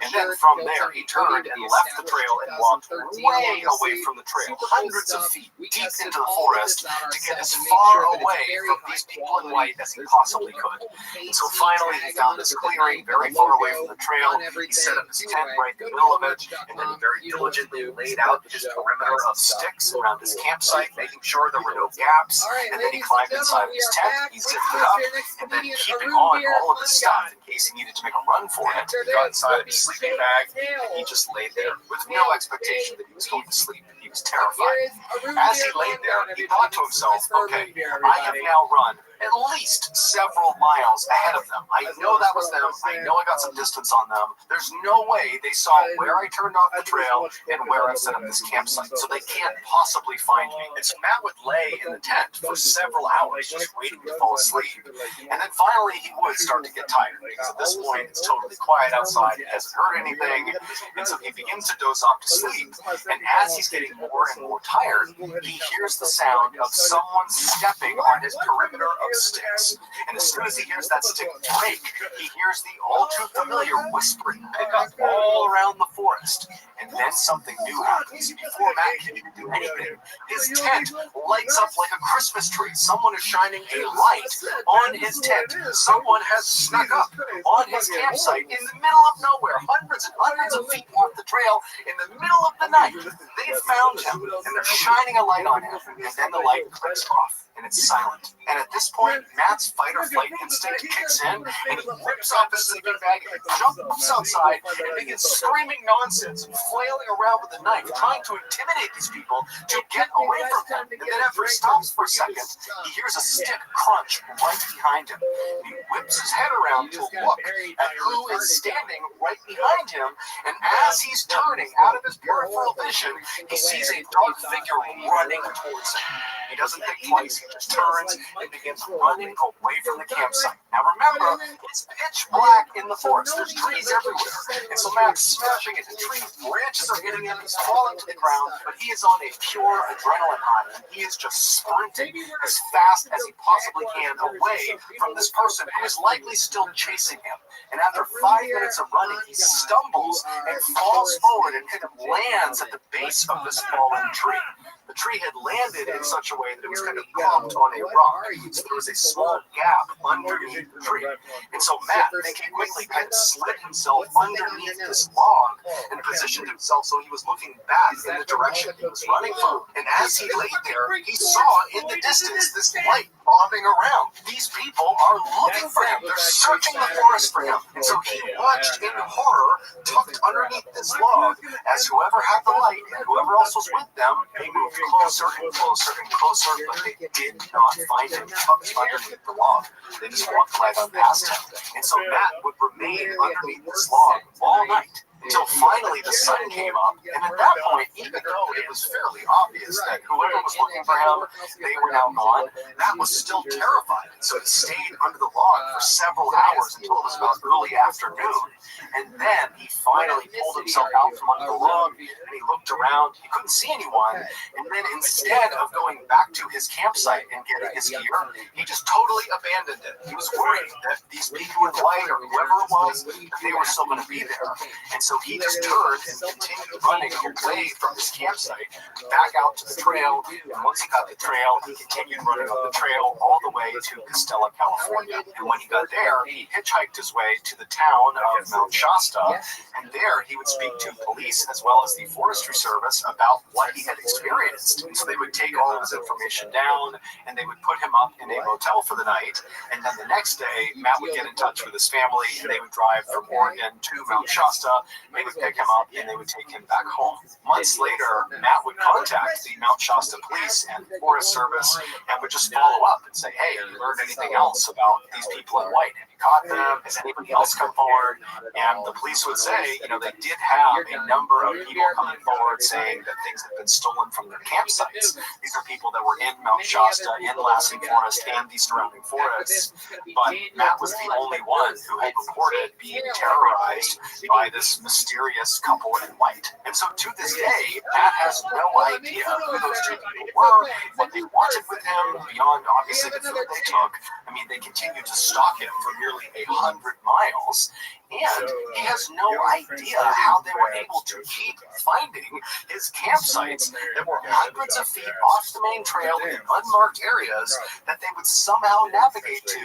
And then from there, he turned and left the trail and walked way away from the trail, hundreds of feet deep into the forest to get as far away from these people in white as he possibly could. And so finally, he found this clearing very far away from the trail. He set up his tent right in the middle of it, and then he very diligently laid out his perimeter of sticks around his campsite, making sure there were no gaps. And then he climbed inside of his tent, he zipped it up, and then keeping on all of his stuff in case he needed to make a run for it, he got inside of his sleeping bag, and he just laid there with no expectation that he was going to sleep. He was terrified. As he laid there, he thought to himself, okay, I have now run at least several miles ahead of them. I know that was them. I know I got some distance on them. There's no way they saw where I turned off the trail and where I set up this campsite, so they can't possibly find me. And so Matt would lay in the tent for several hours just waiting to fall asleep. And then finally he would start to get tired, because at this point it's totally quiet outside, it hasn't heard anything, and so he begins to doze off to sleep. And as he's getting more and more tired, he hears the sound of someone stepping on his perimeter of sticks. And as soon as he hears that stick break, he hears the all too familiar whispering pick up all around the forest. And then something new happens. Before Matt can even do anything, his tent lights up like a Christmas tree. Someone is shining a light on his tent. Someone has snuck up on his campsite in the middle of nowhere, hundreds and hundreds of feet off the trail, in the middle of the night. They found him, and they're shining a light on him, and then the light clicks off, and it's silent. And at this point, Matt's fight or flight instinct kicks in, and he rips off his sleeping bag, and he jumps outside, and begins screaming nonsense and flailing around with a knife, trying to intimidate these people to get away from him. And then after he stops for a second, he hears a stick crunch right behind him. And he whips his head around to look at who is standing right behind him, and as he's turning out of his peripheral vision, he sees a dark figure running towards him. He doesn't think twice, he just turns and begins running away from the campsite. Now remember, it's pitch black in the forest. There's trees everywhere. And so Matt's smashing into trees, branches are hitting him, he's falling to the ground, but he is on a pure adrenaline high. He is just sprinting as fast as he possibly can away from this person who is likely still chasing him. And after 5 minutes of running, he stumbles and falls forward and kind of lands at the base of this fallen tree. The tree had landed in such a way that it was kind of propped on a rock, so there was a small gap underneath the tree. And so Matt, thinking quickly, kind of slid himself underneath this log and positioned himself so he was looking back in the direction he was running from. And as he lay there, he saw in the distance this light bobbing around. These people are looking for him. They're searching the forest for him. And so he watched in horror, tucked underneath this log, as whoever had the light and whoever else was with them, they moved closer and closer and closer, but they did not find him tucked underneath the log. They just walked right on past him. And so Matt would remain underneath this log all night, until finally the sun came up. And at that point, even though it was fairly obvious that whoever was looking for him, they were now gone, Matt was still terrified. And so he stayed under the log for several hours until it was about early afternoon. And then he finally pulled himself out from under the log, and he looked around. He couldn't see anyone. And then instead of going back to his campsite and getting his gear, he just totally abandoned it. He was worried that these people in white or whoever it was, that they were still going to be there. And so he just turned and continued running away from his campsite back out to the trail. And once he got the trail, he continued running up the trail all the way to Castella, California. And when he got there, he hitchhiked his way to the town of Mount Shasta, and there he would speak to police as well as the Forestry Service about what he had experienced. And so they would take all of his information down, and they would put him up in a motel for the night. And then the next day, Matt would get in touch with his family, and they would drive from Oregon to Mount Shasta. They would pick him up, and they would take him back home. Months later, Matt would contact the Mount Shasta Police and Forest Service and would just follow up and say, hey, have you learned anything else about these people in white? Have you caught them? Has anybody else come forward? And the police would say, you know, they did have a number of people coming coming forward saying that things have been stolen from their campsites. These are people that were in Mount Shasta, in Lassen Forest, and the surrounding forests. But Matt was the only one who had reported being terrorized by this mysterious couple in white. And so to this day, Matt has no idea who those two people were, what they wanted with him, beyond obviously the food they took. I mean, they continued to stalk him for nearly 100 miles. And he has no idea how they were able to keep finding his campsites that were hundreds of feet off the main trail in unmarked areas that they would somehow navigate to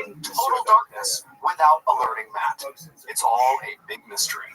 in total darkness without alerting Matt. It's all a big mystery.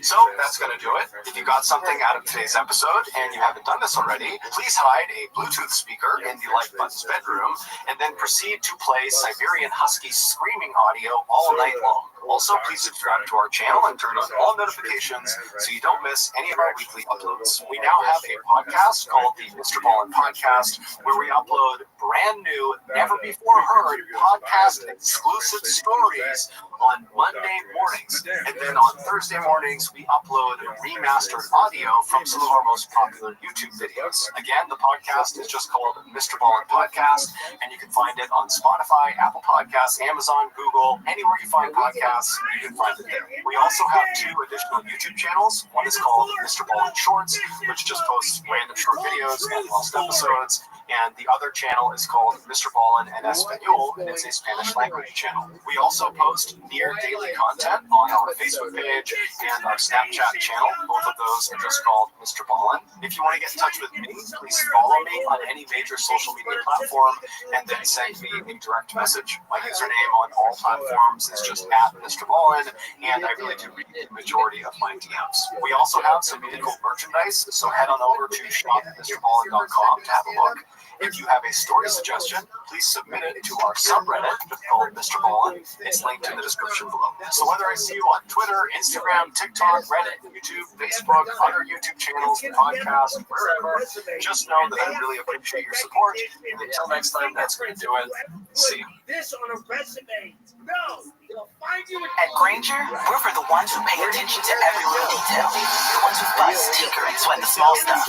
So that's going to do it. If you got something out of today's episode and you haven't done this already, please hide a Bluetooth speaker in the like button's bedroom and then proceed to play Siberian Husky's screaming audio all night long. Also, please subscribe to our channel and turn on all notifications so you don't miss any of our weekly uploads. We now have a podcast called the Mr. Ballin Podcast, where we upload brand new, never before heard podcast exclusive stories on Monday mornings. And then on Thursday mornings, we upload remastered audio from some of our most popular YouTube videos. Again, the podcast is just called Mr. Ballin Podcast, and you can find it on Spotify, Apple Podcasts, Amazon, Google, anywhere you find podcasts. You can find it there. We also have 2 additional YouTube channels. One is called Mr. Ballin Shorts, which just posts random short videos and lost episodes. And the other channel is called Mr. Ballin en Español, and it's a Spanish language channel. We also post near daily content on our Facebook page and our Snapchat channel. Both of those are just called Mr. Ballin. If you want to get in touch with me, please follow me on any major social media platform and then send me a direct message. My username on all platforms is just @Mr. Ballin, and I really do read the majority of my DMs. We also have some really cool merchandise, so head on over to shopmrballin.com to have a look. If you have a story suggestion, please submit it to our subreddit called Mr. Ballin. It's linked in the description below. So whether I see you on Twitter, Instagram, TikTok, Reddit, YouTube, Facebook, other YouTube channels, podcasts, wherever, just know that I really appreciate your support. And until next time, that's going to do it. See you. This on a resume. No, they'll find you. At Granger, we're for the ones who pay attention to every little detail. The ones who buzz, tinker, and sweat the small stuff.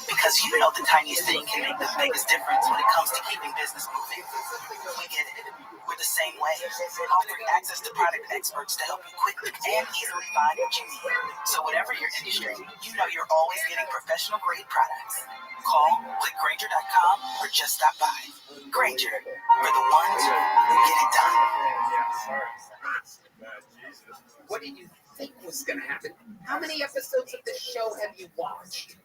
Because you know the tiniest thing can make the biggest difference when it comes to keeping business moving. We get it. We're the same way. Offering access to product experts to help you quickly and easily find what you need. So whatever your industry, you know you're always getting professional grade products. Call, click Granger.com, or just stop by. Granger, we're the ones who get it done. What did you think was going to happen? How many episodes of this show have you watched?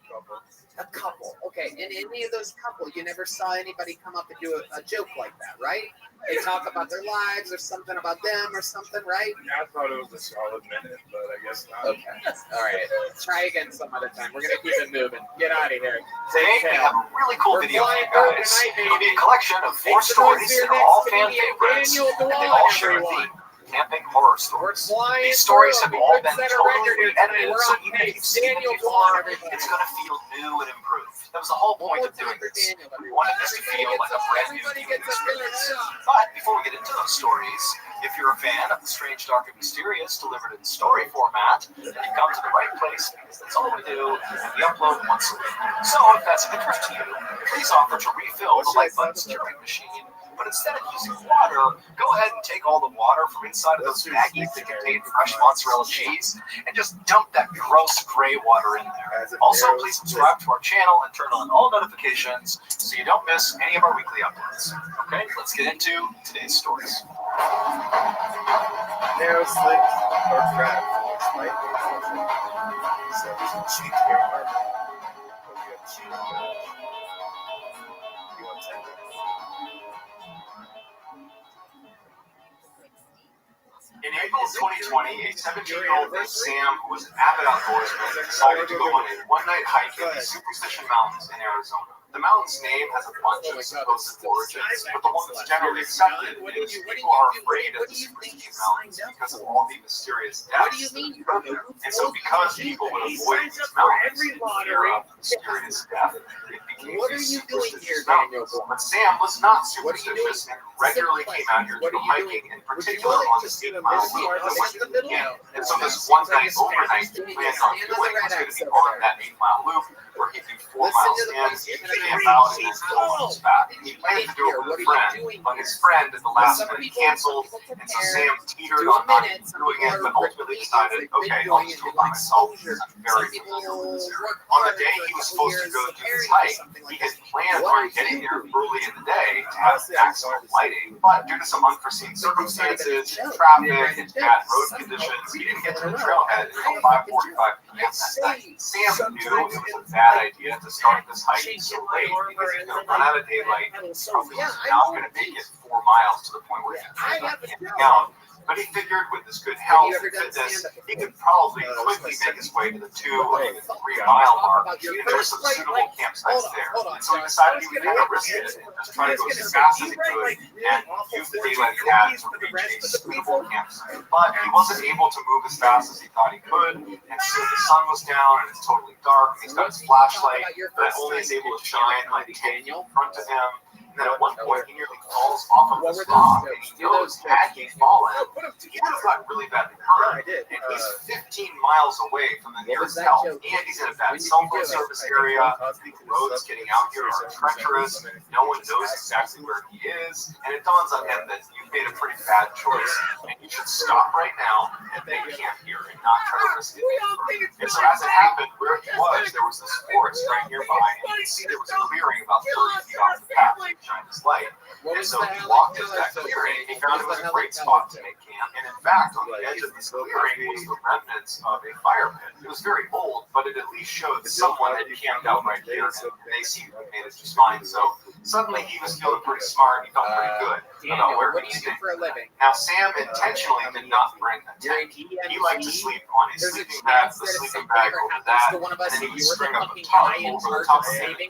A couple. Okay, in any of those couple, you never saw anybody come up and do a joke like that, right? They talk about their lives or something about them or something, right? Yeah, I thought it was a solid minute, but I guess not. Okay. All right. Try again some other time. We're going to keep it moving. Get out of here. Today we have a really cool video for you guys. It'll be a collection of 4 stories that are all fan favorites, and they all share a theme. Camping horror stories. These stories have all been totally edited, so even if you've seen them before, it's going to feel new and improved. That was the whole point of doing this. We wanted this to feel like a brand new viewing experience. But before we get into those stories, if you're a fan of the strange, dark, and mysterious delivered in story format, then you've come to the right place because that's all we do, and we upload once a week. So if that's of interest to you, please offer to refill the like button stirring machine. But instead of using water, go ahead and take all the water from inside of those baggies that contain fresh mozzarella cheese and just dump that gross gray water in there. Also, please subscribe to our channel and turn on all notifications so you don't miss any of our weekly uploads. Okay, let's get into today's stories. Narrow slips or crab might be so there's a cheat here. But we have cheat. You want 10 minutes? In April 2020, a 17-year-old named Sam, who was an avid outdoorsman, decided to go on a one-night hike in the Superstition Mountains in Arizona. The mountain's name has a bunch of supposed origins, but the one that's generally accepted is people are afraid of the Screaming Mountains because of all the mysterious deaths that occur there. And so because people would avoid these mountains in fear of mysterious death, it became these superstitious mountains. But Sam was not superstitious and regularly came out here to go hiking, in particular on the 8-mile loop that went to the beginning. And so this one night overnight he planned on doing was going to be on that 8-mile loop where he'd do 4 miles in, camp out, and then go on his back. He planned to do it with a friend, but his friend at the last minute canceled, and so Sam teetered on not doing it, but ultimately decided, okay, I'll just do it by myself because I'm very familiar with this area. On the day he was supposed to go do this hike, he had planned on getting there early in the day to have excellent lighting, but due to some unforeseen circumstances, traffic, and bad road conditions, he didn't get to the trailhead until 5:45 p.m. that night. Sam knew it was a bad idea to start this hike so late because he's going to run out of daylight. He's probably not going to make it 4 miles to the point where he can start camping out. But he figured with his good health and fitness, he could probably quickly make his way to the 2 or even 3 mile mark. And there were some suitable campsites there. And so he decided he would kind of risk it and just try to go as fast as he could and use the daylight he had to reach a suitable campsite. But he wasn't able to move as fast as he thought he could. And so the sun was down and it's totally dark. And he's got his flashlight that only is able to shine like 10 feet in front of him. And then at one point, he nearly falls off of this rock, and he knows had he fallen, he would have gotten really badly hurt. And he's 15 miles away from the nearest help, and he's in a bad cell phone service area. The roads getting out here are treacherous. No one knows exactly where he is, and it dawns on him that you've made a pretty bad choice, and you should stop right now and make camp here and not try to risk it any further. And so as it happened, where he was, there was this forest right nearby, and you can see there was a clearing about 30 feet off the path. Shine his light. And so he walked into that clearing and he found it was a great spot to make camp. And in fact, on the edge of this clearing was the remnants of a fire pit. It was very old, but it at least showed that someone had camped out right here, and they seemed to have made it just fine. So suddenly he was feeling pretty smart. He felt pretty good about where he was staying. Now Sam intentionally did not bring a tent. He liked to sleep on his sleeping bag, the sleeping bag over that, and then he would string up a tarp over the top of it.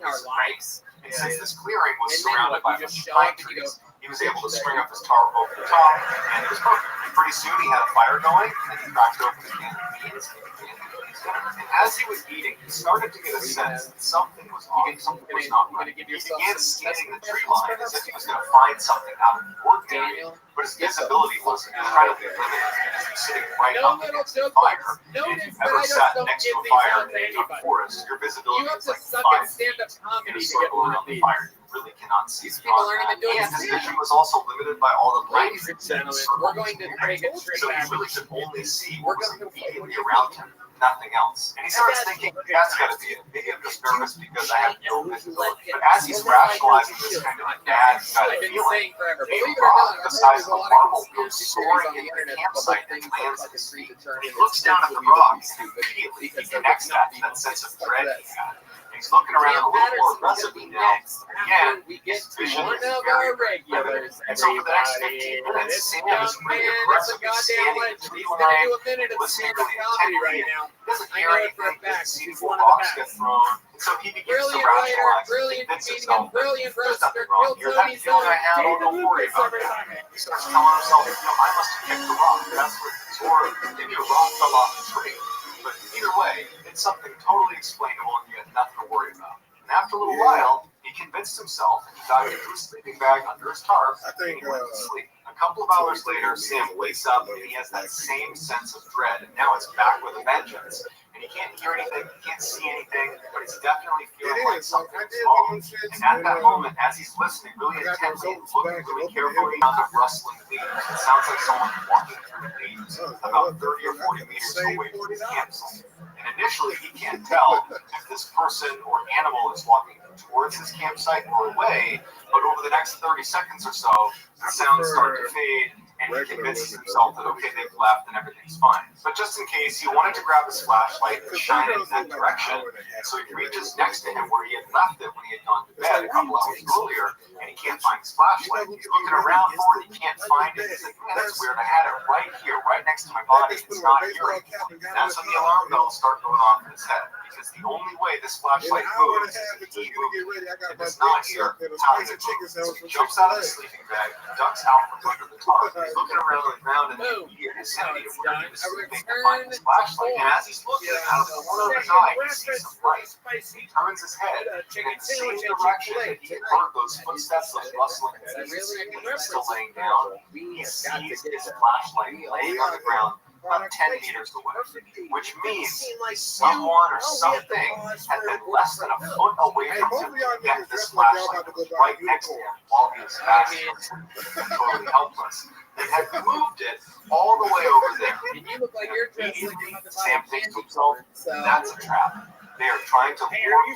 And since this clearing was surrounded by pine trees, he was able to string up his tarp over the top, and it was perfect. And pretty soon he had a fire going, and he cracked open a can of beans, and as he was eating, he started to get a sense that something was off, something was not right. He began scanning the tree line as if he was going to find something out of the ordinary, but his visibility was incredibly limited because he was sitting right up against the fire. And if you've ever sat next to a fire in a forest, your visibility is like 5 feet in a circle around the fire. You really cannot see beyond that. And his vision was also limited by all the light circles. We're going to break it straight back. So he really could only see what was immediately around him. Nothing else. And he starts thinking, that's got to be it. Maybe I'm just nervous because I have no visibility. But as he's rationalizing this kind of bad gut feeling, a rock the size of a marble comes soaring into the campsite and lands at his feet. He looks down at the rock and immediately he connects that to that sense of dread he had. He's looking around a little more aggressively now. Again, his vision is very limited. And so for the next 15 minutes, Sam is really aggressively scanning the tree line, listening really intently. He doesn't hear anything, he doesn't see four rocks get thrown. And so he begins to rationalize and convince himself that there's nothing wrong here. That feeling I have, don't worry about that. He starts telling himself, I must have kicked the rock, that's what it is. Or maybe a rock fell off the tree. But either way, it's something totally explainable and he had nothing to worry about. And after a little while, he convinced himself and he got into his sleeping bag under his tarp and he went to sleep. A couple of hours later, Sam wakes up and he has that same sense of dread, and now it's back with a vengeance. And he can't hear anything, he can't see anything, but he's definitely feeling like something's wrong. And at that moment, as he's listening really intently and looking really carefully on the rustling leaves, it sounds like someone walking through the leaves about 30 or 40 meters away from his campsite. And initially, he can't tell if this person or animal is walking towards his campsite or away, but over the next 30 seconds or so, the sounds start to fade, and he convinces himself that, okay, they've left and everything's fine. But just in case, he wanted to grab his flashlight and shine it in that direction, so he reaches next to him where he had left it when he had gone to bed a couple hours earlier, and he can't find his flashlight. He's looking around for it, he can't find it. He's like, man, that's weird, I had it right here, right next to my body, it's not here anymore. And that's when the alarm bells start going off in his head. because the only way this flashlight In an hour and a moves half is until if you he get ready, I got my does not big hear stuff and a how spicy it chicken moves. sandwich He from jumps out of the Chick-fil-A. sleeping bag, ducks out from under the tarp. He's looking around on the ground in the immediate vicinity of where he was sleeping to find his flashlight. And as he's looking out of the corner of his eye, he sees some light. He turns his head in the same direction that he had heard those footsteps, those rustling noises. When he's still laying down, he sees his flashlight laying on the ground about 10 meters away, which means someone or something had been less than a foot away from him to get this flashlight right next to him while he was fast and totally helpless. They had moved it all the way over there. And you look like you're just Sam thinks to himself, that's a trap. They are trying to lure me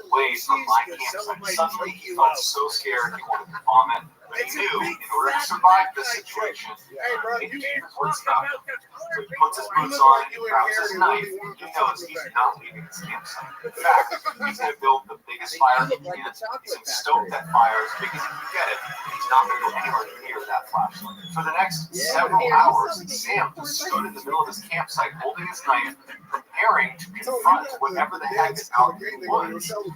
away from my campsite. Suddenly he felt so scared he wanted to vomit. But he knew in order to survive this situation, he had to keep his wits about him. So he puts his boots on and he grabs his knife. He knows he's not leaving his campsite. In fact, he's going to build the biggest fire he can. He's going to stoke that fire as big as he can get it. He's not going to go anywhere near that flashlight. For the next several hours, Sam just stood in the middle of his campsite holding his knife, preparing to confront whatever the heck is out in the woods. And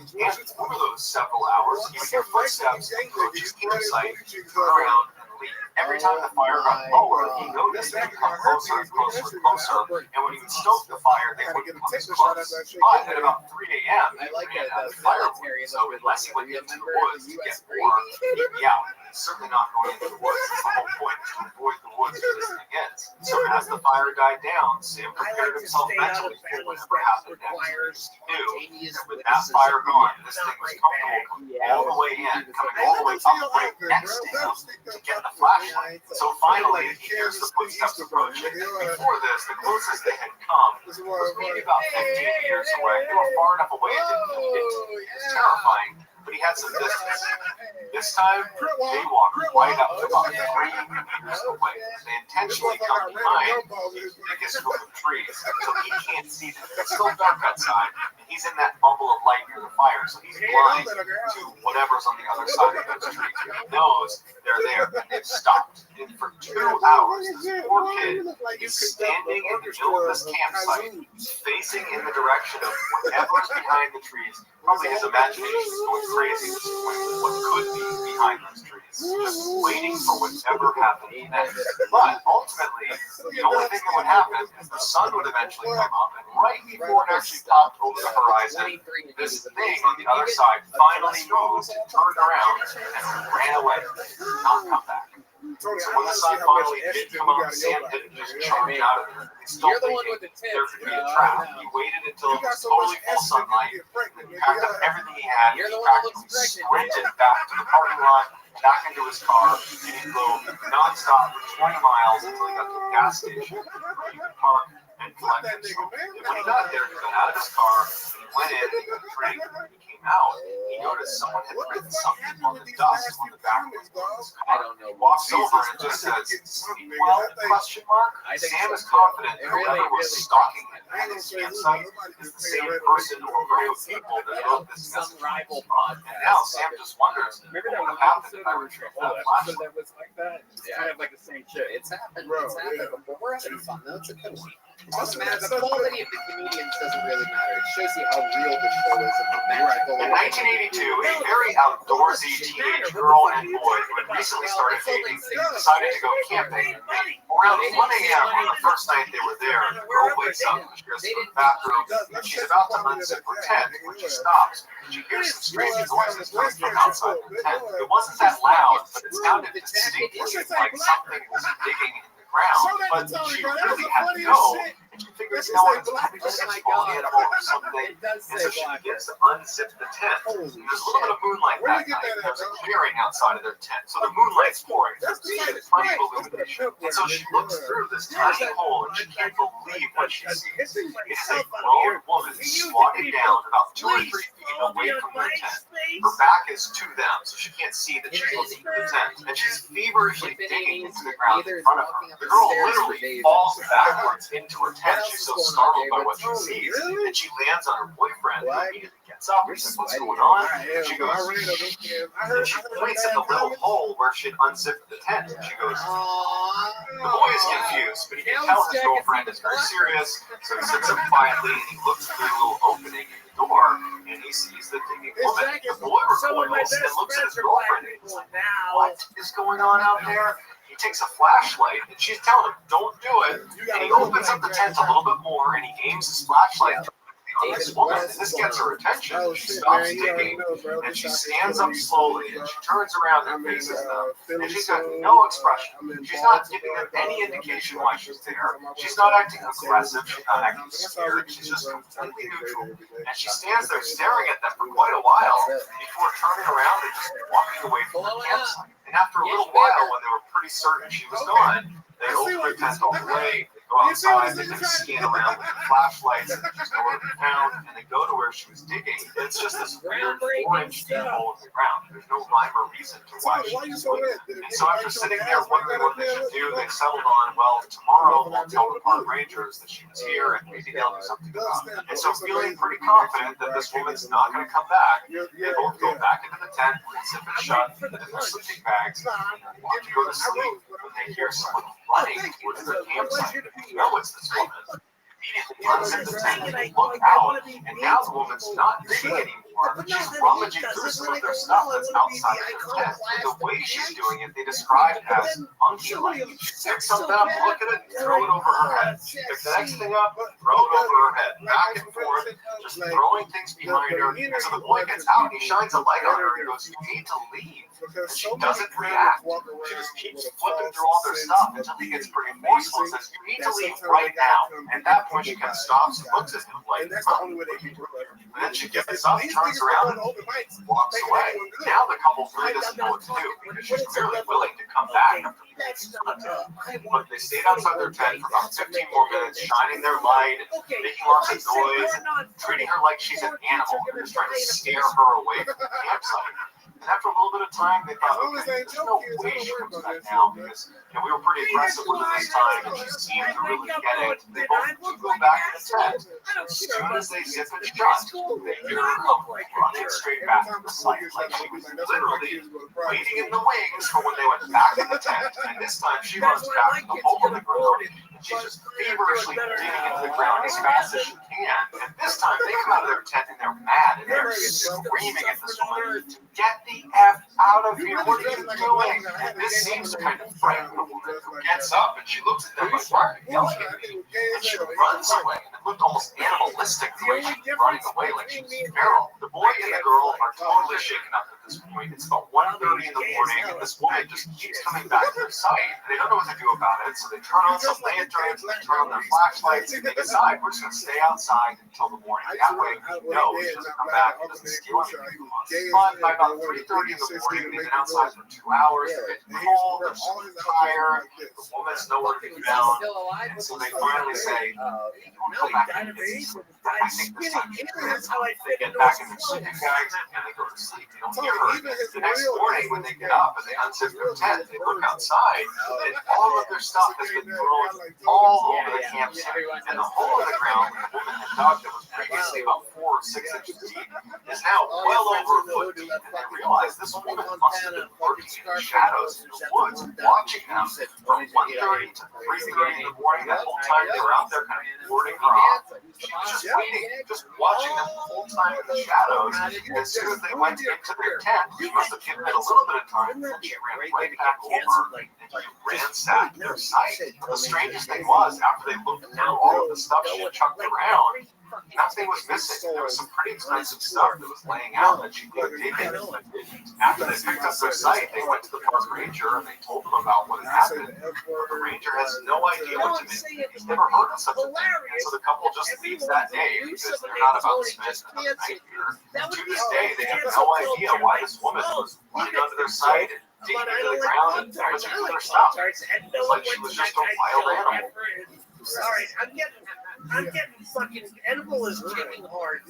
over those several hours, he would hear footsteps approach his campsite, turn around, and leave. Every time the fire got lower, he noticed it would come closer and closer and closer, and when he would stoke the fire, they wouldn't come as close. But at about 3 a.m., he ran out of firewood, so unless he went into the woods to get more, he'd be out. He's certainly not going into the woods. It's the whole point, to avoid the woods where this thing is. So as the fire died down, Sam prepared himself mentally for whatever happened next. He knew that with that fire gone, this thing was comfortable coming all the way in, coming all the way up right next to him to get the flashlight. So finally, he hears the footsteps approaching. Before this, the closest they had come was maybe about 15 meters away. They were far enough away it was terrifying, but he had some distance. This time, they walked right up to about 3 meters away. They intentionally come behind the biggest group of trees, so he can't see them. It's still dark outside, and he's in that bubble of light near the fire, so he's blind to whatever's on the other side of those trees. He knows they're there, and they've stopped. And for 2 hours, this poor kid is standing in the middle of this campsite, facing in the direction of whatever's behind the trees. Probably his imagination is going crazy at this point with what could be behind those trees, just waiting for whatever happened next. But ultimately, the only thing that would happen is the sun would eventually come up, and right before it actually popped over the horizon, this thing on the other side finally moved, turned around, and ran away, not come back. So when the sun finally did come up, Sam didn't just charge out of there. He's still thinking there could be a trap. He waited until it was totally full sunlight, and he packed up everything he had, and he practically sprinted back to the parking lot, back into his car, and he drove nonstop for 20 miles until he got to a gas station where he could park and collect himself. And when he got there, he got out of his car, and he went in, and he got a drink, and when he came out, he noticed someone had written something on the dust on the back of his car. He walks over and just says, "Well?" Sam is confident that whoever was stalking him at his campsite is the same person or group of people that wrote this message. And now Sam just wonders, what would have happened if I retrieved that flashlight? That was like that. It's kind of like the same shit. It's happened. It's happened before. We're having fun though. It's a good one. It doesn't matter. The quality of the comedians doesn't really matter. It shows you how real the show is and how magical it is. In 1982, a very outdoorsy teenage girl and boy who had recently started dating decided to go camping. Around 1 a.m. on the first night they were there, the girl wakes up and she goes to the bathroom and she's about to unzip her tent when she stops. She hears some strange noises coming from outside the tent. It wasn't that loud, but it sounded distinctly like something was digging in the ground. But she really had to know, and she figures, no, it's probably just a small animal or something. And so she begins to unzip the tent. There's a little bit of moonlight that night. There's a clearing outside of their tent, so the moonlight's pouring. There's a tiny illumination. And so she looks through this tiny hole, and she can't believe what she sees. It's a grown woman squatting down about 2 or 3 feet away from her tent. Her back is to them, so she can't see that she's looking at the tent, and she's feverishly digging into the ground in front of her. The girl literally falls backwards into her tent. She's so startled by what she sees, and she lands on her boyfriend, who immediately gets up and says, "What's going on?" And she goes, and she points at the little hole where she had unzipped the tent, and she goes, the boy is confused, but he can tell his girlfriend is very serious, so he sits up quietly and he looks through the little opening in the door, and he sees the digging woman. The boy recoils and looks at his girlfriend and he's like, what is going on out there? He takes a flashlight and she's telling him, don't do it. And he opens up the tent a little bit more and he aims his flashlight on this woman, and this gets her attention. She stops digging, and she stands up slowly, and she turns around and faces them, and she's got no expression. She's not giving them any indication why she's there. She's not acting aggressive. She's not acting scared. She's just completely neutral, and she stands there staring at them for quite a while before turning around and just walking away from the campsite. And after a little while, when they were pretty certain she was gone, they open their tent all the way. Go outside, they can scan around with their flashlights, and just nowhere to be found, and they go to where she was digging. It's just this weird 4-inch deep hole in the ground. There's no rhyme or reason to why she was doing it. And so after sitting there wondering what they should do, they settled on, well, tomorrow we'll tell the park rangers that she was here, and maybe they'll do something about it. And so feeling pretty confident that this woman's not going to come back, they both go back into the tent, zip it shut, in their sleeping bags, and walk to go to sleep when they hear someone running towards their campsite. You know it's this woman. Immediately runs in the tent and they look out, and now the woman's not digging anymore. She's rummaging through some of their stuff that's outside of their tent. And the way she's doing it, they describe as undulating. She picks something up, look at it, throw it over her head. Pick the next thing up, throw it over her head. Back and forth, just throwing things behind her. And so the boy gets out, and he shines a light on her, and he goes, you need to leave. And she doesn't react. She just keeps flipping through all their stuff until he gets pretty forceful and says, you need to leave right now. And at that point, she kind of stops and looks at him like, oh. And then she gets up, turns around, and walks away. Now the couple really doesn't know what to do because she's clearly willing to come back after but they stayed outside their tent for about 15 more minutes, shining their light, making lots of noise, and treating her like she's an animal. They're just trying to scare her away from the campsite. And after a little bit of time, they thought, okay, there's no way she comes back now because we were pretty aggressive with her this time, and she seemed to really get it. They both go back in the tent. As soon as they zip it shut, they hear her come running straight back to the site, like she was literally waiting in the wings for when they went back in the tent. And this time, she runs back to the hole in the ground. She's just feverishly digging into the ground as fast as she can. And this time, they come out of their tent and they're mad and they're screaming at this woman, get the F out of here. What are you doing? And this seems to kind of frighten the woman who gets up and she looks at them like, why are you yelling at me? And she runs away. And it looked almost animalistic the way she was running away like she was feral. The boy and the girl are totally shaken up at this point. It's about 1:30 in the morning and this woman just keeps coming back to their site. They don't know what to do about it, so they turn on some lanterns and they turn on their flashlights and they decide we're just going to stay outside until the morning. That way we know she doesn't come back and doesn't steal anything from us. But by about 3:30 in the morning, they've been outside for 2 hours, they're getting cold, they're so tired, the woman's nowhere to be found, and so they finally say, don't come back into this. I think this time they get back in their sleeping bags and they go to sleep. They don't hear her. The next morning when they get up and they unzip their tent, they look outside and all of their stuff has been thrown all over the campsite. And the hole in the ground where the woman had dug that was previously about 4 or 6 inches deep is now well over a foot deep. And they realize this woman must have been lurking in the shadows in the woods, watching them from 1:30 to 3:30 in the morning. That whole time they were out there kind of warding her off. She was just waiting, just watching them the whole time in the shadows. And as soon as they went into their tent, she must have given it a little bit of time, and then she ran right back over and ransacked their site. The strangest thing was, after they looked through all of the stuff she had chucked around, nothing was missing. There was some pretty expensive stuff that was laying out that she could have taken. After they picked up their site, they went to the park ranger and they told them about what had happened. The ranger has no idea what to make. He's never heard of such a thing. And so the couple just leaves that day because they're not about to spend another night here. To this day, they have no idea why this woman was running onto their site and digging into the ground and rummaging through their stuff. It's like she was just a wild animal. Sorry, I'm getting I'm getting fucking edible is kicking hard.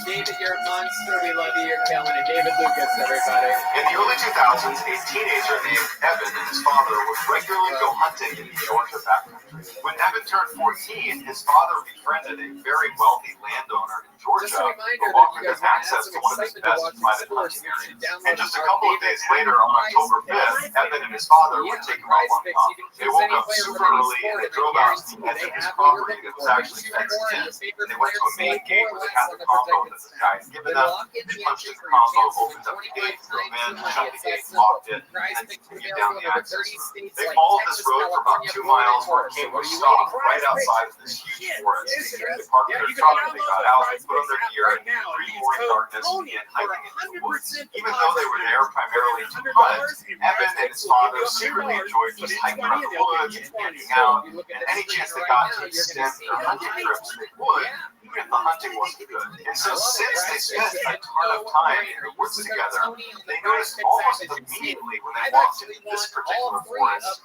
David, you're a monster. We love you. You're killing it. David Lucas, everybody. In the early 2000s, a teenager named Evan and his father would regularly go hunting in the Georgia backcountry. When Evan turned 14, his father befriended a very wealthy landowner in Georgia who offered him access to one of his best private hunting areas. And just a couple of days later, on October 5th, Evan and his father would take him out on a hunt. They woke up super early and they drove out to the edge of his property that was actually fenced in. They went to a main gate where they had the combo that the guy had given them. They punched in the combo, opened up the gate, drove in, shut the gate, locked it, and continued down the access road. They followed this road for about 2 miles where it came to a stop right outside of this huge forest. They parked their truck, they got out, they put on their gear, and pre-morning darkness began hiking into the woods. Even though they were there primarily to hunt, Evan and his father secretly enjoyed just hiking around the woods and camping out, and any chance they got to extend their hunting trips, they would, even if the hunting wasn't good. And so since they spent a ton of time in the woods together, they noticed almost immediately when they walked into this particular forest,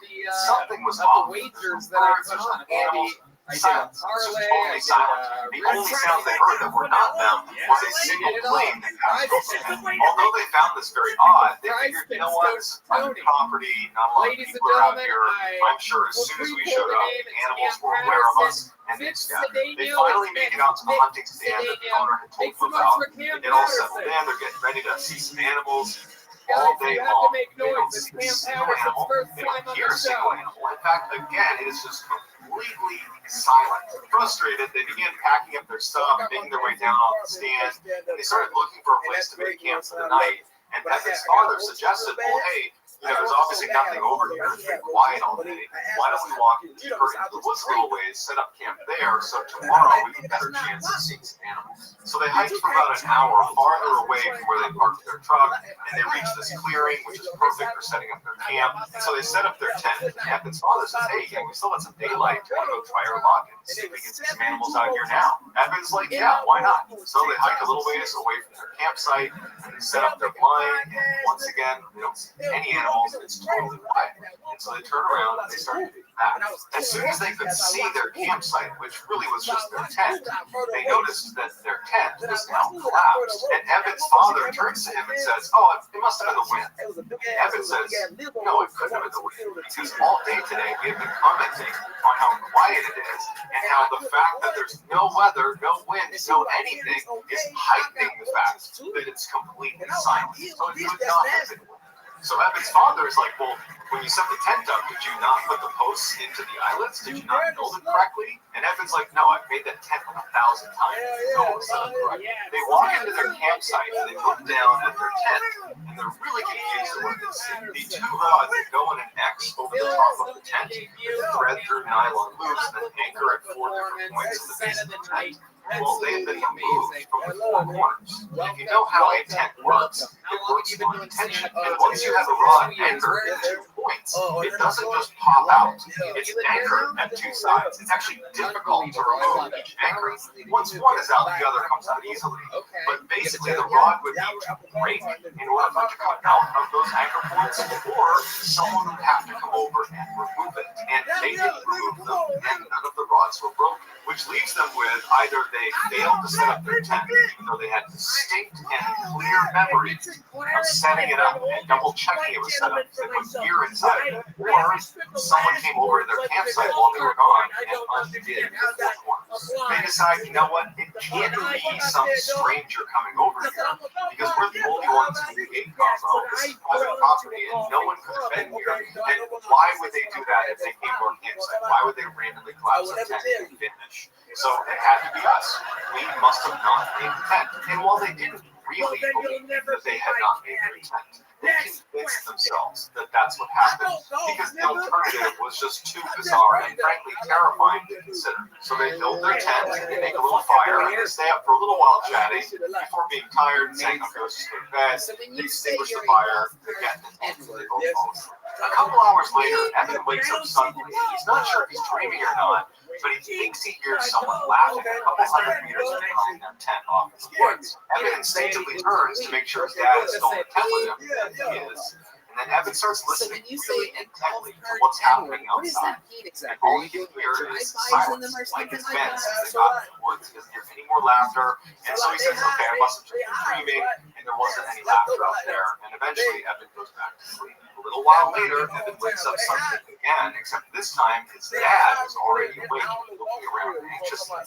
something was off. Birds, animals, silence. Totally silent. The only sounds they heard that were not them was a single plane that passed over. Although they found this very odd, they figured, you know what, this is private property, not a lot of people are out here. I'm sure as soon as we showed up, the animals were aware of us, and they scattered. They finally made it out to the hunting stand that the owner had told them about. They get all settled in, they're getting ready to see some animals. All day long, they don't see a single animal, they don't hear a single animal. In fact, again, it is just completely silent. Frustrated, they began packing up their stuff, making their way down off the stand, and they started looking for a place to make camp for the night. And Evan's father suggested, well, hey, there's obviously nothing over here. It's been quiet all day. Why don't we walk deeper into the woods a little ways, set up camp there, so tomorrow we have a better chance of seeing some animals. So they hiked for about an hour farther away from where they parked their truck, and they reached this clearing, which is perfect for setting up their camp. And so they set up their tent. And Evan's father says, hey, we still got some daylight. Do you want to go try our luck and see if we can see some animals out here now? Evan's like, yeah, why not? So they hiked a little ways away from their campsite, and they set up their blind, and once again, they don't see any animals. It's totally quiet. And so they turn around and they start to get back. As soon as they could see their campsite, which really was just their tent, they noticed that their tent was now collapsed. And Evan's father turns to him and says, oh, it must have been the wind. Evan says, no, it couldn't have been the wind, because all day today we have been commenting on how quiet it is and how the fact that there's no weather, no wind, no anything is heightening the fact that it's completely silent. So it could not have been wind. So Evan's father is like, well, when you set the tent up, did you not put the posts into the eyelets? Did you not build it correctly? And Evan's like, no, I've made that tent 1,000 times. No, it's not correct. They walk into their campsite and they look down at their tent, and they're really confused at what they see. The 2 rods that go in an X over the top of the tent, thread through nylon loops, and then anchor at 4 different points at the base of the tent. Well, they've been removed from the 4 corners. If you know how a tent works, it works on tension. And once you have a rod anchored at 2 points, it doesn't just pop out. It's anchored at 2 sides. It's actually difficult to remove each anchor. Once one is out, the other comes out easily. But basically, the rod would need to break in order for it to come out of those anchor points, or someone would have to come over and remove it. And they didn't remove them, and none of the rods were broken, which leaves them with either they failed to set up their tent, even though they had distinct and clear memories of setting it up and double checking it was set up. They put gear inside, or someone came over to their campsite while they were gone and undid the 4 corners. They decide, you know what, it can't be some stranger coming over here, because we're the only ones who gate combo. This is private property, and no one could have been here. And why would they do that if they came to our campsite? Why would they randomly collapse the tent and finish? So it had to be us. We must have not made the tent. And while they didn't really believe that they had not made their tent, they convinced themselves that that's what happened, because the alternative was just too bizarre and frankly terrifying to consider. So they build their tent, they make a little fire, and they stay up for a little while chatting before being tired and saying, I'm going to go to bed. They extinguish the fire, again, and they both fall asleep. A couple hours later, Evan wakes up suddenly. He's not sure if he's dreaming or not, but he thinks he hears someone laughing a couple hundred meters behind their tent off in the woods. Evan instinctively turns to make sure his dad is still in the tent with him, and he is. And And then Evan starts So listening when you really say intently to what's happening what does outside. that mean And exactly? all Are he you can doing hear like is drive-bys in them silence, or like something it's like been that? since they got in the woods. He doesn't hear any more laughter. And so he says, okay, I must have just been dreaming, and there wasn't any laughter out there. And eventually Evan goes back to sleep. A little while later, Evan wakes up suddenly again, except this time his dad is already awake and looking around anxiously.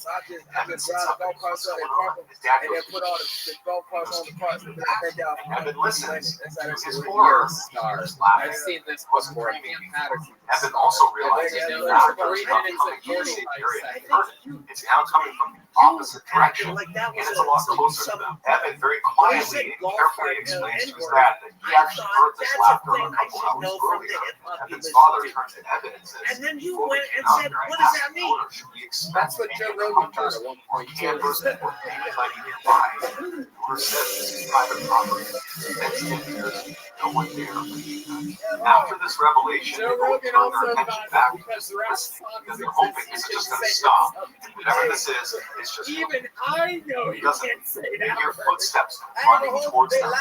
Evan sits up and what's going on? His dad goes to and Evan listens to his horror. He's laughing. I've seen this Wasn't before. dreaming. Patterson. Evan also realizes that the laughter is not coming from the same area he heard it. It's now coming from the opposite direction, and it's a lot closer to them. Evan very quietly and carefully explains to his dad that he actually heard this laughter a couple hours earlier. Evan's father turns to Evan and says, And then you "Before we went get and out said, there, I what does asked that the mean?" owner, should we expect That's what any Joe of the Rogan hunters thought at one or point, too. campers that were planning nearby? The owner said this is private property. Fenced in here, no one dare leave them. After this revelation, Joe they both Rogan turn their also attention thought back that to because just the rap listening, song because is they're hoping this is just going to stop. And whatever this is, it's just Even I know you doesn't. can't say They that. hear footsteps running towards them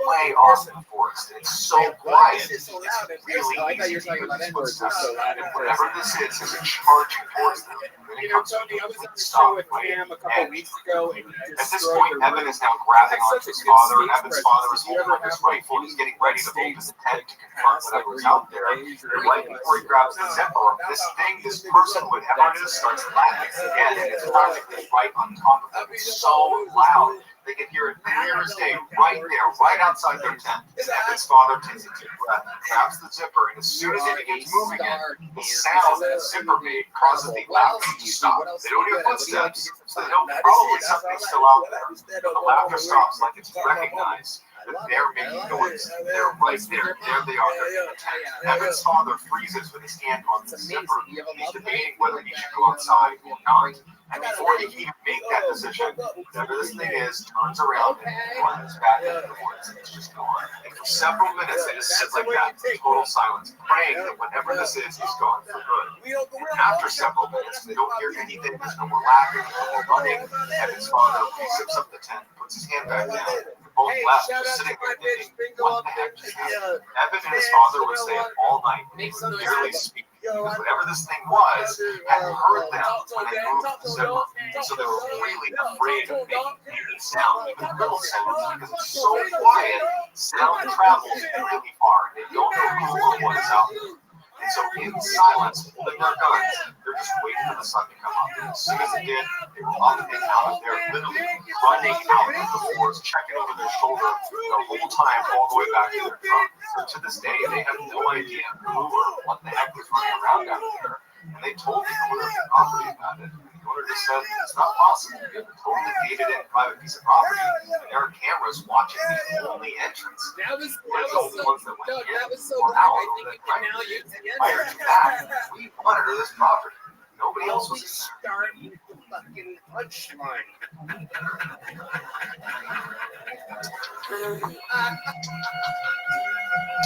way off in the forest. It's so quiet. It's really I thought you were easy talking to about hear these N-words. footsteps. So loud And at whatever first. this is charging towards them. Then You it know, comes to Tony, a I was on complete the show stop with right Cam at a the couple end. weeks ago, and At this destroyed point, the Evan room. is now grabbing That's onto such a his good father. stage Evan's presence. father is If you holding ever up his have, like, rifle. He's getting ready to open the tent to confront past, like, whatever's real out there. days or And right anything before he grabs the zipper, this person, whatever it is, starts laughing again. And it's practically right on top of them. It's so loud. They can hear it clear as day right there, right outside their tent. And Evan's father takes a deep breath, grabs the zipper, and as soon as it begins moving it, the sound that the zipper made causes the laughter to stop. They don't hear footsteps, so they know probably something's still out there. But the laughter stops like it's recognized that they're making noise. They're right there. There they are. They're in the tent. Evan's father freezes with his hand on the zipper. He's debating whether he should go outside or not. And before he can even make that decision, whatever this thing is turns around and runs back into the woods. It's just gone. And for several minutes, they just sit like that in total silence, praying that whatever this is gone for good. And after several minutes, they don't hear anything. There's no more laughing, no more running. Evan's father zips up the tent, puts his hand back down. They're both left, just sitting there thinking, what the heck just happened? Evan and his father would stay up all night. They would barely speak. Because whatever this thing was had heard them when they moved the zipper. So they were really afraid of making any sound, even little sounds, because it's so quiet. Sound travels really far. They don't know who or what is out there. And so in silence, holding their guns, they're just waiting for the sun to come up. And as soon as it did, they were up and out of there, literally running out of the forest, checking over their shoulder the whole time, all the way back to their truck. So to this day, they have no idea who or what the heck was running around out there. And they told the owner of the property about it. And the owner just said, it's not possible. We have a totally gated in private piece of property. And there are cameras watching the only entrance. That was We're the only ones that went in so or black. out. I think you can now use the Prior to that, we monitor this property. Nobody else was in there. Start with the fucking punchline.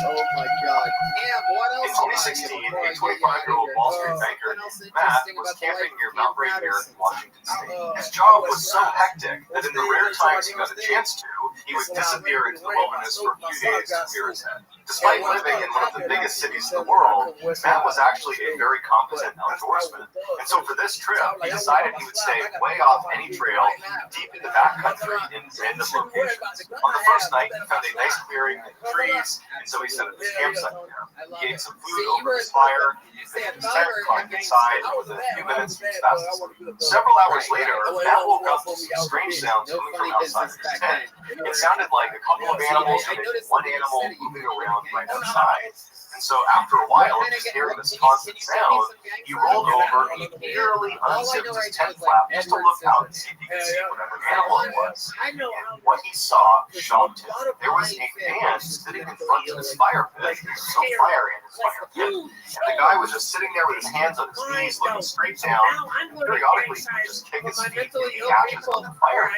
Oh my god. Damn, what else? In 2016, a 25-year-old Wall Street banker, Matt, was camping near Mount Rainier in Washington State. His job was so hectic that in the rare times he got a chance to, he would disappear into the wilderness for a few days to clear his head. Despite living in one of the biggest cities in the world, Matt was actually a very competent outdoorsman. And so for this trip, he decided he would stay way off any trail, deep in the backcountry in random locations. On the first night, he found a nice clearing in the trees, and so he set up his campsite there. He ate some food over his fire, and his tent climbed inside, and within a few minutes, he was fast asleep. Several hours later, Matt woke up with some strange sounds coming from outside of his tent. It sounded like a couple of animals, or maybe one animal moving around right outside. And so after a while of just hearing this constant sound, he rolled over and he literally unzipped his tent flap just to look out and see if he could see whatever animal it was. And what he saw shocked him. There was a man sitting in front of his fire pit. There was no fire in his fire pit. And the guy was just sitting there with his hands on his knees, looking straight down. Periodically, he would just kick his feet in the ashes on the fire.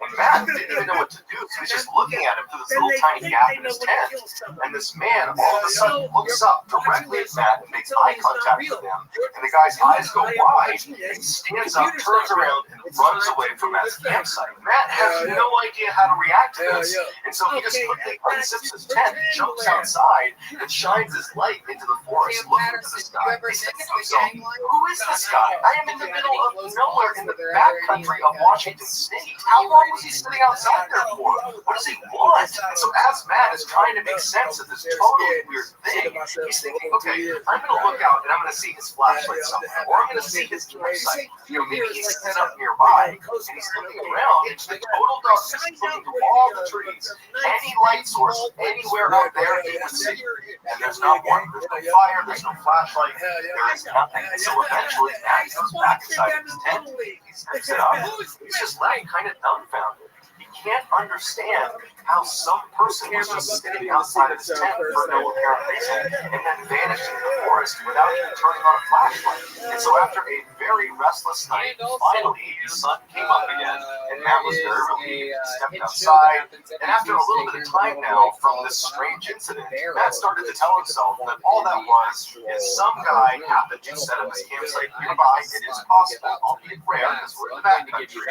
And Matt didn't even know what to do, so he's just looking at him through this little tiny gap in his tent. And this man all of a sudden looks up directly at Matt and makes eye contact with him. And the guy's eyes go wide, and he stands up, turns around, and runs away from Matt's campsite. Matt has no idea how to react to this, and so he just quickly unzips his tent, jumps outside, and shines his light into the forest, looking into the sky. He's thinking to himself, who is this guy? I am in the middle of nowhere in the backcountry of Washington State. How long was he sitting outside there for? What does he want? And so as Matt is trying to make sense of this totally weird thing, he's thinking, okay, I'm going to look out and I'm going to see his flashlight somewhere, or I'm going to see his campsite. Maybe he's set up nearby, and he's looking around into the total darkness, looking through all the trees, any light source anywhere out there he would see. And there's not one. There's no fire. There's no flashlight. There is nothing. And so eventually, Matt goes back inside his tent. He steps it up. He's just left kind of dumbfounded. He can't understand how some person was just sitting outside of his tent for no apparent reason and then vanished into the forest without even turning on a flashlight. And so after a very restless night, finally the sun came up again, and Matt was very relieved. He stepped outside, and after a little bit of time now from this strange incident, Matt started to tell himself that all that was is some guy happened to set up his campsite nearby. It is possible, albeit rare, because we're in the backcountry,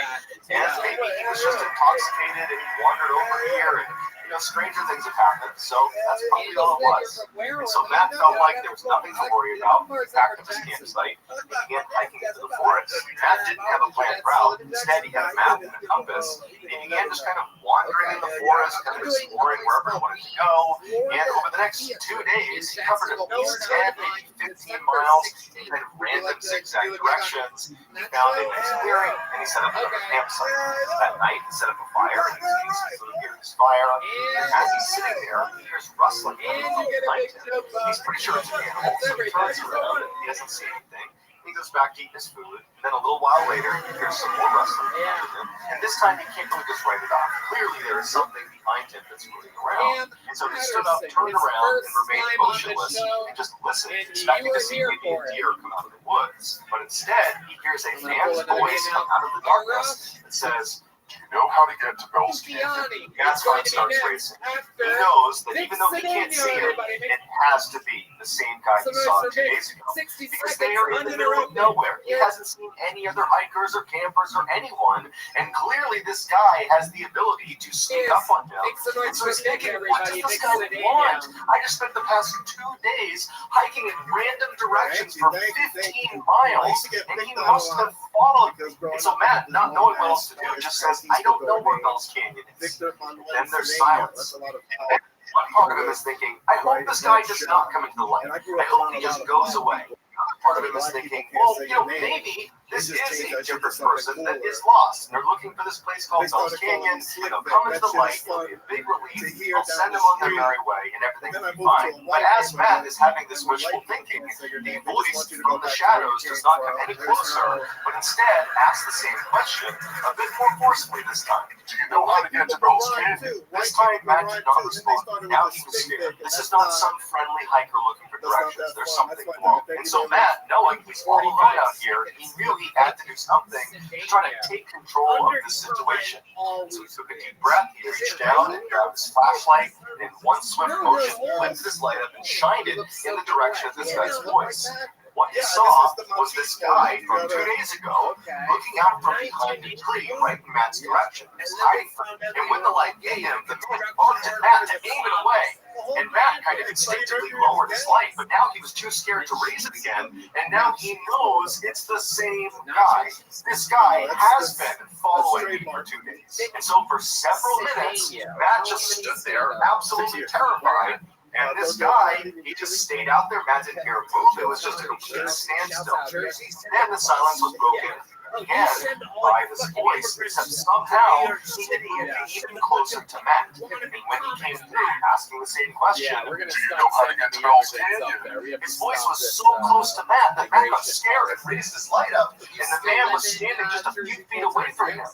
and maybe he was just intoxicated and he wandered over here, and stranger things have happened. So that's probably all it was. And so Matt felt like there was nothing to worry about. He packed up his campsite and began hiking into the forest. Matt didn't have a planned route. Instead, he had a map and a compass. And he began just kind of wandering in the forest, kind of exploring wherever he wanted to go. And over the next 2 days, he covered at least 10, maybe 15 miles in kind of random zigzag directions. He found a nice clearing and he set up another campsite. That night, he set up a fire and he was eating some food near his fire. And as he's sitting there, he hears rustling behind him. He's pretty sure it's an animal, so he turns around and he doesn't see anything. He goes back to eat his food. Then a little while later, he hears some more rustling behind him. And this time, he can't really just write it off. Clearly, there is something behind him that's moving around. And so he stood up, turned around, and remained motionless and just listened, expecting to see maybe a deer come out of the woods. But instead, he hears a man's voice come out of the darkness that says, "Do you know how to get to Bell's Canyon?" That's why he starts racing. He knows that even though he can't see it, it has to be the same guy he saw 2 days ago. Because they are in the middle of nowhere. He hasn't seen any other hikers or campers or anyone. And clearly this guy has the ability to sneak up on him. And so he's thinking, what does this guy want? I just spent the past 2 days hiking in random directions for 15 miles, and he must have followed me. And so Matt, not knowing what else to do, just says, I don't know where Bell's Canyon is. Then there's silence. One part of him is thinking, I hope this guy does not come into the light. I hope he just goes away. Another part of him is thinking, well, maybe this is a different person that is lost, and they're looking for this place called Bell's Canyon. They'll come into the light, it'll be a big relief, they'll send them on their merry way, and everything will be fine. But as Matt is having this wishful thinking, the voice from the shadows does not come any closer, but instead asks the same question, a bit more forcefully this time. Do you know how to get to Bell's Canyon? This time, Matt did not respond. Now he was scared. This is not some friendly hiker looking for directions. There's something wrong. And so Matt, knowing he's all alone out here, he knew he had to do something to try to take control of this situation. So he took a deep breath, he reached down and grabbed his flashlight, and in one swift motion, he lifted his light up and shined it in the direction of this guy's voice. What he saw was this guy from 2 days ago looking out from behind a tree right in Matt's direction. He was hiding from him. And when the light hit him, the man bumped at Matt and aimed it away. And Matt kind of instinctively lowered his light, but now he was too scared to raise it again. And now he knows it's the same guy. This guy has been following me for 2 days. And so for several minutes, Matt just stood there, absolutely terrified. And this guy, he just stayed out there. Matt didn't hear a move. It was just a complete standstill. And the silence was broken again by this voice, except somehow he could be even closer to Matt. And when he came through asking the same question, do you know how to get to Bell's Canyon? His voice was so close to Matt that Matt got scared and raised his light up. And the man was standing just a few feet away from him.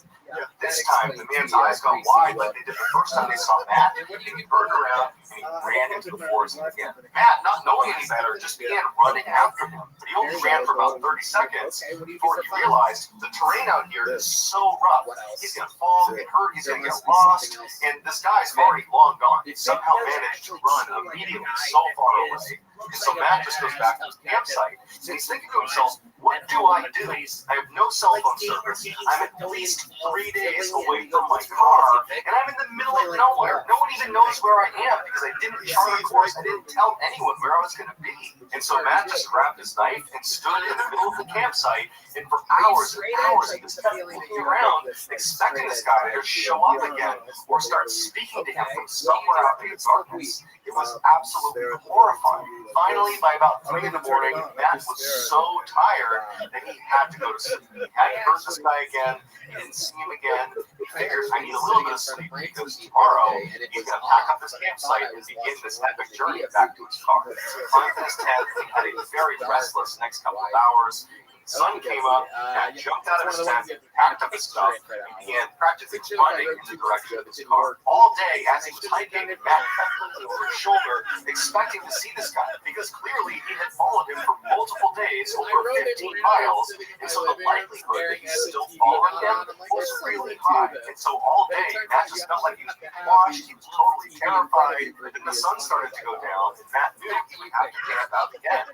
This time, the man's eyes got wide like they did the first time they saw Matt. He turned around and he ran into the forest again. Matt, not knowing any better, just began running after him. But he only ran for about 30 seconds before he realized the terrain out here is so rough. He's going to fall, get hurt, he's going to get lost, and this guy's already long gone. He somehow managed to run immediately so far away. And so Matt just goes back to his campsite. And he's thinking to himself, what do I do? I have no cell phone service. I'm at least 3 days away from my car, and I'm in the middle of nowhere. No one even knows where I am because I didn't chart a course. I didn't tell anyone where I was going to be. And so Matt just grabbed his knife and stood in the middle of the campsite, and for hours and hours he just kept looking around, expecting this guy to show up again or start speaking to him from somewhere out in the darkness. It was absolutely horrifying. Finally, by about 3 in the morning, Matt was so tired that he had to go to sleep. He hadn't heard this guy again. He didn't see him again. He figures, I need a little bit of sleep because tomorrow he's going to pack up his campsite and begin this epic journey back to his car. He climbed in his tent. He had a very restless next couple of hours. The sun came up, Matt jumped out of his tent, packed up his stuff, and began practically running in the direction of his car. All day, as he was hiking, Matt kept looking over his shoulder, expecting to see this guy, because clearly he had followed him for multiple days, over 15 miles, and so the likelihood that he's still following him was really high. And so all day, Matt just felt like he was being watched, he was totally terrified, and then the sun started to go down, and Matt knew he would have to camp out again.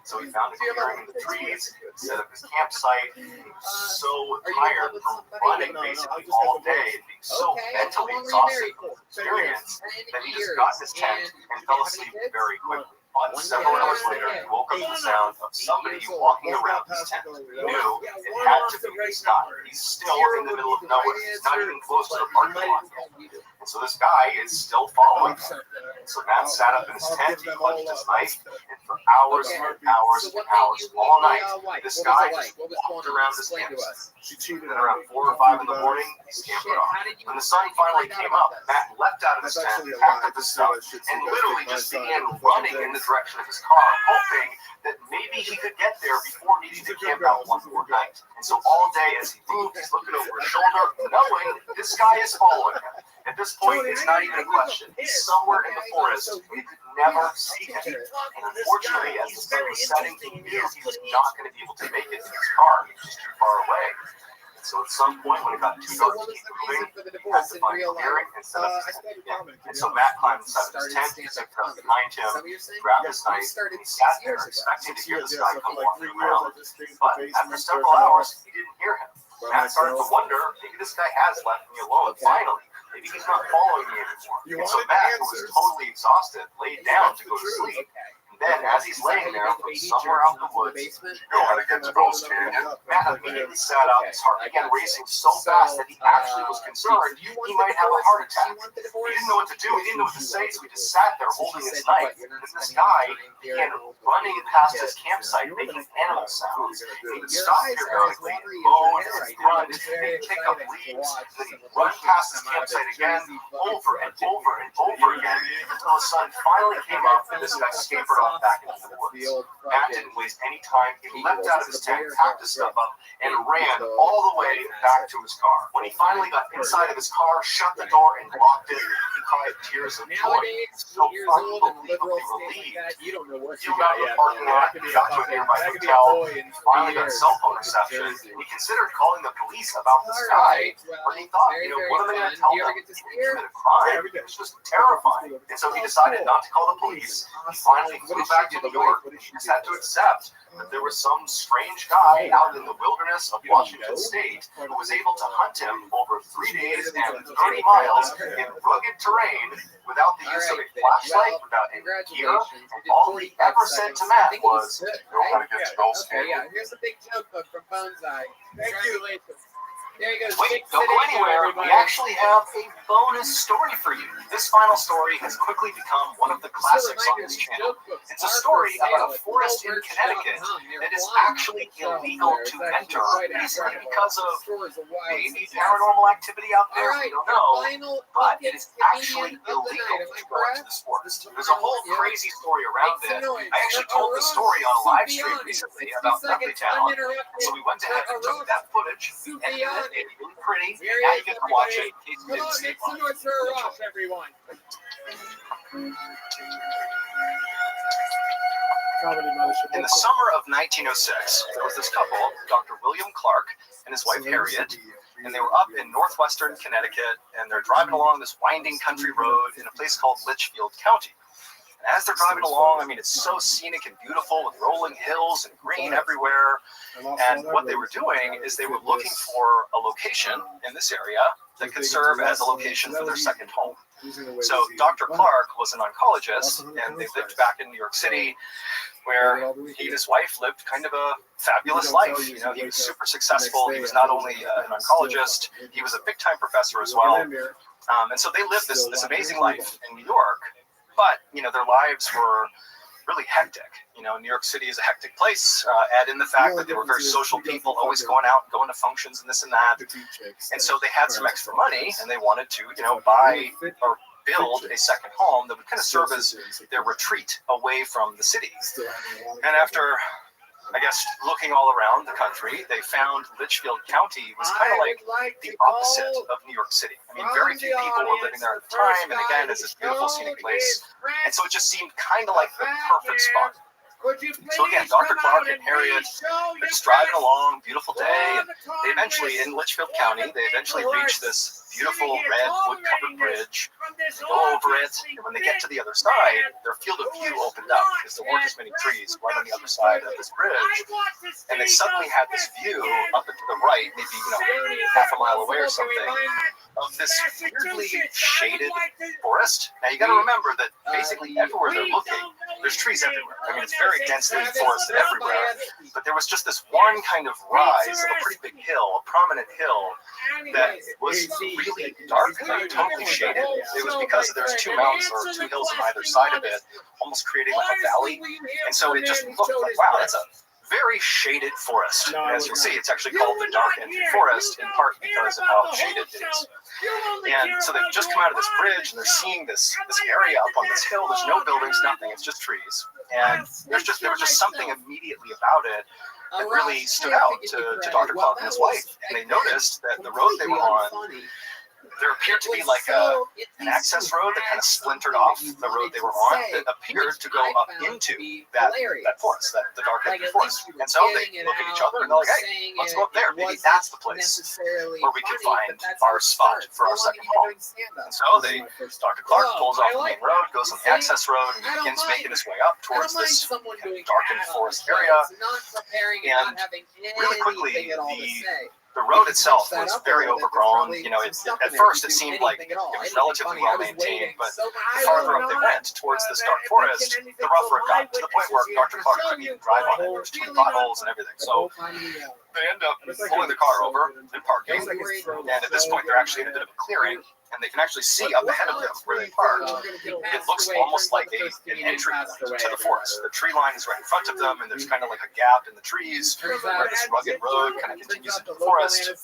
So he found a clearing in the trees, set up his campsite. He was so tired from running basically all day and being so mentally exhausted from the experience that he just got in his tent and fell asleep very quickly. But several hours later, he woke up to the sound of somebody walking around his tent. He knew it had to be this guy. He's still in the middle of nowhere. He's not even close to the parking lot yet. And so this guy is still following him. So Matt sat up in his tent, he clutched his knife, and for hours and hours and hours, all night, this guy just walked around his campsite. And then around 4 or 5 in the morning, he scampered off. When the sun finally came up, Matt leapt out of his tent, packed up his stuff, and literally just began running in the direction of his car, hoping that maybe he could get there before needing to camp out one more night. And so all day as he moved, he's looking over his shoulder, knowing this guy is following him. At this point, it's not even a question. He's somewhere in the forest. We could never see him. And unfortunately, as the sun was setting, he knew he was not going to be able to make it to his car. He was just too far away. And so at some point, when it got too dark to keep moving, he had to find a clearing and set up his tent again. And so Matt climbed inside of his tent, he took up behind him, grabbed his knife, and he sat there expecting to hear this guy come walking around. But after several hours, he didn't hear him. Matt started to wonder, maybe this guy has left me alone finally. Maybe he's not following me anymore. And so Matt, who was totally exhausted, laid down to go to sleep. And then, as he's laying there from somewhere out in the woods, you know how to get to Ghost Canyon. Matt immediately sat up. His heart began racing so fast that he actually was concerned he might have a heart attack. He didn't know what to do. He didn't know what to say, so he just sat there holding his knife. And this guy began running past his campsite, making animal sounds. He would stop periodically and moan and grunt, and he'd kick up leaves. Then he'd run past his campsite again, over and over and over again, until the sun finally came up and this guy scampered off back into the woods. Matt didn't waste any time. He leapt out of his tent, packed his stuff up, and ran all the way back to his car. When he finally got inside of his car, shut the door, and locked it, he cried tears of joy. So unbelievably relieved. He got out of the parking lot, he got to a nearby hotel, he finally got cell phone reception. He considered calling the police about this guy, but he thought, what am I going to tell them? He committed a crime. It was just terrifying. And so he decided not to call the police. He finally flew back to New York, and he just had to accept that there was some strange guy out in the wilderness of Washington State who was able to hunt him over 3 days and 30 miles in rugged terrain without the use of a flashlight, without any gear, and all he ever said to Matt was, "You know how to get to Ghost Canyon." Here's a big joke book from Bonsai. Congratulations. There he goes. Wait, don't go anywhere. We actually have a bonus story for you. This final story has quickly become one of the classics on this channel. It's a story about a forest in Connecticut that is actually illegal to enter, basically because of maybe paranormal activity out there. We don't know, but it is actually illegal to go into this forest. There's a whole crazy story around it. I actually told the story on a live stream recently about Nutley Town, so we went ahead and took that footage, edited it, It's really pretty. Now you get to watch it. In case you Come didn't on, see it it's the live. North Shore Rush, everyone. In the summer of 1906, there was this couple, Dr. William Clark and his wife Harriet, and they were up in northwestern Connecticut, and they're driving along this winding country road in a place called Litchfield County. And as they're driving along, I mean, it's so scenic and beautiful with rolling hills and green everywhere. And what they were doing is they were looking for a location in this area that could serve as a location for their second home. So Dr. Clark was an oncologist, and they lived back in New York City, where he and his wife lived kind of a fabulous life. You know, he was super successful. He was not only an oncologist, he was a big-time professor as well. And so they lived this amazing life in New York. But, you know, their lives were really hectic. You know, New York City is a hectic place. Add in the fact that they were very social people, always going out, going to functions and this and that. And so they had some extra money, and they wanted to, you know, buy or build a second home that would kind of serve as their retreat away from the city. And after, I guess, looking all around the country, they found Litchfield County was kind of like the opposite of New York City. I mean, very few people were living there at the time, and again, it's this beautiful scenic place. And so it just seemed kind of like the perfect spot. So again, Dr. Clark and Harriet, they're just driving along, beautiful day, and they eventually, in Litchfield County, they eventually reach this beautiful red wood-covered bridge. They go over it, and when they get to the other side, their field of view opened up because there weren't as many trees right on the other side of this bridge. And they suddenly had this view up and to the right, maybe, you know, half a mile away or something, of this weirdly shaded forest. Now you got to remember that basically everywhere they're looking, there's trees everywhere. I mean, it's very densely forested everywhere. But there was just this one kind of rise of a pretty big hill, a prominent hill, that was really dark, like totally shaded. It was because there's two mountains or two hills on either side of it, almost creating like a valley. And so it just looked like, wow, that's a very shaded forest. And as you'll see, it's actually called the Dark Entry Forest, in part because of how shaded it is. And so they've just come out of this bridge, and they're seeing this area up on this hill. There's no buildings, nothing. It's just trees. And there was just something immediately about it that really stood out to Dr. Clark and his wife. And they noticed that the road they were on, there appeared to be like an access road that kind of splintered off the road they were on that appeared to go up into that forest, the Dark Entry Forest. And so they look at each other and they're like, hey, let's go up there. Maybe that's the place where we can find our spot for our second home. And so Dr. Clark pulls off the main road, goes on the access road, and begins making his way up towards this kind of darkened forest area. And really quickly, the road itself was very overgrown. You know, at first it seemed like it was relatively well maintained, but the farther up they went towards this dark forest, the rougher it got, to the point where Dr. Clark couldn't even drive on it. There was too many potholes and everything. So they end up pulling the car over and parking. And at this point, they're actually in a bit of a clearing, and they can actually see up ahead of them where they parked. It looks almost like an entry point to the forest. The tree line is right in front of them, and there's kind of like a gap in the trees where this rugged road kind of continues into the forest,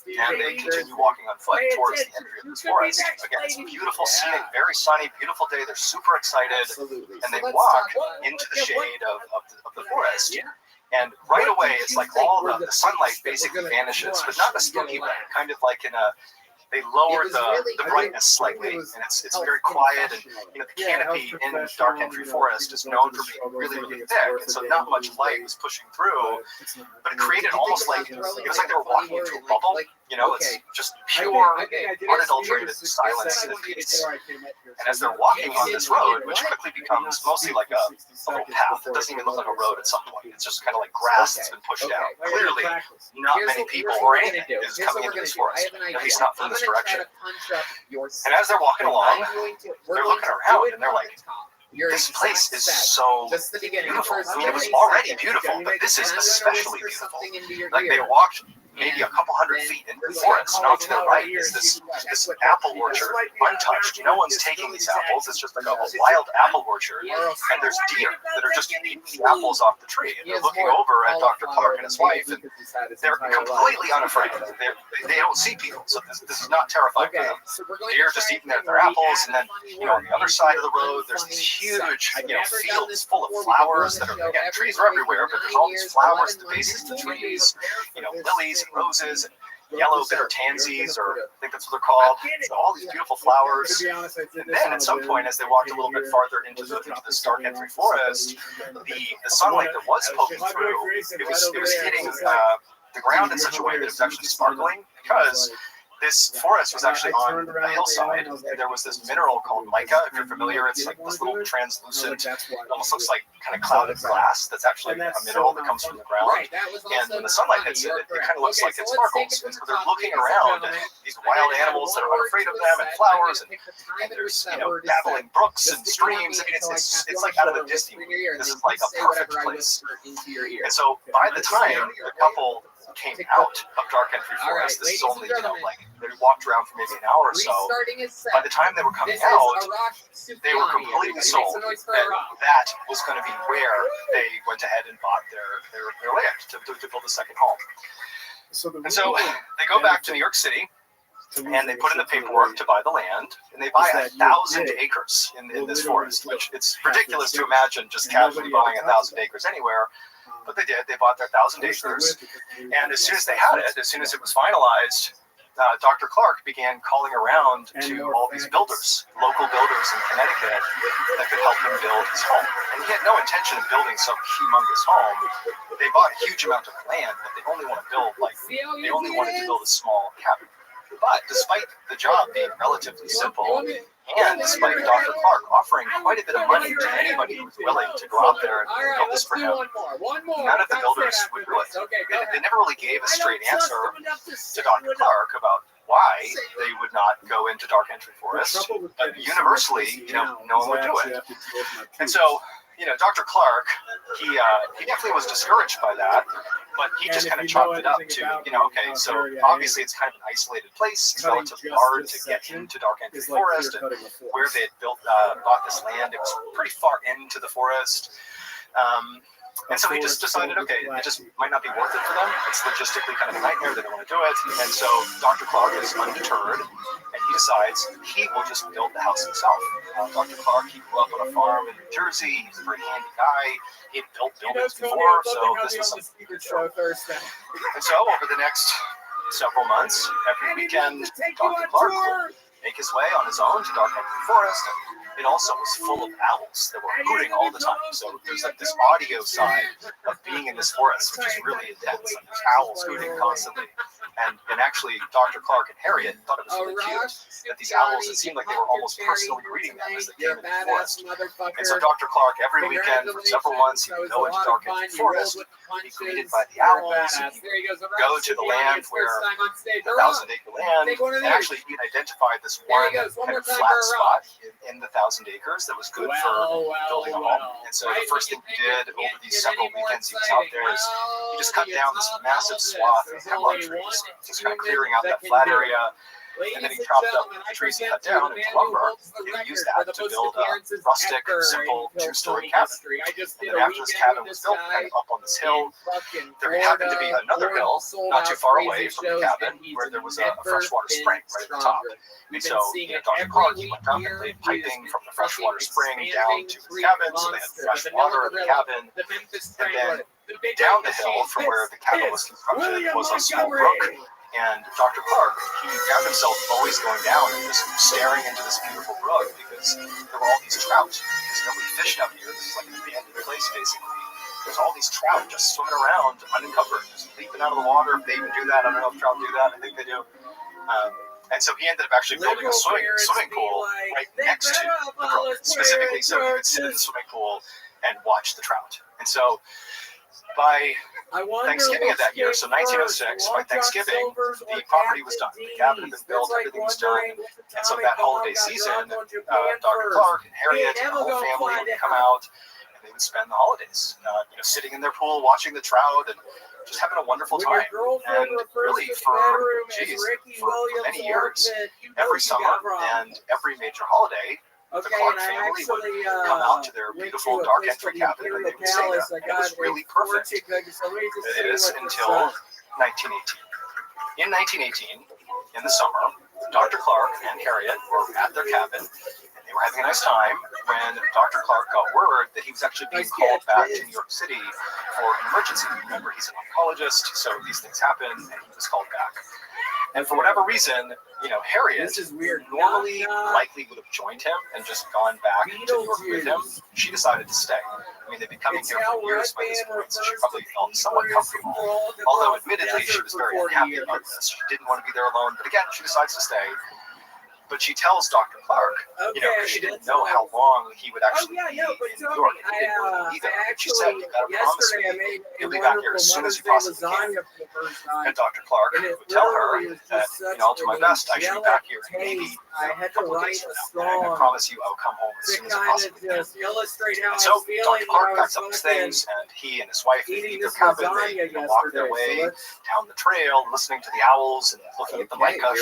and they continue walking on foot towards the entry of this forest. Again, it's beautiful scenic, very sunny, beautiful day. They're super excited, and they walk into the shade of the forest. And right away, it's like all the sunlight basically vanishes, but not in a spooky way, kind of like in a they lowered the brightness slightly, and it's very quiet. And you know, the canopy in Dark Entry Forest is known for being really, really thick, and so not much light was pushing through. But it created almost like it was like they were walking into a bubble. You know, it's just pure, unadulterated silence and peace. And as they're walking on this road, which quickly becomes mostly like a little path, it doesn't even look like a road at some point. It's just kind of like grass that's been pushed out. Clearly, not many people or anything is coming into this forest, at least not from this direction. And as they're walking along, they're looking around and they're like, this place is so beautiful. I mean, it was already beautiful, but this is especially beautiful. Like they walked maybe a couple hundred feet into the forest, and off to the right is this apple orchard, untouched. No one's taking these apples. It's just like a wild apple orchard, and there's deer that are just eating the apples off the tree. And they're looking over at Dr. Clark and his wife, and they're completely unafraid. They don't see people, so this is not terrifying for them. Deer just eating their apples, and then on the other side of the road, there's these huge fields full of flowers that are, again, trees are everywhere, but there's all these flowers at the bases of the trees, lilies and roses. yellow bitter tansies, or I think that's what they're called. So all these beautiful flowers. And then at some point, as they walked a little bit farther into this dark entry forest, the sunlight that was poking through, it was hitting the ground in such a way that it was actually sparkling, because this forest was actually on a hillside, and there was this mineral called mica. If you're familiar, it's like this little translucent, it almost looks like kind of clouded glass. That's actually a mineral that comes from the ground. And when the sunlight hits it, it kind of looks like it sparkles. And so they're looking around at these wild animals that are unafraid of them, and flowers, and there's babbling brooks and streams. I mean, it's like out of a Disney movie. This is like a perfect place. And so by the time the couple came out of Dark Entry Forest, this is only, like, they walked around for maybe an hour or so. By the time they were coming out, they were completely sold that was going to be where they went ahead and bought their land to build a second home. And so they go back to New York City, and they put in the paperwork to buy the land, and they buy 1,000 acres in this forest, which it's ridiculous to imagine just casually buying 1,000 acres anywhere. But they did. They bought their 1,000 acres, and as soon as they had it, as soon as it was finalized, Dr. Clark began calling around to all these builders, local builders in Connecticut, that could help him build his home. And he had no intention of building some humongous home. They bought a huge amount of land, but they only wanted to build a small cabin. But despite the job being relatively simple, and despite Dr. Clark offering quite a bit of money to anybody who was willing to go out there and build this for him, none of the builders would do it. They never really gave a straight answer to Dr. Clark about why they would not go into Dark Entry Forest. But universally, no one would do it. And so, Dr. Clark, he definitely was discouraged by that, but he just kind of chalked it up to, okay, so obviously it's kind of an isolated place. It's relatively hard to get into Dark Entry Forest, and where they had bought this land, it was pretty far into the forest. And so he just decided, okay, it just might not be worth it for them. It's logistically kind of a nightmare. They don't want to do it. And so Dr. Clark is undeterred, and he decides he will just build the house himself. Dr. Clark, he grew up on a farm in New Jersey. He's a very handy guy. He'd built buildings before, so this was something he could do. And so over the next several months, every weekend, Dr. Clark would make his way on his own to Dark Entry Forest, and it also was full of owls that were hooting all the time. So there's like this audio side of being in this forest, which is really intense. And there's owls hooting constantly. And actually, Dr. Clark and Harriet thought it was really cute that these owls, it seemed like they were almost personally greeting them as they came into the forest. And so Dr. Clark, every weekend for several months, he would go into Dark Entry Forest, be greeted by the owls, and he'd go to the land where the 1,000-acre land, and actually he'd identified this one kind of flat spot in the 1,000 acres that was good for building a home. And so the first thing he did over these several weekends he was out there is he just cut down this massive swath of hemlock trees, just kind of clearing out that flat area. And then he chopped up the trees he cut down into lumber, and he used that to build a rustic, simple, two-story cabin. And then after this cabin was built, kind of up on this hill, there happened to be another hill not too far away from the cabin where there was a freshwater spring right at the top. And so Dr. Clark, he went up and laid piping from the freshwater spring down to his cabin, so they had fresh water in the cabin. And then down the hill from where the cabin was constructed was a small brook. And Dr. Clark, he found himself always going down and just staring into this beautiful brook because there were all these trout. Because nobody fished out here. This is like an abandoned place, basically. There's all these trout just swimming around unencumbered, just leaping out of the water. If they even do that, I don't know if trout do that. I think they do. And so he ended up actually building a swimming pool right next to the brook, specifically so he could sit in the swimming pool and watch the trout. And so by Thanksgiving of that year, so 1906, by Thanksgiving, the property was done. The cabin had been built, everything was done. And so that holiday season, Dr. Clark and Harriet and the whole family would come out, and they would spend the holidays, sitting in their pool, watching the trout, and just having a wonderful time. And really, for many years, every summer and every major holiday, the Clark family would come out to their beautiful Dark Entry cabin and they would stay there. And it was really perfect. It is until 1918. In 1918, in the summer, Dr. Clark and Harriet were at their cabin and they were having a nice time when Dr. Clark got word that he was actually being called back to New York City for an emergency. Remember, he's an oncologist, so these things happen, and he was called back. And for whatever reason, Harriet This is weird. normally likely would have joined him and just gone back to New York with him. She decided to stay. I mean, they've been coming here for years by this point, so she probably felt somewhat comfortable. Although, admittedly, she was very unhappy about this. She didn't want to be there alone, but again, she decides to stay. But she tells Dr. Clark, because she didn't know how long he would actually be in New York. He didn't know either. She said, "You gotta promise me you'll be back here as soon as you possibly can." And Dr. Clark would tell her that, I'll do my best. I should be back here in maybe a couple of days from now. And I promise you I'll come home as soon as I possibly can. And so Dr. Clark packs up his things, and he and his wife leave their cabin. They walk their way down the trail, listening to the owls and looking at the mica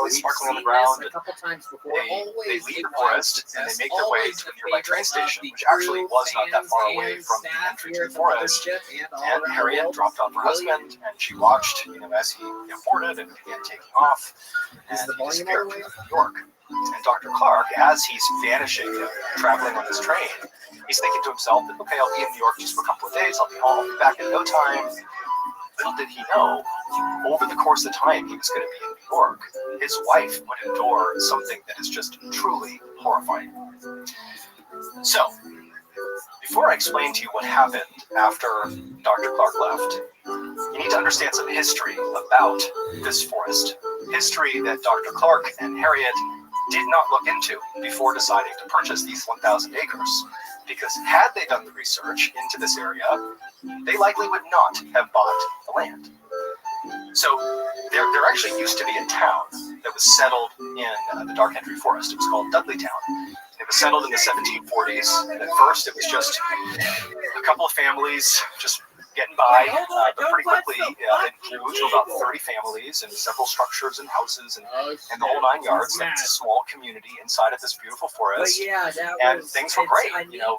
sparkling on the ground. They leave the forest and they make their way to a nearby train station, which actually was not that far away from the entry to the forest. And Harriet dropped off her husband, and she watched, as he boarded and began taking off, and he disappeared from New York. And Dr. Clark, as he's vanishing, traveling on this train, he's thinking to himself that, okay, I'll be in New York just for a couple of days, I'll be home, I'll be back in no time. Little did he know, over the course of time he was going to be in New York, his wife would endure something that is just truly horrifying. So, before I explain to you what happened after Dr. Clark left, you need to understand some history about this forest. History that Dr. Clark and Harriet did not look into before deciding to purchase these 1,000 acres. Because had they done the research into this area, they likely would not have bought the land. So there actually used to be a town that was settled in the Dark Entry Forest. It was called Dudleytown. It was settled in the 1740s, and at first it was just a couple of families just getting by, but pretty quickly it grew to about 30 families and several structures and houses and the whole 9 yards. It's a small community inside of this beautiful forest, and things were great.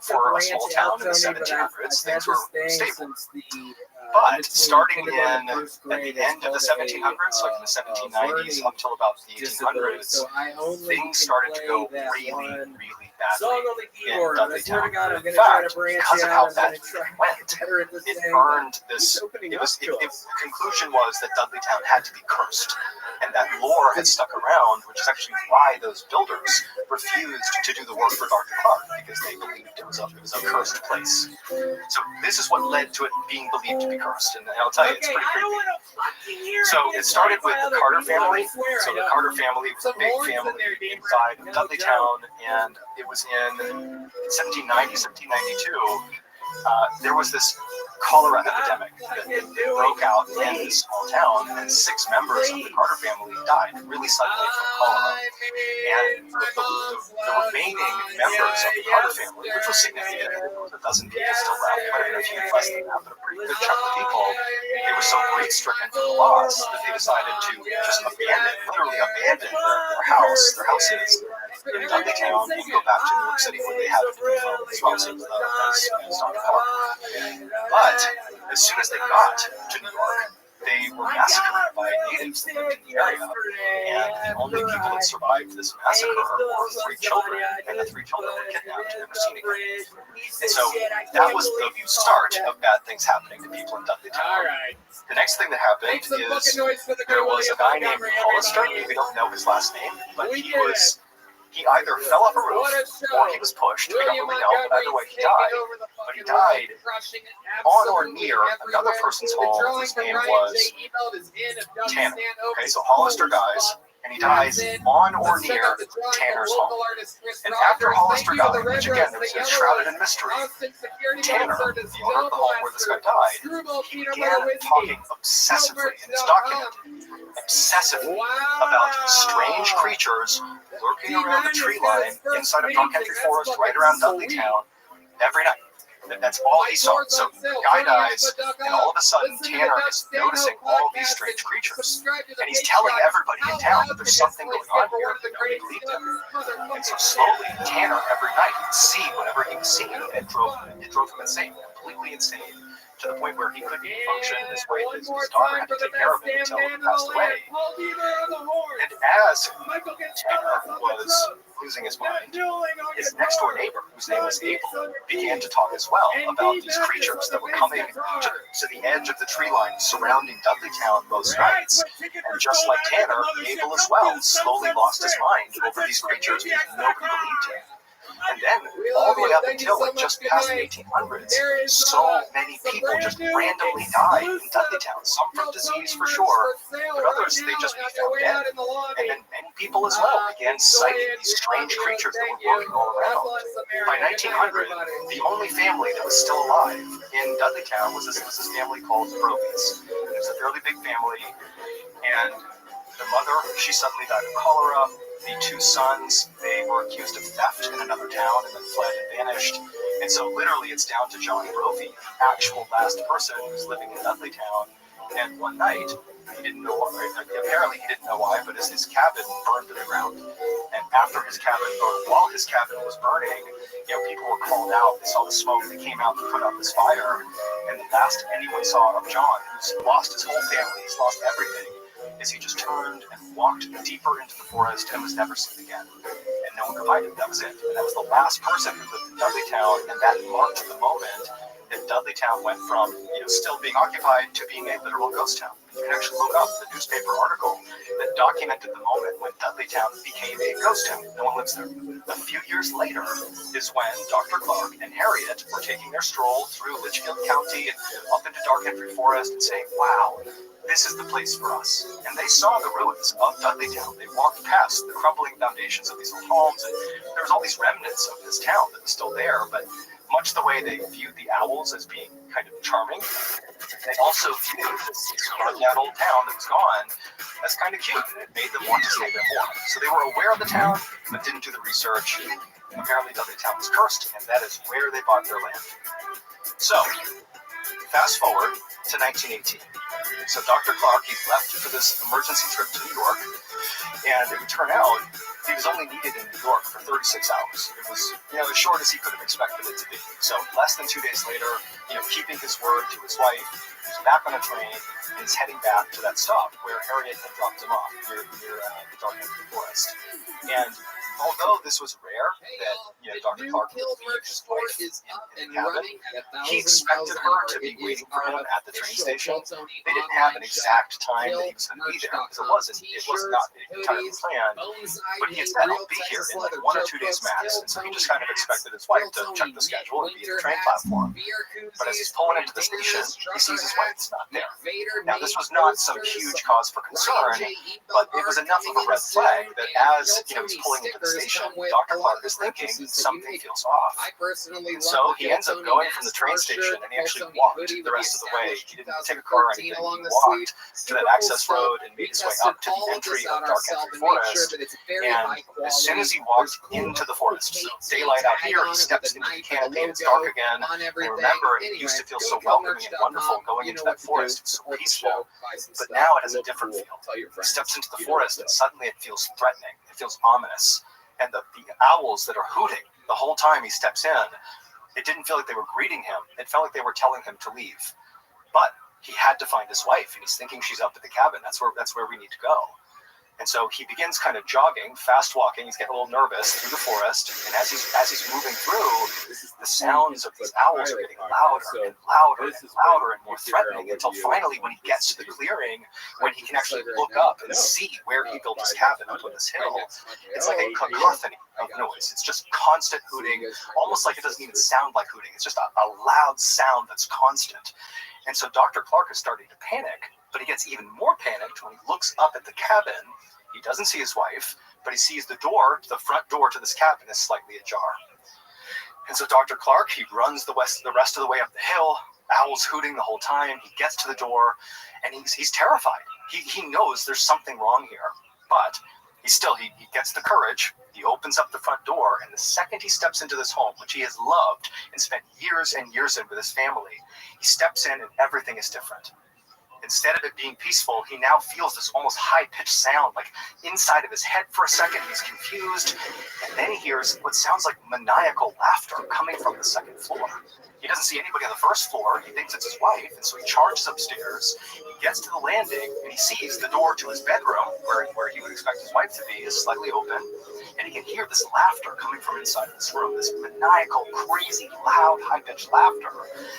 For a small town in the 1700s, things were stable. But starting at the end of the 1700s, like in the 1790s up till about the 1800s, things started to go really, really badly in Dudleytown. In fact, because of how badly it went, it earned this. The conclusion was that Dudleytown had to be cursed, and that lore had stuck around, which is actually why those builders refused to do the work for Dr. Clark, because they believed it was a cursed place. So this is what led to it being believed to be cursed, and I'll tell you, it's pretty creepy. So it started with the Carter family. So the Carter family was a big family inside of Dudleytown, and it was in 1790, 1792. There was this cholera epidemic that broke out in this small town, and 6 members of the Carter family died really suddenly from cholera. And the remaining members of the Carter family, which was significant, there was a dozen people still left, but a few less than that, but a pretty good chunk of people, they were so grief-stricken from the loss that they decided to just literally abandon their houses in Dudleytown and go back to New York City, where they had a free phone as well, same as Dr. Clark. But as soon as they got to New York, they were massacred by natives that lived in the area, and the only people that survived this massacre were 3 children, and the 3 children were kidnapped and never seen again. And so that was the start of bad things happening to people in Dudleytown. The next thing that happened is there was a guy named Hollister. We don't know his last name, but he either fell off a roof or he was pushed. We don't really know, but either way he died. But he died on or near another person's home whose name was Tanner. Okay, so Hollister dies, and he dies on or near Tanner's home. And after Hollister died, which again is shrouded in mystery, Tanner, the owner of the home where this guy died, he began talking obsessively in his document, about strange creatures lurking around the tree line inside of Dark Entry Forest right around Dudleytown every night. That's all he saw. So the guy dies, and all of a sudden Tanner is noticing all these strange creatures. And he's telling everybody in town that there's something going on here, and nobody believed him. And so slowly, Tanner every night would see whatever he was seeing, and it drove him insane. completely insane to the point where he couldn't even function. His wife, his daughter, had to take care of him until he passed away. And as Tanner was losing his mind, his next door neighbor, whose name was Abel, began to talk as well about these creatures that were coming to the edge of the tree line surrounding Dudleytown most nights. And just like Tanner, Abel as well slowly lost his mind over these creatures because nobody believed him. And then, all the way up until like just past the 1800s, so many people just randomly died in Dudleytown. Some from disease for sure, but others they just be found dead. And then many people as well began citing these strange creatures that were walking all around. By 1900, the only family that was still alive in Dudleytown was this family called the Rothschilds. It was a fairly big family, and the mother, she suddenly died of cholera. The two sons, they were accused of theft in another town and then fled and vanished. And so literally it's down to John Brophy, the actual last person who's living in Dudleytown. And one night, he didn't know why, apparently he didn't know why, but his cabin burned to the ground. And after his cabin, or while his cabin was burning, people were called out. They saw the smoke. They came out to put out this fire. And the last anyone saw of John, who's lost his whole family, he's lost everything, is he just turned and walked deeper into the forest and was never seen again. And no one could find him. That was it. And that was the last person who lived in Dudleytown, and that marked the moment that Dudleytown went from still being occupied to being a literal ghost town. You can actually look up the newspaper article that documented the moment when Dudleytown became a ghost town. No one lives there. A few years later is when Dr. Clark and Harriet were taking their stroll through Litchfield County and up into Dark Entry Forest and saying, wow, this is the place for us. And they saw the ruins of Dudleytown. They walked past the crumbling foundations of these old homes, and there was all these remnants of this town that was still there, but much the way they viewed the owls as being kind of charming, they also viewed this rundown old town that was gone as kind of cute, and it made them want to stay there more. So they were aware of the town, but didn't do the research. Apparently Dudleytown was cursed, and that is where they bought their land. So, fast forward to 1918. So Dr. Clark, he left for this emergency trip to New York, and it would turn out he was only needed in New York for 36 hours. It was, as short as he could have expected it to be. So less than 2 days later, keeping his word to his wife, he's back on a train and he's heading back to that stop where Harriet had dropped him off near the Dark Entry Forest. And although this was rare that Dr. Clark would leave his wife in the cabin, he expected her to be waiting for him at the train station. They didn't have an exact time that he was going to be there because it was not entirely planned. But he had said, I'll be here in like 1 or 2 days max. And so he just kind of expected his wife to check the schedule and be at the train platform. But as he's pulling into the station, he sees his wife is not there. Now, this was not some huge cause for concern, but it was enough of a red flag that as he's pulling into the station, Dr. Clark is thinking something feels off. And so he ends up going from the train station, and he actually walked the rest of the way. He didn't take a car or anything. He walked to that access road and made his way up to the entry of Dark Entry Forest. And as soon as he walked into the forest, so daylight out here, he steps into the canopy and it's dark again. And remember, it used to feel so welcoming and wonderful going into that forest. It's so peaceful. But now it has a different feel. He steps into the forest and suddenly it feels threatening. It feels ominous. And the owls that are hooting the whole time he steps in, it didn't feel like they were greeting him. It felt like they were telling him to leave. But he had to find his wife, and he's thinking she's up at the cabin. That's where we need to go. And so he begins kind of jogging, fast walking. He's getting a little nervous through the forest. And as he's moving through, the sounds of these owls are getting louder and louder and louder and more threatening until finally, when he gets to the clearing, when he can actually look up and see where he built his cabin up on this hill, it's like a cacophony of noise. It's just constant hooting, almost like it doesn't even sound like hooting. It's just a loud sound that's constant. And so Dr. Clark is starting to panic, but he gets even more panicked when he looks up at the cabin. He doesn't see his wife, but he sees the front door to this cabin is slightly ajar. And so Dr. Clark, he runs the rest of the way up the hill, owls hooting the whole time. He gets to the door, and he's terrified. He knows there's something wrong here, but he gets the courage. He opens up the front door, and the second he steps into this home, which he has loved and spent years and years in with his family, he steps in and everything is different. Instead of it being peaceful, he now feels this almost high-pitched sound, like inside of his head for a second. He's confused, and then he hears what sounds like maniacal laughter coming from the second floor. He doesn't see anybody on the first floor. He thinks it's his wife, and so he charges upstairs. He gets to the landing, and he sees the door to his bedroom, where he would expect his wife to be, is slightly open, and he can hear this laughter coming from inside of this room, this maniacal, crazy, loud, high-pitched laughter.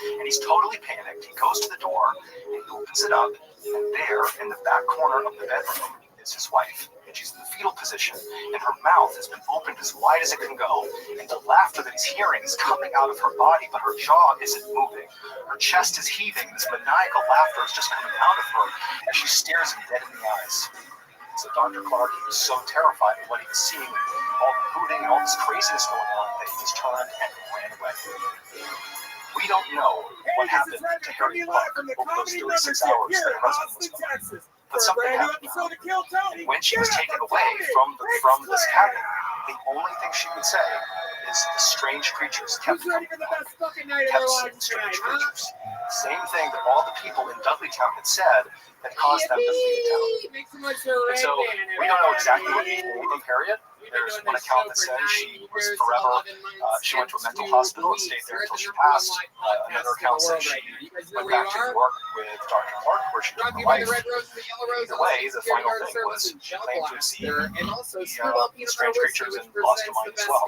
And he's totally panicked. He goes to the door, and he opens it up, and there, in the back corner of the bedroom, is his wife. And she's in the fetal position, and her mouth has been opened as wide as it can go, and the laughter that he's hearing is coming out of her body, but her jaw isn't moving. Her chest is heaving. This maniacal laughter is just coming out of her as she stares him dead in the eyes. So Dr. Clark, he was so terrified of what he was seeing, all the hooting and all this craziness going on, that he just turned and ran away. We don't know what happened to Harriet Clark over those 36 hours that her husband was gone. But something happened. And when she was taken away from this cabin, the only thing she would say is the strange creatures kept coming back. Kept seeing strange creatures. Same thing that all the people in Dudleytown had said that caused them to flee the town. And so we don't know exactly what became of Harriet. There's one account that says she was forever, she went to a mental hospital and stayed there until she passed. Another account says she went back to New York with Dr. Clark, where she took her life. Either way, the final thing was she claimed to have seen the strange creatures and lost her mind as well.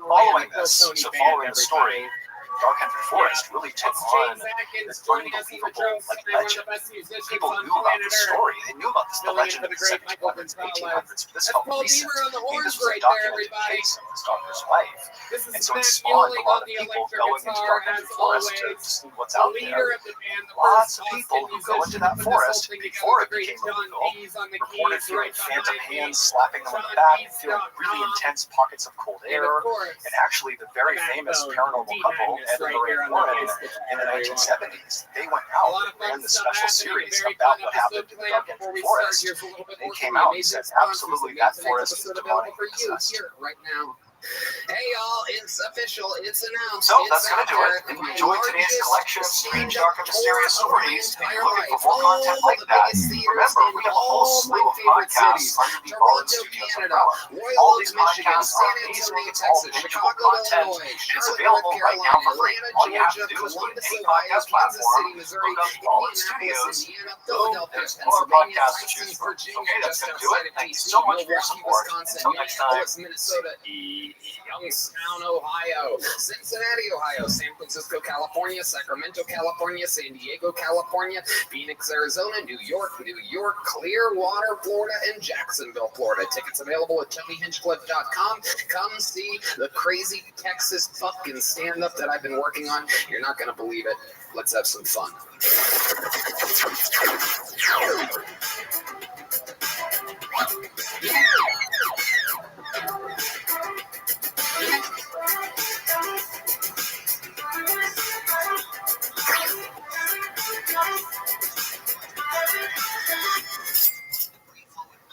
Following this, following the story, Dark Country Forest really took on this unbelievable legend. People knew about this story. They knew about the legend of the 1700s, 1800s. This felt recent. This was a documented case of this doctor's wife. And so it spawned a lot of people going into Dark Country Forest to see what's out there. Lots of people who go into that forest before it became illegal reported feeling phantom hands slapping them on the back and feeling really intense pockets of cold air. And actually, the very famous paranormal couple, Ed and Lorraine Warren, in the 1970s, they went out and ran this special series about what happened in the Dark Country Forest. They came out and said, absolutely, that forest is demonic possessed. Right now. Hey y'all, it's official, it's announced. So that's going to do it. If you enjoyed today's collection of strange, dark, and mysterious stories, and you're looking for more content like that, remember, we have a whole slew of podcasts under the Ballin Studios umbrella. All these podcasts are amazing, all bingeable content, and it's available right now for free. All you have to do is go to any podcast platform, look up Ballin Studios, boom, there's more podcasts to choose from. Okay, that's going to do it. Thank you so much for your support. Until next time, Youngstown, Ohio, Cincinnati, Ohio, San Francisco, California, Sacramento, California, San Diego, California, Phoenix, Arizona, New York, Clearwater, Florida, and Jacksonville, Florida. Tickets available at TonyHinchcliffe.com. Come see the crazy Texas fucking stand-up that I've been working on. You're not going to believe it. Let's have some fun.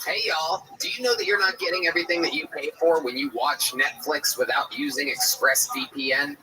Hey y'all, do you know that you're not getting everything that you pay for when you watch Netflix without using ExpressVPN?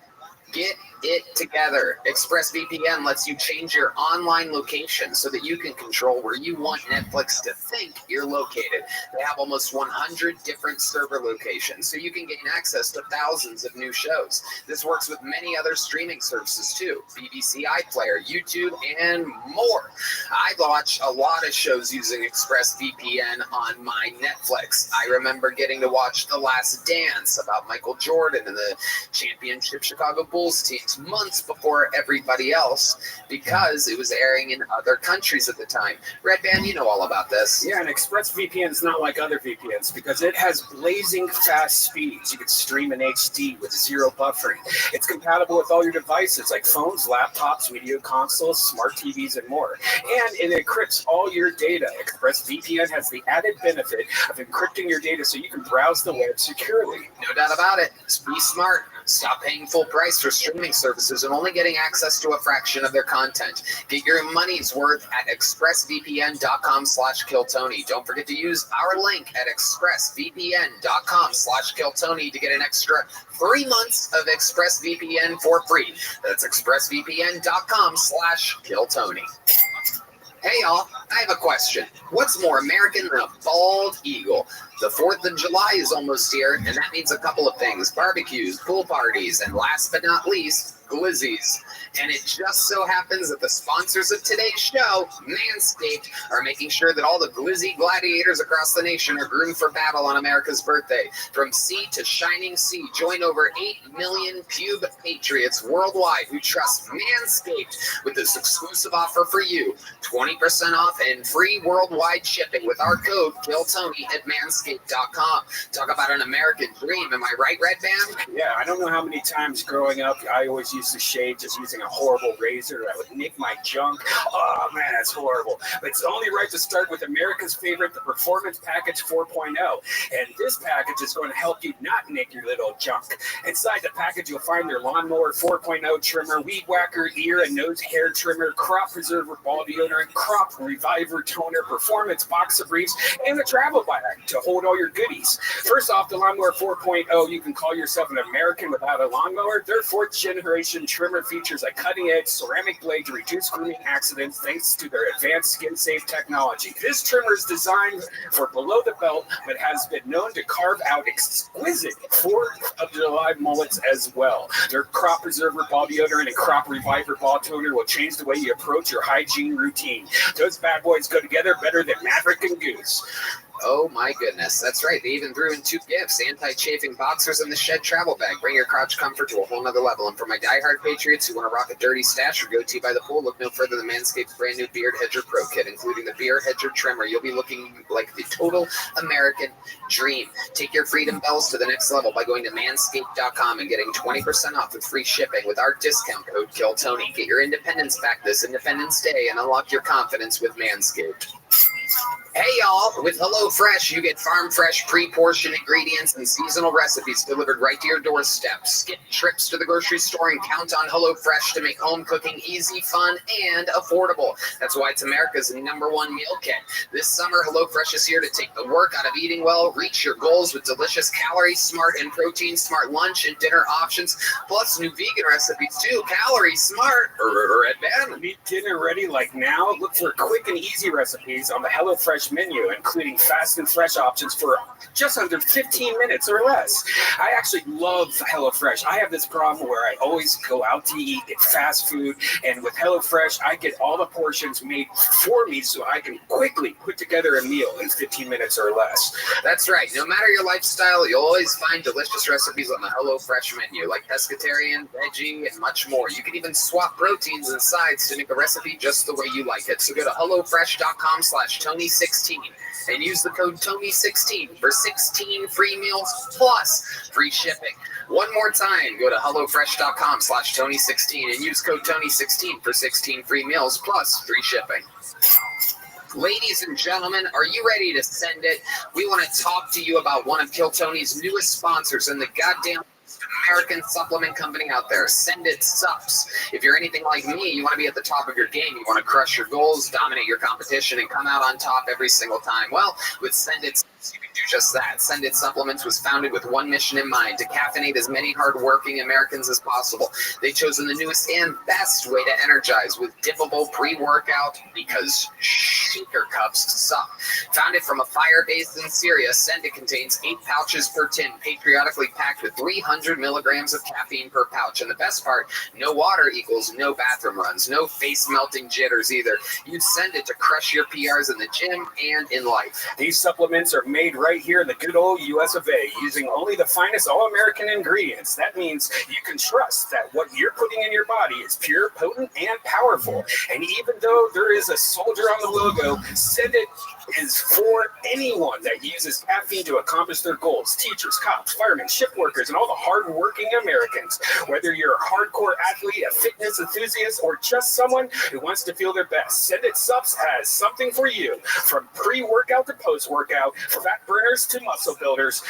Get it together. ExpressVPN lets you change your online location so that you can control where you want Netflix to think you're located. They have almost 100 different server locations, so you can gain access to thousands of new shows. This works with many other streaming services too, BBC iPlayer, YouTube, and more. I watch a lot of shows using ExpressVPN on my Netflix. I remember getting to watch The Last Dance about Michael Jordan and the championship Chicago Bulls teams months before everybody else because it was airing in other countries at the time. Red Band, you know all about this. Yeah, and ExpressVPN is not like other VPNs because it has blazing fast speeds. You can stream in HD with zero buffering. It's compatible with all your devices like phones, laptops, video consoles, smart TVs, and more. And it encrypts all your data. ExpressVPN has the added benefit of encrypting your data so you can browse the web securely. No doubt about it. Be smart. Stop paying full price for streaming services and only getting access to a fraction of their content. Get your money's worth at expressvpn.com/KillTony. Don't forget to use our link at expressvpn.com/KillTony to get an extra 3 months of ExpressVPN for free. That's expressvpn.com/KillTony. Hey y'all, I have a question. What's more American than a bald eagle? The 4th of July is almost here, and that means a couple of things. Barbecues, pool parties, and last but not least, glizzies. And it just so happens that the sponsors of today's show, Manscaped, are making sure that all the glizzy gladiators across the nation are groomed for battle on America's birthday. From sea to shining sea, join over 8 million pube patriots worldwide who trust Manscaped with this exclusive offer for you. 20% off and free worldwide shipping with our code KILLTONY at manscaped.com. Talk about an American dream. Am I right, Red Band? Yeah, I don't know how many times growing up I always used to shave just using a horrible razor that would nick my junk. Oh man, that's horrible. But it's only right to start with America's favorite, the Performance Package 4.0. And this package is going to help you not nick your little junk. Inside the package, you'll find their Lawnmower 4.0 trimmer, Weed Whacker ear and nose hair trimmer, Crop Preserver ball deodorant, Crop Reviver toner, Performance boxer briefs, and a travel bag to hold all your goodies. First off, the Lawnmower 4.0, you can call yourself an American without a lawnmower. Their 4th generation trimmer features a cutting-edge ceramic blade to reduce grooming accidents thanks to their advanced skin-safe technology. This trimmer is designed for below the belt, but has been known to carve out exquisite 4th of July mullets as well. Their Crop Preserver ball deodorant and Crop Reviver ball toner will change the way you approach your hygiene routine. Those bad boys go together better than Maverick and Goose. Oh my goodness, that's right. They even threw in 2 gifts, anti-chafing boxers and the Shed travel bag. Bring your crotch comfort to a whole nother level. And for my diehard patriots who want to rock a dirty stash or goatee by the pool, look no further than Manscaped's brand new Beard Hedger Pro Kit, including the Beard Hedger trimmer. You'll be looking like the total American dream. Take your freedom bells to the next level by going to manscaped.com and getting 20% off with free shipping with our discount code KILLTONY. Get your independence back this Independence Day and unlock your confidence with Manscaped. Hey y'all, with HelloFresh, you get farm fresh, pre-portioned ingredients and seasonal recipes delivered right to your doorstep. Skip trips to the grocery store and count on HelloFresh to make home cooking easy, fun, and affordable. That's why it's America's #1 meal kit. This summer, HelloFresh is here to take the work out of eating well, reach your goals with delicious calorie smart and protein smart lunch and dinner options, plus new vegan recipes too. Calorie smart. Red Band. Need dinner ready like now? Look for quick and easy recipes on the HelloFresh menu, including fast and fresh options for just under 15 minutes or less. I actually love HelloFresh. I have this problem where I always go out to eat, get fast food, and with HelloFresh, I get all the portions made for me so I can quickly put together a meal in 15 minutes or less. That's right. No matter your lifestyle, you'll always find delicious recipes on the HelloFresh menu, like pescatarian, veggie, and much more. You can even swap proteins and sides to make a recipe just the way you like it. So go to HelloFresh.com/Tony16 and use the code Tony16 for 16 free meals plus free shipping. One more time, go to HelloFresh.com/Tony16 and use code Tony16 for 16 free meals plus free shipping. Ladies and gentlemen, are you ready to send it? We want to talk to you about one of Kill Tony's newest sponsors and the goddamn American supplement company out there. Send It Sups. If you're anything like me, you want to be at the top of your game. You want to crush your goals, dominate your competition, and come out on top every single time. Well, with Send It Sups, you can do just that. Send It Supplements was founded with one mission in mind: to caffeinate as many hardworking Americans as possible. They've chosen the newest and best way to energize with dippable pre-workout because shaker cups suck. Founded from a fire base in Syria, Send It contains 8 pouches per tin, patriotically packed with 300 milligrams of caffeine per pouch. And the best part, no water equals no bathroom runs, no face-melting jitters either. You Send It to crush your PRs in the gym and in life. These supplements are made right here in the good old US of A, using only the finest all-American ingredients. That means you can trust that what you're putting in your body is pure, potent, and powerful. And even though there is a soldier on the logo, Send It is for anyone that uses caffeine to accomplish their goals. Teachers, cops, firemen, shift workers, and all the hard-working Americans. Whether you're a hardcore athlete, a fitness enthusiast, or just someone who wants to feel their best, Send It Sups has something for you. From pre-workout to post-workout, fat burners to muscle builders,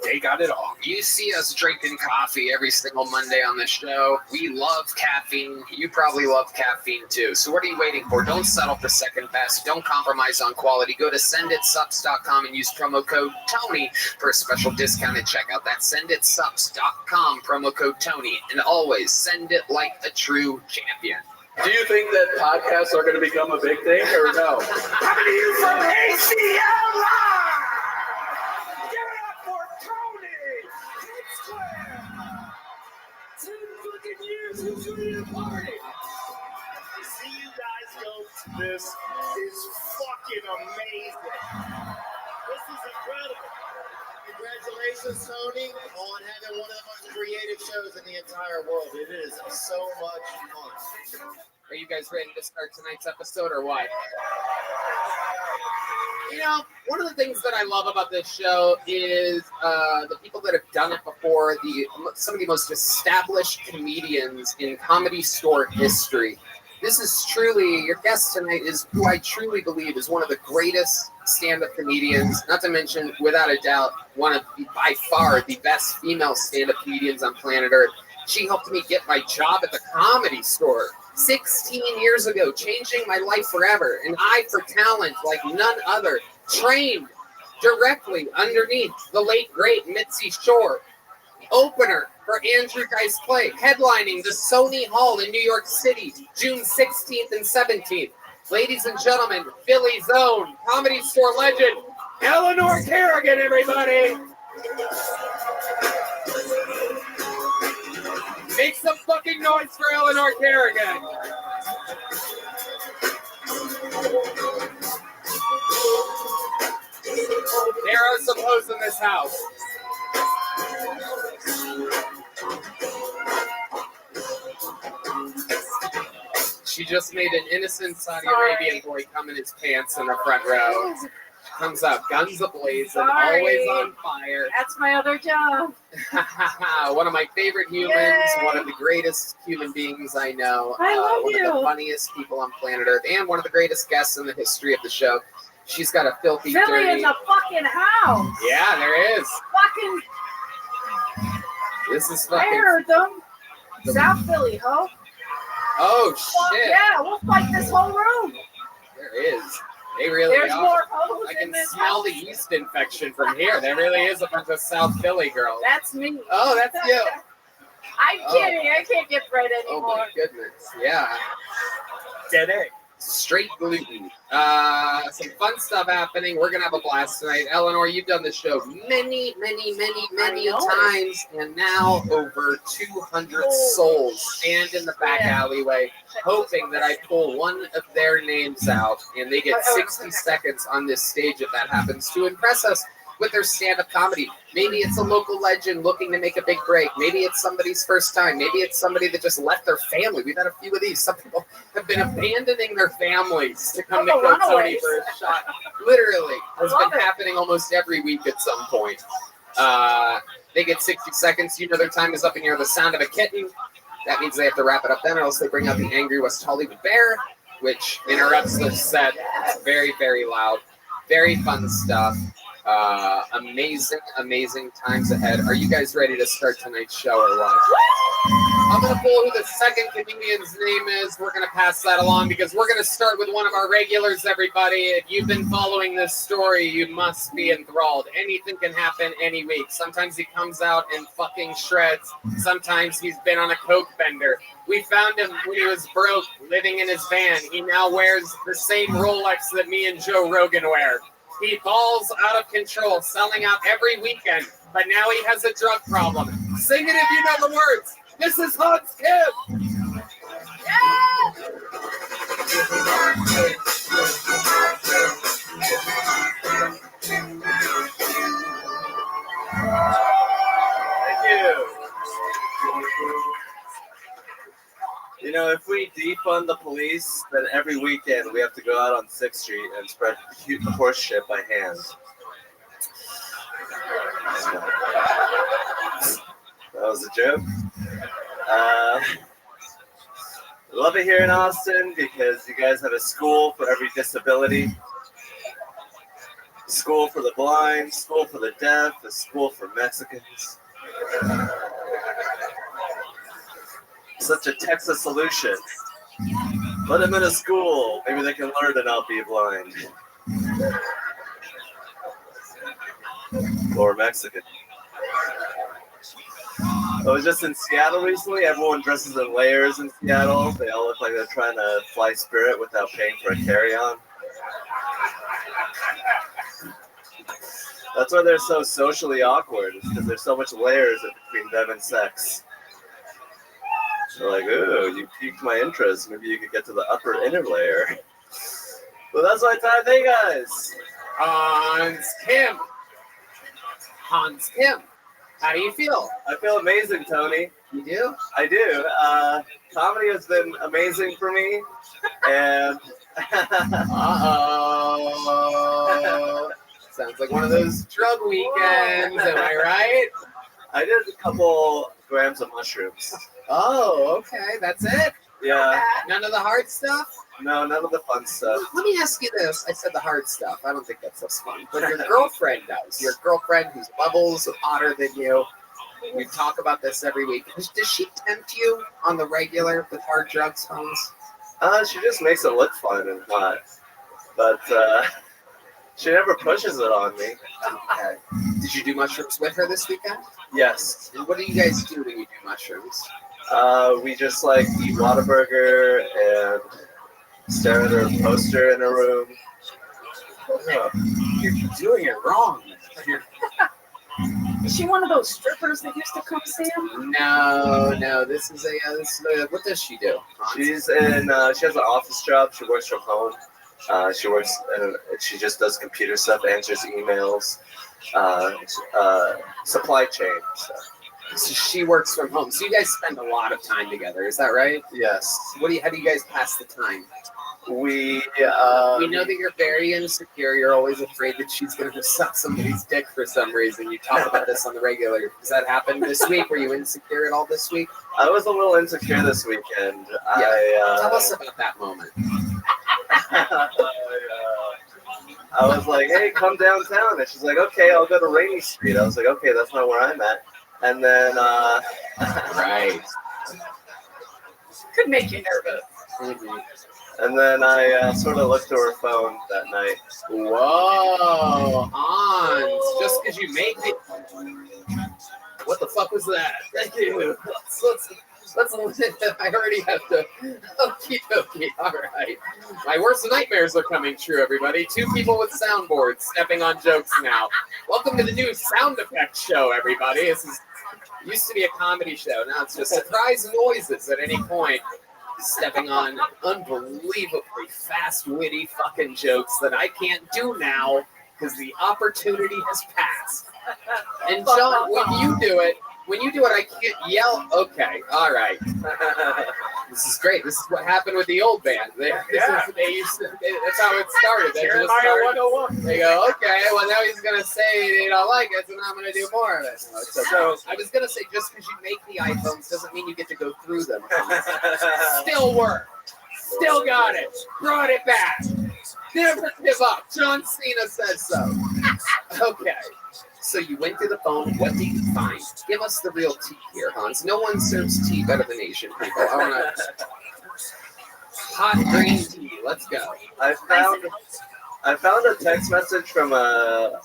they got it all. You see us drinking coffee every single Monday on the show. We love caffeine. You probably love caffeine too. So what are you waiting for? Don't settle for second best. Don't compromise on quality. Go to senditsups.com and use promo code Tony for a special discount at checkout. That's senditsups.com, promo code Tony. And always send it like a true champion. Do you think that podcasts are going to become a big thing or no? Coming to you from ACL Live! Give it up for Tony! Square! 10 fucking years into the party! To see you guys go to this is fucking amazing. This is incredible. Congratulations, Tony, on having one of the most creative shows in the entire world. It is so much fun. Are you guys ready to start tonight's episode or what? You know, one of the things that I love about this show is the people that have done it before, some of the most established comedians in Comedy Store history. This is truly, your guest tonight is who I truly believe is one of the greatest stand-up comedians, not to mention, without a doubt, one of the, by far, the best female stand-up comedians on planet Earth. She helped me get my job at the Comedy Store 16 years ago, changing my life forever. An eye for talent like none other, trained directly underneath the late, great Mitzi Shore. Opener for Andrew Dice Clay, headlining the Sony Hall in New York City, June 16th and 17th. Ladies and gentlemen, Philly's own Comedy Store legend, Eleanor Kerrigan, everybody. Make some fucking noise for Eleanor Kerrigan. There are some hoes in this house. She just made an innocent Saudi Arabian boy come in his pants in the front row. Comes up, guns a-blazing, always on fire. That's my other job. One of my favorite humans, Yay. one of the greatest human beings I know. I love one you. of the funniest people on planet Earth, and one of the greatest guests in the history of the show. She's got a filthy, Philly dirty... is a fucking house. Yeah, there is. Fucking. This is I fucking... heard them. South Philly, ho. Oh, Fuck shit. yeah, we'll fight this whole room. There is. They really There's are. more hoes I in can this smell house. the yeast infection from here. There really is a bunch of South Philly girls. That's me. Oh, that's you. I'm Oh. kidding. I can't get bread Oh anymore. my goodness. Yeah. Dead egg. Straight gluten. Some fun stuff happening. We're gonna have a blast tonight. Eleanor, you've done the show many times, and now over 200 souls stand in the back alleyway, hoping that I pull one of their names out, and they get 60 seconds on this stage if that happens to impress us with their stand-up comedy. Maybe it's a local legend looking to make a big break. Maybe it's somebody's first time. Maybe it's somebody that just left their family. We've had a few of these. Some people have been abandoning their families to come to Go Tony for a shot. Literally. Has been happening almost every week at some point. They get 60 seconds. You know their time is up, and you hear the sound of a kitten. That means they have to wrap it up then, or else they bring out the angry West Hollywood Bear, which interrupts the set. It's very, very loud. Very fun stuff. Amazing times ahead. Are you guys ready to start tonight's show or what? I'm going to pull who the second comedian's name is. We're going to pass that along because we're going to start with one of our regulars, everybody. If you've been following this story, you must be enthralled. Anything can happen any week. Sometimes he comes out and fucking shreds. Sometimes he's been on a coke bender. We found him when he was broke, living in his van. He now wears the same Rolex that me and Joe Rogan wear. He balls out of control, selling out every weekend, but now he has a drug problem. Sing it if you know the words. This is Hans Kim. Thank you. You know, if we defund the police, then every weekend we have to go out on 6th Street and spread horse shit by hand. That was a joke. Love it here in Austin because you guys have a school for every disability. School for the blind, school for the deaf, a school for Mexicans. Such a Texas solution. Let them in a school. Maybe they can learn to not be blind. Or Mexican. I was just in Seattle recently. Everyone dresses in layers in Seattle. They all look like they're trying to fly Spirit without paying for a carry-on. That's why they're so socially awkward, because there's so much layers between them and sex. They're like, ooh, you piqued my interest. Maybe you could get to the upper inner layer. Well, that's my time. Hey, guys. Hans Kim. How do you feel? I feel amazing, Tony. You do? I do. Comedy has been amazing for me. And uh-oh. Sounds like one of those drug weekends. Am I right? I did a couple grams of mushrooms. Oh, okay. That's it? Yeah. None of the hard stuff? No, none of the fun stuff. Let me ask you this. I said the hard stuff. I don't think that's so fun. But your girlfriend does. Your girlfriend who's levels hotter than you. We talk about this every week. Does she tempt you on the regular with hard drugs, Hans? She just makes it look fun and hot. But she never pushes it on me. Okay. Did you do mushrooms with her this weekend? Yes. And what do you guys do when you do mushrooms? We just like eat Whataburger and stare at her poster in her room. Oh, you're doing it wrong. Is she one of those strippers that used to come see him? No. This is a what does she do? She's in. She has an office job. She works from home. She just does computer stuff, answers emails, supply chain stuff. So she works from home. So you guys spend a lot of time together. Is that right? Yes. How do you guys pass the time? We know that you're very insecure. You're always afraid that she's going to suck somebody's dick for some reason. You talk about this on the regular. Does that happen this week? Were you insecure at all this week? I was a little insecure this weekend. Yeah. Tell us about that moment. I was like, hey, come downtown. And she's like, okay, I'll go to Rainy Street. I was like, okay, that's not where I'm at. And then, right. Could make you nervous. Mm-hmm. And then I sort of looked to her phone that night. Whoa, Hans, just because you made me. What the fuck was that? Thank you. Let's I already have to. Okie dokie. All right. My worst nightmares are coming true, everybody. 2 people with soundboards stepping on jokes now. Welcome to the new sound effects show, everybody. This used to be a comedy show. Now it's just surprise noises at any point. Stepping on unbelievably fast, witty fucking jokes that I can't do now because the opportunity has passed. And John, when you do it, I can't yell. Okay, all right. This is great. This is what happened with the old band. That's how it started. They go, okay, well now he's gonna say they don't like it, so now I'm gonna do more of it. So I was gonna say, just because you make the iPhones doesn't mean you get to go through them. Still worked. Still got it. Brought it back. Never give up. John Cena said so. Okay. So you went through the phone. What did you find? Give us the real tea here, Hans. No one serves tea better than Asian people. I want hot green tea. Let's go. I found a text message from a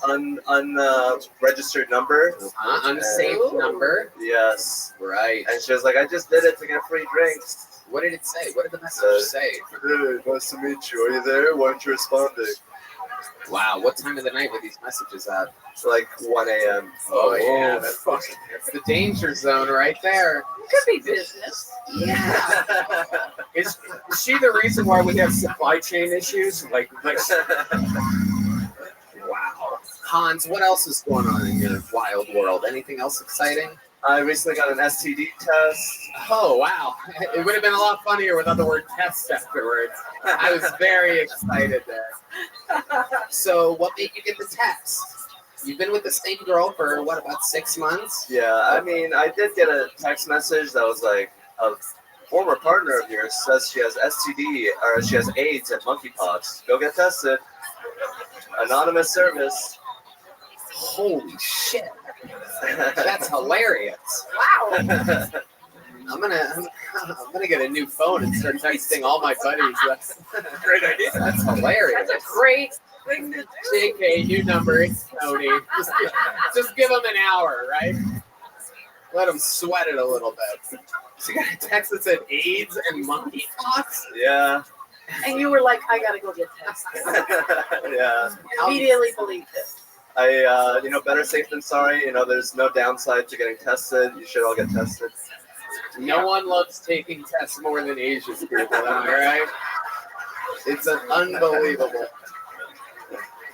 unregistered number. Unsaved number? Yes. Right. And she was like, I just did it to get free drinks. What did it say? What did the message say? Hey, nice to meet you. Are you there? Why aren't you responding? Wow, what time of the night were these messages at? It's like 1 a.m. Oh yeah, that's the danger zone right there. It could be business. Yeah. Is she the reason why we have supply chain issues? Like wow. Hans, what else is going on in your wild world? Anything else exciting? I recently got an STD test. Oh, wow. It would have been a lot funnier without the word test afterwards. I was very excited there. So what made you get the test? You've been with the same girl for, what, about 6 months? Yeah, I mean, I did get a text message that was like, a former partner of yours says she has STD, or she has AIDS and monkeypox. Go get tested. Anonymous service. Holy shit. That's hilarious. Wow. I'm gonna get a new phone and start texting all my buddies. That's a great idea. That's hilarious. That's a great thing to do. JK, new number. It's Tony. Just give them an hour, right? Let them sweat it a little bit. So you got a text that said AIDS and monkeypox? Yeah. And you were like, I gotta go get tested. Yeah. Immediately believed it. Better safe than sorry. There's no downside to getting tested. You should all get tested. No one loves taking tests more than Asian people, am I right? It's unbelievable.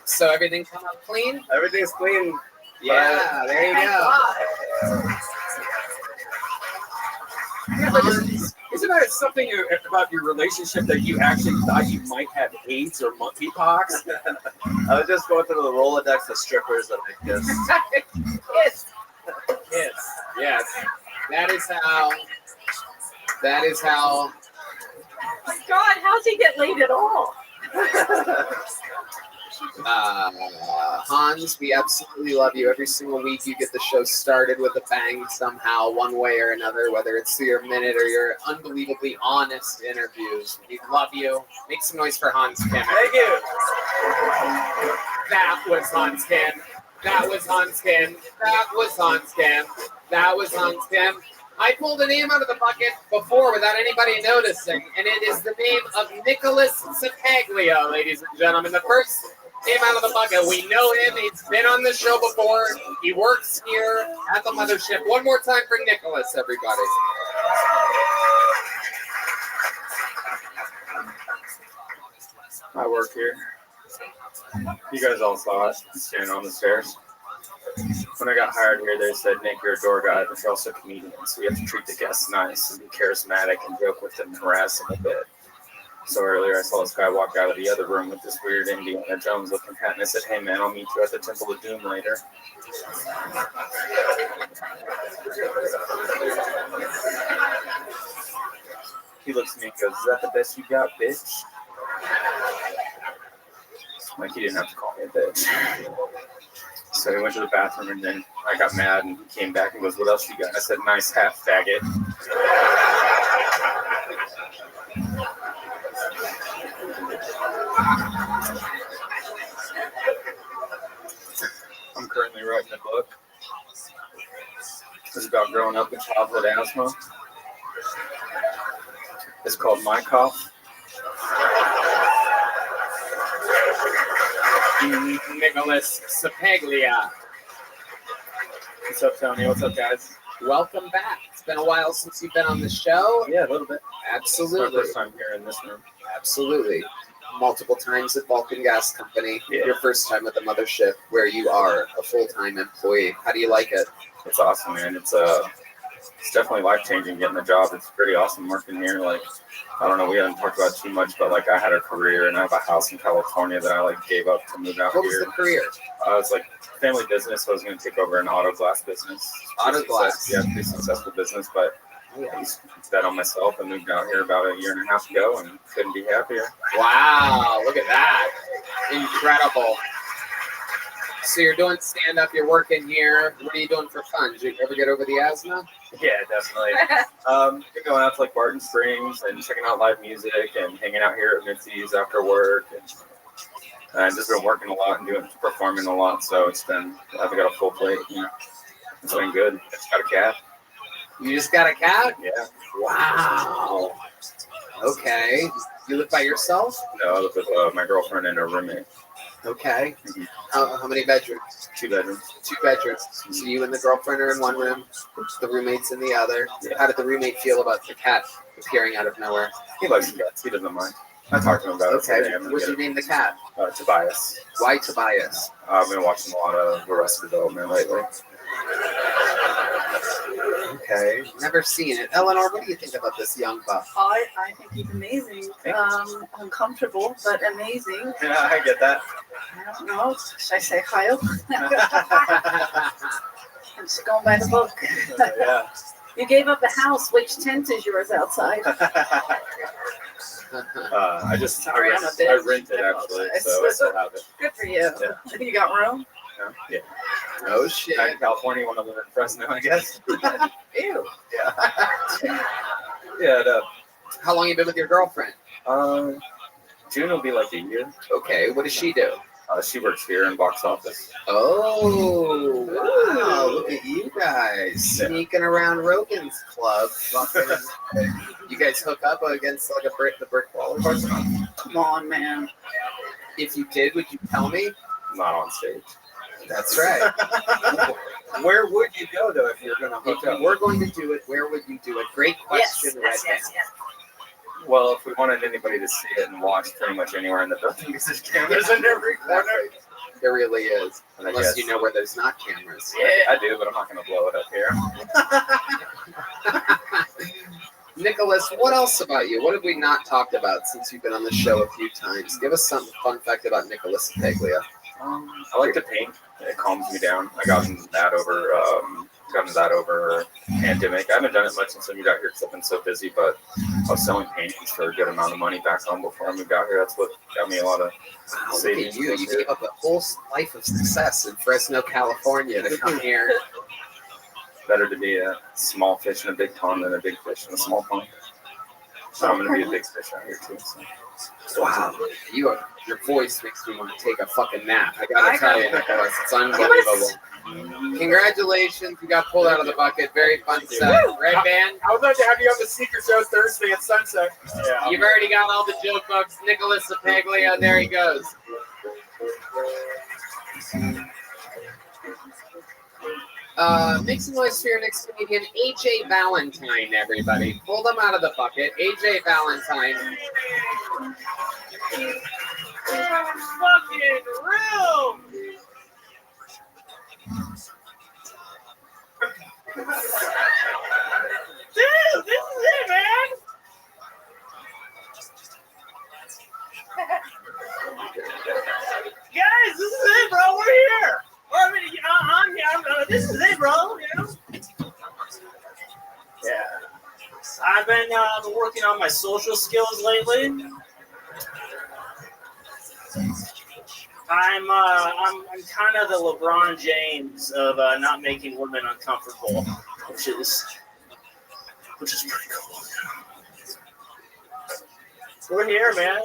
So everything come out clean? Everything's clean. Yeah, there you go. Yeah, but isn't that something about your relationship that you actually thought you might have AIDS or monkeypox? I was just going through the Rolodex of strippers that I kissed. Yes. That is how. Oh my God, how's he get laid at all? Hans, we absolutely love you. Every single week you get the show started with a bang somehow, one way or another, whether it's through your minute or your unbelievably honest interviews. We love you. Make some noise for Hans Kim. Thank you. That was Hans Kim. That was Hans Kim. That was Hans Kim. That was Hans Kim. I pulled a name out of the bucket before without anybody noticing, and it is the name of Nicholas Sapaglia, ladies and gentlemen. The first name out of the bucket. We know him. He's been on the show before. He works here at the mothership. One more time for Nicholas, everybody. I work here. You guys all saw us standing on the stairs. When I got hired here, they said, Nick, you're a door guy, but you're also a comedian, so you have to treat the guests nice and be charismatic and joke with them and harass them a bit. So earlier I saw this guy walk out of the other room with this weird Indiana Jones looking hat, and I said, hey man, I'll meet you at the Temple of Doom later. He looks at me and goes, is that the best you got, bitch? Like, he didn't have to call me a bitch. So he went to the bathroom, and then I got mad, and he came back and goes, what else you got? And I said, nice hat, faggot. I'm currently writing a book. It's about growing up with childhood asthma. It's called My Cough. Nicholas Sapaglia. What's up, Tony? What's up, guys? Welcome back. It's been a while since you've been on the show. Yeah, a little bit. Absolutely. It's my first time here in this room. Absolutely. Multiple times at Vulcan Gas Company. Yeah. Your first time at the mothership, where you are a full-time employee. How do you like it? It's awesome, man. It's definitely life-changing getting the job. It's pretty awesome working here. Like, I don't know, we haven't talked about too much, but like I had a career and I have a house in California that I like gave up to move out here. What was the career? I was like family business. So I was going to take over an auto glass business. Auto glass? Yeah, pretty successful business, but I just bet on myself and moved out here about a year and a half ago and couldn't be happier. Wow, look at that. Incredible. So you're doing stand-up, you're working here. What are you doing for fun? Did you ever get over the asthma? Yeah, definitely. Been going out to like Barton Springs and checking out live music and hanging out here at Mitzi's after work. And I've just been working a lot and performing a lot. So I've got a full plate. You know, it's been good. I just got a cat. You just got a cat? Yeah. Wow. Okay. You live by yourself? No, I live with my girlfriend and her roommate. Okay. How many bedrooms? 2 bedrooms. 2 bedrooms. So you and the girlfriend are in one room, the roommate's in the other. Yeah. How did the roommate feel about the cat appearing out of nowhere? He likes cats. He doesn't mind. I talked to him about it today. What'd you name the cat? Tobias. Why Tobias? I've been watching a lot of Arrested Development lately. Okay. Never seen it. Eleanor, what do you think about this young buck? I think he's amazing. Uncomfortable, but amazing. Yeah, I get that. I don't know. Should I say Kyle? I'm just going by the book. Yeah. You gave up the house. Which tent is yours outside? I rent it actually, so I still have it. Good for you. Yeah. You got room? Yeah. Oh shit. Back in California, want to live in Fresno, I guess. Ew. Yeah. Yeah. How long you been with your girlfriend? June will be like a year. Okay. What does she do? She works here in box office. Oh, wow. Look at you guys sneaking around Rogan's club. Fucking, you guys hook up against like the brick wall or something? Come on, man. If you did, would you tell me? Not on stage. That's right. Where would you go, though, if you're going to hook If up? you were going to do it, where would you do it? Great question, Yes. Red. Well, if we wanted anybody to see it and watch pretty much anywhere in the building, because there's cameras in every corner. There really is. And I Unless guess- you know where there's not cameras. I do, but I'm not going to blow it up here. Nicholas, what else about you? What have we not talked about since you've been on the show a few times? Give us some fun fact about Nicholas Paglia. I like to paint. It calms me down. I got that over pandemic. I haven't done it much since I moved out here because I've been so busy, but I was selling paintings for a good amount of money back home before I moved out here. That's what got me a lot of Look savings. at you. You gave up a whole life of success in Fresno, California to come here. Better to be a small fish in a big pond than a big fish in a small pond. So I'm going to be a big fish out here too. So. Wow. Your voice makes me want to take a fucking nap. I gotta tell you, Nicholas, it's unbelievable. Congratulations, you got pulled out of the bucket. Very fun set. Red Band. I would love to have you on the Secret Show Thursday at sunset. Yeah. You've already got all the joke books. Nicholas Paglia, there he goes. Make some noise for your next comedian, AJ Valentine, everybody. Pull them out of the bucket. AJ Valentine. Fucking room. Dude, this is it, man. Guys, this is it, bro. We're here. Or, I mean, I'm here. This is it, bro. You know? Yeah. I've been working on my social skills lately. I'm kind of the LeBron James of not making women uncomfortable, which is pretty cool. We're here, man.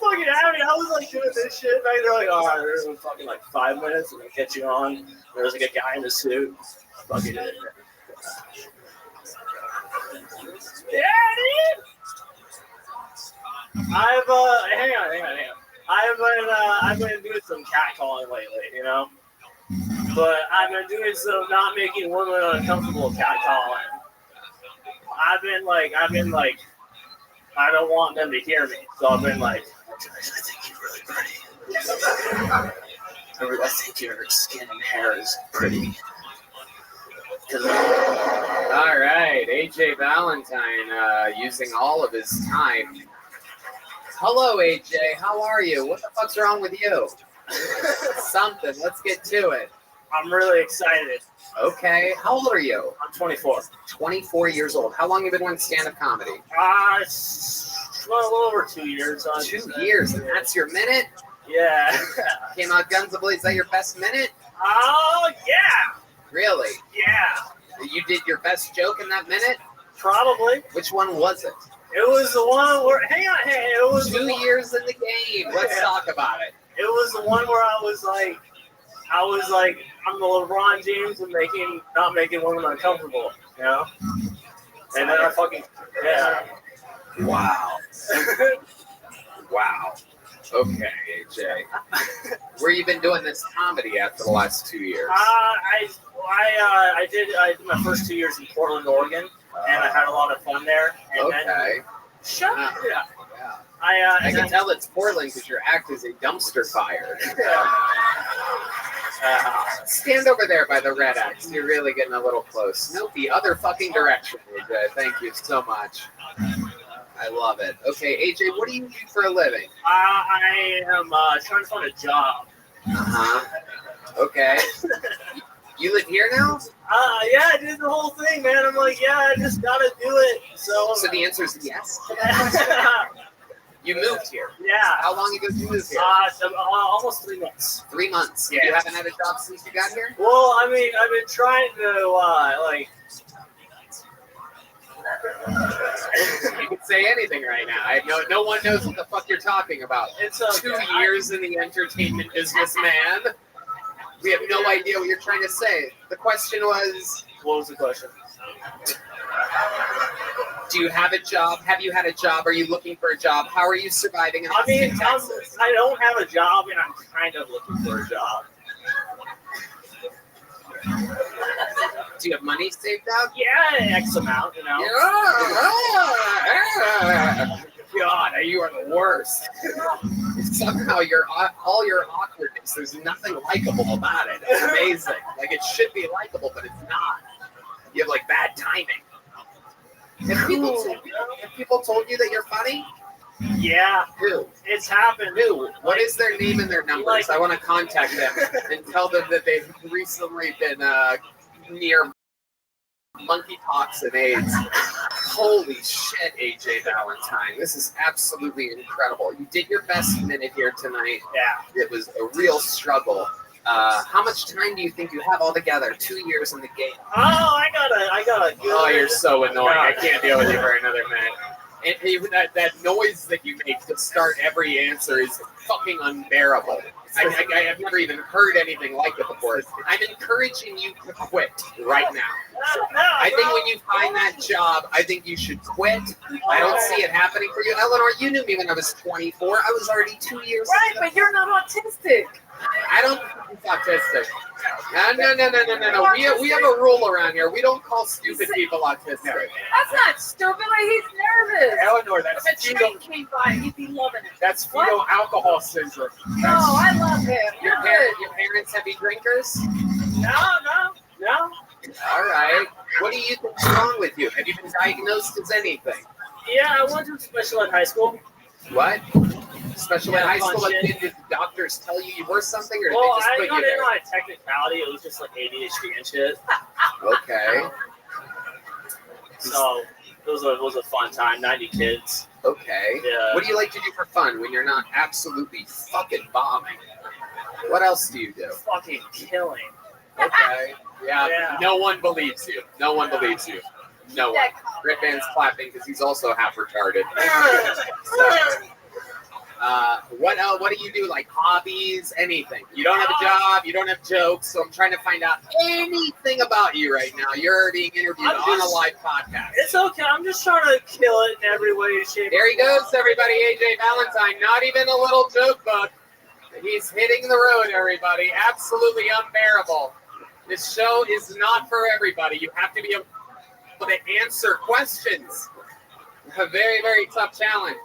Fucking happy. I was like doing this shit, man. They're like, all right, there's fucking like 5 minutes, and they get you on. There's like a guy in a suit. Fucking it. Yeah, dude. Hang on. I've been doing some catcalling lately, you know. But I've been doing some not making women uncomfortable catcalling. I've been like, I don't want them to hear me, so I've been like, I think you're really pretty. I think your skin and hair is pretty. All right, AJ Valentine using all of his time. Hello, AJ. How are you? What the fuck's wrong with you? Something. Let's get to it. I'm really excited. Okay. How old are you? I'm 24. 24 years old. How long have you been doing stand-up comedy? It's a little over 2 years. 2 years, and that's your minute? Yeah. Came out guns a-blazing. Is that your best minute? Oh, yeah. Really? Yeah. You did your best joke in that minute? Probably. Which one was it? It was the one where, hang on, it was 2 years in the game. Let's talk about it. It was the one where I was like, I'm the LeBron James of not making women uncomfortable, you know? And then I fucking, yeah. Wow. Wow. Okay, AJ. Where you been doing this comedy after the last 2 years? I did my first 2 years in Portland, Oregon, and I had a lot of fun there. And then, shut up. Yeah. I can tell it's Portland because your act is a dumpster fire. Stand over there by the red X. You're really getting a little close. Nope, the other fucking direction, AJ. Thank you so much. I love it. Okay, AJ, what do you do for a living? I am trying to find a job. Okay. You live here now? Yeah, I did the whole thing, man. I'm like, yeah, I just gotta do it. So the answer is yes. You moved here. Yeah. How long ago did you move here? Almost 3 months. 3 months. Yeah. You haven't had a job since you got here? Well, I mean, I've been trying to say anything right now. No one knows what the fuck you're talking about. It's 2 years in the entertainment business, man. We have no idea what you're trying to say. The question was... What was the question? Do you have a job? Have you had a job? Are you looking for a job? How are you surviving in Texas? I don't have a job, and I'm kind of looking for a job. Do you have money saved up? Yeah, X amount, you know. God, you are the worst. Somehow all your awkwardness, there's nothing likable about it. It's amazing. Like, it should be likable, but it's not. You have, like, bad timing. Have people told you that you're funny? Yeah. Who? It's happened. Who? What is their name and their numbers? I want to contact them and tell them that they've recently been near monkeypox and AIDS. Holy shit, AJ Valentine. This is absolutely incredible. You did your best minute here tonight. Yeah. It was a real struggle. How much time do you think you have altogether? 2 years in the game. Oh, I got a good... Oh, you're so annoying. I can't deal with you for another minute. And even that noise that you make to start every answer is fucking unbearable. I've never even heard anything like it before. I'm encouraging you to quit right now. I think when you find that job, I think you should quit. I don't see it happening for you. Eleanor, you knew me when I was 24. I was already 2 years. Right, but you're not autistic. I don't think he's autistic. No. We have a rule around here. We don't call stupid people autistic. That's not stupid. Like, he's nervous. Eleanor, that's if a train came by, he'd be loving it. That's fetal alcohol syndrome. No, I love him. Your parents heavy drinkers? No. All right. What do you think's wrong with you? Have you been diagnosed as anything? Yeah, I went to special ed high school. What? Special ed high school? Did doctors tell you were something, or did Well, they just I put got you in there? on a technicality. It was just like ADHD and shit. Okay. So it was a fun time. 90 kids. Okay. Yeah. What do you like to do for fun when you're not absolutely fucking bombing? What else do you do? Fucking killing. Okay. Yeah. Yeah. No one believes you. No one believes you. No one. Redman's clapping because he's also half retarded. What do you do? Like hobbies? Anything? You don't have a job. You don't have jokes. So I'm trying to find out anything about you right now. You're being interviewed on a live podcast. It's okay. I'm just trying to kill it in every way, shape. There he goes, everybody. AJ Valentine. Not even a little joke book. He's hitting the road, everybody. Absolutely unbearable. This show is not for everybody. You have to be able to answer questions. A very, very tough challenge.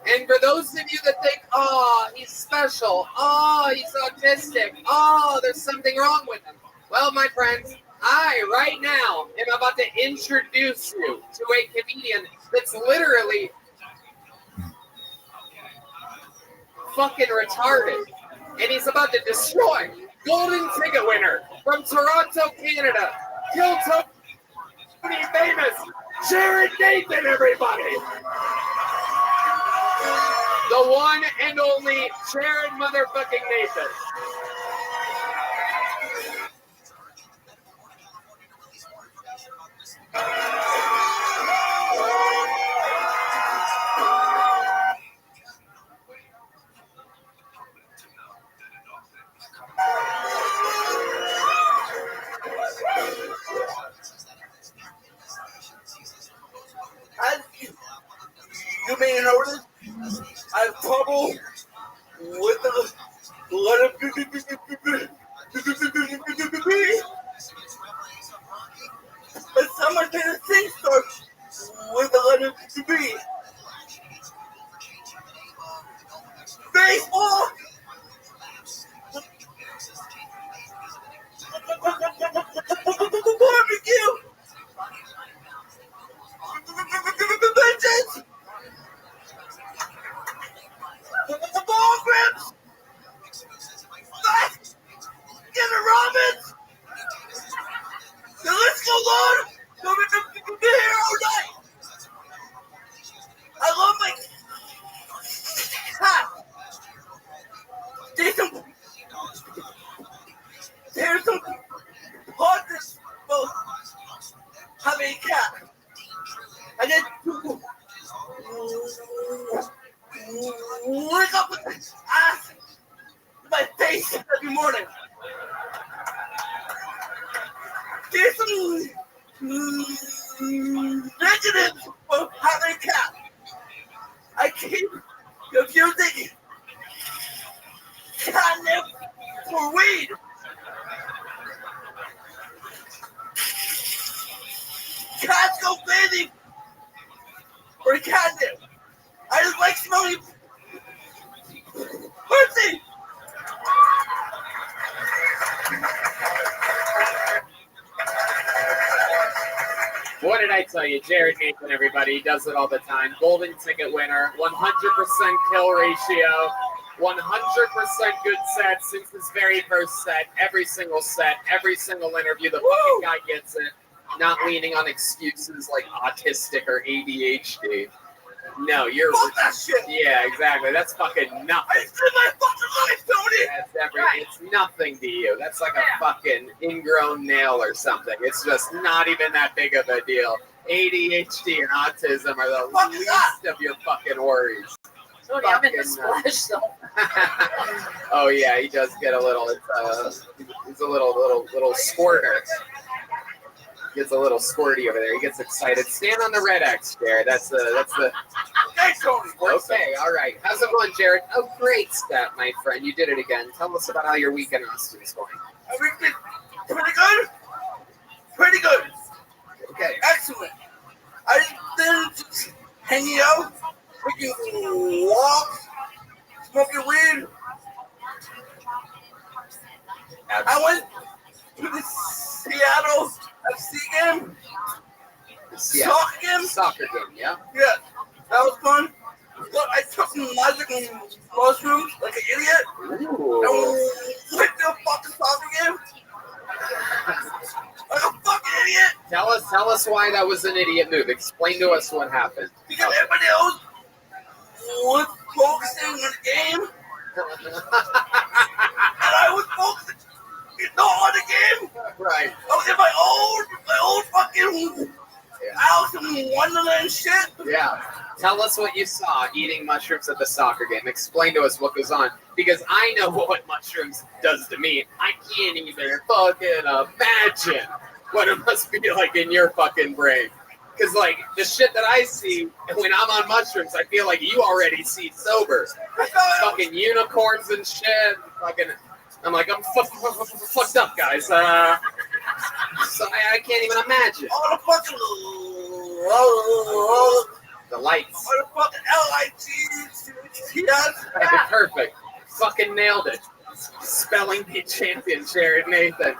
And for those of you that think, oh, he's special, oh, he's autistic, oh, there's something wrong with him. Well, my friends, I, right now, am about to introduce you to a comedian that's literally fucking retarded. And he's about to destroy golden ticket winner from Toronto, Canada. Kill Tony famous Jared Nathan, everybody. The one and only Jared motherfucking Nathan. You may notice I have trouble with the letter B. But someone did a thing start with the letter B. Baseball! Barbecue! Bitches! The ball grips! Give it Robins! The list goes on! We're here all night! I love my cat! catnip. I just like smelling pussy. What did I tell you? Jared Nathan, everybody. He does it all the time. Golden ticket winner. 100% kill ratio. 100% good set since his very first set. Every single interview, the fucking guy gets it. Not leaning on excuses like autistic or ADHD. No, you're. Fuck that shit. Yeah, exactly. That's fucking nothing. I just live my fucking life, Tony. It's nothing to you. That's like a fucking ingrown nail or something. It's just not even that big of a deal. ADHD and autism are the least of your fucking worries. Tony, I'm in the splash zone. Oh yeah, he does get a little. He's a little squirter. Gets a little squirty over there. He gets excited. Stand on the red X, Jared. That's the. Okay, Tony. Okay, all right. How's it going, Jared? Oh, great step, my friend. You did it again. Tell us about how your week in Austin is going. Everything pretty good. Pretty good. Okay. Excellent. I've been just hanging out, taking walks, smoking weed. I went to the Seattle FC game. Soccer game, yeah? Yeah, that was fun. Look, I took some magic and mushrooms like an idiot. Ooh. And went to a fucking soccer game. Like a fucking idiot. Tell us why that was an idiot move. Explain to us what happened. Because everybody else was focusing on the game. And I was focusing on the game. Right. I was in my old fucking Alice in Wonderland shit. Yeah. Tell us what you saw eating mushrooms at the soccer game. Explain to us what goes on. Because I know what mushrooms does to me. I can't even fucking imagine what it must be like in your fucking brain. Because, like, the shit that I see when I'm on mushrooms, I feel like you already see sober. Fucking unicorns and shit. Fucking, I'm like, I'm fucked up, guys. So I can't even imagine. All the fucking the lights. All the fucking LITs. Perfect. Fucking nailed it. Spelling bee champion, Jared Nathan.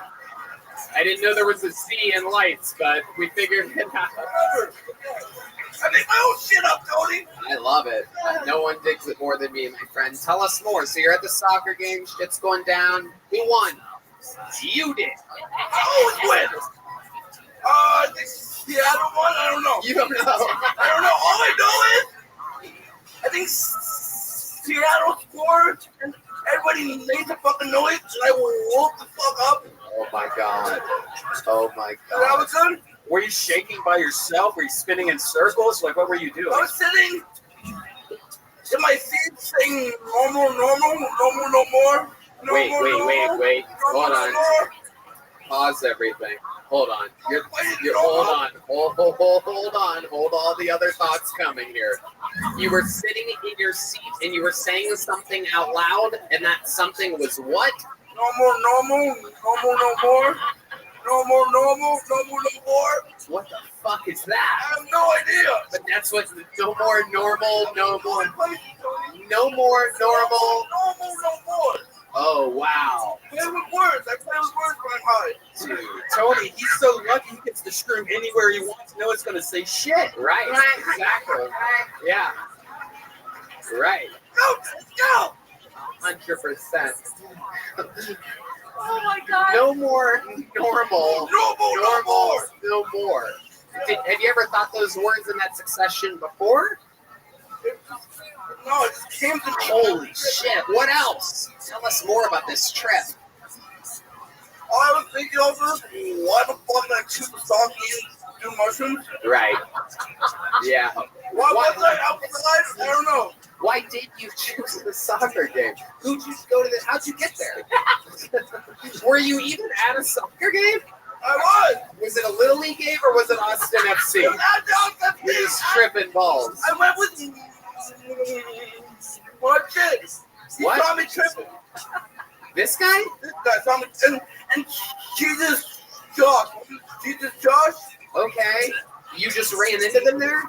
I didn't know there was a C in lights, but we figured it out. I make my own shit up, Tony. I love it. No one digs it more than me, my friend. Tell us more. So you're at the soccer game, shit's going down. Who won? You did. I always win. The Seattle one? I don't know. You don't know. I don't know. All I know is I think Seattle scored and everybody made the fucking noise and I woke the fuck up. Oh my god. Oh my god. That was good. Were you shaking by yourself? Were you spinning in circles? Like, what were you doing? I was sitting in my seat saying normal, no more. Wait. Hold on. Pause everything. Hold on. Hold on. Hold all the other thoughts coming here. You were sitting in your seat and you were saying something out loud, and that something was what? No more. What the fuck is that? I have no idea. But that's what no more normal. Oh wow. Play with words. I play with words when I'm high. Dude, Tony, he's so lucky he gets to scream anywhere he wants. No one's gonna say shit. Right. Exactly. Yeah. Right. Go. 100%. Oh my god. No more normal. No more. Have you ever thought those words in that succession before? No, it just came to me. Holy shit. What else? Tell us more about this trip. All I was thinking of was, why the fuck did I choose the song and do mushrooms? Right. Yeah. Why was I outside? I don't know. Why did you choose the soccer game? Who'd you go to how'd you get there? Were you even at a soccer game? I was. Was it a Little League game or was it Austin FC? It was at the You're just tripping balls. I went with what chick? He What? saw me tripping. This guy? This guy saw me and Jesus Josh. Okay. You just ran into them there?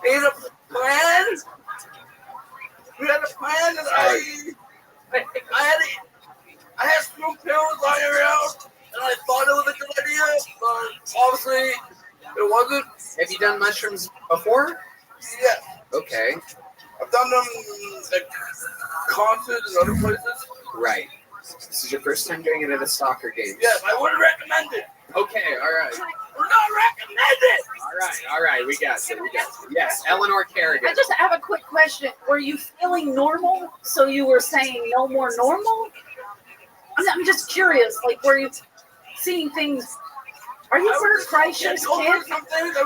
made a plan. We had a plan, and I had some pills lying around, and I thought it was a good idea, but obviously it wasn't. Have you done mushrooms before? Yes. Okay. I've done them at concerts and other places. Right. This is your first time doing it at a soccer game. Yes, I wouldn't recommend it. Okay, all right. We're not recommended. All right, we got you. Yes, Eleanor Kerrigan. I just have a quick question. Were you feeling normal? So you were saying no more normal? I'm just curious. Like, were you seeing things? Are you Bert Kreischer's kid? Some things I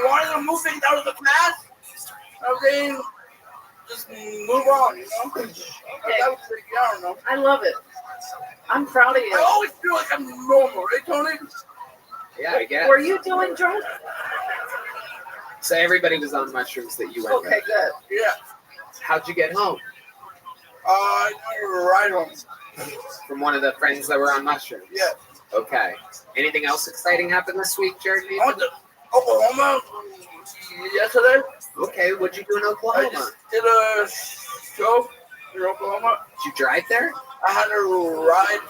wanted to move things out of the past. I was saying, just move on, you know? Okay. I don't know. I love it. I'm proud of you. I always feel like I'm normal, right, Tony? Yeah, I guess. Were you doing drugs? So everybody was on mushrooms that you went Okay, with. good. Yeah. How'd you get home? I ride home. From one of the friends that were on mushrooms? Yeah. Okay. Anything else exciting happened this week, Jared? I went to Oklahoma yesterday. Okay, what'd you do in I Oklahoma? just did a show in Oklahoma. Did you drive there? I had a ride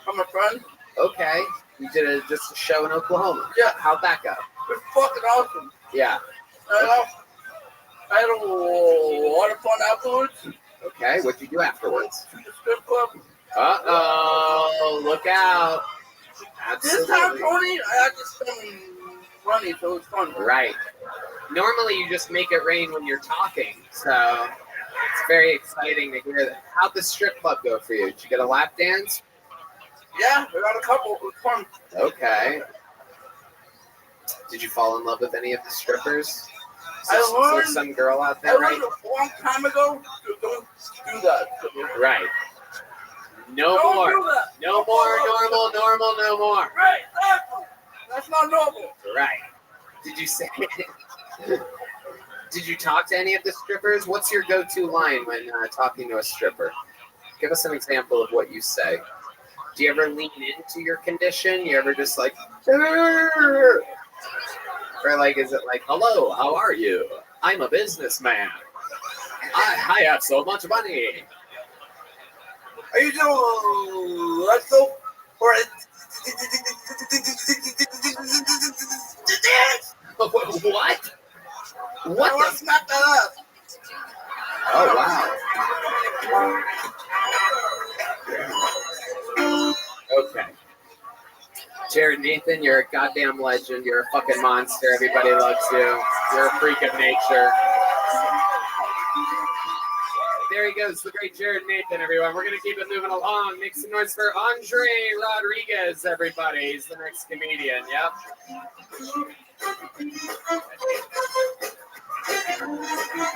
from a friend. Okay. You did just a show in Oklahoma? Yeah. How'd that go? It was fucking awesome. Yeah. I had a lot of fun afterwards. Okay, what'd you do afterwards? The strip club. Uh-oh, look out. Absolutely. This time, Tony, I had to spend money, so it was fun. Right. Normally you just make it rain when you're talking, so it's very exciting to hear that. How'd the strip club go for you? Did you get a lap dance? Yeah, we got a couple. It was fun. Okay. Did you fall in love with any of the strippers? I learned. Some girl out I there, right? learned a long time ago to don't do that. Right. No Don't more. do that. No more normal, no more. Right, exactly. That's not normal. Right. Did you say? Did you talk to any of the strippers? What's your go-to line when talking to a stripper? Give us an example of what you say. Do you ever lean into your condition? You ever just like, or like, is it like, hello, how are you? I'm a businessman. I have so much money. Are you doing let's go for it? What? What? I want to smack that up. Oh, wow. Okay. Jared Nathan, you're a goddamn legend. You're a fucking monster. Everybody loves you. You're a freak of nature. There he goes, the great Jared Nathan, everyone. We're going to keep it moving along. Make some noise for Andre Rodriguez, everybody. He's the next comedian, yep.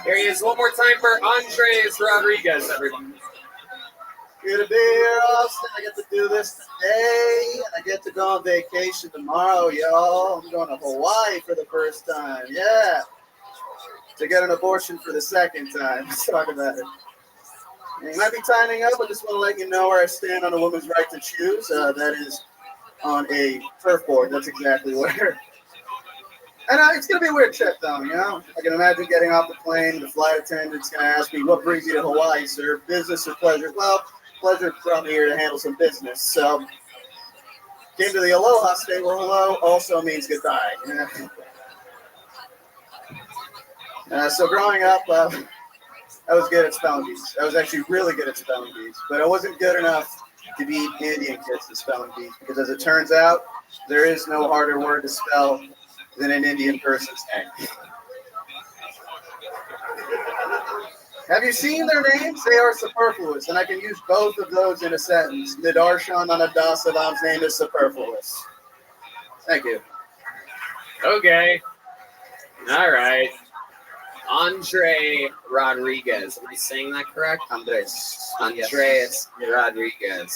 Here he is one more time for Andres Rodriguez, everyone. Good to be here, Austin. I get to do this today, and I get to go on vacation tomorrow, y'all. I'm going to Hawaii for the first time, yeah. To get an abortion for the second time. Let's talk about it. You might be timing up. I just want to let you know where I stand on a woman's right to choose. That is on a surfboard. That's exactly where. And it's going to be a weird trip, though, you know? I can imagine getting off the plane. The flight attendant's going to ask me, what brings you to Hawaii, sir? Business or pleasure? Well, pleasure brought me here to handle some business. So, came to the Aloha State where hello also means goodbye. So growing up, I was good at spelling bees. I was actually really good at spelling bees. But I wasn't good enough to beat Indian kids at spelling bees. Because as it turns out, there is no harder word to spell than an Indian person's name. Have you seen their names? They are superfluous, and I can use both of those in a sentence. Nidarshan Anadasalam's name is superfluous. Thank you. Okay. All right. Andre Rodriguez. Am I saying that correct? Andres Rodriguez.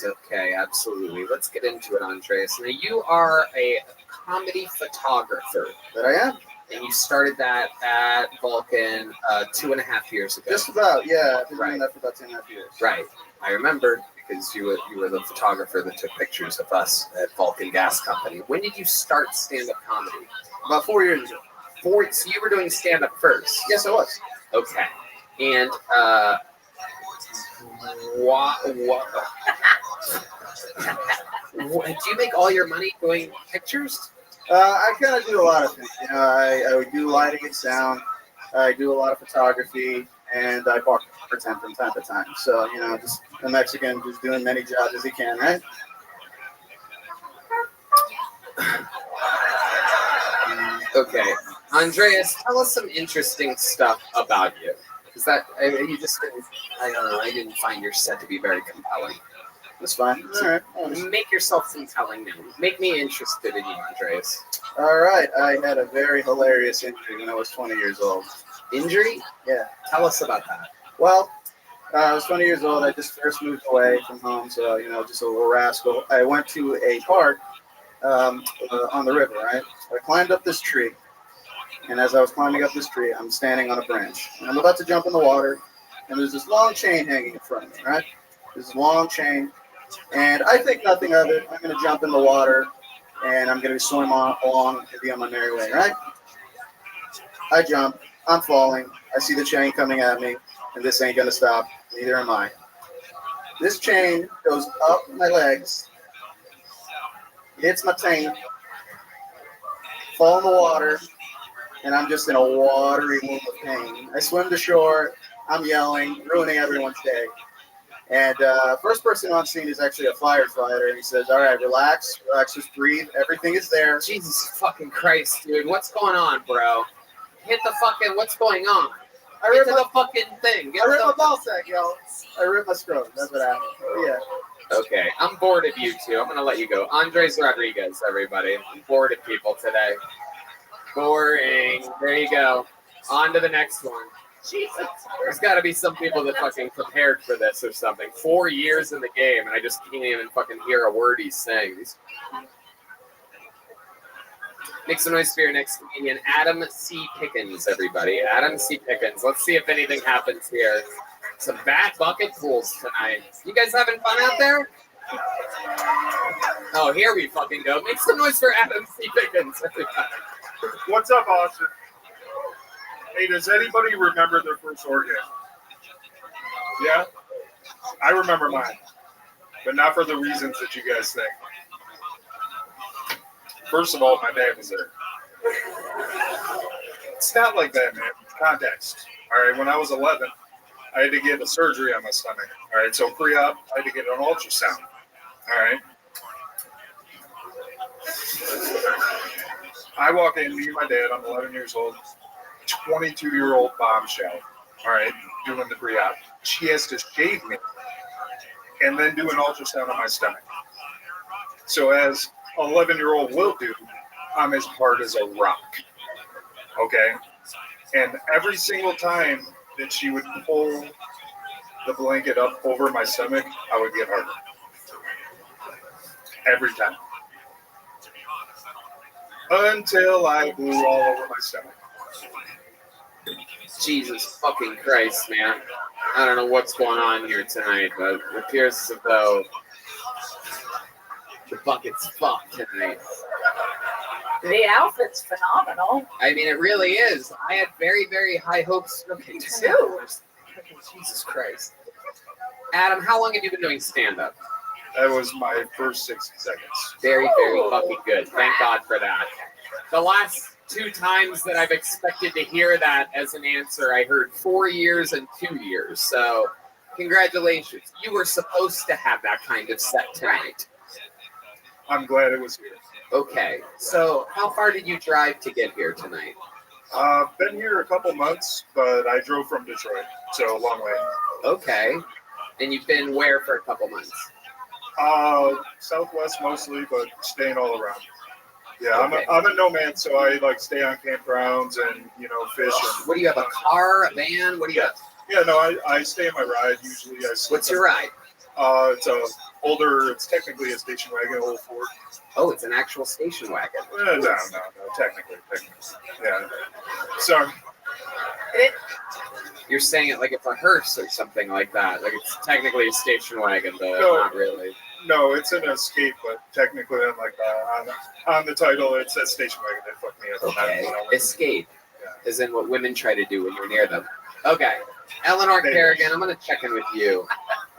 Okay, absolutely. Let's get into it, Andres. Now, you are a comedy photographer. That I am. And you started that at Vulcan 2.5 years ago. Just about, yeah. I've been doing that for about 2.5 years. Right. I remember because you were the photographer that took pictures of us at Vulcan Gas Company. When did you start stand-up comedy? About 4 years ago. So you were doing stand-up first? Yes, I was. Okay. And do you make all your money doing pictures? I kind of do a lot of things. You know, I do lighting and sound. I do a lot of photography, and I bartend from time to time. So, you know, just a Mexican just doing many jobs as he can, right? Okay. Andreas, tell us some interesting stuff about you. Is that you just didn't? I don't know. I didn't find your set to be very compelling. That's fine. All right. Make yourself compelling now. Make me interested in you, Andreas. All right. I had a very hilarious injury when I was 20 years old. Injury? Yeah. Tell us about that. Well, I was 20 years old. I just first moved away from home, so, you know, just a little rascal. I went to a park on the river, right? So I climbed up this tree, and as I was climbing up this tree, I'm standing on a branch. And I'm about to jump in the water, and there's this long chain hanging in front of me, right? This long chain. And I think nothing of it. I'm going to jump in the water, and I'm going to swim along and be on my merry way, right? I jump. I'm falling. I see the chain coming at me, and this ain't going to stop. Neither am I. This chain goes up my legs, hits my taint, fall in the water, and I'm just in a watery womb of pain. I swim to shore. I'm yelling, ruining everyone's day. And first person on scene is actually a firefighter, and he says, "All right, relax, just breathe. Everything is there." Jesus fucking Christ, dude. What's going on, bro? Hit the fucking, what's going on? I ripped the fucking thing. I ripped my ball sack, y'all. I ripped my scrotum. That's what happened. Oh, yeah. Okay, I'm bored of you two. I'm going to let you go. Andres Rodriguez, everybody. I'm bored of people today. Boring. There you go. On to the next one. Jesus. There's got to be some people that fucking prepared for this or something. 4 years in the game, and I just can't even fucking hear a word he's saying. Make some noise for your next comedian, Adam C. Pickens, everybody. Adam C. Pickens. Let's see if anything happens here. Some bad bucket pools tonight. You guys having fun out there? Oh, here we fucking go. Make some noise for Adam C. Pickens, everybody. What's up, Austin? Hey, does anybody remember their first orgasm? Yeah? I remember mine, but not for the reasons that you guys think. First of all, my dad was there. It's not like that, man. Context. All right, when I was 11, I had to get a surgery on my stomach. All right, so pre-op, I had to get an ultrasound. All right. I walk in, me and my dad, I'm 11 years old, 22-year-old bombshell, all right, doing the pre-op. She has to shave me and then do an ultrasound on my stomach. So as an 11-year-old will do, I'm as hard as a rock, okay? And every single time that she would pull the blanket up over my stomach, I would get harder. Every time. Until I blew all over my stomach. Jesus fucking Christ, man. I don't know what's going on here tonight, but it appears as though the bucket's fucked tonight. The outfit's phenomenal. I mean, it really is. I had very, very high hopes. Okay, too. Jesus Christ. Adam, how long have you been doing stand-up? That was my first 60 seconds. Very, very fucking good. Thank God for that. The last 2 times that I've expected to hear that as an answer, I heard 4 years and 2 years. So, congratulations. You were supposed to have that kind of set tonight. I'm glad it was here. Okay. So, how far did you drive to get here tonight? Been here a couple months, but I drove from Detroit, so a long way. Okay. And you've been where for a couple months? Southwest mostly, but staying all around. Yeah, Okay. I'm a nomad, so I like stay on campgrounds and fish. And, What do you have? A car, a van? What do you have? Yeah, no, I stay in my ride usually. What's your ride? It's technically a station wagon, old Ford. Oh, it's an actual station wagon. No, technically. Yeah. Sorry. You're saying it like it's a hearse or something like that. Like it's technically a station wagon, but No. not really. No, it's an escape, but technically, on the title, it says station wagon. They fucked me up. Okay. Escape is in what women try to do when you're near them. Okay. Eleanor Kerrigan, I'm going to check in with you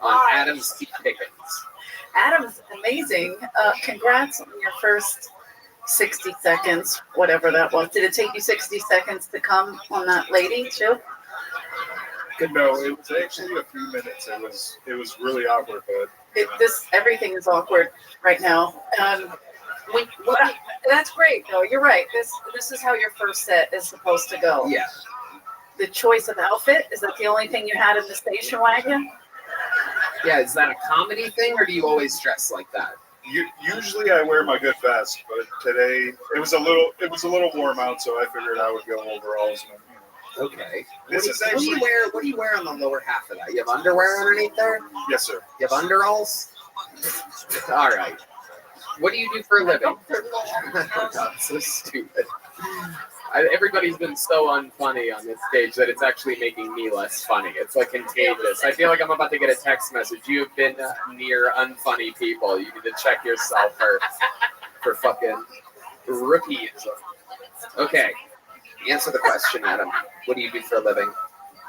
on Adam C. Pickens. Adam's amazing. Congrats on your first 60 seconds, whatever that was. Did it take you 60 seconds to come on that lady too? No, it was actually a few minutes. It was really awkward, but Everything is awkward right now. That's great though. You're right. This is how your first set is supposed to go. Yeah. The choice of outfit, is that the only thing you had in the station wagon? Yeah, is that a comedy thing, or do you always dress like that? Usually I wear my good vest, but today it was a little warm out, so I figured I would go overalls. Okay. What do you wear on the lower half of that? You have underwear underneath there? Yes, sir. You have underalls? All right. What do you do for a living? God, so stupid. Everybody's been so unfunny on this stage that it's actually making me less funny. It's like contagious. I feel like I'm about to get a text message. You have been near unfunny people. You need to check yourself for fucking rookieism. Okay. Answer the question, Adam. What do you do for a living?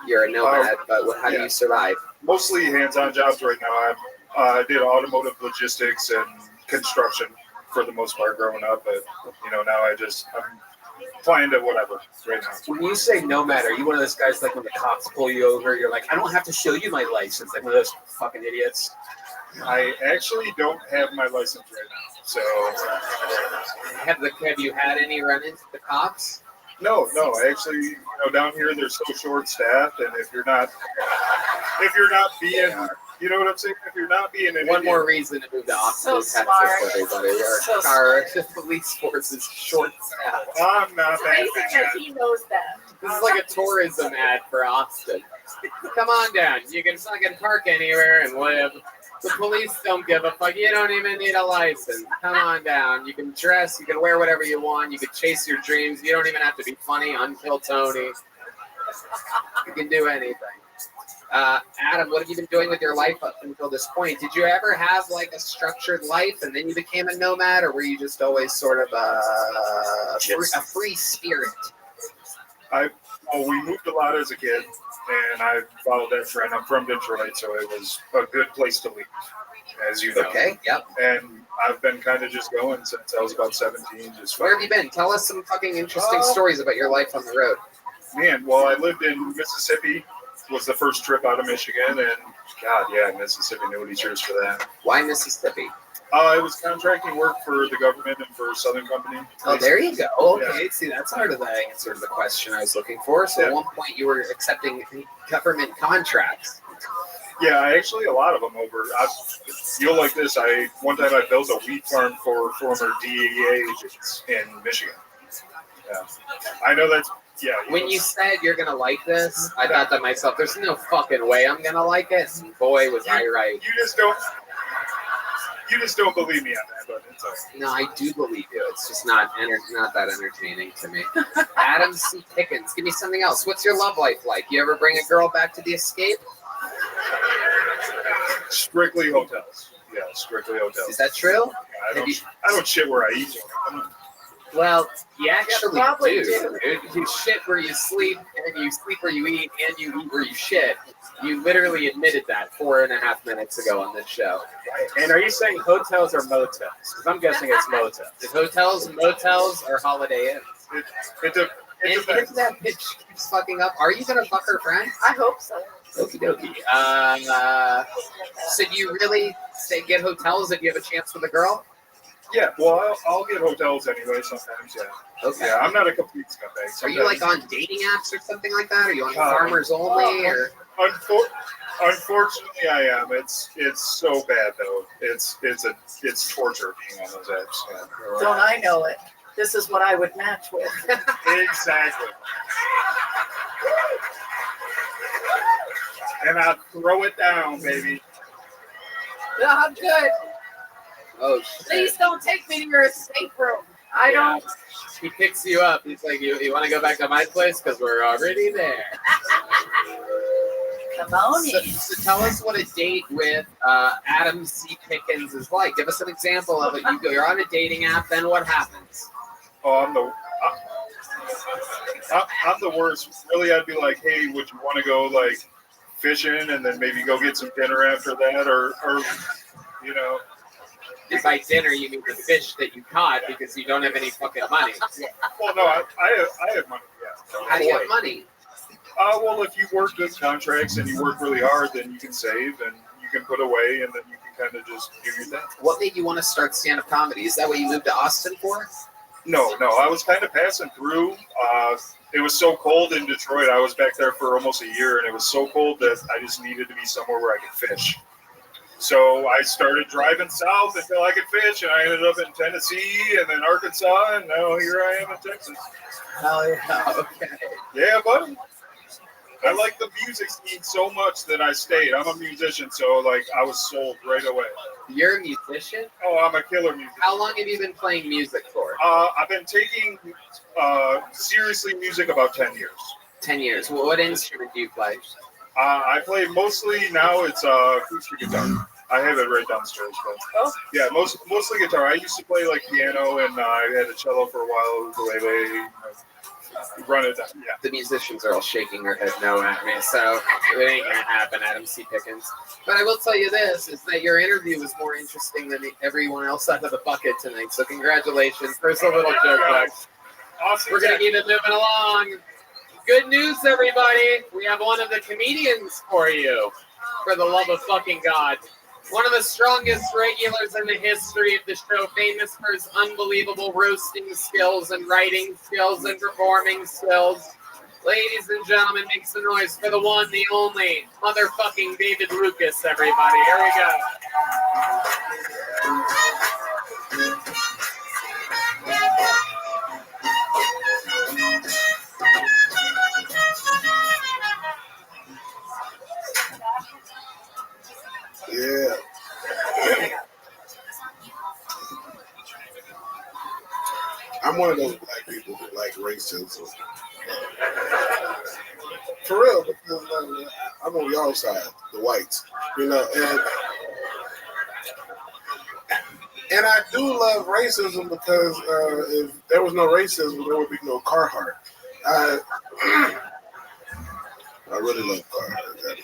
You're a nomad, but how do you survive? Mostly hands-on jobs right now. I did automotive logistics and construction for the most part growing up, but now I'm applying to whatever right now. When you say nomad, are you one of those guys like when the cops pull you over, you're like, I don't have to show you my license, like one of those fucking idiots? I actually don't have my license right now, so have you had any run-ins with the cops? No. Actually, down here they're so short-staffed, and if you're not being, you know what I'm saying? If you're not being an one idiot, more reason to move to Austin, So Texas, smart. everybody. Our police force is short-staffed. I'm not It's that amazing bad. that he knows that. This is like a tourism ad for Austin. Come on down. You can fucking park anywhere and live. The police don't give a fuck. You don't even need a license. Come on down. You can dress. You can wear whatever you want. You can chase your dreams. You don't even have to be funny. Unkill Tony. You can do anything. Adam, what have you been doing with your life up until this point? Did you ever have like a structured life and then you became a nomad, or were you just always sort of a free spirit? We moved a lot as a kid, and I followed that trend. I'm from Detroit, so it was a good place to leave, as you know. Okay, yep. And I've been kind of just going since I was about 17. Where have you been? Tell us some fucking interesting stories about your life on the road. Man, well, I lived in Mississippi. Was the first trip out of Michigan, and God, yeah, Mississippi nobody cheers for that. Why Mississippi? It was contracting work for the government and for Southern Company. Oh, there you go. Okay, Yeah. see, that's part of the answer to the question I was looking for. So at one point you were accepting government contracts. Yeah, actually a lot of them over. You'll like this. One time I built a wheat farm for former DEA agents in Michigan. Yeah, I know that's. Yeah. When you said you're gonna like this, I thought to myself, "There's no fucking way I'm gonna like it." And boy, was I right. You just don't believe me on that, but it's okay. No, I do believe you. It's just not that entertaining to me. Adam C. Pickens, give me something else. What's your love life like? You ever bring a girl back to the escape? Strictly hotels. Yeah, strictly hotels. Is that true? I don't shit where I eat. Well, you actually probably do. You shit where you sleep, and you sleep where you eat, and you eat where you shit. You literally admitted that 4.5 minutes ago on this show. And are you saying hotels or motels? Because I'm guessing it's motels. Is hotels, motels, or Holiday Inns? It And depends. if that bitch keeps fucking up, are you gonna fuck her friend? I hope so. Okie dokie. So do you really say get hotels if you have a chance with a girl? Yeah, well, I'll get hotels anyway sometimes, yeah. Okay. Yeah, I'm not a complete scumbag. Are you like on dating apps or something like that? Are you on Farmers Only? Or Unfortunately, I am. It's so bad though. It's torture being on those apps. Yeah. Don't I know it? This is what I would match with. Exactly. And I throw it down, baby. No, I'm good. Oh, shit. Please don't take me to your escape room. I don't. He picks you up. He's like, you want to go back to my place? Because we're already there. Pandemonium. So tell us what a date with Adam C. Pickens is like. Give us an example of it. You're on a dating app, then what happens? Oh, I'm the worst. Really, I'd be like, hey, would you want to go like fishing and then maybe go get some dinner after that, or you know. And by dinner, you mean the fish that you caught because you don't have any fucking money. Well, no, I have money. Yeah. How do you have money? Well, if you work good contracts and you work really hard, then you can save and you can put away, and then you can kind of just do your thing. What made you want to start stand-up comedy? Is that what you moved to Austin for? No, I was kind of passing through. It was so cold in Detroit. I was back there for almost a year, and it was so cold that I just needed to be somewhere where I could fish. So I started driving south until I could fish, and I ended up in Tennessee and then Arkansas, and now here I am in Texas. Hell yeah, okay. Yeah, buddy. I like the music scene so much that I stayed. I'm a musician, so like I was sold right away. You're a musician? Oh, I'm a killer musician. How long have you been playing music for? I've been taking seriously music about 10 years. 10 years. Well, what instrument do you play? I play mostly now. It's acoustic guitar. I have it right downstairs. But, yeah, mostly guitar. I used to play like piano, and I had a cello for a while, ukulele. Run it down. Yeah. The musicians are all shaking their head no at me, so it ain't gonna happen, Adam C. Pickens. But I will tell you this, is that your interview was more interesting than everyone else out of the bucket tonight, so congratulations. First a little joke back. Awesome. We're gonna keep it moving along. Good news, everybody. We have one of the comedians for you, for the love of fucking God. One of the strongest regulars in the history of the show, famous for his unbelievable roasting skills and writing skills and performing skills. Ladies and gentlemen, make some noise for the one, the only, motherfucking David Lucas, everybody. Here we go. Yeah. I'm one of those black people who like racism. For real, because I'm on y'all side, the whites, you know, and I do love racism because if there was no racism, there would be no Carhartt. I really love Carhartt.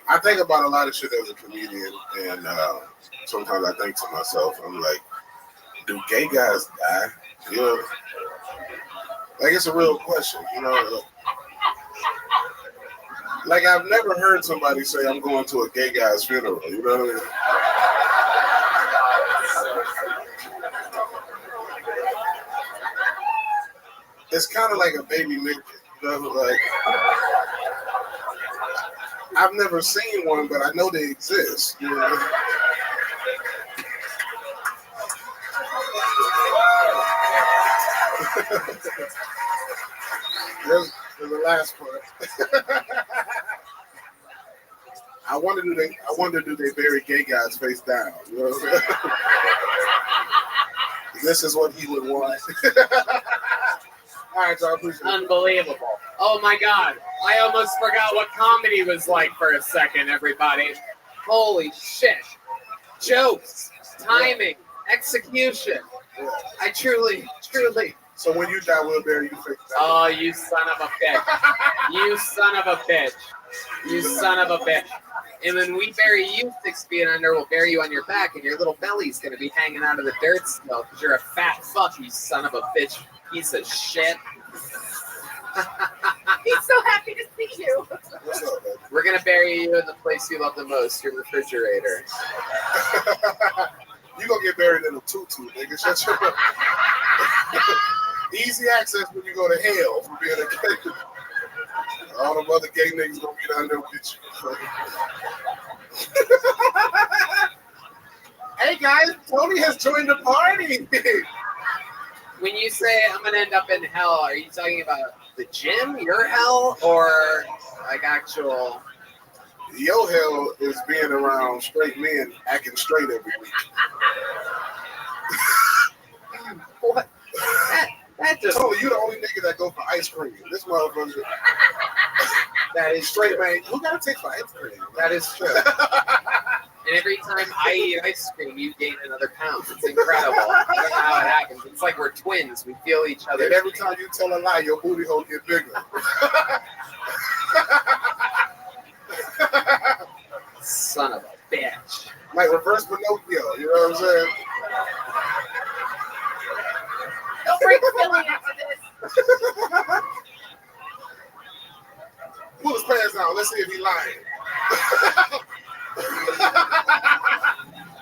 I think about a lot of shit as a comedian, and sometimes I think to myself, I'm like, do gay guys die? You know, like it's a real question, you know. Like I've never heard somebody say I'm going to a gay guy's funeral, you know what I mean? It's kind of like a baby midget, you know, like I've never seen one, but I know they exist. You know? There's the last part. I wonder do they bury gay guys face down? You know what I'm saying? This is what he would want. All right, so I appreciate it. Unbelievable. Oh my God. I almost forgot what comedy was like for a second, everybody. Holy shit. Jokes, timing, execution. Yeah. I truly. So when you die, we'll bury you face down. Oh, you son of a bitch. You son of a bitch. You son of a bitch. And when we bury you 6 feet under, we'll bury you on your back, and your little belly's going to be hanging out of the dirt still because you're a fat fuck, you son of a bitch. Piece of shit. He's so happy to see you. What's up, man? We're gonna bury you in the place you love the most, your refrigerator. You gonna get buried in a tutu, nigga. Shut your mouth. Easy access when you go to hell for being a gay. All them other gay niggas gonna be down there with you. Hey guys, Tony has joined the party. When you say I'm gonna end up in hell, are you talking about the gym, your hell, or like actual? Your hell is being around straight men acting straight every week. What? That just Totally, you the only nigga that go for ice cream. This motherfucker. that is Straight true. man, who got to take for ice cream? That is true. And every time I eat ice cream, you gain another pound. It's incredible. I don't know how it happens. It's like we're twins. We feel each other. And every time you tell a lie, your booty hole get bigger. Son of a bitch. Like reverse Pinocchio, you know what I'm saying? Don't bring Philly into this. Pull his pants down. Let's see if he's lying.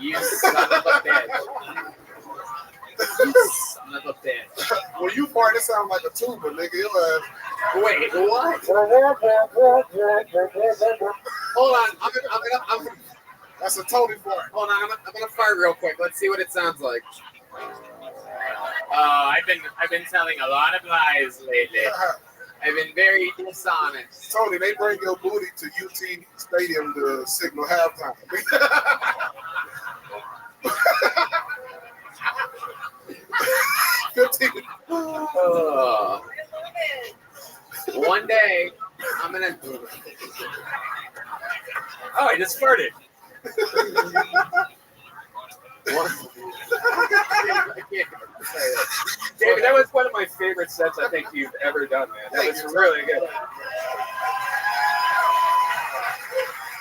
You son of a bitch. You son of a bitch. When you fart, it sounds like a tuba, nigga. Wait, what? Hold on. I'm gonna. That's a Tony fart. Hold on. I'm gonna fart real quick. Let's see what it sounds like. I've been telling a lot of lies lately. I've been very dishonest. Tony, they bring your booty to UT Stadium to signal halftime. 15. One day, I'm gonna. Oh, I just farted. David, that was one of my favorite sets I think you've ever done, man. That was really good.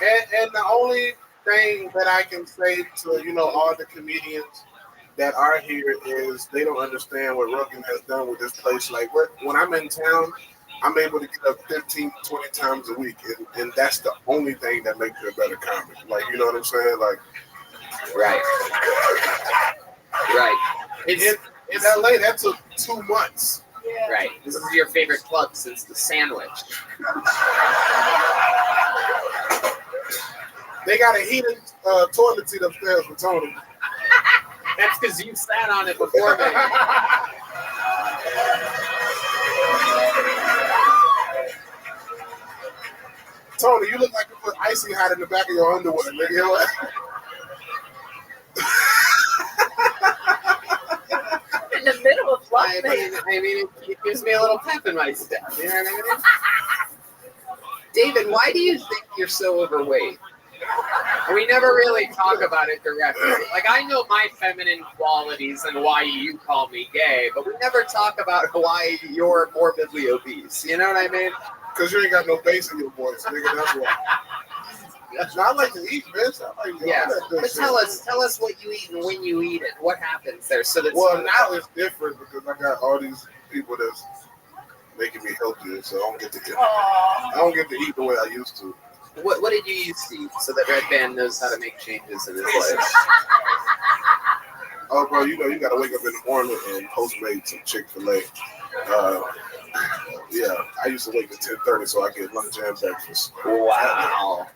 And the only thing that I can say to all the comedians that are here is they don't understand what Rogan has done with this place. Like when I'm in town, I'm able to get up 15, 20 times a week, and that's the only thing that makes it a better comic. Like, you know what I'm saying? Like, right. In LA, that took 2 months. Yeah. Right. This is your favorite club since the sandwich. They got a heated toilet seat upstairs for Tony. That's because you sat on it before me. Tony, you look like you put icy hot in the back of your underwear, nigga. You know what? In the middle of fluff. I mean, it gives me a little pep in my step. You know what I mean? David, why do you think you're so overweight? We never really talk about it directly. Like, I know my feminine qualities and why you call me gay, but we never talk about why you're morbidly obese. You know what I mean? Because you ain't got no bass in your voice, nigga. That's why. I like to eat, bitch. I like to Yeah, that but shit. tell us what you eat and when you eat it. What happens there? So that's Well, now it's different because I got all these people that's making me healthier, so I don't get to eat the way I used to. What did you used to eat so that Red Band knows how to make changes in his life? Oh, bro, you got to wake up in the morning and Postmate some Chick-fil-A. Yeah, I used to wake at 10:30 so I get lunch and breakfast. Wow.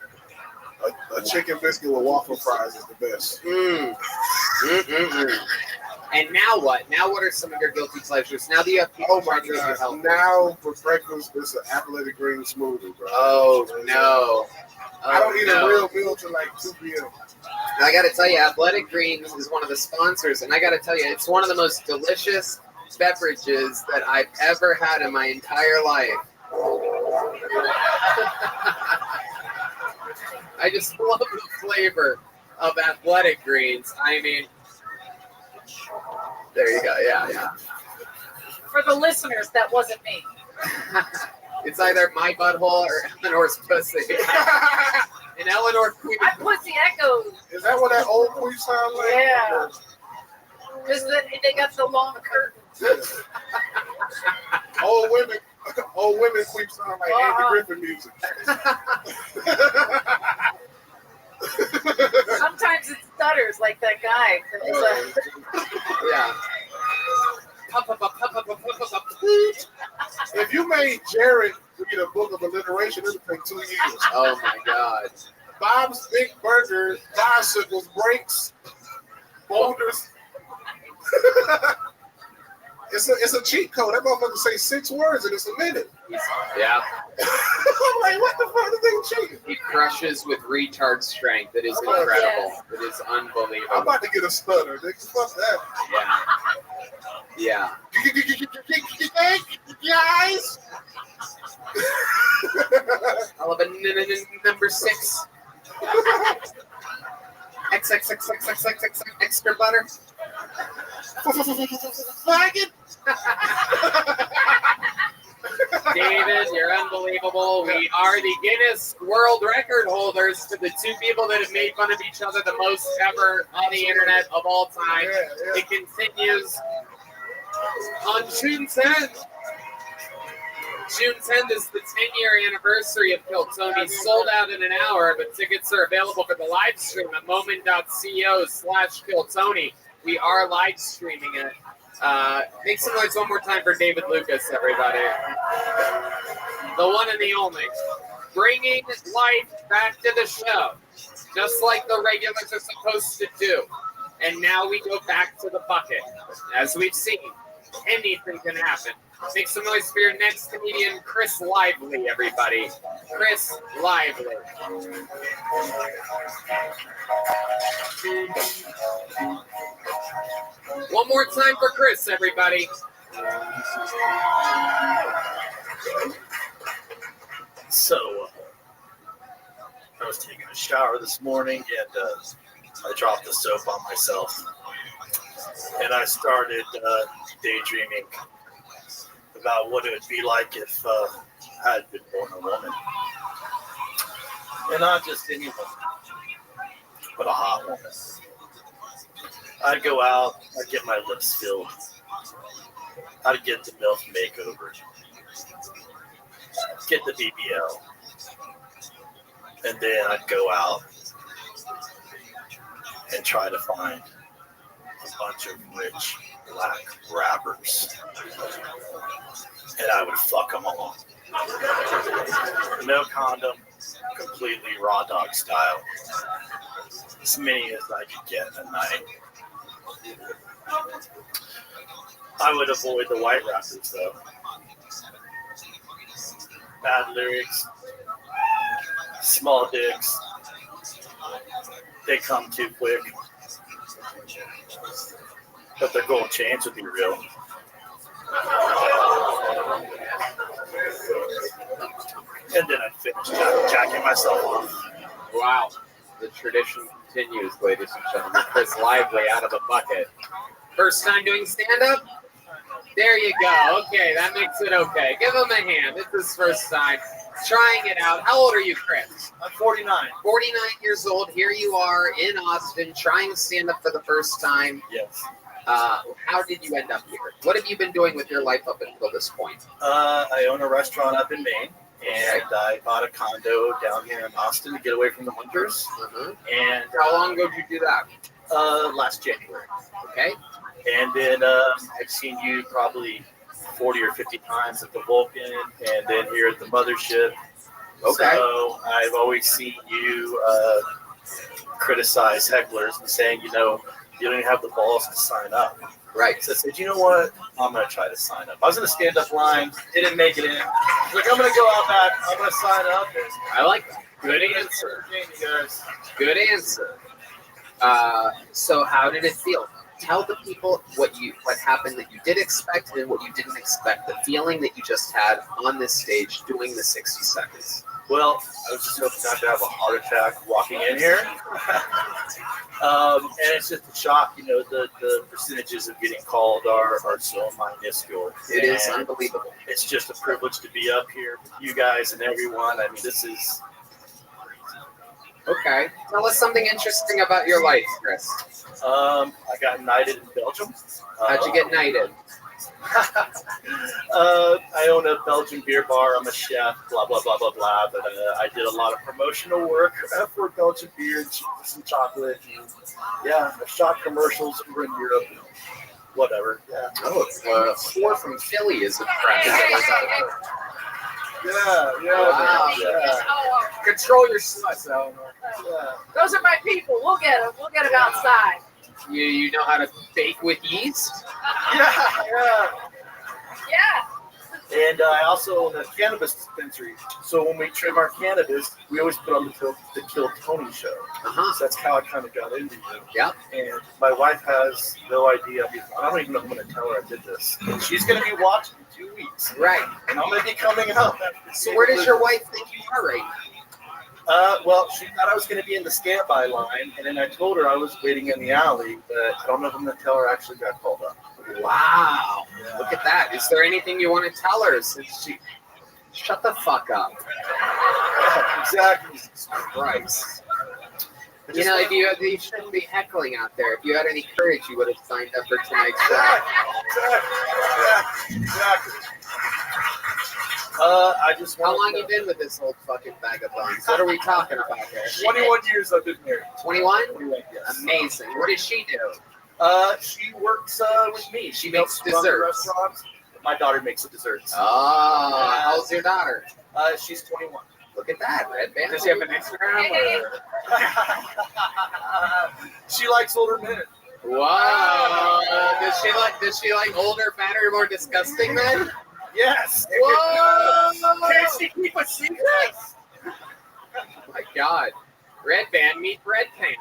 A chicken biscuit with waffle fries is the best. And now what? Now what are some of your guilty pleasures? Now that you have people trying to get your health. Now for breakfast, it's an athletic green smoothie, bro. Oh, no. I don't eat a real meal till like 2 p.m. I got to tell you, Athletic Greens is one of the sponsors, and I got to tell you, it's one of the most delicious beverages that I've ever had in my entire life. I just love the flavor of Athletic Greens. I mean, there you go. Yeah. For the listeners, that wasn't me. It's either my butthole or Eleanor's pussy. And Eleanor Queen. My pussy echoes. Is that what that old queen sounds like? Yeah. Because they got the long curtains. Old women queen sound like Andy Griffin music. Sometimes it stutters like that guy. Yeah. If you made Jared read a book of alliteration, it would take 2 years. Oh my God. Bob's Big Burger, bicycles, brakes, boulders. It's a cheat code. That motherfucker say 6 words and it's a minute. Yeah. I'm like, what the fuck? This thing cheat? He crushes with retard strength. It is incredible. It is unbelievable. I'm about to get a stutter, nigga. Fuck that. Yeah. Yeah. Guys. Number 6. XXXXXXX extra butter. Faggot. David, you're unbelievable. We are the Guinness World Record holders for the 2 people that have made fun of each other the most ever on the internet of all time. It continues on June 10th. June 10th is the 10-year anniversary of Kill Tony. Sold out in an hour, but tickets are available for the live stream at moment.co/Kill Tony. We are live streaming it. Make some noise one more time for David Lucas, everybody. The one and the only. Bringing life back to the show, just like the regulars are supposed to do. And now we go back to the bucket. As we've seen, anything can happen. Make some noise for your next comedian, Chris Lively, everybody. Chris Lively. One more time for Chris, everybody. So, I was taking a shower this morning and I dropped the soap on myself. And I started daydreaming about what it would be like if I had been born a woman. And not just any woman, but a hot woman. I'd go out, I'd get my lips filled, I'd get the MILF makeover, get the BBL, and then I'd go out and try to find a bunch of rich black rappers, and I would fuck them all. No condom, completely raw dog style. As many as I could get in a night. I would avoid the white rappers though. Bad lyrics, small dicks, they come too quick. But their gold chains would be real. And then I'd finish jacking myself off. Wow. The tradition continues, ladies and gentlemen. Chris Lively out of the bucket. First time doing stand-up? There you go. Okay, that makes it okay. Give him a hand. It's his first time trying it out. How old are you, Chris? I'm 49. 49 years old. Here you are in Austin trying stand-up for the first time. Yes. How did you end up here? What have you been doing with your life up until this point? I own a restaurant up in Maine, and I bought a condo down here in Austin to get away from the winters. And how long ago did you do that? Last January. Okay. And then I've seen you probably 40 or 50 times at the Vulcan, and then here at the Mothership. Okay. So I've always seen you criticize hecklers and saying, you know, you don't even have the balls to sign up. Right. So I said, you know what? I'm going to try to sign up. I was in a stand-up line, didn't make it in. Like, I'm going to go out back. I'm going to sign up. I like that. Good answer. Good answer. So how did it feel? Tell the people what happened that you did expect and what you didn't expect. The feeling that you just had on this stage doing the 60 seconds. Well, I was just hoping not to have a heart attack walking in here. And it's just a shock, you know, the percentages of getting called are so minuscule. It is unbelievable. It's just a privilege to be up here with you guys and everyone. I mean, this is... Okay. Tell us something interesting about your life, Chris. I got knighted in Belgium. How'd you get knighted? I own a Belgian beer bar. I'm a chef, blah, blah, blah, blah, blah. But I did a lot of promotional work for Belgian beer and cheese and chocolate. And, yeah, I shot commercials over in Europe. Whatever, yeah. Oh, Four from Philly is impressive. Yeah. Wow. Yeah. Control your sluts, Eleanor. Yeah. Those are my people. We'll get them. We'll get them outside. You know how to bake with yeast? Yeah. Yeah. And I also own a cannabis dispensary. So when we trim our cannabis, we always put on the Kill Tony show. So that's how I kind of got into it. Yep. And my wife has no idea. I don't even know if I'm going to tell her I did this. And she's going to be watching in 2 weeks. Right. And I'm going to be coming out. So where does your wife think you are right now? Well, she thought I was going to be in the standby line, and then I told her I was waiting in the alley, but I don't know if I'm going to tell her I actually got called up. Wow. Look at that. Is there anything you want to tell her? Since she... Shut the fuck up. Yeah, exactly. Jesus Christ. You know, if you shouldn't be heckling out there. If you had any courage, you would have signed up for tonight's show. Exactly. How long you been with this old fucking bag of buns? What are we talking about here? 21 years I've been married. 21? 21, yes. Amazing. What does she do? She works with me. She makes helps run the desserts. restaurants. My daughter makes the desserts. Oh, how's your daughter? She's 21. Look at that, Red Band. Does she have an Instagram? She likes older men. Wow. Does she like older, fatter, more disgusting men? Yes. Whoa. Can she keep a secret? Oh my God. Red Band, meet Red Pan.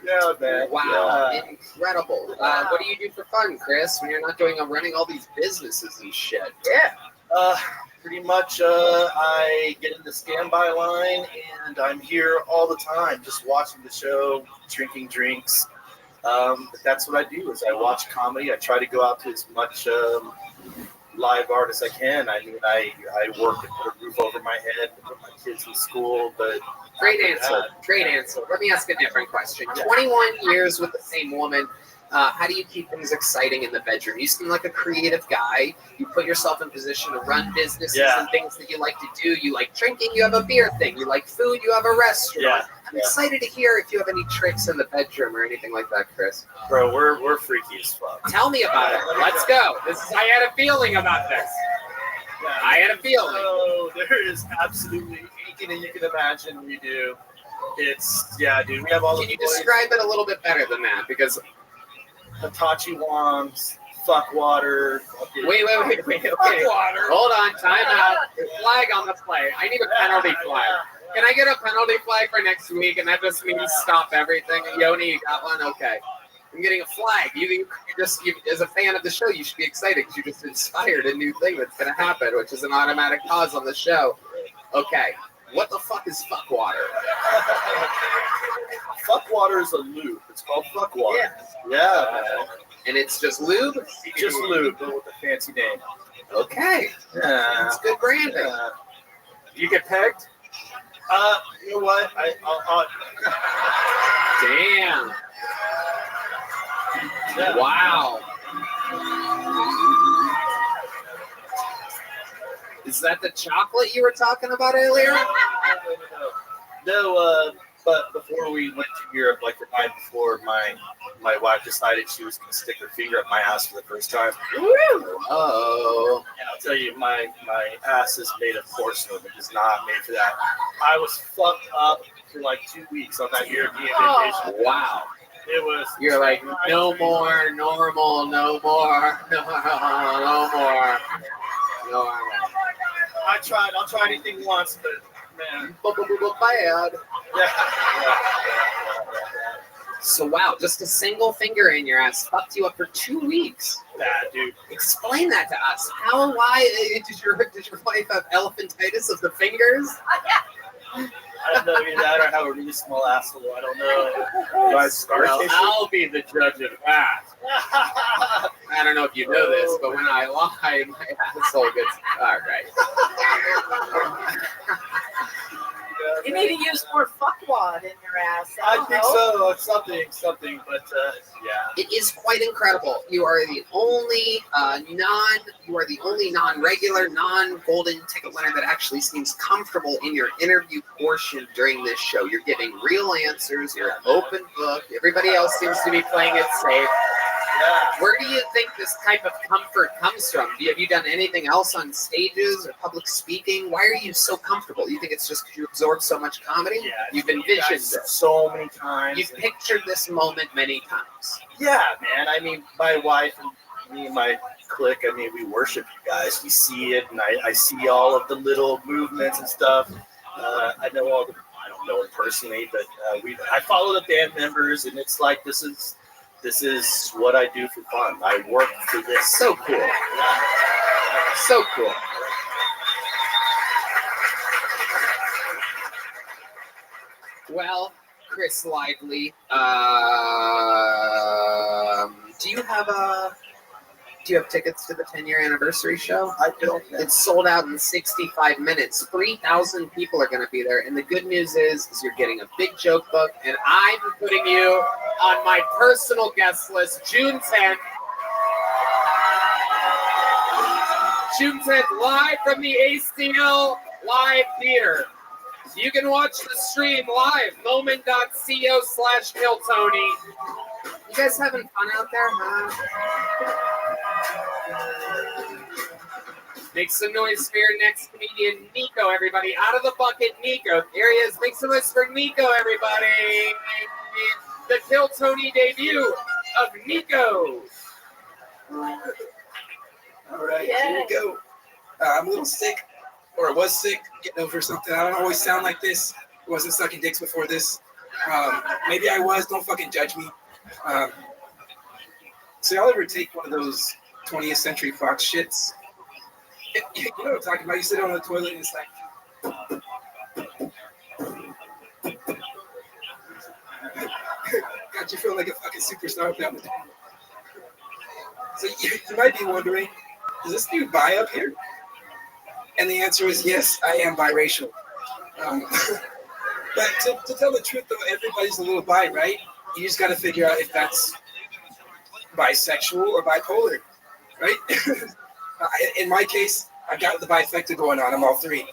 Yeah, man. Wow, incredible. What do you do for fun, Chris, when you're not running all these businesses and shit? Yeah. Pretty much, I get in the standby line, and I'm here all the time, just watching the show, drinking drinks. But that's what I do, is I watch comedy. I try to go out to as much live art as I can. I mean, I work and put a roof over my head, put my kids in school, but... Great answer. Let me ask a different question. 21 years with the same woman. How do you keep things exciting in the bedroom? You seem like a creative guy. You put yourself in position to run businesses and things that you like to do. You like drinking, you have a beer thing. You like food, you have a restaurant. I'm excited to hear if you have any tricks in the bedroom or anything like that, Chris. Bro, we're freaky as fuck. Tell me about it. Let's go. I had a feeling about this. I had a feeling. So there is absolutely anything that you can imagine we do. It's, dude, we have all Can you describe it a little bit better than that? Because Hitachi wands, fuck water. Wait. Okay. Hold on, time out. Flag on the play. I need a penalty flag. Can I get a penalty flag for next week? And that just means stop everything. Yoni, you got one? Okay. I'm getting a flag. You as a fan of the show, you should be excited because you just inspired a new thing that's going to happen, which is an automatic pause on the show. Okay. What the fuck is fuck water? Fuck water is a lube. It's called fuck water. Yeah, man. And it's just lube? Just lube, but with a fancy name. Okay. Yeah. It's good branding. You get pegged? You know what? I'll Damn. Yeah. Wow. Is that the chocolate you were talking about earlier? No, but before we went to Europe, like the night before, my wife decided she was going to stick her finger up my ass for the first time. Oh. And I'll tell you, my ass is made of porcelain. It is not made for that. I was fucked up for like 2 weeks on that European vacation. Wow. It was. You're like, no more normal, no more. I tried. I'll try anything once, but man. Bad. Yeah. So wow, just a single finger in your ass fucked you up for 2 weeks. Bad, dude. Explain that to us. Why did your wife have elephantitis of the fingers? I don't know either that or have a really small asshole. I don't know. Well, I'll be the judge of that. I don't know if you know this, but when I lie, my asshole gets... All right. You need to use more fuckwad in your ass. I think so. Something, but yeah. It is quite incredible. You are the only non-regular, non-golden ticket winner that actually seems comfortable in your interview portion during this show. You're giving real answers. You're an open book. Everybody else seems to be playing it safe. Yeah. Where do you think this type of comfort comes from? Have you done anything else on stages or public speaking? Why are you so comfortable? You think it's just because you absorb so much comedy? Yeah, You've envisioned this so many times. You've pictured this moment many times. Yeah, man. I mean, my wife and me and my clique, I mean, we worship you guys. We see it, and I see all of the little movements and stuff. I know all the, I don't know it personally, but I follow the band members, and it's like this is what I do for fun. I work for this. So cool. So cool. Well, Chris Lively, do you have tickets to the 10-year anniversary show? I don't. It's sold out in 65 minutes. 3,000 people are going to be there. And the good news is you're getting a big joke book, and I'm putting you on my personal guest list, June 10th. June 10th, live from the ACL Live Theater. You can watch the stream live, moment.co/KillTony. You guys having fun out there, huh? Make some noise for your next comedian, Nico, everybody. Out of the bucket, Nico. There he is. Make some noise for Nico, everybody. The Kill Tony debut of Nico. All right, here we go. I'm a little sick, or I was sick, getting over something. I don't always sound like this. I wasn't sucking dicks before this. Maybe I was. Don't fucking judge me. So y'all ever take one of those 20th Century Fox shits? You know what I'm talking about? You sit on the toilet and it's like... got you feeling like a fucking superstar down the town. So you might be wondering, is this dude bi up here? And the answer is yes, I am biracial. But to tell the truth, though, everybody's a little bi, right? You just got to figure out if that's bisexual or bipolar, right? In my case, I've got the bifecta going on. I'm all three.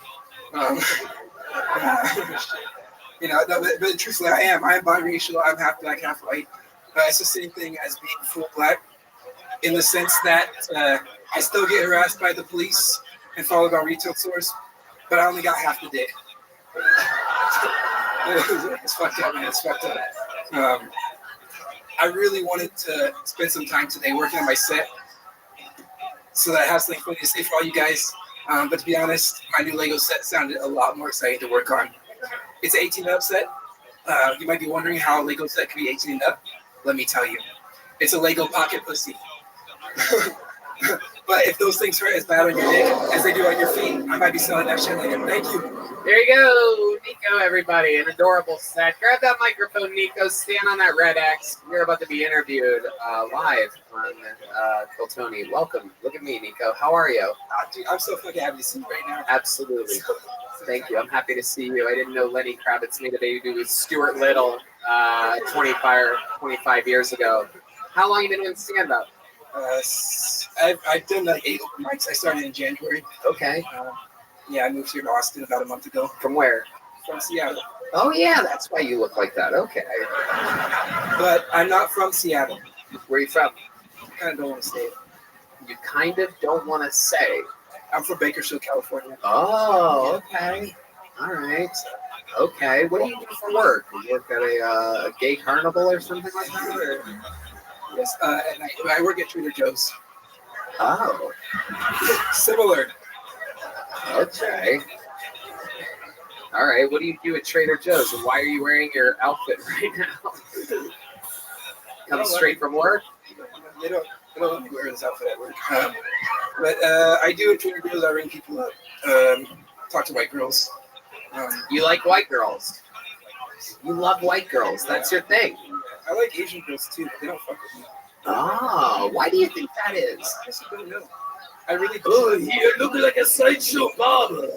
You know, no, but truthfully, I am biracial. I'm half black, half white. It's the same thing as being full black, in the sense that I still get harassed by the police and followed by retail stores, but I only got half the day. It's fucked up, man. It's fucked up. I really wanted to spend some time today working on my set so that I have something funny to say for all you guys. But to be honest, my new Lego set sounded a lot more exciting to work on. It's an 18 up set. You might be wondering how a Lego set can be 18 and up. Let me tell you. It's a Lego pocket pussy. But if those things hurt as bad on your dick as they do on your feet, I might be selling that shit later. Thank you. There you go, Nico, everybody. An adorable set. Grab that microphone, Nico. Stand on that red X. You're about to be interviewed live on Kill Tony. Welcome. Look at me, Nico. How are you? Dude, I'm so fucking happy to see you right now. Absolutely. Thank you. I'm happy to see you. I didn't know Lenny Kravitz made a baby with Stuart Little 25 years ago. How long have you been doing stand-up? I've done like 8 open mics. I started in January. Okay. Yeah, I moved here to Austin about a month ago. From where? From Seattle. Oh, yeah, that's why you look like that. Okay. But I'm not from Seattle. Where are you from? I kind of don't want to say it. You kind of don't want to say. I'm from Bakersfield, California. Oh, okay. All right. Okay. What do you do for work? You work at a gay carnival or something like that? Or? Yes, and I work at Trader Joe's. Oh. Similar. Okay. All right. What do you do at Trader Joe's? And why are you wearing your outfit right now? Come straight from work? They don't let me wear this outfit at work. But I do at Trader Joe's. I ring people up, talk to white girls. You like white girls? You love white girls. That's your thing. I like Asian girls too, but they don't fuck with me. Oh, why do you think that is? I just don't know. I really don't. Oh, you're looking like a sideshow barber.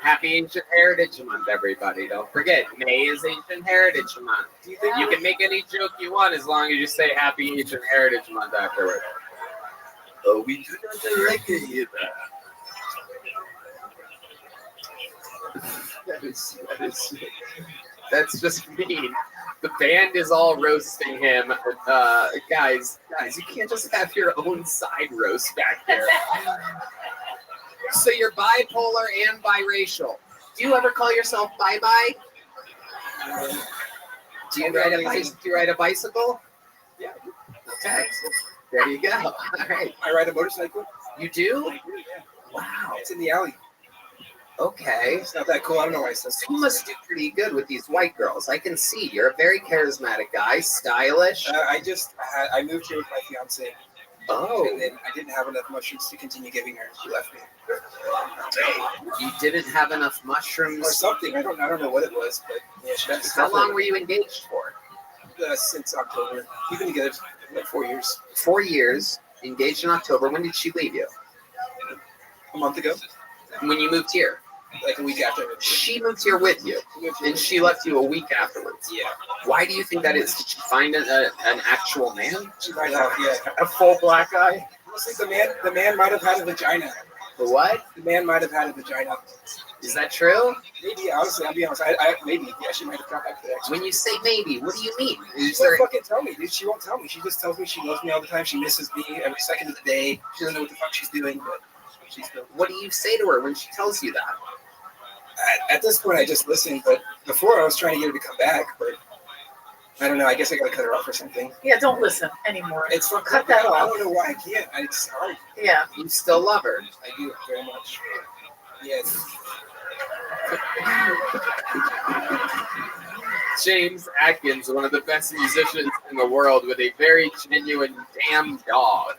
Happy Ancient Heritage Month, everybody. Don't forget, May is Ancient Heritage Month. Do you think you can make any joke you want as long as you say Happy Ancient Heritage Month afterward? Oh, we do not recognize that. That's just mean. The band is all roasting him. Guys, you can't just have your own side roast back there. So you're bipolar and biracial. Do you ever call yourself bi-bi? Do you ride a bicycle? Yeah. Okay. There you go. All right. I ride a motorcycle. You do? I do, yeah. Wow. It's in the alley. Okay. It's not that cool. I don't know why it's so You must do pretty good with these white girls. I can see you're a very charismatic guy, stylish. I moved here with my fiance. Oh. And then I didn't have enough mushrooms to continue giving her. She left me. You didn't have enough mushrooms or something. I don't know what it was, but yeah, she left me. How long were you engaged for? Since October. We've been together like 4 years. 4 years. Engaged in October. When did she leave you? A month ago. When you moved here? Like a week after. She moved here with you, and she left you a week afterwards. Yeah. Why do you think that is? Did she find an actual man? She might have, yeah. A full black guy? Honestly, the man might have had a vagina. The what? The man might have had a vagina. Is that true? Maybe, honestly, I'll be honest. I maybe, yeah, she might have got back to that. When you say maybe, what do you mean? She won't fucking tell me, dude. She won't tell me. She just tells me she loves me all the time. She misses me every second of the day. She doesn't know what the fuck she's doing, but she's still. What do you say to her when she tells you that? At this point, I just listen. But before, I was trying to get her to come back, but I don't know. I guess I gotta cut her off or something. Yeah, don't listen anymore. It's fun. Cut that I off. don't know why I can't. It's hard. Yeah. You still love her. I do very much. Yes. James Atkins, one of the best musicians in the world, with a very genuine damn dog.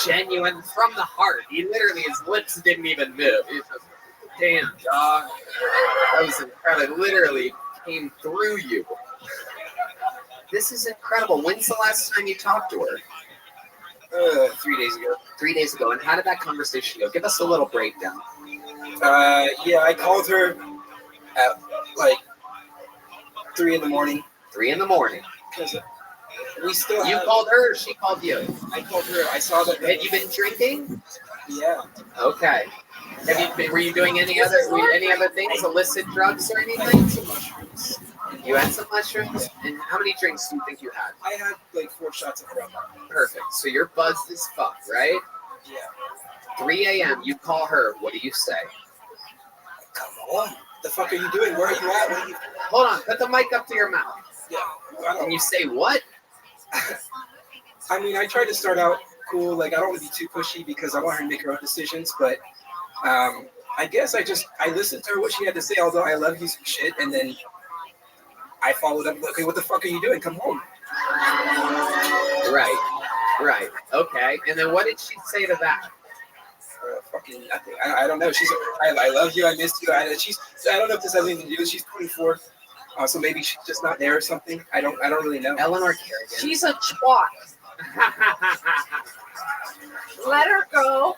Genuine from the heart. He literally, his lips didn't even move. He's just, damn dog. That was incredible. Literally came through you. This is incredible. When's the last time you talked to her? 3 days ago. 3 days ago. And how did that conversation go? Give us a little breakdown. Yeah, I called her at like 3 in the morning. 3 in the morning. Because we still. You called her, or she called you? I called her. I saw that. Had you been drinking? Yeah. Okay. Were you doing any other things, illicit drugs or anything? Some mushrooms. You had some mushrooms? And how many drinks do you think you had? I had like 4 shots of rum. Perfect. So you're buzzed as fuck, right? Yeah. 3 a.m. You call her. What do you say? Come on. The fuck are you doing? Where are you at? Where are you? Hold on. Put the mic up to your mouth. Yeah. And you say what? I mean, I tried to start out cool. Like, I don't want to be too pushy because I want her to make her own decisions. But I guess I listened to her, what she had to say, although I love you some shit. And then I followed up, okay, what the fuck are you doing? Come home. Right. Okay. And then what did she say to that? Fucking nothing. I don't know. I love you. I missed you. I don't know if this has anything to do with. She's 24. So maybe she's just not there or something. I don't really know. Eleanor Kerrigan. She's a twat. Let her go.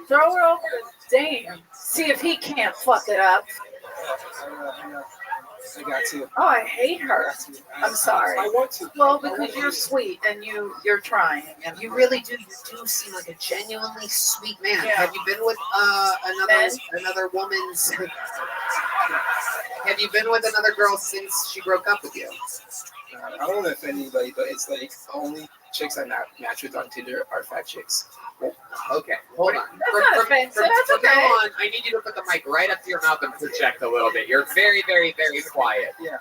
Throw her over the dam. See if he can't fuck it up. I got to. Oh, I hate her. I'm sorry. I want to. Well, because you're sweet and you're trying. And You really do. You do seem like a genuinely sweet man. Yeah. Have you been with another woman? Have you been with another girl since she broke up with you? I don't want to offend anybody, but it's like the only chicks I match with on Tinder are fat chicks. Okay, hold on. That's not offensive. That's From okay. now on, I need you to put the mic right up to your mouth and project a little bit. You're very, very, very quiet. Yeah.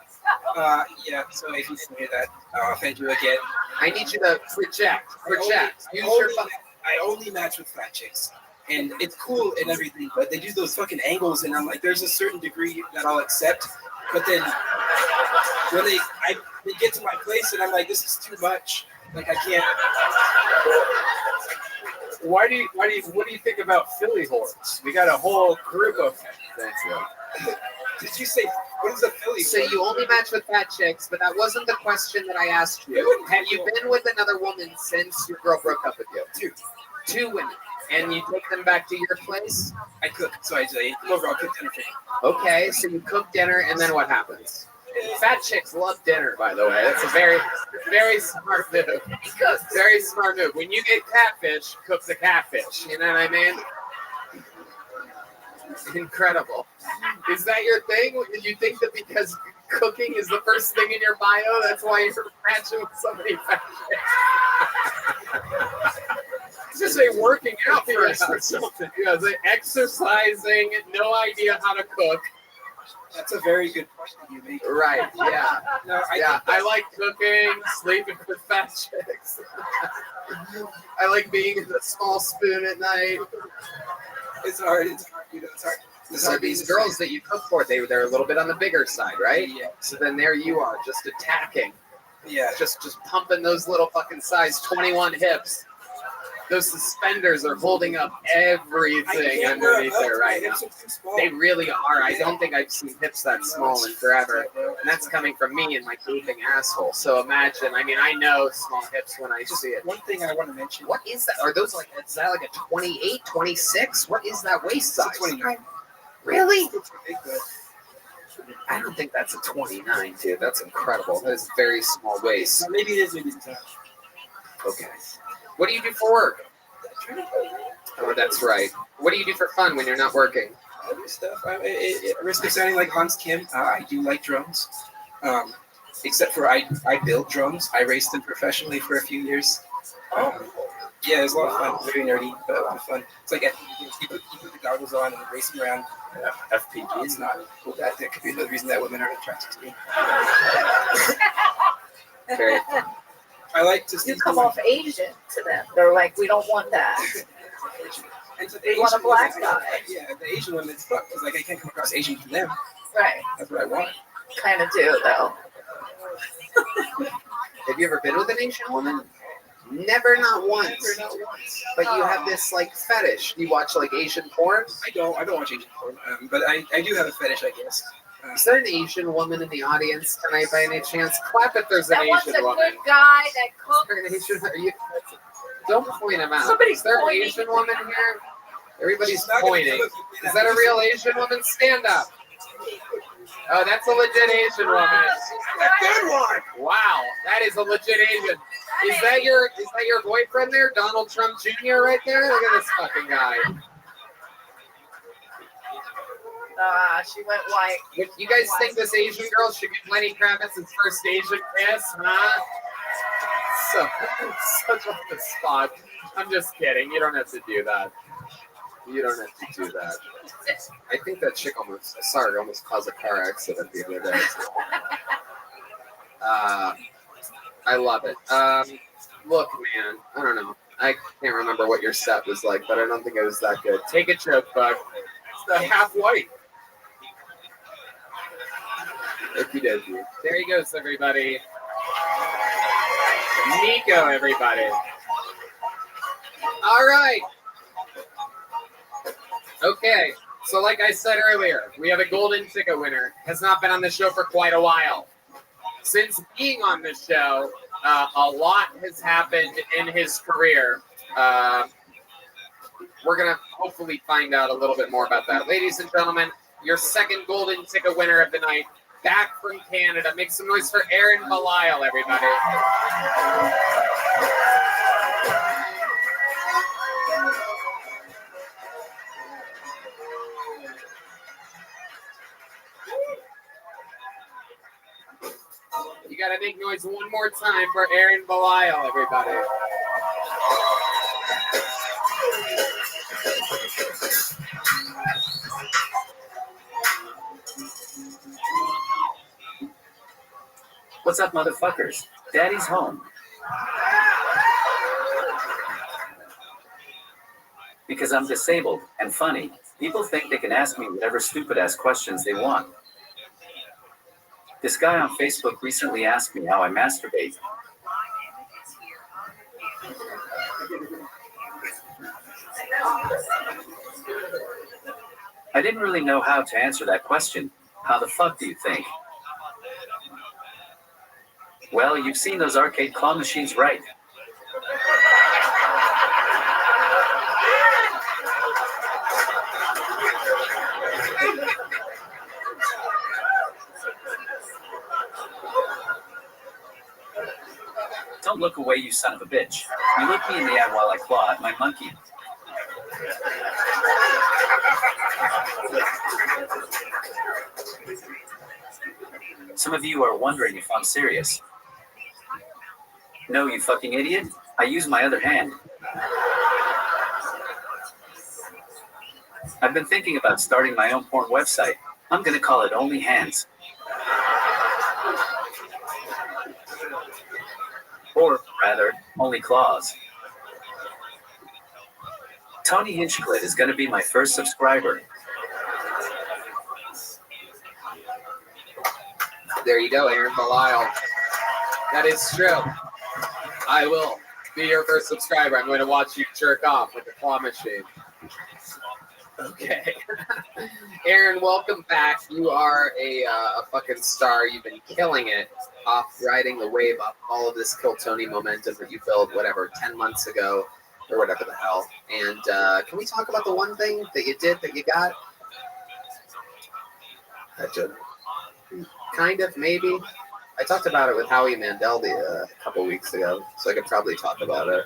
Yeah. So if you didn't hear that, thank you again. I need you to project. I only match with fat chicks. And it's cool and everything, but they do those fucking angles, and I'm like, there's a certain degree that I'll accept. But then when they get to my place, and I'm like, this is too much. Like, I can't. What do you think about Philly horns? We got a whole group of them. Did you say, what is a Philly? So you only match with fat chicks, but that wasn't the question that I asked you. Have you been with another woman since your girl broke up with you? Two women. And you take them back to your place? I cook, so I say, come over, I'll cook dinner for you. Okay, so you cook dinner, and then what happens? Fat chicks love dinner, by the way. That's a very, very smart move. Very smart move. When you get catfish, cook the catfish. You know what I mean? Incredible. Is that your thing? Did you think that because cooking is the first thing in your bio, that's why you're matching with somebody fat chicks? Just say working out first or something. You know, like exercising, no idea how to cook, That's a very good question you make. Right, yeah. No, I like cooking, sleeping with fat chicks. I like being in the small spoon at night. It's hard. It's hard. So these girls that you cook for, they're a little bit on the bigger side, right? Yeah. So then there you are, just attacking. Yeah. Just pumping those little fucking size 21 hips. Those suspenders are holding up everything underneath there right now. They really are. I don't think I've seen hips that small in forever. And that's coming from me and my gaping asshole. So imagine, I know small hips when I see it. One thing I want to mention. What is that? Are those is that like a 28, 26? What is that waist size? 29. Really? I don't think that's a 29, dude. That's incredible. That is very small waist. Maybe it is. Maybe it's not. Okay. What do you do for work? Oh, that's right. What do you do for fun when you're not working? Other stuff. Risk of sounding like Hans Kim, I do like drones. Except for I build drones. I raced them professionally for a few years. Yeah, it was a lot of fun. Very nerdy, but a lot of fun. It's like you put the goggles on and racing around. FPG. It's not. That could be another reason that women are attracted to me. Very fun. I like to see. You come off Asian to them. They're like, we don't want that. And so We want a black guy. Yeah, the Asian women, it's fucked because I can't come across Asian to them. Right. That's what I want. Kind of do, though. Have you ever been with an Asian woman? Never, not once. Never, not once. But you have this fetish. You watch Asian porn? I don't watch Asian porn, but I do have a fetish, I guess. Is there an Asian woman in the audience tonight by any chance? Clap if there's an That Asian one's a woman. good guy that cooks. Is there an Asian, don't point him out. Somebody's Is there an pointing. Asian woman here? Everybody's pointing. Is that a real Asian woman? Stand up. Oh, that's a legit Asian woman. A good one. Wow, that is a legit Asian. Is that your boyfriend there, Donald Trump Jr. right there? Look at this fucking guy. She went white. You guys think this Asian girl should get Lenny Kravitz's first Asian kiss, huh? Such on the spot. I'm just kidding. You don't have to do that. You don't have to do that. I think that chick almost caused a car accident the other day. I love it. Look, man, I don't know. I can't remember what your set was like, but I don't think it was that good. Take a joke, Buck. It's the half white. Okie dokie. There he goes, everybody. Nico, everybody. All right. Okay. So like I said earlier, we have a golden ticket winner. Has not been on the show for quite a while. Since being on the show, a lot has happened in his career. We're going to hopefully find out a little bit more about that. Ladies and gentlemen, your second golden ticket winner of the night, back from Canada. Make some noise for Aaron Belial, everybody. You got to make noise one more time for Aaron Belial, everybody. What's up, motherfuckers? Daddy's home. Because I'm disabled and funny, people think they can ask me whatever stupid-ass questions they want. This guy on Facebook recently asked me how I masturbate. I didn't really know how to answer that question. How the fuck do you think? Well, you've seen those arcade claw machines, right? Don't look away, you son of a bitch. You look me in the eye while I claw at my monkey. Some of you are wondering if I'm serious. No, you fucking idiot. I use my other hand. I've been thinking about starting my own porn website. I'm gonna call it Only Hands. Or rather, Only Claws. Tony Hinchcliffe is gonna be my first subscriber. There you go, Aaron Belial. That is true. I will be your first subscriber. I'm going to watch you jerk off with the claw machine. Okay. Aaron, welcome back. You are a fucking star. You've been killing it off riding the wave up all of this Kill Tony momentum that you built, 10 months ago or whatever the hell. And can we talk about the one thing that you did that you got? Kind of, maybe. I talked about it with Howie Mandel a couple weeks ago, so I could probably talk about it.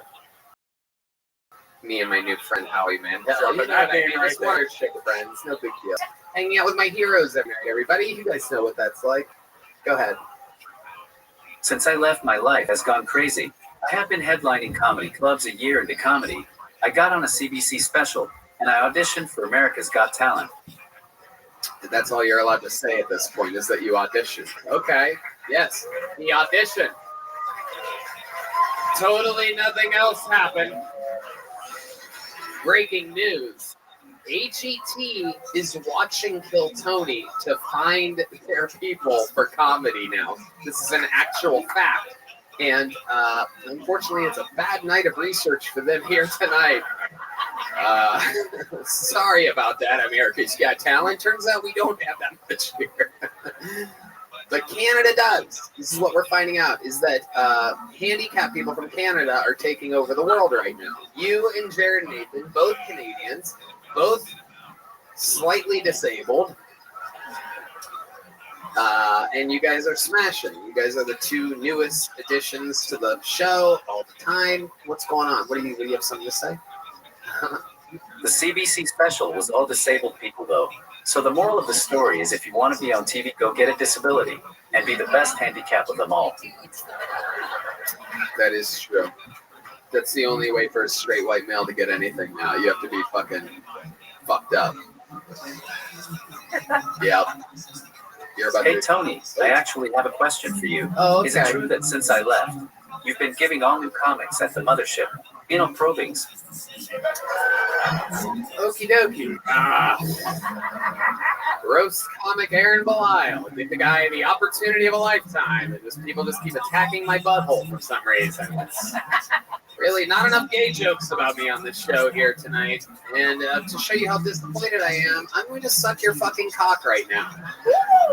Me and my new friend Howie Mandel. You know what I mean? Just one or chick friends, no big deal. Hanging out with my heroes every night, everybody. You guys know what that's like. Go ahead. Since I left, my life has gone crazy. I have been headlining comedy clubs a year into comedy. I got on a CBC special, and I auditioned for America's Got Talent. That's all you're allowed to say at this point, is that you auditioned. Okay, yes, he auditioned. Totally nothing else happened. Breaking news. HET is watching Kill Tony to find their people for comedy now. This is an actual fact. And unfortunately, it's a bad night of research for them here tonight. Sorry about that, America's Got Talent. Turns out we don't have that much here. But Canada does. This is what we're finding out, is that handicapped people from Canada are taking over the world right now. You and Jared Nathan, both Canadians, both slightly disabled, and you guys are smashing. You guys are the two newest additions to the show all the time. What's going on? What do you have something to say? The CBC special was all disabled people, though. So the moral of the story is, if you want to be on TV, go get a disability and be the best handicap of them all. That is true. That's the only way for a straight white male to get anything now. You have to be fucking fucked up. Yep. Hey, Tony, I actually have a question for you. Oh, okay. Is it true that since I left, you've been giving all new comics at the mothership, probings? Okie dokie. Roast comic Aaron Belial. Give the guy the opportunity of a lifetime, and people just keep attacking my butthole for some reason. It's really not enough gay jokes about me on this show here tonight. And to show you how disappointed I am, I'm going to suck your fucking cock right now.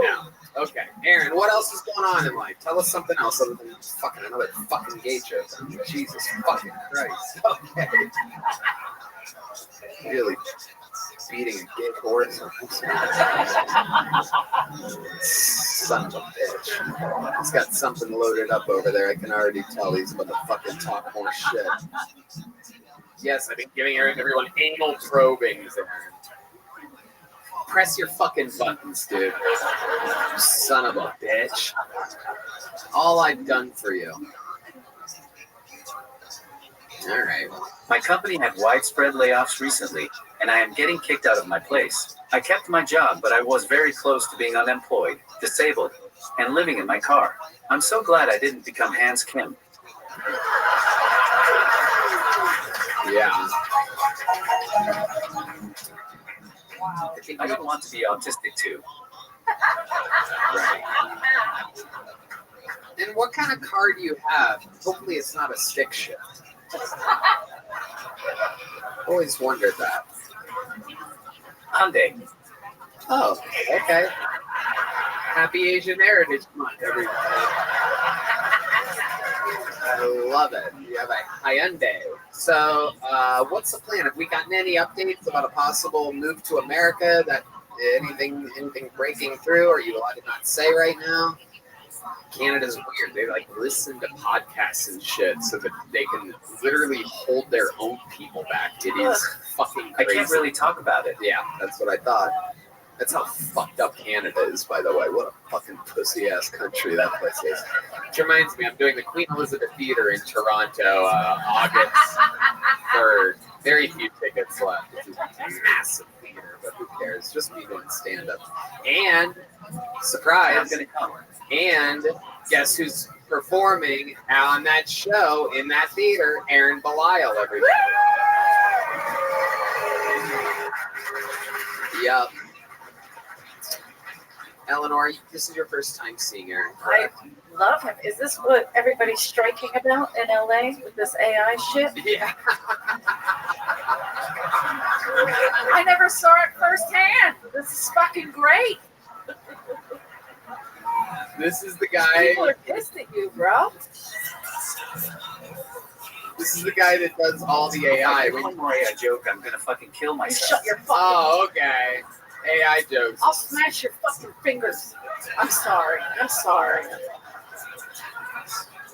Now, okay, Aaron, what else is going on in life? Tell us something else other than fucking another fucking gay joke. Jesus fucking Christ. Okay. Really beating a gay horse. Son of a bitch. He's got something loaded up over there. I can already tell he's about to fucking talk more shit. Yes, I've been giving everyone anal probings, Aaron. Press your fucking buttons, dude. You son of a bitch. All I've done for you. All right. My company had widespread layoffs recently, and I am getting kicked out of my place. I kept my job, but I was very close to being unemployed, disabled, and living in my car. I'm so glad I didn't become Hans Kim. Yeah. I don't want to be autistic too. Right. And what kind of car do you have? Hopefully it's not a stick shift. Always wondered that. Hyundai. Oh, okay. Happy Asian Heritage Month, everybody. I love it. You have a Hyundai. So, what's the plan? Have we gotten any updates about a possible move to America? That anything breaking through? Are you allowed to not say right now? Canada's weird. They listen to podcasts and shit so that they can literally hold their own people back. It is fucking crazy. I can't really talk about it. Yeah, that's what I thought. That's how fucked up Canada is, by the way. What a fucking pussy-ass country that place is. Which reminds me, I'm doing the Queen Elizabeth Theatre in Toronto, August 3rd. Very few tickets left. It's a massive theater, but who cares? Just me doing stand-up. And surprise, I'm gonna come. and guess who's performing on that show in that theater? Aaron Belial, everybody. Yep. Eleanor, this is your first time seeing Aaron. I love him. Is this what everybody's striking about in LA with this AI shit? Yeah. I never saw it firsthand. This is fucking great. This is the guy. People are pissed at you, bro. This is the guy that does all the AI. One more AI joke, I'm gonna fucking kill You myself. shut your fucking. Oh, okay. AI jokes. I'll smash your fucking fingers. I'm sorry. I'm sorry.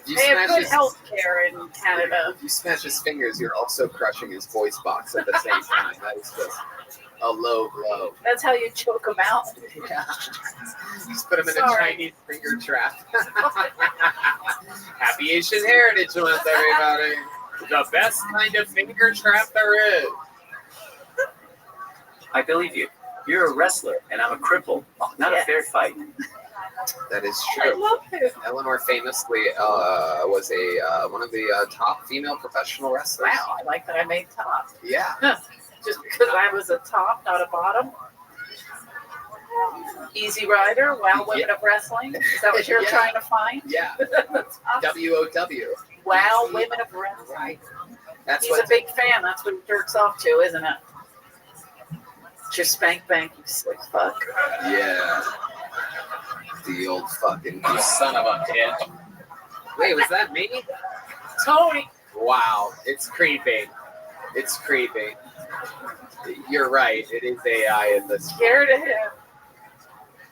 You They have smash good his- health care in Canada. If you smash his fingers, you're also crushing his voice box at the same time. That is just a low blow. That's how you choke them out. Yeah. Just put him in a Sorry. Chinese finger trap. Happy Asian Heritage Month, everybody. The best kind of finger trap there is. I believe you. You're a wrestler, and I'm a cripple. Not a fair fight. That is I true. love him. Eleanor famously was a one of the top female professional wrestlers. Wow, I like that I made top. Yeah. Just because I was a top, not a bottom. Easy Rider, Wow Women of Wrestling. Is that what you're Yeah. trying to find? Yeah. That's awesome. WOW. Wow Women of Wrestling. Right. That's He's what a big fan. That's what he jerks off to, isn't it? Just spank bank, you slick fuck. Yeah. The old fucking you son of a bitch. Wait, was that me? Tony. Wow, it's creepy. It's creepy. You're right. It is AI in this. Scared of him.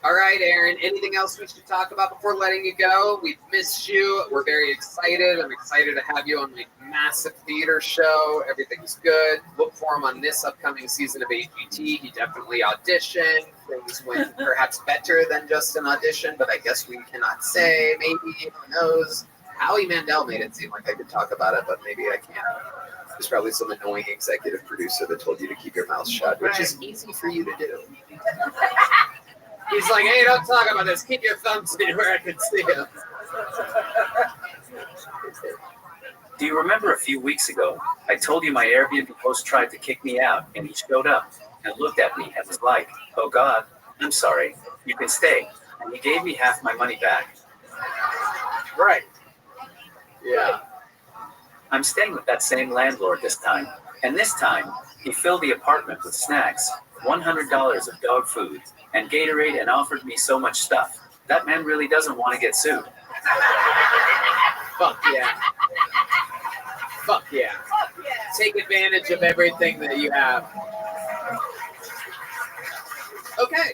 All right, Aaron. Anything else we should talk about before letting you go? We've missed you. We're very excited. I'm excited to have you on my massive theater show. Everything's good. Look for him on this upcoming season of AGT. He definitely auditioned. Things went perhaps better than just an audition, but I guess we cannot say. Maybe, who knows? Howie Mandel made it seem like I could talk about it, but maybe I can't. There's probably some annoying executive producer that told you to keep your mouth shut, which is easy for you to do. He's like, hey, don't talk about this. Keep your thumbs in where I can see them. Do you remember a few weeks ago, I told you my Airbnb host tried to kick me out, and he showed up and looked at me and was like, oh God, I'm sorry, you can stay. And he gave me half my money back. Right. Yeah. I'm staying with that same landlord this time. And this time, he filled the apartment with snacks, $100 of dog food, and Gatorade, and offered me so much stuff. That man really doesn't want to get sued. Fuck yeah. Fuck yeah. Take advantage of everything that you have. Okay.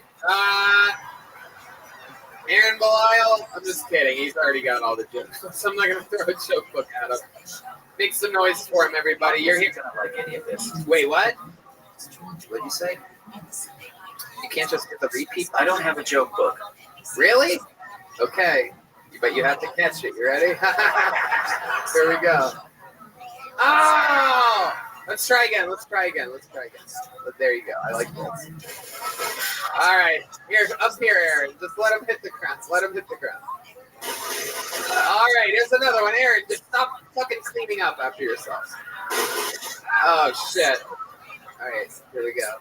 Aaron Belial, I'm just kidding. He's already got all the jokes. So I'm not going to throw a joke book at him. Make some noise for him, everybody. You're here. I don't like any of this. Wait, what? What'd you say? You can't just get the repeat. I don't have a joke book. Really? Okay. But you have to catch it. You ready? Here we go. Oh! Let's try again. There you go. I like this. All right. Here, up here, Aaron. Just let him hit the ground. All right. Here's another one. Aaron, just stop fucking cleaning up after yourself. Oh, shit. All right. Here we go.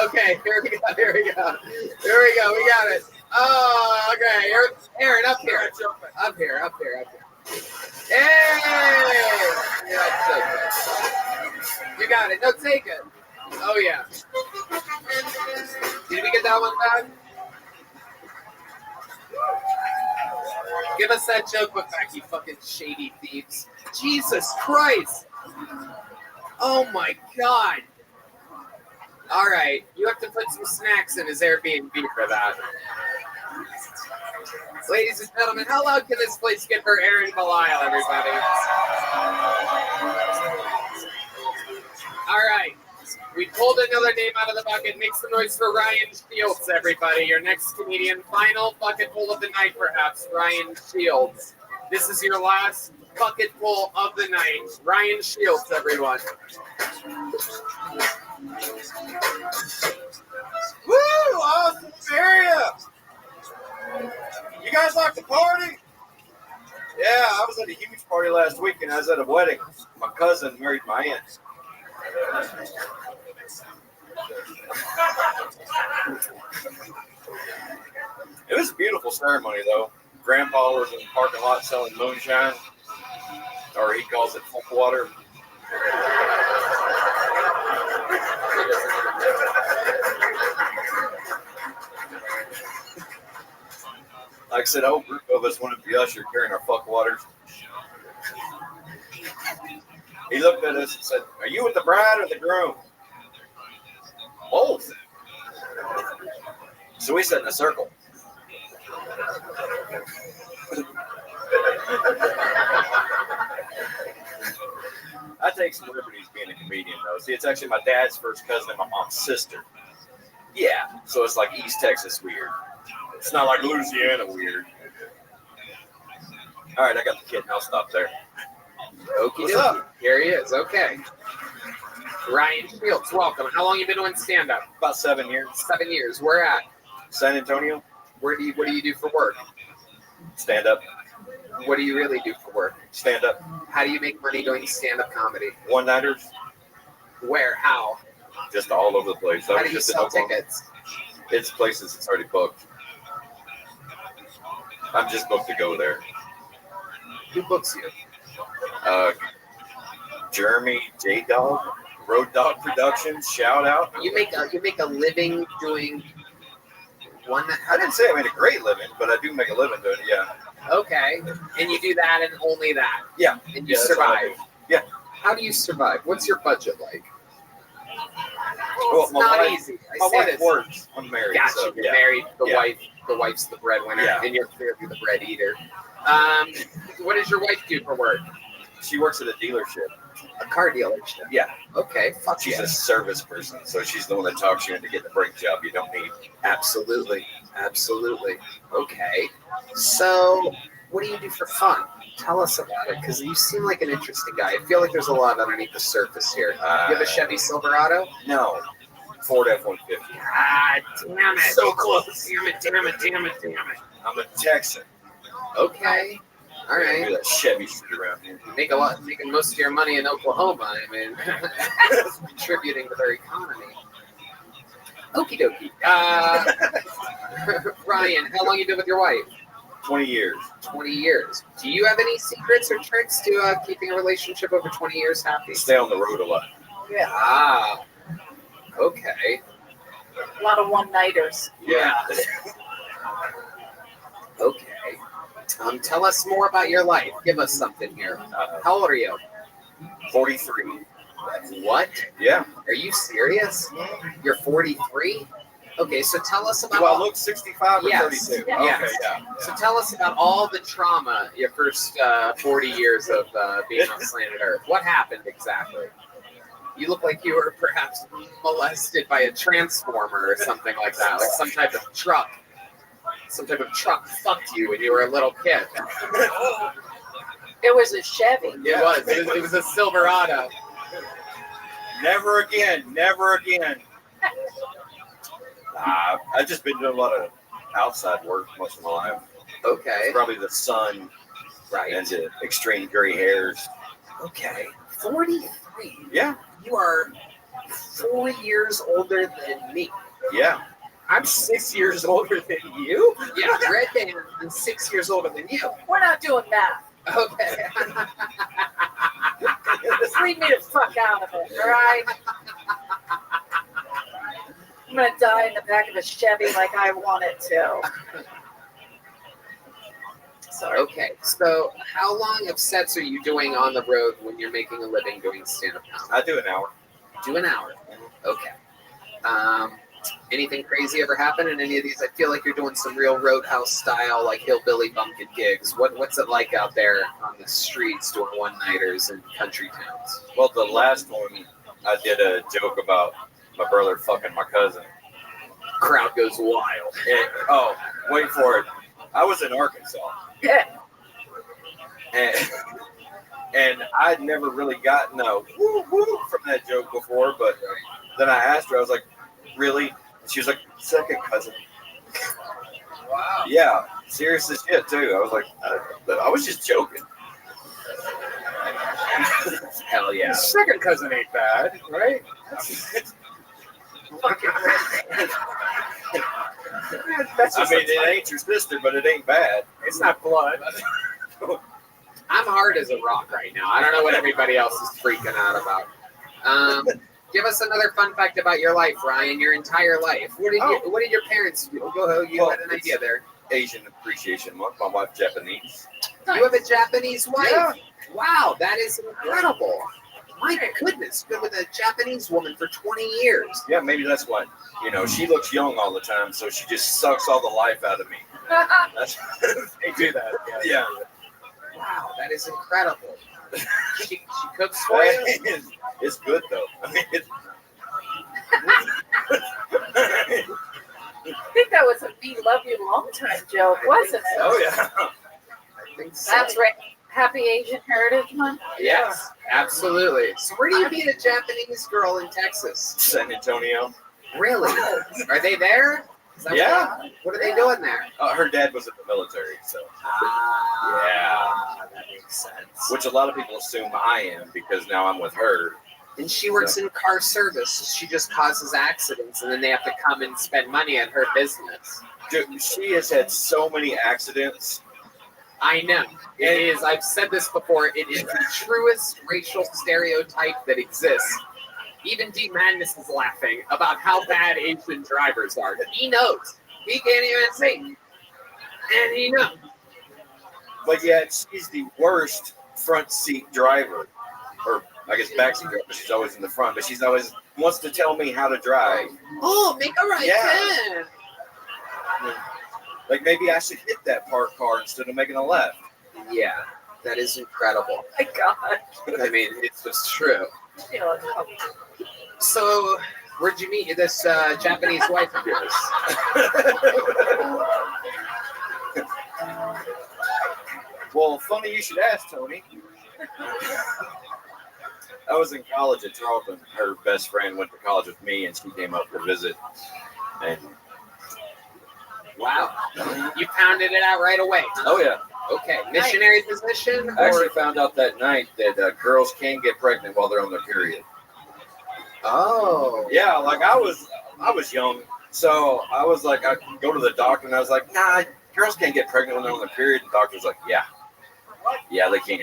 Okay. Here we go. We got it. Oh, okay. Aaron, up here. Up here. Hey! Yeah, so good. You got it. No, take it. Oh, yeah. Did we get that one back? Give us that joke book back, you fucking shady thieves. Jesus Christ. Oh, my God. All right. You have to put some snacks in his Airbnb for that. Ladies and gentlemen, how loud can this place get for Aaron Belial, everybody? All right. We pulled another name out of the bucket. Make some noise for Ryan Shields, everybody. Your next comedian. Final bucket full of the night, perhaps. Ryan Shields. This is your last bucket full of the night. Ryan Shields, everyone. Woo! Awesome area! You guys like the party? Yeah, I was at a huge party last week and I was at a wedding. My cousin married my aunt. It was a beautiful ceremony though. Grandpa was in the parking lot selling moonshine, or he calls it full water. Like I said, a whole group of us wanted to be usher carrying our fuck waters. He looked at us and said, "Are you with the bride or the groom?" Both. So we sat in a circle. I take some liberties being a comedian, though. See, it's actually my dad's first cousin and my mom's sister. Yeah, so it's like East Texas weird. It's not like Louisiana weird. All right, I got the kid, and I'll stop there. Okie What's dokie. up? Here he is. Okay. Ryan Shields, welcome. How long you been doing stand-up? About 7 years. 7 years. Where at? San Antonio. What do you do for work? Stand up. What do you really do for work? Stand up. How do you make money doing stand-up comedy? One-nighters. Where? How? Just all over the place. How do you sell tickets? It's places it's already booked. I'm just booked to go there. Who books you? Jeremy J Dog, Road Dog Productions. Shout out. You make a living doing one. I didn't say I made a great living, but I do make a living doing it. Yeah. Okay, and you do that and only that. Yeah. And you Yeah, that's what I survive. do. Yeah. How do you survive? What's your budget like? Well, It's not easy. My I say wife this. works. I'm married. Gotcha. So, You're yeah. married. Yeah. The wife's the breadwinner, Yeah. and you're clearly the bread eater. What does your wife do for work? She works at a dealership. A car dealership. Yeah. Okay. Fuck She's yeah. a service person, so she's the one that talks you into getting a brake job you don't need. Absolutely. Absolutely. Okay. So, what do you do for fun? Tell us about it, because you seem like an interesting guy. I feel like there's a lot underneath the surface here. You have a Chevy Silverado? No. Ford F-150. Ah, damn it. So close. Damn it, damn it, damn it, damn it. I'm a Texan. Okay. All Do right. that Chevy shit around here. You make making most of your money in Oklahoma. I mean, contributing to their economy. Okie dokie. Ryan, how long you been with your wife? 20 years. 20 years. Do you have any secrets or tricks to keeping a relationship over 20 years happy? Stay on the road a lot. Yeah. Ah. Okay. A lot of one-nighters. Yeah. Okay. Tell us more about your life. Give us something here. How old are you? 43. What? Yeah. Are you serious? You're 43? Okay, so tell us about. Do I look 65 or Yes. 32? Yes. Okay, yeah. So tell us about all the trauma your first 40 years of being on planet Earth. What happened exactly? You look like you were perhaps molested by a transformer or something like that, like some type of truck. Some type of truck fucked you when you were a little kid. It was a Chevy. It was a Silverado. Never again. Never again. I've just been doing a lot of outside work most of my life. Okay. It's probably the sun, right, and the extreme gray hairs. Okay. 43. Yeah. You are 4 years older than me. Yeah. I'm 6 years older than you? Yeah, Red Band is 6 years older than you. We're not doing math. Okay. Just leave me the fuck out of it, all right? I'm gonna die in the back of a Chevy like I want it to. Sorry. Okay, so how long of sets are you doing on the road when you're making a living doing stand-up comedy? I do an hour. Do an hour. Okay. Anything crazy ever happen in any of these? I feel like you're doing some real Roadhouse style, like hillbilly bumpkin gigs. What's it like out there on the streets doing one-nighters in country towns? Well, the last one, I did a joke about my brother fucking my cousin. Crowd goes wild. Oh, wait for it. I was in Arkansas. Yeah. And And I'd never really gotten a woo woo from that joke before, but then I asked her, I was like, really? And she was like, second cousin. Wow. Yeah, serious as shit too. I was like, I was just joking. Hell yeah. Second cousin ain't bad, right? It ain't your sister, but it ain't bad. It's not blood. I'm hard as a rock right now. I don't know what everybody else is freaking out about. Give us another fun fact about your life, Ryan. Your entire life. What did your parents do? You had an idea there. Asian Appreciation Month. My wife's Japanese. You have a Japanese wife. Yeah. Wow, that is incredible. My goodness, been with a Japanese woman for 20 years. Yeah, maybe that's why. You know, she looks young all the time, so she just sucks all the life out of me. That's They do that. yeah. Wow, that is incredible. She cooks for you? It's good though. I mean, I think that was a "We love you" long time joke, wasn't it? oh yeah. I think so. That's right. Happy Asian Heritage Month. Yes, absolutely. So where do you meet a Japanese girl in Texas? San Antonio. Really? Are they there? Is that Yeah. What are they doing there? Her dad was in the military, so Yeah, that makes sense. which a lot of people assume I am because now I'm with her. And she works in car service. So she just causes accidents, and then they have to come and spend money on her business. Dude, she has had so many accidents. I know. It is. I've said this before. It is the truest racial stereotype that exists. Even D. Madness is laughing about how bad Asian drivers are. He knows. He can't even see. And he knows. But yet she's the worst front seat driver. Or I guess backseat driver. She's always in the front, but she's always wants to tell me how to drive. Oh, make a right turn. Like maybe I should hit that parked car instead of making a left. Yeah, that is incredible. Oh my God. I mean, it's just true. So, where'd you meet this Japanese wife of yours? Well, funny you should ask, Tony. I was in college at Tarleton. Her best friend went to college with me, and she came up to visit. And wow, you pounded it out right away. oh yeah, Okay, missionary position? I actually Or found out that night that girls can get pregnant while they're on their period. oh, Yeah, like I was young, so I was like, I go to the doctor, and I was like, nah, girls can't get pregnant when they're on their period. And the doctor's like, yeah, they can.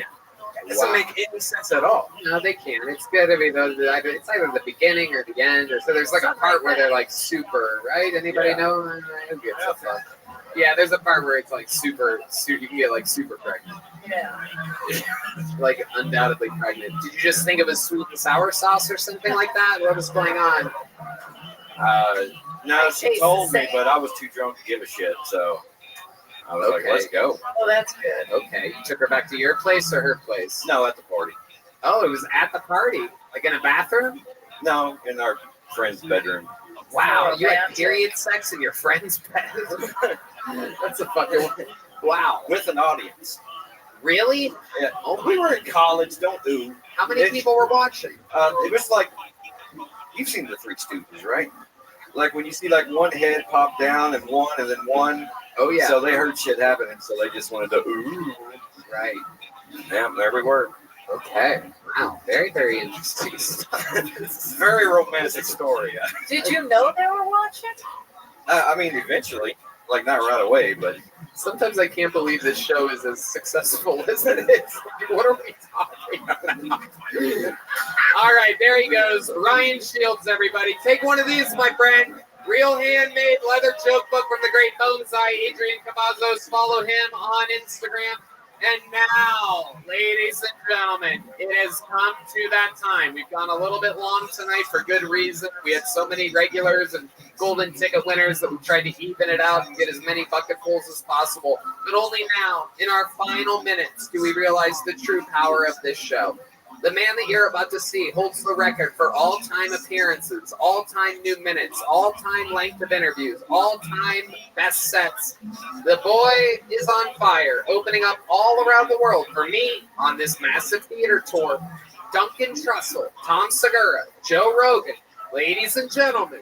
It doesn't make any sense at all. No, they can't. It's got to be it's either the beginning or the end. Or so there's like a part where they're like super, right? Anybody know? Who gets it, though? Yeah, there's a part where it's like super. You can get like super pregnant. Yeah. Like undoubtedly pregnant. Did you just think of a sweet and sour sauce or something like that? What was going on? No, she told me, but I was too drunk to give a shit, so I was like, let's go. Oh, that's good. Okay, you took her back to your place or her place? No, at the party. Oh, it was at the party, like in a bathroom? No, in our friend's bedroom. Wow, you had period sex in your friend's bed? That's a fucking wow. With an audience. Really? Yeah. Oh, we were in college. Don't do. How many people were watching? It was like you've seen the Three Stooges, right? Like when you see like one head pop down and then one. Oh yeah. So they heard shit happening, so they just wanted to ooh. Right. Yeah, every word. Okay. Wow. Very, very interesting stuff. Very romantic story. Did you know they were watching? I mean, eventually, like not right away, but sometimes I can't believe this show is as successful as it is. What are we talking about? All right, there he goes. Ryan Shields, everybody. Take one of these, my friend. Real handmade leather joke book from the great bonsai Adrian Cavazos. Follow him on Instagram. And now, ladies and gentlemen, it has come to that time. We've gone a little bit long tonight for good reason. We had so many regulars and golden ticket winners that we tried to even it out and get as many bucketfuls as possible. But only now, in our final minutes, do we realize the true power of this show. The man that you're about to see holds the record for all-time appearances, all-time new minutes, all-time length of interviews, all-time best sets. The boy is on fire, opening up all around the world for me on this massive theater tour. Duncan Trussell, Tom Segura, Joe Rogan, ladies and gentlemen,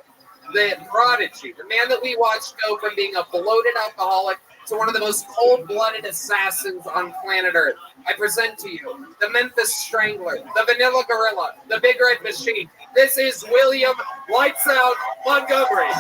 the prodigy, the man that we watched go from being a bloated alcoholic to one of the most cold-blooded assassins on planet Earth. I present to you the Memphis Strangler, the Vanilla Gorilla, the Big Red Machine. This is William Lights Out Montgomery.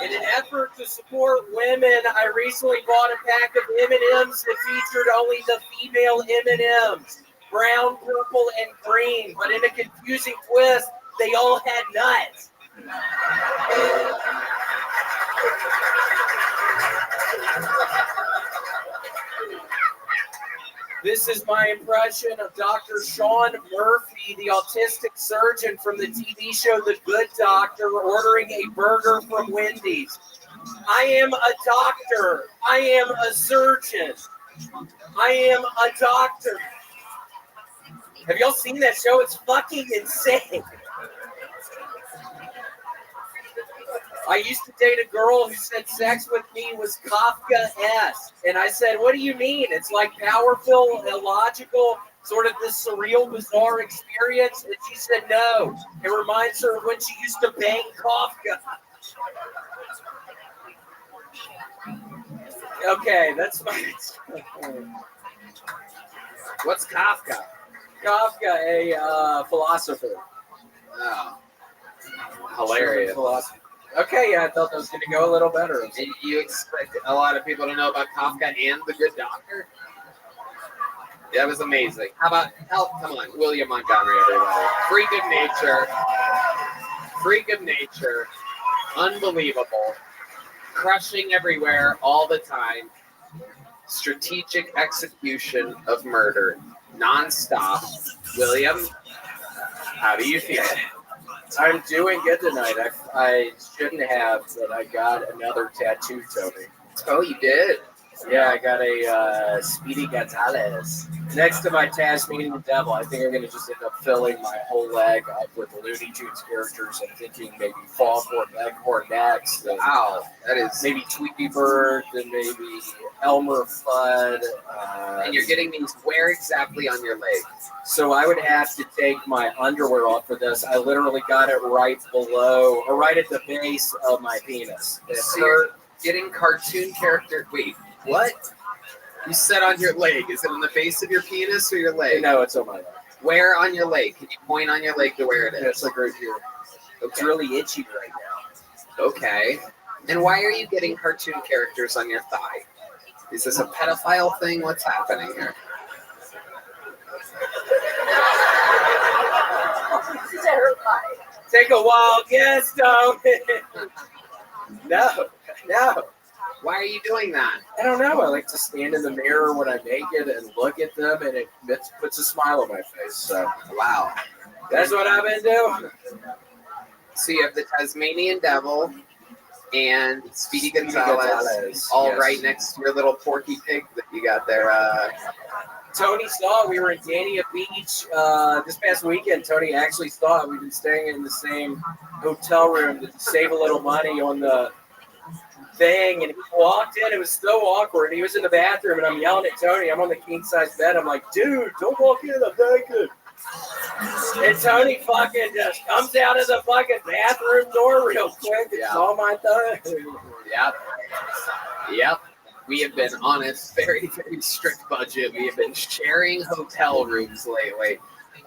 In an effort to support women, I recently bought a pack of M&Ms that featured only the female M&Ms, brown, purple, and green. But in a confusing twist, they all had nuts. This is my impression of Dr. Sean Murphy, the autistic surgeon from the TV show The Good Doctor, ordering a burger from Wendy's. I am a doctor. I am a surgeon. I am a doctor. Have y'all seen that show? It's fucking insane. I used to date a girl who said sex with me was Kafka-esque. And I said, what do you mean? It's like powerful, illogical, sort of this surreal, bizarre experience. And she said, no. It reminds her of when she used to bang Kafka. Okay, that's fine. What's Kafka? Kafka, a philosopher. Oh. Hilarious. Philosopher. Okay, yeah, I thought that was going to go a little better. And you expect a lot of people to know about Kafka and The Good Doctor? That was amazing. How about, come on, William Montgomery, everybody. Freak of nature. Freak of nature. Unbelievable. Crushing everywhere all the time. Strategic execution of murder. Non-stop. William, how do you feel? I'm doing good tonight. I shouldn't have, but I got another tattoo, Tony. Oh, you did? Yeah, I got a Speedy Gonzalez. Next to my Tasmanian Devil, I think I'm going to just end up filling my whole leg up with Looney Tunes characters. I'm thinking maybe Foghorn Leghorn next. Wow, that is... Maybe Tweety Bird, then maybe Elmer Fudd. And you're getting these where exactly on your leg? So I would have to take my underwear off for this. I literally got it right below, or right at the base of my penis. So you're getting cartoon character... Wait, what? You said on your leg. Is it on the base of your penis or your leg? No, it's on my leg. Where on your leg? Can you point on your leg to where it is? It's like right here. Okay. It's really itchy right now. Okay. And why are you getting cartoon characters on your thigh? Is this a pedophile thing? What's happening here? Take a wild guess, though. No. Why are you doing that? I don't know. I like to stand in the mirror when I'm naked and look at them, and it puts a smile on my face. So, wow. That's what I've been doing. So you have the Tasmanian Devil and Speedy Gonzalez all yes. right next to your little Porky Pig that you got there. Tony saw it. We were in Dania Beach this past weekend. Tony actually saw it. We've been staying in the same hotel room to save a little money on the thing, and he walked in. It was so awkward. He was in the bathroom, and I'm yelling at Tony. I'm on the king size bed. I'm like, dude, don't walk in. I'm naked. And Tony fucking just comes out of the fucking bathroom door real quick and saw my thing. Yep. We have been on a very, very strict budget. We have been sharing hotel rooms lately.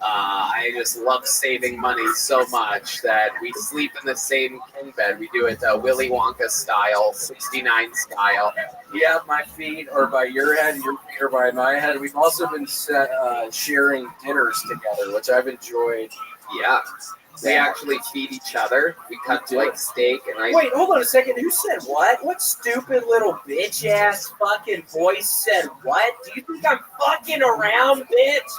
I just love saving money so much that we sleep in the same king bed. We do it Willy Wonka style, 69 style. Yeah, my feet are by your head, your feet are by my head. We've also been sharing dinners together, which I've enjoyed. Yeah. We actually feed each other. We cut like steak and I... Wait, hold on a second. Who said what? What stupid little bitch ass fucking voice said what? Do you think I'm fucking around, bitch?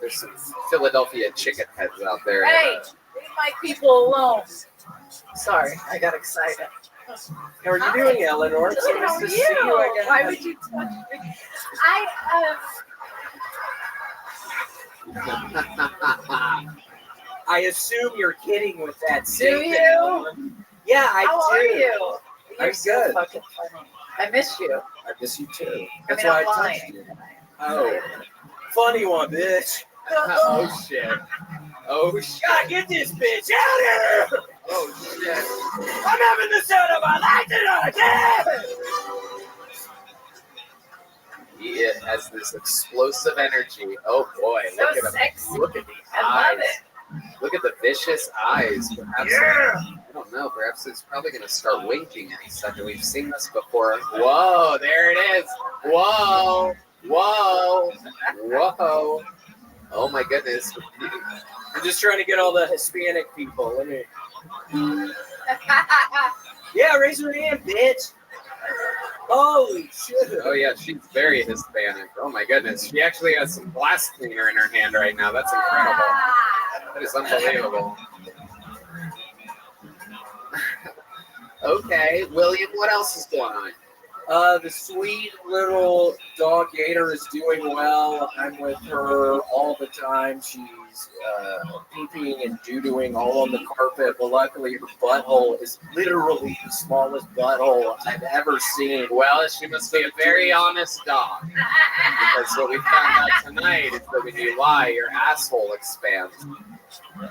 There's some Philadelphia chicken heads out there. Hey, leave my people alone. Sorry, I got excited. How are you doing, Eleanor? It's Good, nice how are to see you you? again. Why would you touch me? I assume you're kidding with that Do statement. you? Yeah, I How do. are you? I'm You're so good. fucking funny. I miss you. I miss you too. I That's mean, why I'm I lying. touched you. Oh, funny one, bitch. Oh shit. Oh shit. God, get this bitch out of here! Oh shit. I'm having the sound of my life tonight! Yeah! He has this explosive energy. Oh boy, So look at him. sexy. Look at the I eyes. love it. Look at the vicious eyes. Perhaps, I don't know. Perhaps it's probably going to start winking any second. We've seen this before. Whoa, there it is. Whoa, whoa, whoa. Oh my goodness. I'm just trying to get all the Hispanic people. Let me. Yeah, raise your hand, bitch. Holy shit. Oh yeah, she's very Hispanic. Oh my goodness. She actually has some glass cleaner in her hand right now. That's incredible. That is unbelievable. Okay, William, what else is going on? The sweet little dog Gator is doing well. I'm with her all the time. She's peeping and doo-dooing all on the carpet. But luckily, her butthole is literally the smallest butthole I've ever seen. Well, she must be a very honest dog. Because what we found out tonight is that when you lie, your asshole expands.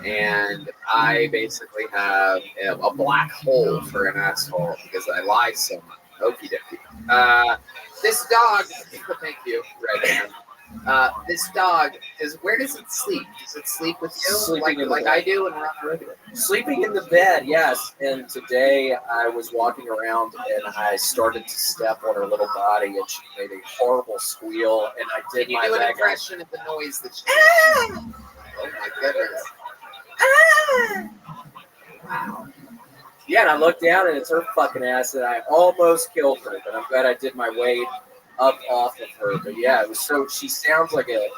And I basically have a black hole for an asshole because I lie so much. Okie dokie. This dog, thank you, Red Man. This dog where does it sleep? Does it sleep with you? Sleeping Like I do and run around? Sleeping in the bed, yes. And today I was walking around and I started to step on her little body and she made a horrible squeal and I did Can you my do an leg impression of the noise that she makes? Oh my goodness. Wow. Yeah, and I looked down and it's her fucking ass and I almost killed her, but I'm glad I did my weight up off of her. But yeah, it was so she sounds like a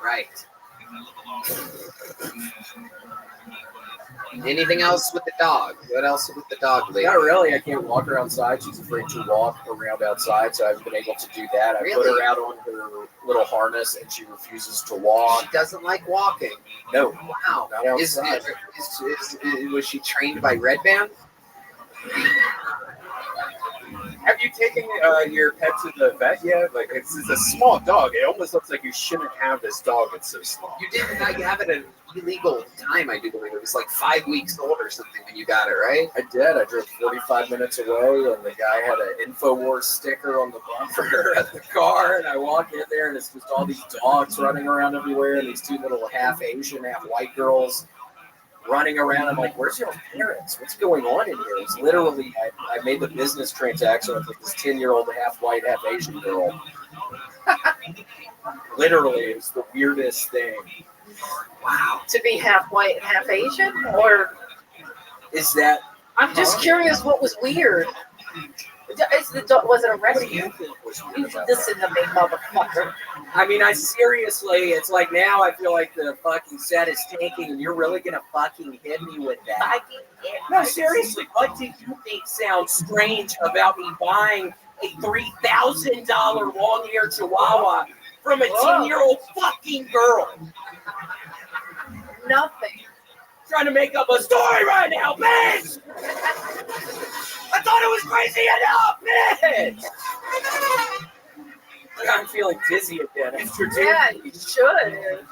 Right. Anything else with the dog? What else with the dog, Lee? Not really. I can't walk her outside. She's afraid to walk around outside, so I haven't been able to do that. I put her out on her little harness, and she refuses to walk. She doesn't like walking. No. Wow. Not outside. Was she trained by Red Band? Have you taken your pet to the vet yet? Like, it's a small dog. It almost looks like you shouldn't have this dog. It's so small. You didn't have it at an illegal time, I do believe. It was like 5 weeks old or something when you got it, right? I did. I drove 45 minutes away, and the guy had an InfoWars sticker on the bumper at the car, and I walk in there, and it's just all these dogs running around everywhere, and these two little half Asian, half white girls running around. I'm like, where's your parents? What's going on in here? It's literally, I made the business transaction with this 10-year-old half white, half Asian girl. Literally, it was the weirdest thing. Wow. To be half white and half Asian? Or is that? I'm just curious what was weird. Was it a rescue? You listen to me, motherfucker. I mean, it's like now I feel like the fucking set is tanking and you're really gonna fucking hit me with that. No, seriously, what do you think sounds strange about me buying a $3,000 long-haired Chihuahua from a 10-year-old fucking girl? Nothing. Trying to make up a story right now, bitch! I thought it was crazy enough, bitch! I'm feeling dizzy again after doing. Yeah, you should.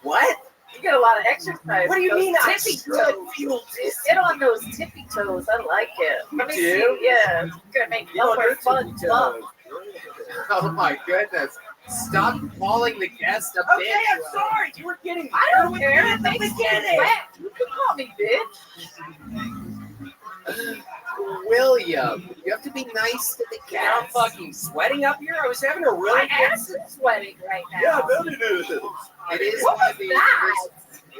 What? You get a lot of exercise. What do you Those mean I tippy should toes? feel dizzy? Get on those tippy toes. I like it. Let me do? see. Yeah, it's gonna make more fun stuff. Oh my goodness. Stop calling the guest a bitch. Okay, I'm sorry. You were getting I don't weird care. with me at the beginning. You can call me bitch. William, you have to be nice to the Yeah, I'm guest. fucking sweating up here. I was having a really My ass is sweating right now. Yeah, really do. It is What one was of the that?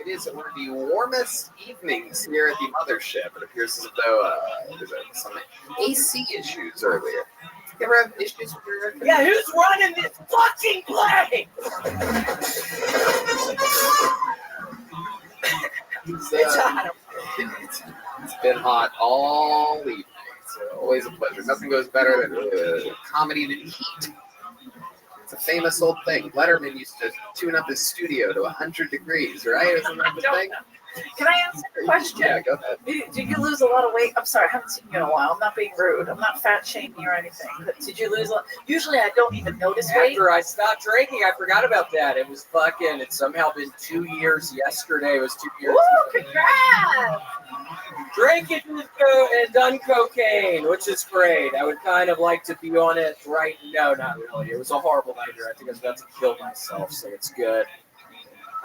it is one of the warmest evenings here at the mothership. It appears as though there was some AC issues earlier. You ever have issues with your ear? Yeah, who's running this fucking play? It's hot. It's been hot all evening. So always a pleasure. Nothing goes better than comedy in heat. It's a famous old thing. Letterman used to tune up his studio to 100 degrees, right? Isn't that the thing? Can I ask a question? Yeah, go ahead. Did you lose a lot of weight? I'm sorry, I haven't seen you in a while. I'm not being rude. I'm not fat shaming or anything. But did you lose a lot? Usually I don't even notice weight. After I stopped drinking, I forgot about that. It was fucking, it's somehow been 2 years. Yesterday was 2 years. Woo, congrats! Drinking and done cocaine, which is great. I would kind of like to be on it right now. Not really. It was a horrible nightmare. I think I was about to kill myself, so it's good.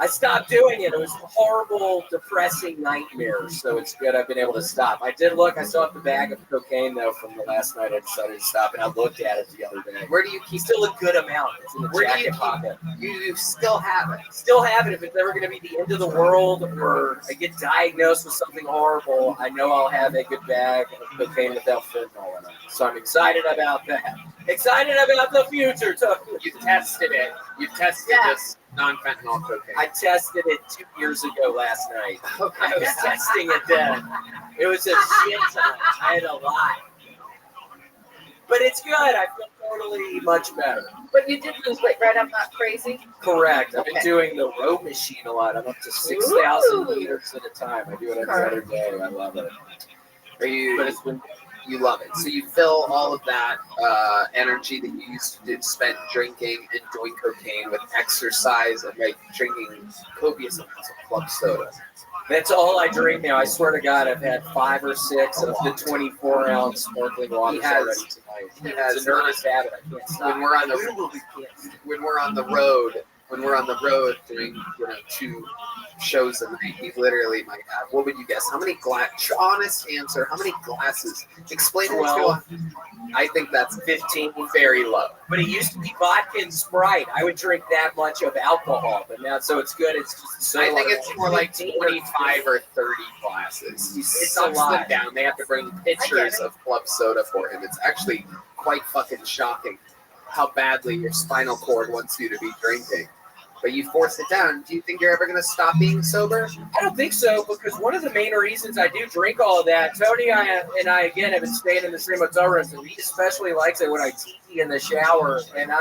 I stopped doing it. It was a horrible, depressing nightmare, so it's good I've been able to stop. I did look. I still have the bag of cocaine, though, from the last night I decided to stop, and I looked at it the other day. Where do you keep Still a good amount. It's in the Where do you jacket keep pocket. You still have it. Still have it. If it's ever going to be the end of the world or I get diagnosed with something horrible, I know I'll have a good bag of cocaine without fentanyl in it. So I'm excited about that. Excited about the future, too. You tested it. You tested this non-fentanyl cocaine. I tested it 2 years ago last night. Okay. I was testing it then. It was a shit time. I had a lot. But it's good. I feel totally much better. But you did lose weight, right? I'm not crazy. Correct. I've been Okay. doing the row machine a lot. I'm up to 6,000 Ooh. meters at a time. I do it every other day. I love it. Are you? But it's been You love it. So you fill all of that energy that you used to spend drinking and doing cocaine with exercise and like drinking copious amounts of club soda. That's all I drink now. I swear to God, I've had 5 or 6 of the 24-ounce sparkling waters already tonight. It's a nervous habit. I can't stop. When we're on the road doing 2 shows a night, he literally might have. What would you guess? How many honest answer? How many glasses? Explain it to 12. him. I think that's 15. Very low. But it used to be vodka and Sprite. I would drink that much of alcohol, but now so it's good. It's just so. I think it's more like 25 or 30 glasses. He It's sucks a lot. them down. They have to bring pitchers of club soda for him. It's actually quite fucking shocking how badly your spinal cord wants you to be drinking. But you force it down. Do you think you're ever going to stop being sober? I don't think so, because one of the main reasons I do drink all of that, Tony and I again have been staying in the same hotel rooms, and he especially likes it when I tee in the shower, and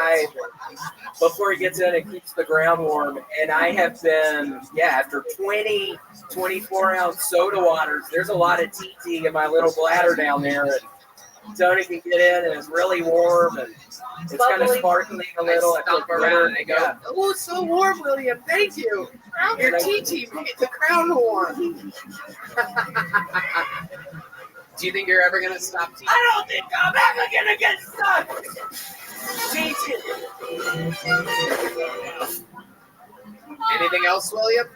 before he gets in, it keeps the ground warm, and I have been, after 20, 24-ounce soda waters, there's a lot of TT in my little bladder down there, and Tony can get in, and it's really warm, and it's kind of sparkling a little. I stomp around and I go, oh, it's so warm, William. Thank you. Your TT made the crown warm. Do you think you're ever going to stop TT? I don't think I'm ever gonna get stuck. Anything else, William?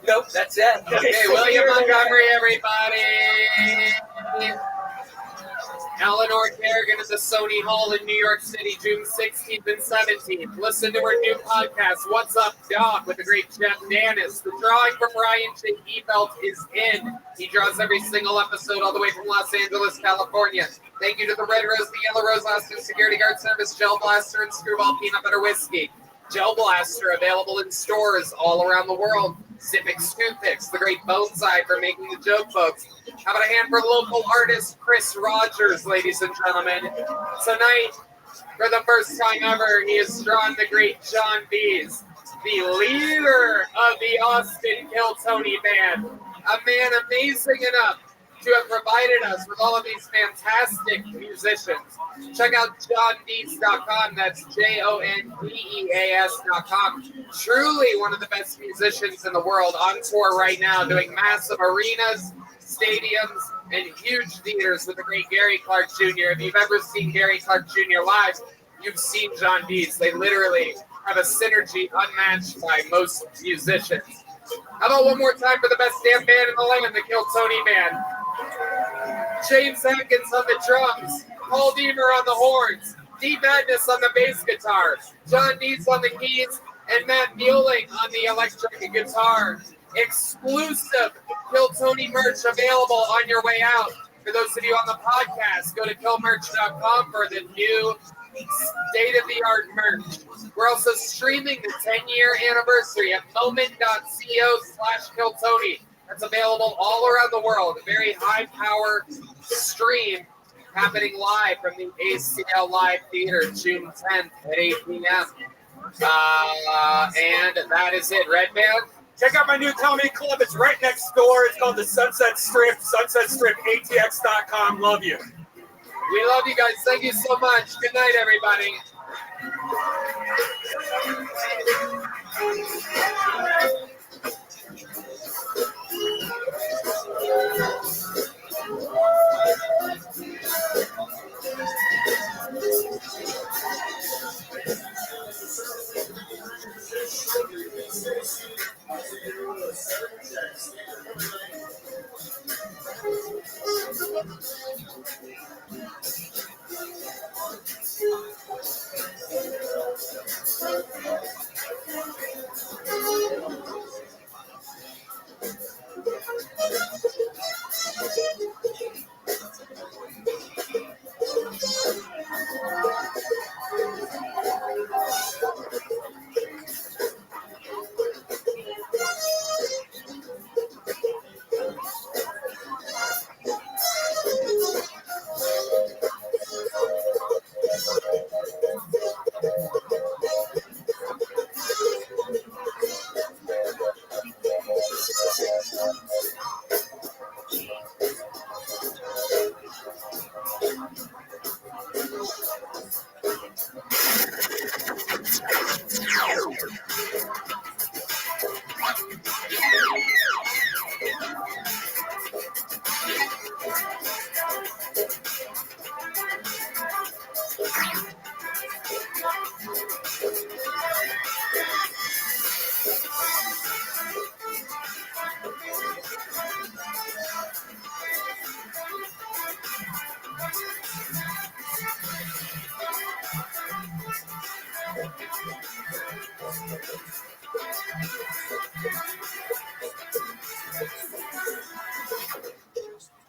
Nope, that's it. Okay, William Montgomery, everybody. Eleanor Kerrigan at the Sony Hall in New York City, June 16th and 17th. Listen to her new podcast, What's Up, Doc, with the great Jeff Danis. The drawing from Ryan J. Ebelt is in. He draws every single episode all the way from Los Angeles, California. Thank you to the Red Rose, the Yellow Rose, Austin Security Guard Service, Gel Blaster, and Screwball Peanut Butter Whiskey. Gel Blaster available in stores all around the world. Zipic Scoopix, the great bonsai for making the joke books. How about a hand for local artist Chris Rogers, ladies and gentlemen? Tonight, for the first time ever, he has drawn the great John Bees, the leader of the Austin Kill Tony Band. A man amazing enough to have provided us with all of these fantastic musicians. Check out johndees.com. That's JONDEAS.com. Truly one of the best musicians in the world, on tour right now, doing massive arenas, stadiums, and huge theaters with the great Gary Clark Jr. If you've ever seen Gary Clark Jr. live, you've seen John Dees. They literally have a synergy unmatched by most musicians. How about one more time for the best damn band in the land, the Kill Tony Band? James Atkins on the drums, Paul Deaver on the horns, D Madness on the bass guitar, John Dees on the keys, and Matt Mueling on the electric guitar. Exclusive Kill Tony merch available on your way out. For those of you on the podcast, go to killmerch.com for the new state-of-the-art merch. We're also streaming the 10-year anniversary at moment.co/killtony. That's available all around the world. A very high-power stream happening live from the ACL Live Theater, June 10th at 8 p.m. And that is it. Redman? Check out my new comedy club. It's right next door. It's called the Sunset Strip, sunsetstripatx.com. Love you. We love you guys. Thank you so much. Good night, everybody.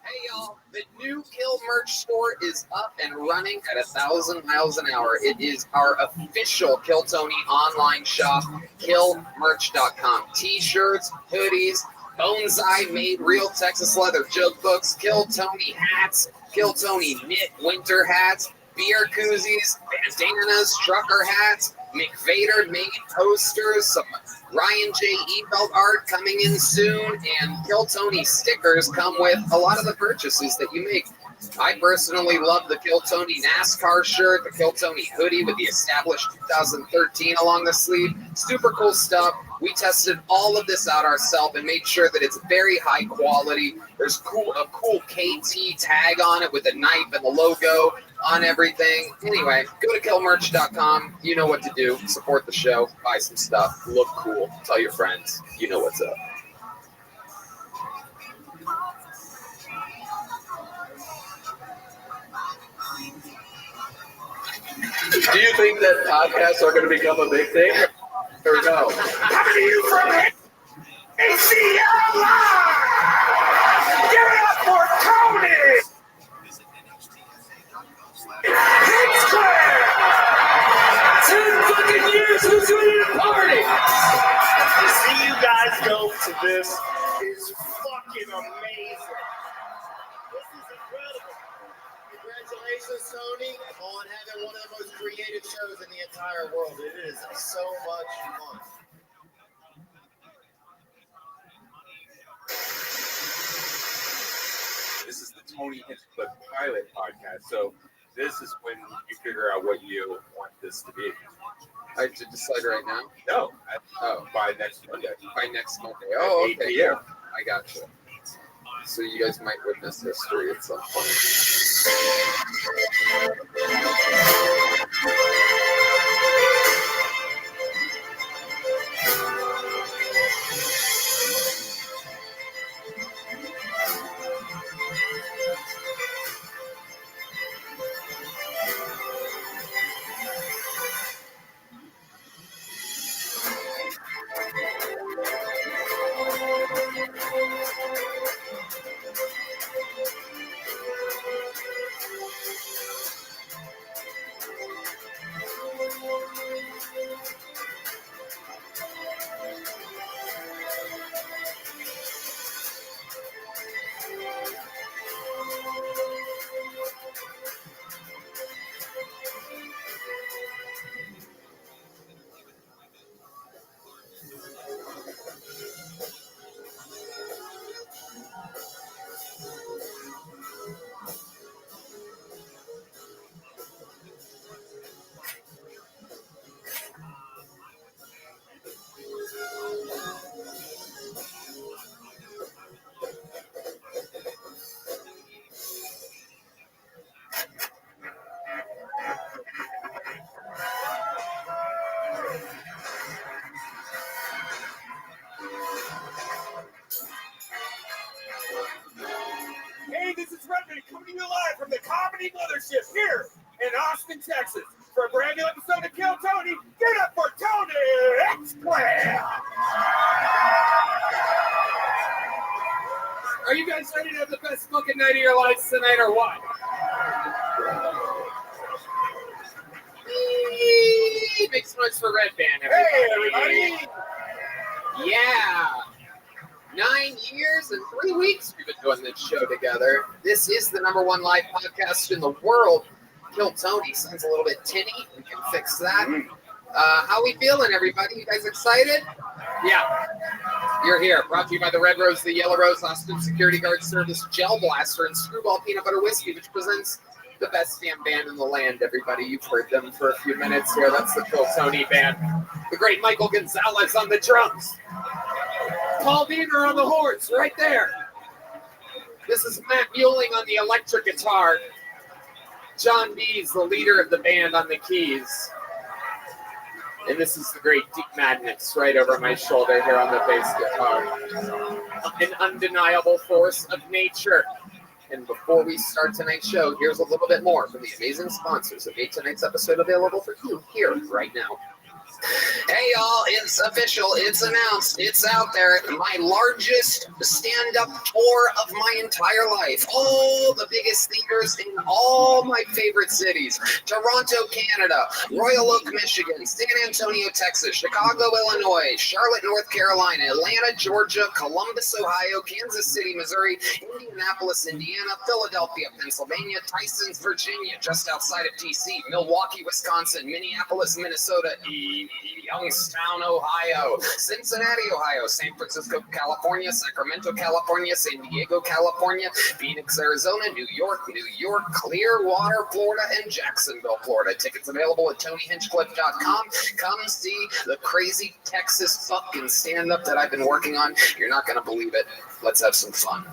Hey y'all, the new Kill merch store is up and running at 1,000 miles an hour. It is our official Kill Tony online shop, killmerch.com. T-shirts, hoodies, bonsai made real Texas leather joke books, Kill Tony hats, Kill Tony knit winter hats, beer koozies, bandanas, trucker hats, McVader made posters, some Ryan J. Ebelt art coming in soon, and Kill Tony stickers come with a lot of the purchases that you make. I personally love the Kill Tony NASCAR shirt, the Kill Tony hoodie with the established 2013 along the sleeve. Super cool stuff. We tested all of this out ourselves and made sure that it's very high quality. There's a cool KT tag on it with the knife and the logo on everything. Anyway, go to killmerch.com. You know what to do. Support the show. Buy some stuff. Look cool. Tell your friends. You know what's up. Do you think that podcasts are going to become a big thing? Here we go. Coming to you from ACL Live! Give it up for Tony! Square! 10 fucking years, who's ready to party? To see you guys go to this is fucking amazing. This is incredible. Congratulations, Tony, on having one of the most creative shows in the entire world. It is so much fun. This is the Tony Hits the Pilot podcast. So this is when you figure out what you want this to be. I have to decide right now? No. By next Monday. By next Monday. Oh, okay. Yeah. I gotcha. So you guys might witness history at some point. Tony Mothership here in Austin, Texas. For a brand new episode of Kill Tony, get up for Tony X-Clan! Are you guys ready to have the best fucking night of your lives tonight or what? Make some noise for Red Band, everybody. Hey, everybody! Yeah. 9 years and 3 weeks we've been doing this show together. This is the #1 live podcast in the world. Kill Tony sounds a little bit tinny. We can fix that. How we feeling, everybody? You guys excited? Yeah. You're here. Brought to you by the Red Rose, the Yellow Rose, Austin Security Guard Service, Gel Blaster, and Screwball Peanut Butter Whiskey, which presents the best damn band in the land, everybody. You've heard them for a few minutes here. That's the Kill Tony Band. The great Michael Gonzalez on the drums. Paul Beaver on the horns, right there. This is Matt Mueling on the electric guitar. John Bees, the leader of the band, on the keys. And this is the great Deep Madness right over my shoulder here on the bass guitar. An undeniable force of nature. And before we start tonight's show, here's a little bit more from the amazing sponsors that made tonight's episode available for you here right now. Hey y'all, it's official, it's announced, it's out there. My largest stand-up tour of my entire life. All the biggest theaters in all my favorite cities. Toronto, Canada, Royal Oak, Michigan, San Antonio, Texas, Chicago, Illinois, Charlotte, North Carolina, Atlanta, Georgia, Columbus, Ohio, Kansas City, Missouri, Indianapolis, Indiana, Philadelphia, Pennsylvania, Tysons, Virginia, just outside of DC, Milwaukee, Wisconsin, Minneapolis, Minnesota, Youngstown, Ohio, Cincinnati, Ohio, San Francisco, California, Sacramento, California, San Diego, California, Phoenix, Arizona, New York, Clearwater, Florida, and Jacksonville, Florida. Tickets available at TonyHinchcliffe.com. Come see the crazy Texas fucking stand-up that I've been working on. You're not going to believe it. Let's have some fun.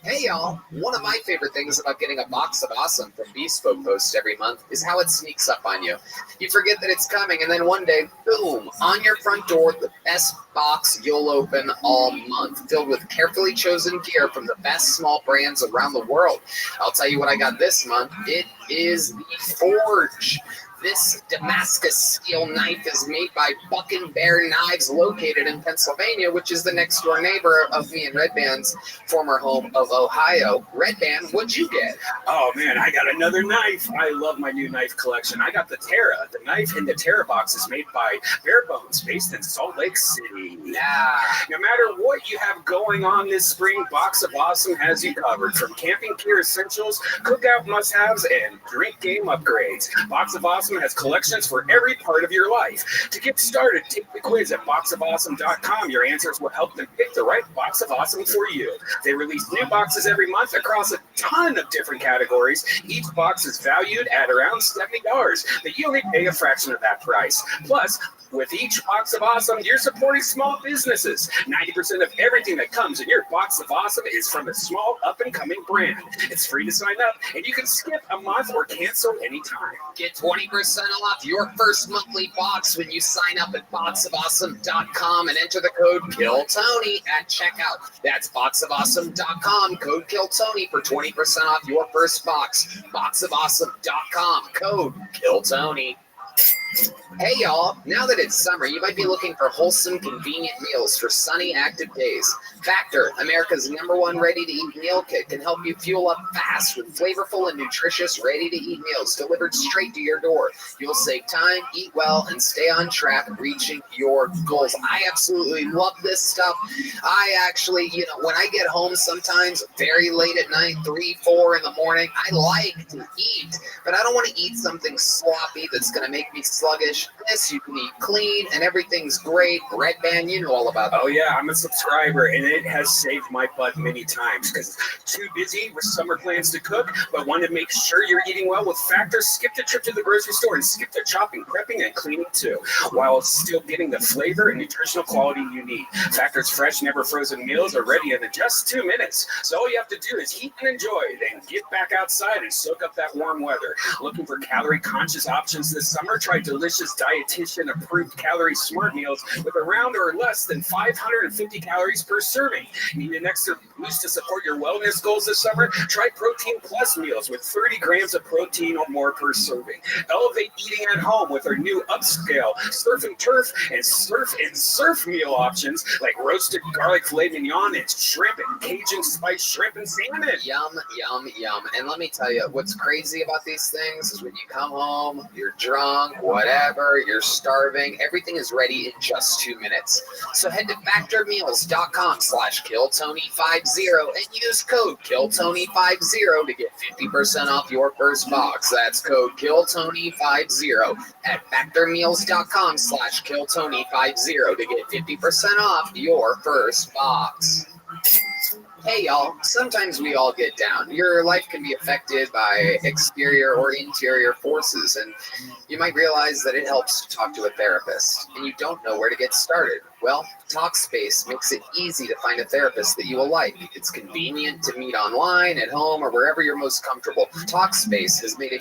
Hey y'all, one of my favorite things about getting a box of awesome from Bespoke Post every month is how it sneaks up on you. You forget that it's coming, and then one day, boom, on your front door, the best box you'll open all month, filled with carefully chosen gear from the best small brands around the world. I'll tell you what I got this month. It is the Forge. This Damascus steel knife is made by Bucking Bear Knives, located in Pennsylvania, which is the next door neighbor of me and Red Band's former home of Ohio. Red Band, what'd you get? Oh man, I got another knife. I love my new knife collection. I got the Terra. The knife in the Terra box is made by Bare Bones, based in Salt Lake City. Yeah. No matter what you have going on this spring, Box of Awesome has you covered. From camping gear essentials, cookout must-haves, and drink game upgrades. Box of Awesome has collections for every part of your life. To get started, take the quiz at boxofawesome.com. Your answers will help them pick the right Box of Awesome for you. They release new boxes every month across a ton of different categories. Each box is valued at around $70, but you only pay a fraction of that price. Plus, with each Box of Awesome, you're supporting small businesses. 90% of everything that comes in your Box of Awesome is from a small up-and-coming brand. It's free to sign up, and you can skip a month or cancel anytime. Get 20% off your first monthly box when you sign up at boxofawesome.com and enter the code KILLTONY at checkout. That's boxofawesome.com, code KILLTONY for 20% off your first box. Boxofawesome.com, code KILLTONY. Hey y'all, now that it's summer, you might be looking for wholesome, convenient meals for sunny, active days. Factor, America's #1 ready-to-eat meal kit, can help you fuel up fast with flavorful and nutritious ready-to-eat meals delivered straight to your door. You'll save time, eat well, and stay on track reaching your goals. I absolutely love this stuff. I actually, when I get home sometimes very late at night, 3, 4 in the morning, I like to eat, but I don't want to eat something sloppy that's going to make me sluggish. This you can eat clean and everything's great. Red Band, you know all about that. Oh yeah, I'm a subscriber, and it has saved my butt many times because too busy with summer plans to cook, but want to make sure you're eating well with Factor. Skip the trip to the grocery store and skip the chopping, prepping, and cleaning too, while still getting the flavor and nutritional quality you need. Factor's fresh, never frozen meals are ready in just 2 minutes. So all you have to do is heat and enjoy, then get back outside and soak up that warm weather. Looking for calorie-conscious options this summer? Try delicious dietitian-approved calorie-smart meals with around or less than 550 calories per serving. Need an extra boost to support your wellness goals this summer? Try Protein Plus meals with 30 grams of protein or more per serving. Elevate eating at home with our new upscale surf and turf and surf meal options like roasted garlic filet mignon and shrimp and Cajun spice shrimp and salmon. Yum, yum, yum. And let me tell you, what's crazy about these things is when you come home, you're drunk, whatever, you're starving, everything is ready in just 2 minutes. So head to factormeals.com/KillTony50 and use code KillTony50 to get 50% off your first box. That's code KillTony50 at factormeals.com/KillTony50 to get 50% off your first box. Hey y'all, sometimes we all get down. Your life can be affected by exterior or interior forces, and you might realize that it helps to talk to a therapist, and you don't know where to get started. Well, Talkspace makes it easy to find a therapist that you will like. It's convenient to meet online, at home, or wherever you're most comfortable. Talkspace has made a